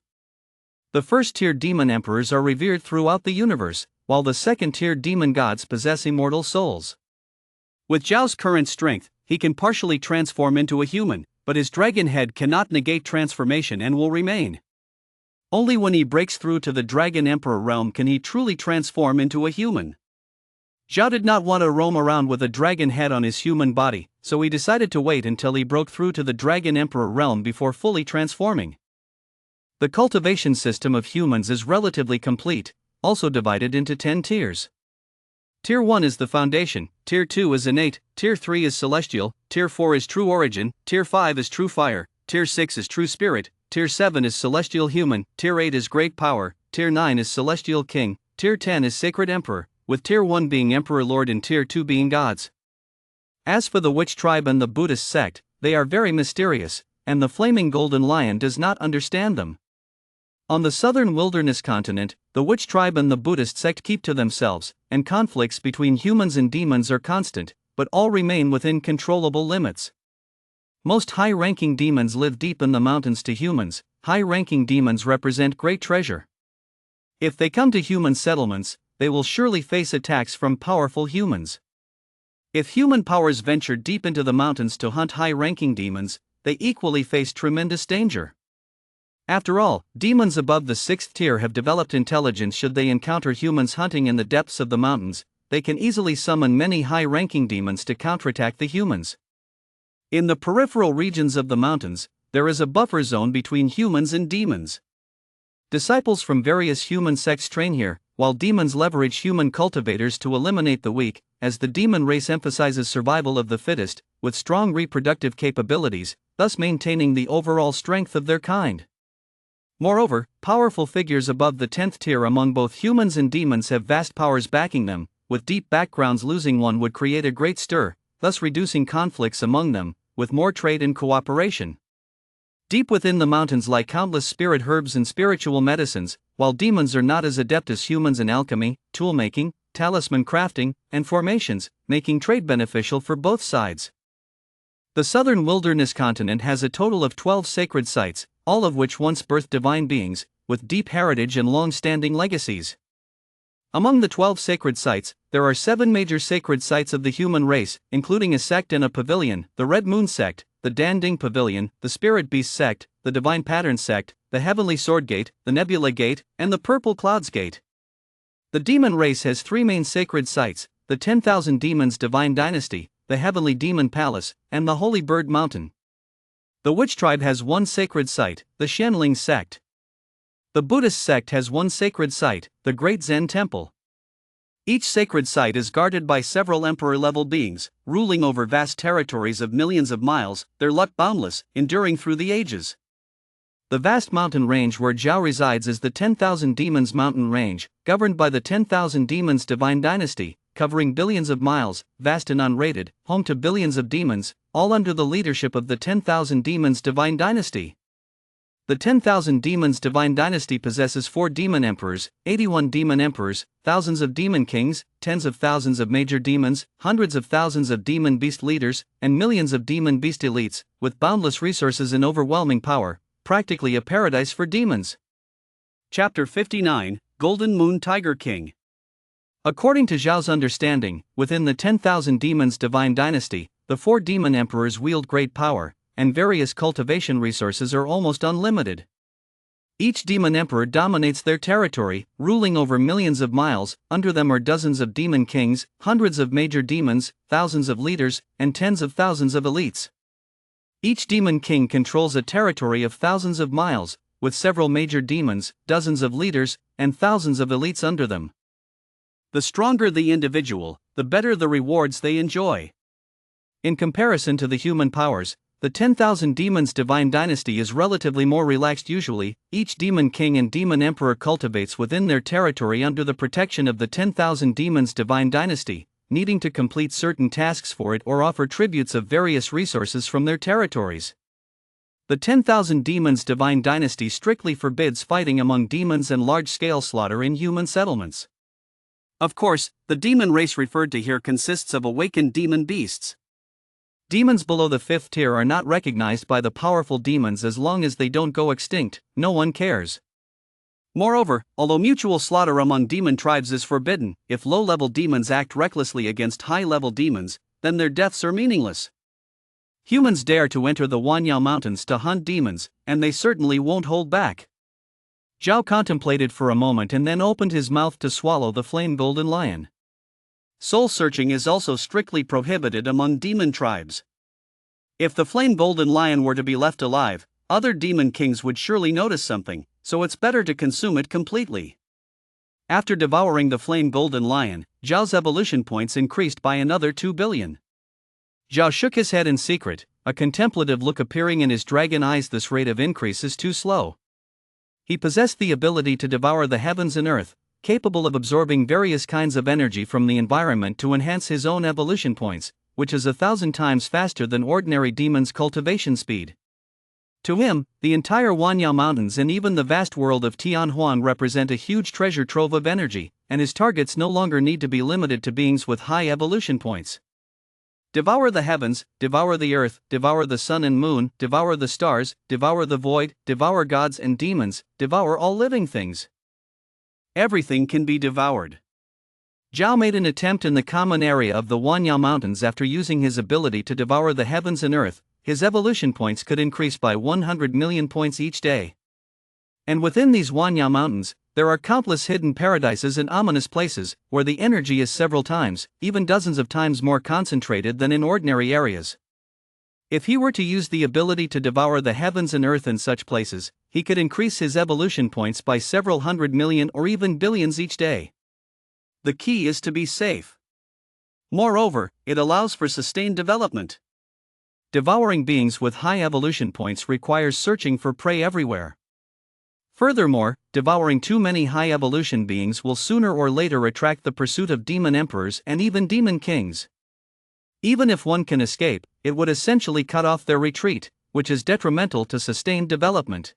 The 1st-tier demon emperors are revered throughout the universe, while the 2nd-tier demon gods possess immortal souls. With Zhao's current strength, he can partially transform into a human, but his dragon head cannot negate transformation and will remain. Only when he breaks through to the Dragon Emperor realm can he truly transform into a human. Zhao did not want to roam around with a dragon head on his human body, so he decided to wait until he broke through to the Dragon Emperor realm before fully transforming. The cultivation system of humans is relatively complete, also divided into 10 tiers. Tier 1 is the foundation, Tier 2 is innate, Tier 3 is celestial, Tier 4 is true origin, Tier 5 is true fire, Tier 6 is true spirit, Tier 7 is celestial human, Tier 8 is great power, Tier 9 is celestial king, Tier 10 is sacred emperor, with Tier 1 being emperor lord and Tier 2 being gods. As for the witch tribe and the Buddhist sect, they are very mysterious, and the Flaming Golden Lion does not understand them. On the Southern Wilderness Continent, the witch tribe and the Buddhist sect keep to themselves, and conflicts between humans and demons are constant, but all remain within controllable limits. Most high-ranking demons live deep in the mountains. To humans, high-ranking demons represent great treasure. If they come to human settlements, they will surely face attacks from powerful humans. If human powers venture deep into the mountains to hunt high-ranking demons, they equally face tremendous danger. After all, demons above the 6th tier have developed intelligence. Should they encounter humans hunting in the depths of the mountains, they can easily summon many high-ranking demons to counterattack the humans. In the peripheral regions of the mountains, there is a buffer zone between humans and demons. Disciples from various human sects train here, while demons leverage human cultivators to eliminate the weak, as the demon race emphasizes survival of the fittest, with strong reproductive capabilities, thus maintaining the overall strength of their kind. Moreover, powerful figures above the 10th tier among both humans and demons have vast powers backing them, with deep backgrounds. Losing one would create a great stir, thus reducing conflicts among them, with more trade and cooperation. Deep within the mountains lie countless spirit herbs and spiritual medicines, while demons are not as adept as humans in alchemy, toolmaking, talisman crafting, and formations, making trade beneficial for both sides. The southern wilderness continent has a total of 12 sacred sites, all of which once birthed divine beings, with deep heritage and long-standing legacies. Among the 12 sacred sites, there are 7 major sacred sites of the human race, including a sect and a pavilion: the Red Moon sect, the Danding Pavilion, the Spirit Beast sect, the Divine Pattern sect, the Heavenly Sword Gate, the Nebula Gate, and the Purple Clouds Gate. The demon race has 3 main sacred sites: the 10,000 Demons Divine Dynasty, the Heavenly Demon Palace, and the Holy Bird Mountain. The Witch Tribe has 1 sacred site, the Shenling sect. The Buddhist sect has 1 sacred site, the Great Zen Temple. Each sacred site is guarded by several emperor-level beings, ruling over vast territories of millions of miles, their luck boundless, enduring through the ages. The vast mountain range where Zhao resides is the 10,000 Demons Mountain Range, governed by the 10,000 Demons Divine Dynasty, covering billions of miles, vast and unrated, home to billions of demons, all under the leadership of the 10,000 Demons Divine Dynasty. The 10,000 Demons Divine Dynasty possesses 4 demon emperors, 81 demon emperors, thousands of demon kings, tens of thousands of major demons, hundreds of thousands of demon beast leaders, and millions of demon beast elites, with boundless resources and overwhelming power, practically a paradise for demons. Chapter 59, Golden Moon Tiger King. According to Zhao's understanding, within the 10,000 Demons Divine Dynasty, the 4 demon emperors wield great power, and various cultivation resources are almost unlimited. Each demon emperor dominates their territory, ruling over millions of miles. Under them are dozens of demon kings, hundreds of major demons, thousands of leaders, and tens of thousands of elites. Each demon king controls a territory of thousands of miles, with several major demons, dozens of leaders, and thousands of elites under them. The stronger the individual, the better the rewards they enjoy. In comparison to the human powers, the 10,000 Demons Divine Dynasty is relatively more relaxed. Usually, each demon king and demon emperor cultivates within their territory under the protection of the 10,000 Demons Divine Dynasty, needing to complete certain tasks for it or offer tributes of various resources from their territories. The 10,000 Demons Divine Dynasty strictly forbids fighting among demons and large-scale slaughter in human settlements. Of course, the demon race referred to here consists of awakened demon beasts. Demons below the 5th tier are not recognized by the powerful demons as long as they don't go extinct. No one cares. Moreover, although mutual slaughter among demon tribes is forbidden, if low-level demons act recklessly against high-level demons, then their deaths are meaningless. Humans dare to enter the Wanyao Mountains to hunt demons, and they certainly won't hold back. Zhao contemplated for a moment and then opened his mouth to swallow the flame golden lion. Soul-searching is also strictly prohibited among demon tribes. If the flame golden lion were to be left alive, other demon kings would surely notice something, so it's better to consume it completely. After devouring the flame golden lion, Zhao's evolution points increased by another 2 billion. Zhao shook his head in secret, a contemplative look appearing in his dragon eyes. This rate of increase is too slow. He possessed the ability to devour the heavens and earth, capable of absorbing various kinds of energy from the environment to enhance his own evolution points, which is 1,000 times faster than ordinary demons' cultivation speed. To him, the entire Wanyao Mountains and even the vast world of Tianhuan represent a huge treasure trove of energy, and his targets no longer need to be limited to beings with high evolution points. Devour the heavens, devour the earth, devour the sun and moon, devour the stars, devour the void, devour gods and demons, devour all living things. Everything can be devoured. Zhao made an attempt in the common area of the Wanyao Mountains. After using his ability to devour the heavens and earth, his evolution points could increase by 100 million points each day. And within these Wanyao Mountains, there are countless hidden paradises and ominous places, where the energy is several times, even dozens of times more concentrated than in ordinary areas. If he were to use the ability to devour the heavens and earth in such places, he could increase his evolution points by several hundred million or even billions each day. The key is to be safe. Moreover, it allows for sustained development. Devouring beings with high evolution points requires searching for prey everywhere. Furthermore, devouring too many high evolution beings will sooner or later attract the pursuit of demon emperors and even demon kings. Even if one can escape, it would essentially cut off their retreat, which is detrimental to sustained development.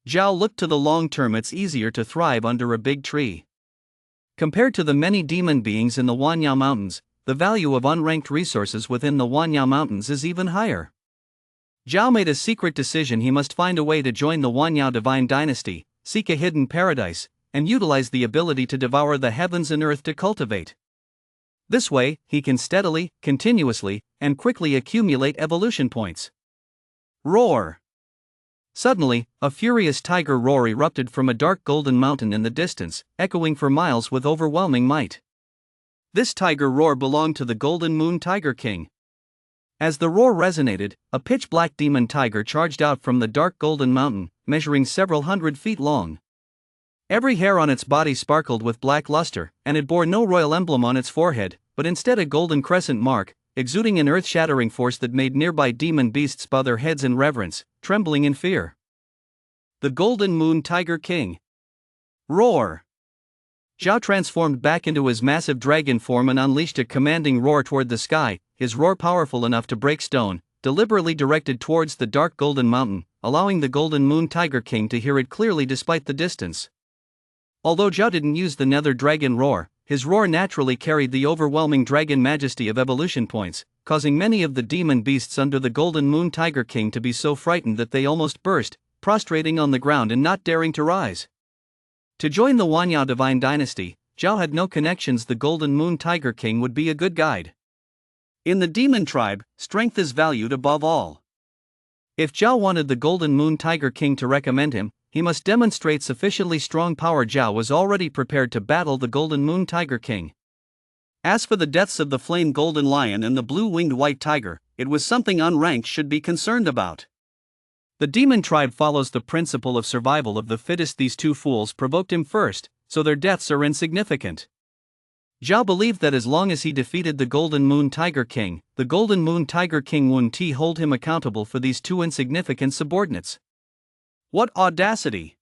Zhao looked to the long term. It's easier to thrive under a big tree. Compared to the many demon beings in the Wanyao Mountains, the value of unranked resources within the Wanyao Mountains is even higher. Zhao made a secret decision. He must find a way to join the Wanyao divine dynasty, seek a hidden paradise, and utilize the ability to devour the heavens and earth to cultivate. This way, he can steadily, continuously, and quickly accumulate evolution points. Roar! Suddenly, a furious tiger roar erupted from a dark golden mountain in the distance, echoing for miles with overwhelming might. This tiger roar belonged to the Golden Moon Tiger King. As the roar resonated, a pitch-black demon tiger charged out from the dark golden mountain, measuring several hundred feet long. Every hair on its body sparkled with black luster, and it bore no royal emblem on its forehead, but instead a golden crescent mark, exuding an earth-shattering force that made nearby demon beasts bow their heads in reverence, trembling in fear. The Golden Moon Tiger King. Roar! Zhao transformed back into his massive dragon form and unleashed a commanding roar toward the sky, his roar powerful enough to break stone, deliberately directed towards the dark golden mountain, allowing the Golden Moon Tiger King to hear it clearly despite the distance. Although Zhao didn't use the nether dragon roar, his roar naturally carried the overwhelming dragon majesty of evolution points, causing many of the demon beasts under the Golden Moon Tiger King to be so frightened that they almost burst, prostrating on the ground and not daring to rise. To join the Wanyao divine dynasty, Zhao had no connections. The Golden Moon Tiger King would be a good guide. In the demon tribe, strength is valued above all. If Zhao wanted the Golden Moon Tiger King to recommend him, he must demonstrate sufficiently strong power. Zhao was already prepared to battle the Golden Moon Tiger King. As for the deaths of the flame golden lion and the blue-winged white tiger, it was something unranked should be concerned about. The demon tribe follows the principle of survival of the fittest. These two fools provoked him first, so their deaths are insignificant. Zhao believed that as long as he defeated the Golden Moon Tiger King, the Golden Moon Tiger King would hold him accountable for these two insignificant subordinates. What audacity!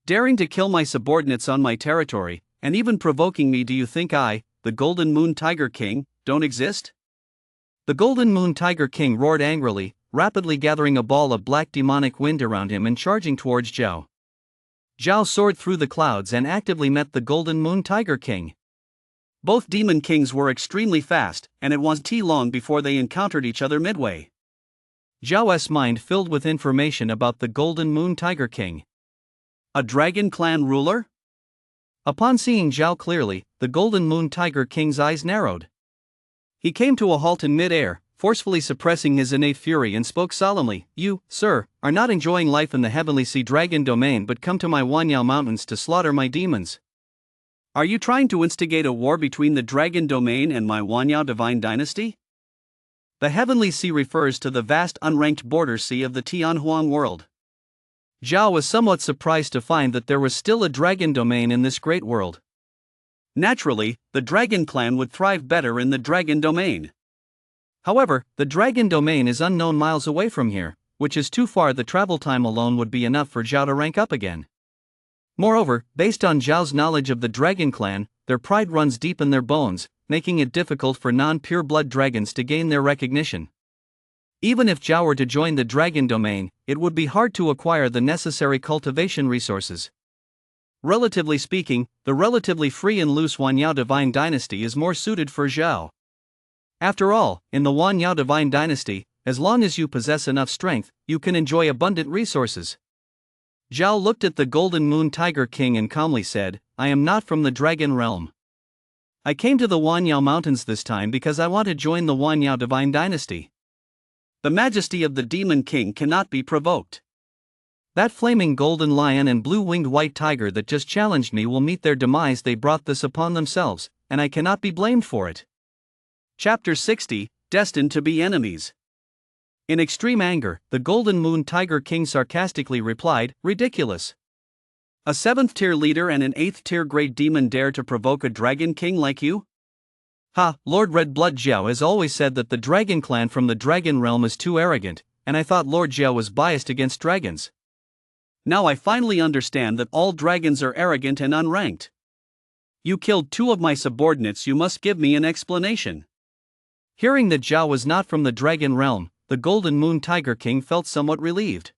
Daring to kill my subordinates on my territory, and even provoking me. Do you think I, the Golden Moon Tiger King, don't exist? The Golden Moon Tiger King roared angrily, rapidly gathering a ball of black demonic wind around him and charging towards Zhao. Zhao soared through the clouds and actively met the Golden Moon Tiger King. Both demon kings were extremely fast, and it wasn't long before they encountered each other midway. Zhao's mind filled with information about the Golden Moon Tiger King. A dragon clan ruler? Upon seeing Zhao clearly, the Golden Moon Tiger King's eyes narrowed. He came to a halt in mid-air, forcefully suppressing his innate fury, and spoke solemnly. You, sir, are not enjoying life in the Heavenly Sea Dragon domain but come to my Wanyao Mountains to slaughter my demons. Are you trying to instigate a war between the Dragon domain and my Wanyao divine dynasty? The Heavenly Sea refers to the vast unranked border sea of the Tianhuang world. Zhao was somewhat surprised to find that there was still a dragon domain in this great world. Naturally, the dragon clan would thrive better in the dragon domain. However, the dragon domain is unknown miles away from here, which is too far. The travel time alone would be enough for Zhao to rank up again. Moreover, based on Zhao's knowledge of the dragon clan, their pride runs deep in their bones, making it difficult for non-pure-blood dragons to gain their recognition. Even if Zhao were to join the dragon domain, it would be hard to acquire the necessary cultivation resources. Relatively speaking, the relatively free and loose Wanyao divine dynasty is more suited for Zhao. After all, in the Wanyao divine dynasty, as long as you possess enough strength, you can enjoy abundant resources. Zhao looked at the Golden Moon Tiger King and calmly said, I am not from the dragon realm. I came to the Wanyao Mountains this time because I want to join the Wanyao divine dynasty. The majesty of the Demon King cannot be provoked. That flaming golden lion and blue-winged white tiger that just challenged me will meet their demise. They brought this upon themselves, and I cannot be blamed for it. Chapter 60, Destined to be Enemies. In extreme anger, the Golden Moon Tiger King sarcastically replied, "Ridiculous. A 7th tier leader and an 8th tier great demon dare to provoke a dragon king like you? Ha, Lord Red Blood Xiao has always said that the dragon clan from the dragon realm is too arrogant, and I thought Lord Xiao was biased against dragons. Now I finally understand that all dragons are arrogant and unranked. You killed 2 of my subordinates, you must give me an explanation." Hearing that Zhao was not from the dragon realm, the Golden Moon Tiger King felt somewhat relieved.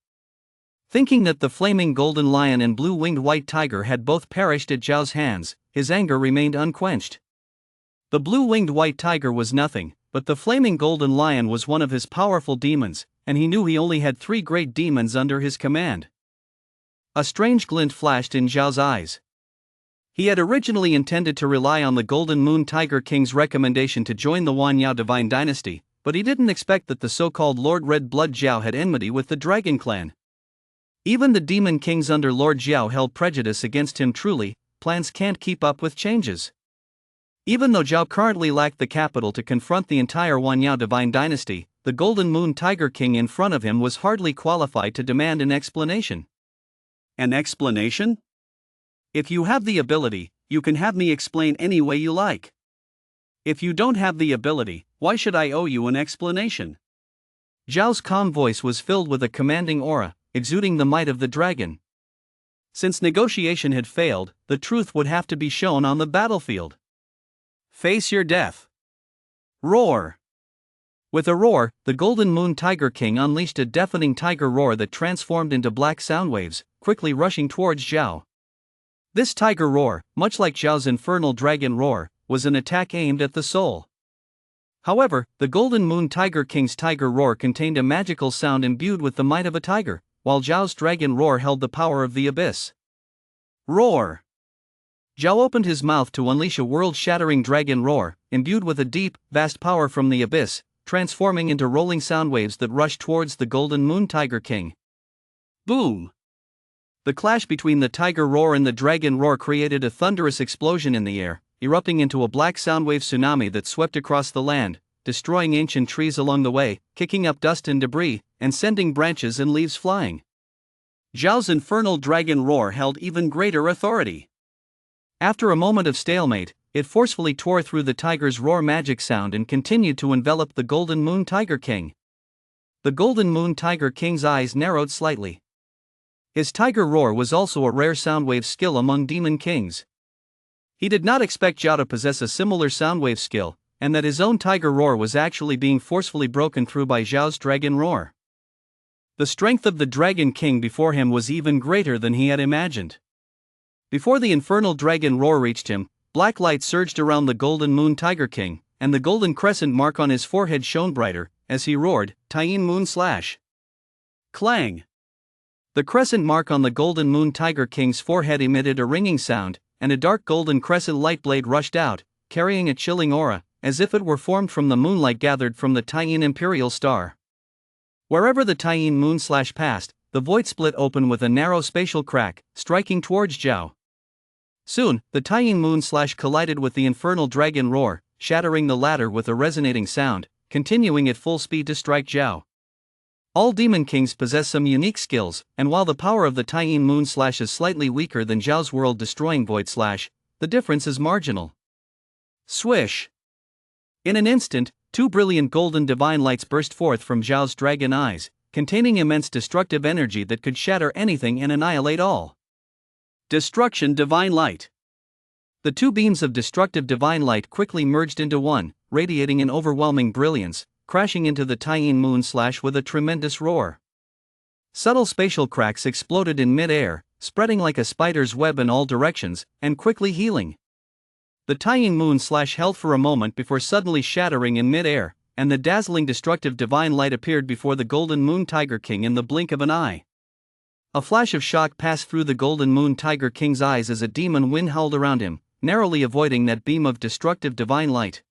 Thinking that the flaming golden lion and blue-winged white tiger had both perished at Zhao's hands, his anger remained unquenched. The blue-winged white tiger was nothing, but the flaming golden lion was one of his powerful demons, and he knew he only had 3 great demons under his command. A strange glint flashed in Zhao's eyes. He had originally intended to rely on the Golden Moon Tiger King's recommendation to join the Wanyao Divine Dynasty, but he didn't expect that the so-called Lord Red Blood Xiao had enmity with the Dragon Clan. Even the demon kings under Lord Xiao held prejudice against him. Truly, plans can't keep up with changes. Even though Zhao currently lacked the capital to confront the entire Wanyao Divine Dynasty, the Golden Moon Tiger King in front of him was hardly qualified to demand an explanation. An explanation? If you have the ability, you can have me explain any way you like. If you don't have the ability, why should I owe you an explanation? Zhao's calm voice was filled with a commanding aura, exuding the might of the dragon. Since negotiation had failed, the truth would have to be shown on the battlefield. Face your death. Roar. With a roar, the Golden Moon Tiger King unleashed a deafening tiger roar that transformed into black sound waves, quickly rushing towards Zhao. This tiger roar, much like Zhao's infernal dragon roar, was an attack aimed at the soul. However, the Golden Moon Tiger King's tiger roar contained a magical sound imbued with the might of a tiger, while Zhao's dragon roar held the power of the abyss. Roar! Zhao opened his mouth to unleash a world-shattering dragon roar, imbued with a deep, vast power from the abyss, transforming into rolling sound waves that rushed towards the Golden Moon Tiger King. Boom! The clash between the tiger roar and the dragon roar created a thunderous explosion in the air, erupting into a black soundwave tsunami that swept across the land, destroying ancient trees along the way, kicking up dust and debris, and sending branches and leaves flying. Zhao's infernal dragon roar held even greater authority. After a moment of stalemate, it forcefully tore through the tiger's roar magic sound and continued to envelop the Golden Moon Tiger King. The Golden Moon Tiger King's eyes narrowed slightly. His tiger roar was also a rare soundwave skill among demon kings. He did not expect Zhao to possess a similar soundwave skill, and that his own tiger roar was actually being forcefully broken through by Zhao's dragon roar. The strength of the Dragon King before him was even greater than he had imagined. Before the infernal dragon roar reached him, black light surged around the Golden Moon Tiger King, and the golden crescent mark on his forehead shone brighter, as he roared, "Taiyin Moon Slash!" Clang! The crescent mark on the Golden Moon Tiger King's forehead emitted a ringing sound, and a dark golden crescent light blade rushed out, carrying a chilling aura, as if it were formed from the moonlight gathered from the Taiyin Imperial Star. Wherever the Taiyin Moon Slash passed, the void split open with a narrow spatial crack, striking towards Zhao. Soon, the Taiyin Moon Slash collided with the infernal dragon roar, shattering the latter with a resonating sound, continuing at full speed to strike Zhao. All demon kings possess some unique skills, and while the power of the Taiyin Moon Slash is slightly weaker than Zhao's world-destroying Void Slash, the difference is marginal. Swish! In an instant, 2 brilliant golden divine lights burst forth from Zhao's dragon eyes, containing immense destructive energy that could shatter anything and annihilate all. Destruction Divine Light. The 2 beams of destructive divine light quickly merged into one, radiating an overwhelming brilliance, crashing into the Taiyin Moon Slash with a tremendous roar. Subtle spatial cracks exploded in mid-air, spreading like a spider's web in all directions, and quickly healing. The Taiyin Moon Slash held for a moment before suddenly shattering in mid-air, and the dazzling destructive divine light appeared before the Golden Moon Tiger King in the blink of an eye. A flash of shock passed through the Golden Moon Tiger King's eyes as a demon wind howled around him, narrowly avoiding that beam of destructive divine light.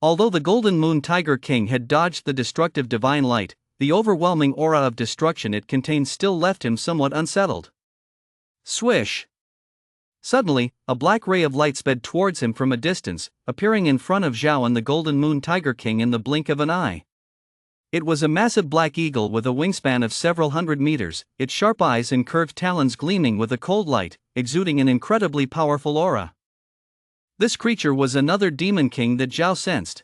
Although the Golden Moon Tiger King had dodged the destructive divine light, the overwhelming aura of destruction it contained still left him somewhat unsettled. Swish! Suddenly, a black ray of light sped towards him from a distance, appearing in front of Zhao and the Golden Moon Tiger King in the blink of an eye. It was a massive black eagle with a wingspan of several hundred meters, its sharp eyes and curved talons gleaming with a cold light, exuding an incredibly powerful aura. This creature was another demon king that Zhao sensed.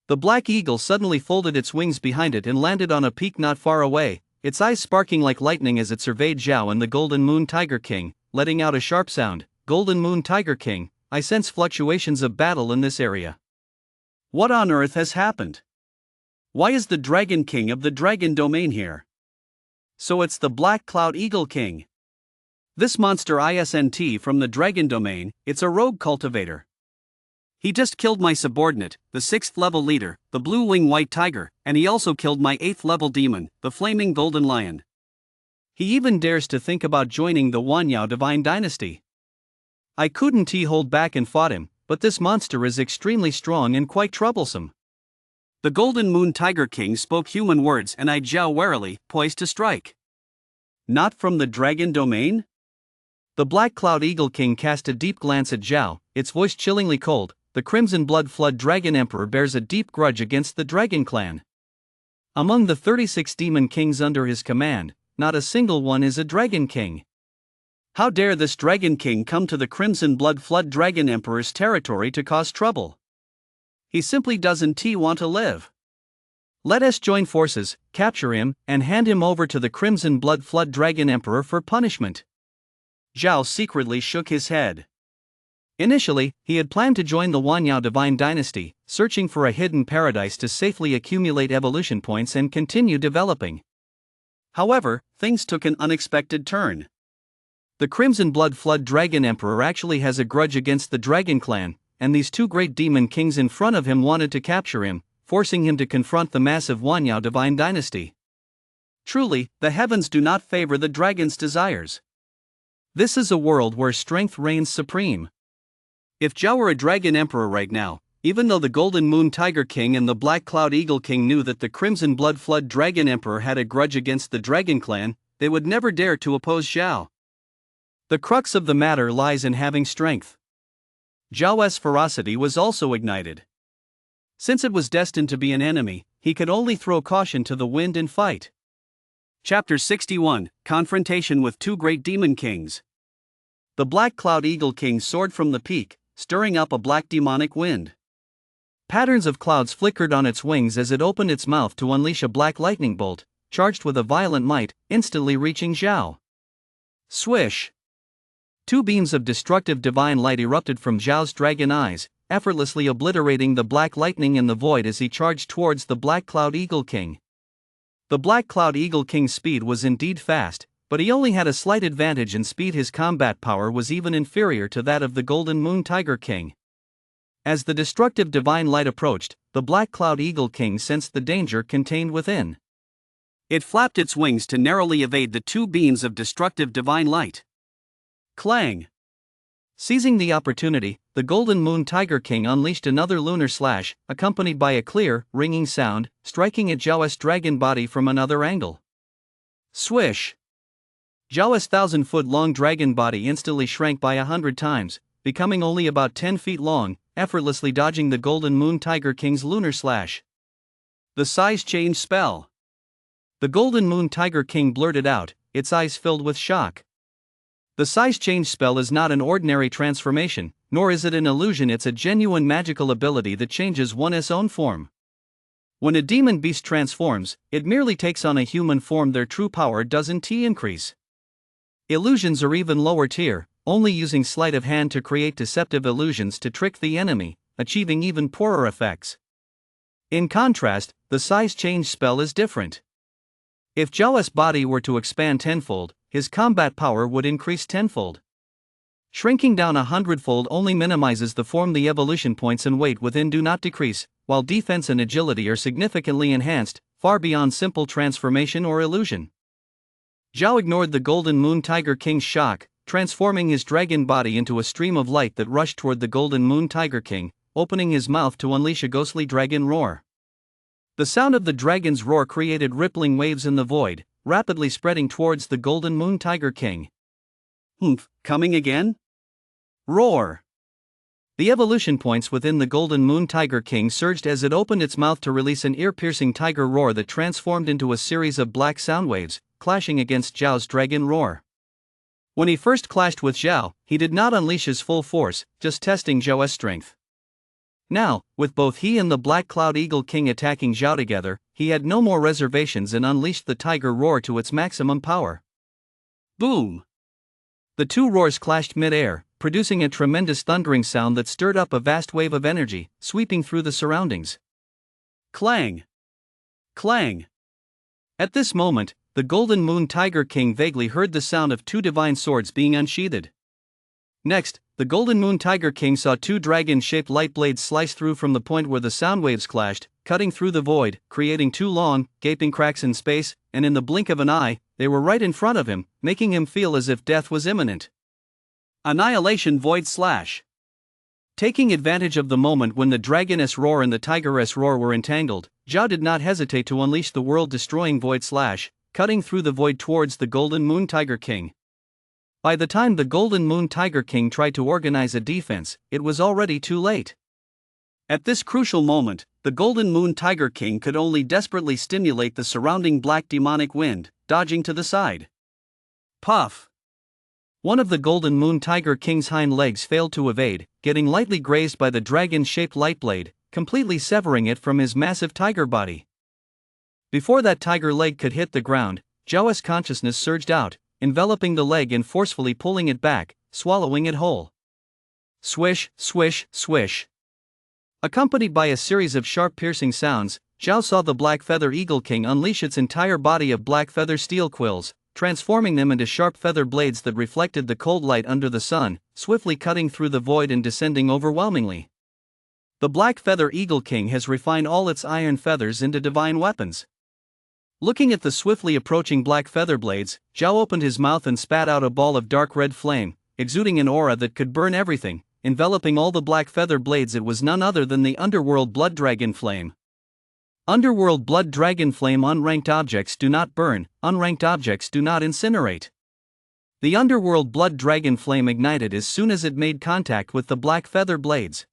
The black eagle suddenly folded its wings behind it and landed on a peak not far away, its eyes sparking like lightning as it surveyed Zhao and the Golden Moon Tiger King, letting out a sharp sound. Golden Moon Tiger King, I sense fluctuations of battle in this area. What on earth has happened? Why is the Dragon King of the Dragon Domain here? So it's the Black Cloud Eagle King. This monster isn't from the Dragon Domain, it's a rogue cultivator. He just killed my subordinate, the 6th level leader, the Blue Wing White Tiger, and he also killed my 8th level demon, the Flaming Golden Lion. He even dares to think about joining the Wanyao Divine Dynasty. I couldn't hold back and fought him, but this monster is extremely strong and quite troublesome. The Golden Moon Tiger King spoke human words and eyed Zhao warily, poised to strike. Not from the Dragon Domain? The Black Cloud Eagle King cast a deep glance at Zhao, its voice chillingly cold. The Crimson Blood Flood Dragon Emperor bears a deep grudge against the Dragon Clan. Among the 36 demon kings under his command, not a single one is a Dragon King. How dare this Dragon King come to the Crimson Blood Flood Dragon Emperor's territory to cause trouble? He simply doesn't want to live. Let us join forces, capture him, and hand him over to the Crimson Blood Flood Dragon Emperor for punishment. Zhao secretly shook his head. Initially, he had planned to join the Wanyao Divine Dynasty, searching for a hidden paradise to safely accumulate evolution points and continue developing. However, things took an unexpected turn. The Crimson Blood Flood Dragon Emperor actually has a grudge against the Dragon Clan, and these two great demon kings in front of him wanted to capture him, forcing him to confront the massive Wanyao Divine Dynasty. Truly, the heavens do not favor the dragon's desires. This is a world where strength reigns supreme. If Zhao were a Dragon Emperor right now, even though the Golden Moon Tiger King and the Black Cloud Eagle King knew that the Crimson Blood Flood Dragon Emperor had a grudge against the Dragon Clan, they would never dare to oppose Zhao. The crux of the matter lies in having strength. Zhao's ferocity was also ignited. Since it was destined to be an enemy, he could only throw caution to the wind and fight. Chapter 61, Confrontation with Two Great Demon Kings. The Black Cloud Eagle King soared from the peak, stirring up a black demonic wind. Patterns of clouds flickered on its wings as it opened its mouth to unleash a black lightning bolt, charged with a violent might, instantly reaching Zhao. Swish! Two beams of destructive divine light erupted from Zhao's dragon eyes, effortlessly obliterating the black lightning in the void as he charged towards the Black Cloud Eagle King. The Black Cloud Eagle King's speed was indeed fast, but he only had a slight advantage in speed. His combat power was even inferior to that of the Golden Moon Tiger King. As the destructive divine light approached, the Black Cloud Eagle King sensed the danger contained within. It flapped its wings to narrowly evade the two beams of destructive divine light. Clang! Seizing the opportunity, the Golden Moon Tiger King unleashed another lunar slash, accompanied by a clear, ringing sound, striking at Zhao's dragon body from another angle. Swish! Zhao's 1,000-foot-long dragon body instantly shrank by 100 times, becoming only about 10 feet long, effortlessly dodging the Golden Moon Tiger King's lunar slash. The size change spell. The Golden Moon Tiger King blurted out, its eyes filled with shock. The size change spell is not an ordinary transformation, nor is it an illusion. It's a genuine magical ability that changes one's own form. When a demon beast transforms, it merely takes on a human form. Their true power doesn't increase. Illusions are even lower tier, only using sleight of hand to create deceptive illusions to trick the enemy, achieving even poorer effects. In contrast, the size change spell is different. If Zhao's body were to expand tenfold, his combat power would increase tenfold. Shrinking down 100-fold only minimizes the form. The evolution points and weight within do not decrease, while defense and agility are significantly enhanced, far beyond simple transformation or illusion. Zhao ignored the Golden Moon Tiger King's shock, transforming his dragon body into a stream of light that rushed toward the Golden Moon Tiger King, opening his mouth to unleash a ghostly dragon roar. The sound of the dragon's roar created rippling waves in the void, rapidly spreading towards the Golden Moon Tiger King. Coming again? Roar! The evolution points within the Golden Moon Tiger King surged as it opened its mouth to release an ear-piercing tiger roar that transformed into a series of black sound waves, clashing against Zhao's dragon roar. When he first clashed with Zhao, he did not unleash his full force, just testing Zhao's strength. Now, with both he and the Black Cloud Eagle King attacking Zhao together, he had no more reservations and unleashed the tiger roar to its maximum power. Boom! The two roars clashed mid-air, producing a tremendous thundering sound that stirred up a vast wave of energy, sweeping through the surroundings. Clang! Clang! At this moment, the Golden Moon Tiger King vaguely heard the sound of two divine swords being unsheathed. Next, the Golden Moon Tiger King saw two dragon-shaped light blades slice through from the point where the sound waves clashed, cutting through the void, creating two long, gaping cracks in space, and in the blink of an eye, they were right in front of him, making him feel as if death was imminent. Annihilation Void Slash. Taking advantage of the moment when the Dragoness Roar and the Tigeress Roar were entangled, Zhao did not hesitate to unleash the world-destroying Void Slash, cutting through the void towards the Golden Moon Tiger King. By the time the Golden Moon Tiger King tried to organize a defense, it was already too late. At this crucial moment, the Golden Moon Tiger King could only desperately stimulate the surrounding black demonic wind, dodging to the side. Puff! One of the Golden Moon Tiger King's hind legs failed to evade, getting lightly grazed by the dragon-shaped light blade, completely severing it from his massive tiger body. Before that tiger leg could hit the ground, Zhao's consciousness surged out, enveloping the leg and forcefully pulling it back, swallowing it whole. Swish, swish, swish. Accompanied by a series of sharp piercing sounds, Zhao saw the Black Feather Eagle King unleash its entire body of black feather steel quills, transforming them into sharp feather blades that reflected the cold light under the sun, swiftly cutting through the void and descending overwhelmingly. The Black Feather Eagle King has refined all its iron feathers into divine weapons. Looking at the swiftly approaching black feather blades, Zhao opened his mouth and spat out a ball of dark red flame, exuding an aura that could burn everything, enveloping all the black feather blades. It was none other than the Underworld Blood Dragon Flame. Underworld Blood Dragon Flame. Unranked objects do not burn, unranked objects do not incinerate. The Underworld Blood Dragon Flame ignited as soon as it made contact with the black feather blades.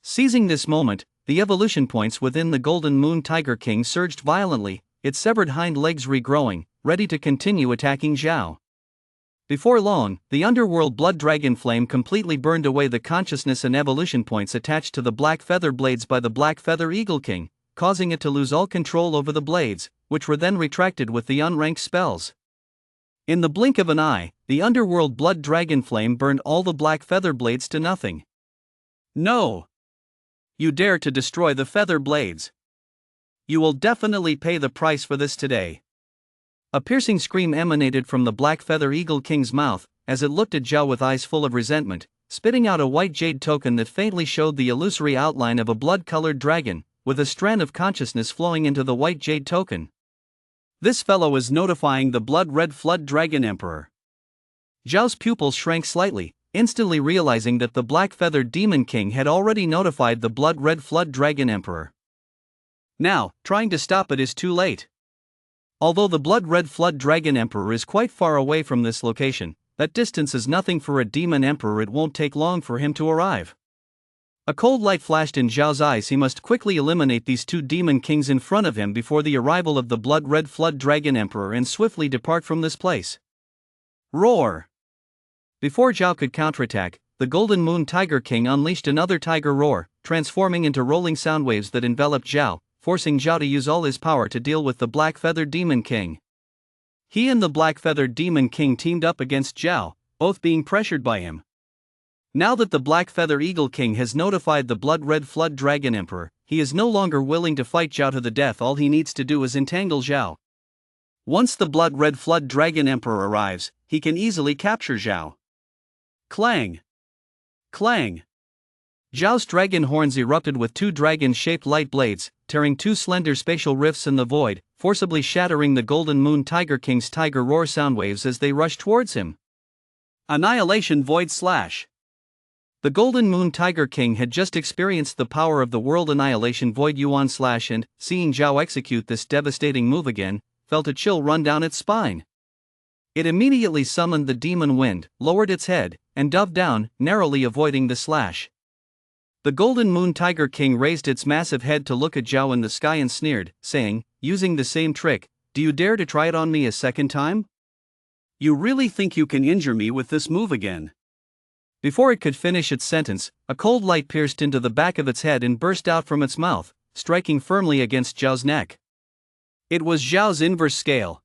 Seizing this moment, the evolution points within the Golden Moon Tiger King surged violently, its severed hind legs regrowing, ready to continue attacking Zhao. Before long, the Underworld Blood Dragon Flame completely burned away the consciousness and evolution points attached to the black feather blades by the Black Feather Eagle King, causing it to lose all control over the blades, which were then retracted with the unranked spells. In the blink of an eye, the Underworld Blood Dragon Flame burned all the black feather blades to nothing. No! You dare to destroy the feather blades! You will definitely pay the price for this today. A piercing scream emanated from the Black Feather Eagle King's mouth, as it looked at Zhao with eyes full of resentment, spitting out a white jade token that faintly showed the illusory outline of a blood-colored dragon, with a strand of consciousness flowing into the white jade token. This fellow is notifying the blood-red Flood Dragon Emperor. Zhao's pupils shrank slightly, instantly realizing that the Black-Feathered Demon King had already notified the blood-red Flood Dragon Emperor. Now, trying to stop it is too late. Although the blood-red Flood Dragon Emperor is quite far away from this location, that distance is nothing for a Demon Emperor. It won't take long for him to arrive. A cold light flashed in Zhao's eyes. He must quickly eliminate these two Demon Kings in front of him before the arrival of the blood-red Flood Dragon Emperor and swiftly depart from this place. Roar! Before Zhao could counterattack, the Golden Moon Tiger King unleashed another tiger roar, transforming into rolling sound waves that enveloped Zhao, forcing Zhao to use all his power to deal with the Black-Feathered Demon King. He and the Black-Feathered Demon King teamed up against Zhao, both being pressured by him. Now that the Black Feather Eagle King has notified the blood-red Flood Dragon Emperor, he is no longer willing to fight Zhao to the death. All he needs to do is entangle Zhao. Once the blood-red Flood Dragon Emperor arrives, he can easily capture Zhao. Clang! Clang! Zhao's dragon horns erupted with two dragon-shaped light blades, tearing two slender spatial rifts in the void, forcibly shattering the Golden Moon Tiger King's tiger roar sound waves as they rushed towards him. Annihilation Void Slash. The Golden Moon Tiger King had just experienced the power of the World Annihilation Void Yuan Slash and, seeing Zhao execute this devastating move again, felt a chill run down its spine. It immediately summoned the Demon Wind, lowered its head, and dove down, narrowly avoiding the slash. The Golden Moon Tiger King raised its massive head to look at Zhao in the sky and sneered, saying, using the same trick, "Do you dare to try it on me a second time? You really think you can injure me with this move again?" Before it could finish its sentence, a cold light pierced into the back of its head and burst out from its mouth, striking firmly against Zhao's neck. It was Zhao's inverse scale.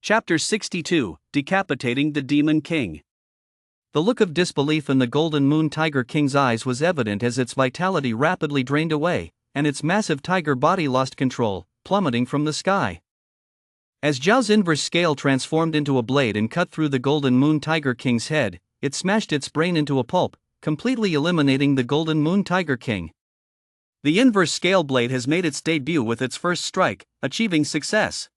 Chapter 62, Decapitating the Demon King. The look of disbelief in the Golden Moon Tiger King's eyes was evident as its vitality rapidly drained away, and its massive tiger body lost control, plummeting from the sky. As Zhao's inverse scale transformed into a blade and cut through the Golden Moon Tiger King's head, it smashed its brain into a pulp, completely eliminating the Golden Moon Tiger King. The inverse scale blade has made its debut with its first strike, achieving success.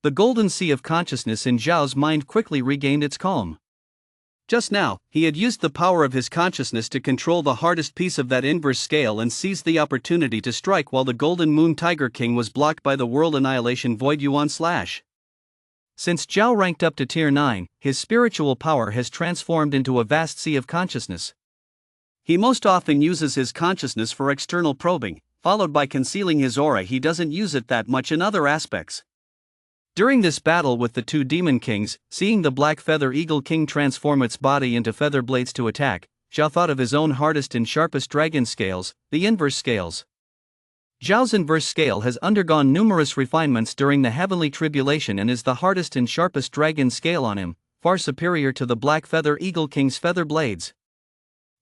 The golden sea of consciousness in Zhao's mind quickly regained its calm. Just now, he had used the power of his consciousness to control the hardest piece of that inverse scale and seized the opportunity to strike while the Golden Moon Tiger King was blocked by the World Annihilation Void Yuan Slash. Since Zhao ranked up to Tier 9, his spiritual power has transformed into a vast sea of consciousness. He most often uses his consciousness for external probing, followed by concealing his aura. He doesn't use it that much in other aspects. During this battle with the two Demon Kings, seeing the Black Feather Eagle King transform its body into feather blades to attack, Zhao thought of his own hardest and sharpest dragon scales, the inverse scales. Zhao's inverse scale has undergone numerous refinements during the heavenly tribulation and is the hardest and sharpest dragon scale on him, far superior to the Black Feather Eagle King's feather blades.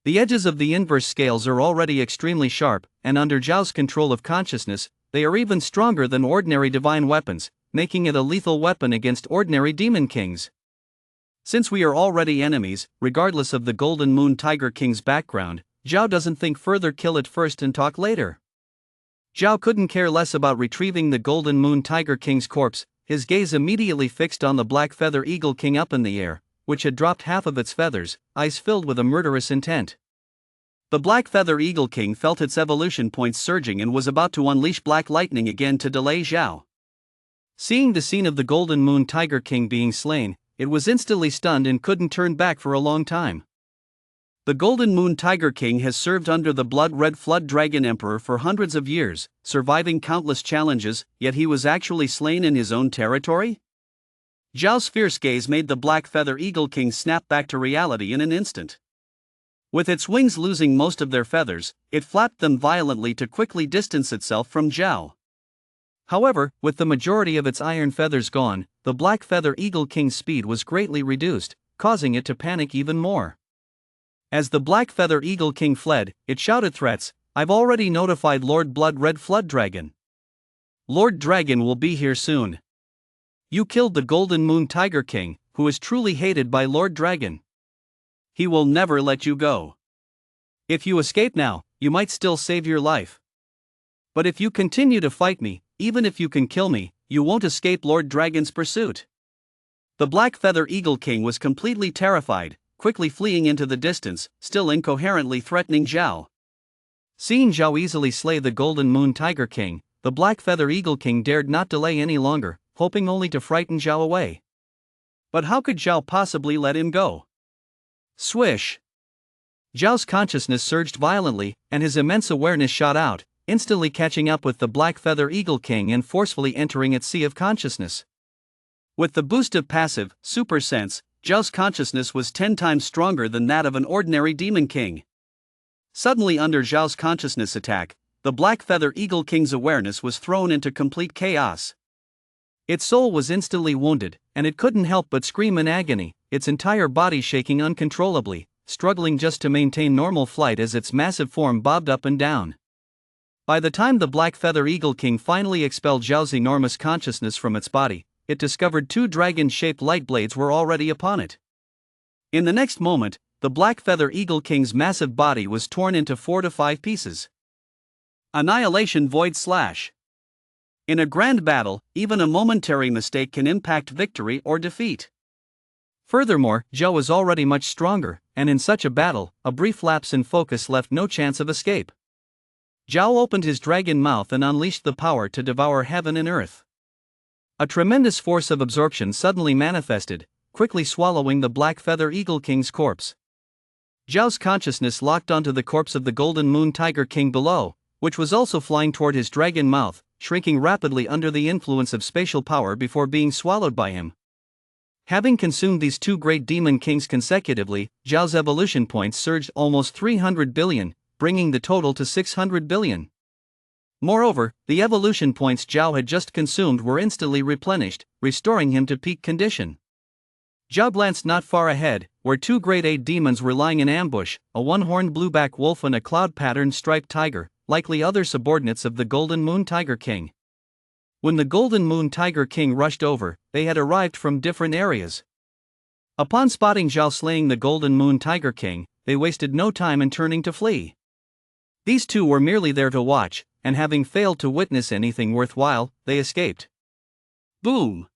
The edges of the inverse scales are already extremely sharp, and under Zhao's control of consciousness, they are even stronger than ordinary divine weapons, making it a lethal weapon against ordinary demon kings. Since we are already enemies, regardless of the Golden Moon Tiger King's background, Zhao doesn't think further, kill it first and talk later. Zhao couldn't care less about retrieving the Golden Moon Tiger King's corpse, his gaze immediately fixed on the Black Feather Eagle King up in the air, which had dropped half of its feathers, eyes filled with a murderous intent. The Black Feather Eagle King felt its evolution points surging and was about to unleash black lightning again to delay Zhao. Seeing the scene of the Golden Moon Tiger King being slain, it was instantly stunned and couldn't turn back for a long time. The Golden Moon Tiger King has served under the blood-red Flood Dragon Emperor for hundreds of years, surviving countless challenges, yet he was actually slain in his own territory? Zhao's fierce gaze made the Black Feather Eagle King snap back to reality in an instant. With its wings losing most of their feathers, it flapped them violently to quickly distance itself from Zhao. However, with the majority of its iron feathers gone, the Black Feather Eagle King's speed was greatly reduced, causing it to panic even more. As the Black Feather Eagle King fled, it shouted threats, "I've already notified Lord Blood Red Flood Dragon. Lord Dragon will be here soon. You killed the Golden Moon Tiger King, who is truly hated by Lord Dragon. He will never let you go. If you escape now, you might still save your life. But if you continue to fight me, even if you can kill me, you won't escape Lord Dragon's pursuit." The Black Feather Eagle King was completely terrified, quickly fleeing into the distance, still incoherently threatening Zhao. Seeing Zhao easily slay the Golden Moon Tiger King, the Black Feather Eagle King dared not delay any longer, hoping only to frighten Zhao away. But how could Zhao possibly let him go? Swish! Zhao's consciousness surged violently, and his immense awareness shot out, instantly catching up with the Black Feather Eagle King and forcefully entering its sea of consciousness. With the boost of passive, super sense, Zhao's consciousness was 10 times stronger than that of an ordinary demon king. Suddenly, under Zhao's consciousness attack, the Black Feather Eagle King's awareness was thrown into complete chaos. Its soul was instantly wounded, and it couldn't help but scream in agony, its entire body shaking uncontrollably, struggling just to maintain normal flight as its massive form bobbed up and down. By the time the Black Feather Eagle King finally expelled Zhao's enormous consciousness from its body, it discovered 2 dragon-shaped light blades were already upon it. In the next moment, the Black Feather Eagle King's massive body was torn into 4 to 5 pieces. Annihilation Void Slash. In a grand battle, even a momentary mistake can impact victory or defeat. Furthermore, Zhao was already much stronger, and in such a battle, a brief lapse in focus left no chance of escape. Zhao opened his dragon mouth and unleashed the power to devour heaven and earth. A tremendous force of absorption suddenly manifested, quickly swallowing the Black Feather Eagle King's corpse. Zhao's consciousness locked onto the corpse of the Golden Moon Tiger King below, which was also flying toward his dragon mouth, shrinking rapidly under the influence of spatial power before being swallowed by him. Having consumed these two great demon kings consecutively, Zhao's evolution points surged almost 300 billion, bringing the total to 600 billion. Moreover, the evolution points Zhao had just consumed were instantly replenished, restoring him to peak condition. Zhao glanced not far ahead, where two grade 8 demons were lying in ambush, a one-horned blueback wolf and a cloud-patterned striped tiger, likely other subordinates of the Golden Moon Tiger King. When the Golden Moon Tiger King rushed over, they had arrived from different areas. Upon spotting Zhao slaying the Golden Moon Tiger King, they wasted no time in turning to flee. These two were merely there to watch, and having failed to witness anything worthwhile, they escaped. Boom!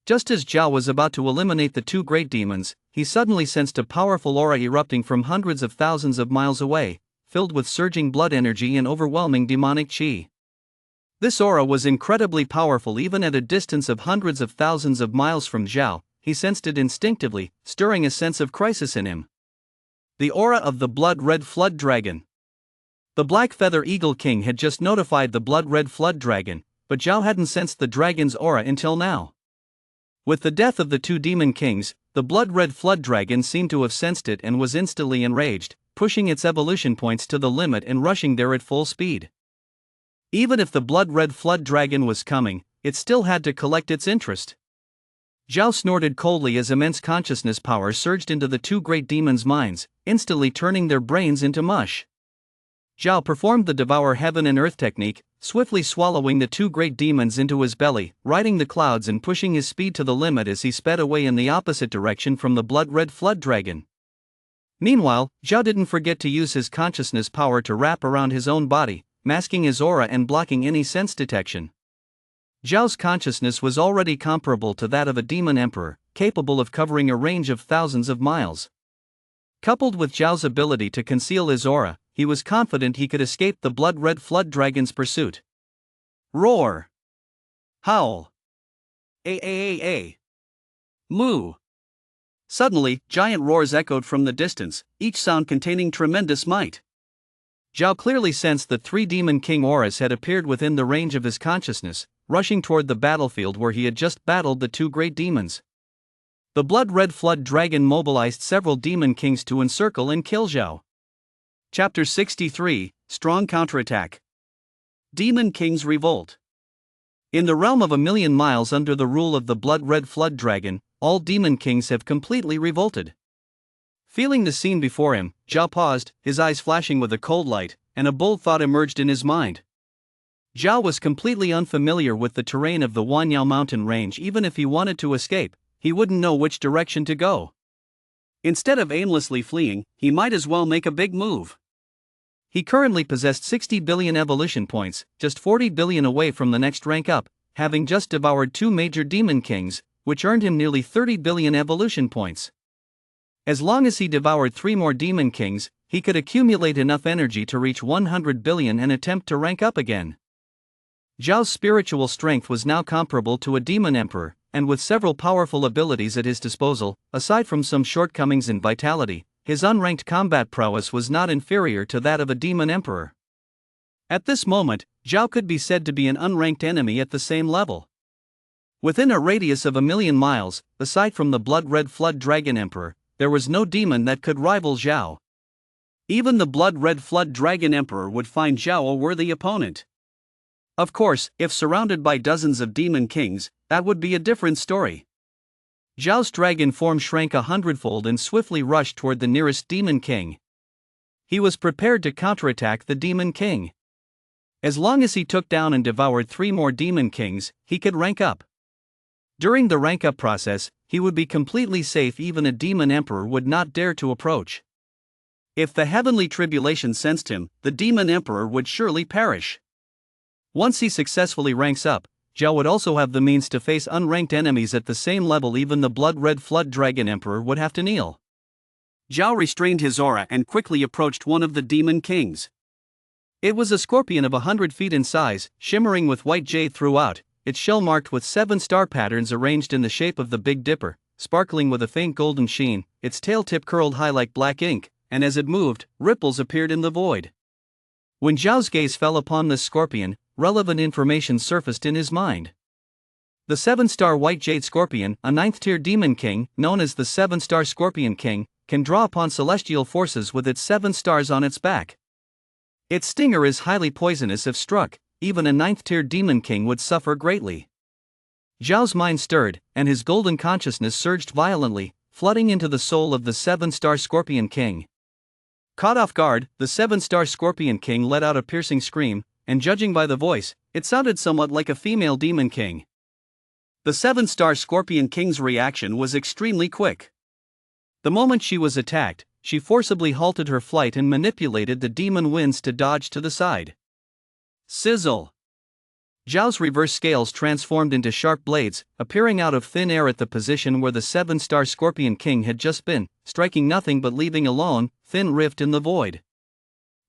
Just as Zhao was about to eliminate the two great demons, he suddenly sensed a powerful aura erupting from hundreds of thousands of miles away, filled with surging blood energy and overwhelming demonic qi. This aura was incredibly powerful even at a distance of hundreds of thousands of miles from Zhao. He sensed it instinctively, stirring a sense of crisis in him. The aura of the blood-red flood dragon. The Black Feather Eagle King had just notified the blood-red flood dragon, but Zhao hadn't sensed the dragon's aura until now. With the death of the two demon kings, the blood-red flood dragon seemed to have sensed it and was instantly enraged, pushing its evolution points to the limit and rushing there at full speed. Even if the blood-red flood dragon was coming, it still had to collect its interest. Zhao snorted coldly as immense consciousness power surged into the two great demons' minds, instantly turning their brains into mush. Zhao performed the Devour Heaven and Earth technique, swiftly swallowing the two great demons into his belly, riding the clouds and pushing his speed to the limit as he sped away in the opposite direction from the blood-red flood dragon. Meanwhile, Zhao didn't forget to use his consciousness power to wrap around his own body, masking his aura and blocking any sense detection. Zhao's consciousness was already comparable to that of a demon emperor, capable of covering a range of thousands of miles. Coupled with Zhao's ability to conceal his aura, he was confident he could escape the blood-red flood dragon's pursuit. Roar! Howl! Moo! Suddenly, giant roars echoed from the distance, each sound containing tremendous might. Zhao clearly sensed that three demon king auras had appeared within the range of his consciousness, rushing toward the battlefield where he had just battled the two great demons. The blood-red flood dragon mobilized several demon kings to encircle and kill Zhao. Chapter 63, Strong Counterattack. Demon Kings Revolt. In the realm of 1,000,000 miles under the rule of the blood-red flood dragon, all demon kings have completely revolted. Feeling the scene before him, Zhao paused, his eyes flashing with a cold light, and a bold thought emerged in his mind. Zhao was completely unfamiliar with the terrain of the Wanyao mountain range. Even if he wanted to escape, he wouldn't know which direction to go. Instead of aimlessly fleeing, he might as well make a big move. He currently possessed 60 billion evolution points, just 40 billion away from the next rank up, having just devoured two major demon kings, which earned him nearly 30 billion evolution points. As long as he devoured 3 more demon kings, he could accumulate enough energy to reach 100 billion and attempt to rank up again. Zhao's spiritual strength was now comparable to a demon emperor, and with several powerful abilities at his disposal, aside from some shortcomings in vitality, his unranked combat prowess was not inferior to that of a demon emperor. At this moment, Zhao could be said to be an unranked enemy at the same level. Within a radius of 1,000,000 miles, aside from the blood-red flood dragon emperor, there was no demon that could rival Zhao. Even the blood-red flood dragon emperor would find Zhao a worthy opponent. Of course, if surrounded by dozens of demon kings, that would be a different story. Zhao's dragon form shrank 100-fold and swiftly rushed toward the nearest demon king. He was prepared to counterattack the demon king. As long as he took down and devoured 3 more demon kings, he could rank up. During the rank-up process, he would be completely safe. Even a demon emperor would not dare to approach. If the heavenly tribulation sensed him, the demon emperor would surely perish. Once he successfully ranks up, Zhao would also have the means to face unranked enemies at the same level. Even the blood-red flood dragon emperor would have to kneel. Zhao restrained his aura and quickly approached one of the demon kings. It was a scorpion of 100 feet in size, shimmering with white jade throughout, its shell marked with 7 star patterns arranged in the shape of the Big Dipper, sparkling with a faint golden sheen, its tail tip curled high like black ink, and as it moved, ripples appeared in the void. When Zhao's gaze fell upon this scorpion, relevant information surfaced in his mind. The 7-star white jade scorpion, a 9th-tier demon king, known as the 7-star scorpion king, can draw upon celestial forces with its 7 stars on its back. Its stinger is highly poisonous if struck. Even a 9th-tier demon king would suffer greatly. Zhao's mind stirred, and his golden consciousness surged violently, flooding into the soul of the 7-star scorpion king. Caught off guard, the 7-star scorpion king let out a piercing scream, and judging by the voice, it sounded somewhat like a female demon king. The 7-star scorpion king's reaction was extremely quick. The moment she was attacked, she forcibly halted her flight and manipulated the demon winds to dodge to the side. Sizzle! Zhao's reverse scales transformed into sharp blades, appearing out of thin air at the position where the 7-star scorpion king had just been, striking nothing but leaving a long, thin rift in the void.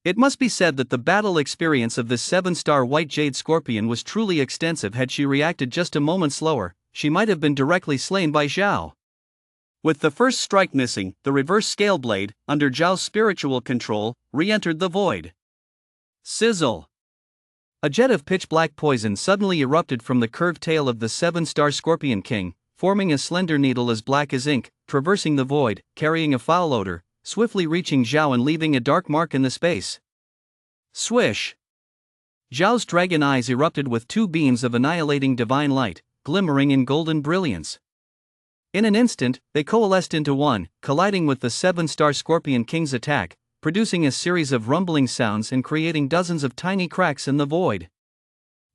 It must be said that the battle experience of this 7-star white jade scorpion was truly extensive. Had she reacted just a moment slower, she might have been directly slain by Zhao. With the first strike missing, the reverse scale blade, under Zhao's spiritual control, re-entered the void. Sizzle! A jet of pitch-black poison suddenly erupted from the curved tail of the 7-star scorpion king, forming a slender needle as black as ink, traversing the void, carrying a foul odor, swiftly reaching Zhao and leaving a dark mark in the space. Swish! Zhao's dragon eyes erupted with 2 beams of annihilating divine light, glimmering in golden brilliance. In an instant, they coalesced into one, colliding with the 7-star scorpion king's attack, producing a series of rumbling sounds and creating dozens of tiny cracks in the void.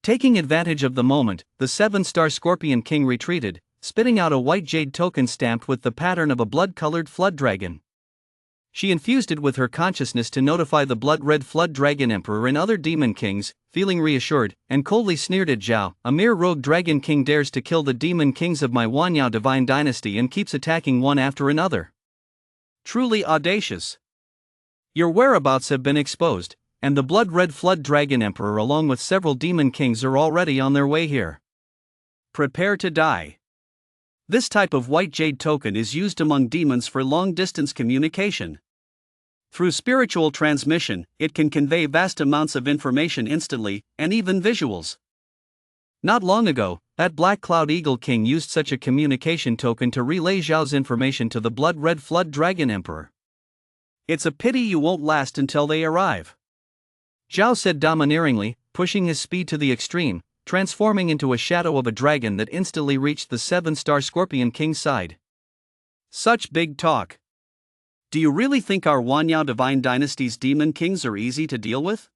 Taking advantage of the moment, the 7-star scorpion king retreated, spitting out a white jade token stamped with the pattern of a blood-colored flood dragon. She infused it with her consciousness to notify the blood-red flood dragon emperor and other demon kings, feeling reassured, and coldly sneered at Zhao. A mere rogue dragon king dares to kill the demon kings of my Wanyao divine dynasty and keeps attacking one after another. Truly audacious. Your whereabouts have been exposed, and the blood-red flood dragon emperor along with several demon kings are already on their way here. Prepare to die. This type of white jade token is used among demons for long-distance communication. Through spiritual transmission, it can convey vast amounts of information instantly, and even visuals. Not long ago, that Black Cloud Eagle King used such a communication token to relay Zhao's information to the blood-red flood dragon emperor. It's a pity you won't last until they arrive. Zhao said domineeringly, pushing his speed to the extreme, transforming into a shadow of a dragon that instantly reached the 7-star scorpion king's side. Such big talk. Do you really think our Wanyao divine dynasty's demon kings are easy to deal with?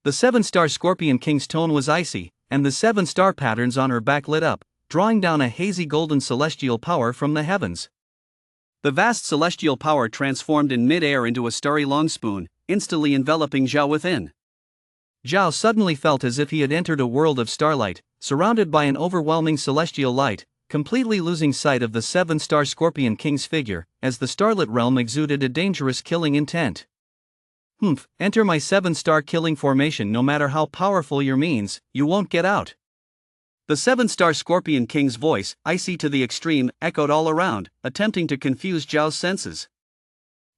The 7-star scorpion king's tone was icy, and the 7-star patterns on her back lit up, drawing down a hazy golden celestial power from the heavens. The vast celestial power transformed in mid-air into a starry long spoon, instantly enveloping Zhao within. Zhao suddenly felt as if he had entered a world of starlight, surrounded by an overwhelming celestial light, completely losing sight of the 7-star scorpion king's figure, as the starlit realm exuded a dangerous killing intent. Enter my 7-star killing formation. No matter how powerful your means, you won't get out. The 7-star scorpion king's voice, icy to the extreme, echoed all around, attempting to confuse Zhao's senses.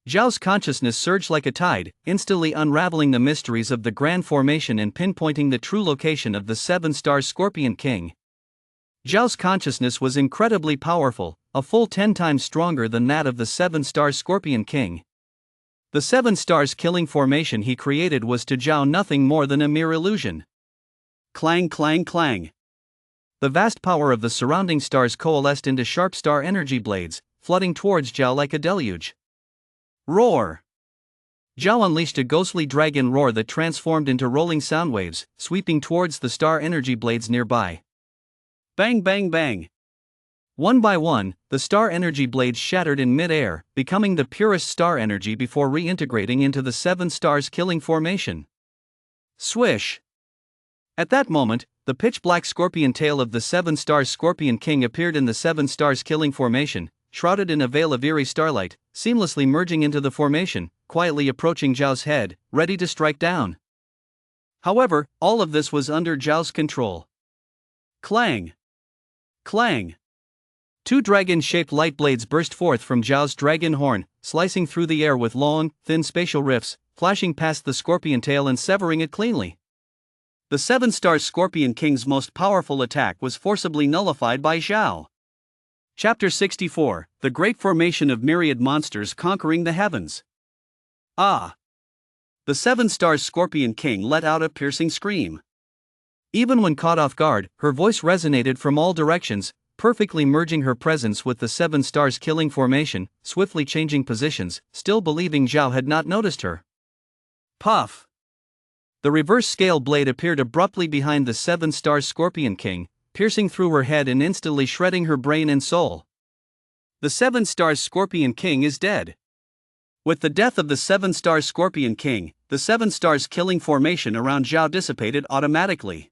Zhao's consciousness surged like a tide, instantly unraveling the mysteries of the grand formation and pinpointing the true location of the 7-star scorpion king. Zhao's consciousness was incredibly powerful, a full 10 times stronger than that of the 7-star scorpion king. The 7 stars killing formation he created was to Zhao nothing more than a mere illusion. Clang clang clang. The vast power of the surrounding stars coalesced into sharp star energy blades, flooding towards Zhao like a deluge. Roar! Zhao unleashed a ghostly dragon roar that transformed into rolling sound waves, sweeping towards the star energy blades nearby. Bang bang bang! One by one, the star energy blades shattered in mid-air, becoming the purest star energy before reintegrating into the 7 stars killing formation. Swish! At that moment, the pitch-black scorpion tail of the 7 stars scorpion king appeared in the 7 stars killing formation, shrouded in a veil of eerie starlight, seamlessly merging into the formation, quietly approaching Zhao's head, ready to strike down. However, all of this was under Zhao's control. Clang! Clang! 2 dragon-shaped light blades burst forth from Zhao's dragon horn, slicing through the air with long, thin spatial rifts, flashing past the scorpion tail and severing it cleanly. The 7-star Scorpion King's most powerful attack was forcibly nullified by Zhao. Chapter 64: The Great Formation of Myriad Monsters Conquering the Heavens. Ah! The 7-star Scorpion King let out a piercing scream. Even when caught off guard, her voice resonated from all directions, perfectly merging her presence with the 7 stars' killing formation, swiftly changing positions, still believing Zhao had not noticed her. Puff! The reverse scale blade appeared abruptly behind the 7-star Scorpion King, piercing through her head and instantly shredding her brain and soul. The 7-star Scorpion King is dead. With the death of the 7-star Scorpion King, the 7 stars killing formation around Zhao dissipated automatically.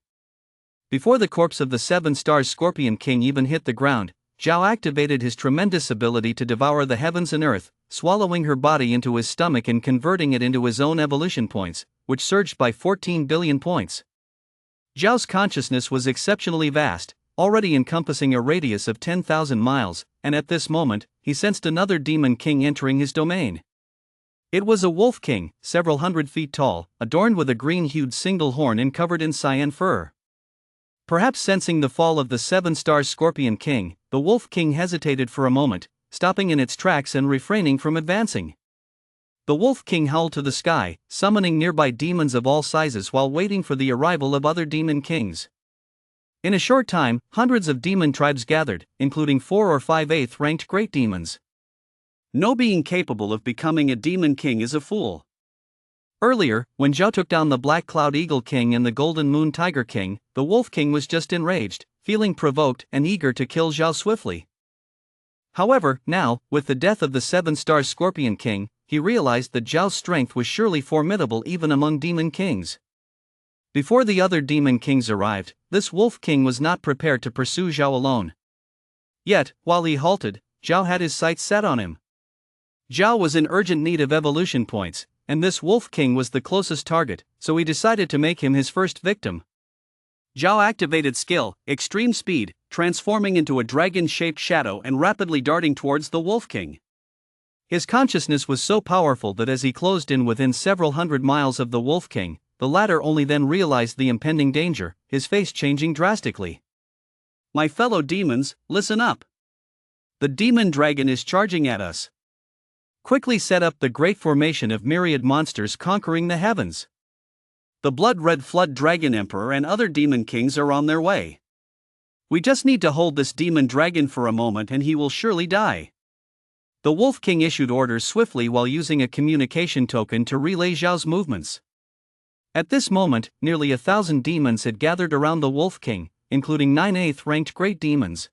Before the corpse of the 7-star Scorpion King even hit the ground, Zhao activated his tremendous ability to devour the heavens and earth, swallowing her body into his stomach and converting it into his own evolution points, which surged by 14 billion points. Zhao's consciousness was exceptionally vast, already encompassing a radius of 10,000 miles, and at this moment, he sensed another demon king entering his domain. It was a wolf king, several hundred feet tall, adorned with a green-hued single horn and covered in cyan fur. Perhaps sensing the fall of the 7-star Scorpion King, the Wolf King hesitated for a moment, stopping in its tracks and refraining from advancing. The Wolf King howled to the sky, summoning nearby demons of all sizes while waiting for the arrival of other demon kings. In a short time, hundreds of demon tribes gathered, including 4 or 5 8th-ranked great demons. No being capable of becoming a demon king is a fool. Earlier, when Zhao took down the Black Cloud Eagle King and the Golden Moon Tiger King, the Wolf King was just enraged, feeling provoked and eager to kill Zhao swiftly. However, now, with the death of the 7-star Scorpion King, he realized that Zhao's strength was surely formidable even among demon kings. Before the other demon kings arrived, this Wolf King was not prepared to pursue Zhao alone. Yet, while he halted, Zhao had his sights set on him. Zhao was in urgent need of evolution points, and this Wolf King was the closest target, so he decided to make him his first victim. Zhao activated skill, extreme speed, transforming into a dragon-shaped shadow and rapidly darting towards the Wolf King. His consciousness was so powerful that as he closed in within several hundred miles of the Wolf King, the latter only then realized the impending danger, his face changing drastically. My fellow demons, listen up. The demon dragon is charging at us. Quickly set up the great formation of myriad monsters conquering the heavens. The blood-red flood dragon emperor and other demon kings are on their way. We just need to hold this demon dragon for a moment and he will surely die. The Wolf King issued orders swiftly while using a communication token to relay Zhao's movements. At this moment, nearly 1,000 demons had gathered around the Wolf King, including 9 8th-ranked great demons.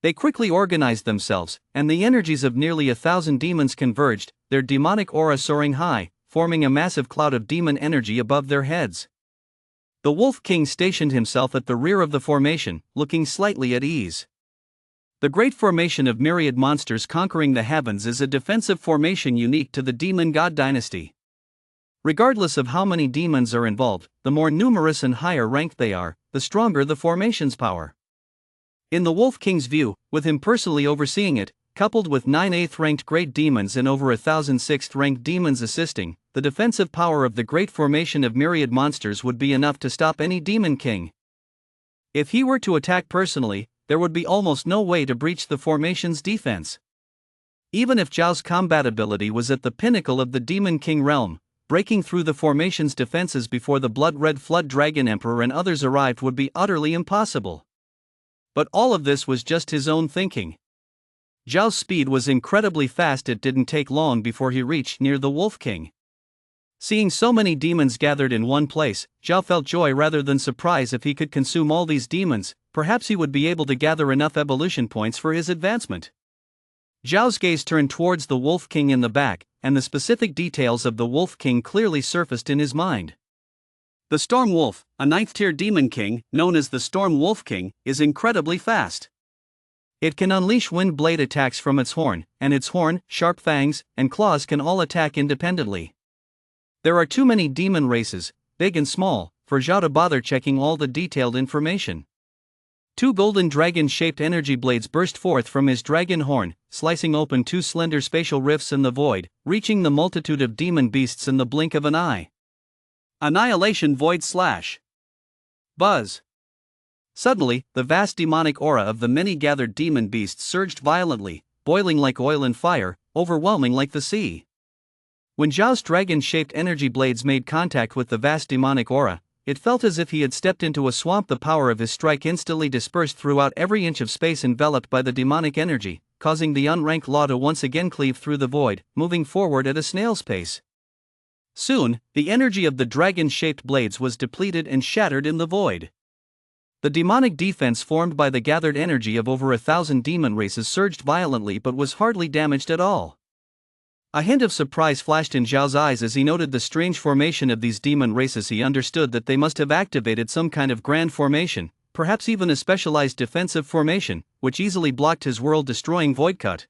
They quickly organized themselves, and the energies of nearly 1,000 demons converged, their demonic aura soaring high, forming a massive cloud of demon energy above their heads. The Wolf King stationed himself at the rear of the formation, looking slightly at ease. The great formation of myriad monsters conquering the heavens is a defensive formation unique to the demon god dynasty. Regardless of how many demons are involved, the more numerous and higher ranked they are, the stronger the formation's power. In the Wolf King's view, with him personally overseeing it, coupled with 9 8th-ranked great demons and over 1,000 6th-ranked demons assisting, the defensive power of the great formation of myriad monsters would be enough to stop any demon king. If he were to attack personally, there would be almost no way to breach the formation's defense. Even if Zhao's combat ability was at the pinnacle of the demon king realm, breaking through the formation's defenses before the blood-red flood dragon emperor and others arrived would be utterly impossible. But all of this was just his own thinking. Zhao's speed was incredibly fast. It didn't take long before he reached near the Wolf King. Seeing so many demons gathered in one place, Zhao felt joy rather than surprise. If he could consume all these demons, perhaps he would be able to gather enough evolution points for his advancement. Zhao's gaze turned towards the Wolf King in the back, and the specific details of the Wolf King clearly surfaced in his mind. The Storm Wolf, a 9th-tier demon king, known as the Storm Wolf King, is incredibly fast. It can unleash wind blade attacks from its horn, and its horn, sharp fangs, and claws can all attack independently. There are too many demon races, big and small, for Zhao to bother checking all the detailed information. 2 golden dragon-shaped energy blades burst forth from his dragon horn, slicing open two slender spatial rifts in the void, reaching the multitude of demon beasts in the blink of an eye. Annihilation void slash. Buzz. Suddenly, the vast demonic aura of the many gathered demon beasts surged violently, boiling like oil and fire, overwhelming like the sea. When Zhao's dragon-shaped energy blades made contact with the vast demonic aura, it felt as if he had stepped into a swamp. The power of his strike instantly dispersed throughout every inch of space enveloped by the demonic energy, causing the unranked law to once again cleave through the void, moving forward at a snail's pace. Soon, the energy of the dragon-shaped blades was depleted and shattered in the void. The demonic defense formed by the gathered energy of over 1,000 demon races surged violently but was hardly damaged at all. A hint of surprise flashed in Zhao's eyes as he noted the strange formation of these demon races. He understood that they must have activated some kind of grand formation, perhaps even a specialized defensive formation, which easily blocked his world-destroying void cut.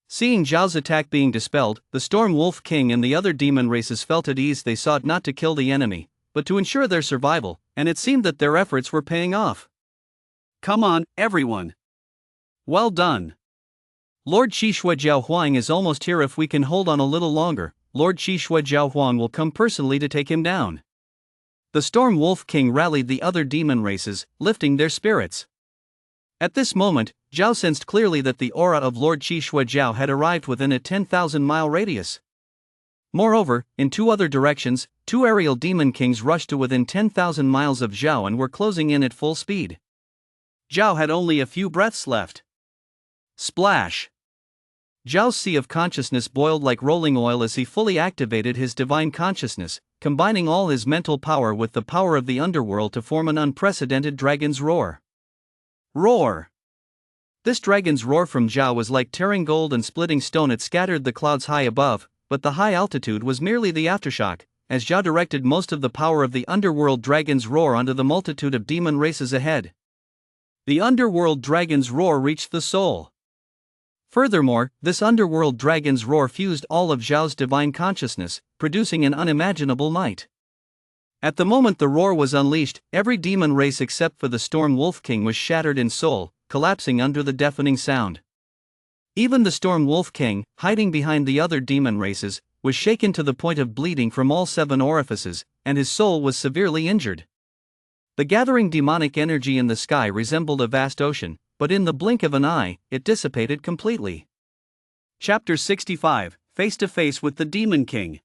Seeing Zhao's attack being dispelled, the Storm Wolf King and the other demon races felt at ease. They sought not to kill the enemy, but to ensure their survival, and it seemed that their efforts were paying off. Come on, everyone. Well done. Lord Qishui Jiaohuang is almost here. If we can hold on a little longer, Lord Qishui Jiaohuang will come personally to take him down. The Storm Wolf King rallied the other demon races, lifting their spirits. At this moment, Zhao sensed clearly that the aura of Lord Qishui Jiao had arrived within a 10,000-mile radius. Moreover, in two other directions, two aerial demon kings rushed to within 10,000 miles of Zhao and were closing in at full speed. Zhao had only a few breaths left. Splash! Zhao's sea of consciousness boiled like rolling oil as he fully activated his divine consciousness, combining all his mental power with the power of the underworld to form an unprecedented dragon's roar. Roar! This dragon's roar from Zhao was like tearing gold and splitting stone. It scattered the clouds high above, but the high altitude was merely the aftershock, as Zhao directed most of the power of the underworld dragon's roar onto the multitude of demon races ahead. The underworld dragon's roar reached the soul. Furthermore, this underworld dragon's roar fused all of Zhao's divine consciousness, producing an unimaginable might. At the moment the roar was unleashed, every demon race except for the Storm Wolf King was shattered in soul, collapsing under the deafening sound. Even the Storm Wolf King, hiding behind the other demon races, was shaken to the point of bleeding from all 7 orifices, and his soul was severely injured. The gathering demonic energy in the sky resembled a vast ocean, but in the blink of an eye, it dissipated completely. Chapter 65, Face to Face with the Demon King.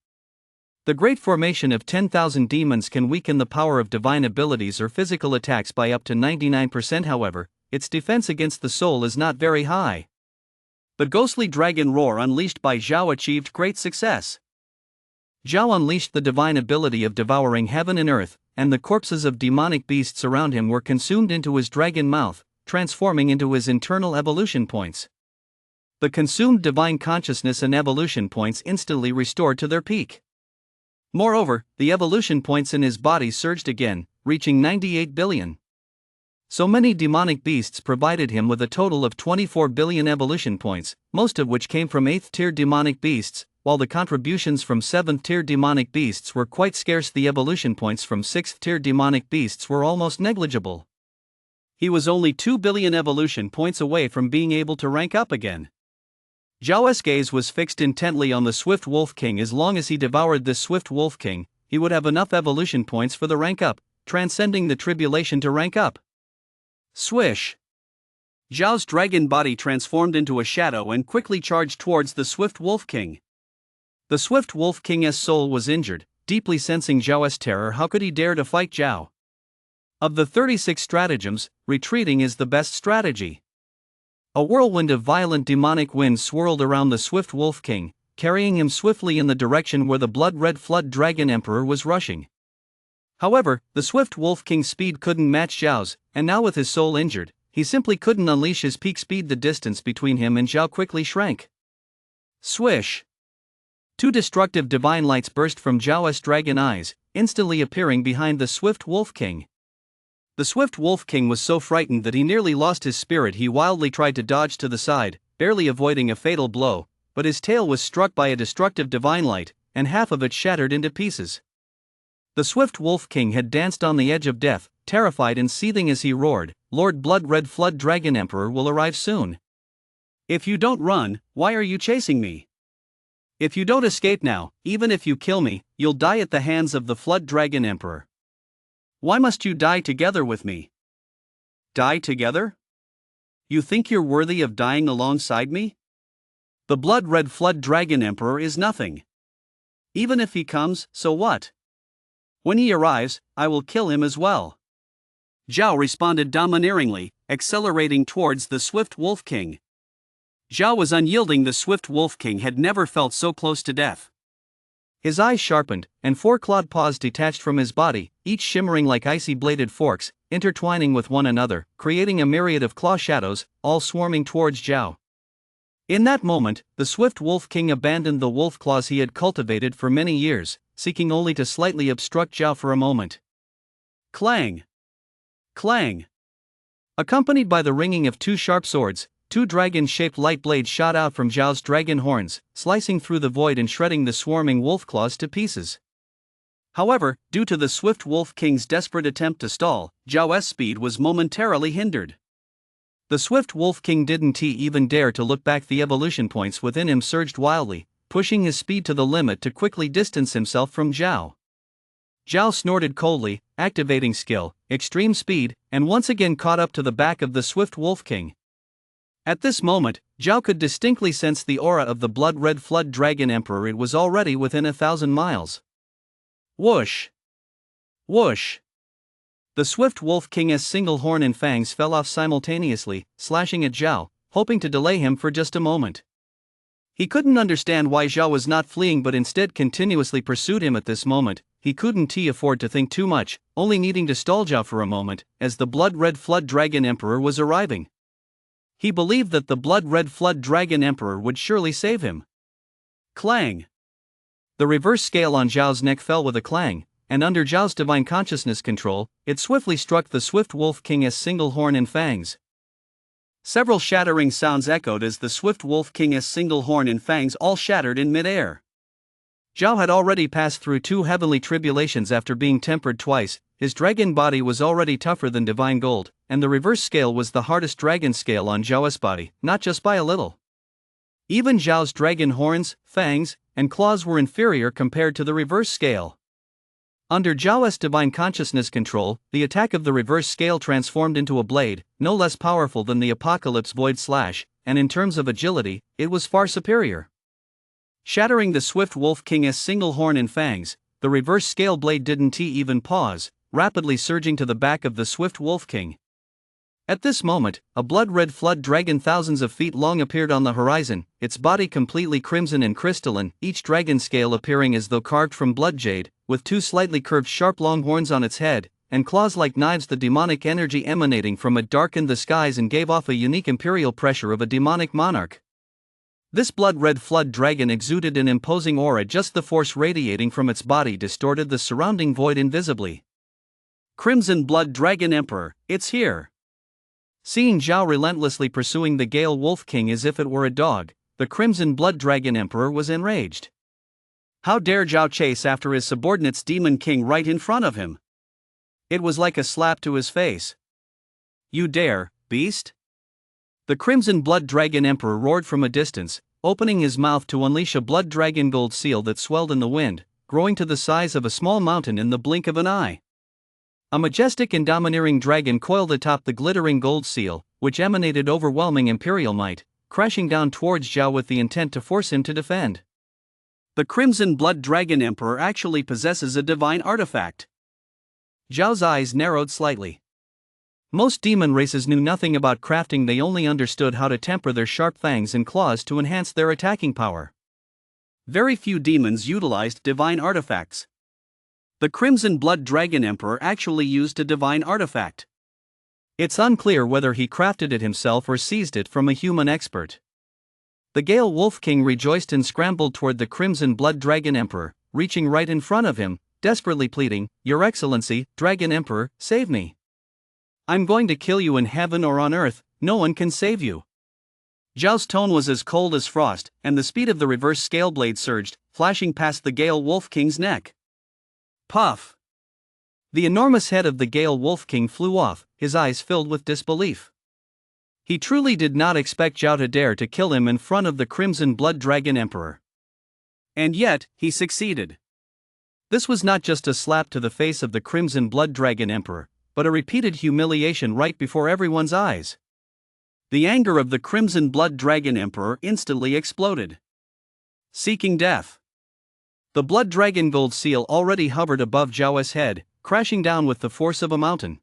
The great formation of 10,000 demons can weaken the power of divine abilities or physical attacks by up to 99%. However, its defense against the soul is not very high. The ghostly dragon roar unleashed by Zhao achieved great success. Zhao unleashed the divine ability of devouring heaven and earth, and the corpses of demonic beasts around him were consumed into his dragon mouth, transforming into his internal evolution points. The consumed divine consciousness and evolution points instantly restored to their peak. Moreover, the evolution points in his body surged again, reaching 98 billion. So many demonic beasts provided him with a total of 24 billion evolution points, most of which came from 8th-tier demonic beasts, while the contributions from 7th-tier demonic beasts were quite scarce. The evolution points from 6th-tier demonic beasts were almost negligible. He was only 2 billion evolution points away from being able to rank up again. Zhao's gaze was fixed intently on the Swift Wolf King. As long as he devoured this Swift Wolf King, he would have enough evolution points for the rank up, transcending the tribulation to rank up. Swish! Zhao's dragon body transformed into a shadow and quickly charged towards the Swift Wolf King. The Swift Wolf King's soul was injured, deeply sensing Zhao's terror. How could he dare to fight Zhao? Of the 36 stratagems, retreating is the best strategy. A whirlwind of violent demonic winds swirled around the Swift Wolf King, carrying him swiftly in the direction where the blood-red flood dragon emperor was rushing. However, the Swift Wolf King's speed couldn't match Zhao's, and now with his soul injured, he simply couldn't unleash his peak speed. The distance between him and Zhao quickly shrank. Swish! 2 destructive divine lights burst from Zhao's dragon eyes, instantly appearing behind the Swift Wolf King. The Swift Wolf King was so frightened that he nearly lost his spirit. He wildly tried to dodge to the side, barely avoiding a fatal blow, but his tail was struck by a destructive divine light, and half of it shattered into pieces. The Swift Wolf King had danced on the edge of death, terrified and seething as he roared, "Lord Blood-Red Flood Dragon Emperor will arrive soon." If you don't run, why are you chasing me? If you don't escape now, even if you kill me, you'll die at the hands of the Flood Dragon Emperor. Why must you die together with me? Die together? You think you're worthy of dying alongside me? The blood-red Flood Dragon Emperor is nothing. Even if he comes, so what? When he arrives, I will kill him as well. Zhao responded domineeringly, accelerating towards the swift Wolf King. Zhao was unyielding. The swift Wolf King had never felt so close to death. His eyes sharpened, and four clawed paws detached from his body, each shimmering like icy bladed forks, intertwining with one another, creating a myriad of claw shadows, all swarming towards Zhao. In that moment, the swift Wolf King abandoned the wolf claws he had cultivated for many years, seeking only to slightly obstruct Zhao for a moment. Clang! Clang! Accompanied by the ringing of two sharp swords, two dragon-shaped light blades shot out from Zhao's dragon horns, slicing through the void and shredding the swarming wolf claws to pieces. However, due to the swift Wolf King's desperate attempt to stall, Zhao's speed was momentarily hindered. The swift Wolf King didn't even dare to look back. The evolution points within him surged wildly, pushing his speed to the limit to quickly distance himself from Zhao. Zhao snorted coldly, activating skill, extreme speed, and once again caught up to the back of the swift Wolf King. At this moment, Zhao could distinctly sense the aura of the blood-red Flood Dragon Emperor. It was already within 1,000 miles. Whoosh! Whoosh! The swift Wolf King's single horn and fangs fell off simultaneously, slashing at Zhao, hoping to delay him for just a moment. He couldn't understand why Zhao was not fleeing but instead continuously pursued him at this moment. He couldn't afford to think too much, only needing to stall Zhao for a moment, as the blood-red Flood Dragon Emperor was arriving. He believed that the blood-red Flood Dragon Emperor would surely save him. Clang! The reverse scale on Zhao's neck fell with a clang, and under Zhao's divine consciousness control, it swiftly struck the swift Wolf King's single horn and fangs. Several shattering sounds echoed as the swift Wolf King's single horn and fangs all shattered in mid-air. Zhao had already passed through two heavenly tribulations after being tempered twice. His dragon body was already tougher than divine gold, and the reverse scale was the hardest dragon scale on Zhao's body, not just by a little. Even Zhao's dragon horns, fangs, and claws were inferior compared to the reverse scale. Under Zhao's divine consciousness control, the attack of the reverse scale transformed into a blade, no less powerful than the Apocalypse Void Slash, and in terms of agility, it was far superior. Shattering the swift Wolf King's single horn and fangs, the reverse scale blade didn't even pause, rapidly surging to the back of the swift Wolf King. At this moment, a blood-red flood dragon thousands of feet long appeared on the horizon, its body completely crimson and crystalline, each dragon scale appearing as though carved from blood jade, with two slightly curved sharp long horns on its head, and claws like knives. The demonic energy emanating from it darkened the skies and gave off a unique imperial pressure of a demonic monarch. This blood-red flood dragon exuded an imposing aura. Just the force radiating from its body distorted the surrounding void invisibly. Crimson Blood Dragon Emperor, it's here! Seeing Zhao relentlessly pursuing the Gale Wolf King as if it were a dog, the Crimson Blood Dragon Emperor was enraged. How dare Zhao chase after his subordinate's Demon King right in front of him? It was like a slap to his face. You dare, beast? The Crimson Blood Dragon Emperor roared from a distance, opening his mouth to unleash a blood dragon gold seal that swelled in the wind, growing to the size of a small mountain in the blink of an eye. A majestic and domineering dragon coiled atop the glittering gold seal, which emanated overwhelming imperial might, crashing down towards Zhao with the intent to force him to defend. The Crimson Blood Dragon Emperor actually possesses a divine artifact. Zhao's eyes narrowed slightly. Most demon races knew nothing about crafting. They only understood how to temper their sharp fangs and claws to enhance their attacking power. Very few demons utilized divine artifacts. The Crimson Blood Dragon Emperor actually used a divine artifact. It's unclear whether he crafted it himself or seized it from a human expert. The Gale Wolf King rejoiced and scrambled toward the Crimson Blood Dragon Emperor, reaching right in front of him, desperately pleading, "Your Excellency, Dragon Emperor, save me. I'm going to kill you in heaven or on earth, no one can save you." Zhao's tone was as cold as frost, and the speed of the reverse scale blade surged, flashing past the Gale Wolf King's neck. Puff! The enormous head of the Gale Wolf King flew off, his eyes filled with disbelief. He truly did not expect Zhao to dare to kill him in front of the Crimson Blood Dragon Emperor. And yet, he succeeded. This was not just a slap to the face of the Crimson Blood Dragon Emperor, but a repeated humiliation right before everyone's eyes. The anger of the Crimson Blood Dragon Emperor instantly exploded. Seeking death. The Blood Dragon Gold Seal already hovered above Zhao's head, crashing down with the force of a mountain.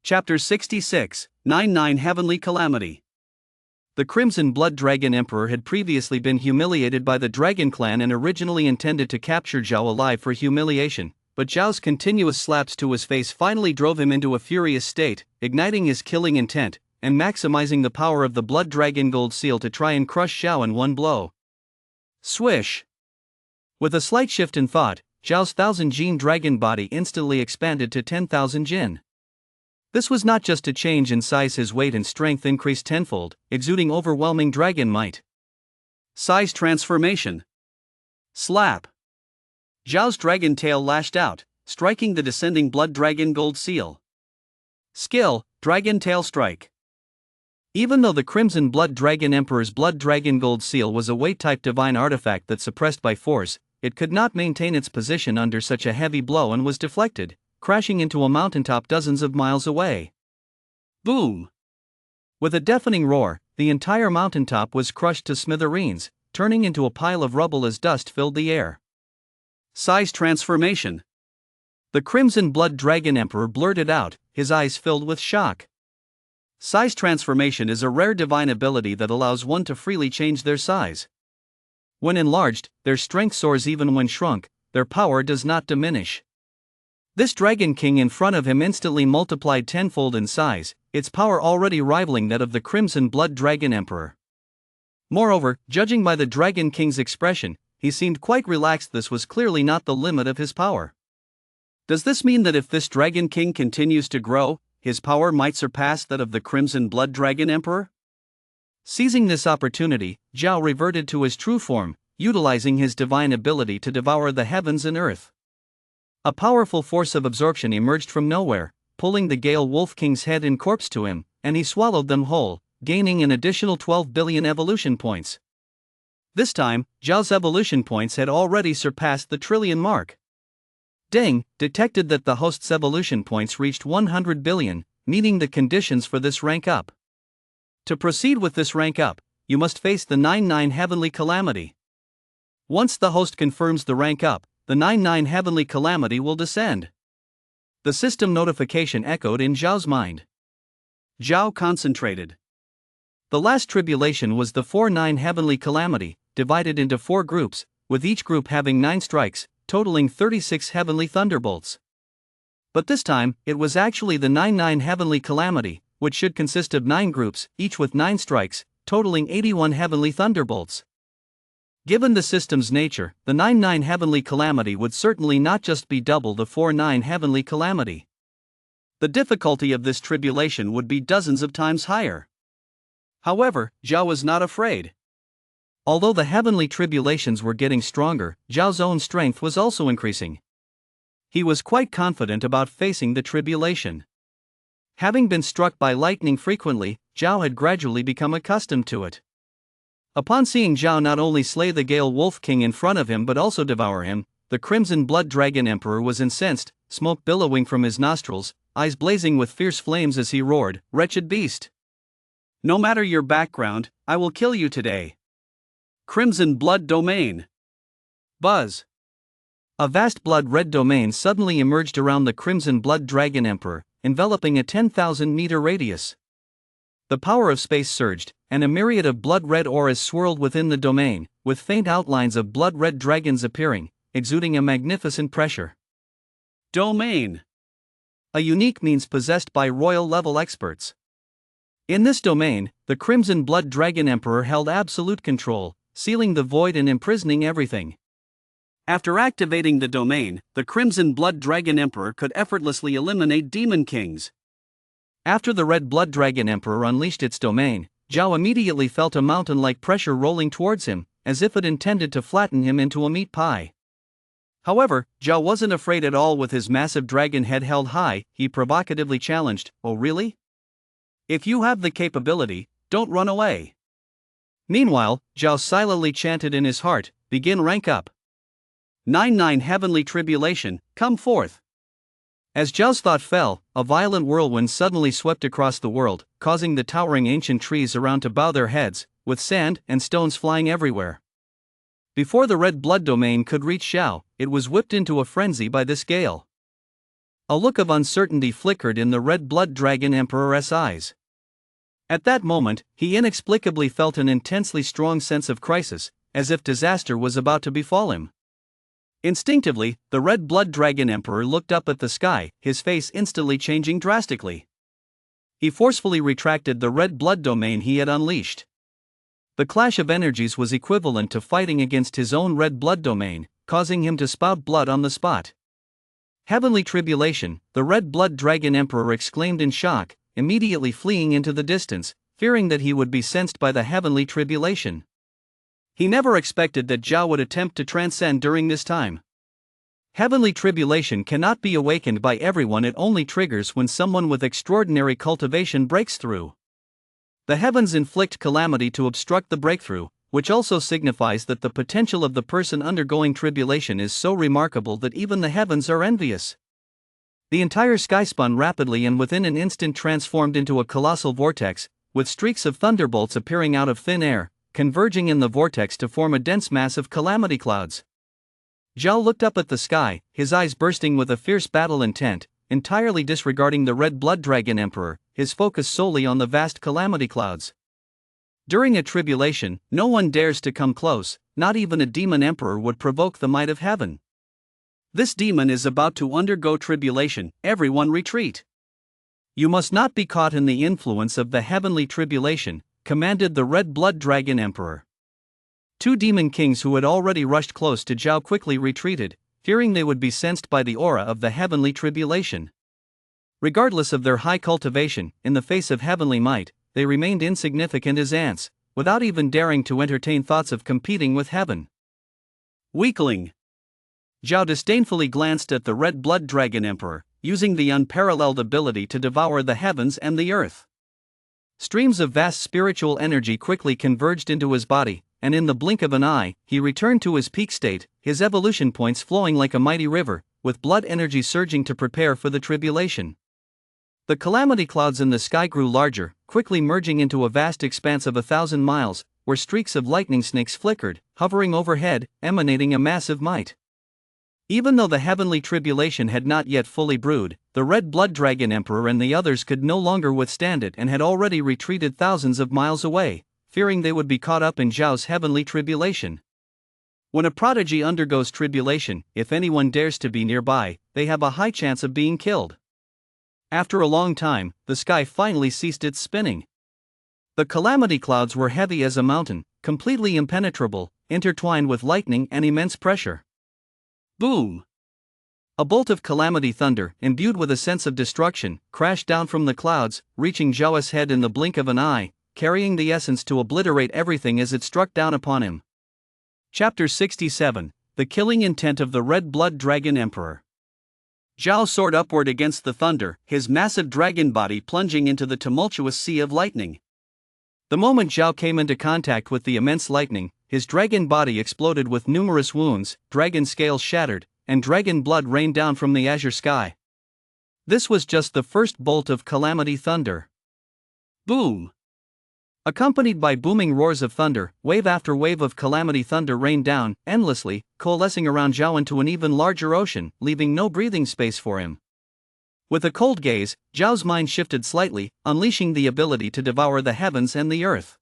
Chapter 66, 99 Heavenly Calamity. The Crimson Blood Dragon Emperor had previously been humiliated by the Dragon Clan and originally intended to capture Zhao alive for humiliation, but Zhao's continuous slaps to his face finally drove him into a furious state, igniting his killing intent, and maximizing the power of the Blood Dragon Gold Seal to try and crush Zhao in one blow. Swish! With a slight shift in thought, Zhao's 1,000-gene dragon body instantly expanded to 10,000 jin. This was not just a change in size, his weight and strength increased tenfold, exuding overwhelming dragon might. Size transformation. Slap! Zhao's dragon tail lashed out, striking the descending Blood Dragon Gold Seal. Skill, Dragon Tail Strike. Even though the Crimson Blood Dragon Emperor's Blood Dragon Gold Seal was a weight-type divine artifact that suppressed by force, it could not maintain its position under such a heavy blow and was deflected, crashing into a mountaintop dozens of miles away. Boom! With a deafening roar, the entire mountaintop was crushed to smithereens, turning into a pile of rubble as dust filled the air. Size transformation. The Crimson Blood Dragon Emperor blurted out, his eyes filled with shock. Size transformation is a rare divine ability that allows one to freely change their size. When enlarged, their strength soars. Even when shrunk, their power does not diminish. This Dragon King in front of him instantly multiplied tenfold in size, its power already rivaling that of the Crimson Blood Dragon Emperor. Moreover, judging by the Dragon King's expression, he seemed quite relaxed. This was clearly not the limit of his power. Does this mean that if this Dragon King continues to grow, his power might surpass that of the Crimson Blood Dragon Emperor? Seizing this opportunity, Zhao reverted to his true form, utilizing his divine ability to devour the heavens and earth. A powerful force of absorption emerged from nowhere, pulling the Gale Wolf King's head and corpse to him, and he swallowed them whole, gaining an additional 12 billion evolution points. This time, Zhao's evolution points had already surpassed the trillion mark. Deng detected that the host's evolution points reached 100 billion, meeting the conditions for this rank up. To proceed with this rank up, you must face the 99 Heavenly Calamity. Once the host confirms the rank up, the 99 Heavenly Calamity will descend. The system notification echoed in Zhao's mind. Zhao concentrated. The last tribulation was the 49 Heavenly Calamity, divided into 4 groups, with each group having 9 strikes, totaling 36 Heavenly Thunderbolts. But this time, it was actually the 99 Heavenly Calamity, which should consist of 9 groups, each with 9 strikes, totaling 81 Heavenly Thunderbolts. Given the system's nature, the 99 Heavenly Calamity would certainly not just be double the 49 Heavenly Calamity. The difficulty of this tribulation would be dozens of times higher. However, Zhao was not afraid. Although the heavenly tribulations were getting stronger, Zhao's own strength was also increasing. He was quite confident about facing the tribulation. Having been struck by lightning frequently, Zhao had gradually become accustomed to it. Upon seeing Zhao not only slay the Gale Wolf King in front of him but also devour him, the Crimson Blood Dragon Emperor was incensed, smoke billowing from his nostrils, eyes blazing with fierce flames as he roared, "Wretched beast! No matter your background, I will kill you today." Crimson Blood Domain. Buzz. A vast blood-red domain suddenly emerged around the Crimson Blood Dragon Emperor, enveloping a 10,000-meter radius. The power of space surged, and a myriad of blood-red auras swirled within the domain, with faint outlines of blood-red dragons appearing, exuding a magnificent pressure. Domain. A unique means possessed by royal-level experts. In this domain, the Crimson Blood Dragon Emperor held absolute control, sealing the void and imprisoning everything. After activating the domain, the Crimson Blood Dragon Emperor could effortlessly eliminate demon kings. After the Red Blood Dragon Emperor unleashed its domain, Zhao immediately felt a mountain-like pressure rolling towards him, as if it intended to flatten him into a meat pie. However, Zhao wasn't afraid at all. With his massive dragon head held high, he provocatively challenged, "Oh really? If you have the capability, don't run away. Meanwhile, Zhao silently chanted in his heart, begin rank up. 9 heavenly tribulation, come forth. As Zhao's thought fell, a violent whirlwind suddenly swept across the world, causing the towering ancient trees around to bow their heads, with sand and stones flying everywhere. Before the red blood domain could reach Zhao, it was whipped into a frenzy by this gale. A look of uncertainty flickered in the red blood dragon emperor's eyes. At that moment, he inexplicably felt an intensely strong sense of crisis, as if disaster was about to befall him. Instinctively, the red blood dragon emperor looked up at the sky, his face instantly changing drastically. He forcefully retracted the red blood domain he had unleashed. The clash of energies was equivalent to fighting against his own red blood domain, causing him to spout blood on the spot. Heavenly tribulation, the red blood dragon emperor exclaimed in shock, immediately fleeing into the distance, fearing that he would be sensed by the heavenly tribulation. He never expected that Zhao would attempt to transcend during this time. Heavenly tribulation cannot be awakened by everyone, it only triggers when someone with extraordinary cultivation breaks through. The heavens inflict calamity to obstruct the breakthrough, which also signifies that the potential of the person undergoing tribulation is so remarkable that even the heavens are envious. The entire sky spun rapidly and within an instant transformed into a colossal vortex, with streaks of thunderbolts appearing out of thin air, converging in the vortex to form a dense mass of calamity clouds. Zhao looked up at the sky, his eyes bursting with a fierce battle intent, entirely disregarding the red blood dragon emperor, his focus solely on the vast calamity clouds. During a tribulation, no one dares to come close, not even a demon emperor would provoke the might of heaven. This demon is about to undergo tribulation, everyone retreat. You must not be caught in the influence of the heavenly tribulation, commanded the red blood dragon emperor. 2 demon kings who had already rushed close to Zhao quickly retreated, fearing they would be sensed by the aura of the heavenly tribulation. Regardless of their high cultivation, in the face of heavenly might, they remained insignificant as ants, without even daring to entertain thoughts of competing with heaven. Weakling! Zhao disdainfully glanced at the red blood dragon emperor, using the unparalleled ability to devour the heavens and the earth. Streams of vast spiritual energy quickly converged into his body, and in the blink of an eye, he returned to his peak state, his evolution points flowing like a mighty river, with blood energy surging to prepare for the tribulation. The calamity clouds in the sky grew larger, quickly merging into a vast expanse of 1,000 miles, where streaks of lightning snakes flickered, hovering overhead, emanating a massive might. Even though the heavenly tribulation had not yet fully brewed, the red blood dragon emperor and the others could no longer withstand it and had already retreated thousands of miles away, fearing they would be caught up in Zhao's heavenly tribulation. When a prodigy undergoes tribulation, if anyone dares to be nearby, they have a high chance of being killed. After a long time, the sky finally ceased its spinning. The calamity clouds were heavy as a mountain, completely impenetrable, intertwined with lightning and immense pressure. Boom! A bolt of calamity thunder, imbued with a sense of destruction, crashed down from the clouds, reaching Zhao's head in the blink of an eye, carrying the essence to obliterate everything as it struck down upon him. Chapter 67: The Killing Intent of the Red Blood Dragon Emperor. Zhao soared upward against the thunder, his massive dragon body plunging into the tumultuous sea of lightning. The moment Zhao came into contact with the immense lightning, his dragon body exploded with numerous wounds, dragon scales shattered, and dragon blood rained down from the azure sky. This was just the first bolt of calamity thunder. Boom! Accompanied by booming roars of thunder, wave after wave of calamity thunder rained down, endlessly, coalescing around Zhao into an even larger ocean, leaving no breathing space for him. With a cold gaze, Zhao's mind shifted slightly, unleashing the ability to devour the heavens and the earth.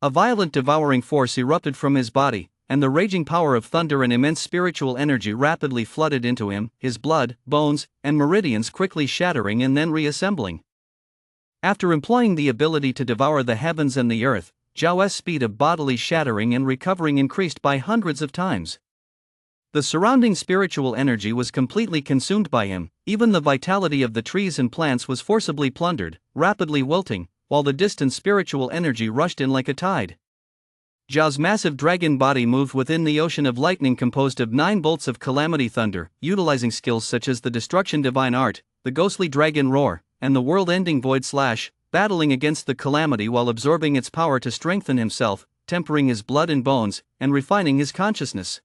A violent devouring force erupted from his body, and the raging power of thunder and immense spiritual energy rapidly flooded into him, his blood, bones, and meridians quickly shattering and then reassembling. After employing the ability to devour the heavens and the earth, Zhao's speed of bodily shattering and recovering increased by hundreds of times. The surrounding spiritual energy was completely consumed by him, even the vitality of the trees and plants was forcibly plundered, rapidly wilting, while the distant spiritual energy rushed in like a tide. Zhao's massive dragon body moved within the ocean of lightning composed of 9 bolts of calamity thunder, utilizing skills such as the Destruction Divine Art, the Ghostly Dragon Roar, and the World-Ending Void Slash, battling against the calamity while absorbing its power to strengthen himself, tempering his blood and bones, and refining his consciousness.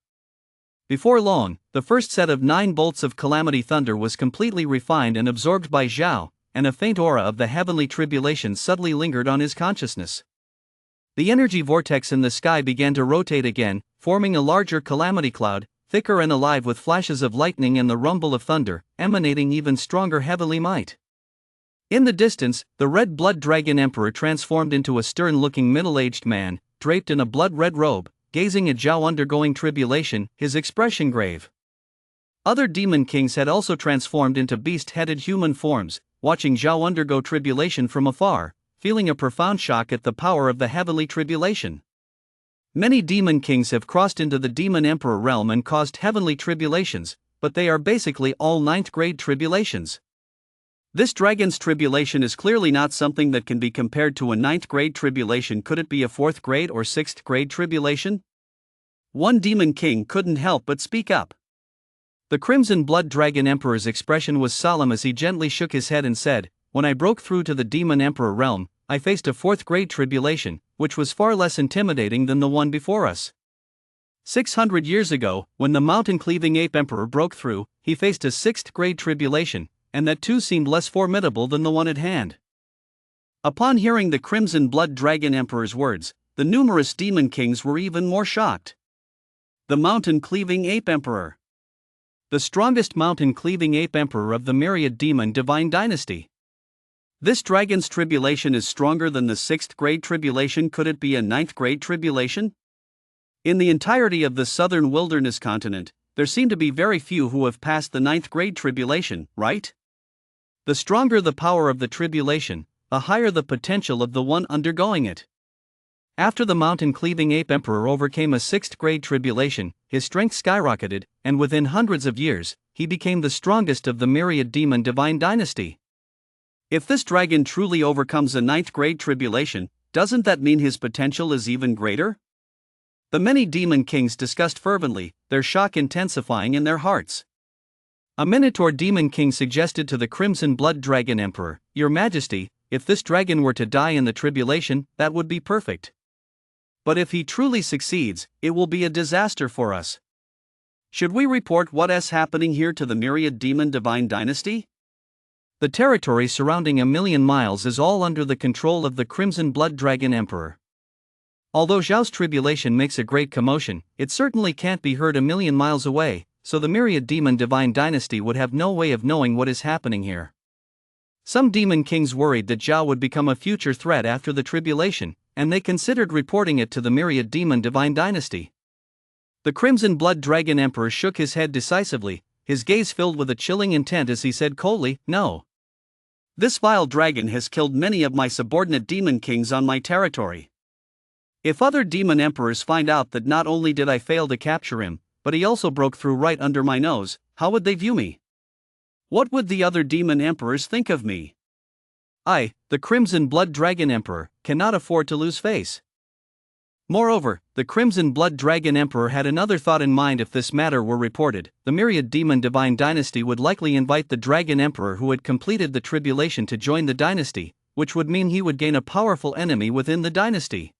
Before long, the first set of 9 bolts of calamity thunder was completely refined and absorbed by Zhao, and a faint aura of the heavenly tribulation subtly lingered on his consciousness. The energy vortex in the sky began to rotate again, forming a larger calamity cloud, thicker and alive with flashes of lightning and the rumble of thunder, emanating even stronger heavenly might. In the distance, the red blood dragon emperor transformed into a stern-looking middle-aged man, draped in a blood-red robe, gazing at Zhao undergoing tribulation, his expression grave. Other demon kings had also transformed into beast-headed human forms, watching Zhao undergo tribulation from afar, feeling a profound shock at the power of the heavenly tribulation. Many demon kings have crossed into the demon emperor realm and caused heavenly tribulations, but they are basically all 9th-grade tribulations. This dragon's tribulation is clearly not something that can be compared to a 9th-grade tribulation. Could it be a 4th-grade or 6th-grade tribulation? One demon king couldn't help but speak up. The Crimson Blood Dragon Emperor's expression was solemn as he gently shook his head and said, "When I broke through to the demon emperor realm, I faced a 4th-grade tribulation, which was far less intimidating than the one before us. 600 years ago, when the mountain-cleaving ape emperor broke through, he faced a 6th-grade tribulation, and that too seemed less formidable than the one at hand." Upon hearing the Crimson Blood Dragon Emperor's words, the numerous demon kings were even more shocked. The mountain-cleaving ape emperor. The strongest mountain-cleaving ape emperor of the myriad demon divine dynasty. This dragon's tribulation is stronger than the 6th-grade tribulation. Could it be a 9th-grade tribulation? In the entirety of the southern wilderness continent, there seem to be very few who have passed the 9th-grade tribulation, right? The stronger the power of the tribulation, the higher the potential of the one undergoing it. After the mountain-cleaving ape emperor overcame a 6th-grade tribulation, his strength skyrocketed, and within hundreds of years, he became the strongest of the myriad demon divine dynasty. If this dragon truly overcomes a 9th-grade tribulation, doesn't that mean his potential is even greater? The many demon kings discussed fervently, their shock intensifying in their hearts. A Minotaur demon king suggested to the Crimson Blood Dragon Emperor, "Your Majesty, if this dragon were to die in the tribulation, that would be perfect. But if he truly succeeds, it will be a disaster for us. Should we report what is happening here to the myriad demon divine dynasty?" The territory surrounding 1,000,000 miles is all under the control of the Crimson Blood Dragon Emperor. Although Zhao's tribulation makes a great commotion, it certainly can't be heard 1,000,000 miles away, so the myriad demon divine dynasty would have no way of knowing what is happening here. Some demon kings worried that Zhao would become a future threat after the tribulation, and they considered reporting it to the myriad demon divine dynasty. The Crimson Blood Dragon Emperor shook his head decisively, his gaze filled with a chilling intent as he said coldly, "No. This vile dragon has killed many of my subordinate demon kings on my territory. If other demon emperors find out that not only did I fail to capture him, but he also broke through right under my nose, how would they view me? What would the other demon emperors think of me? I, the Crimson Blood Dragon Emperor, cannot afford to lose face." Moreover, the Crimson Blood Dragon Emperor had another thought in mind. If this matter were reported, the myriad demon divine dynasty would likely invite the Dragon Emperor who had completed the tribulation to join the dynasty, which would mean he would gain a powerful enemy within the dynasty.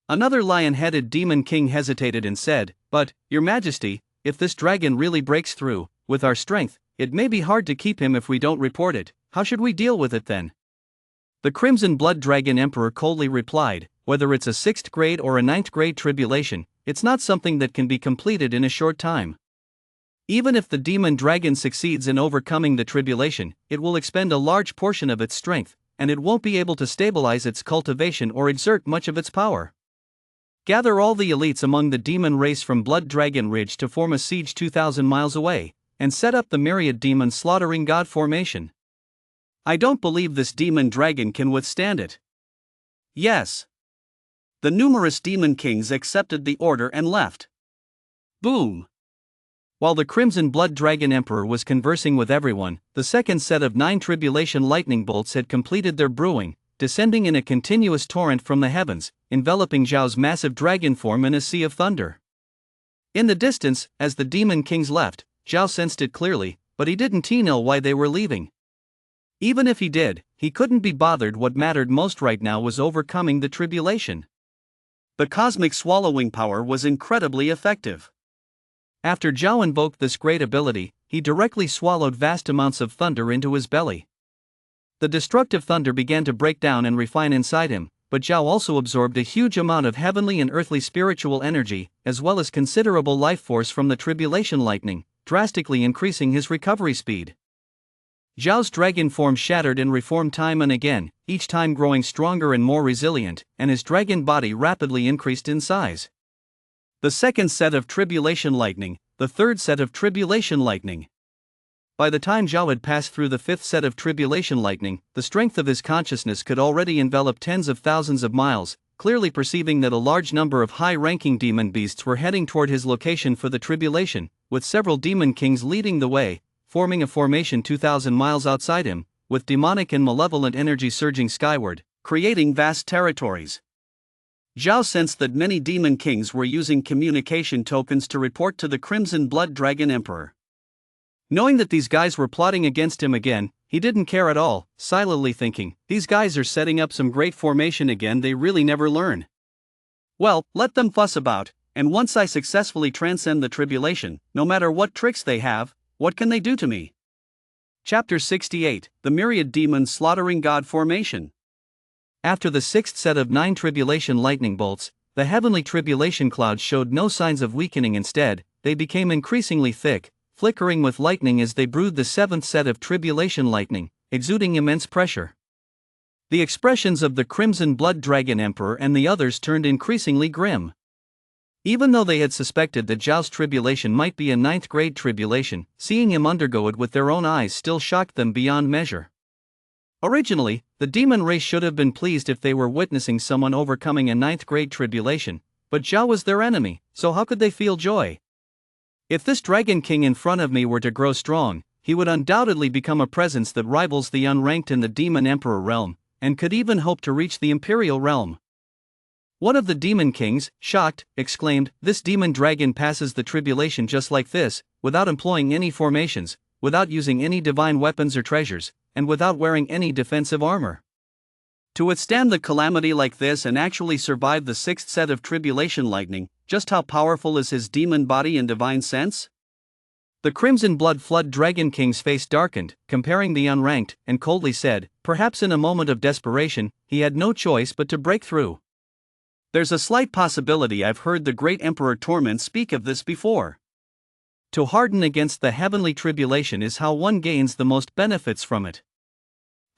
Another lion-headed demon king hesitated and said, "But, Your Majesty, if this dragon really breaks through, with our strength, it may be hard to keep him if we don't report it. How should we deal with it then?" The Crimson Blood Dragon Emperor coldly replied, "Whether it's a 6th-grade or a 9th-grade tribulation, it's not something that can be completed in a short time. Even if the demon dragon succeeds in overcoming the tribulation, it will expend a large portion of its strength, and it won't be able to stabilize its cultivation or exert much of its power. Gather all the elites among the demon race from Blood Dragon Ridge to form a siege 2,000 miles away, and set up the myriad demon slaughtering god formation. I don't believe this demon dragon can withstand it." Yes. The numerous demon kings accepted the order and left. Boom. While the Crimson Blood Dragon Emperor was conversing with everyone, the second set of 9 tribulation lightning bolts had completed their brewing, descending in a continuous torrent from the heavens, enveloping Zhao's massive dragon form in a sea of thunder. In the distance, as the demon kings left, Zhao sensed it clearly, but he didn't know why they were leaving. Even if he did, he couldn't be bothered. What mattered most right now was overcoming the tribulation. The cosmic swallowing power was incredibly effective. After Zhao invoked this great ability, he directly swallowed vast amounts of thunder into his belly. The destructive thunder began to break down and refine inside him, but Zhao also absorbed a huge amount of heavenly and earthly spiritual energy, as well as considerable life force from the tribulation lightning, drastically increasing his recovery speed. Zhao's dragon form shattered and reformed time and again, each time growing stronger and more resilient, and his dragon body rapidly increased in size. The second set of tribulation lightning, the third set of tribulation lightning. By the time Zhao had passed through the fifth set of tribulation lightning, the strength of his consciousness could already envelop tens of thousands of miles, clearly perceiving that a large number of high-ranking demon beasts were heading toward his location for the tribulation, with several demon kings leading the way, forming a formation 2,000 miles outside him, with demonic and malevolent energy surging skyward, creating vast territories. Zhao sensed that many demon kings were using communication tokens to report to the Crimson Blood Dragon Emperor. Knowing that these guys were plotting against him again, he didn't care at all, silently thinking, these guys are setting up some great formation again, they really never learn. Well, let them fuss about, and once I successfully transcend the tribulation, no matter what tricks they have, what can they do to me? Chapter 68, The Myriad Demons Slaughtering God Formation. After the sixth set of 9 tribulation lightning bolts, the heavenly tribulation clouds showed no signs of weakening. Instead, they became increasingly thick, flickering with lightning as they brewed the seventh set of tribulation lightning, exuding immense pressure. The expressions of the Crimson Blood Dragon Emperor and the others turned increasingly grim. Even though they had suspected that Zhao's tribulation might be a 9th-grade tribulation, seeing him undergo it with their own eyes still shocked them beyond measure. Originally, the demon race should have been pleased if they were witnessing someone overcoming a 9th-grade tribulation, but Zhao was their enemy, so how could they feel joy? If this dragon king in front of me were to grow strong, he would undoubtedly become a presence that rivals the unranked in the demon emperor realm, and could even hope to reach the imperial realm. One of the demon kings, shocked, exclaimed, "This demon dragon passes the tribulation just like this, without employing any formations, without using any divine weapons or treasures, and without wearing any defensive armor. To withstand the calamity like this and actually survive the sixth set of tribulation lightning, just how powerful is his demon body in divine sense?" The Crimson Blood Flood Dragon King's face darkened, comparing the unranked, and coldly said, perhaps in a moment of desperation, he had no choice but to break through. There's a slight possibility I've heard the great Emperor Torment speak of this before. To harden against the heavenly tribulation is how one gains the most benefits from it.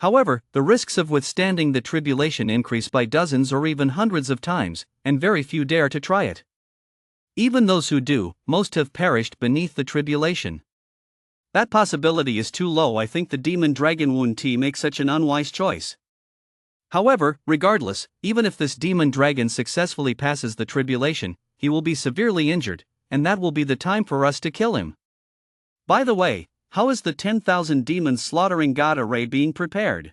However, the risks of withstanding the tribulation increase by dozens or even hundreds of times, and very few dare to try it. Even those who do, most have perished beneath the tribulation. That possibility is too low. I think the Demon Dragon Wound Tea makes such an unwise choice. However, regardless, even if this demon dragon successfully passes the tribulation, he will be severely injured, and that will be the time for us to kill him. By the way, how is the 10,000 demons slaughtering God array being prepared?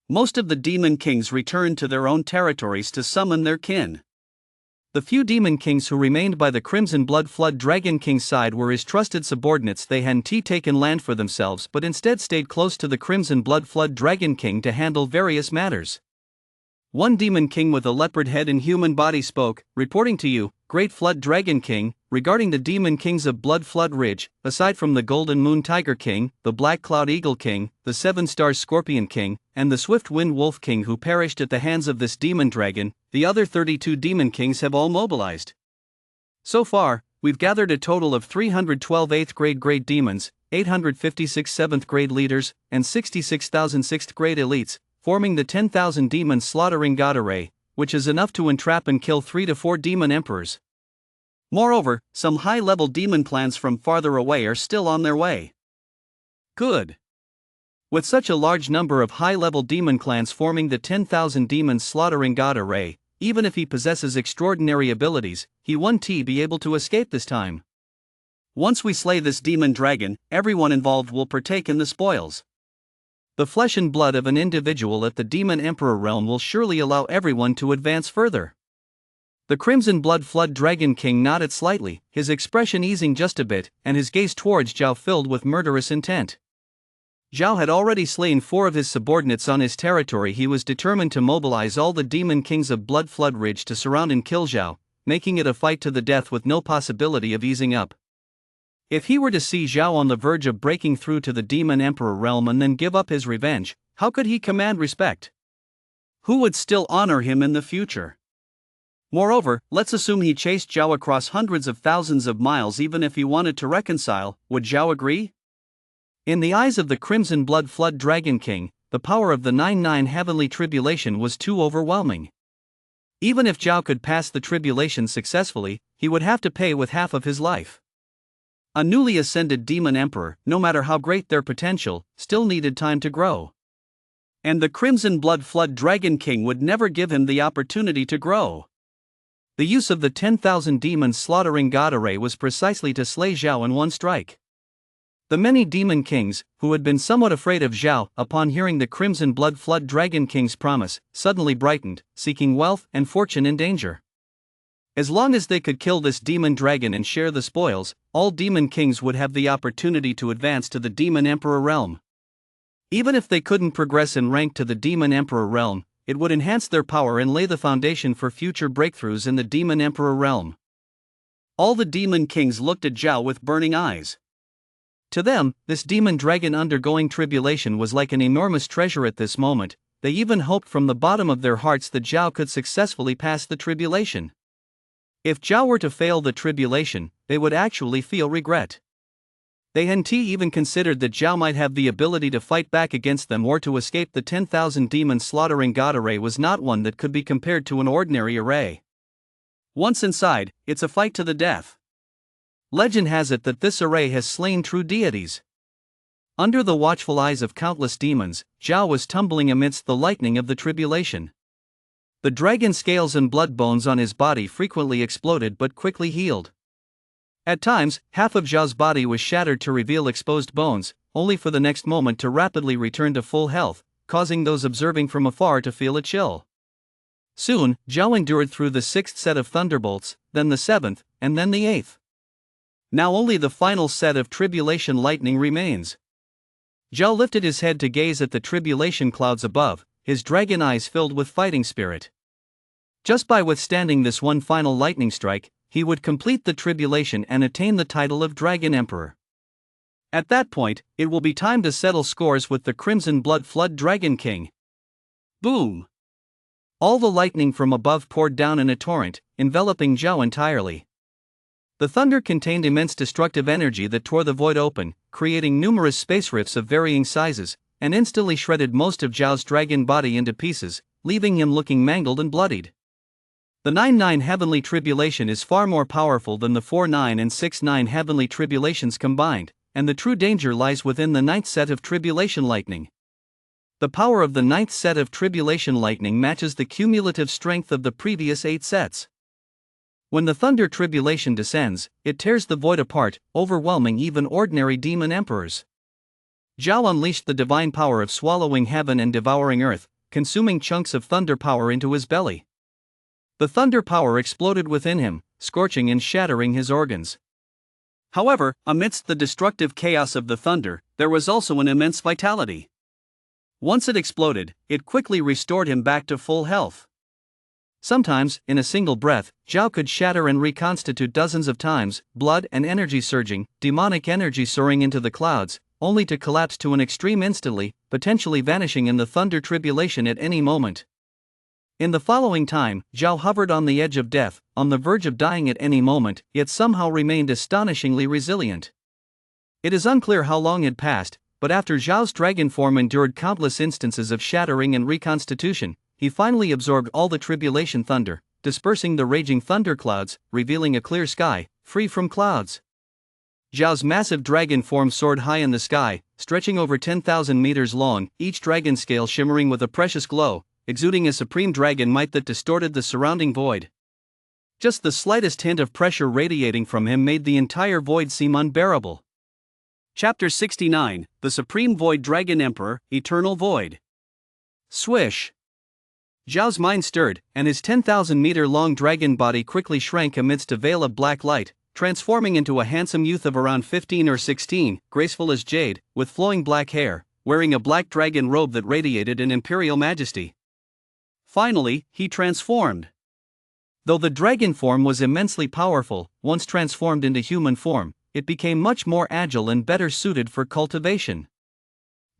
Most of the demon kings returned to their own territories to summon their kin. The few demon kings who remained by the Crimson Blood Flood Dragon King's side were his trusted subordinates. They hadn't taken land for themselves but instead stayed close to the Crimson Blood Flood Dragon King to handle various matters. One demon king with a leopard head and human body spoke, reporting to you, Great Flood Dragon King, regarding the demon kings of Blood Flood Ridge, aside from the Golden Moon Tiger King, the Black Cloud Eagle King, the Seven Stars Scorpion King, and the Swift Wind Wolf King who perished at the hands of this demon dragon, the other 32 demon kings have all mobilized. So far, we've gathered a total of 312 8th grade great demons, 856 7th grade leaders, and 66,000 6th grade elites, forming the 10,000 demon slaughtering God array, which is enough to entrap and kill 3 to 4 demon emperors. Moreover, some high-level demon clans from farther away are still on their way. Good. With such a large number of high-level demon clans forming the 10,000 demons slaughtering God array, even if he possesses extraordinary abilities, he won't be able to escape this time. Once we slay this demon dragon, everyone involved will partake in the spoils. The flesh and blood of an individual at the Demon Emperor realm will surely allow everyone to advance further. The Crimson Blood Flood Dragon King nodded slightly, his expression easing just a bit, and his gaze towards Zhao filled with murderous intent. Zhao had already slain 4 of his subordinates on his territory. He was determined to mobilize all the demon kings of Blood Flood Ridge to surround and kill Zhao, making it a fight to the death with no possibility of easing up. If he were to see Zhao on the verge of breaking through to the Demon Emperor realm and then give up his revenge, how could he command respect? Who would still honor him in the future? Moreover, let's assume he chased Zhao across hundreds of thousands of miles. Even if he wanted to reconcile, would Zhao agree? In the eyes of the Crimson Blood Flood Dragon King, the power of the 9-9 heavenly tribulation was too overwhelming. Even if Zhao could pass the tribulation successfully, he would have to pay with half of his life. A newly ascended demon emperor, no matter how great their potential, still needed time to grow. And the Crimson Blood Flood Dragon King would never give him the opportunity to grow. The use of the 10,000 demons slaughtering god array was precisely to slay Zhao in one strike. The many demon kings, who had been somewhat afraid of Zhao upon hearing the Crimson Blood Flood Dragon King's promise, suddenly brightened, seeking wealth and fortune in danger. As long as they could kill this demon dragon and share the spoils, all demon kings would have the opportunity to advance to the Demon Emperor realm. Even if they couldn't progress in rank to the Demon Emperor realm, it would enhance their power and lay the foundation for future breakthroughs in the Demon Emperor realm. All the demon kings looked at Zhao with burning eyes. To them, this demon dragon undergoing tribulation was like an enormous treasure at this moment. They even hoped from the bottom of their hearts that Zhao could successfully pass the tribulation. If Zhao were to fail the tribulation, they would actually feel regret. They hadn't even considered that Zhao might have the ability to fight back against them or to escape. The 10,000 demon slaughtering god array was not one that could be compared to an ordinary array. Once inside, it's a fight to the death. Legend has it that this array has slain true deities. Under the watchful eyes of countless demons, Zhao was tumbling amidst the lightning of the tribulation. The dragon scales and blood bones on his body frequently exploded but quickly healed. At times, half of Zhao's body was shattered to reveal exposed bones, only for the next moment to rapidly return to full health, causing those observing from afar to feel a chill. Soon, Zhao endured through the 6th set of thunderbolts, then the 7th, and then the 8th. Now only the final set of tribulation lightning remains. Zhao lifted his head to gaze at the tribulation clouds above, his dragon eyes filled with fighting spirit. Just by withstanding this one final lightning strike, he would complete the tribulation and attain the title of Dragon Emperor. At that point, it will be time to settle scores with the Crimson Blood Flood Dragon King. Boom! All the lightning from above poured down in a torrent, enveloping Zhao entirely. The thunder contained immense destructive energy that tore the void open, creating numerous space rifts of varying sizes, and instantly shredded most of Zhao's dragon body into pieces, leaving him looking mangled and bloodied. The 9-9 heavenly tribulation is far more powerful than the 4-9 and 6-9 heavenly tribulations combined, and the true danger lies within the 9th set of tribulation lightning. The power of the 9th set of tribulation lightning matches the cumulative strength of the previous 8 sets. When the thunder tribulation descends, it tears the void apart, overwhelming even ordinary demon emperors. Zhao unleashed the divine power of swallowing heaven and devouring earth, consuming chunks of thunder power into his belly. The thunder power exploded within him, scorching and shattering his organs. However, amidst the destructive chaos of the thunder, there was also an immense vitality. Once it exploded, it quickly restored him back to full health. Sometimes, in a single breath, Zhao could shatter and reconstitute dozens of times, blood and energy surging, demonic energy soaring into the clouds, only to collapse to an extreme instantly, potentially vanishing in the thunder tribulation at any moment. In the following time, Zhao hovered on the edge of death, on the verge of dying at any moment, yet somehow remained astonishingly resilient. It is unclear how long had passed, but after Zhao's dragon form endured countless instances of shattering and reconstitution, he finally absorbed all the tribulation thunder, dispersing the raging thunderclouds, revealing a clear sky, free from clouds. Zhao's massive dragon form soared high in the sky, stretching over 10,000 meters long, each dragon scale shimmering with a precious glow, exuding a supreme dragon might that distorted the surrounding void. Just the slightest hint of pressure radiating from him made the entire void seem unbearable. Chapter 69, The Supreme Void Dragon Emperor, Eternal Void. Swish! Zhao's mind stirred, and his 10,000-meter-long dragon body quickly shrank amidst a veil of black light, transforming into a handsome youth of around 15 or 16, graceful as jade, with flowing black hair, wearing a black dragon robe that radiated an imperial majesty. Finally, he transformed. Though the dragon form was immensely powerful, once transformed into human form, it became much more agile and better suited for cultivation.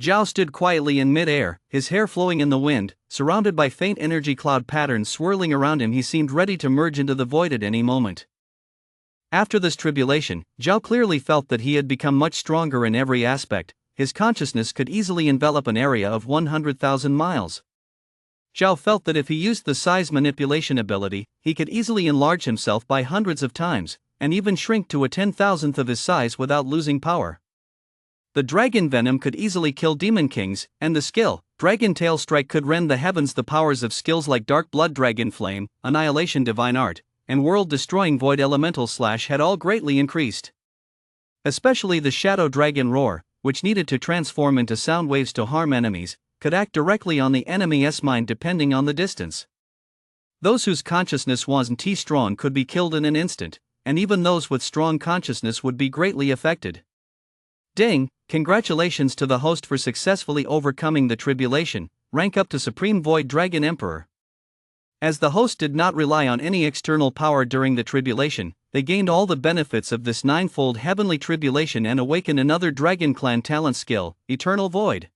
Zhao stood quietly in mid-air, his hair flowing in the wind, surrounded by faint energy cloud patterns swirling around him. He seemed ready to merge into the void at any moment. After this tribulation, Zhao clearly felt that he had become much stronger in every aspect. His consciousness could easily envelop an area of 100,000 miles. Zhao felt that if he used the size manipulation ability, he could easily enlarge himself by hundreds of times, and even shrink to a 10,000th of his size without losing power. The dragon venom could easily kill demon kings, and the skill, Dragon Tail Strike, could rend the heavens. The powers of skills like Dark Blood Dragon Flame, Annihilation Divine Art, and World-Destroying Void Elemental Slash had all greatly increased. Especially the Shadow Dragon Roar, which needed to transform into sound waves to harm enemies, could act directly on the enemy's mind depending on the distance. Those whose consciousness wasn't too strong could be killed in an instant, and even those with strong consciousness would be greatly affected. Ding! Congratulations to the host for successfully overcoming the tribulation. Rank up to Supreme Void Dragon Emperor. As the host did not rely on any external power during the tribulation, they gained all the benefits of this ninefold heavenly tribulation and awakened another Dragon Clan talent skill, Eternal Void.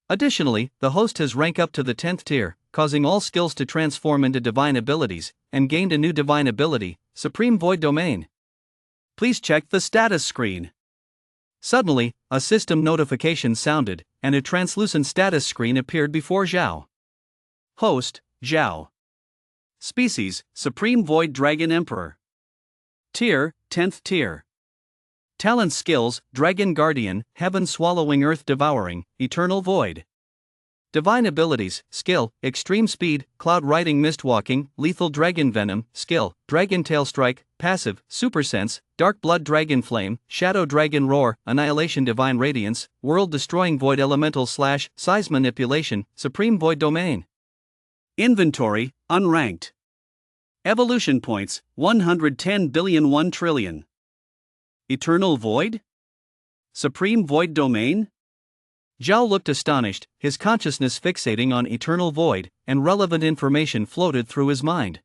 Additionally, the host has rank up to the 10th tier, causing all skills to transform into divine abilities, and gained a new divine ability, Supreme Void Domain. Please check the status screen. Suddenly, a system notification sounded, and a translucent status screen appeared before Zhao. Host, Zhao. Species, Supreme Void Dragon Emperor. Tier, 10th tier. Talent skills, Dragon Guardian, Heaven Swallowing Earth Devouring, Eternal Void. Divine abilities, skill, Extreme Speed, Cloud Riding Mistwalking, Lethal Dragon Venom, skill, Dragon Tail Strike, passive, Super Sense, Dark Blood Dragon Flame, Shadow Dragon Roar, Annihilation Divine Radiance, World Destroying Void Elemental Slash, Size Manipulation, Supreme Void Domain. Inventory, unranked. Evolution points, 110 billion 1 trillion. Eternal Void? Supreme Void Domain? Zhao looked astonished, his consciousness fixating on Eternal Void, and relevant information floated through his mind.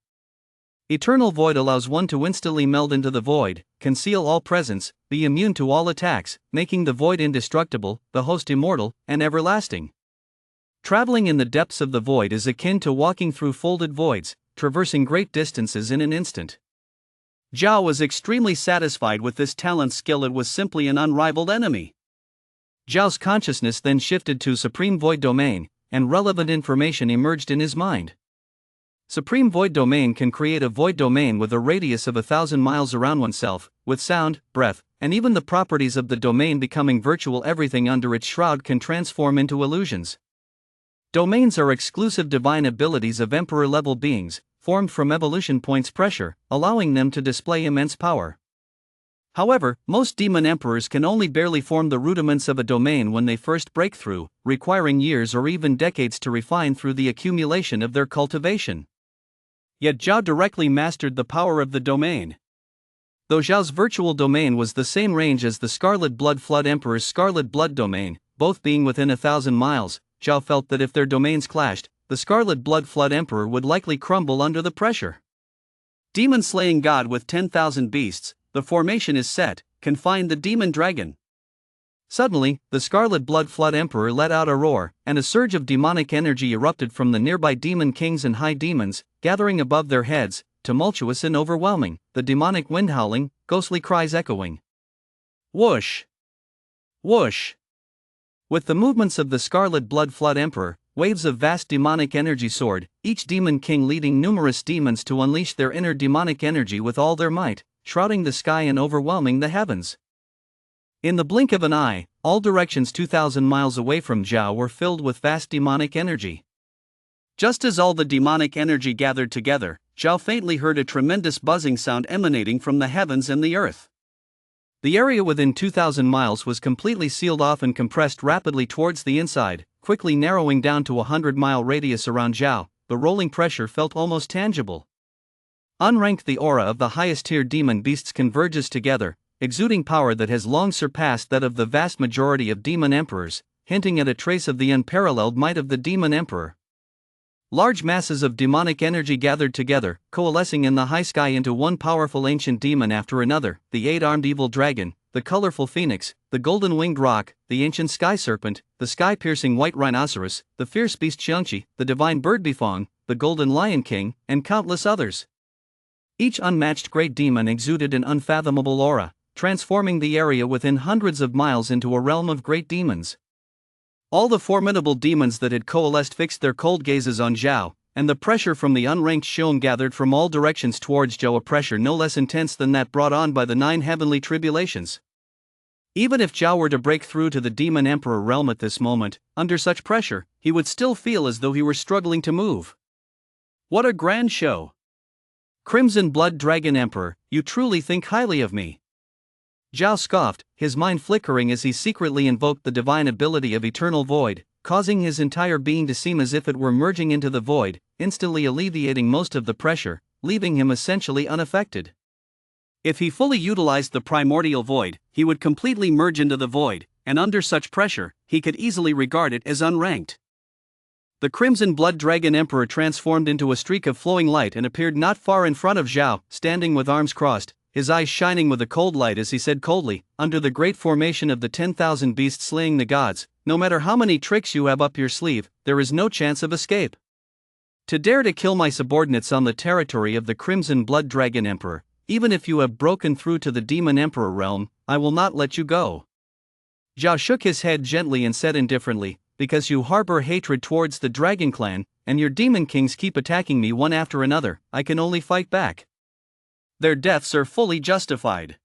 Eternal Void allows one to instantly meld into the void, conceal all presence, be immune to all attacks, making the void indestructible, the host immortal, and everlasting. Traveling in the depths of the void is akin to walking through folded voids, traversing great distances in an instant. Zhao was extremely satisfied with this talent skill. It was simply an unrivaled enemy. Zhao's consciousness then shifted to Supreme Void Domain, and relevant information emerged in his mind. Supreme Void Domain can create a void domain with a radius of 1,000 miles around oneself, with sound, breath, and even the properties of the domain becoming virtual. Everything under its shroud can transform into illusions. Domains are exclusive divine abilities of Emperor-level beings, formed from evolution points pressure, allowing them to display immense power. However, most demon emperors can only barely form the rudiments of a domain when they first break through, requiring years or even decades to refine through the accumulation of their cultivation. Yet Zhao directly mastered the power of the domain. Though Zhao's virtual domain was the same range as the Scarlet Blood Flood Emperor's Scarlet Blood domain, both being within 1,000 miles, Zhao felt that if their domains clashed, the Scarlet Blood Flood Emperor would likely crumble under the pressure. Demon-slaying god with 10,000 beasts, the formation is set, confine the demon dragon. Suddenly, the Scarlet Blood Flood Emperor let out a roar, and a surge of demonic energy erupted from the nearby demon kings and high demons, gathering above their heads, tumultuous and overwhelming, the demonic wind howling, ghostly cries echoing. Whoosh! Whoosh! With the movements of the Scarlet Blood Flood Emperor, waves of vast demonic energy soared, each demon king leading numerous demons to unleash their inner demonic energy with all their might, shrouding the sky and overwhelming the heavens. In the blink of an eye, all directions 2,000 miles away from Zhao were filled with vast demonic energy. Just as all the demonic energy gathered together, Zhao faintly heard a tremendous buzzing sound emanating from the heavens and the earth. The area within 2,000 miles was completely sealed off and compressed rapidly towards the inside, quickly narrowing down to a 100-mile radius around Zhao. The rolling pressure felt almost tangible. Unranked, the aura of the highest-tier demon beasts converges together, exuding power that has long surpassed that of the vast majority of demon emperors, hinting at a trace of the unparalleled might of the Demon Emperor. Large masses of demonic energy gathered together, coalescing in the high sky into one powerful ancient demon after another: the 8-armed evil dragon, the colorful phoenix, the golden-winged roc, the ancient sky serpent, the sky-piercing white rhinoceros, the fierce beast Xiangqi, the divine bird Bifong, the golden lion king, and countless others. Each unmatched great demon exuded an unfathomable aura, transforming the area within hundreds of miles into a realm of great demons. All the formidable demons that had coalesced fixed their cold gazes on Zhao, and the pressure from the unranked Xiong gathered from all directions towards Zhao, a pressure no less intense than that brought on by the 9 heavenly tribulations. Even if Zhao were to break through to the Demon Emperor realm at this moment, under such pressure, he would still feel as though he were struggling to move. What a grand show! Crimson Blood Dragon Emperor, you truly think highly of me. Zhao scoffed, his mind flickering as he secretly invoked the divine ability of Eternal Void, causing his entire being to seem as if it were merging into the void, instantly alleviating most of the pressure, leaving him essentially unaffected. If he fully utilized the primordial void, he would completely merge into the void, and under such pressure, he could easily regard it as unranked. The Crimson Blood Dragon Emperor transformed into a streak of flowing light and appeared not far in front of Zhao, standing with arms crossed, his eyes shining with a cold light as he said coldly, "Under the great formation of the 10,000 beasts slaying the gods, no matter how many tricks you have up your sleeve, there is no chance of escape. To dare to kill my subordinates on the territory of the Crimson Blood Dragon Emperor, even if you have broken through to the Demon Emperor realm, I will not let you go." Zhao shook his head gently and said indifferently, "Because you harbor hatred towards the Dragon Clan, and your demon kings keep attacking me one after another, I can only fight back. Their deaths are fully justified.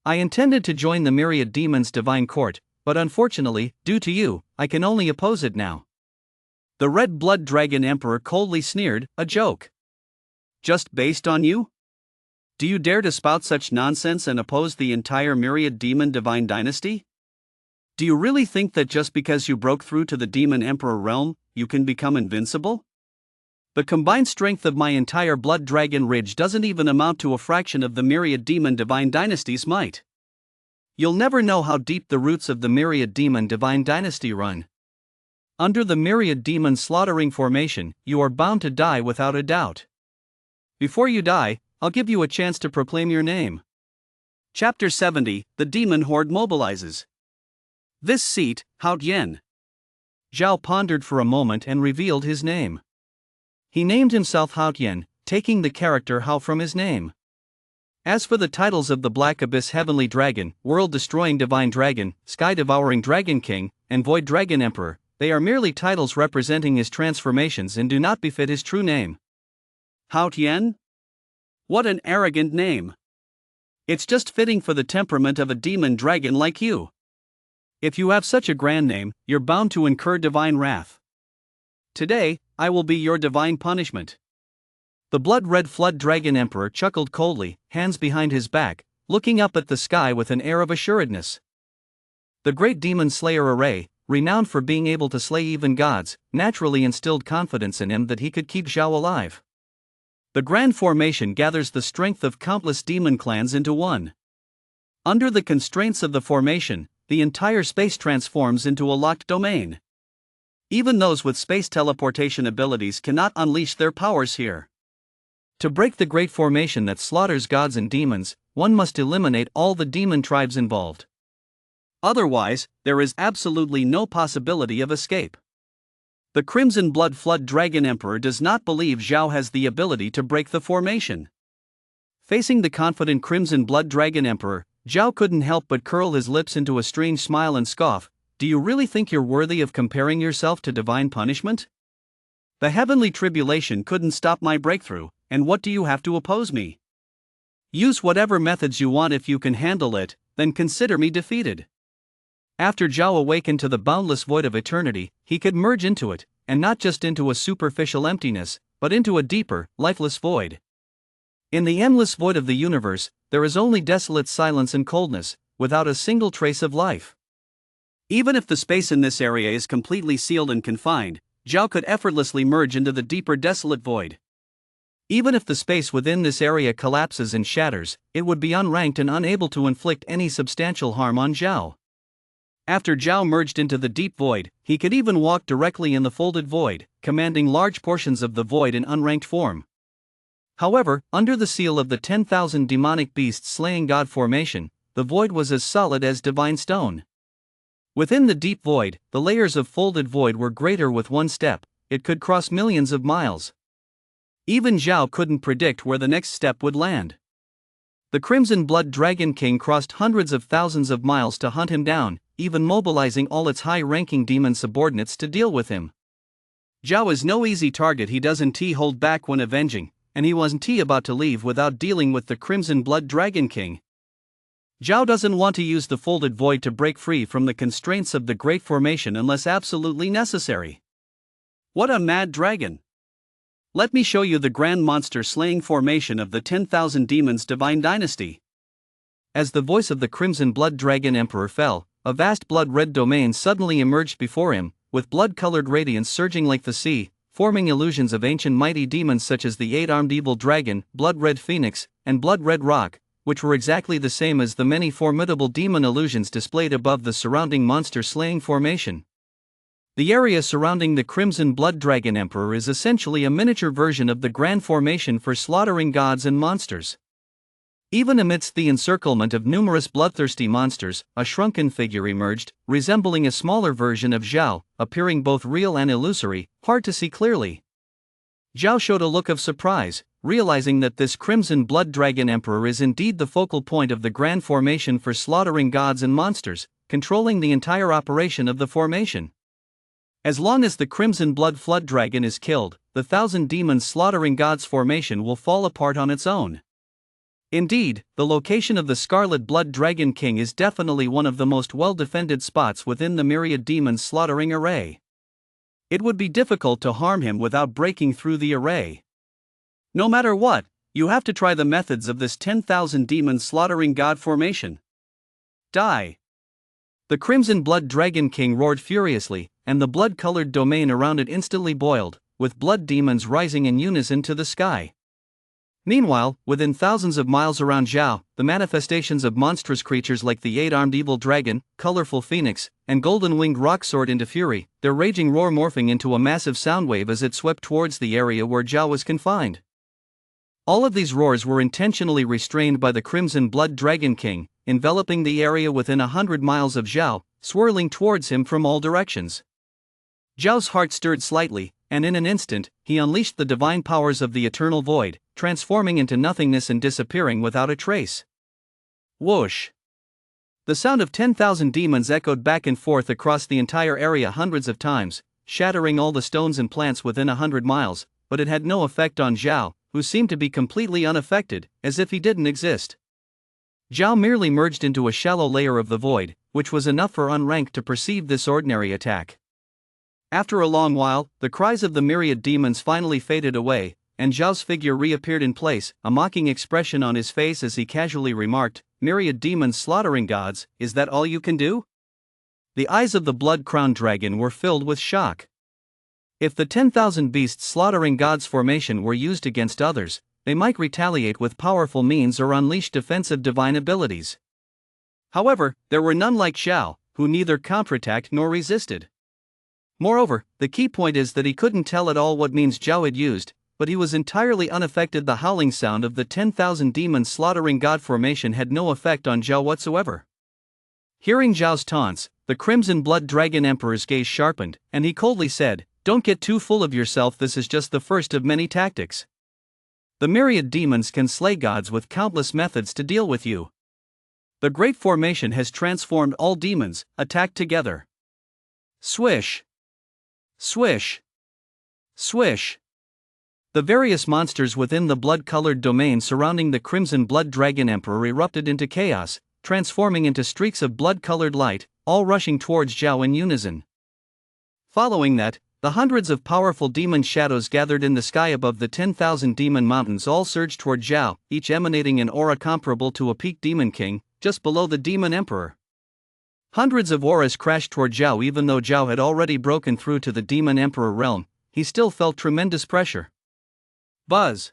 I intended to join the myriad demons' divine court, but unfortunately, due to you, I can only oppose it now." The Red Blood Dragon Emperor coldly sneered, "A joke? Just based on you? Do you dare to spout such nonsense and oppose the entire myriad demon divine dynasty? Do you really think that just because you broke through to the Demon Emperor realm, you can become invincible? The combined strength of my entire Blood Dragon Ridge doesn't even amount to a fraction of the myriad demon divine dynasty's might. You'll never know how deep the roots of the myriad demon divine dynasty run. Under the myriad demon slaughtering formation, you are bound to die without a doubt. Before you die, I'll give you a chance to proclaim your name." Chapter 70, The Demon Horde Mobilizes. This seat, Hao Tian. Zhao pondered for a moment and revealed his name. He named himself Hao Tian, taking the character Hao from his name. As for the titles of the Black Abyss Heavenly Dragon, World-Destroying Divine Dragon, Sky-Devouring Dragon King, and Void Dragon Emperor, they are merely titles representing his transformations and do not befit his true name. Hao Tian? What an arrogant name. It's just fitting for the temperament of a demon dragon like you. If you have such a grand name, you're bound to incur divine wrath. Today, I will be your divine punishment." The blood-red Flood Dragon Emperor chuckled coldly, hands behind his back, looking up at the sky with an air of assuredness. The great demon slayer Array, renowned for being able to slay even gods, naturally instilled confidence in him that he could keep Zhao alive. The grand formation gathers the strength of countless demon clans into one. Under the constraints of the formation, the entire space transforms into a locked domain. Even those with space teleportation abilities cannot unleash their powers here. To break the great formation that slaughters gods and demons, one must eliminate all the demon tribes involved. Otherwise, there is absolutely no possibility of escape. The Crimson Blood Flood Dragon Emperor does not believe Zhao has the ability to break the formation. Facing the confident Crimson Blood Dragon Emperor, Zhao couldn't help but curl his lips into a strange smile and scoff. "Do you really think you're worthy of comparing yourself to divine punishment? The heavenly tribulation couldn't stop my breakthrough, and what do you have to oppose me? Use whatever methods you want. If you can handle it, then consider me defeated." After Zhao awakened to the boundless void of eternity, he could merge into it, and not just into a superficial emptiness, but into a deeper, lifeless void. In the endless void of the universe, there is only desolate silence and coldness, without a single trace of life. Even if the space in this area is completely sealed and confined, Zhao could effortlessly merge into the deeper desolate void. Even if the space within this area collapses and shatters, it would be unranked and unable to inflict any substantial harm on Zhao. After Zhao merged into the deep void, he could even walk directly in the folded void, commanding large portions of the void in unranked form. However, under the seal of the 10,000 demonic beasts slaying God formation, the void was as solid as divine stone. Within the deep void, the layers of folded void were greater with one step, it could cross millions of miles. Even Zhao couldn't predict where the next step would land. The Crimson Blood Dragon King crossed hundreds of thousands of miles to hunt him down, even mobilizing all its high-ranking demon subordinates to deal with him. Zhao is no easy target, he doesn't hold back when avenging, and he wasn't about to leave without dealing with the Crimson Blood Dragon King. Zhao doesn't want to use the folded void to break free from the constraints of the Great Formation unless absolutely necessary. What a mad dragon! Let me show you the grand monster slaying formation of the 10,000 demons divine dynasty. As the voice of the Crimson Blood Dragon Emperor fell, a vast blood-red domain suddenly emerged before him, with blood-colored radiance surging like the sea, forming illusions of ancient mighty demons such as the 8-armed evil dragon, blood-red phoenix, and blood-red rock, which were exactly the same as the many formidable demon illusions displayed above the surrounding monster-slaying formation. The area surrounding the Crimson Blood Dragon Emperor is essentially a miniature version of the grand formation for slaughtering gods and monsters. Even amidst the encirclement of numerous bloodthirsty monsters, a shrunken figure emerged, resembling a smaller version of Zhao, appearing both real and illusory, hard to see clearly. Zhao showed a look of surprise, realizing that this Crimson Blood Dragon Emperor is indeed the focal point of the grand formation for slaughtering gods and monsters, controlling the entire operation of the formation. As long as the Crimson Blood Flood Dragon is killed, the 1,000 demons slaughtering gods formation will fall apart on its own. Indeed, the location of the Scarlet Blood Dragon King is definitely one of the most well-defended spots within the myriad demons slaughtering array. It would be difficult to harm him without breaking through the array. No matter what, you have to try the methods of this 10,000 demons slaughtering god formation. Die! The Crimson Blood Dragon King roared furiously, and the blood-colored domain around it instantly boiled, with blood demons rising in unison to the sky. Meanwhile, within thousands of miles around Zhao, the manifestations of monstrous creatures like the 8-armed evil dragon, colorful phoenix, and golden-winged rock soared into fury, their raging roar morphing into a massive sound wave as it swept towards the area where Zhao was confined. All of these roars were intentionally restrained by the Crimson Blood Dragon King, enveloping the area within 100 miles of Zhao, swirling towards him from all directions. Zhao's heart stirred slightly, and in an instant, he unleashed the divine powers of the eternal void, transforming into nothingness and disappearing without a trace. Whoosh! The sound of 10,000 demons echoed back and forth across the entire area hundreds of times, shattering all the stones and plants within 100 miles, but it had no effect on Zhao, who seemed to be completely unaffected, as if he didn't exist. Zhao merely merged into a shallow layer of the void, which was enough for unranked to perceive this ordinary attack. After a long while, the cries of the myriad demons finally faded away, and Zhao's figure reappeared in place, a mocking expression on his face as he casually remarked, "Myriad demons slaughtering gods, is that all you can do?" The eyes of the blood-crowned dragon were filled with shock. If the 10,000 beasts slaughtering gods formation were used against others, they might retaliate with powerful means or unleash defensive divine abilities. However, there were none like Zhao, who neither counterattacked nor resisted. Moreover, the key point is that he couldn't tell at all what means Zhao had used, but he was entirely unaffected. The howling sound of the 10,000 demons slaughtering god formation had no effect on Zhao whatsoever. Hearing Zhao's taunts, the Crimson Blood Dragon Emperor's gaze sharpened, and he coldly said, "Don't get too full of yourself, this is just the first of many tactics. The myriad demons can slay gods with countless methods to deal with you. The Great Formation has transformed all demons, attack together." Swish! Swish! Swish! The various monsters within the blood-colored domain surrounding the Crimson Blood Dragon Emperor erupted into chaos, transforming into streaks of blood-colored light, all rushing towards Zhao in unison. Following that, the hundreds of powerful demon shadows gathered in the sky above the 10,000 demon mountains all surged toward Zhao, each emanating an aura comparable to a peak demon king, just below the demon emperor. Hundreds of auras crashed toward Zhao. Even though Zhao had already broken through to the demon emperor realm, he still felt tremendous pressure. Buzz!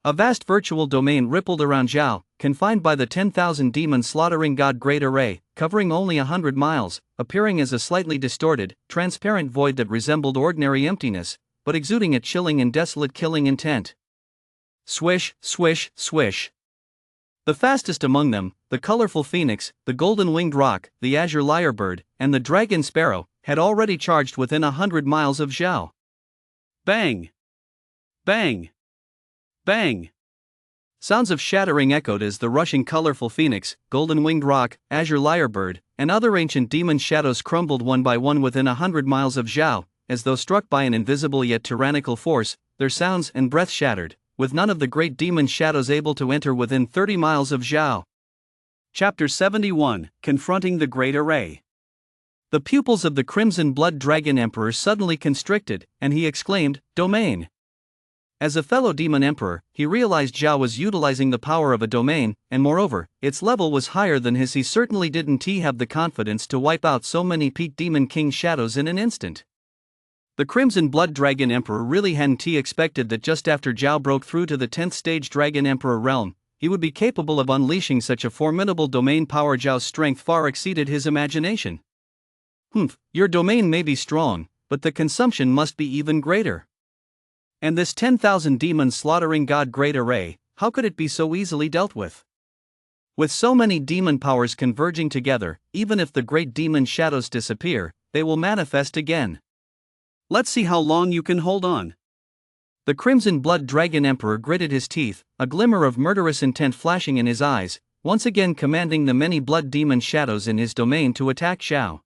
A vast virtual domain rippled around Zhao, confined by the 10,000 demon slaughtering god Great Array, covering only 100 miles, appearing as a slightly distorted, transparent void that resembled ordinary emptiness, but exuding a chilling and desolate killing intent. Swish, swish, swish. The fastest among them, the colorful phoenix, the golden-winged roc, the azure lyrebird, and the dragon sparrow, had already charged within 100 miles of Zhao. Bang! Bang! Bang! Sounds of shattering echoed as the rushing colorful phoenix, golden-winged roc, azure lyrebird, and other ancient demon shadows crumbled one by one within 100 miles of Zhao, as though struck by an invisible yet tyrannical force. Their sounds and breath shattered, with none of the great demon shadows able to enter within 30 miles of Zhao. Chapter 71, Confronting the Great Array. The pupils of the Crimson Blood Dragon Emperor suddenly constricted, and he exclaimed, "Domain!" As a fellow demon emperor, he realized Zhao was utilizing the power of a domain, and moreover, its level was higher than his. He certainly didn't have the confidence to wipe out so many peak demon king shadows in an instant. The Crimson Blood Dragon Emperor really hadn't expected that just after Zhao broke through to the 10th stage Dragon Emperor realm, he would be capable of unleashing such a formidable domain power. Zhao's strength far exceeded his imagination. Your domain may be strong, but the consumption must be even greater. And this 10,000 demon slaughtering god Great Array, how could it be so easily dealt with? With so many demon powers converging together, even if the great demon shadows disappear, they will manifest again. Let's see how long you can hold on. The Crimson Blood Dragon Emperor gritted his teeth, a glimmer of murderous intent flashing in his eyes, once again commanding the many blood demon shadows in his domain to attack Zhao.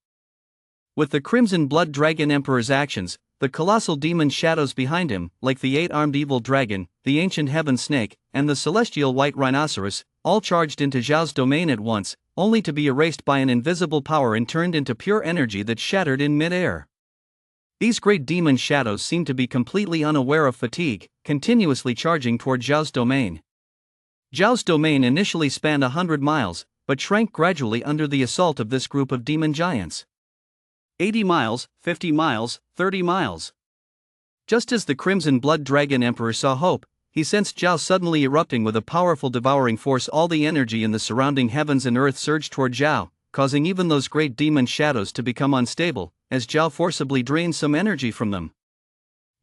With the Crimson Blood Dragon Emperor's actions, the colossal demon shadows behind him, like the 8-armed evil dragon, the ancient heaven snake, and the celestial white rhinoceros, all charged into Zhao's domain at once, only to be erased by an invisible power and turned into pure energy that shattered in mid-air. These great demon shadows seemed to be completely unaware of fatigue, continuously charging toward Zhao's domain. Zhao's domain initially spanned 100 miles, but shrank gradually under the assault of this group of demon giants. 80 miles, 50 miles, 30 miles. Just as the Crimson Blood Dragon Emperor saw hope, he sensed Zhao suddenly erupting with a powerful devouring force. All the energy in the surrounding heavens and earth surged toward Zhao, causing even those great demon shadows to become unstable, as Zhao forcibly drained some energy from them.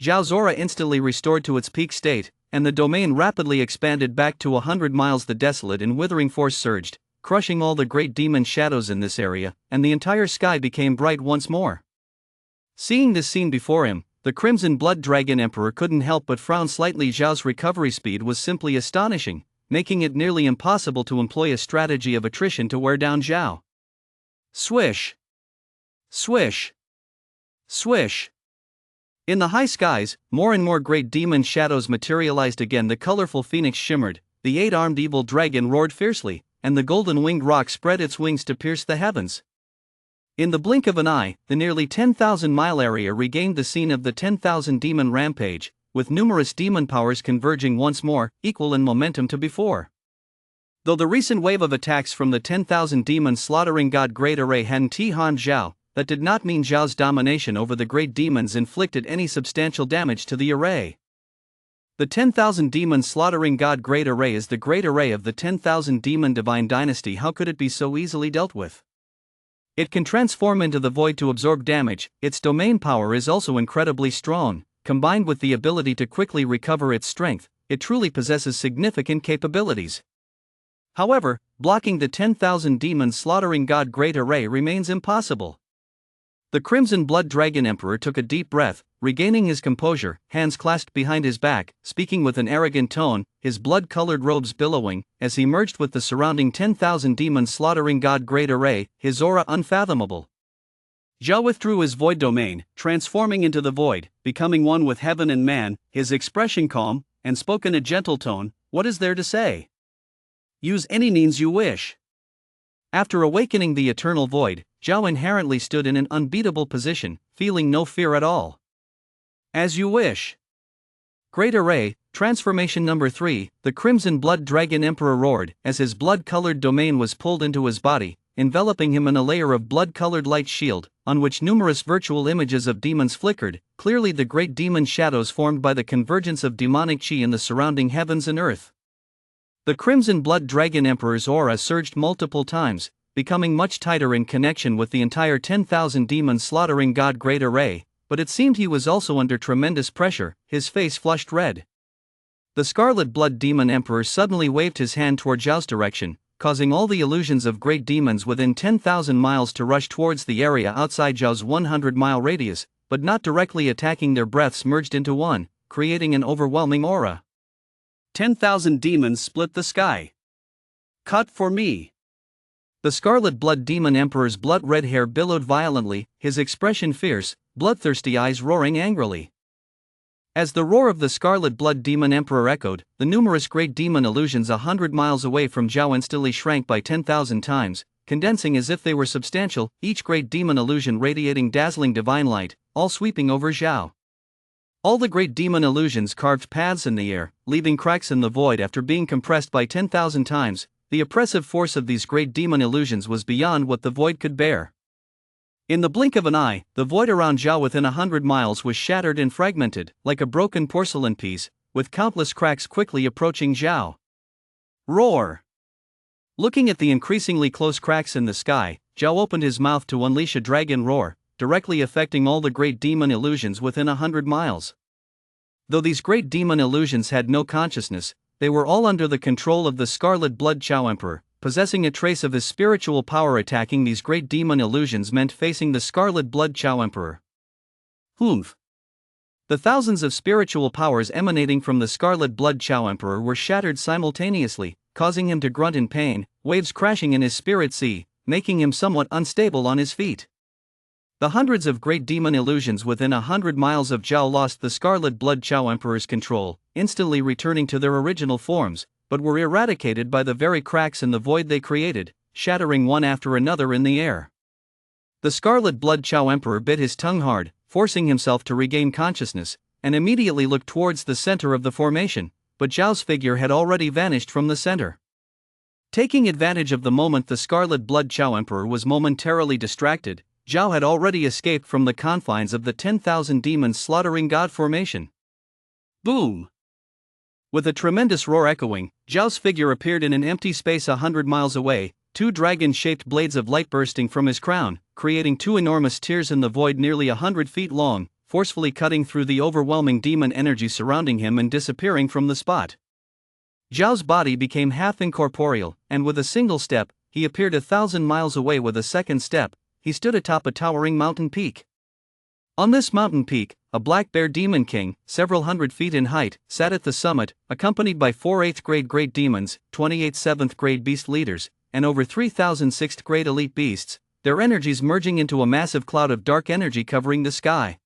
Zhao's aura instantly restored to its peak state, and the domain rapidly expanded back to 100 miles. The desolate and withering force surged, crushing all the great demon shadows in this area, and the entire sky became bright once more. Seeing this scene before him, the Crimson Blood Dragon Emperor couldn't help but frown slightly. Zhao's recovery speed was simply astonishing, making it nearly impossible to employ a strategy of attrition to wear down Zhao. Swish! Swish! Swish! In the high skies, more and more great demon shadows materialized again. The colorful phoenix shimmered, the 8-armed evil dragon roared fiercely, and the golden-winged roc spread its wings to pierce the heavens. In the blink of an eye, the nearly 10,000-mile area regained the scene of the 10,000 demon rampage, with numerous demon powers converging once more, equal in momentum to before. Though the recent wave of attacks from the 10,000 demon slaughtering god Great Array hadn't harmed Zhao, that did not mean Zhao's domination over the great demons inflicted any substantial damage to the array. The 10,000 demon slaughtering god Great Array is the Great Array of the 10,000 demon divine dynasty. How could it be so easily dealt with? It can transform into the void to absorb damage. Its domain power is also incredibly strong. Combined with the ability to quickly recover its strength, it truly possesses significant capabilities. However, blocking the 10,000 demon slaughtering god Great Array remains impossible. The Crimson Blood Dragon Emperor took a deep breath, regaining his composure, hands clasped behind his back, speaking with an arrogant tone, his blood-colored robes billowing, as he merged with the surrounding 10,000 demon slaughtering god Great Array, his aura unfathomable. Zhao withdrew his void domain, transforming into the void, becoming one with heaven and man, his expression calm, and spoke in a gentle tone. What is there to say? Use any means you wish. After awakening the eternal void, Zhao inherently stood in an unbeatable position, feeling no fear at all. As you wish. Great Array, transformation number 3, the Crimson Blood Dragon Emperor roared, as his blood-colored domain was pulled into his body, enveloping him in a layer of blood-colored light shield. on which numerous virtual images of demons flickered, clearly the great demon shadows formed by the convergence of demonic chi in the surrounding heavens and earth. The Crimson Blood Dragon Emperor's aura surged multiple times, becoming much tighter in connection with the entire 10,000 demons slaughtering God Great Array, but it seemed he was also under tremendous pressure, his face flushed red. The Scarlet Blood Demon Emperor suddenly waved his hand toward Zhao's direction, causing all the illusions of great demons within 10,000 miles to rush towards the area outside Zhao's 100-mile radius, but not directly attacking. Their breaths merged into one, creating an overwhelming aura. 10,000 demons split the sky. Cut for me. The Scarlet Blood Demon Emperor's blood-red hair billowed violently, his expression fierce, bloodthirsty eyes roaring angrily. As the roar of the Scarlet Blood Demon Emperor echoed, the numerous great demon illusions 100 miles away from Zhao instantly shrank by 10,000 times, condensing as if they were substantial, each great demon illusion radiating dazzling divine light, all sweeping over Zhao. All the great demon illusions carved paths in the air, leaving cracks in the void after being compressed by 10,000 times. The oppressive force of these great demon illusions was beyond what the void could bear. In the blink of an eye, the void around Zhao within 100 miles was shattered and fragmented, like a broken porcelain piece, with countless cracks quickly approaching Zhao. Roar! Looking at the increasingly close cracks in the sky, Zhao opened his mouth to unleash a dragon roar, directly affecting all the great demon illusions within 100 miles. Though these great demon illusions had no consciousness, they were all under the control of the Scarlet Blood Chao Emperor, possessing a trace of his spiritual power. Attacking these great demon illusions meant facing the Scarlet Blood Chao Emperor. Humph! The thousands of spiritual powers emanating from the Scarlet Blood Chao Emperor were shattered simultaneously, causing him to grunt in pain, waves crashing in his spirit sea, making him somewhat unstable on his feet. The hundreds of great demon illusions within 100 miles of Zhao lost the Scarlet Blood Chao Emperor's control, instantly returning to their original forms, but were eradicated by the very cracks in the void they created, shattering one after another in the air. The Scarlet Blood Chao Emperor bit his tongue hard, forcing himself to regain consciousness, and immediately looked towards the center of the formation, but Zhao's figure had already vanished from the center. Taking advantage of the moment the Scarlet Blood Chao Emperor was momentarily distracted, Zhao had already escaped from the confines of the 10,000 demons slaughtering God formation. Boom! With a tremendous roar echoing, Zhao's figure appeared in an empty space 100 miles away, two dragon-shaped blades of light bursting from his crown, creating two enormous tears in the void nearly 100 feet long, forcefully cutting through the overwhelming demon energy surrounding him and disappearing from the spot. Zhao's body became half incorporeal, and with a single step, he appeared 1,000 miles away. With a second step, he stood atop a towering mountain peak. On this mountain peak, a black bear demon king, several hundred feet in height, sat at the summit, accompanied by 4 8th grade great demons, 28 7th grade beast leaders, and over 3,000 6th grade elite beasts, their energies merging into a massive cloud of dark energy covering the sky.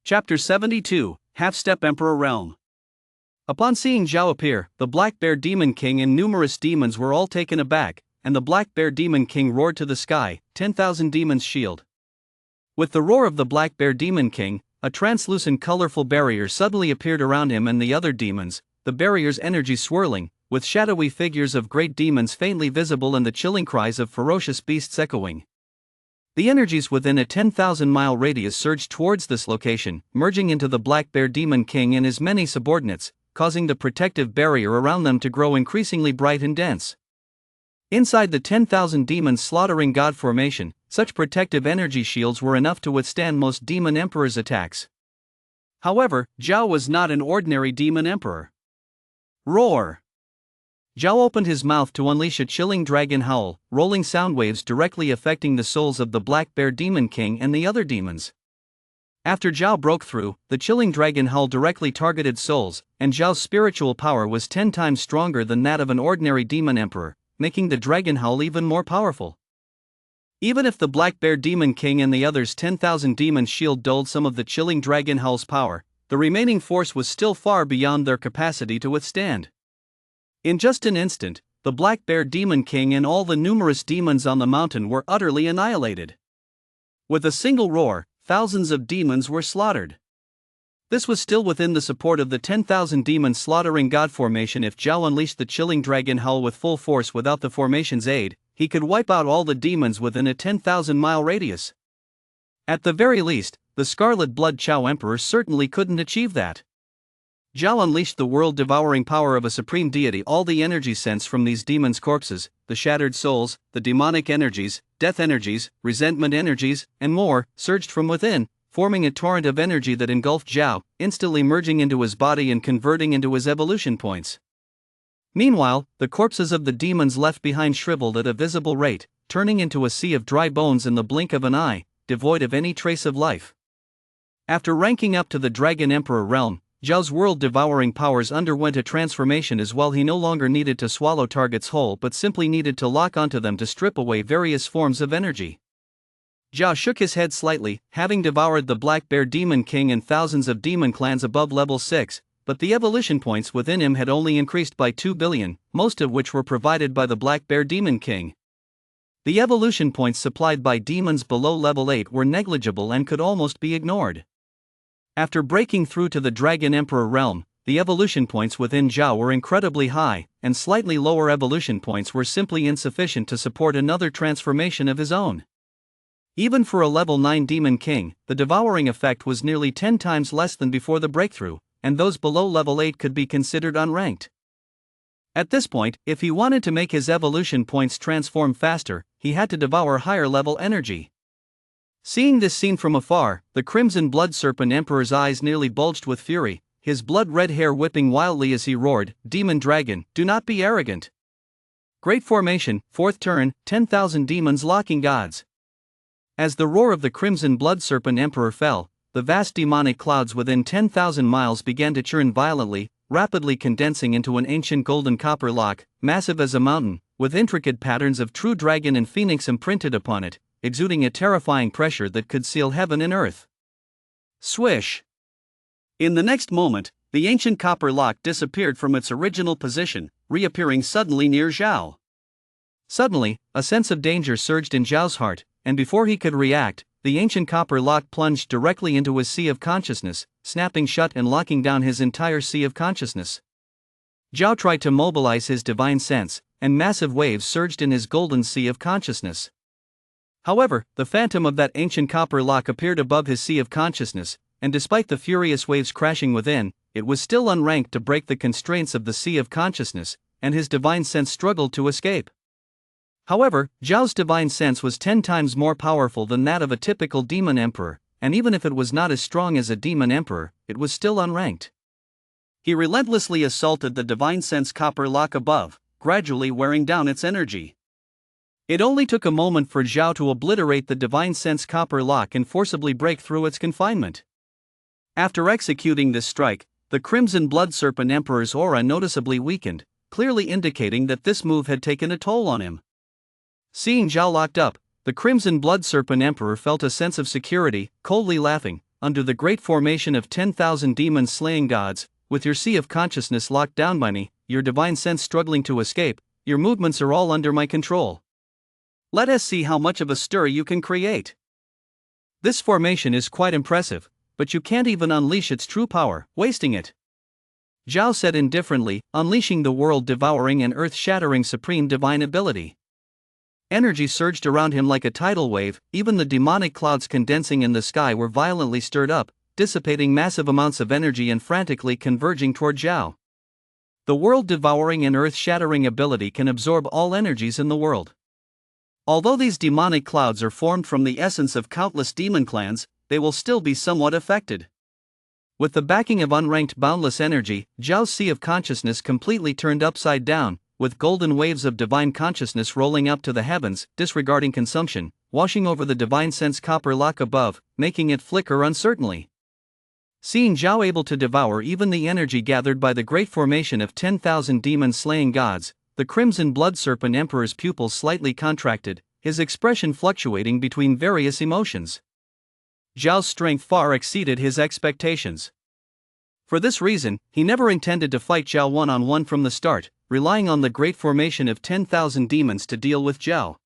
Chapter 72, Half-Step Emperor Realm. Upon seeing Zhao appear, the black bear demon king and numerous demons were all taken aback, and the black bear demon king roared to the sky, 10,000 demons shield. With the roar of the black bear demon king, a translucent colorful barrier suddenly appeared around him and the other demons, the barrier's energy swirling, with shadowy figures of great demons faintly visible and the chilling cries of ferocious beasts echoing. The energies within a 10,000-mile radius surged towards this location, merging into the black bear demon king and his many subordinates, causing the protective barrier around them to grow increasingly bright and dense. Inside the 10,000 demons slaughtering God formation, such protective energy shields were enough to withstand most demon emperors' attacks. However, Zhao was not an ordinary demon emperor. Roar! Zhao opened his mouth to unleash a chilling dragon howl, rolling sound waves directly affecting the souls of the black bear demon king and the other demons. After Zhao broke through, the chilling dragon howl directly targeted souls, and Zhao's spiritual power was 10 times stronger than that of an ordinary demon emperor, making the dragon howl even more powerful. Even if the black bear demon king and the others' 10,000 demons shield dulled some of the chilling dragon howl's power, the remaining force was still far beyond their capacity to withstand. In just an instant, the black bear demon king and all the numerous demons on the mountain were utterly annihilated. With a single roar, thousands of demons were slaughtered. This was still within the support of the 10,000 demons slaughtering God formation. If Zhao unleashed the chilling dragon howl with full force without the formation's aid, he could wipe out all the demons within a 10,000-mile radius. At the very least, the Scarlet Blood Chao Emperor certainly couldn't achieve that. Zhao unleashed the world-devouring power of a supreme deity. All the energy sensed from these demons' corpses, the shattered souls, the demonic energies, death energies, resentment energies, and more, surged from within, forming a torrent of energy that engulfed Zhao, instantly merging into his body and converting into his evolution points. Meanwhile, the corpses of the demons left behind shriveled at a visible rate, turning into a sea of dry bones in the blink of an eye, devoid of any trace of life. After ranking up to the Dragon Emperor realm, Zhao's world-devouring powers underwent a transformation as well. He no longer needed to swallow targets whole but simply needed to lock onto them to strip away various forms of energy. Zhao shook his head slightly, having devoured the Black Bear Demon King and thousands of demon clans above level 6, but the evolution points within him had only increased by 2 billion, most of which were provided by the Black Bear Demon King. The evolution points supplied by demons below level 8 were negligible and could almost be ignored. After breaking through to the Dragon Emperor realm, the evolution points within Zhao were incredibly high, and slightly lower evolution points were simply insufficient to support another transformation of his own. Even for a level 9 Demon King, the devouring effect was nearly 10 times less than before the breakthrough, and those below level 8 could be considered unranked. At this point, if he wanted to make his evolution points transform faster, he had to devour higher level energy. Seeing this scene from afar, the Crimson Blood Serpent Emperor's eyes nearly bulged with fury, his blood-red hair whipping wildly as he roared, "Demon Dragon, do not be arrogant! Great formation, 4th turn, 10,000 demons locking gods." As the roar of the Crimson Blood Serpent Emperor fell, the vast demonic clouds within 10,000 miles began to churn violently, rapidly condensing into an ancient golden copper lock, massive as a mountain, with intricate patterns of true dragon and phoenix imprinted upon it, exuding a terrifying pressure that could seal heaven and earth. Swish! In the next moment, the ancient copper lock disappeared from its original position, reappearing suddenly near Zhao. Suddenly, a sense of danger surged in Zhao's heart, and before he could react, the ancient copper lock plunged directly into his sea of consciousness, snapping shut and locking down his entire sea of consciousness. Zhao tried to mobilize his divine sense, and massive waves surged in his golden sea of consciousness. However, the phantom of that ancient copper lock appeared above his sea of consciousness, and despite the furious waves crashing within, it was still unranked to break the constraints of the sea of consciousness, and his divine sense struggled to escape. However, Zhao's divine sense was 10 times more powerful than that of a typical demon emperor, and even if it was not as strong as a demon emperor, it was still unranked. He relentlessly assaulted the divine sense copper lock above, gradually wearing down its energy. It only took a moment for Zhao to obliterate the divine sense copper lock and forcibly break through its confinement. After executing this strike, the Crimson Blood Serpent Emperor's aura noticeably weakened, clearly indicating that this move had taken a toll on him. Seeing Zhao locked up, the Crimson Blood Serpent Emperor felt a sense of security, coldly laughing, "Under the great formation of 10,000 demons slaying gods, with your sea of consciousness locked down by me, your divine sense struggling to escape, your movements are all under my control. Let us see how much of a stir you can create. This formation is quite impressive, but you can't even unleash its true power, wasting it," Zhao said indifferently, unleashing the world-devouring and earth-shattering supreme divine ability. Energy surged around him like a tidal wave, even the demonic clouds condensing in the sky were violently stirred up, dissipating massive amounts of energy and frantically converging toward Zhao. The world-devouring and earth-shattering ability can absorb all energies in the world. Although these demonic clouds are formed from the essence of countless demon clans, they will still be somewhat affected. With the backing of unranked boundless energy, Zhao's sea of consciousness completely turned upside down, with golden waves of divine consciousness rolling up to the heavens, disregarding consumption, washing over the divine sense copper lock above, making it flicker uncertainly. Seeing Zhao able to devour even the energy gathered by the great formation of 10,000 demon-slaying gods, the Crimson Blood Serpent Emperor's pupils slightly contracted, his expression fluctuating between various emotions. Zhao's strength far exceeded his expectations. For this reason, he never intended to fight Zhao one-on-one from the start, relying on the great formation of 10,000 demons to deal with Zhao.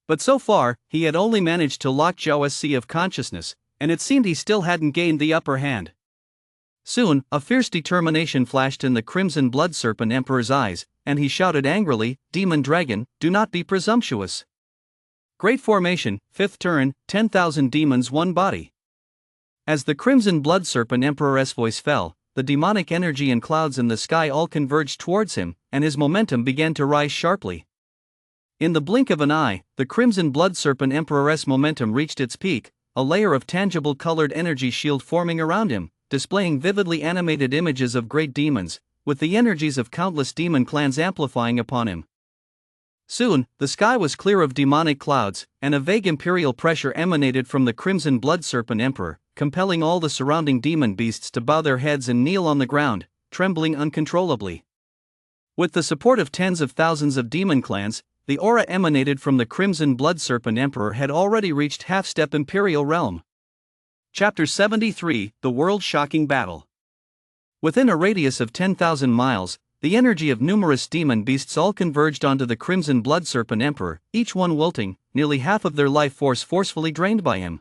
But so far, he had only managed to lock Zhao's sea of consciousness, and it seemed he still hadn't gained the upper hand. Soon, a fierce determination flashed in the Crimson Blood Serpent Emperor's eyes, and he shouted angrily, "Demon Dragon, do not be presumptuous. Great Formation, 5th turn, 10,000 demons, 1 body. As the Crimson Blood Serpent Emperor's voice fell, the demonic energy and clouds in the sky all converged towards him, and his momentum began to rise sharply. In the blink of an eye, the Crimson Blood Serpent Emperor's momentum reached its peak, a layer of tangible colored energy shield forming around him, displaying vividly animated images of great demons, with the energies of countless demon clans amplifying upon him. Soon, the sky was clear of demonic clouds, and a vague imperial pressure emanated from the Crimson Blood Serpent Emperor, compelling all the surrounding demon beasts to bow their heads and kneel on the ground, trembling uncontrollably. With the support of tens of thousands of demon clans, the aura emanated from the Crimson Blood Serpent Emperor had already reached half-step imperial realm. Chapter 73, The World-Shocking Battle. Within a radius of 10,000 miles, the energy of numerous demon beasts all converged onto the Crimson Blood Serpent Emperor, each one wilting, nearly half of their life force forcefully drained by him.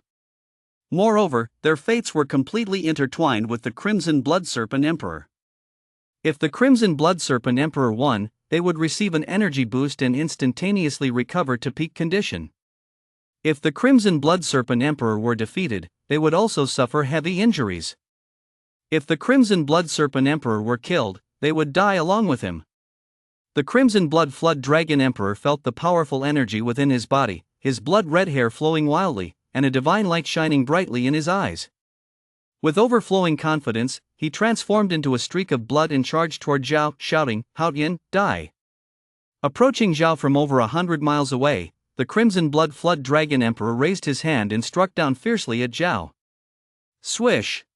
Moreover, their fates were completely intertwined with the Crimson Blood Serpent Emperor. If the Crimson Blood Serpent Emperor won, they would receive an energy boost and instantaneously recover to peak condition. If the Crimson Blood Serpent Emperor were defeated, they would also suffer heavy injuries. If the Crimson Blood Serpent Emperor were killed, they would die along with him. The Crimson Blood Flood Dragon Emperor felt the powerful energy within his body, his blood-red hair flowing wildly, and a divine light shining brightly in his eyes. With overflowing confidence, he transformed into a streak of blood and charged toward Zhao, shouting, "Hao Yin, die!" Approaching Zhao from over 100 miles away, the Crimson Blood Flood Dragon Emperor raised his hand and struck down fiercely at Zhao. Swish!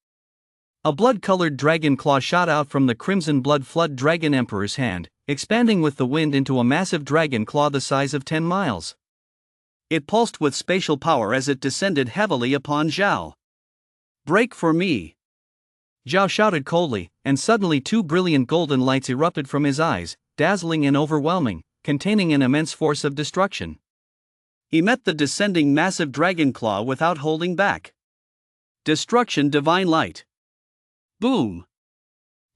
A blood-colored dragon claw shot out from the Crimson Blood Flood Dragon Emperor's hand, expanding with the wind into a massive dragon claw the size of 10 miles. It pulsed with spatial power as it descended heavily upon Zhao. "Break for me!" Zhao shouted coldly, and suddenly 2 brilliant golden lights erupted from his eyes, dazzling and overwhelming, containing an immense force of destruction. He met the descending massive dragon claw without holding back. Destruction Divine Light. Boom!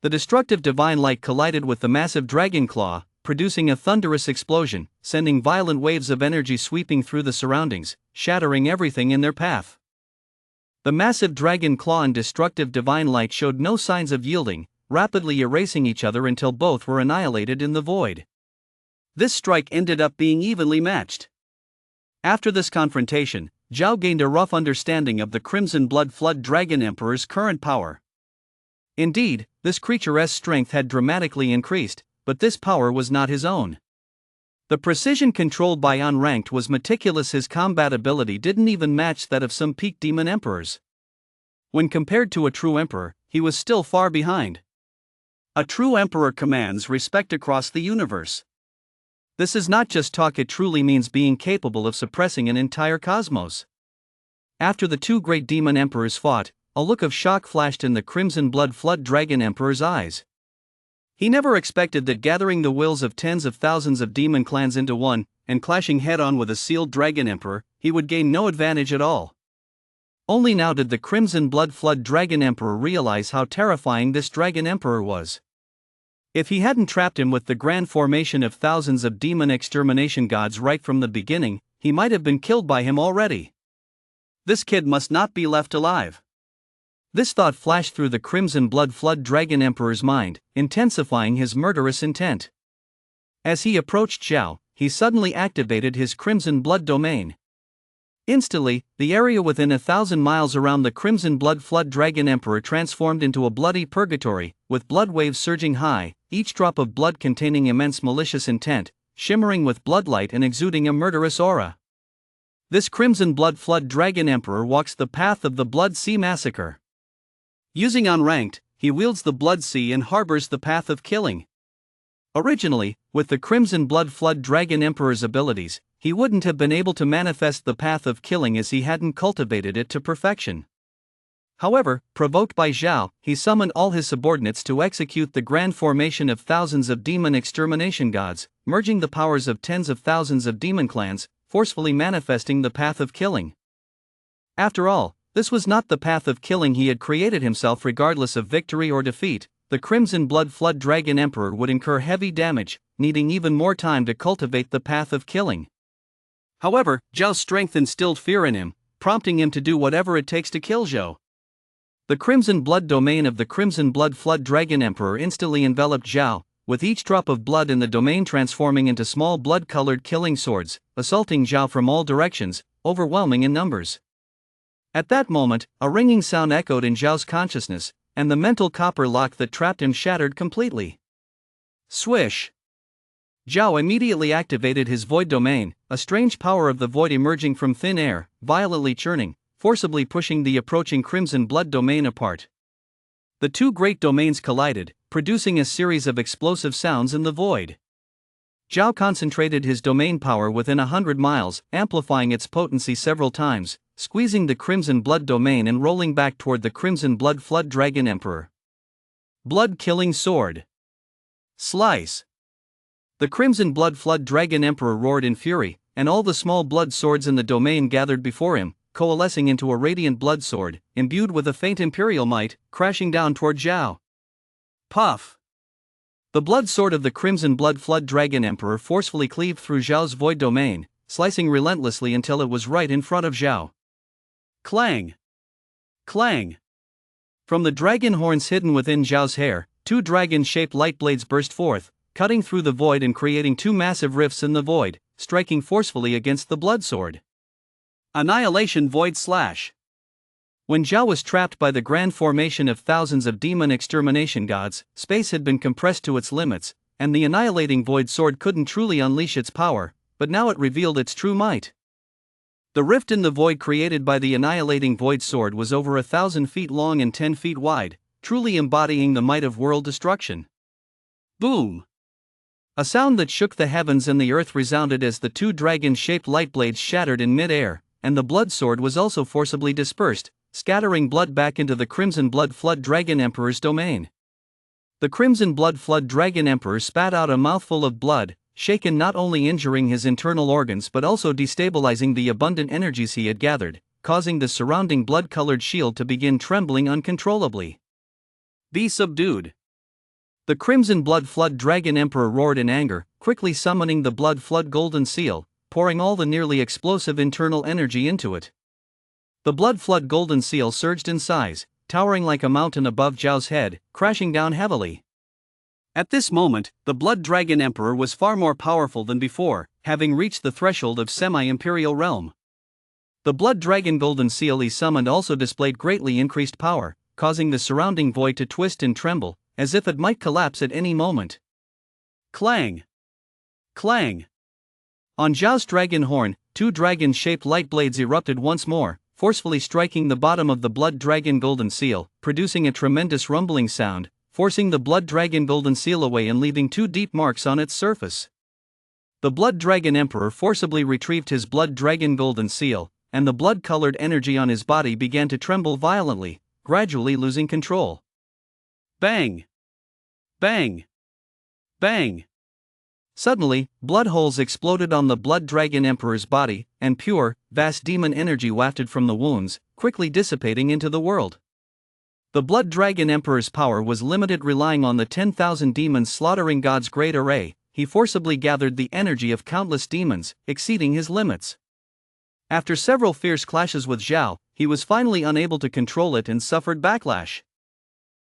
The destructive divine light collided with the massive dragon claw, producing a thunderous explosion, sending violent waves of energy sweeping through the surroundings, shattering everything in their path. The massive dragon claw and destructive divine light showed no signs of yielding, rapidly erasing each other until both were annihilated in the void. This strike ended up being evenly matched. After this confrontation, Zhao gained a rough understanding of the Crimson Blood Flood Dragon Emperor's current power. Indeed, this creature's strength had dramatically increased, but this power was not his own. The precision controlled by unranked was meticulous. His combat ability didn't even match that of some peak demon emperors. When compared to a true emperor, he was still far behind. A true emperor commands respect across the universe. This is not just talk, it truly means being capable of suppressing an entire cosmos. After the 2 great demon emperors fought, a look of shock flashed in the Crimson Blood Flood Dragon Emperor's eyes. He never expected that gathering the wills of tens of thousands of demon clans into one, and clashing head-on with a sealed Dragon Emperor, he would gain no advantage at all. Only now did the Crimson Blood Flood Dragon Emperor realize how terrifying this Dragon Emperor was. If he hadn't trapped him with the grand formation of thousands of demon extermination gods right from the beginning, he might have been killed by him already. This kid must not be left alive. This thought flashed through the Crimson Blood Flood Dragon Emperor's mind, intensifying his murderous intent. As he approached Zhao, he suddenly activated his Crimson Blood domain. Instantly, the area within 1,000 miles around the Crimson Blood Flood Dragon Emperor transformed into a bloody purgatory, with blood waves surging high, each drop of blood containing immense malicious intent, shimmering with bloodlight and exuding a murderous aura. This Crimson Blood Flood Dragon Emperor walks the path of the Blood Sea Massacre. Using unranked, he wields the Blood Sea and harbors the path of killing. Originally, with the Crimson Blood Flood Dragon Emperor's abilities, he wouldn't have been able to manifest the path of killing as he hadn't cultivated it to perfection. However, provoked by Zhao, he summoned all his subordinates to execute the grand formation of thousands of demon extermination gods, merging the powers of tens of thousands of demon clans, forcefully manifesting the path of killing. After all, this was not the path of killing he had created himself. Regardless of victory or defeat, the Crimson Blood Flood Dragon Emperor would incur heavy damage, needing even more time to cultivate the path of killing. However, Zhao's strength instilled fear in him, prompting him to do whatever it takes to kill Zhao. The crimson blood domain of the crimson blood flood dragon emperor instantly enveloped Zhao, with each drop of blood in the domain transforming into small blood-colored killing swords, assaulting Zhao from all directions, overwhelming in numbers. At that moment, a ringing sound echoed in Zhao's consciousness, and the mental copper lock that trapped him shattered completely. Swish! Zhao immediately activated his void domain, a strange power of the void emerging from thin air, violently churning, forcibly pushing the approaching crimson blood domain apart. The two great domains collided, producing a series of explosive sounds in the void. Zhao concentrated his domain power within 100 miles, amplifying its potency several times, squeezing the crimson blood domain and rolling back toward the crimson blood flood dragon emperor. Blood-killing sword. Slice. The crimson blood flood dragon emperor roared in fury, and all the small blood swords in the domain gathered before him, coalescing into a radiant blood sword, imbued with a faint imperial might, crashing down toward Zhao. Puff! The blood sword of the crimson blood flood dragon emperor forcefully cleaved through Zhao's void domain, slicing relentlessly until it was right in front of Zhao. Clang! Clang! From the dragon horns hidden within Zhao's hair, two dragon-shaped light blades burst forth, cutting through the void and creating two massive rifts in the void, striking forcefully against the blood sword. Annihilation Void Slash. When Zhao was trapped by the grand formation of thousands of demon extermination gods, space had been compressed to its limits, and the annihilating void sword couldn't truly unleash its power, but now it revealed its true might. The rift in the void created by the annihilating void sword was over 1,000 feet long and 10 feet wide, truly embodying the might of world destruction. Boom! A sound that shook the heavens and the earth resounded as the two dragon-shaped light blades shattered in mid-air, and the blood sword was also forcibly dispersed, scattering blood back into the crimson blood flood dragon emperor's domain. The crimson blood flood dragon emperor spat out a mouthful of blood, shaken, not only injuring his internal organs but also destabilizing the abundant energies he had gathered, causing the surrounding blood-colored shield to begin trembling uncontrollably. Be subdued. The crimson blood flood dragon emperor roared in anger, quickly summoning the blood flood golden seal, pouring all the nearly explosive internal energy into it. The blood flood golden seal surged in size, towering like a mountain above Zhao's head, crashing down heavily. At this moment, the blood dragon emperor was far more powerful than before, having reached the threshold of semi-imperial realm. The blood dragon golden seal he summoned also displayed greatly increased power, causing the surrounding void to twist and tremble, as if it might collapse at any moment. Clang! Clang! On Zhao's dragon horn, two dragon-shaped light blades erupted once more, forcefully striking the bottom of the blood dragon golden seal, producing a tremendous rumbling sound, forcing the blood dragon golden seal away and leaving two deep marks on its surface. The blood dragon emperor forcibly retrieved his blood dragon golden seal, and the blood-colored energy on his body began to tremble violently, gradually losing control. Bang! Bang! Bang! Suddenly, blood holes exploded on the blood dragon emperor's body, and pure, vast demon energy wafted from the wounds, quickly dissipating into the world. The blood dragon emperor's power was limited, relying on the 10,000 demons slaughtering God's great array. He forcibly gathered the energy of countless demons, exceeding his limits. After several fierce clashes with Zhao, he was finally unable to control it and suffered backlash.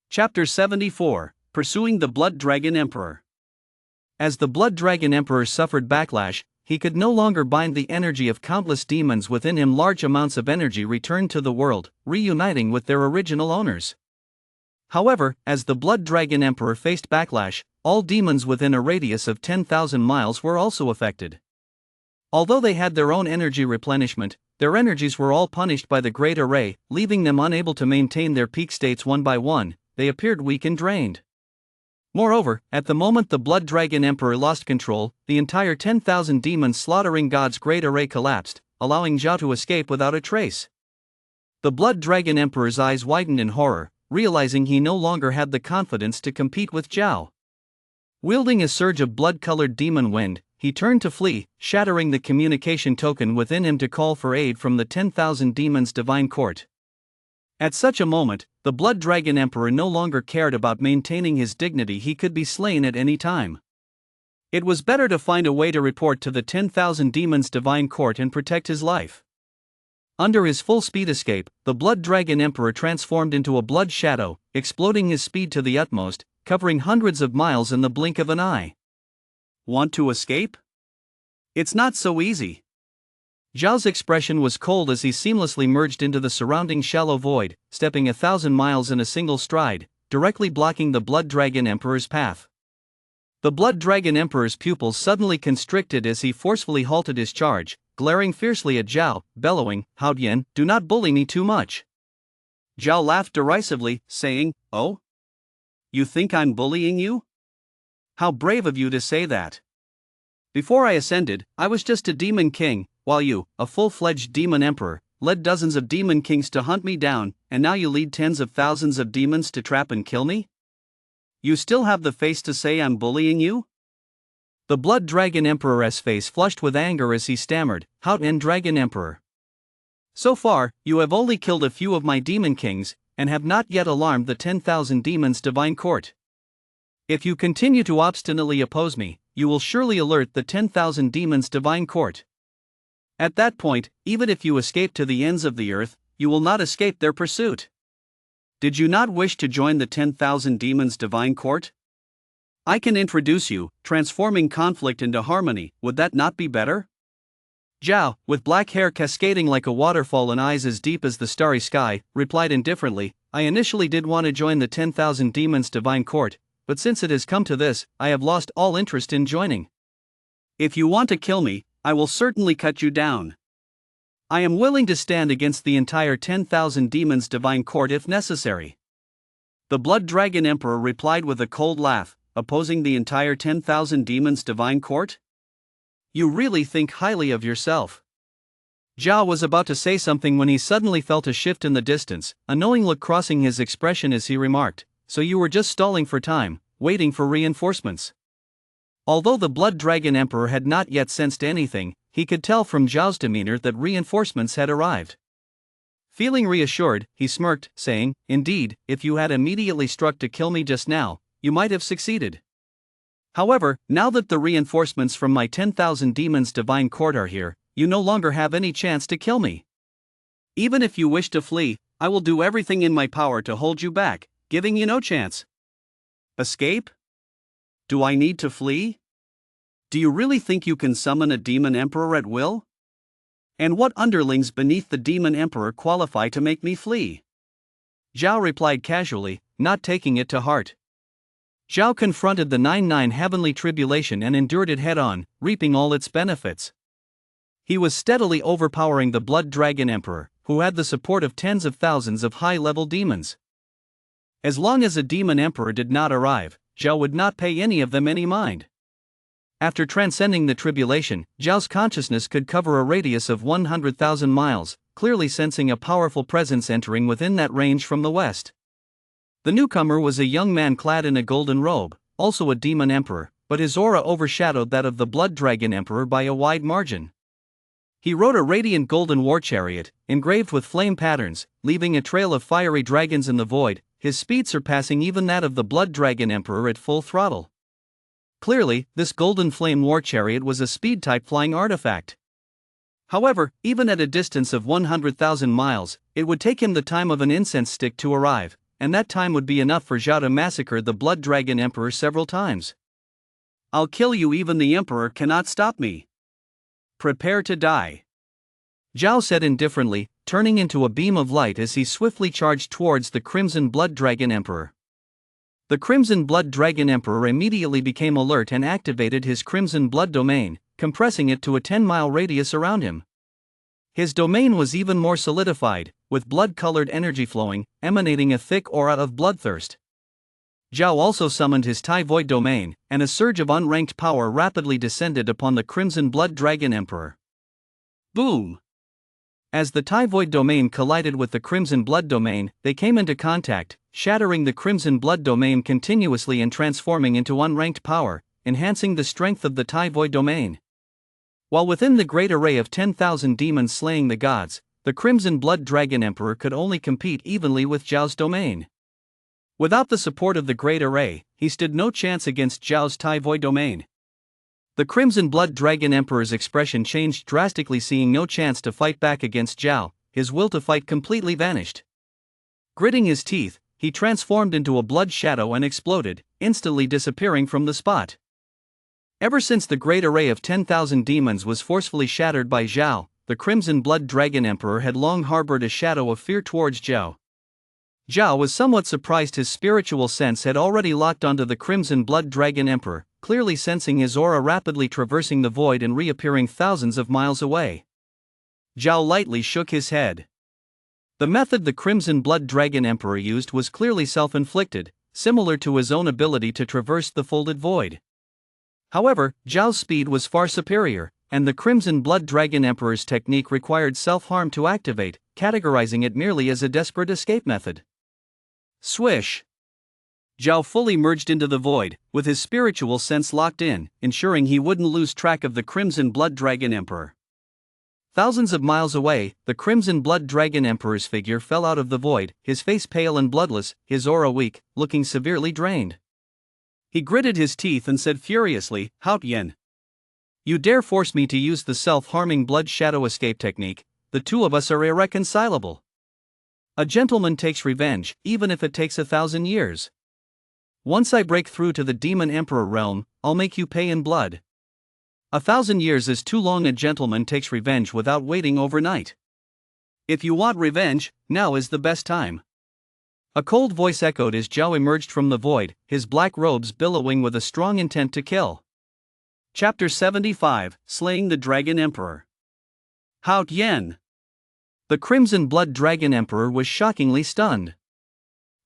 Chapter 74: Pursuing the Blood Dragon Emperor. As the Blood Dragon Emperor suffered backlash, he could no longer bind the energy of countless demons within him. Large amounts of energy returned to the world, reuniting with their original owners. However, as the Blood Dragon Emperor faced backlash, all demons within a radius of 10,000 miles were also affected. Although they had their own energy replenishment, their energies were all punished by the Great Array, leaving them unable to maintain their peak states one by one. They appeared weak and drained. Moreover, at the moment the Blood Dragon Emperor lost control, the entire 10,000 demons slaughtering God's Great Array collapsed, allowing Zhao to escape without a trace. The Blood Dragon Emperor's eyes widened in horror, realizing he no longer had the confidence to compete with Zhao. Wielding a surge of blood-colored demon wind, he turned to flee, shattering the communication token within him to call for aid from the 10,000 demons' divine court. At such a moment, the Blood Dragon Emperor no longer cared about maintaining his dignity. He could be slain at any time. It was better to find a way to report to the 10,000 demons' divine court and protect his life. Under his full speed escape, the Blood Dragon Emperor transformed into a blood shadow, exploding his speed to the utmost, covering hundreds of miles in the blink of an eye. Want to escape? It's not so easy. Zhao's expression was cold as he seamlessly merged into the surrounding shallow void, stepping 1,000 miles in a single stride, directly blocking the Blood Dragon Emperor's path. The Blood Dragon Emperor's pupils suddenly constricted as he forcefully halted his charge, glaring fiercely at Zhao, bellowing, "Hao Dian, do not bully me too much." Zhao laughed derisively, saying, "Oh? You think I'm bullying you? How brave of you to say that. Before I ascended, I was just a demon king, while you, a full-fledged demon emperor, led dozens of demon kings to hunt me down, and now you lead tens of thousands of demons to trap and kill me? You still have the face to say I'm bullying you?" The Blood Dragon Emperor's face flushed with anger as he stammered, "Hao Dian Dragon Emperor. So far, you have only killed a few of my demon kings, and have not yet alarmed the 10,000 demons' divine court. If you continue to obstinately oppose me, you will surely alert the 10,000 demons' divine court. At that point, even if you escape to the ends of the earth, you will not escape their pursuit. Did you not wish to join the 10,000 demons' divine court? I can introduce you, transforming conflict into harmony. Would that not be better?" Zhao, with black hair cascading like a waterfall and eyes as deep as the starry sky, replied indifferently, "I initially did want to join the 10,000 demons' divine court, but since it has come to this, I have lost all interest in joining. If you want to kill me, I will certainly cut you down. I am willing to stand against the entire 10,000 demons' divine court if necessary." The Blood Dragon Emperor replied with a cold laugh, "Opposing the entire 10,000 demons' divine court? You really think highly of yourself." Zhao was about to say something when he suddenly felt a shift in the distance, a knowing look crossing his expression as he remarked, "So you were just stalling for time, waiting for reinforcements." Although the Blood Dragon Emperor had not yet sensed anything, he could tell from Zhao's demeanor that reinforcements had arrived. Feeling reassured, he smirked, saying, "Indeed, if you had immediately struck to kill me just now, you might have succeeded. However, now that the reinforcements from my 10,000 demons' divine court are here, you no longer have any chance to kill me. Even if you wish to flee, I will do everything in my power to hold you back, giving you no chance." Escape? Do I need to flee? Do you really think you can summon a demon emperor at will? And what underlings beneath the demon emperor qualify to make me flee?" Zhao replied casually, not taking it to heart. Zhao confronted the 99 heavenly tribulation and endured it head-on, reaping all its benefits. He was steadily overpowering the Blood Dragon Emperor, who had the support of tens of thousands of high-level demons. As long as a demon emperor did not arrive, Zhao would not pay any of them any mind. After transcending the tribulation, Zhao's consciousness could cover a radius of 100,000 miles, clearly sensing a powerful presence entering within that range from the west. The newcomer was a young man clad in a golden robe, also a demon emperor, but his aura overshadowed that of the Blood Dragon Emperor by a wide margin. He rode a radiant golden war chariot, engraved with flame patterns, leaving a trail of fiery dragons in the void, his speed surpassing even that of the Blood Dragon Emperor at full throttle. Clearly, this golden flame war chariot was a speed-type flying artifact. However, even at a distance of 100,000 miles, it would take him the time of an incense stick to arrive, and that time would be enough for Zhao to massacre the Blood Dragon Emperor several times. "I'll kill you, even the Emperor cannot stop me. Prepare to die," Zhao said indifferently, turning into a beam of light as he swiftly charged towards the Crimson Blood Dragon Emperor. The Crimson Blood Dragon Emperor immediately became alert and activated his Crimson Blood domain, compressing it to a 10-mile radius around him. His domain was even more solidified, with blood-colored energy flowing, emanating a thick aura of bloodthirst. Zhao also summoned his Tai Void domain, and a surge of unranked power rapidly descended upon the Crimson Blood Dragon Emperor. Boom! As the Tai Void domain collided with the Crimson Blood domain, they came into contact, shattering the Crimson Blood domain continuously and transforming into unranked power, enhancing the strength of the Tai Void domain. While within the great array of 10,000 demons slaying the gods, the Crimson Blood Dragon Emperor could only compete evenly with Zhao's domain. Without the support of the great array, he stood no chance against Zhao's Tai Void domain. The Crimson Blood Dragon Emperor's expression changed drastically, seeing no chance to fight back against Zhao. His will to fight completely vanished. Gritting his teeth, he transformed into a blood shadow and exploded, instantly disappearing from the spot. Ever since the great array of 10,000 demons was forcefully shattered by Zhao, the Crimson Blood Dragon Emperor had long harbored a shadow of fear towards Zhao. Zhao was somewhat surprised. His spiritual sense had already locked onto the Crimson Blood Dragon Emperor, clearly sensing his aura rapidly traversing the void and reappearing thousands of miles away. Zhao lightly shook his head. The method the Crimson Blood Dragon Emperor used was clearly self-inflicted, similar to his own ability to traverse the folded void. However, Zhao's speed was far superior, and the Crimson Blood Dragon Emperor's technique required self-harm to activate, categorizing it merely as a desperate escape method. Swish! Zhao fully merged into the void, with his spiritual sense locked in, ensuring he wouldn't lose track of the Crimson Blood Dragon Emperor. Thousands of miles away, the Crimson Blood Dragon Emperor's figure fell out of the void, his face pale and bloodless, his aura weak, looking severely drained. He gritted his teeth and said furiously, "Hao Yan! You dare force me to use the self-harming blood shadow escape technique? The two of us are irreconcilable. A gentleman takes revenge, even if it takes 1,000 years. Once I break through to the Demon Emperor realm, I'll make you pay in blood. 1,000 years is too long. A gentleman takes revenge without waiting overnight. If you want revenge, now is the best time." A cold voice echoed as Zhao emerged from the void, his black robes billowing with a strong intent to kill. Chapter 75, Slaying the Dragon Emperor. Hao Yan! The Crimson Blood Dragon Emperor was shockingly stunned.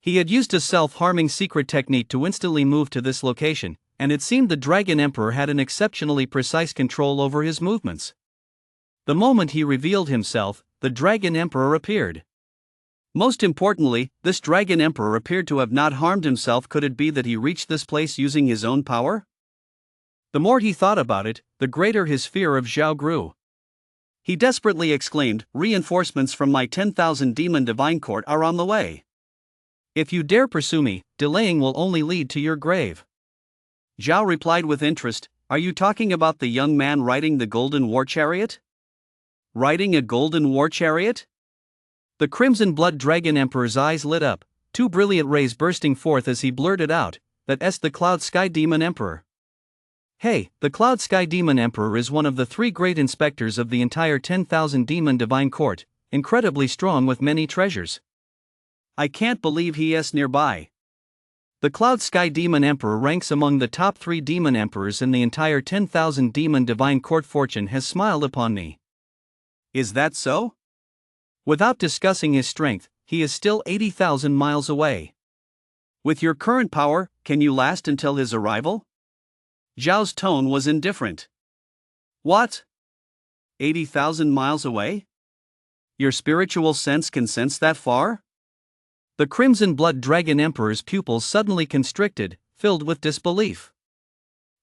He had used a self-harming secret technique to instantly move to this location, and it seemed the Dragon Emperor had an exceptionally precise control over his movements. The moment he revealed himself, the Dragon Emperor appeared. Most importantly, this Dragon Emperor appeared to have not harmed himself. Could it be that he reached this place using his own power? The more he thought about it, the greater his fear of Zhao grew. He desperately exclaimed, "Reinforcements from my 10,000 demon divine court are on the way. If you dare pursue me, delaying will only lead to your grave." Zhao replied with interest, "Are you talking about the young man riding the golden war chariot?" "Riding a golden war chariot?" The Crimson Blood Dragon Emperor's eyes lit up, two brilliant rays bursting forth as he blurted out, "That's the Cloud Sky Demon Emperor." Hey, the Cloud Sky Demon Emperor is one of the three great inspectors of the entire 10,000 demon divine court, incredibly strong with many treasures. I can't believe he is nearby. The Cloud Sky Demon Emperor ranks among the top 3 demon emperors in the entire 10,000 demon divine court. Fortune has smiled upon me. Is that so? Without discussing his strength, he is still 80,000 miles away. With your current power, can you last until his arrival? Zhao's tone was indifferent. What? 80,000 miles away? Your spiritual sense can sense that far? The Crimson Blood Dragon Emperor's pupils suddenly constricted, filled with disbelief.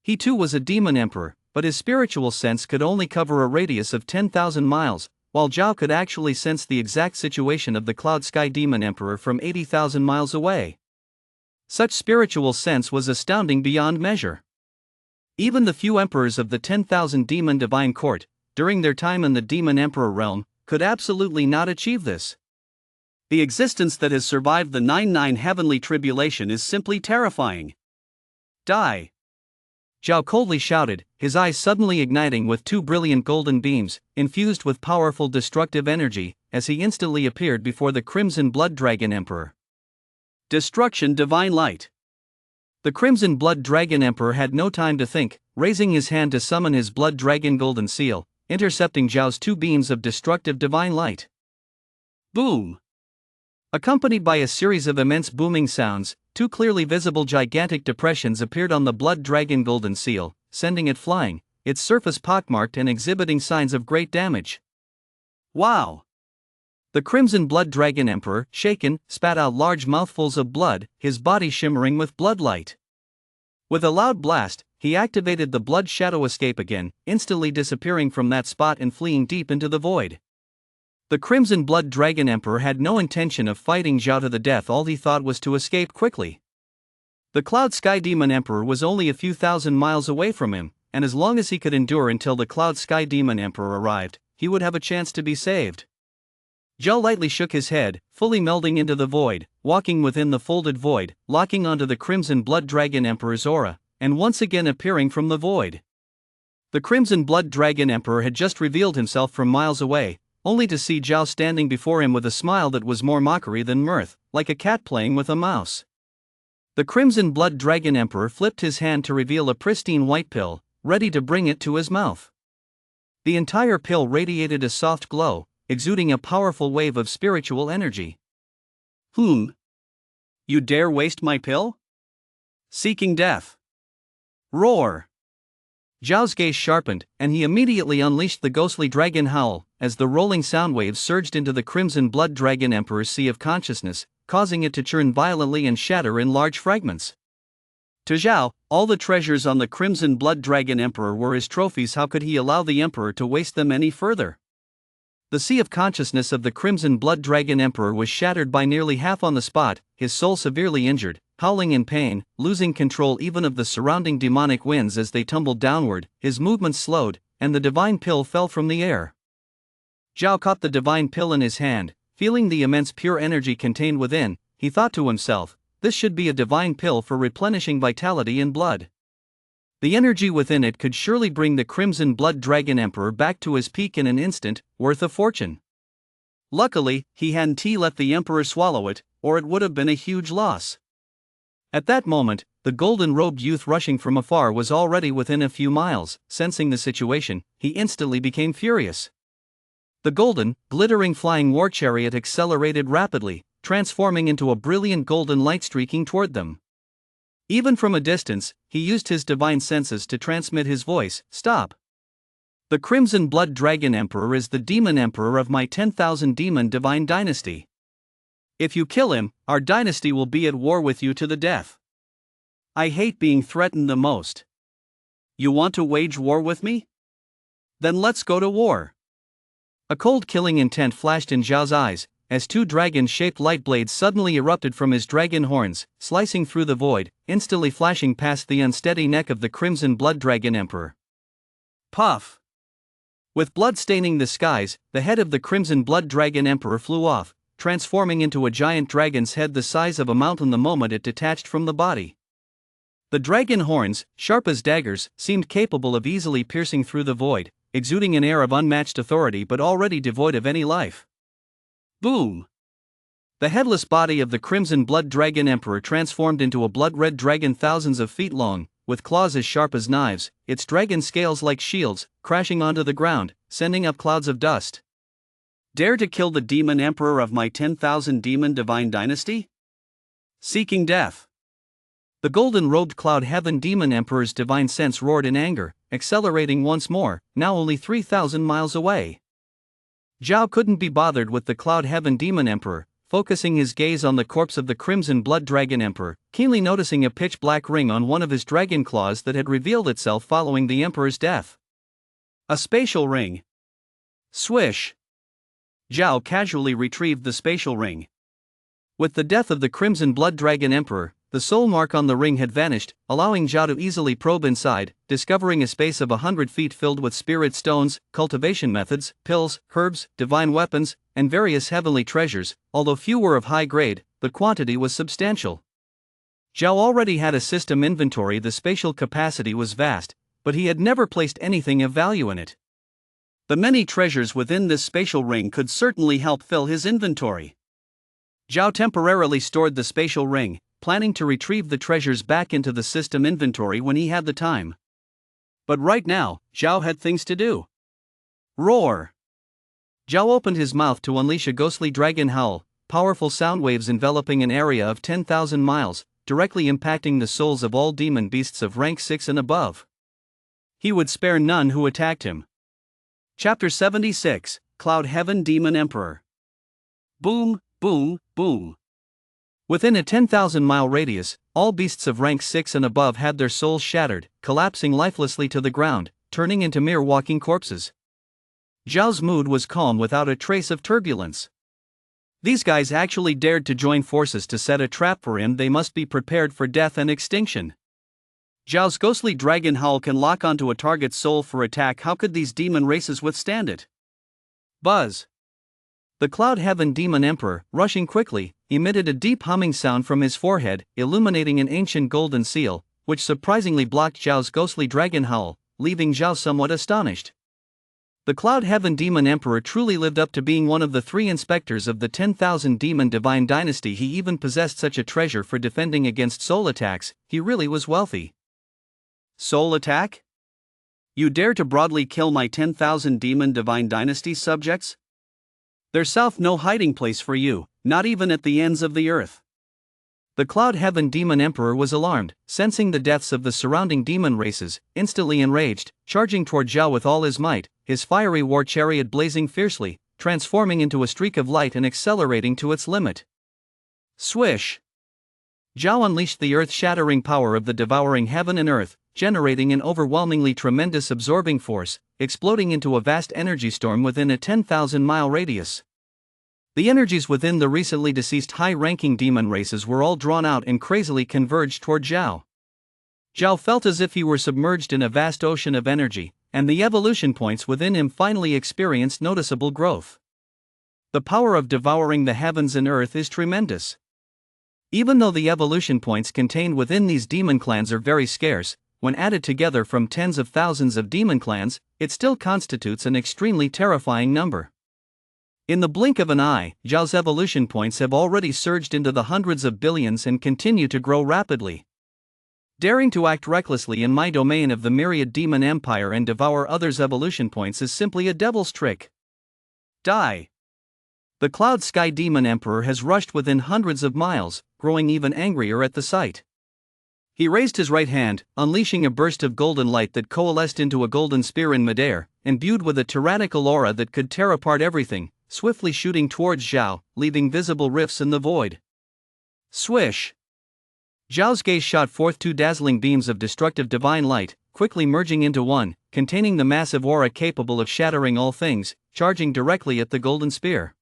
He too was a demon emperor, but his spiritual sense could only cover a radius of 10,000 miles, while Zhao could actually sense the exact situation of the Cloud Sky Demon Emperor from 80,000 miles away. Such spiritual sense was astounding beyond measure. Even the few emperors of the 10,000 demon divine court, during their time in the demon emperor realm, could absolutely not achieve this. The existence that has survived the 99 heavenly tribulation is simply terrifying. Die! Zhao coldly shouted, his eyes suddenly igniting with 2 brilliant golden beams, infused with powerful destructive energy, as he instantly appeared before the Crimson Blood Dragon Emperor. Destruction Divine Light. The Crimson Blood Dragon Emperor had no time to think, raising his hand to summon his Blood Dragon Golden Seal, intercepting Zhao's 2 beams of destructive divine light. Boom! Accompanied by a series of immense booming sounds, 2 clearly visible gigantic depressions appeared on the Blood Dragon Golden Seal, sending it flying, its surface pockmarked and exhibiting signs of great damage. Wow! The Crimson Blood Dragon Emperor, shaken, spat out large mouthfuls of blood, his body shimmering with blood light. With a loud blast, he activated the blood shadow escape again, instantly disappearing from that spot and fleeing deep into the void. The Crimson Blood Dragon Emperor had no intention of fighting Zhao to the death. All he thought was to escape quickly. The Cloud Sky Demon Emperor was only a few thousand miles away from him, and as long as he could endure until the Cloud Sky Demon Emperor arrived, he would have a chance to be saved. Zhao lightly shook his head, fully melding into the void, walking within the folded void, locking onto the Crimson Blood Dragon Emperor's aura, and once again appearing from the void. The Crimson Blood Dragon Emperor had just revealed himself from miles away, only to see Zhao standing before him with a smile that was more mockery than mirth, like a cat playing with a mouse. The Crimson Blood Dragon Emperor flipped his hand to reveal a pristine white pill, ready to bring it to his mouth. The entire pill radiated a soft glow, exuding a powerful wave of spiritual energy. You dare waste my pill? Seeking death. Roar! Zhao's gaze sharpened, and he immediately unleashed the ghostly dragon howl, as the rolling sound waves surged into the Crimson Blood Dragon Emperor's sea of consciousness, causing it to churn violently and shatter in large fragments. To Zhao, all the treasures on the Crimson Blood Dragon Emperor were his trophies. How could he allow the Emperor to waste them any further? The sea of consciousness of the Crimson Blood Dragon Emperor was shattered by nearly half on the spot, his soul severely injured, howling in pain, losing control even of the surrounding demonic winds as they tumbled downward. His movements slowed, and the divine pill fell from the air. Zhao caught the divine pill in his hand, feeling the immense pure energy contained within. He thought to himself, this should be a divine pill for replenishing vitality and blood. The energy within it could surely bring the Crimson Blood Dragon Emperor back to his peak in an instant, worth a fortune. Luckily, he hadn't let the Emperor swallow it, or it would have been a huge loss. At that moment, the golden-robed youth rushing from afar was already within a few miles. Sensing the situation, he instantly became furious. The golden, glittering flying war chariot accelerated rapidly, transforming into a brilliant golden light streaking toward them. Even from a distance, he used his divine senses to transmit his voice, "Stop! The Crimson Blood Dragon Emperor is the demon emperor of my 10,000 demon divine dynasty. If you kill him, our dynasty will be at war with you to the death. I hate being threatened the most. You want to wage war with me? Then let's go to war." A cold killing intent flashed in Zhao's eyes, as two dragon-shaped light blades suddenly erupted from his dragon horns, slicing through the void, instantly flashing past the unsteady neck of the Crimson Blood Dragon Emperor. Puff! With blood staining the skies, the head of the Crimson Blood Dragon Emperor flew off, transforming into a giant dragon's head the size of a mountain the moment it detached from the body. The dragon horns, sharp as daggers, seemed capable of easily piercing through the void, exuding an air of unmatched authority but already devoid of any life. Boom! The headless body of the Crimson Blood Dragon Emperor transformed into a blood-red dragon thousands of feet long, with claws as sharp as knives, its dragon scales like shields, crashing onto the ground, sending up clouds of dust. Dare to kill the demon emperor of my 10,000 demon divine dynasty? Seeking death. The golden-robed Cloud Heaven Demon Emperor's divine sense roared in anger, accelerating once more, now only 3,000 miles away. Zhao couldn't be bothered with the Cloud Heaven Demon Emperor, focusing his gaze on the corpse of the Crimson Blood Dragon Emperor, keenly noticing a pitch-black ring on one of his dragon claws that had revealed itself following the Emperor's death. A spatial ring. Swish! Zhao casually retrieved the spatial ring. With the death of the Crimson Blood Dragon Emperor, the soul mark on the ring had vanished, allowing Zhao to easily probe inside, discovering a space of 100 feet filled with spirit stones, cultivation methods, pills, herbs, divine weapons, and various heavenly treasures. Although few were of high grade, the quantity was substantial. Zhao already had a system inventory. The spatial capacity was vast, but he had never placed anything of value in it. The many treasures within this spatial ring could certainly help fill his inventory. Zhao temporarily stored the spatial ring, planning to retrieve the treasures back into the system inventory when he had the time. But right now, Zhao had things to do. Roar! Zhao opened his mouth to unleash a ghostly dragon howl, powerful sound waves enveloping an area of 10,000 miles, directly impacting the souls of all demon beasts of rank 6 and above. He would spare none who attacked him. Chapter 76, Cloud Heaven Demon Emperor. Boom, boom, boom. Within a 10,000-mile radius, all beasts of rank 6 and above had their souls shattered, collapsing lifelessly to the ground, turning into mere walking corpses. Zhao's mood was calm without a trace of turbulence. These guys actually dared to join forces to set a trap for him. They must be prepared for death and extinction. Zhao's ghostly dragon howl can lock onto a target's soul for attack. How could these demon races withstand it? Buzz. The Cloud Heaven Demon Emperor, rushing quickly, emitted a deep humming sound from his forehead, illuminating an ancient golden seal, which surprisingly blocked Zhao's ghostly dragon howl, leaving Zhao somewhat astonished. The Cloud Heaven Demon Emperor truly lived up to being one of the 3 inspectors of the 10,000 Demon Divine Dynasty. He even possessed such a treasure for defending against soul attacks. He really was wealthy. Soul attack? You dare to broadly kill my 10,000 Demon Divine Dynasty subjects? There's no hiding place for you, not even at the ends of the earth. The Cloud Heaven Demon Emperor was alarmed, sensing the deaths of the surrounding demon races, instantly enraged, charging toward Zhao with all his might, his fiery war chariot blazing fiercely, transforming into a streak of light and accelerating to its limit. Swish! Zhao unleashed the earth-shattering power of the devouring heaven and earth, generating an overwhelmingly tremendous absorbing force, exploding into a vast energy storm within a 10,000-mile radius. The energies within the recently deceased high-ranking demon races were all drawn out and crazily converged toward Zhao. Zhao felt as if he were submerged in a vast ocean of energy, and the evolution points within him finally experienced noticeable growth. The power of devouring the heavens and earth is tremendous. Even though the evolution points contained within these demon clans are very scarce, when added together from tens of thousands of demon clans, it still constitutes an extremely terrifying number. In the blink of an eye, Zhao's evolution points have already surged into the hundreds of billions and continue to grow rapidly. Daring to act recklessly in my domain of the myriad demon empire and devour others' evolution points is simply a devil's trick. Die! The Cloud Sky Demon Emperor has rushed within hundreds of miles, growing even angrier at the sight. He raised his right hand, unleashing a burst of golden light that coalesced into a golden spear in midair, imbued with a tyrannical aura that could tear apart everything, swiftly shooting towards Zhao, leaving visible rifts in the void. Swish! Zhao's gaze shot forth 2 dazzling beams of destructive divine light, quickly merging into one, containing the massive aura capable of shattering all things, charging directly at the golden spear.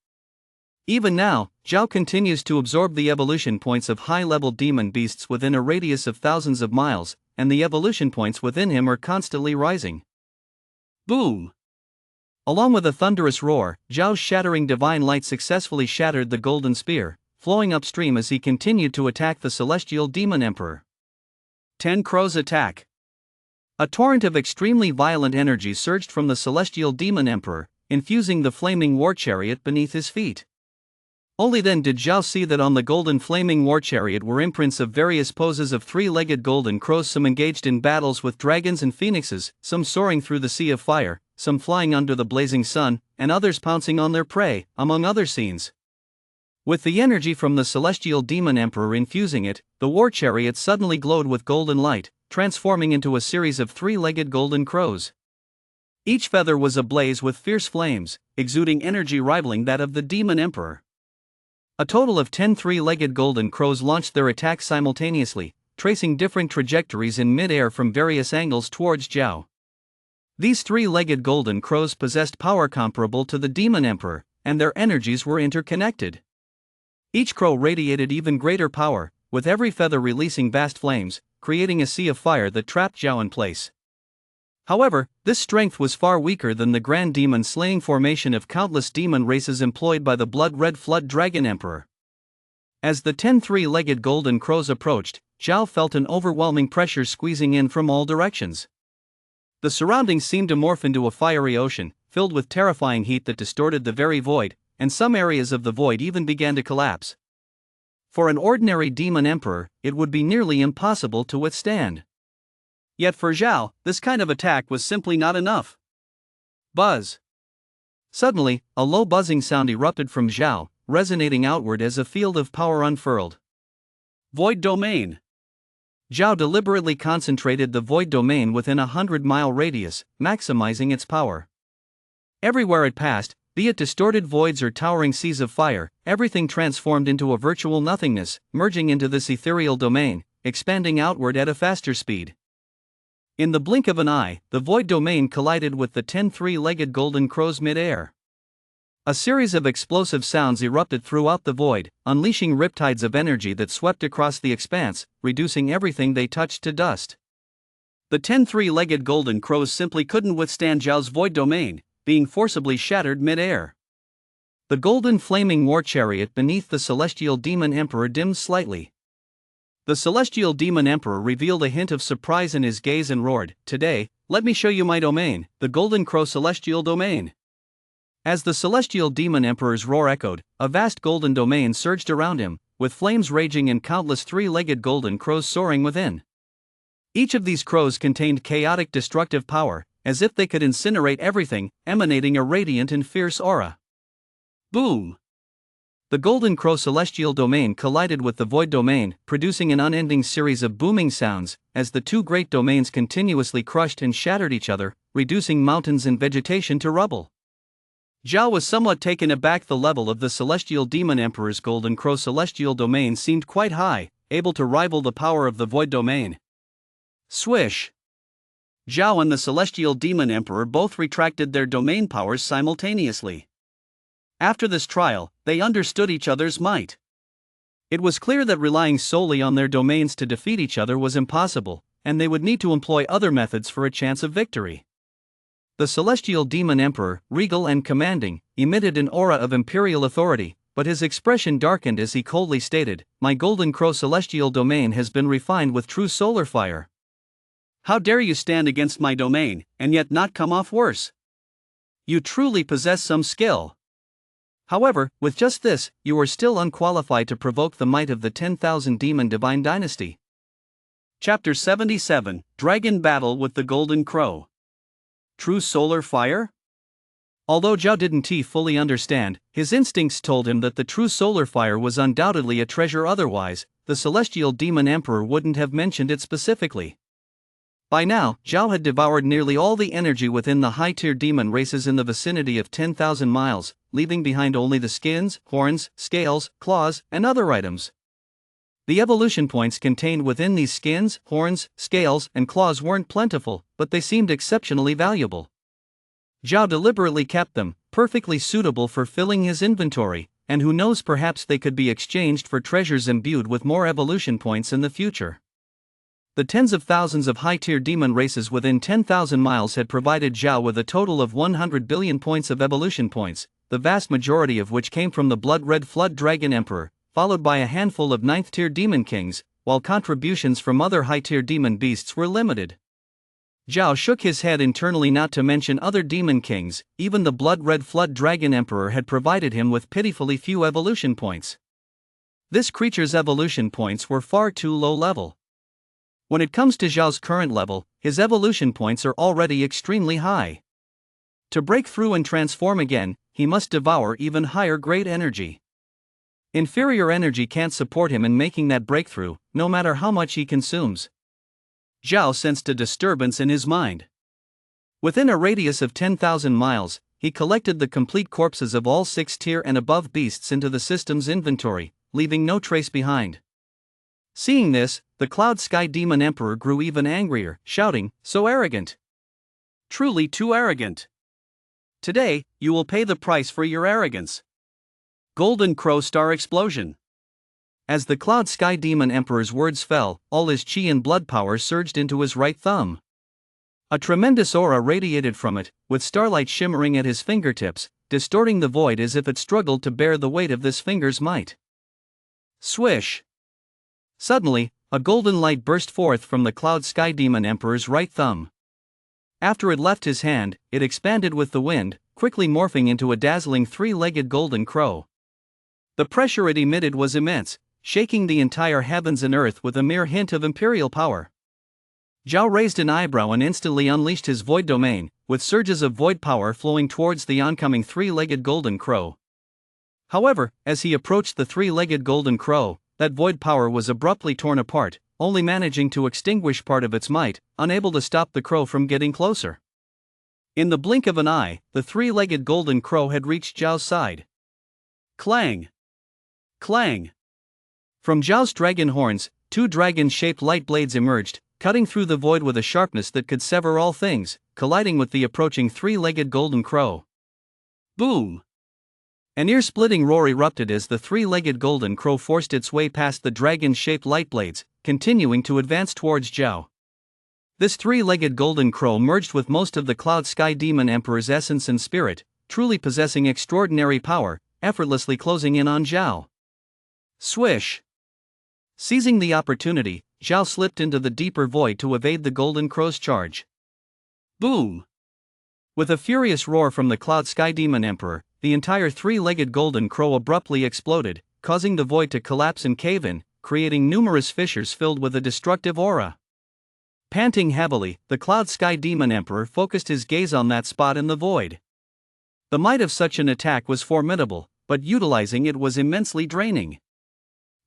Even now, Zhao continues to absorb the evolution points of high-level demon beasts within a radius of thousands of miles, and the evolution points within him are constantly rising. Boom! Along with a thunderous roar, Zhao's shattering divine light successfully shattered the golden spear, flowing upstream as he continued to attack the celestial demon emperor. 10 Crows attack. A torrent of extremely violent energy surged from the celestial demon emperor, infusing the flaming war chariot beneath his feet. Only then did Zhao see that on the golden flaming war chariot were imprints of various poses of 3-legged golden crows, some engaged in battles with dragons and phoenixes, some soaring through the sea of fire, some flying under the blazing sun, and others pouncing on their prey, among other scenes. With the energy from the celestial demon emperor infusing it, the war chariot suddenly glowed with golden light, transforming into a series of 3-legged golden crows. Each feather was ablaze with fierce flames, exuding energy rivaling that of the demon emperor. A total of 10 3-legged golden crows launched their attacks simultaneously, tracing different trajectories in mid-air from various angles towards Zhao. These 3-legged golden crows possessed power comparable to the demon emperor, and their energies were interconnected. Each crow radiated even greater power, with every feather releasing vast flames, creating a sea of fire that trapped Zhao in place. However, this strength was far weaker than the grand demon-slaying formation of countless demon races employed by the blood-red flood dragon emperor. As the 10 3-legged golden crows approached, Zhao felt an overwhelming pressure squeezing in from all directions. The surroundings seemed to morph into a fiery ocean, filled with terrifying heat that distorted the very void, and some areas of the void even began to collapse. For an ordinary demon emperor, it would be nearly impossible to withstand. Yet for Zhao, this kind of attack was simply not enough. Buzz! Suddenly, a low buzzing sound erupted from Zhao, resonating outward as a field of power unfurled. Void domain! Zhao deliberately concentrated the void domain within a 100-mile radius, maximizing its power. Everywhere it passed, be it distorted voids or towering seas of fire, everything transformed into a virtual nothingness, merging into this ethereal domain, expanding outward at a faster speed. In the blink of an eye, the void domain collided with the 10 3-legged golden crows mid-air. A series of explosive sounds erupted throughout the void, unleashing riptides of energy that swept across the expanse, reducing everything they touched to dust. The 10 three-legged golden crows simply couldn't withstand Zhao's void domain, being forcibly shattered mid-air. The golden flaming war chariot beneath the celestial demon emperor dimmed slightly. The celestial demon emperor revealed a hint of surprise in his gaze and roared, "Today, let me show you my domain, the golden crow celestial domain." As the celestial demon emperor's roar echoed, a vast golden domain surged around him, with flames raging and countless three-legged golden crows soaring within. Each of these crows contained chaotic destructive power, as if they could incinerate everything, emanating a radiant and fierce aura. Boom! The golden crow celestial domain collided with the void domain, producing an unending series of booming sounds, as the two great domains continuously crushed and shattered each other, reducing mountains and vegetation to rubble. Zhao was somewhat taken aback. The level of the celestial demon emperor's golden crow celestial domain seemed quite high, able to rival the power of the void domain. Swish! Zhao and the celestial demon emperor both retracted their domain powers simultaneously. After this trial, they understood each other's might. It was clear that relying solely on their domains to defeat each other was impossible, and they would need to employ other methods for a chance of victory. The celestial demon emperor, regal and commanding, emitted an aura of imperial authority, but his expression darkened as he coldly stated, "My golden crow celestial domain has been refined with true solar fire. How dare you stand against my domain, and yet not come off worse? You truly possess some skill. However, with just this, you are still unqualified to provoke the might of the 10,000 demon divine dynasty." Chapter 77, Dragon Battle with the Golden Crow. True solar fire? Although Zhao didn't fully understand, his instincts told him that the true solar fire was undoubtedly a treasure. Otherwise, the celestial demon emperor wouldn't have mentioned it specifically. By now, Zhao had devoured nearly all the energy within the high-tier demon races in the vicinity of 10,000 miles, leaving behind only the skins, horns, scales, claws, and other items. The evolution points contained within these skins, horns, scales, and claws weren't plentiful, but they seemed exceptionally valuable. Zhao deliberately kept them, perfectly suitable for filling his inventory, and who knows, perhaps they could be exchanged for treasures imbued with more evolution points in the future. The tens of thousands of high-tier demon races within 10,000 miles had provided Zhao with a total of 100 billion points of evolution points, the vast majority of which came from the blood-red flood dragon emperor, followed by a handful of 9th-tier demon kings, while contributions from other high-tier demon beasts were limited. Zhao shook his head internally, not to mention other demon kings. Even the blood-red flood dragon emperor had provided him with pitifully few evolution points. This creature's evolution points were far too low level. When it comes to Zhao's current level, his evolution points are already extremely high. To break through and transform again, he must devour even higher grade energy. Inferior energy can't support him in making that breakthrough, no matter how much he consumes. Zhao sensed a disturbance in his mind. Within a radius of 10,000 miles, he collected the complete corpses of all 6th-tier and above beasts into the system's inventory, leaving no trace behind. Seeing this, the Cloud Sky Demon Emperor grew even angrier, shouting, "So arrogant! Truly too arrogant! Today, you will pay the price for your arrogance." Golden Crow Star Explosion. As the Cloud Sky Demon Emperor's words fell, all his chi and blood power surged into his right thumb. A tremendous aura radiated from it, with starlight shimmering at his fingertips, distorting the void as if it struggled to bear the weight of this finger's might. Swish! Suddenly, a golden light burst forth from the Cloud Sky Demon Emperor's right thumb. After it left his hand, it expanded with the wind, quickly morphing into a dazzling three-legged golden crow. The pressure it emitted was immense, shaking the entire heavens and earth with a mere hint of imperial power. Zhao raised an eyebrow and instantly unleashed his void domain, with surges of void power flowing towards the oncoming three-legged golden crow. However, as he approached the three-legged golden crow, that void power was abruptly torn apart, only managing to extinguish part of its might, unable to stop the crow from getting closer. In the blink of an eye, the three-legged golden crow had reached Zhao's side. Clang! Clang! From Zhao's dragon horns, two dragon-shaped light blades emerged, cutting through the void with a sharpness that could sever all things, colliding with the approaching three-legged golden crow. Boom! An ear-splitting roar erupted as the three-legged golden crow forced its way past the dragon-shaped light blades, continuing to advance towards Zhao. This three-legged golden crow merged with most of the Cloud Sky Demon Emperor's essence and spirit, truly possessing extraordinary power, effortlessly closing in on Zhao. Swish! Seizing the opportunity, Zhao slipped into the deeper void to evade the golden crow's charge. Boom! With a furious roar from the Cloud Sky Demon Emperor, the entire three-legged golden crow abruptly exploded, causing the void to collapse and cave in, creating numerous fissures filled with a destructive aura. Panting heavily, the Cloud Sky Demon Emperor focused his gaze on that spot in the void. The might of such an attack was formidable, but utilizing it was immensely draining.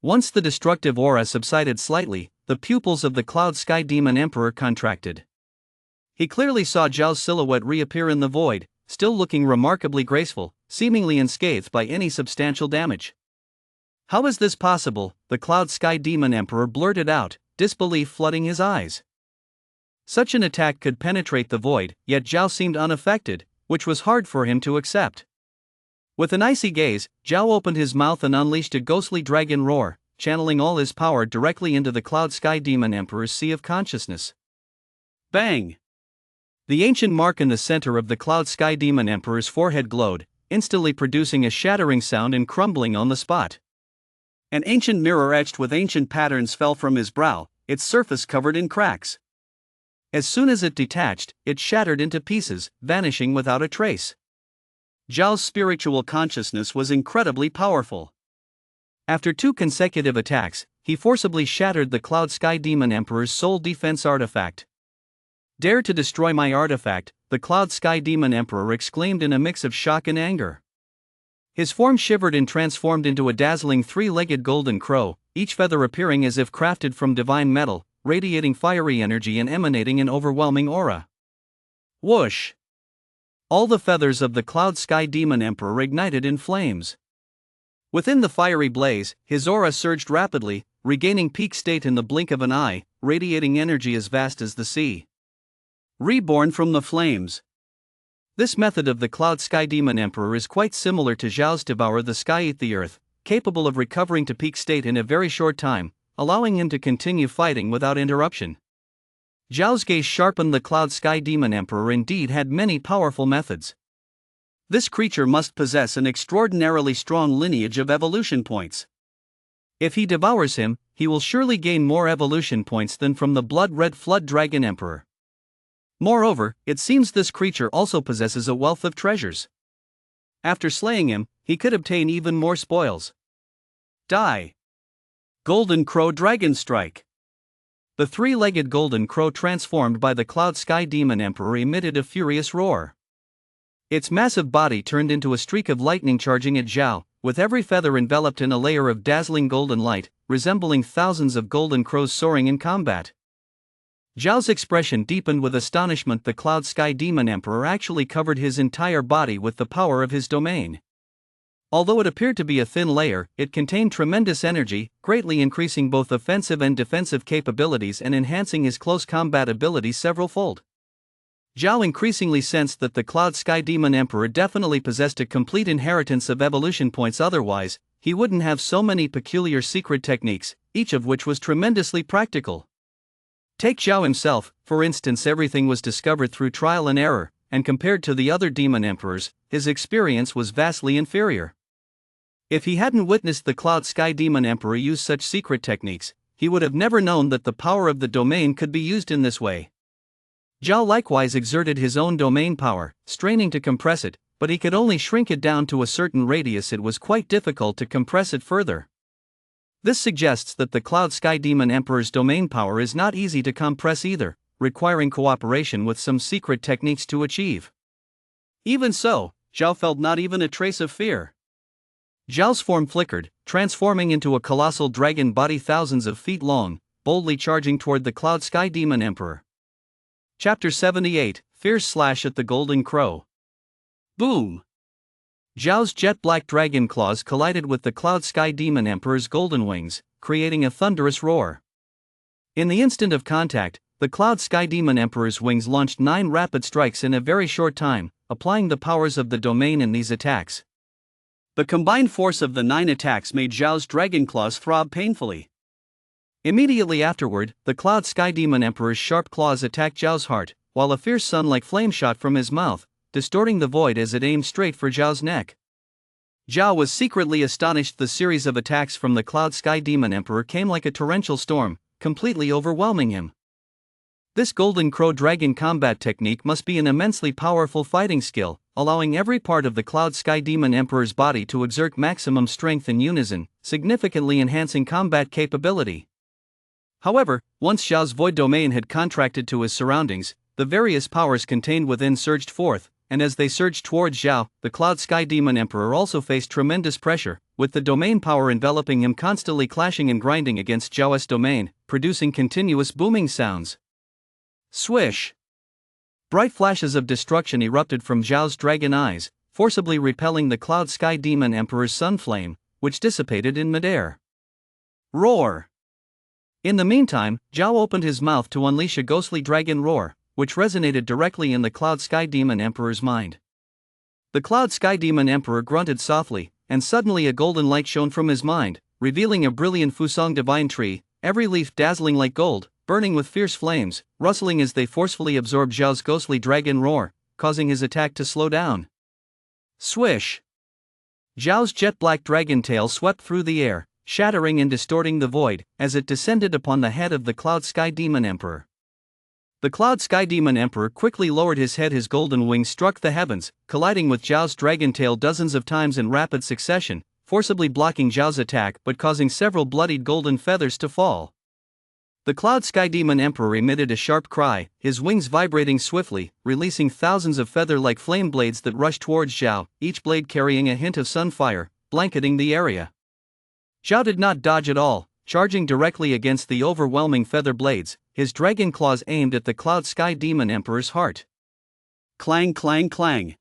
Once the destructive aura subsided slightly, the pupils of the Cloud Sky Demon Emperor contracted. He clearly saw Zhao's silhouette reappear in the void, still looking remarkably graceful, seemingly unscathed by any substantial damage. How is this possible? The Cloud Sky Demon Emperor blurted out, disbelief flooding his eyes. Such an attack could penetrate the void, yet Zhao seemed unaffected, which was hard for him to accept. With an icy gaze, Zhao opened his mouth and unleashed a ghostly dragon roar, channeling all his power directly into the Cloud Sky Demon Emperor's sea of consciousness. Bang! The ancient mark in the center of the Cloud Sky Demon Emperor's forehead glowed, instantly producing a shattering sound and crumbling on the spot. An ancient mirror etched with ancient patterns fell from his brow, its surface covered in cracks. As soon as it detached, it shattered into pieces, vanishing without a trace. Zhao's spiritual consciousness was incredibly powerful. After 2 consecutive attacks, he forcibly shattered the Cloud Sky Demon Emperor's soul defense artifact. "Dare to destroy my artifact," the Cloud Sky Demon Emperor exclaimed in a mix of shock and anger. His form shivered and transformed into a dazzling 3-legged golden crow, each feather appearing as if crafted from divine metal, radiating fiery energy and emanating an overwhelming aura. Whoosh! All the feathers of the Cloud Sky Demon Emperor ignited in flames. Within the fiery blaze, his aura surged rapidly, regaining peak state in the blink of an eye, radiating energy as vast as the sea. Reborn from the flames. This method of the Cloud Sky Demon Emperor is quite similar to Zhao's Devour the Sky Eat the Earth, capable of recovering to peak state in a very short time, allowing him to continue fighting without interruption. Zhao's gaze sharpened. The Cloud Sky Demon Emperor indeed had many powerful methods. This creature must possess an extraordinarily strong lineage of evolution points. If he devours him, he will surely gain more evolution points than from the blood-red Flood Dragon Emperor. Moreover, it seems this creature also possesses a wealth of treasures. After slaying him, he could obtain even more spoils. Die! Golden Crow Dragon Strike. The 3-legged golden crow transformed by the Cloud Sky Demon Emperor emitted a furious roar. Its massive body turned into a streak of lightning charging at Zhao, with every feather enveloped in a layer of dazzling golden light, resembling thousands of golden crows soaring in combat. Zhao's expression deepened with astonishment. The Cloud Sky Demon Emperor actually covered his entire body with the power of his domain. Although it appeared to be a thin layer, it contained tremendous energy, greatly increasing both offensive and defensive capabilities and enhancing his close combat abilities several-fold. Zhao increasingly sensed that the Cloud Sky Demon Emperor definitely possessed a complete inheritance of evolution points, otherwise, he wouldn't have so many peculiar secret techniques, each of which was tremendously practical. Take Zhao himself, for instance. Everything was discovered through trial and error, and compared to the other demon emperors, his experience was vastly inferior. If he hadn't witnessed the Cloud Sky Demon Emperor use such secret techniques, he would have never known that the power of the domain could be used in this way. Zhao likewise exerted his own domain power, straining to compress it, but he could only shrink it down to a certain radius. It was quite difficult to compress it further. This suggests that the Cloud Sky Demon Emperor's domain power is not easy to compress either, requiring cooperation with some secret techniques to achieve. Even so, Zhao felt not even a trace of fear. Zhao's form flickered, transforming into a colossal dragon body thousands of feet long, boldly charging toward the Cloud Sky Demon Emperor. Chapter 78, Fierce Slash at the Golden Crow. Boom! Zhao's jet-black dragon claws collided with the Cloud Sky Demon Emperor's golden wings, creating a thunderous roar. In the instant of contact, the Cloud Sky Demon Emperor's wings launched 9 rapid strikes in a very short time, applying the powers of the domain in these attacks. The combined force of the 9 attacks made Zhao's dragon claws throb painfully. Immediately afterward, the Cloud Sky Demon Emperor's sharp claws attacked Zhao's heart, while a fierce sun-like flame shot from his mouth, distorting the void as it aimed straight for Zhao's neck. Zhao was secretly astonished. The series of attacks from the Cloud Sky Demon Emperor came like a torrential storm, completely overwhelming him. This Golden Crow Dragon combat technique must be an immensely powerful fighting skill, allowing every part of the Cloud Sky Demon Emperor's body to exert maximum strength in unison, significantly enhancing combat capability. However, once Zhao's void domain had contracted to his surroundings, the various powers contained within surged forth, and as they surged towards Zhao, the Cloud Sky Demon Emperor also faced tremendous pressure, with the domain power enveloping him, constantly clashing and grinding against Zhao's domain, producing continuous booming sounds. Swish! Bright flashes of destruction erupted from Zhao's dragon eyes, forcibly repelling the Cloud Sky Demon Emperor's sun flame, which dissipated in midair. Roar! In the meantime, Zhao opened his mouth to unleash a ghostly dragon roar, which resonated directly in the Cloud Sky Demon Emperor's mind. The Cloud Sky Demon Emperor grunted softly, and suddenly a golden light shone from his mind, revealing a brilliant Fusang divine tree, every leaf dazzling like gold, burning with fierce flames, rustling as they forcefully absorbed Zhao's ghostly dragon roar, causing his attack to slow down. Swish! Zhao's jet-black dragon tail swept through the air, shattering and distorting the void, as it descended upon the head of the Cloud Sky Demon Emperor. The Cloud Sky Demon Emperor quickly lowered his head. His golden wings struck the heavens, colliding with Zhao's dragon tail dozens of times in rapid succession, forcibly blocking Zhao's attack but causing several bloodied golden feathers to fall. The Cloud Sky Demon Emperor emitted a sharp cry, his wings vibrating swiftly, releasing thousands of feather-like flame blades that rushed towards Zhao, each blade carrying a hint of sunfire, blanketing the area. Zhao did not dodge at all, charging directly against the overwhelming feather blades, his dragon claws aimed at the Cloud Sky Demon Emperor's heart. Clang, clang, clang.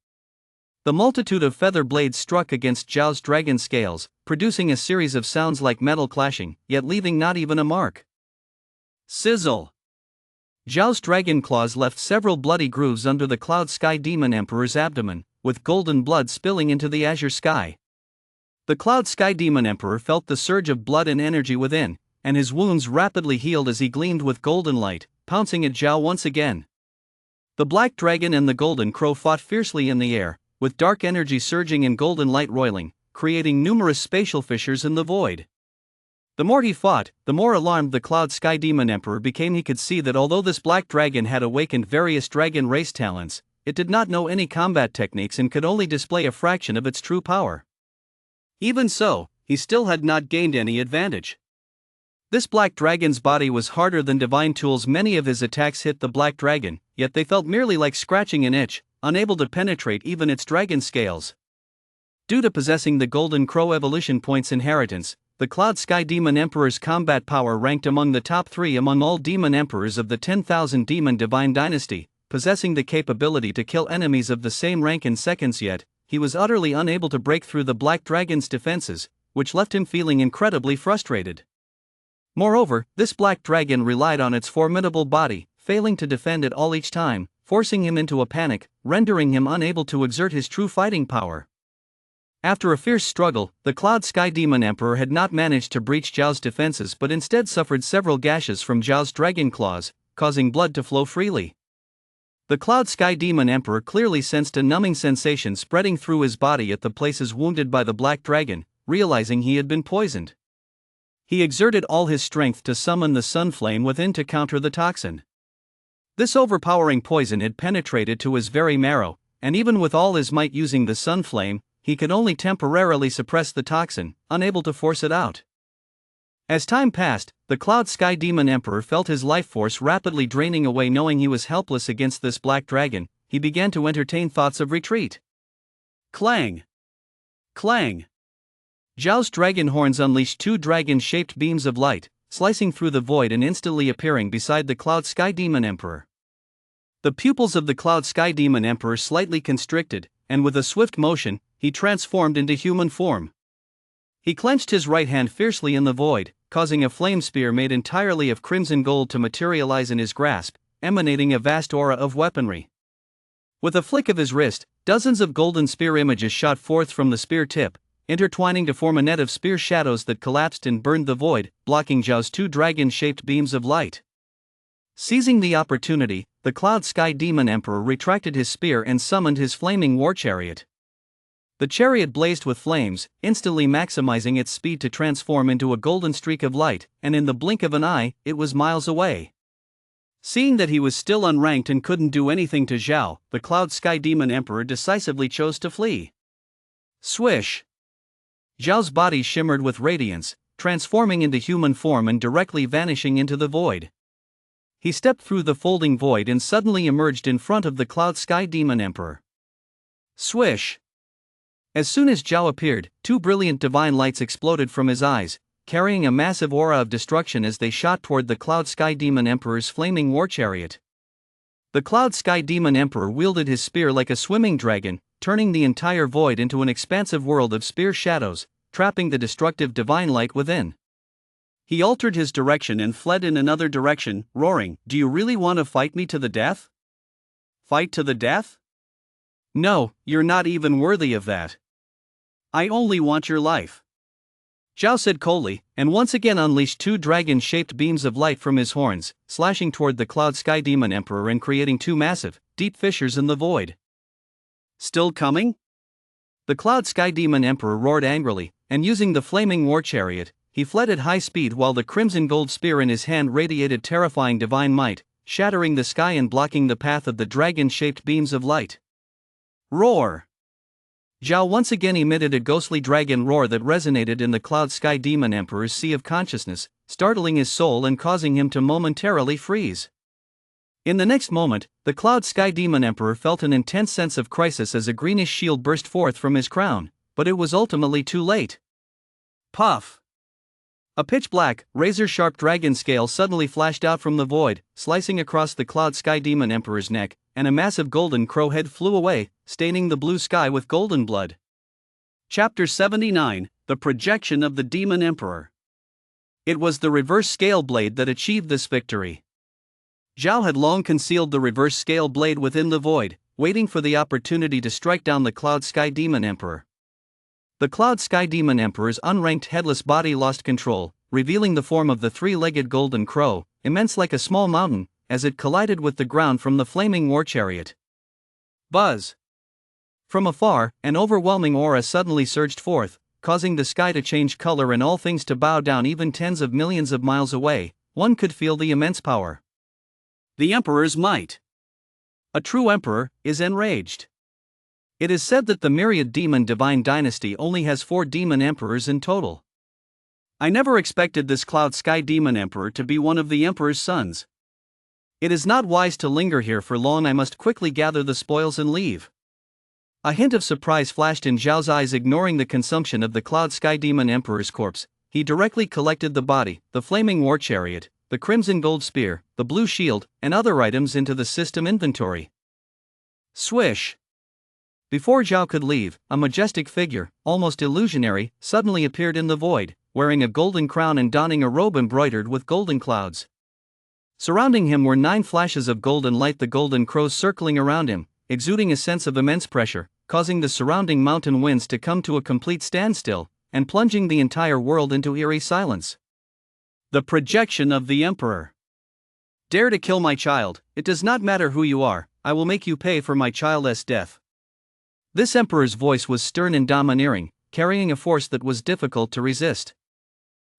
The multitude of feather blades struck against Zhao's dragon scales, producing a series of sounds like metal clashing, yet leaving not even a mark. Sizzle! Zhao's dragon claws left several bloody grooves under the Cloud Sky Demon Emperor's abdomen, with golden blood spilling into the azure sky. The Cloud Sky Demon Emperor felt the surge of blood and energy within, and his wounds rapidly healed as he gleamed with golden light, pouncing at Zhao once again. The Black Dragon and the Golden Crow fought fiercely in the air, with dark energy surging and golden light roiling, creating numerous spatial fissures in the void. The more he fought, the more alarmed the Cloud Sky Demon Emperor became. He could see that although this Black Dragon had awakened various dragon race talents, it did not know any combat techniques and could only display a fraction of its true power. Even so, he still had not gained any advantage. This Black Dragon's body was harder than divine tools. Many of his attacks hit the Black Dragon, yet they felt merely like scratching an itch, unable to penetrate even its dragon scales. Due to possessing the Golden Crow evolution points inheritance, the Cloud Sky Demon Emperor's combat power ranked among the top 3 among all demon emperors of the 10,000 Demon Divine Dynasty, possessing the capability to kill enemies of the same rank in seconds. Yet he was utterly unable to break through the Black Dragon's defenses, which left him feeling incredibly frustrated. Moreover, this Black Dragon relied on its formidable body, failing to defend at all each time, forcing him into a panic, rendering him unable to exert his true fighting power. After a fierce struggle, the Cloud Sky Demon Emperor had not managed to breach Zhao's defenses but instead suffered several gashes from Zhao's dragon claws, causing blood to flow freely. The Cloud Sky Demon Emperor clearly sensed a numbing sensation spreading through his body at the places wounded by the Black Dragon, realizing he had been poisoned. He exerted all his strength to summon the sun flame within to counter the toxin. This overpowering poison had penetrated to his very marrow, and even with all his might using the sun flame, he could only temporarily suppress the toxin, unable to force it out. As time passed, the Cloud Sky Demon Emperor felt his life force rapidly draining away. Knowing he was helpless against this Black Dragon, he began to entertain thoughts of retreat. Clang! Clang! Zhao's dragon horns unleashed 2 dragon-shaped beams of light, slicing through the void and instantly appearing beside the Cloud Sky Demon Emperor. The pupils of the Cloud Sky Demon Emperor slightly constricted, and with a swift motion, he transformed into human form. He clenched his right hand fiercely in the void, causing a flame spear made entirely of crimson gold to materialize in his grasp, emanating a vast aura of weaponry. With a flick of his wrist, dozens of golden spear images shot forth from the spear tip, intertwining to form a net of spear shadows that collapsed and burned the void, blocking Zhao's two dragon-shaped beams of light. Seizing the opportunity, the Cloud Sky Demon Emperor retracted his spear and summoned his flaming war chariot. The chariot blazed with flames, instantly maximizing its speed to transform into a golden streak of light, and in the blink of an eye, it was miles away. Seeing that he was still unranked and couldn't do anything to Zhao, the Cloud Sky Demon Emperor decisively chose to flee. Swish! Zhao's body shimmered with radiance, transforming into human form and directly vanishing into the void. He stepped through the folding void and suddenly emerged in front of the Cloud Sky Demon Emperor. Swish! As soon as Zhao appeared, two brilliant divine lights exploded from his eyes, carrying a massive aura of destruction as they shot toward the Cloud Sky Demon Emperor's flaming war chariot. The Cloud Sky Demon Emperor wielded his spear like a swimming dragon, turning the entire void into an expansive world of spear shadows, trapping the destructive divine light within. He altered his direction and fled in another direction, roaring, "Do you really want to fight me to the death? Fight to the death? No, you're not even worthy of that. I only want your life," Zhao said coldly, and once again unleashed two dragon-shaped beams of light from his horns, slashing toward the Cloud Sky Demon Emperor and creating two massive, deep fissures in the void. Still coming? The Cloud Sky Demon Emperor roared angrily, and using the flaming war chariot, he fled at high speed while the crimson gold spear in his hand radiated terrifying divine might, shattering the sky and blocking the path of the dragon-shaped beams of light. Roar! Zhao once again emitted a ghostly dragon roar that resonated in the Cloud Sky Demon Emperor's sea of consciousness, startling his soul and causing him to momentarily freeze. In the next moment, the Cloud Sky Demon Emperor felt an intense sense of crisis as a greenish shield burst forth from his crown, but it was ultimately too late. Puff! A pitch-black, razor-sharp dragon scale suddenly flashed out from the void, slicing across the Cloud Sky Demon Emperor's neck, and a massive golden crow head flew away, staining the blue sky with golden blood. Chapter 79, The Projection of the Demon Emperor. It was the reverse scale blade that achieved this victory. Zhao had long concealed the reverse scale blade within the void, waiting for the opportunity to strike down the Cloud Sky Demon Emperor. The Cloud Sky Demon Emperor's unranked headless body lost control, revealing the form of the three-legged golden crow, immense like a small mountain, as it collided with the ground from the flaming war chariot. Buzz! From afar, an overwhelming aura suddenly surged forth, causing the sky to change color and all things to bow down. Even tens of millions of miles away, one could feel the immense power. The Emperor's might. A true emperor is enraged. It is said that the myriad demon divine dynasty only has 4 demon emperors in total. I never expected this Cloud Sky Demon Emperor to be one of the Emperor's sons. It is not wise to linger here for long. I must quickly gather the spoils and leave. A hint of surprise flashed in Zhao's eyes. Ignoring the consumption of the Cloud Sky Demon Emperor's corpse, he directly collected the body, the flaming war chariot, the crimson gold spear, the blue shield, and other items into the system inventory. Swish! Before Zhao could leave, a majestic figure, almost illusionary, suddenly appeared in the void, wearing a golden crown and donning a robe embroidered with golden clouds. Surrounding him were 9 flashes of golden light, the golden crows circling around him, exuding a sense of immense pressure, causing the surrounding mountain winds to come to a complete standstill, and plunging the entire world into eerie silence. The projection of the Emperor. Dare to kill my child, it does not matter who you are, I will make you pay for my childless death. This Emperor's voice was stern and domineering, carrying a force that was difficult to resist.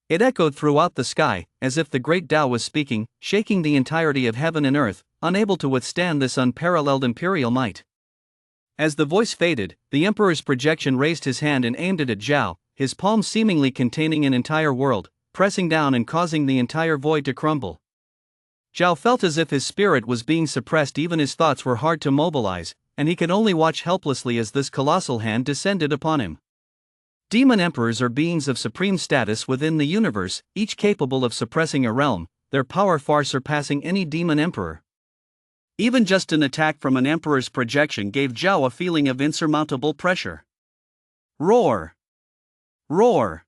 It echoed throughout the sky, as if the great Tao was speaking, shaking the entirety of heaven and earth, unable to withstand this unparalleled imperial might. As the voice faded, the Emperor's projection raised his hand and aimed it at Zhao, his palm seemingly containing an entire world, pressing down and causing the entire void to crumble. Zhao felt as if his spirit was being suppressed. Even his thoughts were hard to mobilize, and he could only watch helplessly as this colossal hand descended upon him. Demon emperors are beings of supreme status within the universe, each capable of suppressing a realm, their power far surpassing any demon emperor. Even just an attack from an emperor's projection gave Zhao a feeling of insurmountable pressure. Roar! Roar!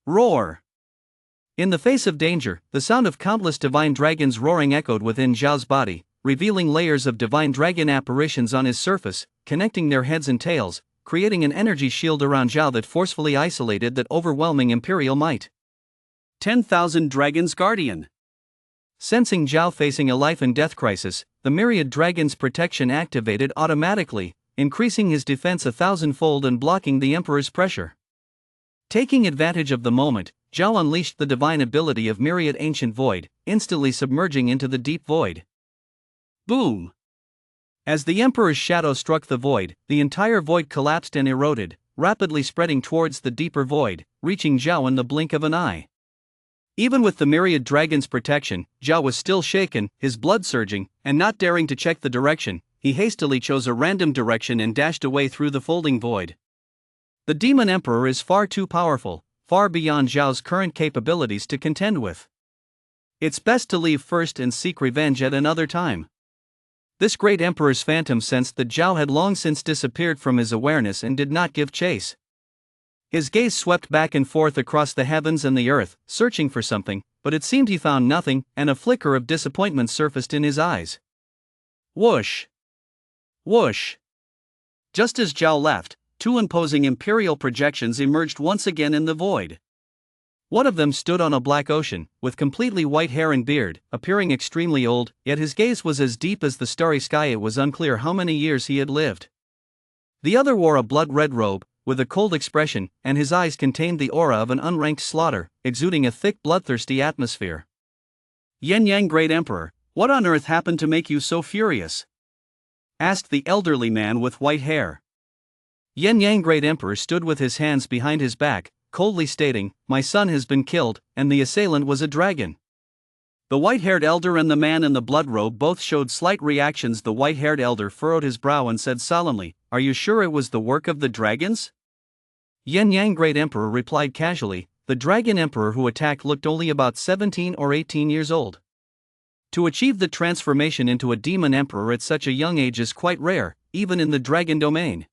Roar! In the face of danger, the sound of countless divine dragons roaring echoed within Zhao's body, revealing layers of divine dragon apparitions on his surface, connecting their heads and tails, creating an energy shield around Zhao that forcefully isolated that overwhelming imperial might. 10,000 Dragons Guardian. Sensing Zhao facing a life and death crisis, the myriad dragon's protection activated automatically, increasing his defense 1,000-fold and blocking the Emperor's pressure. Taking advantage of the moment, Zhao unleashed the divine ability of Myriad Ancient Void, instantly submerging into the deep void. Boom! As the Emperor's shadow struck the void, the entire void collapsed and eroded, rapidly spreading towards the deeper void, reaching Zhao in the blink of an eye. Even with the myriad dragon's protection, Zhao was still shaken, his blood surging, and not daring to check the direction, he hastily chose a random direction and dashed away through the folding void. The Demon Emperor is far too powerful, far beyond Zhao's current capabilities to contend with. It's best to leave first and seek revenge at another time. This great Emperor's phantom sensed that Zhao had long since disappeared from his awareness and did not give chase. His gaze swept back and forth across the heavens and the earth, searching for something, but it seemed he found nothing, and a flicker of disappointment surfaced in his eyes. Whoosh! Whoosh! Just as Zhao left, two imposing imperial projections emerged once again in the void. One of them stood on a black ocean, with completely white hair and beard, appearing extremely old, yet his gaze was as deep as the starry sky. It was unclear how many years he had lived. The other wore a blood-red robe, with a cold expression, and his eyes contained the aura of an unranked slaughter, exuding a thick bloodthirsty atmosphere. Yen Yang Great Emperor, what on earth happened to make you so furious? Asked the elderly man with white hair. Yen Yang Great Emperor stood with his hands behind his back, coldly stating, "My son has been killed, and the assailant was a dragon." The white-haired elder and the man in the blood robe both showed slight reactions. The white-haired elder furrowed his brow and said solemnly, "Are you sure it was the work of the dragons?" Yen Yang Great Emperor replied casually, "The dragon emperor who attacked looked only about 17 or 18 years old. To achieve the transformation into a demon emperor at such a young age is quite rare, even in the dragon domain.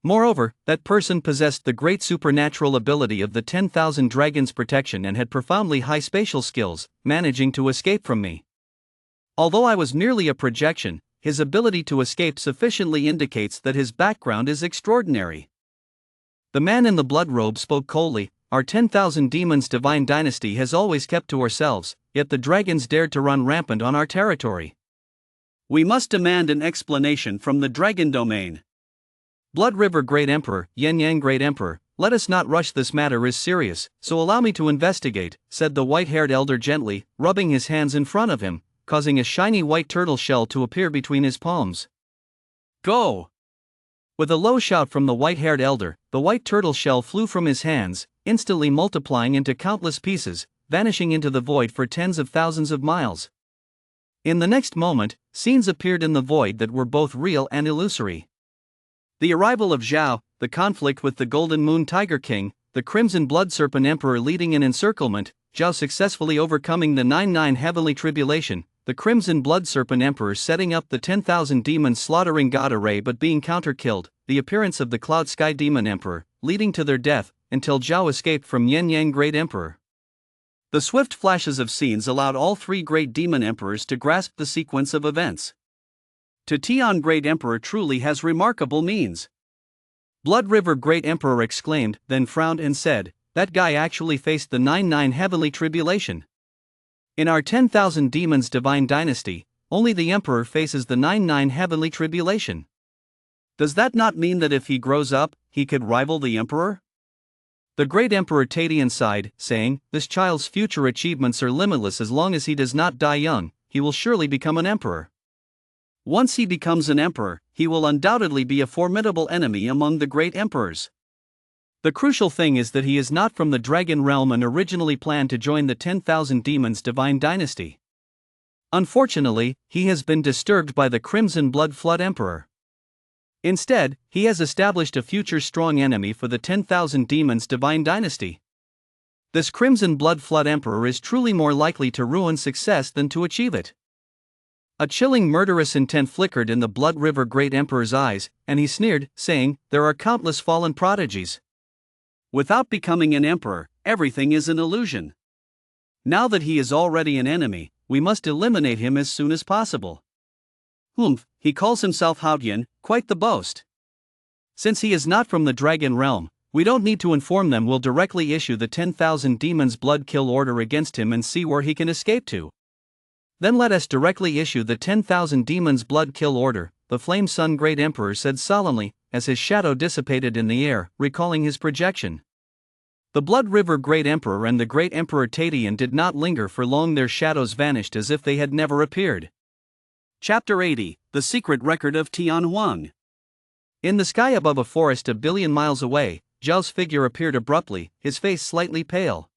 Moreover, that person possessed the great supernatural ability of the 10,000 dragons' protection and had profoundly high spatial skills, managing to escape from me. Although I was merely a projection, his ability to escape sufficiently indicates that his background is extraordinary." The man in the blood robe spoke coldly, "Our 10,000 demons divine dynasty has always kept to ourselves, yet the dragons dared to run rampant on our territory. We must demand an explanation from the dragon domain." Blood River Great Emperor, Yen Yang Great Emperor, let us not rush. This matter is serious, so allow me to investigate, said the white-haired elder gently, rubbing his hands in front of him, causing a shiny white turtle shell to appear between his palms. Go! With a low shout from the white-haired elder, the white turtle shell flew from his hands, instantly multiplying into countless pieces, vanishing into the void for tens of thousands of miles. In the next moment, scenes appeared in the void that were both real and illusory. The arrival of Zhao, the conflict with the Golden Moon Tiger King, the Crimson Blood Serpent Emperor leading an encirclement, Zhao successfully overcoming the 9-9 heavenly tribulation, the Crimson Blood Serpent Emperor setting up the 10,000 demons slaughtering God array but being counter-killed, the appearance of the Cloud Sky Demon Emperor, leading to their death, until Zhao escaped from Yen Yang Great Emperor. The swift flashes of scenes allowed all three great demon emperors to grasp the sequence of events. To Tian Great Emperor truly has remarkable means. Blood River Great Emperor exclaimed, then frowned and said, "That guy actually faced the 9-9 heavenly tribulation. In our 10,000 demons divine dynasty, only the Emperor faces the 9-9 heavenly tribulation. Does that not mean that if he grows up, he could rival the Emperor?" The great Emperor Tadian sighed, saying, "This child's future achievements are limitless. As long as he does not die young, he will surely become an emperor. Once he becomes an emperor, he will undoubtedly be a formidable enemy among the great emperors. The crucial thing is that he is not from the dragon realm and originally planned to join the 10,000 demons divine dynasty. Unfortunately, he has been disturbed by the Crimson Blood Flood Emperor. Instead, he has established a future strong enemy for the 10,000 demons divine dynasty. This Crimson Blood Flood Emperor is truly more likely to ruin success than to achieve it." A chilling murderous intent flickered in the Blood River Great Emperor's eyes, and he sneered, saying, "There are countless fallen prodigies. Without becoming an emperor, everything is an illusion. Now that he is already an enemy, we must eliminate him as soon as possible. Humph, he calls himself Haotian, quite the boast. Since he is not from the dragon realm, we don't need to inform them. We'll directly issue the 10,000 demons blood kill order against him and see where he can escape to. Then let us directly issue the 10,000 demons blood kill order, the Flame Sun Great Emperor said solemnly, as his shadow dissipated in the air, recalling his projection. The Blood River Great Emperor and the Great Emperor Tadian did not linger for long. Their shadows vanished as if they had never appeared. Chapter 80, The Secret Record of Tian Huang. In the sky above a forest a billion miles away, Zhao's figure appeared abruptly, his face slightly pale.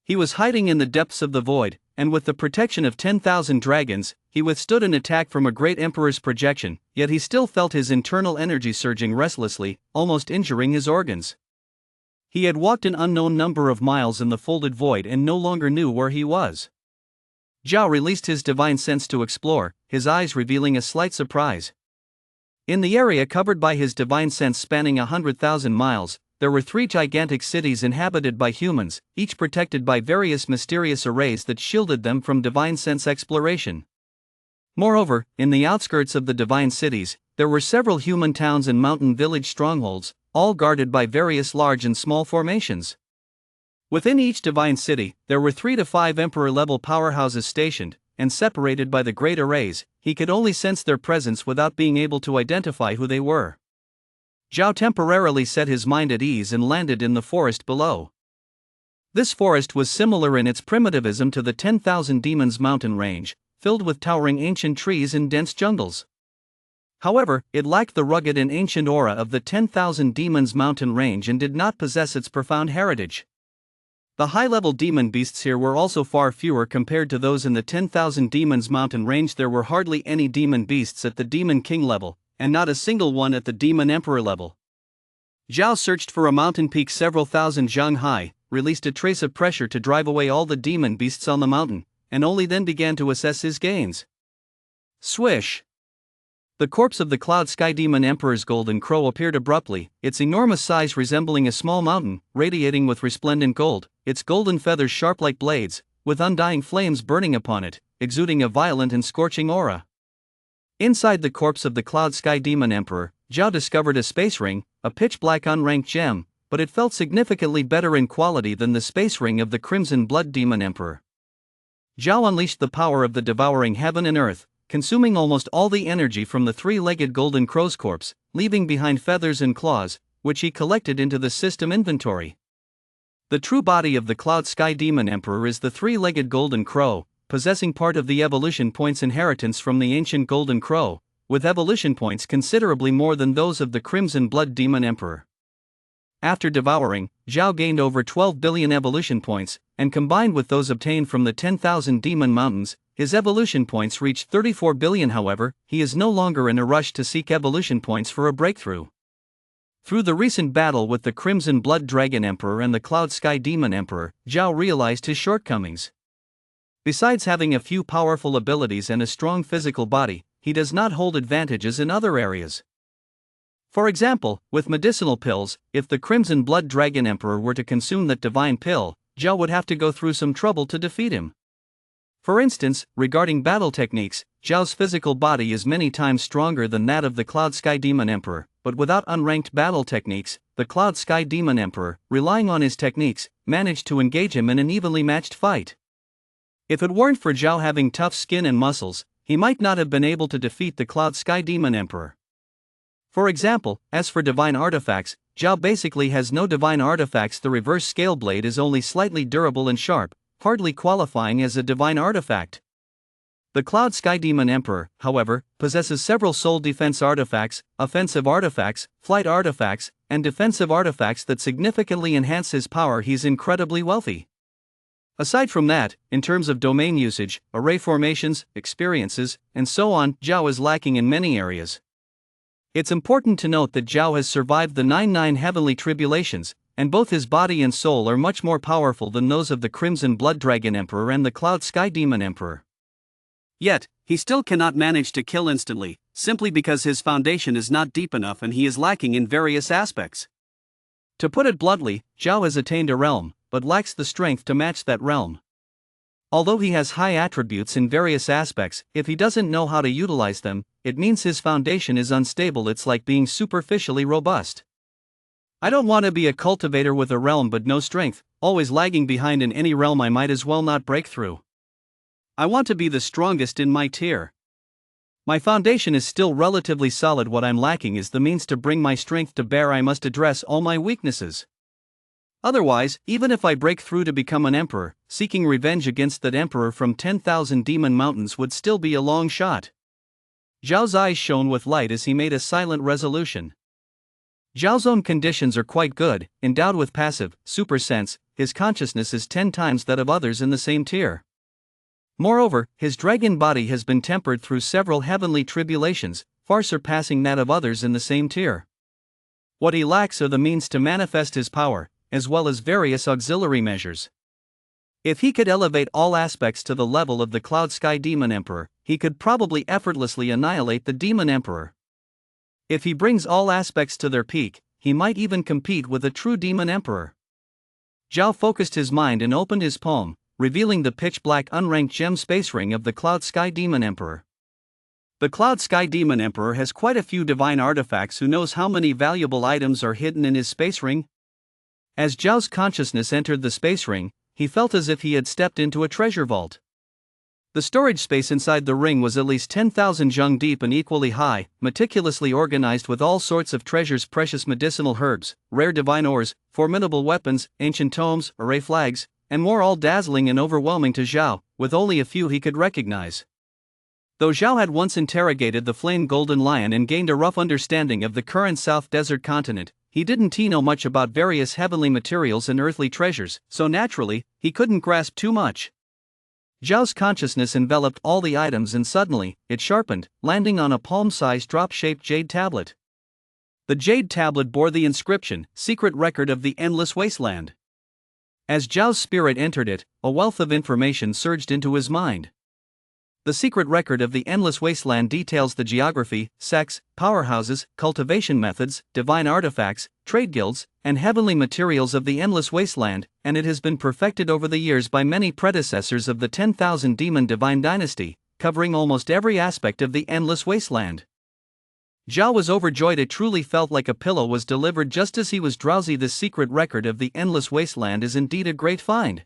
He was hiding in the depths of the void, and with the protection of 10,000 dragons, he withstood an attack from a great emperor's projection, yet he still felt his internal energy surging restlessly, almost injuring his organs. He had walked an unknown number of miles in the folded void and no longer knew where he was. Zhao released his divine sense to explore, his eyes revealing a slight surprise. In the area covered by his divine sense spanning 100,000 miles, there were 3 gigantic cities inhabited by humans, each protected by various mysterious arrays that shielded them from divine sense exploration. Moreover, in the outskirts of the divine cities, there were several human towns and mountain village strongholds, all guarded by various large and small formations. Within each divine city, there were 3 to 5 emperor-level powerhouses stationed, and separated by the great arrays. He could only sense their presence without being able to identify who they were. Zhao temporarily set his mind at ease and landed in the forest below. This forest was similar in its primitivism to the 10,000 Demons mountain range, filled with towering ancient trees and dense jungles. However, it lacked the rugged and ancient aura of the 10,000 Demons mountain range and did not possess its profound heritage. The high-level demon beasts here were also far fewer compared to those in the 10,000 Demons mountain range. There were hardly any demon beasts at the Demon King level, and not a single one at the Demon Emperor level. Zhao searched for a mountain peak several thousand zhang high, released a trace of pressure to drive away all the demon beasts on the mountain, and only then began to assess his gains. Swish! The corpse of the Cloud Sky Demon Emperor's golden crow appeared abruptly, its enormous size resembling a small mountain, radiating with resplendent gold, its golden feathers sharp like blades, with undying flames burning upon it, exuding a violent and scorching aura. Inside the corpse of the Cloud Sky Demon Emperor, Zhao discovered a space ring, a pitch-black unranked gem, but it felt significantly better in quality than the space ring of the Crimson Blood Demon Emperor. Zhao unleashed the power of the devouring heaven and earth, consuming almost all the energy from the 3-legged golden crow's corpse, leaving behind feathers and claws, which he collected into the system inventory. The true body of the Cloud Sky Demon Emperor is the 3-legged golden crow, possessing part of the evolution points inheritance from the ancient golden crow, with evolution points considerably more than those of the Crimson Blood Demon Emperor. After devouring, Zhao gained over 12 billion evolution points, and combined with those obtained from the 10,000 Demon Mountains, his evolution points reached 34 billion. However, he is no longer in a rush to seek evolution points for a breakthrough. Through the recent battle with the Crimson Blood Dragon Emperor and the Cloud Sky Demon Emperor, Zhao realized his shortcomings. Besides having a few powerful abilities and a strong physical body, he does not hold advantages in other areas. For example, with medicinal pills, if the Crimson Blood Dragon Emperor were to consume that divine pill, Zhao would have to go through some trouble to defeat him. For instance, regarding battle techniques, Zhao's physical body is many times stronger than that of the Cloud Sky Demon Emperor, but without unranked battle techniques, the Cloud Sky Demon Emperor, relying on his techniques, managed to engage him in an evenly matched fight. If it weren't for Zhao having tough skin and muscles, he might not have been able to defeat the Cloud Sky Demon Emperor. For example, as for divine artifacts, Zhao basically has no divine artifacts. The reverse scale blade is only slightly durable and sharp, hardly qualifying as a divine artifact. The Cloud Sky Demon Emperor, however, possesses several soul defense artifacts, offensive artifacts, flight artifacts, and defensive artifacts that significantly enhance his power. He's incredibly wealthy. Aside from that, in terms of domain usage, array formations, experiences, and so on, Zhao is lacking in many areas. It's important to note that Zhao has survived the 99 heavenly tribulations, and both his body and soul are much more powerful than those of the Crimson Blood Dragon Emperor and the Cloud Sky Demon Emperor. Yet, he still cannot manage to kill instantly, simply because his foundation is not deep enough and he is lacking in various aspects. To put it bluntly, Zhao has attained a realm, but lacks the strength to match that realm. Although he has high attributes in various aspects, if he doesn't know how to utilize them, it means his foundation is unstable. It's like being superficially robust. I don't want to be a cultivator with a realm but no strength, always lagging behind in any realm I might as well not break through. I want to be the strongest in my tier. My foundation is still relatively solid. What I'm lacking is the means to bring my strength to bear. I must address all my weaknesses. Otherwise, even if I break through to become an emperor, seeking revenge against that emperor from 10,000 demon mountains would still be a long shot. Zhao's eyes shone with light as he made a silent resolution. Zhao's own conditions are quite good. Endowed with passive, super sense, his consciousness is 10 times that of others in the same tier. Moreover, his dragon body has been tempered through several heavenly tribulations, far surpassing that of others in the same tier. What he lacks are the means to manifest his power, as well as various auxiliary measures. If he could elevate all aspects to the level of the Cloud Sky Demon Emperor, he could probably effortlessly annihilate the Demon Emperor. If he brings all aspects to their peak, he might even compete with a true Demon Emperor. Zhao focused his mind and opened his palm, revealing the pitch-black unranked gem space ring of the Cloud Sky Demon Emperor. The Cloud Sky Demon Emperor has quite a few divine artifacts. Who knows how many valuable items are hidden in his space ring? As Zhao's consciousness entered the space ring, he felt as if he had stepped into a treasure vault. The storage space inside the ring was at least 10,000 zheng deep and equally high, meticulously organized with all sorts of treasures, precious medicinal herbs, rare divine ores, formidable weapons, ancient tomes, array flags, and more, all dazzling and overwhelming to Zhao, with only a few he could recognize. Though Zhao had once interrogated the flame golden lion and gained a rough understanding of the current South Desert continent, he didn't know much about various heavenly materials and earthly treasures, so naturally, he couldn't grasp too much. Zhao's consciousness enveloped all the items and suddenly, it sharpened, landing on a palm-sized drop-shaped jade tablet. The jade tablet bore the inscription, "Secret Record of the Endless Wasteland." As Zhao's spirit entered it, a wealth of information surged into his mind. The secret record of the Endless Wasteland details the geography, sects, powerhouses, cultivation methods, divine artifacts, trade guilds, and heavenly materials of the Endless Wasteland, and it has been perfected over the years by many predecessors of the 10,000 Demon Divine Dynasty, covering almost every aspect of the Endless Wasteland. Zhao was overjoyed. It truly felt like a pillow was delivered just as he was drowsy. This secret record of the Endless Wasteland is indeed a great find.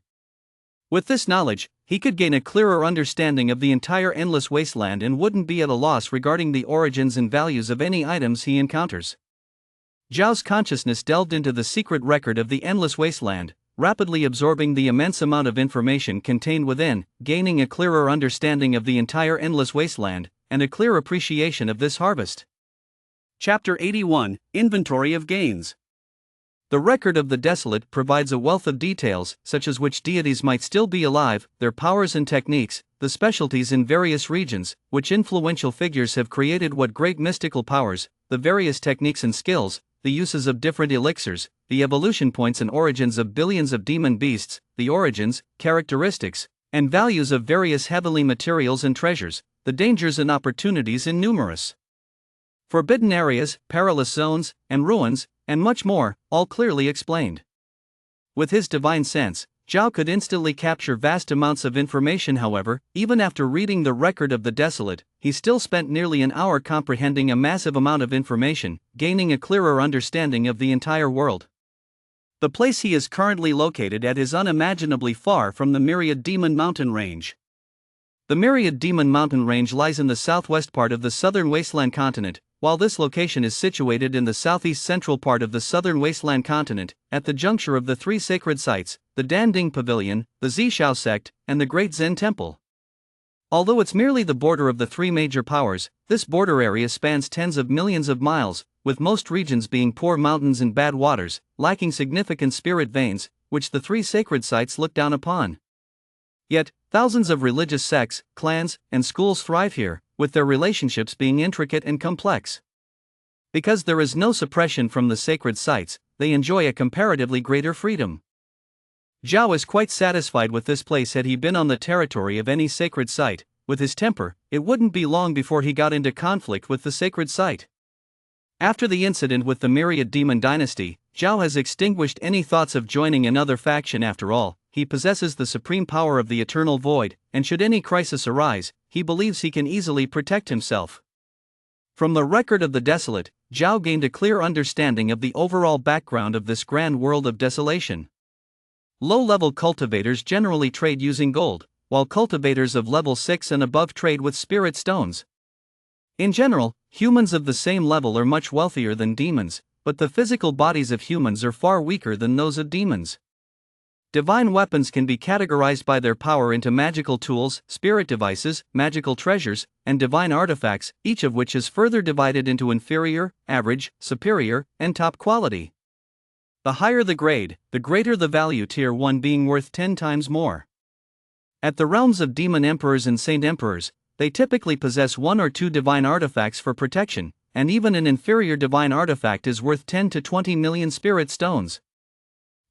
With this knowledge, he could gain a clearer understanding of the entire Endless Wasteland and wouldn't be at a loss regarding the origins and values of any items he encounters. Zhao's consciousness delved into the secret record of the Endless Wasteland, rapidly absorbing the immense amount of information contained within, gaining a clearer understanding of the entire Endless Wasteland, and a clear appreciation of this harvest. Chapter 81, Inventory of Gains. The record of the Desolate provides a wealth of details, such as which deities might still be alive, their powers and techniques, the specialties in various regions, which influential figures have created, what great mystical powers, the various techniques and skills, the uses of different elixirs, the evolution points and origins of billions of demon beasts, the origins, characteristics, and values of various heavenly materials and treasures, the dangers and opportunities in numerous forbidden areas, perilous zones, and ruins, and much more, all clearly explained. With his divine sense, Zhao could instantly capture vast amounts of information. However, even after reading the record of the Desolate, he still spent nearly an hour comprehending a massive amount of information, gaining a clearer understanding of the entire world. The place he is currently located at is unimaginably far from the Myriad Demon Mountain Range. The Myriad Demon Mountain Range lies in the southwest part of the southern wasteland continent, while this location is situated in the southeast central part of the southern wasteland continent, at the juncture of the three sacred sites, the Danding Pavilion, the Zishao sect, and the Great Zen Temple. Although it's merely the border of the three major powers, this border area spans tens of millions of miles, with most regions being poor mountains and bad waters, lacking significant spirit veins, which the three sacred sites look down upon. Yet, thousands of religious sects, clans, and schools thrive here, with their relationships being intricate and complex. Because there is no suppression from the sacred sites, they enjoy a comparatively greater freedom. Zhao is quite satisfied with this place. Had he been on the territory of any sacred site, with his temper, it wouldn't be long before he got into conflict with the sacred site. After the incident with the Myriad Demon Dynasty, Zhao has extinguished any thoughts of joining another faction. After all, he possesses the supreme power of the eternal void, and should any crisis arise, he believes he can easily protect himself. From the record of the desolate, Zhao gained a clear understanding of the overall background of this grand world of desolation. Low-level cultivators generally trade using gold, while cultivators of level 6 and above trade with spirit stones. In general, humans of the same level are much wealthier than demons, but the physical bodies of humans are far weaker than those of demons. Divine weapons can be categorized by their power into magical tools, spirit devices, magical treasures, and divine artifacts, each of which is further divided into inferior, average, superior, and top quality. The higher the grade, the greater the value, tier 1 being worth 10 times more. At the realms of demon emperors and saint emperors, they typically possess 1 or 2 divine artifacts for protection, and even an inferior divine artifact is worth 10 to 20 million spirit stones.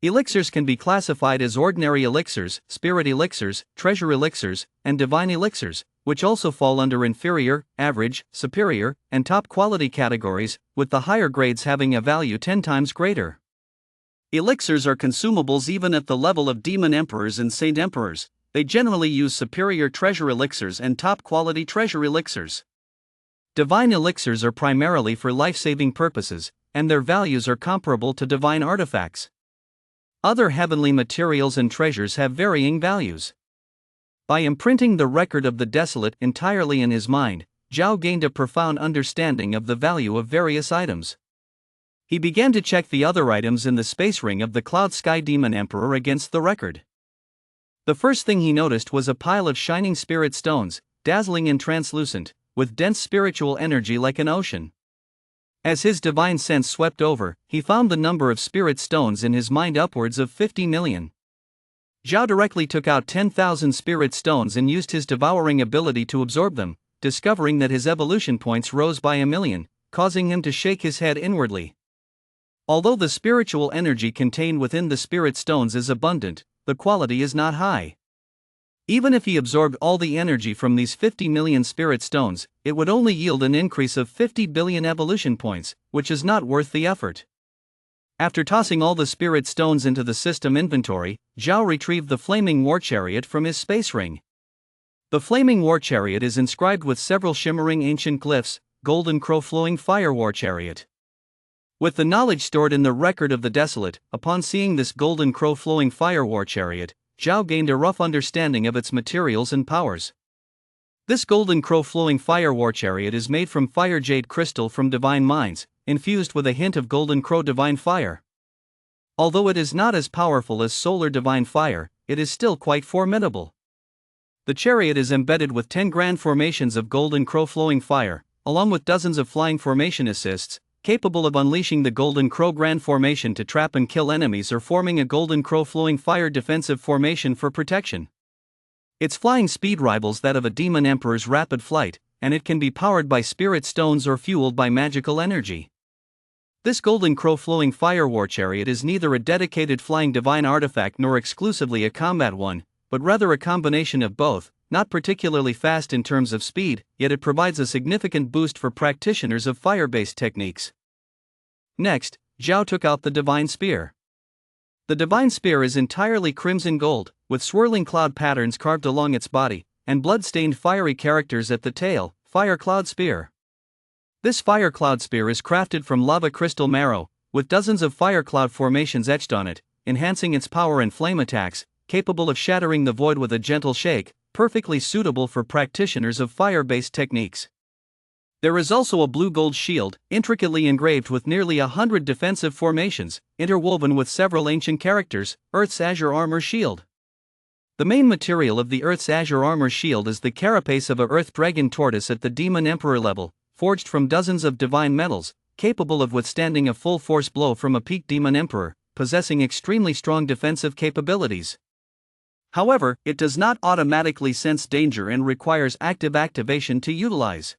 Elixirs can be classified as ordinary elixirs, spirit elixirs, treasure elixirs, and divine elixirs, which also fall under inferior, average, superior, and top quality categories, with the higher grades having a value 10 times greater. Elixirs are consumables even at the level of demon emperors and saint emperors. They generally use superior treasure elixirs and top quality treasure elixirs. Divine elixirs are primarily for life-saving purposes, and their values are comparable to divine artifacts. Other heavenly materials and treasures have varying values. By imprinting the record of the desolate entirely in his mind, Zhao gained a profound understanding of the value of various items. He began to check the other items in the space ring of the Cloud Sky Demon Emperor against the record. The first thing he noticed was a pile of shining spirit stones, dazzling and translucent, with dense spiritual energy like an ocean. As his divine sense swept over, he found the number of spirit stones in his mind upwards of 50 million. Zhao directly took out 10,000 spirit stones and used his devouring ability to absorb them, discovering that his evolution points rose by 1,000,000, causing him to shake his head inwardly. Although the spiritual energy contained within the spirit stones is abundant, the quality is not high. Even if he absorbed all the energy from these 50 million spirit stones, it would only yield an increase of 50 billion evolution points, which is not worth the effort. After tossing all the spirit stones into the system inventory, Zhao retrieved the flaming war chariot from his space ring. The flaming war chariot is inscribed with several shimmering ancient glyphs, golden crow flowing fire war chariot. With the knowledge stored in the record of the desolate, upon seeing this golden crow flowing fire war chariot, Zhao gained a rough understanding of its materials and powers. This golden crow flowing fire war chariot is made from fire jade crystal from divine mines, infused with a hint of golden crow divine fire. Although it is not as powerful as solar divine fire, it is still quite formidable. The chariot is embedded with 10 grand formations of golden crow flowing fire, along with dozens of flying formation assists, capable of unleashing the golden crow grand formation to trap and kill enemies or forming a golden crow flowing fire defensive formation for protection. Its flying speed rivals that of a demon emperor's rapid flight, and it can be powered by spirit stones or fueled by magical energy. This golden crow flowing fire war chariot is neither a dedicated flying divine artifact nor exclusively a combat one, but rather a combination of both, not particularly fast in terms of speed, yet it provides a significant boost for practitioners of fire-based techniques. Next, Zhao took out the divine spear. The divine spear is entirely crimson gold, with swirling cloud patterns carved along its body, and blood-stained fiery characters at the tail, Fire Cloud Spear. This Fire Cloud Spear is crafted from lava crystal marrow, with dozens of fire cloud formations etched on it, enhancing its power and flame attacks, capable of shattering the void with a gentle shake, perfectly suitable for practitioners of fire-based techniques. There is also a blue-gold shield, intricately engraved with nearly 100 defensive formations, interwoven with several ancient characters, Earth's Azure Armor Shield. The main material of the Earth's Azure Armor Shield is the carapace of a Earth Dragon Tortoise at the Demon Emperor level, forged from dozens of divine metals, capable of withstanding a full-force blow from a peak Demon Emperor, possessing extremely strong defensive capabilities. However, it does not automatically sense danger and requires active activation to utilize.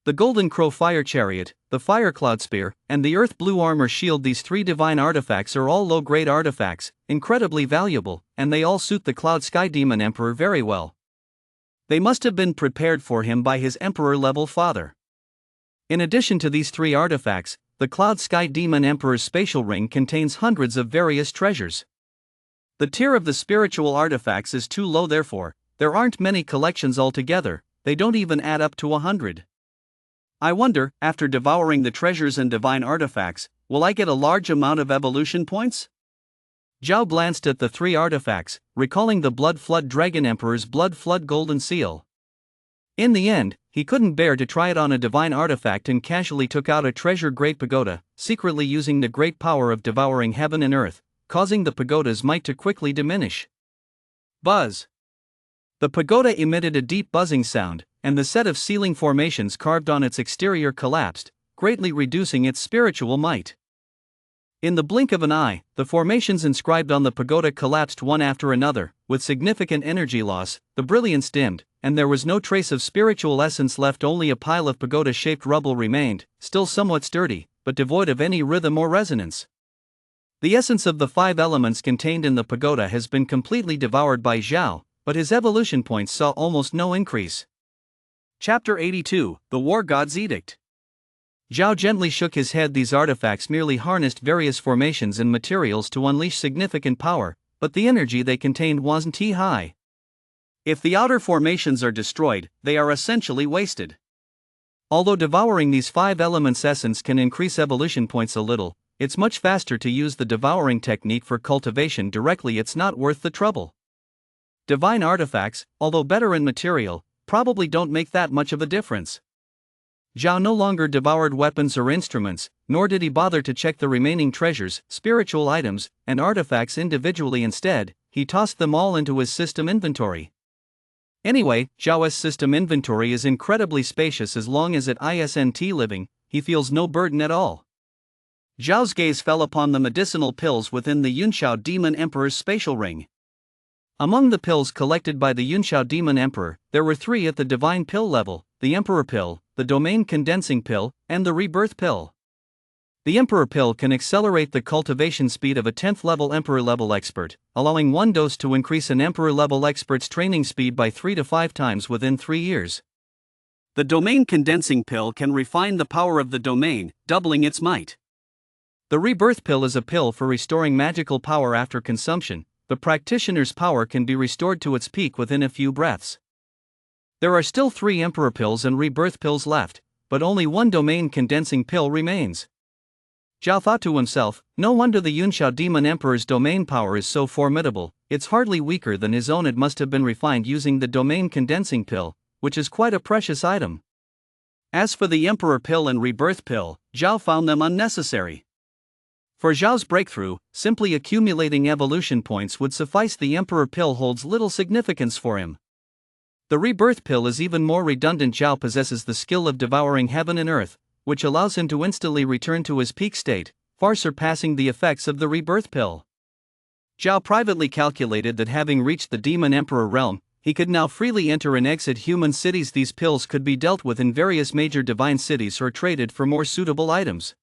The Golden Crow Fire Chariot, the Fire Cloud Spear, and the Earth Blue Armor Shield, these 3 divine artifacts are all low-grade artifacts, incredibly valuable, and they all suit the Cloud Sky Demon Emperor very well. They must have been prepared for him by his Emperor-level father. In addition to these 3 artifacts, the Cloud Sky Demon Emperor's spatial ring contains hundreds of various treasures. The tier of the spiritual artifacts is too low, therefore, there aren't many collections altogether, they don't even add up to 100. I wonder, after devouring the treasures and divine artifacts, will I get a large amount of evolution points? Zhao glanced at the 3 artifacts, recalling the Blood Flood Dragon Emperor's Blood Flood Golden Seal. In the end, he couldn't bear to try it on a divine artifact and casually took out a treasure Great Pagoda, secretly using the great power of devouring heaven and earth, causing the pagoda's might to quickly diminish. Buzz! The pagoda emitted a deep buzzing sound, and the set of ceiling formations carved on its exterior collapsed, greatly reducing its spiritual might. In the blink of an eye, the formations inscribed on the pagoda collapsed one after another, with significant energy loss, the brilliance dimmed, and there was no trace of spiritual essence left. Only a pile of pagoda-shaped rubble remained, still somewhat sturdy, but devoid of any rhythm or resonance. The essence of the 5 elements contained in the pagoda has been completely devoured by Zhao, but his evolution points saw almost no increase. Chapter 82, The War God's Edict. Zhao gently shook his head. These artifacts merely harnessed various formations and materials to unleash significant power, but the energy they contained wasn't high. If the outer formations are destroyed, they are essentially wasted. Although devouring these 5 elements' essence can increase evolution points a little, it's much faster to use the devouring technique for cultivation directly. It's not worth the trouble. Divine artifacts, although better in material, probably don't make that much of a difference. Zhao no longer devoured weapons or instruments, nor did he bother to check the remaining treasures, spiritual items, and artifacts individually. Instead, he tossed them all into his system inventory. Anyway, Zhao's system inventory is incredibly spacious. As long as it isn't living, he feels no burden at all. Zhao's gaze fell upon the medicinal pills within the Yunxiao Demon Emperor's spatial ring. Among the pills collected by the Yunxiao Demon Emperor, there were 3 at the divine pill level: the Emperor Pill, the Domain Condensing Pill, and the Rebirth Pill. The Emperor Pill can accelerate the cultivation speed of a 10th level Emperor level expert, allowing one dose to increase an Emperor level expert's training speed by 3 to 5 times within 3 years. The Domain Condensing Pill can refine the power of the domain, doubling its might. The Rebirth Pill is a pill for restoring magical power after consumption. The practitioner's power can be restored to its peak within a few breaths. There are still 3 Emperor Pills and Rebirth Pills left, but only 1 Domain Condensing Pill remains. Zhao thought to himself, no wonder the Yunxiao Demon Emperor's domain power is so formidable, it's hardly weaker than his own. It must have been refined using the Domain Condensing Pill, which is quite a precious item. As for the Emperor Pill and Rebirth Pill, Zhao found them unnecessary. For Zhao's breakthrough, simply accumulating evolution points would suffice. The Emperor Pill holds little significance for him. The Rebirth Pill is even more redundant. Zhao possesses the skill of devouring heaven and earth, which allows him to instantly return to his peak state, far surpassing the effects of the Rebirth Pill. Zhao privately calculated that having reached the Demon Emperor realm, he could now freely enter and exit human cities. These pills could be dealt with in various major divine cities or traded for more suitable items.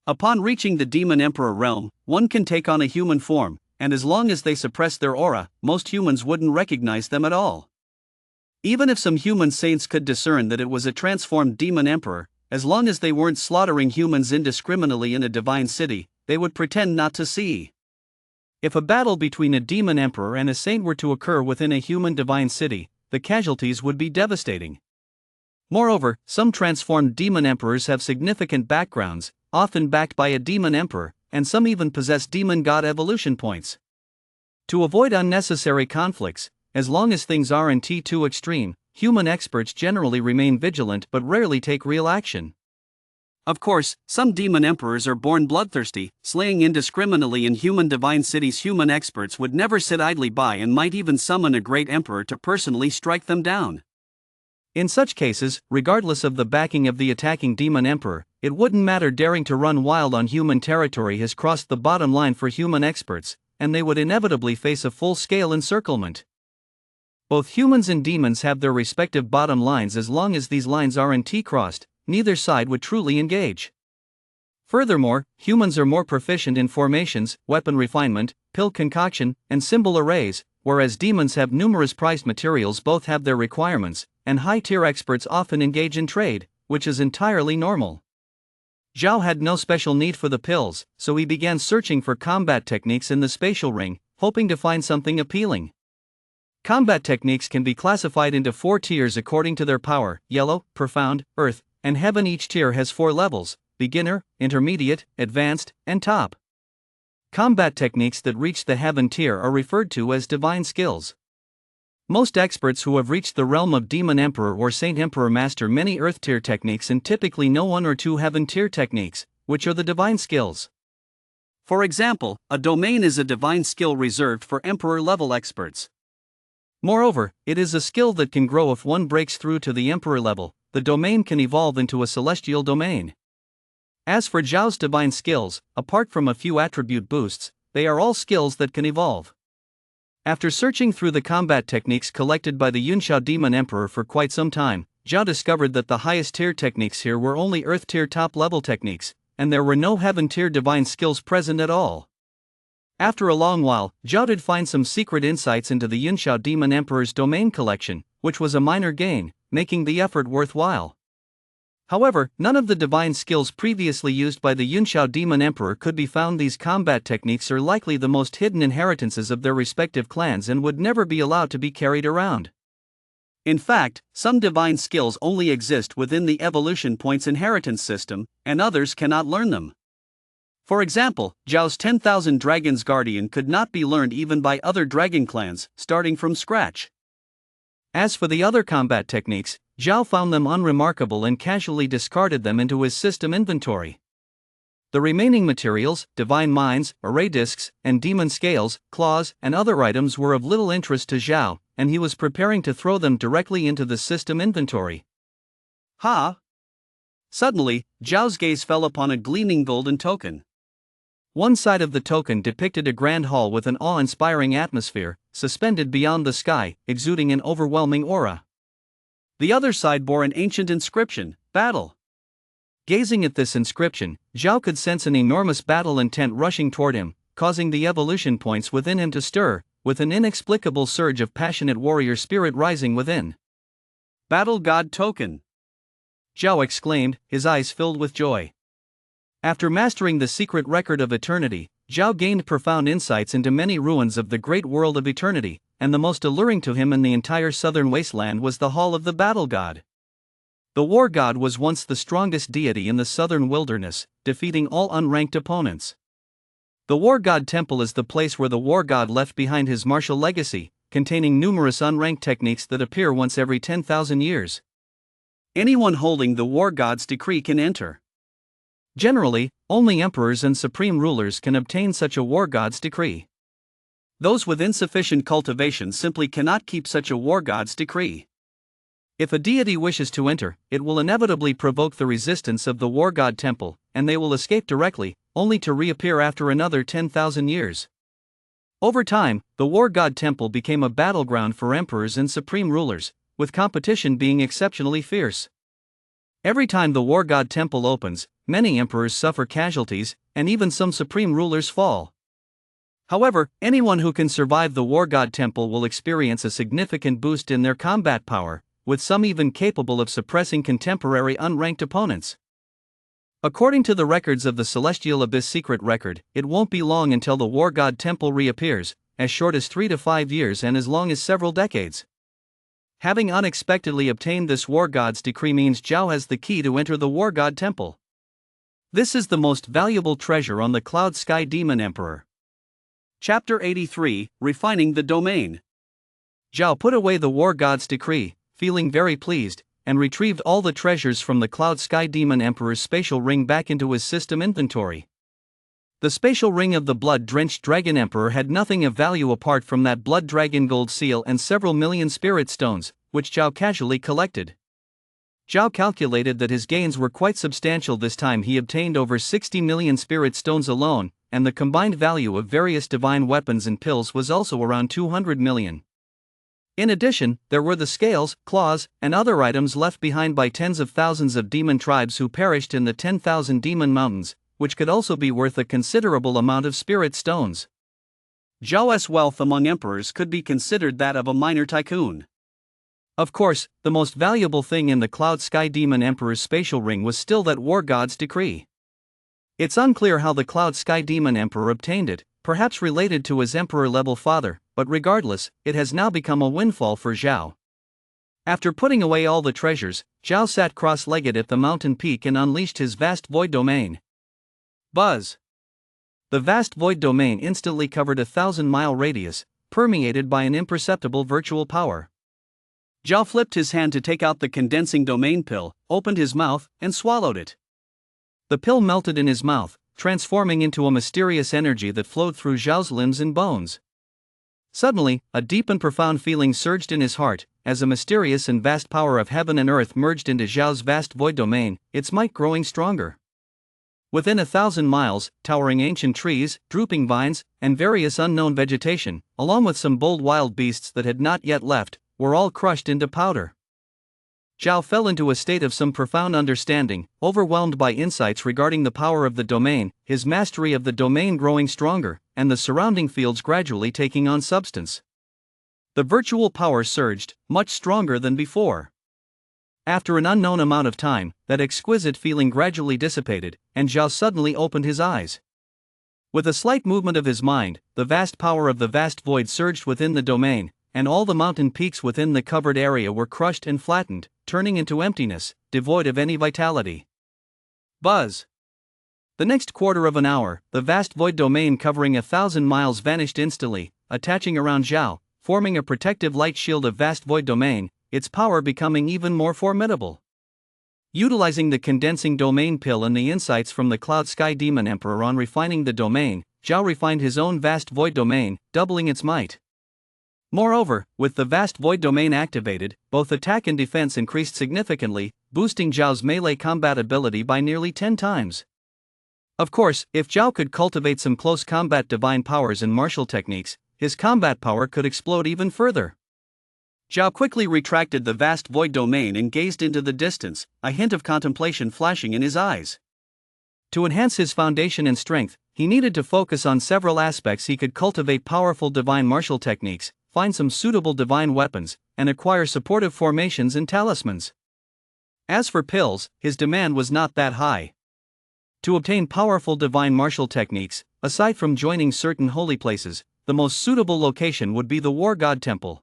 Upon reaching the Demon Emperor realm, one can take on a human form, and as long as they suppress their aura, most humans wouldn't recognize them at all. Even if some human saints could discern that it was a transformed Demon Emperor, as long as they weren't slaughtering humans indiscriminately in a divine city, they would pretend not to see. If a battle between a Demon Emperor and a saint were to occur within a human divine city, the casualties would be devastating. Moreover, some transformed Demon Emperors have significant backgrounds, often backed by a Demon Emperor, and some even possess Demon God evolution points. To avoid unnecessary conflicts, as long as things aren't too extreme, human experts generally remain vigilant but rarely take real action. Of course, some Demon Emperors are born bloodthirsty, slaying indiscriminately in human divine cities. Human experts would never sit idly by and might even summon a great emperor to personally strike them down. In such cases, regardless of the backing of the attacking Demon Emperor, it wouldn't matter. Daring to run wild on human territory has crossed the bottom line for human experts, and they would inevitably face a full-scale encirclement. Both humans and demons have their respective bottom lines. As long as these lines aren't crossed, neither side would truly engage. Furthermore, humans are more proficient in formations, weapon refinement, pill concoction, and symbol arrays, whereas demons have numerous prized materials. Both have their requirements, and high-tier experts often engage in trade, which is entirely normal. Zhao had no special need for the pills, so he began searching for combat techniques in the spatial ring, hoping to find something appealing. Combat techniques can be classified into 4 tiers according to their power: yellow, profound, earth, and heaven. Each tier has 4 levels: beginner, intermediate, advanced, and top. Combat techniques that reach the heaven tier are referred to as divine skills. Most experts who have reached the realm of Demon Emperor or Saint Emperor master many earth tier techniques and typically know 1 or 2 heaven tier techniques, which are the divine skills. For example, a domain is a divine skill reserved for emperor level experts. Moreover, it is a skill that can grow if one breaks through to the emperor level. The domain can evolve into a celestial domain. As for Zhao's divine skills, apart from a few attribute boosts, they are all skills that can evolve. After searching through the combat techniques collected by the Yunxiao Demon Emperor for quite some time, Zhao discovered that the highest tier techniques here were only earth tier top level techniques, and there were no heaven tier divine skills present at all. After a long while, Zhao did find some secret insights into the Yunxiao Demon Emperor's domain collection, which was a minor gain, making the effort worthwhile. However, none of the divine skills previously used by the Yunxiao Demon Emperor could be found. These combat techniques are likely the most hidden inheritances of their respective clans and would never be allowed to be carried around. In fact, some divine skills only exist within the evolution points inheritance system, and others cannot learn them. For example, Zhao's 10,000 Dragons Guardian could not be learned even by other dragon clans, starting from scratch. As for the other combat techniques, Zhao found them unremarkable and casually discarded them into his system inventory. The remaining materials, divine mines, array discs, and demon scales, claws, and other items were of little interest to Zhao, and he was preparing to throw them directly into the system inventory. Ha! Suddenly, Zhao's gaze fell upon a gleaming golden token. One side of the token depicted a grand hall with an awe-inspiring atmosphere, suspended beyond the sky, exuding an overwhelming aura. The other side bore an ancient inscription: battle. Gazing at this inscription, Zhao could sense an enormous battle intent rushing toward him, causing the evolution points within him to stir, with an inexplicable surge of passionate warrior spirit rising within. Battle God Token! Zhao exclaimed, his eyes filled with joy. After mastering the secret record of eternity, Zhao gained profound insights into many ruins of the great world of eternity, and the most alluring to him in the entire southern wasteland was the Hall of the Battle God. The War God was once the strongest deity in the southern wilderness, defeating all unranked opponents. The War God Temple is the place where the War God left behind his martial legacy, containing numerous unranked techniques that appear once every 10,000 years. Anyone holding the War God's decree can enter. Generally, only emperors and supreme rulers can obtain such a War God's decree. Those with insufficient cultivation simply cannot keep such a War God's decree. If a deity wishes to enter, it will inevitably provoke the resistance of the War God Temple, and they will escape directly, only to reappear after another 10,000 years. Over time, the War God Temple became a battleground for emperors and supreme rulers, with competition being exceptionally fierce. Every time the War God Temple opens, many emperors suffer casualties, and even some supreme rulers fall. However, anyone who can survive the War God Temple will experience a significant boost in their combat power, with some even capable of suppressing contemporary unranked opponents. According to the records of the Celestial Abyss secret record, it won't be long until the War God Temple reappears, as short as 3 to 5 years and as long as several decades. Having unexpectedly obtained this War God's decree means Zhao has the key to enter the War God Temple. This is the most valuable treasure on the Cloud Sky Demon Emperor. Chapter 83, Refining the Domain. Zhao put away the War God's decree, feeling very pleased, and retrieved all the treasures from the Cloud Sky Demon Emperor's spatial ring back into his system inventory. The spatial ring of the blood-drenched Dragon Emperor had nothing of value apart from that blood dragon gold seal and several million spirit stones, which Zhao casually collected. Zhao calculated that his gains were quite substantial this time. He obtained over 60 million spirit stones alone, and the combined value of various divine weapons and pills was also around 200 million. In addition, there were the scales, claws, and other items left behind by tens of thousands of demon tribes who perished in the 10,000 demon mountains, which could also be worth a considerable amount of spirit stones. Zhao's wealth among emperors could be considered that of a minor tycoon. Of course, the most valuable thing in the Cloud Sky Demon Emperor's spatial ring was still that War God's decree. It's unclear how the Cloud Sky Demon Emperor obtained it, perhaps related to his emperor-level father, but regardless, it has now become a windfall for Zhao. After putting away all the treasures, Zhao sat cross-legged at the mountain peak and unleashed his vast void domain. Buzz! The vast void domain instantly covered a 1,000-mile radius, permeated by an imperceptible virtual power. Zhao flipped his hand to take out the condensing domain pill, opened his mouth, and swallowed it. The pill melted in his mouth, transforming into a mysterious energy that flowed through Zhao's limbs and bones. Suddenly, a deep and profound feeling surged in his heart, as a mysterious and vast power of heaven and earth merged into Zhao's vast void domain, its might growing stronger. Within 1,000 miles, towering ancient trees, drooping vines, and various unknown vegetation, along with some bold wild beasts that had not yet left, were all crushed into powder. Zhao fell into a state of some profound understanding, overwhelmed by insights regarding the power of the domain, his mastery of the domain growing stronger, and the surrounding fields gradually taking on substance. The virtual power surged, much stronger than before. After an unknown amount of time, that exquisite feeling gradually dissipated, and Zhao suddenly opened his eyes. With a slight movement of his mind, the vast power of the vast void surged within the domain, and all the mountain peaks within the covered area were crushed and flattened, turning into emptiness, devoid of any vitality. Buzz! The next quarter of an hour, the vast void domain covering 1,000 miles vanished instantly, attaching around Zhao, forming a protective light shield of vast void domain, its power becoming even more formidable. Utilizing the condensing domain pill and the insights from the Cloud Sky Demon Emperor on refining the domain, Zhao refined his own vast void domain, doubling its might. Moreover, with the vast void domain activated, both attack and defense increased significantly, boosting Zhao's melee combat ability by nearly 10 times. Of course, if Zhao could cultivate some close combat divine powers and martial techniques, his combat power could explode even further. Zhao quickly retracted the vast void domain and gazed into the distance, a hint of contemplation flashing in his eyes. To enhance his foundation and strength, he needed to focus on several aspects. He could cultivate powerful divine martial techniques, find some suitable divine weapons, and acquire supportive formations and talismans. As for pills, his demand was not that high. To obtain powerful divine martial techniques, aside from joining certain holy places, the most suitable location would be the War God Temple.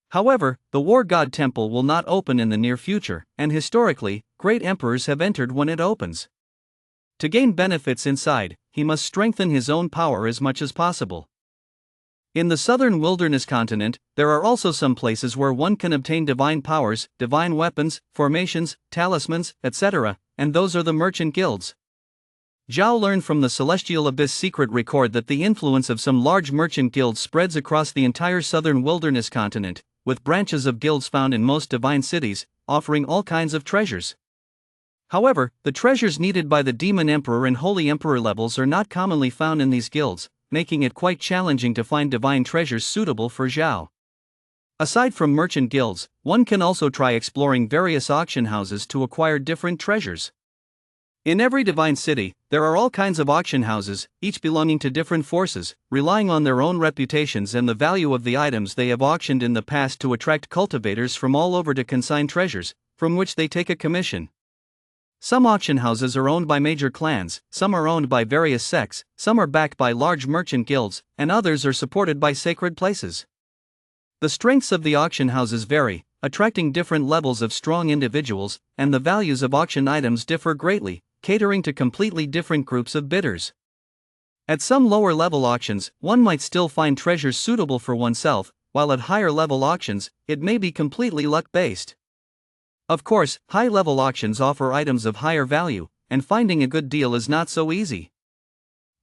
However, the War God Temple will not open in the near future, and historically, great emperors have entered when it opens. To gain benefits inside, he must strengthen his own power as much as possible. In the southern wilderness continent, there are also some places where one can obtain divine powers, divine weapons, formations, talismans, etc., and those are the merchant guilds. Zhao learned from the Celestial Abyss secret record that the influence of some large merchant guilds spreads across the entire southern wilderness continent, with branches of guilds found in most divine cities, offering all kinds of treasures. However, the treasures needed by the Demon Emperor and Holy Emperor levels are not commonly found in these guilds, making it quite challenging to find divine treasures suitable for Zhao. Aside from merchant guilds, one can also try exploring various auction houses to acquire different treasures. In every divine city, there are all kinds of auction houses, each belonging to different forces, relying on their own reputations and the value of the items they have auctioned in the past to attract cultivators from all over to consign treasures, from which they take a commission. Some auction houses are owned by major clans, some are owned by various sects, some are backed by large merchant guilds, and others are supported by sacred places. The strengths of the auction houses vary, attracting different levels of strong individuals, and the values of auction items differ greatly, catering to completely different groups of bidders. At some lower-level auctions, one might still find treasures suitable for oneself, while at higher-level auctions, it may be completely luck-based. Of course, high-level auctions offer items of higher value, and finding a good deal is not so easy.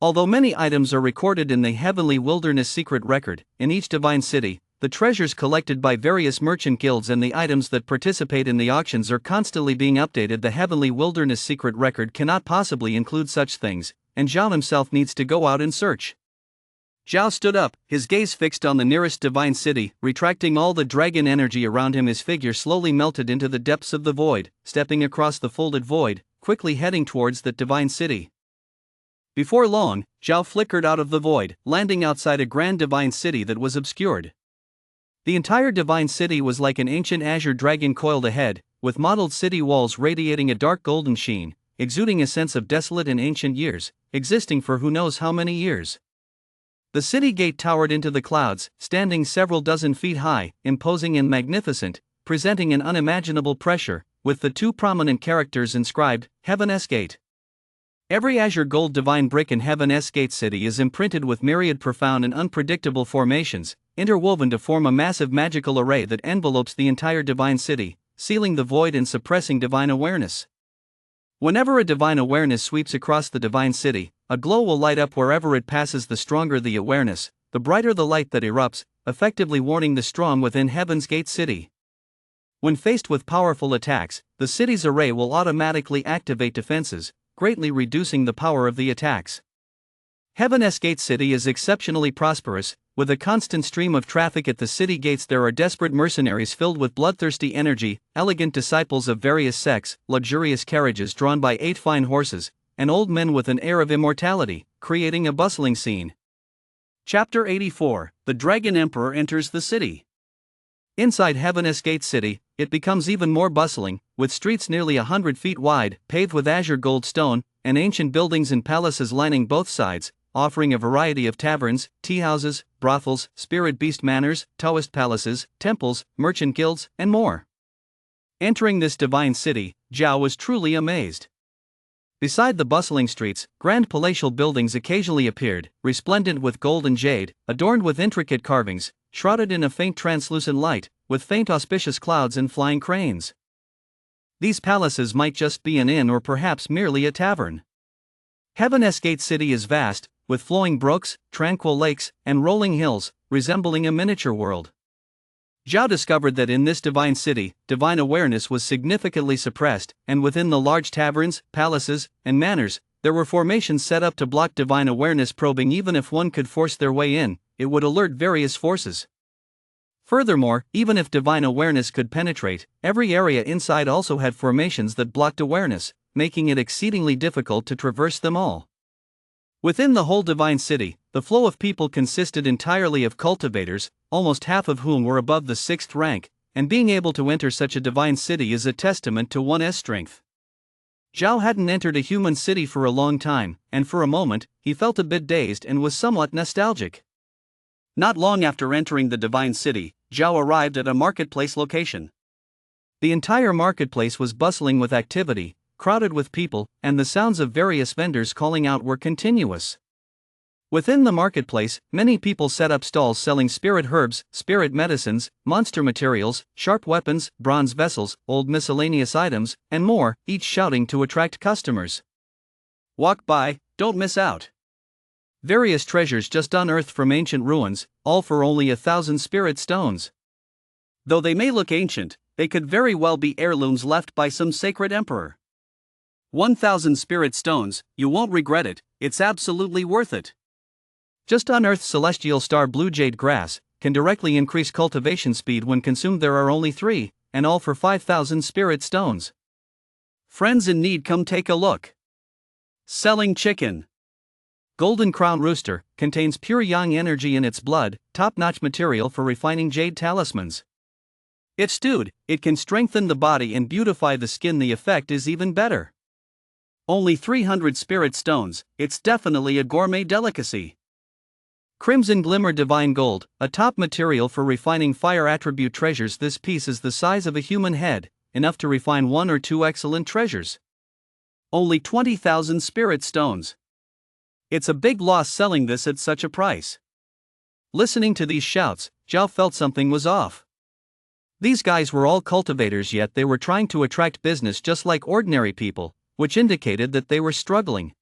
Although many items are recorded in the Heavenly Wilderness Secret Record, in each divine city, the treasures collected by various merchant guilds and the items that participate in the auctions are constantly being updated. The Heavenly Wilderness Secret Record cannot possibly include such things, and Zhao himself needs to go out and search. Zhao stood up, his gaze fixed on the nearest divine city, retracting all the dragon energy around him. His figure slowly melted into the depths of the void, stepping across the folded void, quickly heading towards that divine city. Before long, Zhao flickered out of the void, landing outside a grand divine city that was obscured. The entire divine city was like an ancient azure dragon coiled ahead, with mottled city walls radiating a dark golden sheen, exuding a sense of desolate and ancient years, existing for who knows how many years. The city gate towered into the clouds, standing several dozen feet high, imposing and magnificent, presenting an unimaginable pressure, with the two prominent characters inscribed, Heaven's Gate. Every azure gold divine brick in Heaven's Gate City is imprinted with myriad profound and unpredictable formations, interwoven to form a massive magical array that envelopes the entire divine city, sealing the void and suppressing divine awareness. Whenever a divine awareness sweeps across the divine city, a glow will light up wherever it passes. The stronger the awareness, the brighter the light that erupts, effectively warning the strong within Heaven's Gate City. When faced with powerful attacks, the city's array will automatically activate defenses, greatly reducing the power of the attacks. Heaven's Gate City is exceptionally prosperous, with a constant stream of traffic at the city gates. There are desperate mercenaries filled with bloodthirsty energy, elegant disciples of various sects, luxurious carriages drawn by 8 fine horses, and old men with an air of immortality, creating a bustling scene. Chapter 84: The Dragon Emperor Enters the City. Inside Heaven's Gate City, it becomes even more bustling, with streets nearly 100 feet wide, paved with azure gold stone, and ancient buildings and palaces lining both sides, offering a variety of taverns, tea-houses, brothels, spirit beast manors, Taoist palaces, temples, merchant guilds, and more. Entering this divine city, Zhao was truly amazed. Beside the bustling streets, grand palatial buildings occasionally appeared, resplendent with gold and jade, adorned with intricate carvings, shrouded in a faint translucent light, with faint auspicious clouds and flying cranes. These palaces might just be an inn or perhaps merely a tavern. Heaven's Gate City is vast, with flowing brooks, tranquil lakes, and rolling hills, resembling a miniature world. Zhao discovered that in this divine city, divine awareness was significantly suppressed, and within the large taverns, palaces, and manors, there were formations set up to block divine awareness probing. Even if one could force their way in, it would alert various forces. Furthermore, even if divine awareness could penetrate, every area inside also had formations that blocked awareness, making it exceedingly difficult to traverse them all. Within the whole divine city, the flow of people consisted entirely of cultivators, almost half of whom were above the 6th rank, and being able to enter such a divine city is a testament to one's strength. Zhao hadn't entered a human city for a long time, and for a moment, he felt a bit dazed and was somewhat nostalgic. Not long after entering the divine city, Zhao arrived at a marketplace location. The entire marketplace was bustling with activity, crowded with people, and the sounds of various vendors calling out were continuous. Within the marketplace, many people set up stalls selling spirit herbs, spirit medicines, monster materials, sharp weapons, bronze vessels, old miscellaneous items, and more, each shouting to attract customers. Walk by, don't miss out. Various treasures just unearthed from ancient ruins, all for only 1,000 spirit stones. Though they may look ancient, they could very well be heirlooms left by some sacred emperor. 1,000 spirit stones, you won't regret it, it's absolutely worth it. Just unearthed celestial star blue jade grass, can directly increase cultivation speed when consumed. There are only 3, and all for 5,000 spirit stones. Friends in need, come take a look. Selling chicken. Golden Crown Rooster, contains pure yang energy in its blood, top-notch material for refining jade talismans. If stewed, it can strengthen the body and beautify the skin. The effect is even better. Only 300 spirit stones, it's definitely a gourmet delicacy. Crimson Glimmer Divine Gold, a top material for refining fire attribute treasures. This piece is the size of a human head, enough to refine 1 or 2 excellent treasures. Only 20,000 spirit stones. It's a big loss selling this at such a price. Listening to these shouts, Zhao felt something was off. These guys were all cultivators, yet they were trying to attract business just like ordinary people, which indicated that they were struggling.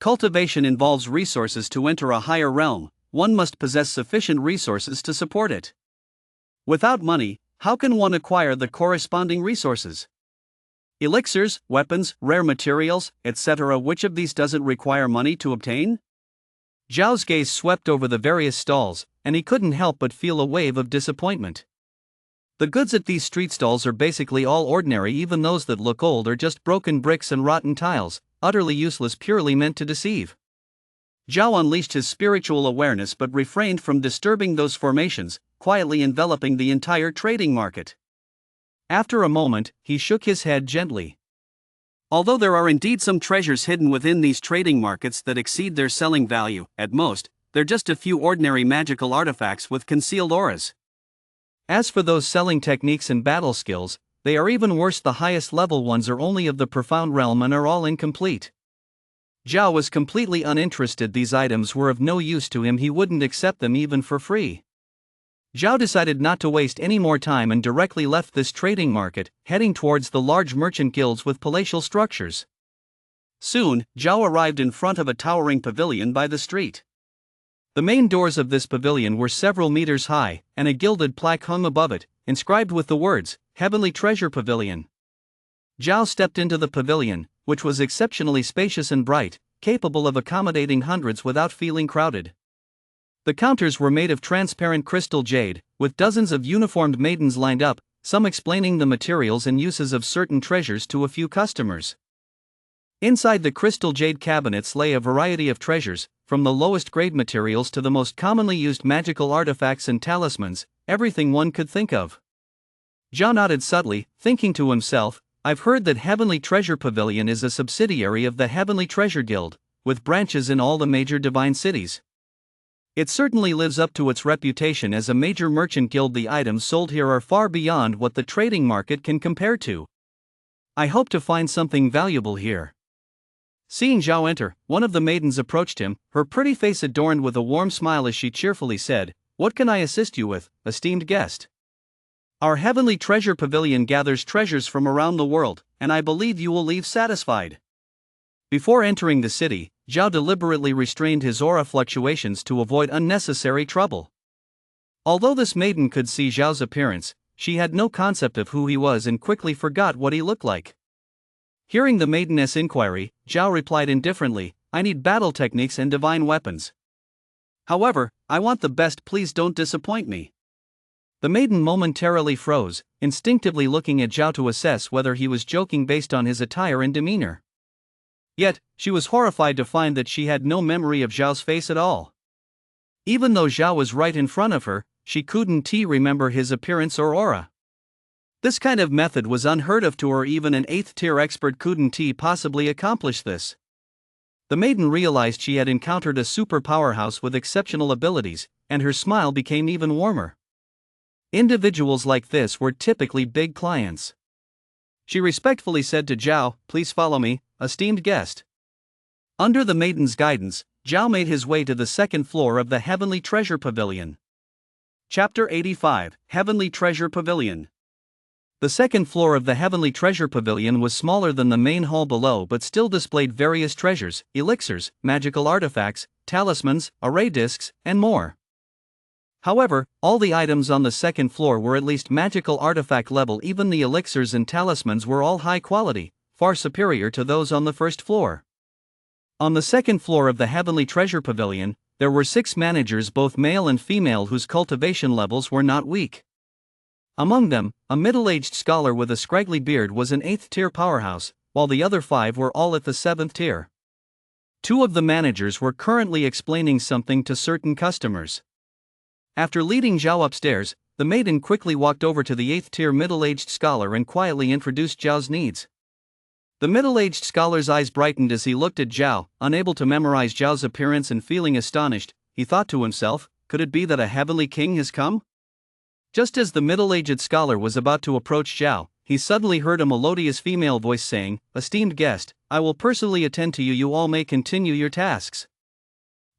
Cultivation involves resources. To enter a higher realm, one must possess sufficient resources to support it. Without money, how can one acquire the corresponding resources? Elixirs, weapons, rare materials, etc. Which of these doesn't require money to obtain? Zhao's gaze swept over the various stalls, and he couldn't help but feel a wave of disappointment. The goods at these street stalls are basically all ordinary. Even those that look old are just broken bricks and rotten tiles, utterly useless, purely meant to deceive. Zhao unleashed his spiritual awareness but refrained from disturbing those formations, quietly enveloping the entire trading market. After a moment, he shook his head gently. Although there are indeed some treasures hidden within these trading markets that exceed their selling value, at most, they're just a few ordinary magical artifacts with concealed auras. As for those selling techniques and battle skills, they are even worse. The highest level ones are only of the profound realm and are all incomplete. Zhao was completely uninterested. These items were of no use to him. He wouldn't accept them even for free. Zhao decided not to waste any more time and directly left this trading market, heading towards the large merchant guilds with palatial structures. Soon, Zhao arrived in front of a towering pavilion by the street. The main doors of this pavilion were several meters high, and a gilded plaque hung above it, inscribed with the words, "Heavenly Treasure Pavilion." Zhao stepped into the pavilion, which was exceptionally spacious and bright, capable of accommodating hundreds without feeling crowded. The counters were made of transparent crystal jade, with dozens of uniformed maidens lined up, some explaining the materials and uses of certain treasures to a few customers. Inside the crystal jade cabinets lay a variety of treasures, from the lowest grade materials to the most commonly used magical artifacts and talismans, everything one could think of. Zhao nodded subtly, thinking to himself, "I've heard that Heavenly Treasure Pavilion is a subsidiary of the Heavenly Treasure Guild, with branches in all the major divine cities. It certainly lives up to its reputation as a major merchant guild. The items sold here are far beyond what the trading market can compare to. I hope to find something valuable here." Seeing Zhao enter, one of the maidens approached him, her pretty face adorned with a warm smile as she cheerfully said, "What can I assist you with, esteemed guest? Our Heavenly Treasure Pavilion gathers treasures from around the world, and I believe you will leave satisfied." Before entering the city, Zhao deliberately restrained his aura fluctuations to avoid unnecessary trouble. Although this maiden could see Zhao's appearance, she had no concept of who he was and quickly forgot what he looked like. Hearing the maiden's inquiry, Zhao replied indifferently, "I need battle techniques and divine weapons. However, I want the best. Please don't disappoint me." The maiden momentarily froze, instinctively looking at Zhao to assess whether he was joking based on his attire and demeanor. Yet, she was horrified to find that she had no memory of Zhao's face at all. Even though Zhao was right in front of her, she couldn't remember his appearance or aura. This kind of method was unheard of to her. Even an 8th-tier expert couldn't possibly accomplish this. The maiden realized she had encountered a super powerhouse with exceptional abilities, and her smile became even warmer. Individuals like this were typically big clients. She respectfully said to Zhao, "Please follow me, esteemed guest." Under the maiden's guidance, Zhao made his way to the second floor of the Heavenly Treasure Pavilion. Chapter 85, Heavenly Treasure Pavilion. The second floor of the Heavenly Treasure Pavilion was smaller than the main hall below but still displayed various treasures, elixirs, magical artifacts, talismans, array discs, and more. However, all the items on the second floor were at least magical artifact level. Even the elixirs and talismans were all high quality, far superior to those on the first floor. On the second floor of the Heavenly Treasure Pavilion, there were 6 managers, both male and female, whose cultivation levels were not weak. Among them, a middle-aged scholar with a scraggly beard was an 8th-tier powerhouse, while the other 5 were all at the 7th tier. 2 of the managers were currently explaining something to certain customers. After leading Zhao upstairs, the maiden quickly walked over to the 8th-tier middle-aged scholar and quietly introduced Zhao's needs. The middle-aged scholar's eyes brightened as he looked at Zhao. Unable to memorize Zhao's appearance and feeling astonished, he thought to himself, could it be that a heavenly king has come? Just as the middle-aged scholar was about to approach Zhao, he suddenly heard a melodious female voice saying, "Esteemed guest, I will personally attend to you. You all may continue your tasks."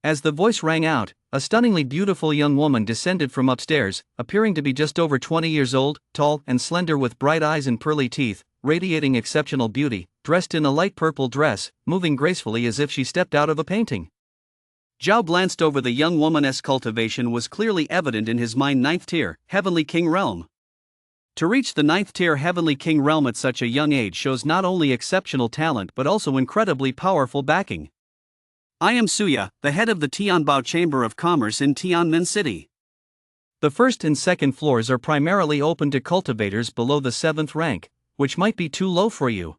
As the voice rang out, a stunningly beautiful young woman descended from upstairs, appearing to be just over 20 years old, tall and slender with bright eyes and pearly teeth, radiating exceptional beauty, dressed in a light purple dress, moving gracefully as if she stepped out of a painting. Zhao glanced over the young woman's cultivation was clearly evident in his mind. 9th tier, Heavenly King Realm. To reach the 9th tier Heavenly King Realm at such a young age shows not only exceptional talent but also incredibly powerful backing. I am Suya, the head of the Tianbao Chamber of Commerce in Tianmen City. The first and second floors are primarily open to cultivators below the 7th rank, which might be too low for you.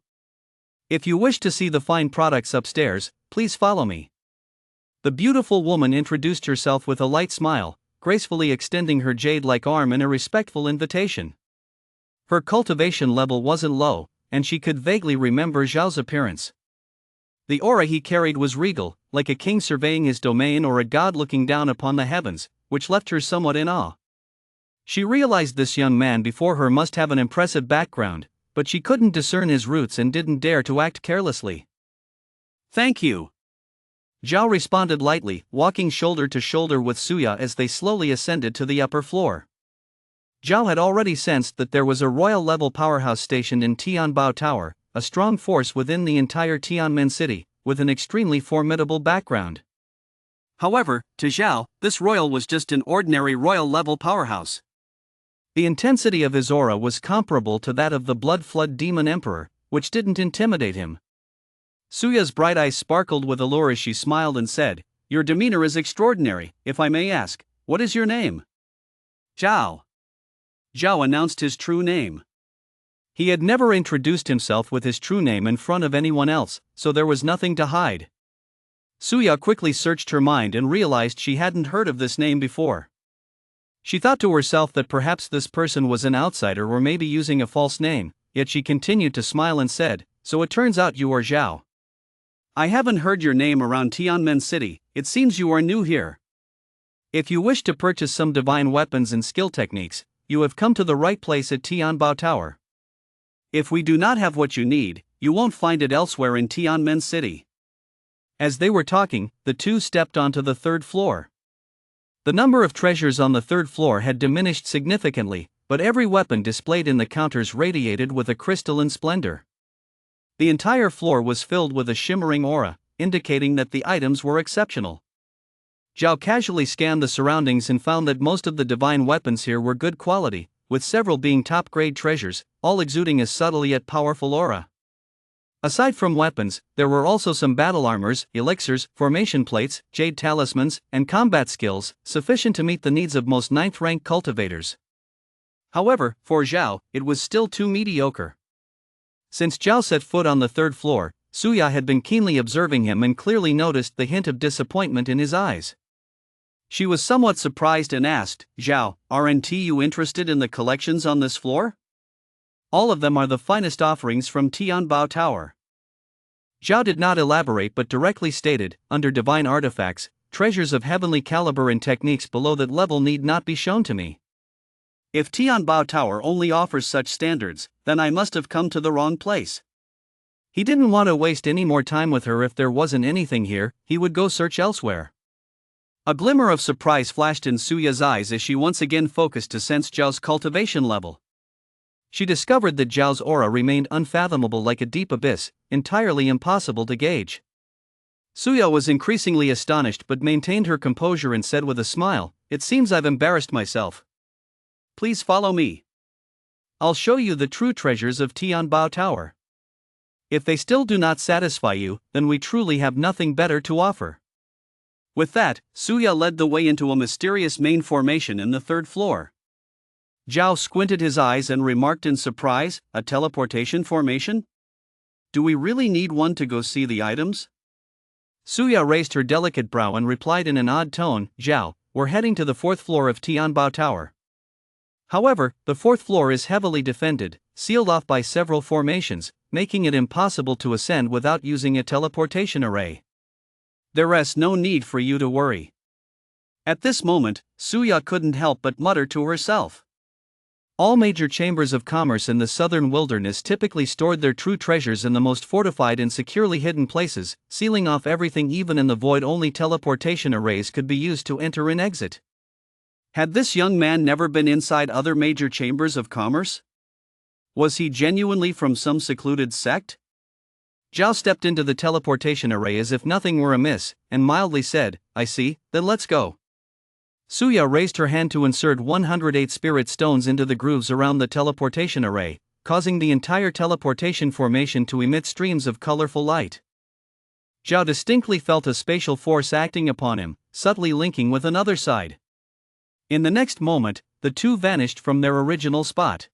If you wish to see the fine products upstairs, please follow me. The beautiful woman introduced herself with a light smile, gracefully extending her jade-like arm in a respectful invitation. Her cultivation level wasn't low, and she could vaguely remember Zhao's appearance. The aura he carried was regal, like a king surveying his domain or a god looking down upon the heavens, which left her somewhat in awe. She realized this young man before her must have an impressive background, but she couldn't discern his roots and didn't dare to act carelessly. Thank you. Zhao responded lightly, walking shoulder to shoulder with Suya as they slowly ascended to the upper floor. Zhao had already sensed that there was a royal-level powerhouse stationed in Tianbao Tower, a strong force within the entire Tianmen city, with an extremely formidable background. However, to Zhao, this royal was just an ordinary royal-level powerhouse. The intensity of his aura was comparable to that of the Blood Flood Demon Emperor, which didn't intimidate him. Suya's bright eyes sparkled with allure as she smiled and said, "Your demeanor is extraordinary. If I may ask, what is your name?" Zhao. Zhao announced his true name. He had never introduced himself with his true name in front of anyone else, so there was nothing to hide. Suya quickly searched her mind and realized she hadn't heard of this name before. She thought to herself that perhaps this person was an outsider or maybe using a false name, yet she continued to smile and said, "So it turns out you are Zhao. I haven't heard your name around Tianmen City, it seems you are new here. If you wish to purchase some divine weapons and skill techniques, you have come to the right place at Tianbao Tower. If we do not have what you need, you won't find it elsewhere in Tianmen City." As they were talking, the two stepped onto the third floor. The number of treasures on the third floor had diminished significantly, but every weapon displayed in the counters radiated with a crystalline splendor. The entire floor was filled with a shimmering aura, indicating that the items were exceptional. Zhao casually scanned the surroundings and found that most of the divine weapons here were good quality, with several being top-grade treasures, all exuding a subtle yet powerful aura. Aside from weapons, there were also some battle armors, elixirs, formation plates, jade talismans, and combat skills, sufficient to meet the needs of most ninth-rank cultivators. However, for Zhao, it was still too mediocre. Since Zhao set foot on the third floor, Suya had been keenly observing him and clearly noticed the hint of disappointment in his eyes. She was somewhat surprised and asked, "Zhao, aren't you interested in the collections on this floor? All of them are the finest offerings from Tianbao Tower." Zhao did not elaborate but directly stated, "Under divine artifacts, treasures of heavenly caliber and techniques below that level need not be shown to me. If Tianbao Tower only offers such standards, then I must have come to the wrong place." He didn't want to waste any more time with her. If there wasn't anything here, he would go search elsewhere. A glimmer of surprise flashed in Suya's eyes as she once again focused to sense Zhao's cultivation level. She discovered that Zhao's aura remained unfathomable like a deep abyss, entirely impossible to gauge. Suya was increasingly astonished but maintained her composure and said with a smile, "It seems I've embarrassed myself. Please follow me. I'll show you the true treasures of Tianbao Tower. If they still do not satisfy you, then we truly have nothing better to offer." With that, Suya led the way into a mysterious main formation in the third floor. Zhao squinted his eyes and remarked in surprise, "A teleportation formation? Do we really need one to go see the items?" Suya raised her delicate brow and replied in an odd tone, "Zhao, we're heading to the fourth floor of Tianbao Tower. However, the fourth floor is heavily defended, sealed off by several formations, making it impossible to ascend without using a teleportation array. There's no need for you to worry." At this moment, Suya couldn't help but mutter to herself. All major chambers of commerce in the southern wilderness typically stored their true treasures in the most fortified and securely hidden places, sealing off everything. Even in the void, only teleportation arrays could be used to enter and exit. Had this young man never been inside other major chambers of commerce? Was he genuinely from some secluded sect? Zhao stepped into the teleportation array as if nothing were amiss, and mildly said, "I see, then let's go." Suya raised her hand to insert 108 spirit stones into the grooves around the teleportation array, causing the entire teleportation formation to emit streams of colorful light. Zhao distinctly felt a spatial force acting upon him, subtly linking with another side. In the next moment, the two vanished from their original spot.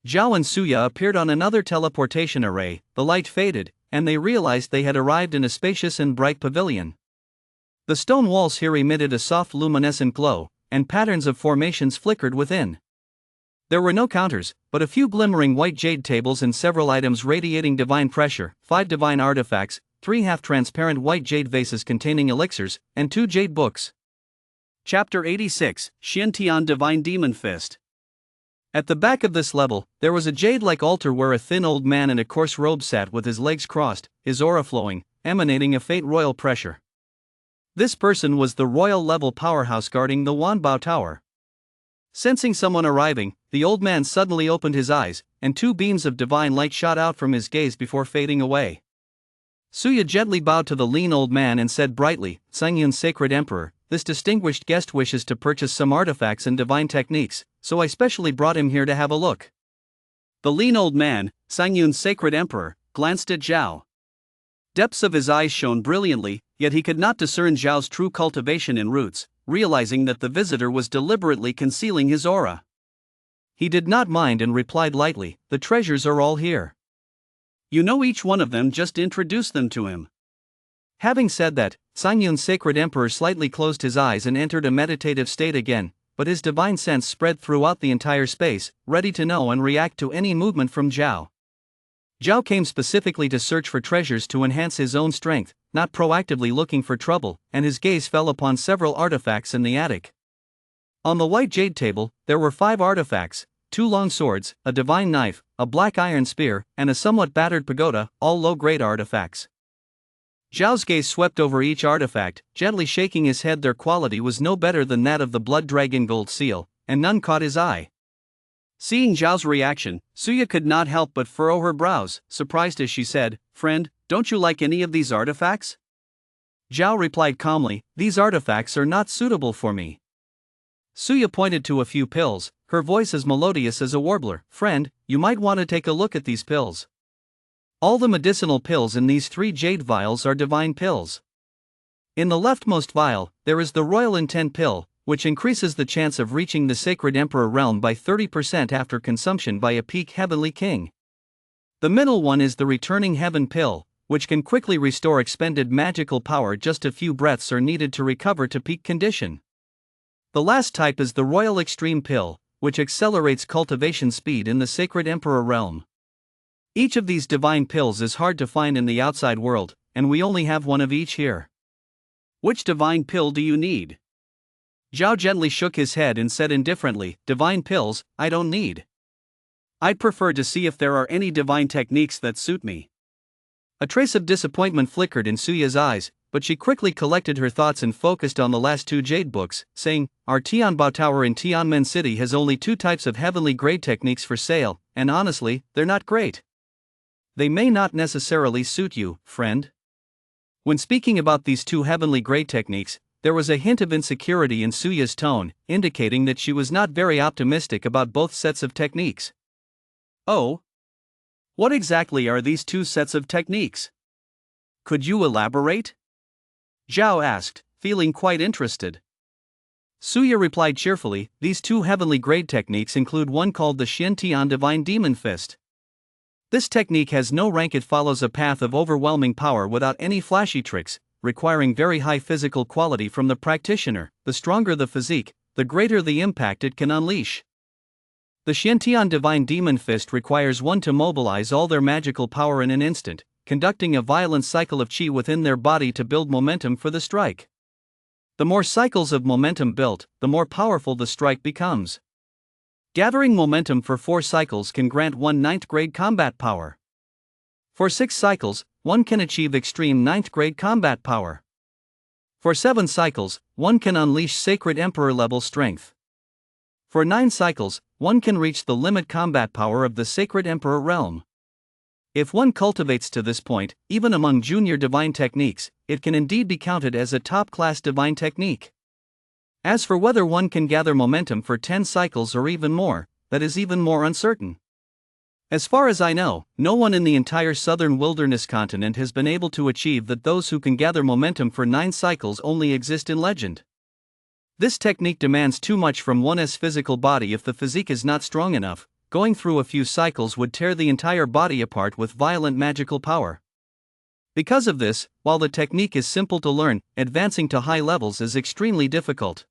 Zhao and Suya appeared on another teleportation array, the light faded, and they realized they had arrived in a spacious and bright pavilion. The stone walls here emitted a soft luminescent glow, and patterns of formations flickered within. There were no counters, but a few glimmering white jade tables and several items radiating divine pressure, 5 divine artifacts, 3 half-transparent white jade vases containing elixirs, and 2 jade books. Chapter 86, Xiantian Divine Demon Fist. At the back of this level, there was a jade-like altar where a thin old man in a coarse robe sat with his legs crossed, his aura flowing, emanating a faint royal pressure. This person was the royal-level powerhouse guarding the Wanbao Tower. Sensing someone arriving, the old man suddenly opened his eyes, and 2 beams of divine light shot out from his gaze before fading away. Suya gently bowed to the lean old man and said brightly, "Sangyun's sacred emperor, this distinguished guest wishes to purchase some artifacts and divine techniques, so I specially brought him here to have a look." The lean old man, Sangyun's sacred emperor, glanced at Zhao. Depths of his eyes shone brilliantly, yet he could not discern Zhao's true cultivation and roots, realizing that the visitor was deliberately concealing his aura. He did not mind and replied lightly, "The treasures are all here. You know each one of them, just introduce them to him." Having said that, Sangyun's sacred emperor slightly closed his eyes and entered a meditative state again, but his divine sense spread throughout the entire space, ready to know and react to any movement from Zhao. Zhao came specifically to search for treasures to enhance his own strength, not proactively looking for trouble, and his gaze fell upon several artifacts in the attic. On the white jade table, there were 5 artifacts, 2 long swords, a divine knife, a black iron spear, and a somewhat battered pagoda, all low-grade artifacts. Zhao's gaze swept over each artifact, gently shaking his head. Their quality was no better than that of the blood dragon gold seal, and none caught his eye. Seeing Zhao's reaction, Suya could not help but furrow her brows, surprised as she said, "Friend, don't you like any of these artifacts?" Zhao replied calmly, "These artifacts are not suitable for me." Suya pointed to a few pills, her voice as melodious as a warbler. "Friend, you might want to take a look at these pills. All the medicinal pills in these 3 jade vials are divine pills. In the leftmost vial, there is the Royal Intent pill, which increases the chance of reaching the Sacred Emperor realm by 30% after consumption by a peak heavenly king. The middle one is the Returning Heaven pill, which can quickly restore expended magical power. Just a few breaths are needed to recover to peak condition. The last type is the Royal Extreme pill, which accelerates cultivation speed in the Sacred Emperor realm. Each of these divine pills is hard to find in the outside world, and we only have one of each here. Which divine pill do you need? Zhao gently shook his head and said indifferently, "Divine pills, I don't need. I'd prefer to see if there are any divine techniques that suit me." A trace of disappointment flickered in Suya's eyes, but she quickly collected her thoughts and focused on the last 2 jade books, saying, "Our Tianbao Tower in Tianmen City has only 2 types of heavenly grade techniques for sale, and honestly, they're not great. They may not necessarily suit you, friend." When speaking about these 2 heavenly grade techniques, there was a hint of insecurity in Suya's tone, indicating that she was not very optimistic about both sets of techniques. "Oh? What exactly are these 2 sets of techniques? Could you elaborate?" Zhao asked, feeling quite interested. Suya replied cheerfully, "These 2 heavenly grade techniques include one called the Xiantian Divine Demon Fist. This technique has no rank. It follows a path of overwhelming power without any flashy tricks, requiring very high physical quality from the practitioner. The stronger the physique, the greater the impact it can unleash. The Xiantian Divine Demon Fist requires one to mobilize all their magical power in an instant, conducting a violent cycle of qi within their body to build momentum for the strike. The more cycles of momentum built, the more powerful the strike becomes. Gathering momentum for 4 cycles can grant one 9th grade combat power. For 6 cycles, one can achieve extreme 9th grade combat power. For 7 cycles, one can unleash Sacred Emperor level strength. For 9 cycles, one can reach the limit combat power of the Sacred Emperor realm. If one cultivates to this point, even among junior divine techniques, it can indeed be counted as a top-class divine technique. As for whether one can gather momentum for 10 cycles or even more, that is even more uncertain. As far as I know, no one in the entire southern wilderness continent has been able to achieve that. Those who can gather momentum for 9 cycles only exist in legend. This technique demands too much from one's physical body. If the physique is not strong enough, going through a few cycles would tear the entire body apart with violent magical power. Because of this, while the technique is simple to learn, advancing to high levels is extremely difficult.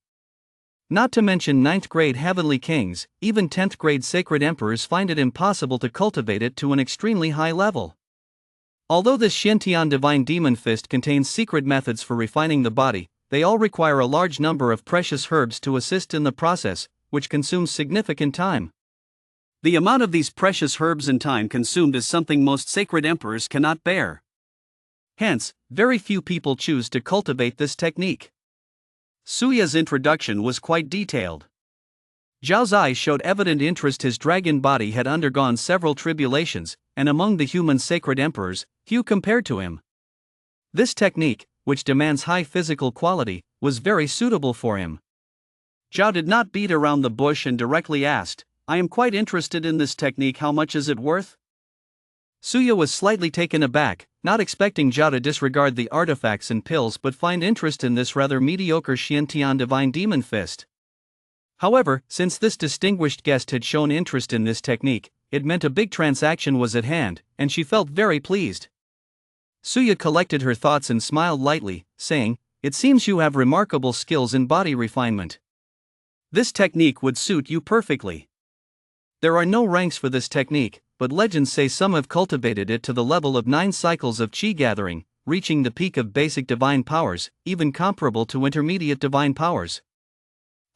Not to mention 9th grade heavenly kings, even 10th grade sacred emperors find it impossible to cultivate it to an extremely high level. Although this Xiantian Divine Demon Fist contains secret methods for refining the body, they all require a large number of precious herbs to assist in the process, which consumes significant time. The amount of these precious herbs and time consumed is something most sacred emperors cannot bear. Hence, very few people choose to cultivate this technique. Suya's introduction was quite detailed. Zhao's eyes showed evident interest. His dragon body had undergone several tribulations, and among the human sacred emperors, few compared to him. This technique, which demands high physical quality, was very suitable for him. Zhao did not beat around the bush and directly asked, "I am quite interested in this technique, how much is it worth?" Suya was slightly taken aback, not expecting Zhao to disregard the artifacts and pills but find interest in this rather mediocre Xiantian Divine Demon Fist. However, since this distinguished guest had shown interest in this technique, it meant a big transaction was at hand, and she felt very pleased. Suya collected her thoughts and smiled lightly, saying, "It seems you have remarkable skills in body refinement. This technique would suit you perfectly. There are no ranks for this technique, but legends say some have cultivated it to the level of 9 cycles of qi gathering, reaching the peak of basic divine powers, even comparable to intermediate divine powers.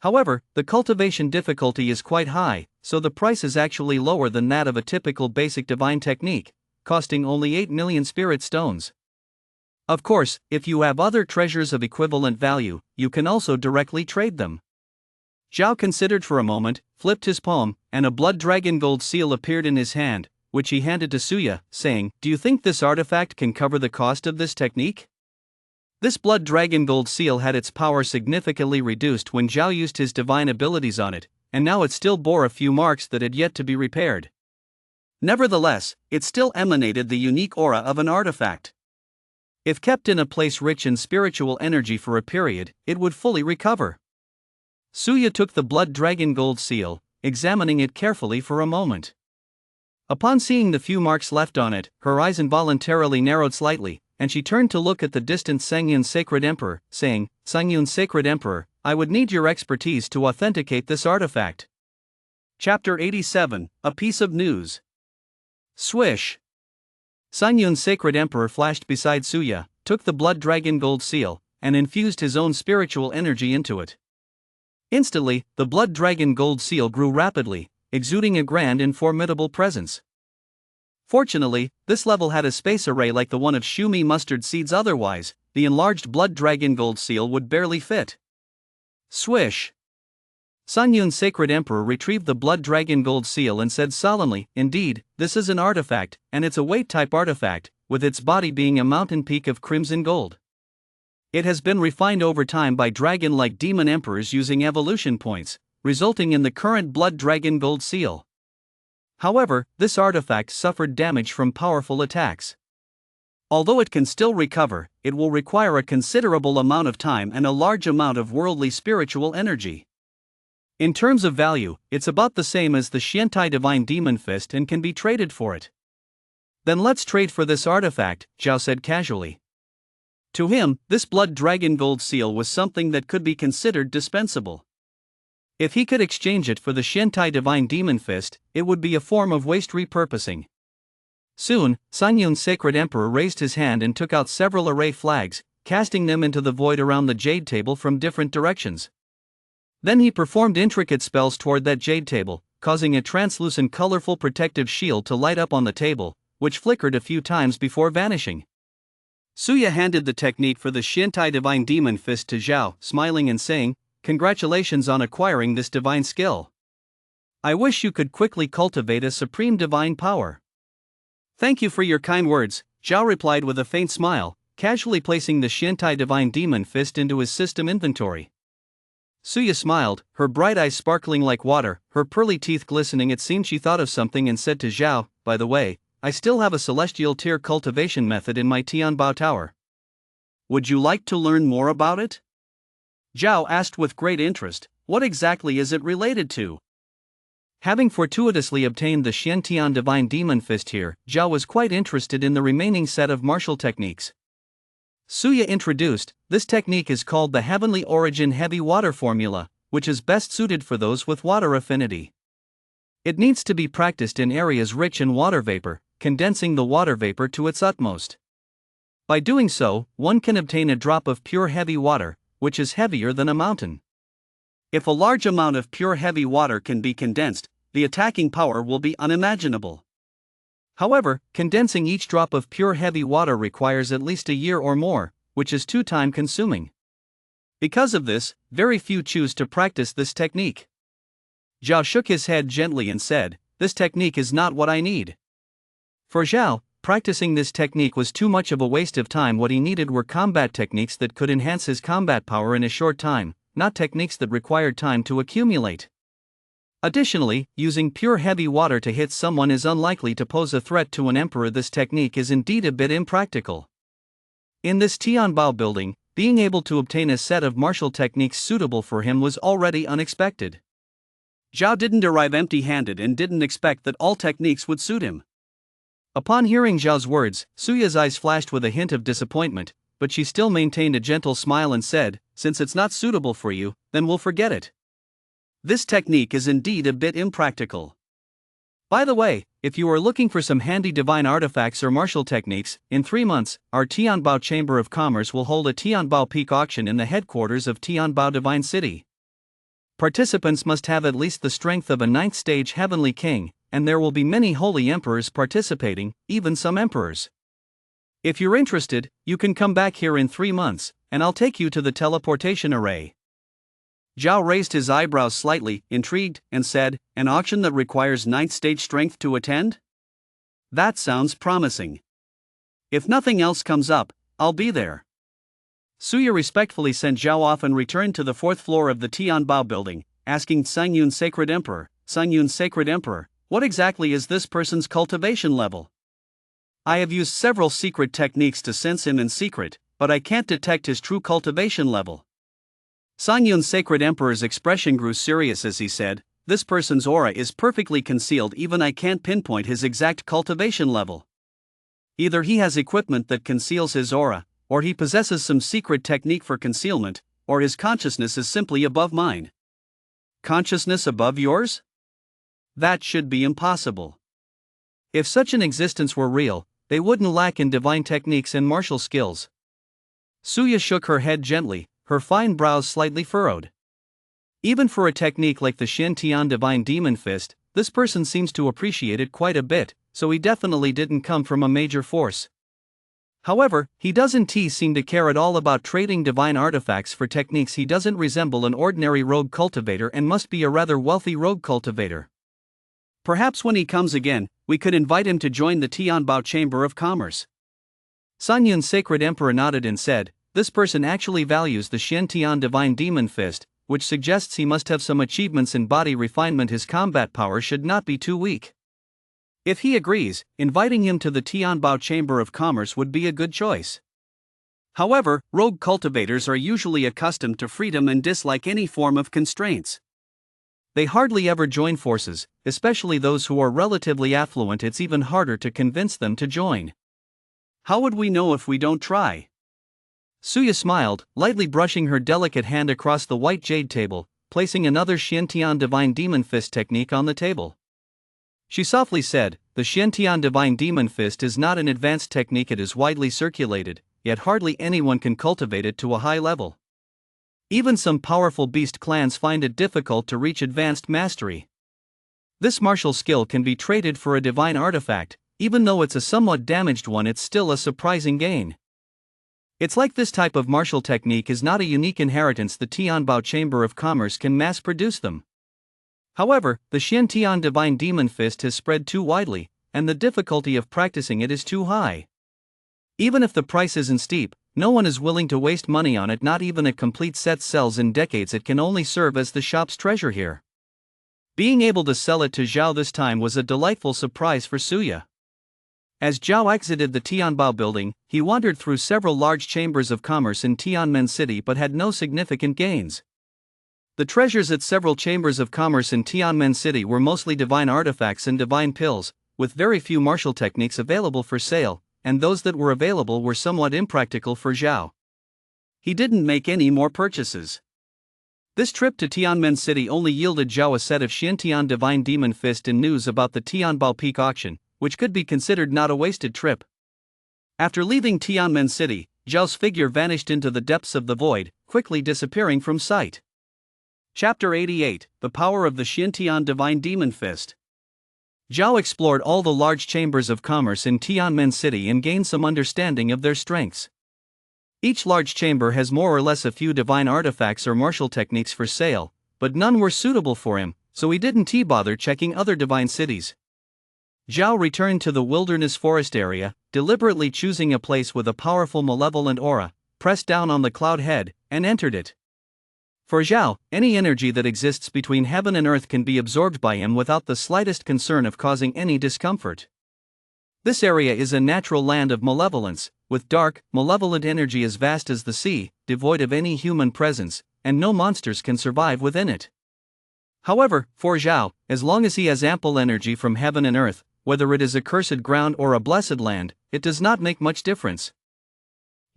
However, the cultivation difficulty is quite high, so the price is actually lower than that of a typical basic divine technique, costing only 8 million spirit stones. Of course, if you have other treasures of equivalent value, you can also directly trade them." Zhao considered for a moment, flipped his palm, and a blood dragon gold seal appeared in his hand, which he handed to Suya, saying, "Do you think this artifact can cover the cost of this technique?" This blood dragon gold seal had its power significantly reduced when Zhao used his divine abilities on it, and now it still bore a few marks that had yet to be repaired. Nevertheless, it still emanated the unique aura of an artifact. If kept in a place rich in spiritual energy for a period, it would fully recover. Suya took the blood dragon gold seal, examining it carefully for a moment. Upon seeing the few marks left on it, her eyes involuntarily narrowed slightly, and she turned to look at the distant Sangyun Sacred Emperor, saying, "Sangyun Sacred Emperor, I would need your expertise to authenticate this artifact." Chapter 87, A Piece of News. Swish! Sangyun Sacred Emperor flashed beside Suya, took the blood dragon gold seal, and infused his own spiritual energy into it. Instantly, the blood dragon gold seal grew rapidly, exuding a grand and formidable presence. Fortunately, this level had a space array like the one of Shumi mustard seeds, otherwise, the enlarged blood dragon gold seal would barely fit. Swish! Sangyun Sacred Emperor retrieved the blood dragon gold seal and said solemnly, "Indeed, this is an artifact, and it's a weight-type artifact, with its body being a mountain peak of crimson gold. It has been refined over time by dragon-like demon emperors using evolution points, resulting in the current blood dragon gold seal. However, this artifact suffered damage from powerful attacks. Although it can still recover, it will require a considerable amount of time and a large amount of worldly spiritual energy. In terms of value, it's about the same as the Xiantai Divine Demon Fist and can be traded for it." "Then let's trade for this artifact," Zhao said casually. To him, this blood dragon gold seal was something that could be considered dispensable. If he could exchange it for the Xiantai Divine Demon Fist, it would be a form of waste repurposing. Soon, Sangyun's Sacred Emperor raised his hand and took out several array flags, casting them into the void around the jade table from different directions. Then he performed intricate spells toward that jade table, causing a translucent colorful protective shield to light up on the table, which flickered a few times before vanishing. Suya handed the technique for the Xiantai Divine Demon Fist to Zhao, smiling and saying, "Congratulations on acquiring this divine skill. I wish you could quickly cultivate a supreme divine power." "Thank you for your kind words," Zhao replied with a faint smile, casually placing the Xiantai Divine Demon Fist into his system inventory. Suya smiled, her bright eyes sparkling like water, her pearly teeth glistening. It seemed she thought of something and said to Zhao, "By the way, I still have a celestial tier cultivation method in my Tianbao Tower. Would you like to learn more about it?" Zhao asked with great interest, "What exactly is it related to?" Having fortuitously obtained the Xiantian Divine Demon Fist here, Zhao was quite interested in the remaining set of martial techniques. Suya introduced, this technique is called the Heavenly Origin Heavy Water Formula, which is best suited for those with water affinity. It needs to be practiced in areas rich in water vapor, condensing the water vapor to its utmost. By doing so, one can obtain a drop of pure heavy water, which is heavier than a mountain. If a large amount of pure heavy water can be condensed, the attacking power will be unimaginable. However, condensing each drop of pure heavy water requires at least a year or more, which is too time-consuming. Because of this, very few choose to practice this technique. Zhao shook his head gently and said, "This technique is not what I need." For Zhao, practicing this technique was too much of a waste of time. What he needed were combat techniques that could enhance his combat power in a short time, not techniques that required time to accumulate. Additionally, using pure heavy water to hit someone is unlikely to pose a threat to an emperor. This technique is indeed a bit impractical. In this Tianbao building, being able to obtain a set of martial techniques suitable for him was already unexpected. Zhao didn't arrive empty-handed and didn't expect that all techniques would suit him. Upon hearing Zhao's words, Suya's eyes flashed with a hint of disappointment, but she still maintained a gentle smile and said, "Since it's not suitable for you, then we'll forget it. This technique is indeed a bit impractical. By the way, if you are looking for some handy divine artifacts or martial techniques, in 3 months, our Tianbao Chamber of Commerce will hold a Tianbao Peak auction in the headquarters of Tianbao Divine City. Participants must have at least the strength of a 9th stage heavenly king, and there will be many holy emperors participating, even some emperors. If you're interested, you can come back here in 3 months, and I'll take you to the teleportation array." Zhao raised his eyebrows slightly, intrigued, and said, "An auction that requires 9th stage strength to attend? That sounds promising. If nothing else comes up, I'll be there." Suya respectfully sent Zhao off and returned to the 4th floor of the Tianbao building, asking Sangyun Sacred Emperor, "Sangyun Sacred Emperor, what exactly is this person's cultivation level? I have used several secret techniques to sense him in secret, but I can't detect his true cultivation level." Sangyun Sacred Emperor's expression grew serious as he said, "This person's aura is perfectly concealed. Even I can't pinpoint his exact cultivation level. Either he has equipment that conceals his aura, or he possesses some secret technique for concealment, or his consciousness is simply above mine." "Consciousness above yours? That should be impossible. If such an existence were real, they wouldn't lack in divine techniques and martial skills." Suya shook her head gently, her fine brows slightly furrowed. Even for a technique like the Shen Tian Divine Demon Fist, this person seems to appreciate it quite a bit, so he definitely didn't come from a major force. However, he doesn't seem to care at all about trading divine artifacts for techniques. He doesn't resemble an ordinary rogue cultivator and must be a rather wealthy rogue cultivator. Perhaps when he comes again, we could invite him to join the Tianbao Chamber of Commerce. Sangyun Sacred Emperor nodded and said, "This person actually values the Shen Tian Divine Demon Fist, which suggests he must have some achievements in body refinement. His combat power should not be too weak. If he agrees, inviting him to the Tianbao Chamber of Commerce would be a good choice." However, rogue cultivators are usually accustomed to freedom and dislike any form of constraints. They hardly ever join forces, especially those who are relatively affluent. It's even harder to convince them to join. "How would we know if we don't try?" Suya smiled, lightly brushing her delicate hand across the white jade table, placing another Shen-Tian Divine Demon Fist technique on the table. She softly said, "The Shen-Tian Divine Demon Fist is not an advanced technique. It is widely circulated, yet hardly anyone can cultivate it to a high level. Even some powerful beast clans find it difficult to reach advanced mastery. This martial skill can be traded for a divine artifact. Even though it's a somewhat damaged one, it's still a surprising gain. It's like this type of martial technique is not a unique inheritance. The Tianbao Chamber of Commerce can mass-produce them. However, the Shen-Tian Divine Demon Fist has spread too widely, and the difficulty of practicing it is too high. Even if the price isn't steep, no one is willing to waste money on it. Not even a complete set sells in decades. It can only serve as the shop's treasure here." Being able to sell it to Zhao this time was a delightful surprise for Suya. As Zhao exited the Tianbao building, he wandered through several large chambers of commerce in Tianmen City but had no significant gains. The treasures at several chambers of commerce in Tianmen City were mostly divine artifacts and divine pills, with very few martial techniques available for sale, and those that were available were somewhat impractical for Zhao. He didn't make any more purchases. This trip to Tianmen City only yielded Zhao a set of Shen-Tian Divine Demon Fist and news about the Tianbao Peak auction, which could be considered not a wasted trip. After leaving Tianmen City, Zhao's figure vanished into the depths of the void, quickly disappearing from sight. Chapter 88: The Power of the Xintian Divine Demon Fist. Zhao explored all the large chambers of commerce in Tianmen City and gained some understanding of their strengths. Each large chamber has more or less a few divine artifacts or martial techniques for sale, but none were suitable for him, so he didn't bother checking other divine cities. Zhao returned to the wilderness forest area, deliberately choosing a place with a powerful malevolent aura, pressed down on the cloud head, and entered it. For Zhao, any energy that exists between heaven and earth can be absorbed by him without the slightest concern of causing any discomfort. This area is a natural land of malevolence, with dark, malevolent energy as vast as the sea, devoid of any human presence, and no monsters can survive within it. However, for Zhao, as long as he has ample energy from heaven and earth, whether it is a cursed ground or a blessed land, it does not make much difference.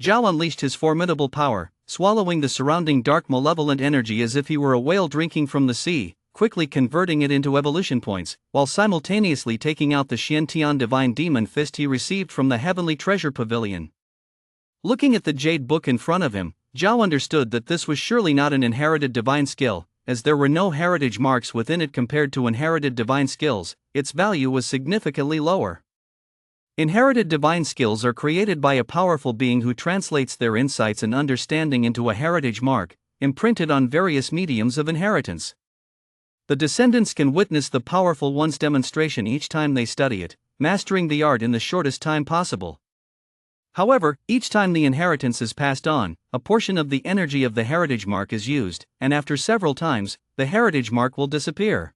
Zhao unleashed his formidable power, swallowing the surrounding dark malevolent energy as if he were a whale drinking from the sea, quickly converting it into evolution points, while simultaneously taking out the Xintian Divine Demon Fist he received from the Heavenly Treasure Pavilion. Looking at the jade book in front of him, Zhao understood that this was surely not an inherited divine skill, as there were no heritage marks within it compared to inherited divine skills. Its value was significantly lower. Inherited divine skills are created by a powerful being who translates their insights and understanding into a heritage mark, imprinted on various mediums of inheritance. The descendants can witness the powerful one's demonstration each time they study it, mastering the art in the shortest time possible. However, each time the inheritance is passed on, a portion of the energy of the heritage mark is used, and after several times, the heritage mark will disappear.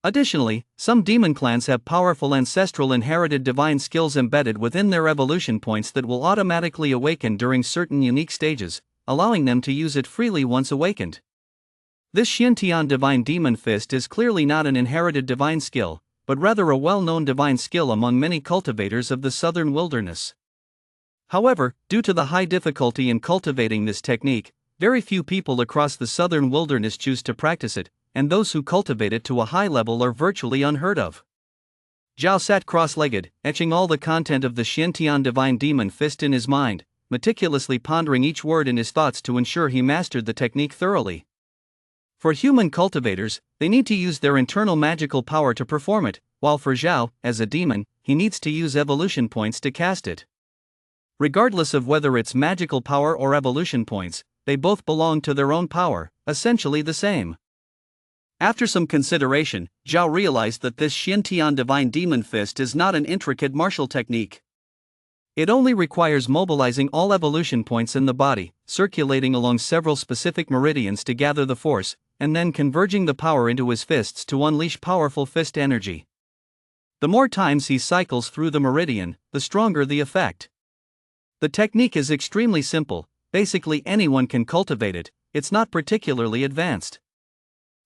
Additionally, some demon clans have powerful ancestral inherited divine skills embedded within their evolution points that will automatically awaken during certain unique stages, allowing them to use it freely once awakened. This Xintian Divine Demon Fist is clearly not an inherited divine skill, but rather a well-known divine skill among many cultivators of the southern wilderness. However, due to the high difficulty in cultivating this technique, very few people across the southern wilderness choose to practice it, and those who cultivate it to a high level are virtually unheard of. Zhao sat cross-legged, etching all the content of the Xintian Divine Demon Fist in his mind, meticulously pondering each word in his thoughts to ensure he mastered the technique thoroughly. For human cultivators, they need to use their internal magical power to perform it, while for Zhao, as a demon, he needs to use evolution points to cast it. Regardless of whether it's magical power or evolution points, they both belong to their own power, essentially the same. After some consideration, Zhao realized that this Xintian Divine Demon Fist is not an intricate martial technique. It only requires mobilizing all evolution points in the body, circulating along several specific meridians to gather the force, and then converging the power into his fists to unleash powerful fist energy. The more times he cycles through the meridian, the stronger the effect. The technique is extremely simple, basically anyone can cultivate it, it's not particularly advanced.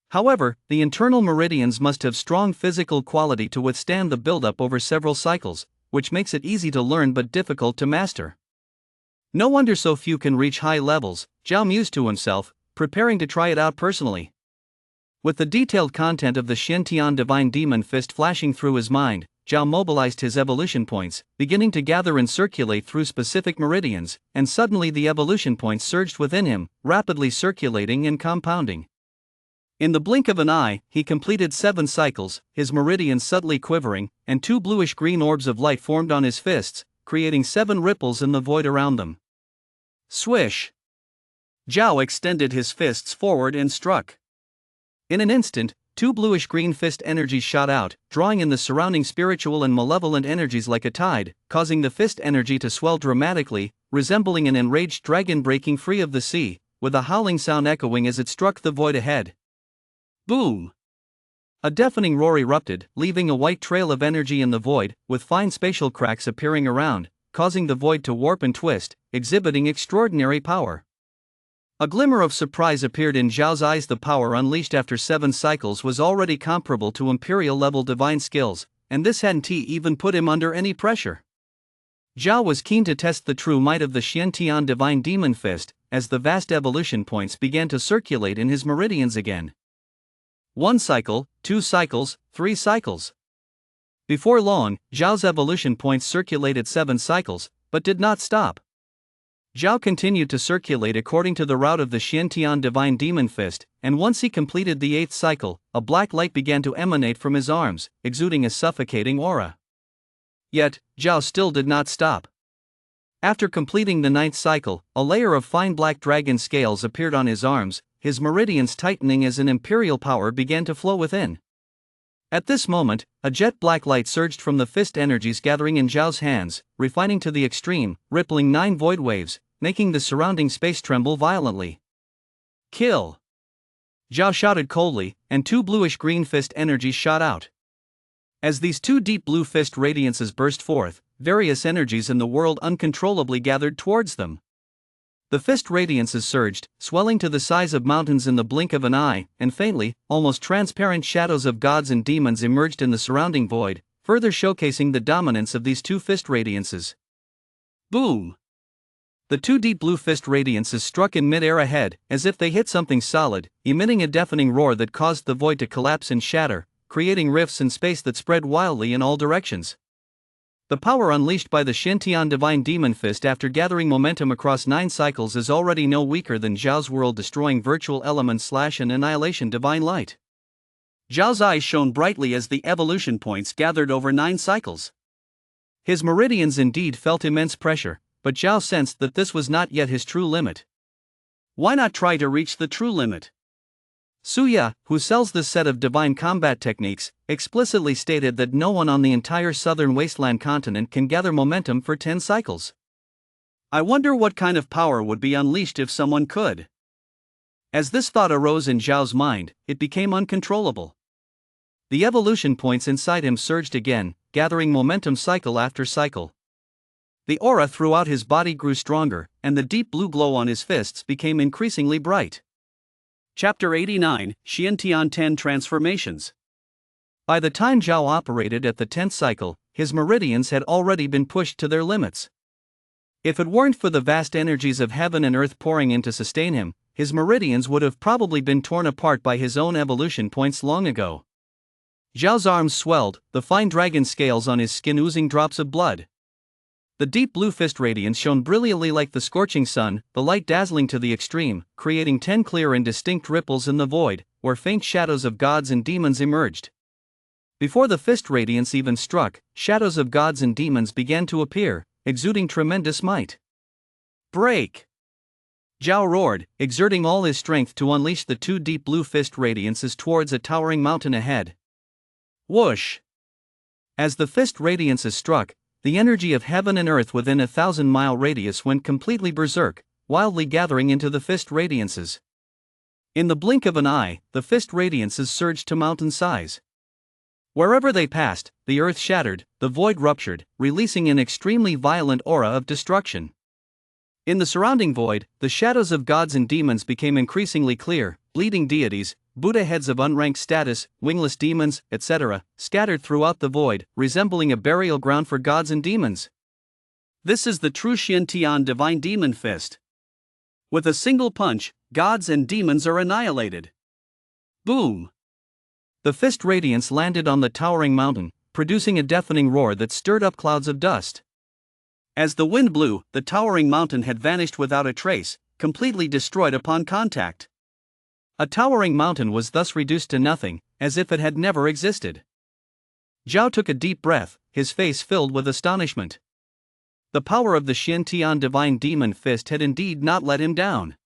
However, the internal meridians must have strong physical quality to withstand the buildup over several cycles, which makes it easy to learn but difficult to master. No wonder so few can reach high levels, Zhao mused to himself, preparing to try it out personally. With the detailed content of the Xintian Divine Demon Fist flashing through his mind, Zhao mobilized his evolution points, beginning to gather and circulate through specific meridians, and suddenly the evolution points surged within him, rapidly circulating and compounding. In the blink of an eye, he completed 7 cycles, his meridians subtly quivering, and 2 bluish-green orbs of light formed on his fists, creating 7 ripples in the void around them. Swish! Zhao extended his fists forward and struck. In an instant, 2 bluish-green fist energies shot out, drawing in the surrounding spiritual and malevolent energies like a tide, causing the fist energy to swell dramatically, resembling an enraged dragon breaking free of the sea, with a howling sound echoing as it struck the void ahead. Boom! A deafening roar erupted, leaving a white trail of energy in the void, with fine spatial cracks appearing around, causing the void to warp and twist, exhibiting extraordinary power. A glimmer of surprise appeared in Zhao's eyes. The power unleashed after 7 cycles was already comparable to Imperial-level divine skills, and this hadn't even put him under any pressure. Zhao was keen to test the true might of the Xintian Divine Demon Fist, as the vast evolution points began to circulate in his meridians again. 1 cycle, 2 cycles, 3 cycles. Before long, Zhao's evolution points circulated 7 cycles, but did not stop. Zhao continued to circulate according to the route of the Xiantian Divine Demon Fist, and once he completed the 8th cycle, a black light began to emanate from his arms, exuding a suffocating aura. Yet, Zhao still did not stop. After completing the 9th cycle, a layer of fine black dragon scales appeared on his arms, his meridians tightening as an imperial power began to flow within. At this moment, a jet black light surged from the fist energies gathering in Zhao's hands, refining to the extreme, rippling 9 void waves, making the surrounding space tremble violently. Kill! Zhao shouted coldly, and 2 bluish-green fist energies shot out. As these 2 deep blue fist radiances burst forth, various energies in the world uncontrollably gathered towards them. The fist radiances surged, swelling to the size of mountains in the blink of an eye, and faintly, almost transparent shadows of gods and demons emerged in the surrounding void, further showcasing the dominance of these 2 fist radiances. Boom! The 2 deep blue fist radiances struck in mid-air ahead, as if they hit something solid, emitting a deafening roar that caused the void to collapse and shatter, creating rifts in space that spread wildly in all directions. The power unleashed by the Xiantian Divine Demon Fist after gathering momentum across 9 cycles is already no weaker than Zhao's world-destroying virtual element / and annihilation divine light. Zhao's eyes shone brightly as the evolution points gathered over 9 cycles. His meridians indeed felt immense pressure, but Zhao sensed that this was not yet his true limit. Why not try to reach the true limit? Suya, who sells this set of divine combat techniques, explicitly stated that no one on the entire southern wasteland continent can gather momentum for 10 cycles. I wonder what kind of power would be unleashed if someone could. As this thought arose in Zhao's mind, it became uncontrollable. The evolution points inside him surged again, gathering momentum cycle after cycle. The aura throughout his body grew stronger, and the deep blue glow on his fists became increasingly bright. Chapter 89, Xiantian 10 Transformations. By the time Zhao operated at the 10th cycle, his meridians had already been pushed to their limits. If it weren't for the vast energies of heaven and earth pouring in to sustain him, his meridians would have probably been torn apart by his own evolution points long ago. Zhao's arms swelled, the fine dragon scales on his skin oozing drops of blood. The deep blue fist radiance shone brilliantly like the scorching sun, the light dazzling to the extreme, creating 10 clear and distinct ripples in the void, where faint shadows of gods and demons emerged. Before the fist radiance even struck, shadows of gods and demons began to appear, exuding tremendous might. Break! Zhao roared, exerting all his strength to unleash the 2 deep blue fist radiances towards a towering mountain ahead. Whoosh! As the fist radiances struck, the energy of heaven and earth within a 1,000-mile radius went completely berserk, wildly gathering into the fist radiances. In the blink of an eye, the fist radiances surged to mountain size. Wherever they passed, the earth shattered, the void ruptured, releasing an extremely violent aura of destruction. In the surrounding void, the shadows of gods and demons became increasingly clear, bleeding deities, Buddha heads of unranked status, wingless demons, etc., scattered throughout the void, resembling a burial ground for gods and demons. This is the true Xiantian Divine Demon Fist. With a single punch, gods and demons are annihilated. Boom! The fist radiance landed on the towering mountain, producing a deafening roar that stirred up clouds of dust. As the wind blew, the towering mountain had vanished without a trace, completely destroyed upon contact. A towering mountain was thus reduced to nothing, as if it had never existed. Zhao took a deep breath, his face filled with astonishment. The power of the Xiantian Divine Demon Fist had indeed not let him down.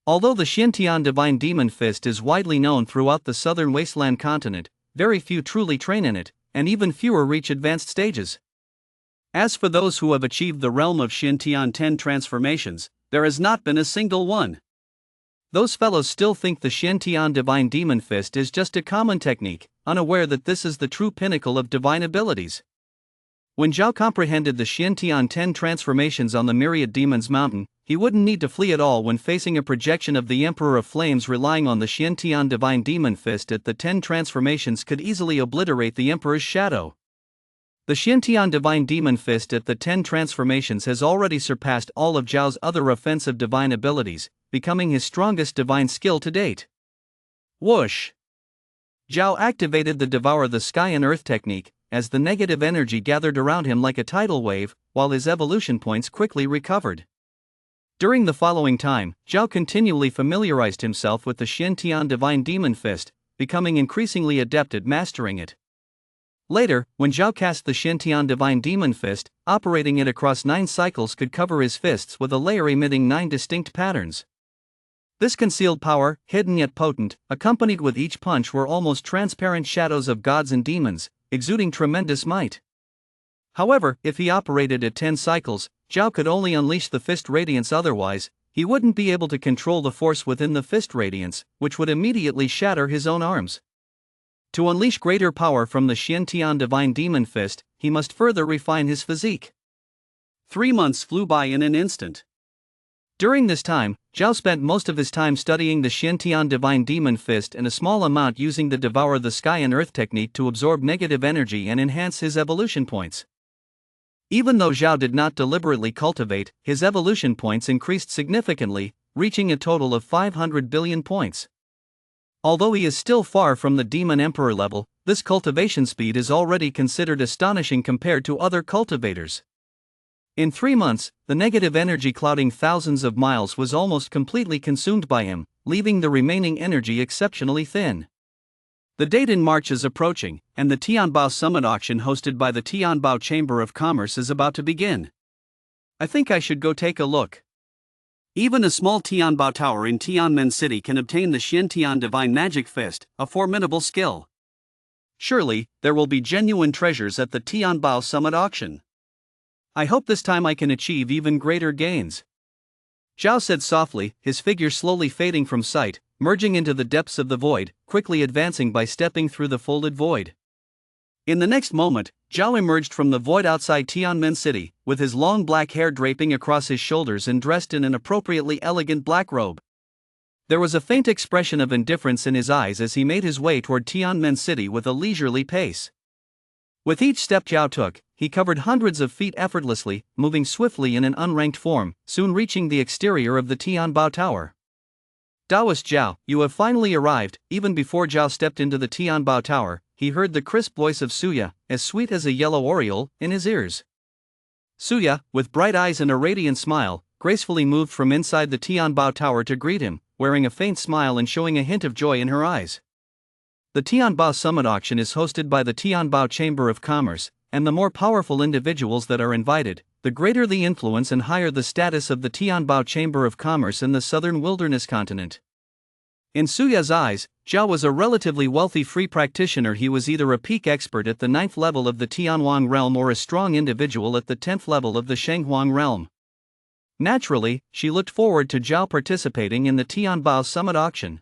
Although the Xiantian Divine Demon Fist is widely known throughout the southern wasteland continent, very few truly train in it, and even fewer reach advanced stages. As for those who have achieved the realm of Xiantian 10 transformations, there has not been a single one. Those fellows still think the Xiantian Divine Demon Fist is just a common technique, unaware that this is the true pinnacle of divine abilities. When Zhao comprehended the Xiantian 10 transformations on the Myriad Demons Mountain, he wouldn't need to flee at all when facing a projection of the Emperor of Flames relying on the Xiantian Divine Demon Fist at the 10 transformations could easily obliterate the Emperor's shadow. The Xiantian Divine Demon Fist at the 10 transformations has already surpassed all of Zhao's other offensive divine abilities, becoming his strongest divine skill to date. Whoosh! Zhao activated the Devour the Sky and Earth technique, as the negative energy gathered around him like a tidal wave, while his evolution points quickly recovered. During the following time, Zhao continually familiarized himself with the Xiantian Divine Demon Fist, becoming increasingly adept at mastering it. Later, when Zhao cast the Xiantian Divine Demon Fist, operating it across 9 cycles could cover his fists with a layer emitting 9 distinct patterns. This concealed power, hidden yet potent, accompanied with each punch were almost transparent shadows of gods and demons, exuding tremendous might. However, if he operated at 10 cycles, Zhao could only unleash the fist radiance, otherwise, he wouldn't be able to control the force within the fist radiance, which would immediately shatter his own arms. To unleash greater power from the Xiantian Divine Demon Fist, he must further refine his physique. 3 months flew by in an instant. During this time, Zhao spent most of his time studying the Xiantian Divine Demon Fist and a small amount using the Devour the Sky and Earth technique to absorb negative energy and enhance his evolution points. Even though Zhao did not deliberately cultivate, his evolution points increased significantly, reaching a total of 500 billion points. Although he is still far from the Demon Emperor level, this cultivation speed is already considered astonishing compared to other cultivators. In 3 months, the negative energy clouding thousands of miles was almost completely consumed by him, leaving the remaining energy exceptionally thin. The date in March is approaching, and the Tianbao Summit auction hosted by the Tianbao Chamber of Commerce is about to begin. I think I should go take a look. Even a small Tianbao tower in Tianmen City can obtain the Xiantian Divine Magic Fist, a formidable skill. Surely, there will be genuine treasures at the Tianbao Summit auction. I hope this time I can achieve even greater gains. Zhao said softly, his figure slowly fading from sight, merging into the depths of the void, quickly advancing by stepping through the folded void. In the next moment, Zhao emerged from the void outside Tianmen City, with his long black hair draping across his shoulders and dressed in an appropriately elegant black robe. There was a faint expression of indifference in his eyes as he made his way toward Tianmen City with a leisurely pace. With each step Zhao took, he covered hundreds of feet effortlessly, moving swiftly in an unranked form, soon reaching the exterior of the Tianbao Tower. Taoist Zhao, you have finally arrived. Even before Zhao stepped into the Tianbao Tower, he heard the crisp voice of Suya, as sweet as a yellow oriole, in his ears. Suya, with bright eyes and a radiant smile, gracefully moved from inside the Tianbao Tower to greet him, wearing a faint smile and showing a hint of joy in her eyes. The Tianbao Summit auction is hosted by the Tianbao Chamber of Commerce, and the more powerful individuals that are invited, the greater the influence and higher the status of the Tianbao Chamber of Commerce in the southern wilderness continent. In Suya's eyes, Zhao was a relatively wealthy free practitioner. He was either a peak expert at the 9th level of the Tianhuang realm or a strong individual at the 10th level of the Shenghuang realm. Naturally, she looked forward to Zhao participating in the Tianbao Summit auction.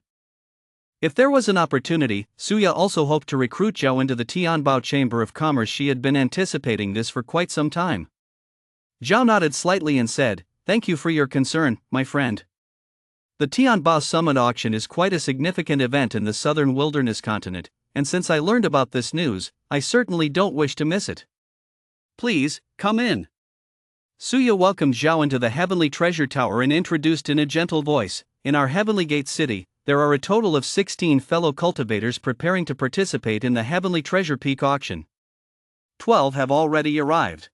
If there was an opportunity, Suya also hoped to recruit Zhao into the Tianbao Chamber of Commerce. She had been anticipating this for quite some time. Zhao nodded slightly and said, "Thank you for your concern, my friend. The Tianbao Summit auction is quite a significant event in the southern wilderness continent, and since I learned about this news, I certainly don't wish to miss it. Please, come in." Suya welcomed Zhao into the Heavenly Treasure Tower and introduced in a gentle voice, "In our Heavenly Gate City, there are a total of 16 fellow cultivators preparing to participate in the Heavenly Treasure Peak auction. 12 have already arrived.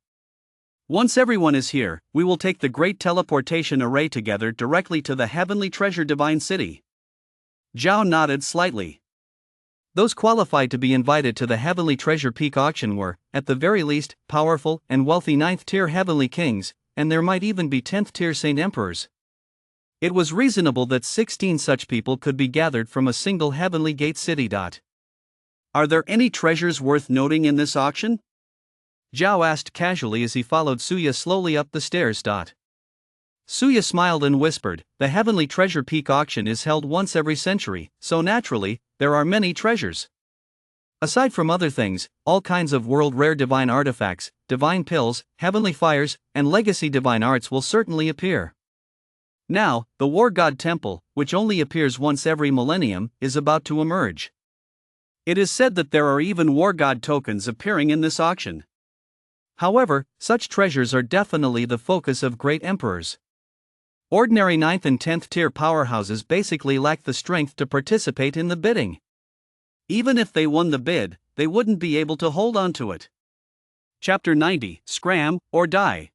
Once everyone is here, we will take the Great Teleportation Array together directly to the Heavenly Treasure Divine City." Zhao nodded slightly. Those qualified to be invited to the Heavenly Treasure Peak auction were, at the very least, powerful and wealthy 9th-tier Heavenly Kings, and there might even be 10th-tier Saint Emperors. It was reasonable that 16 such people could be gathered from a single Heavenly Gate City. Are there any treasures worth noting in this auction? Zhao asked casually as he followed Suya slowly up the stairs. Suya smiled and whispered, "The Heavenly Treasure Peak auction is held once every century, so naturally, there are many treasures. Aside from other things, all kinds of world-rare divine artifacts, divine pills, heavenly fires, and legacy divine arts will certainly appear. Now, the War God Temple, which only appears once every millennium, is about to emerge. It is said that there are even War God tokens appearing in this auction. However, such treasures are definitely the focus of great emperors. Ordinary 9th and 10th tier powerhouses basically lack the strength to participate in the bidding. Even if they won the bid, they wouldn't be able to hold on to it. Chapter 90: Scram or Die.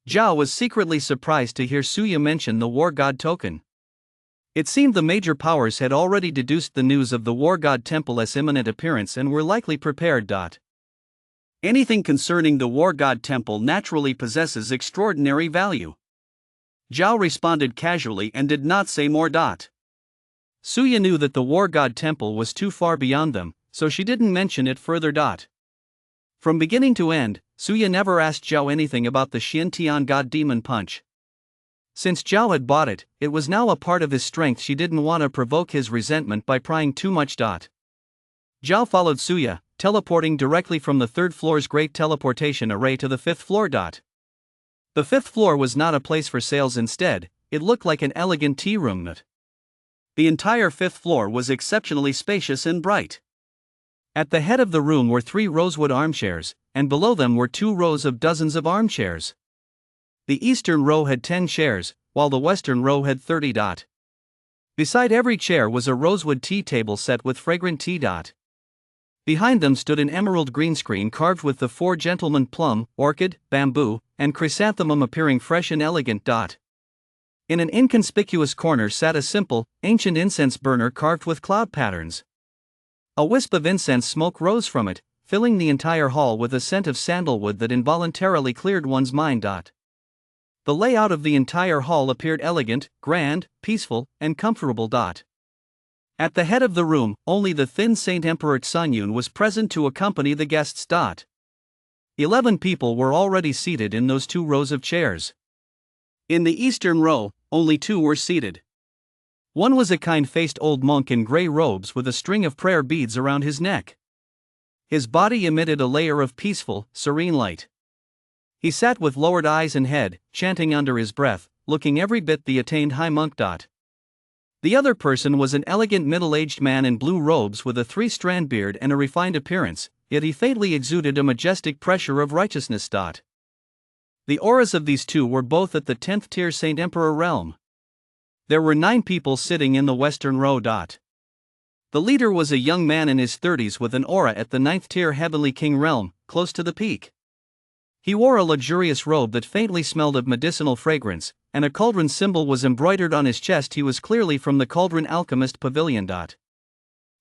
Zhao was secretly surprised to hear Suya mention the war god token. It seemed the major powers had already deduced the news of the war god temple's imminent appearance and were likely prepared. Anything concerning the war god temple naturally possesses extraordinary value. Zhao responded casually and did not say more. Suya knew that the war god temple was too far beyond them, so she didn't mention it further. From beginning to end, Suya never asked Zhao anything about the Xiantian god demon punch. Since Zhao had bought it, it was now a part of his strength. She didn't want to provoke his resentment by prying too much. Zhao followed Suya, teleporting directly from the third floor's great teleportation array to the fifth floor. The fifth floor was not a place for sales. Instead, it looked like an elegant tea room. The entire fifth floor was exceptionally spacious and bright. At the head of the room were 3 rosewood armchairs, and below them were 2 rows of dozens of armchairs. The eastern row had 10 chairs, while the western row had 30. Beside every chair was a rosewood tea table set with fragrant tea. Behind them stood an emerald green screen carved with the 4 gentlemen plum, orchid, bamboo, and chrysanthemum appearing fresh and elegant. In an inconspicuous corner sat a simple, ancient incense burner carved with cloud patterns. A wisp of incense smoke rose from it, filling the entire hall with a scent of sandalwood that involuntarily cleared one's mind. The layout of the entire hall appeared elegant, grand, peaceful, and comfortable. At the head of the room, only the thin Saint Emperor Tsunyun was present to accompany the guests. 11 people were already seated in those 2 rows of chairs. In the eastern row, only 2 were seated. One was a kind-faced old monk in gray robes with a string of prayer beads around his neck. His body emitted a layer of peaceful, serene light. He sat with lowered eyes and head, chanting under his breath, looking every bit the attained high monk. The other person was an elegant middle-aged man in blue robes with a 3-strand beard and a refined appearance, yet he faintly exuded a majestic pressure of righteousness. The auras of these 2 were both at the 10th tier Saint Emperor realm. There were 9 people sitting in the western row. The leader was a young man in his 30s with an aura at the 9th tier Heavenly King realm, close to the peak. He wore a luxurious robe that faintly smelled of medicinal fragrance, and a cauldron symbol was embroidered on his chest. He was clearly from the Cauldron Alchemist Pavilion.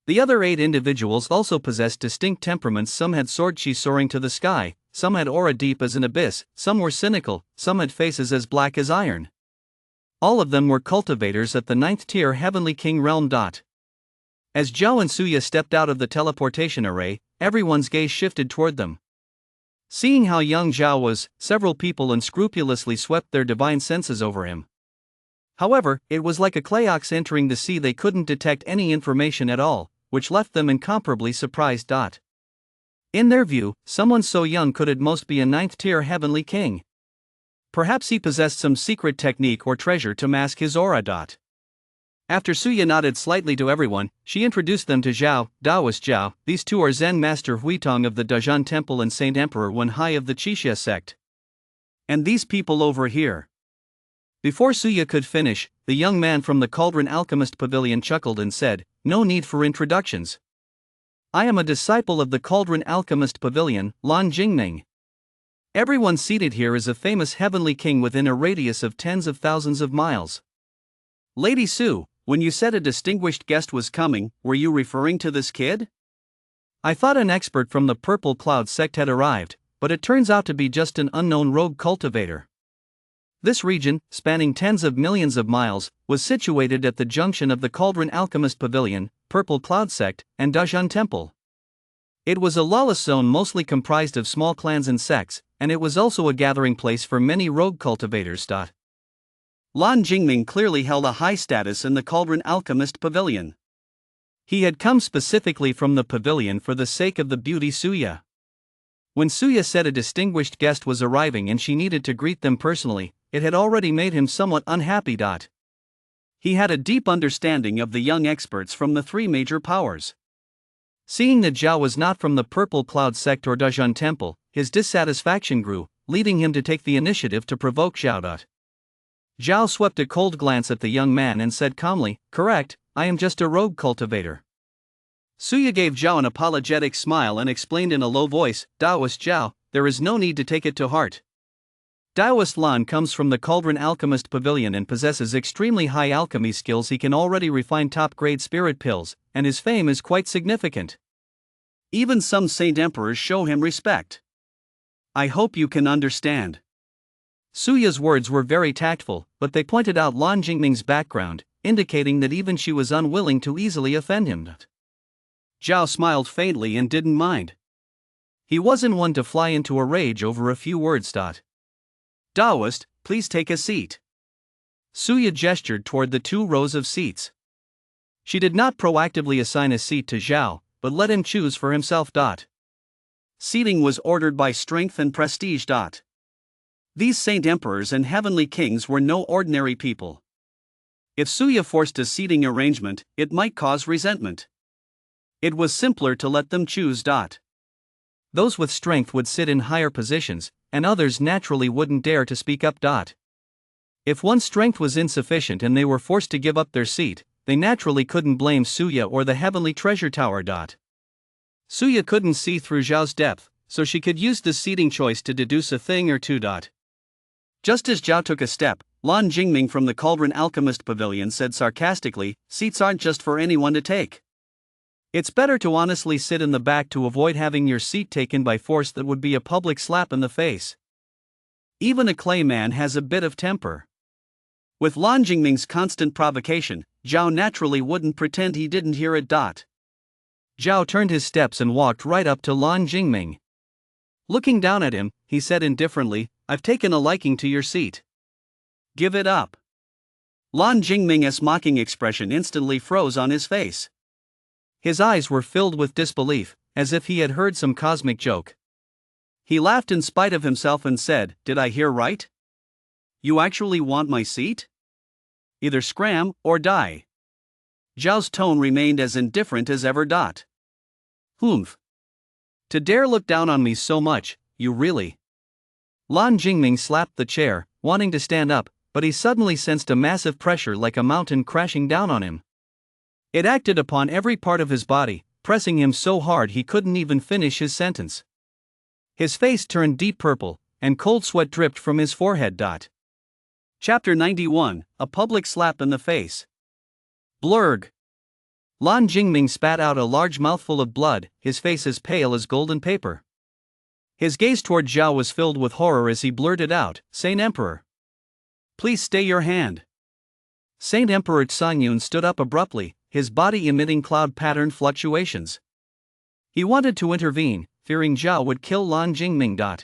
The other 8 individuals also possessed distinct temperaments. Some had sword chi soaring to the sky, some had aura deep as an abyss, some were cynical, some had faces as black as iron. All of them were cultivators at the 9th tier Heavenly King realm. As Zhao and Suya stepped out of the teleportation array, everyone's gaze shifted toward them. Seeing how young Zhao was, several people unscrupulously swept their divine senses over him. However, it was like a clay ox entering the sea. They couldn't detect any information at all, which left them incomparably surprised. In their view, someone so young could at most be a 9th tier Heavenly King. Perhaps he possessed some secret technique or treasure to mask his aura. After Suya nodded slightly to everyone, she introduced them to Zhao, Taoist Zhao. These 2 are Zen Master Huitong of the Dazhan Temple and Saint Emperor Wen Hai of the Qixia sect. And these people over here. Before Suya could finish, the young man from the Cauldron Alchemist Pavilion chuckled and said, "No need for introductions. I am a disciple of the Cauldron Alchemist Pavilion, Lan Jingming. Everyone seated here is a famous Heavenly King within a radius of tens of thousands of miles. Lady Su, when you said a distinguished guest was coming, were you referring to this kid? I thought an expert from the Purple Cloud sect had arrived, but it turns out to be just an unknown rogue cultivator." This region, spanning tens of millions of miles, was situated at the junction of the Cauldron Alchemist Pavilion, Purple Cloud sect, and Dazhan Temple. It was a lawless zone mostly comprised of small clans and sects, and it was also a gathering place for many rogue cultivators. Lan Jingming clearly held a high status in the Cauldron Alchemist Pavilion. He had come specifically from the pavilion for the sake of the beauty Suya. When Suya said a distinguished guest was arriving and she needed to greet them personally, it had already made him somewhat unhappy. He had a deep understanding of the young experts from the 3 major powers. Seeing that Zhao was not from the Purple Cloud sect or Dazhan Temple, his dissatisfaction grew, leading him to take the initiative to provoke Zhao. Zhao swept a cold glance at the young man and said calmly, "Correct, I am just a rogue cultivator." Suya gave Zhao an apologetic smile and explained in a low voice, Daoist Zhao, there is no need to take it to heart. Daoist Lan comes from the Cauldron Alchemist Pavilion and possesses extremely high alchemy skills. He can already refine top-grade spirit pills, and his fame is quite significant. Even some Saint Emperors show him respect. I hope you can understand. Suya's words were very tactful, but they pointed out Lan Jingming's background, indicating that even she was unwilling to easily offend him. Zhao smiled faintly and didn't mind. He wasn't one to fly into a rage over a few words. Daoist, please take a seat. Suya gestured toward the 2 rows of seats. She did not proactively assign a seat to Zhao, but let him choose for himself. Seating was ordered by strength and prestige. These Saint Emperors and Heavenly Kings were no ordinary people. If Suya forced a seating arrangement, it might cause resentment. It was simpler to let them choose. Those with strength would sit in higher positions, and others naturally wouldn't dare to speak up. If one's strength was insufficient and they were forced to give up their seat, they naturally couldn't blame Suya or the Heavenly Treasure Tower. Suya couldn't see through Zhao's depth, so she could use the seating choice to deduce a thing or two. Just as Zhao took a step, Lan Jingming from the Cauldron Alchemist Pavilion said sarcastically, seats aren't just for anyone to take. It's better to honestly sit in the back to avoid having your seat taken by force. That would be a public slap in the face. Even a clay man has a bit of temper. With Lan Jingming's constant provocation, Zhao naturally wouldn't pretend he didn't hear it. Zhao turned his steps and walked right up to Lan Jingming. Looking down at him, he said indifferently, I've taken a liking to your seat. Give it up. Lan Jingming's mocking expression instantly froze on his face. His eyes were filled with disbelief, as if he had heard some cosmic joke. He laughed in spite of himself and said, did I hear right? You actually want my seat? Either scram or die. Zhao's tone remained as indifferent as ever. Humph. To dare look down on me so much, you really. Lan Jingming slapped the chair, wanting to stand up, but he suddenly sensed a massive pressure like a mountain crashing down on him. It acted upon every part of his body, pressing him so hard he couldn't even finish his sentence. His face turned deep purple, and cold sweat dripped from his forehead. Chapter 91, A Public Slap in the Face. Blurg. Lan Jingming spat out a large mouthful of blood, his face as pale as golden paper. His gaze toward Zhao was filled with horror as he blurted out, Saint Emperor. Please stay your hand. Saint Emperor Sanyun stood up abruptly, his body emitting cloud-patterned fluctuations. He wanted to intervene, fearing Zhao would kill Lan Jingming.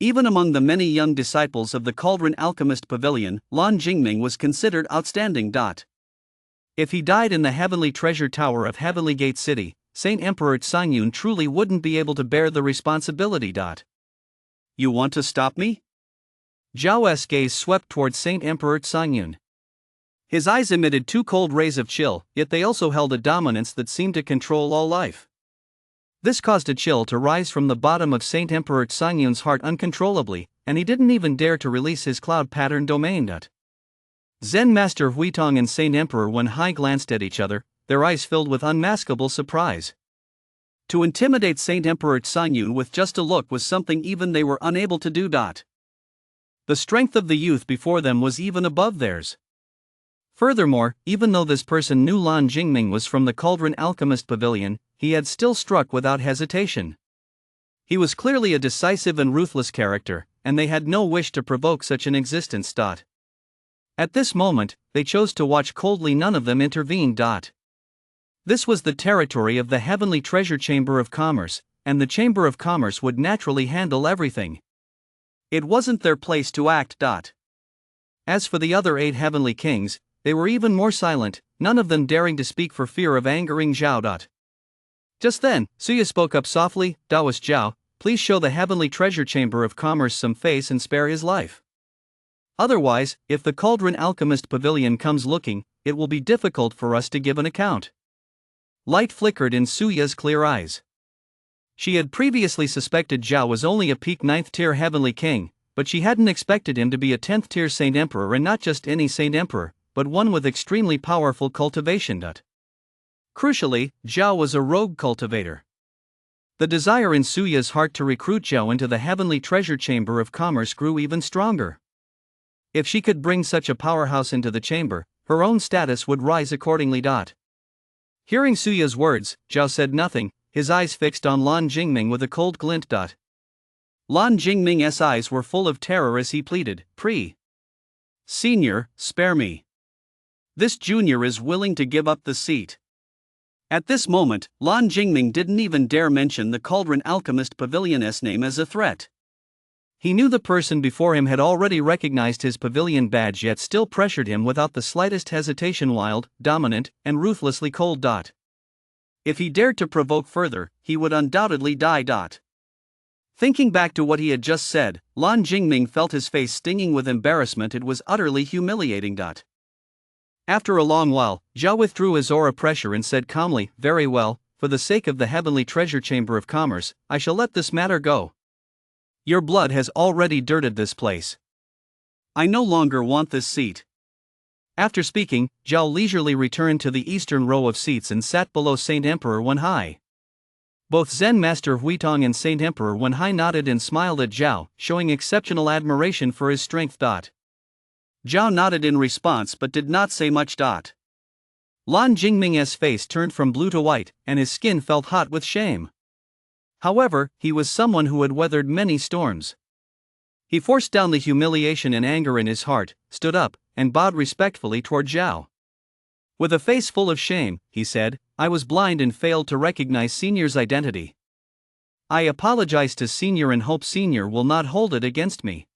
Even among the many young disciples of the Cauldron Alchemist Pavilion, Lan Jingming was considered outstanding. If he died in the Heavenly Treasure Tower of Heavenly Gate City, Saint Emperor Sanyun truly wouldn't be able to bear the responsibility. You want to stop me? Zhao's gaze swept towards Saint Emperor Sanyun. His eyes emitted 2 cold rays of chill, yet they also held a dominance that seemed to control all life. This caused a chill to rise from the bottom of Saint Emperor Sanyun's heart uncontrollably, and he didn't even dare to release his cloud-patterned domain. Zen Master Huitong and Saint Emperor Wen Hai glanced at each other, their eyes filled with unmaskable surprise. To intimidate Saint Emperor Sanyun with just a look was something even they were unable to do. The strength of the youth before them was even above theirs. Furthermore, even though this person knew Lan Jingming was from the Cauldron Alchemist Pavilion, he had still struck without hesitation. He was clearly a decisive and ruthless character, and they had no wish to provoke such an existence. At this moment, they chose to watch coldly. None of them intervened. This was the territory of the Heavenly Treasure Chamber of Commerce, and the Chamber of Commerce would naturally handle everything. It wasn't their place to act. As for the other 8 Heavenly Kings, they were even more silent, none of them daring to speak for fear of angering Zhao. Just then, Suya spoke up softly, Daoist Zhao, please show the Heavenly Treasure Chamber of Commerce some face and spare his life. Otherwise, if the Cauldron Alchemist Pavilion comes looking, it will be difficult for us to give an account. Light flickered in Suya's clear eyes. She had previously suspected Zhao was only a peak 9th tier Heavenly King, but she hadn't expected him to be a 10th tier Saint Emperor, and not just any Saint Emperor, but one with extremely powerful cultivation. Crucially, Zhao was a rogue cultivator. The desire in Suya's heart to recruit Zhao into the heavenly treasure chamber of commerce grew even stronger. If she could bring such a powerhouse into the chamber, her own status would rise accordingly. Hearing Suya's words, Zhao said nothing, his eyes fixed on Lan Jingming with a cold glint. Lan Jingming's eyes were full of terror as he pleaded, Senior, spare me. This junior is willing to give up the seat. At this moment, Lan Jingming didn't even dare mention the Cauldron Alchemist Pavilion's name as a threat. He knew the person before him had already recognized his pavilion badge, yet still pressured him without the slightest hesitation, wild, dominant, and ruthlessly cold. If he dared to provoke further, he would undoubtedly die. Thinking back to what he had just said, Lan Jingming felt his face stinging with embarrassment. It was utterly humiliating. After a long while, Zhao withdrew his aura pressure and said calmly, very well, for the sake of the heavenly treasure chamber of commerce, I shall let this matter go. Your blood has already dirted this place. I no longer want this seat. After speaking, Zhao leisurely returned to the eastern row of seats and sat below Saint Emperor Wenhai. Both Zen Master Huitong and Saint Emperor Wenhai nodded and smiled at Zhao, showing exceptional admiration for his strength. Zhao nodded in response but did not say much. Lan Jingming's face turned from blue to white, and his skin felt hot with shame. However, he was someone who had weathered many storms. He forced down the humiliation and anger in his heart, stood up, and bowed respectfully toward Zhao. With a face full of shame, he said, I was blind and failed to recognize Senior's identity. I apologize to Senior and hope Senior will not hold it against me.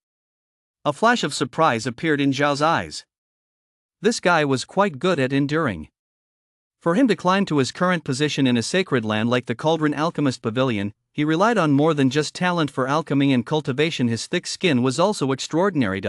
A flash of surprise appeared in Zhao's eyes. This guy was quite good at enduring. For him to climb to his current position in a sacred land like the Cauldron Alchemist Pavilion, he relied on more than just talent for alchemy and cultivation. His thick skin was also extraordinary.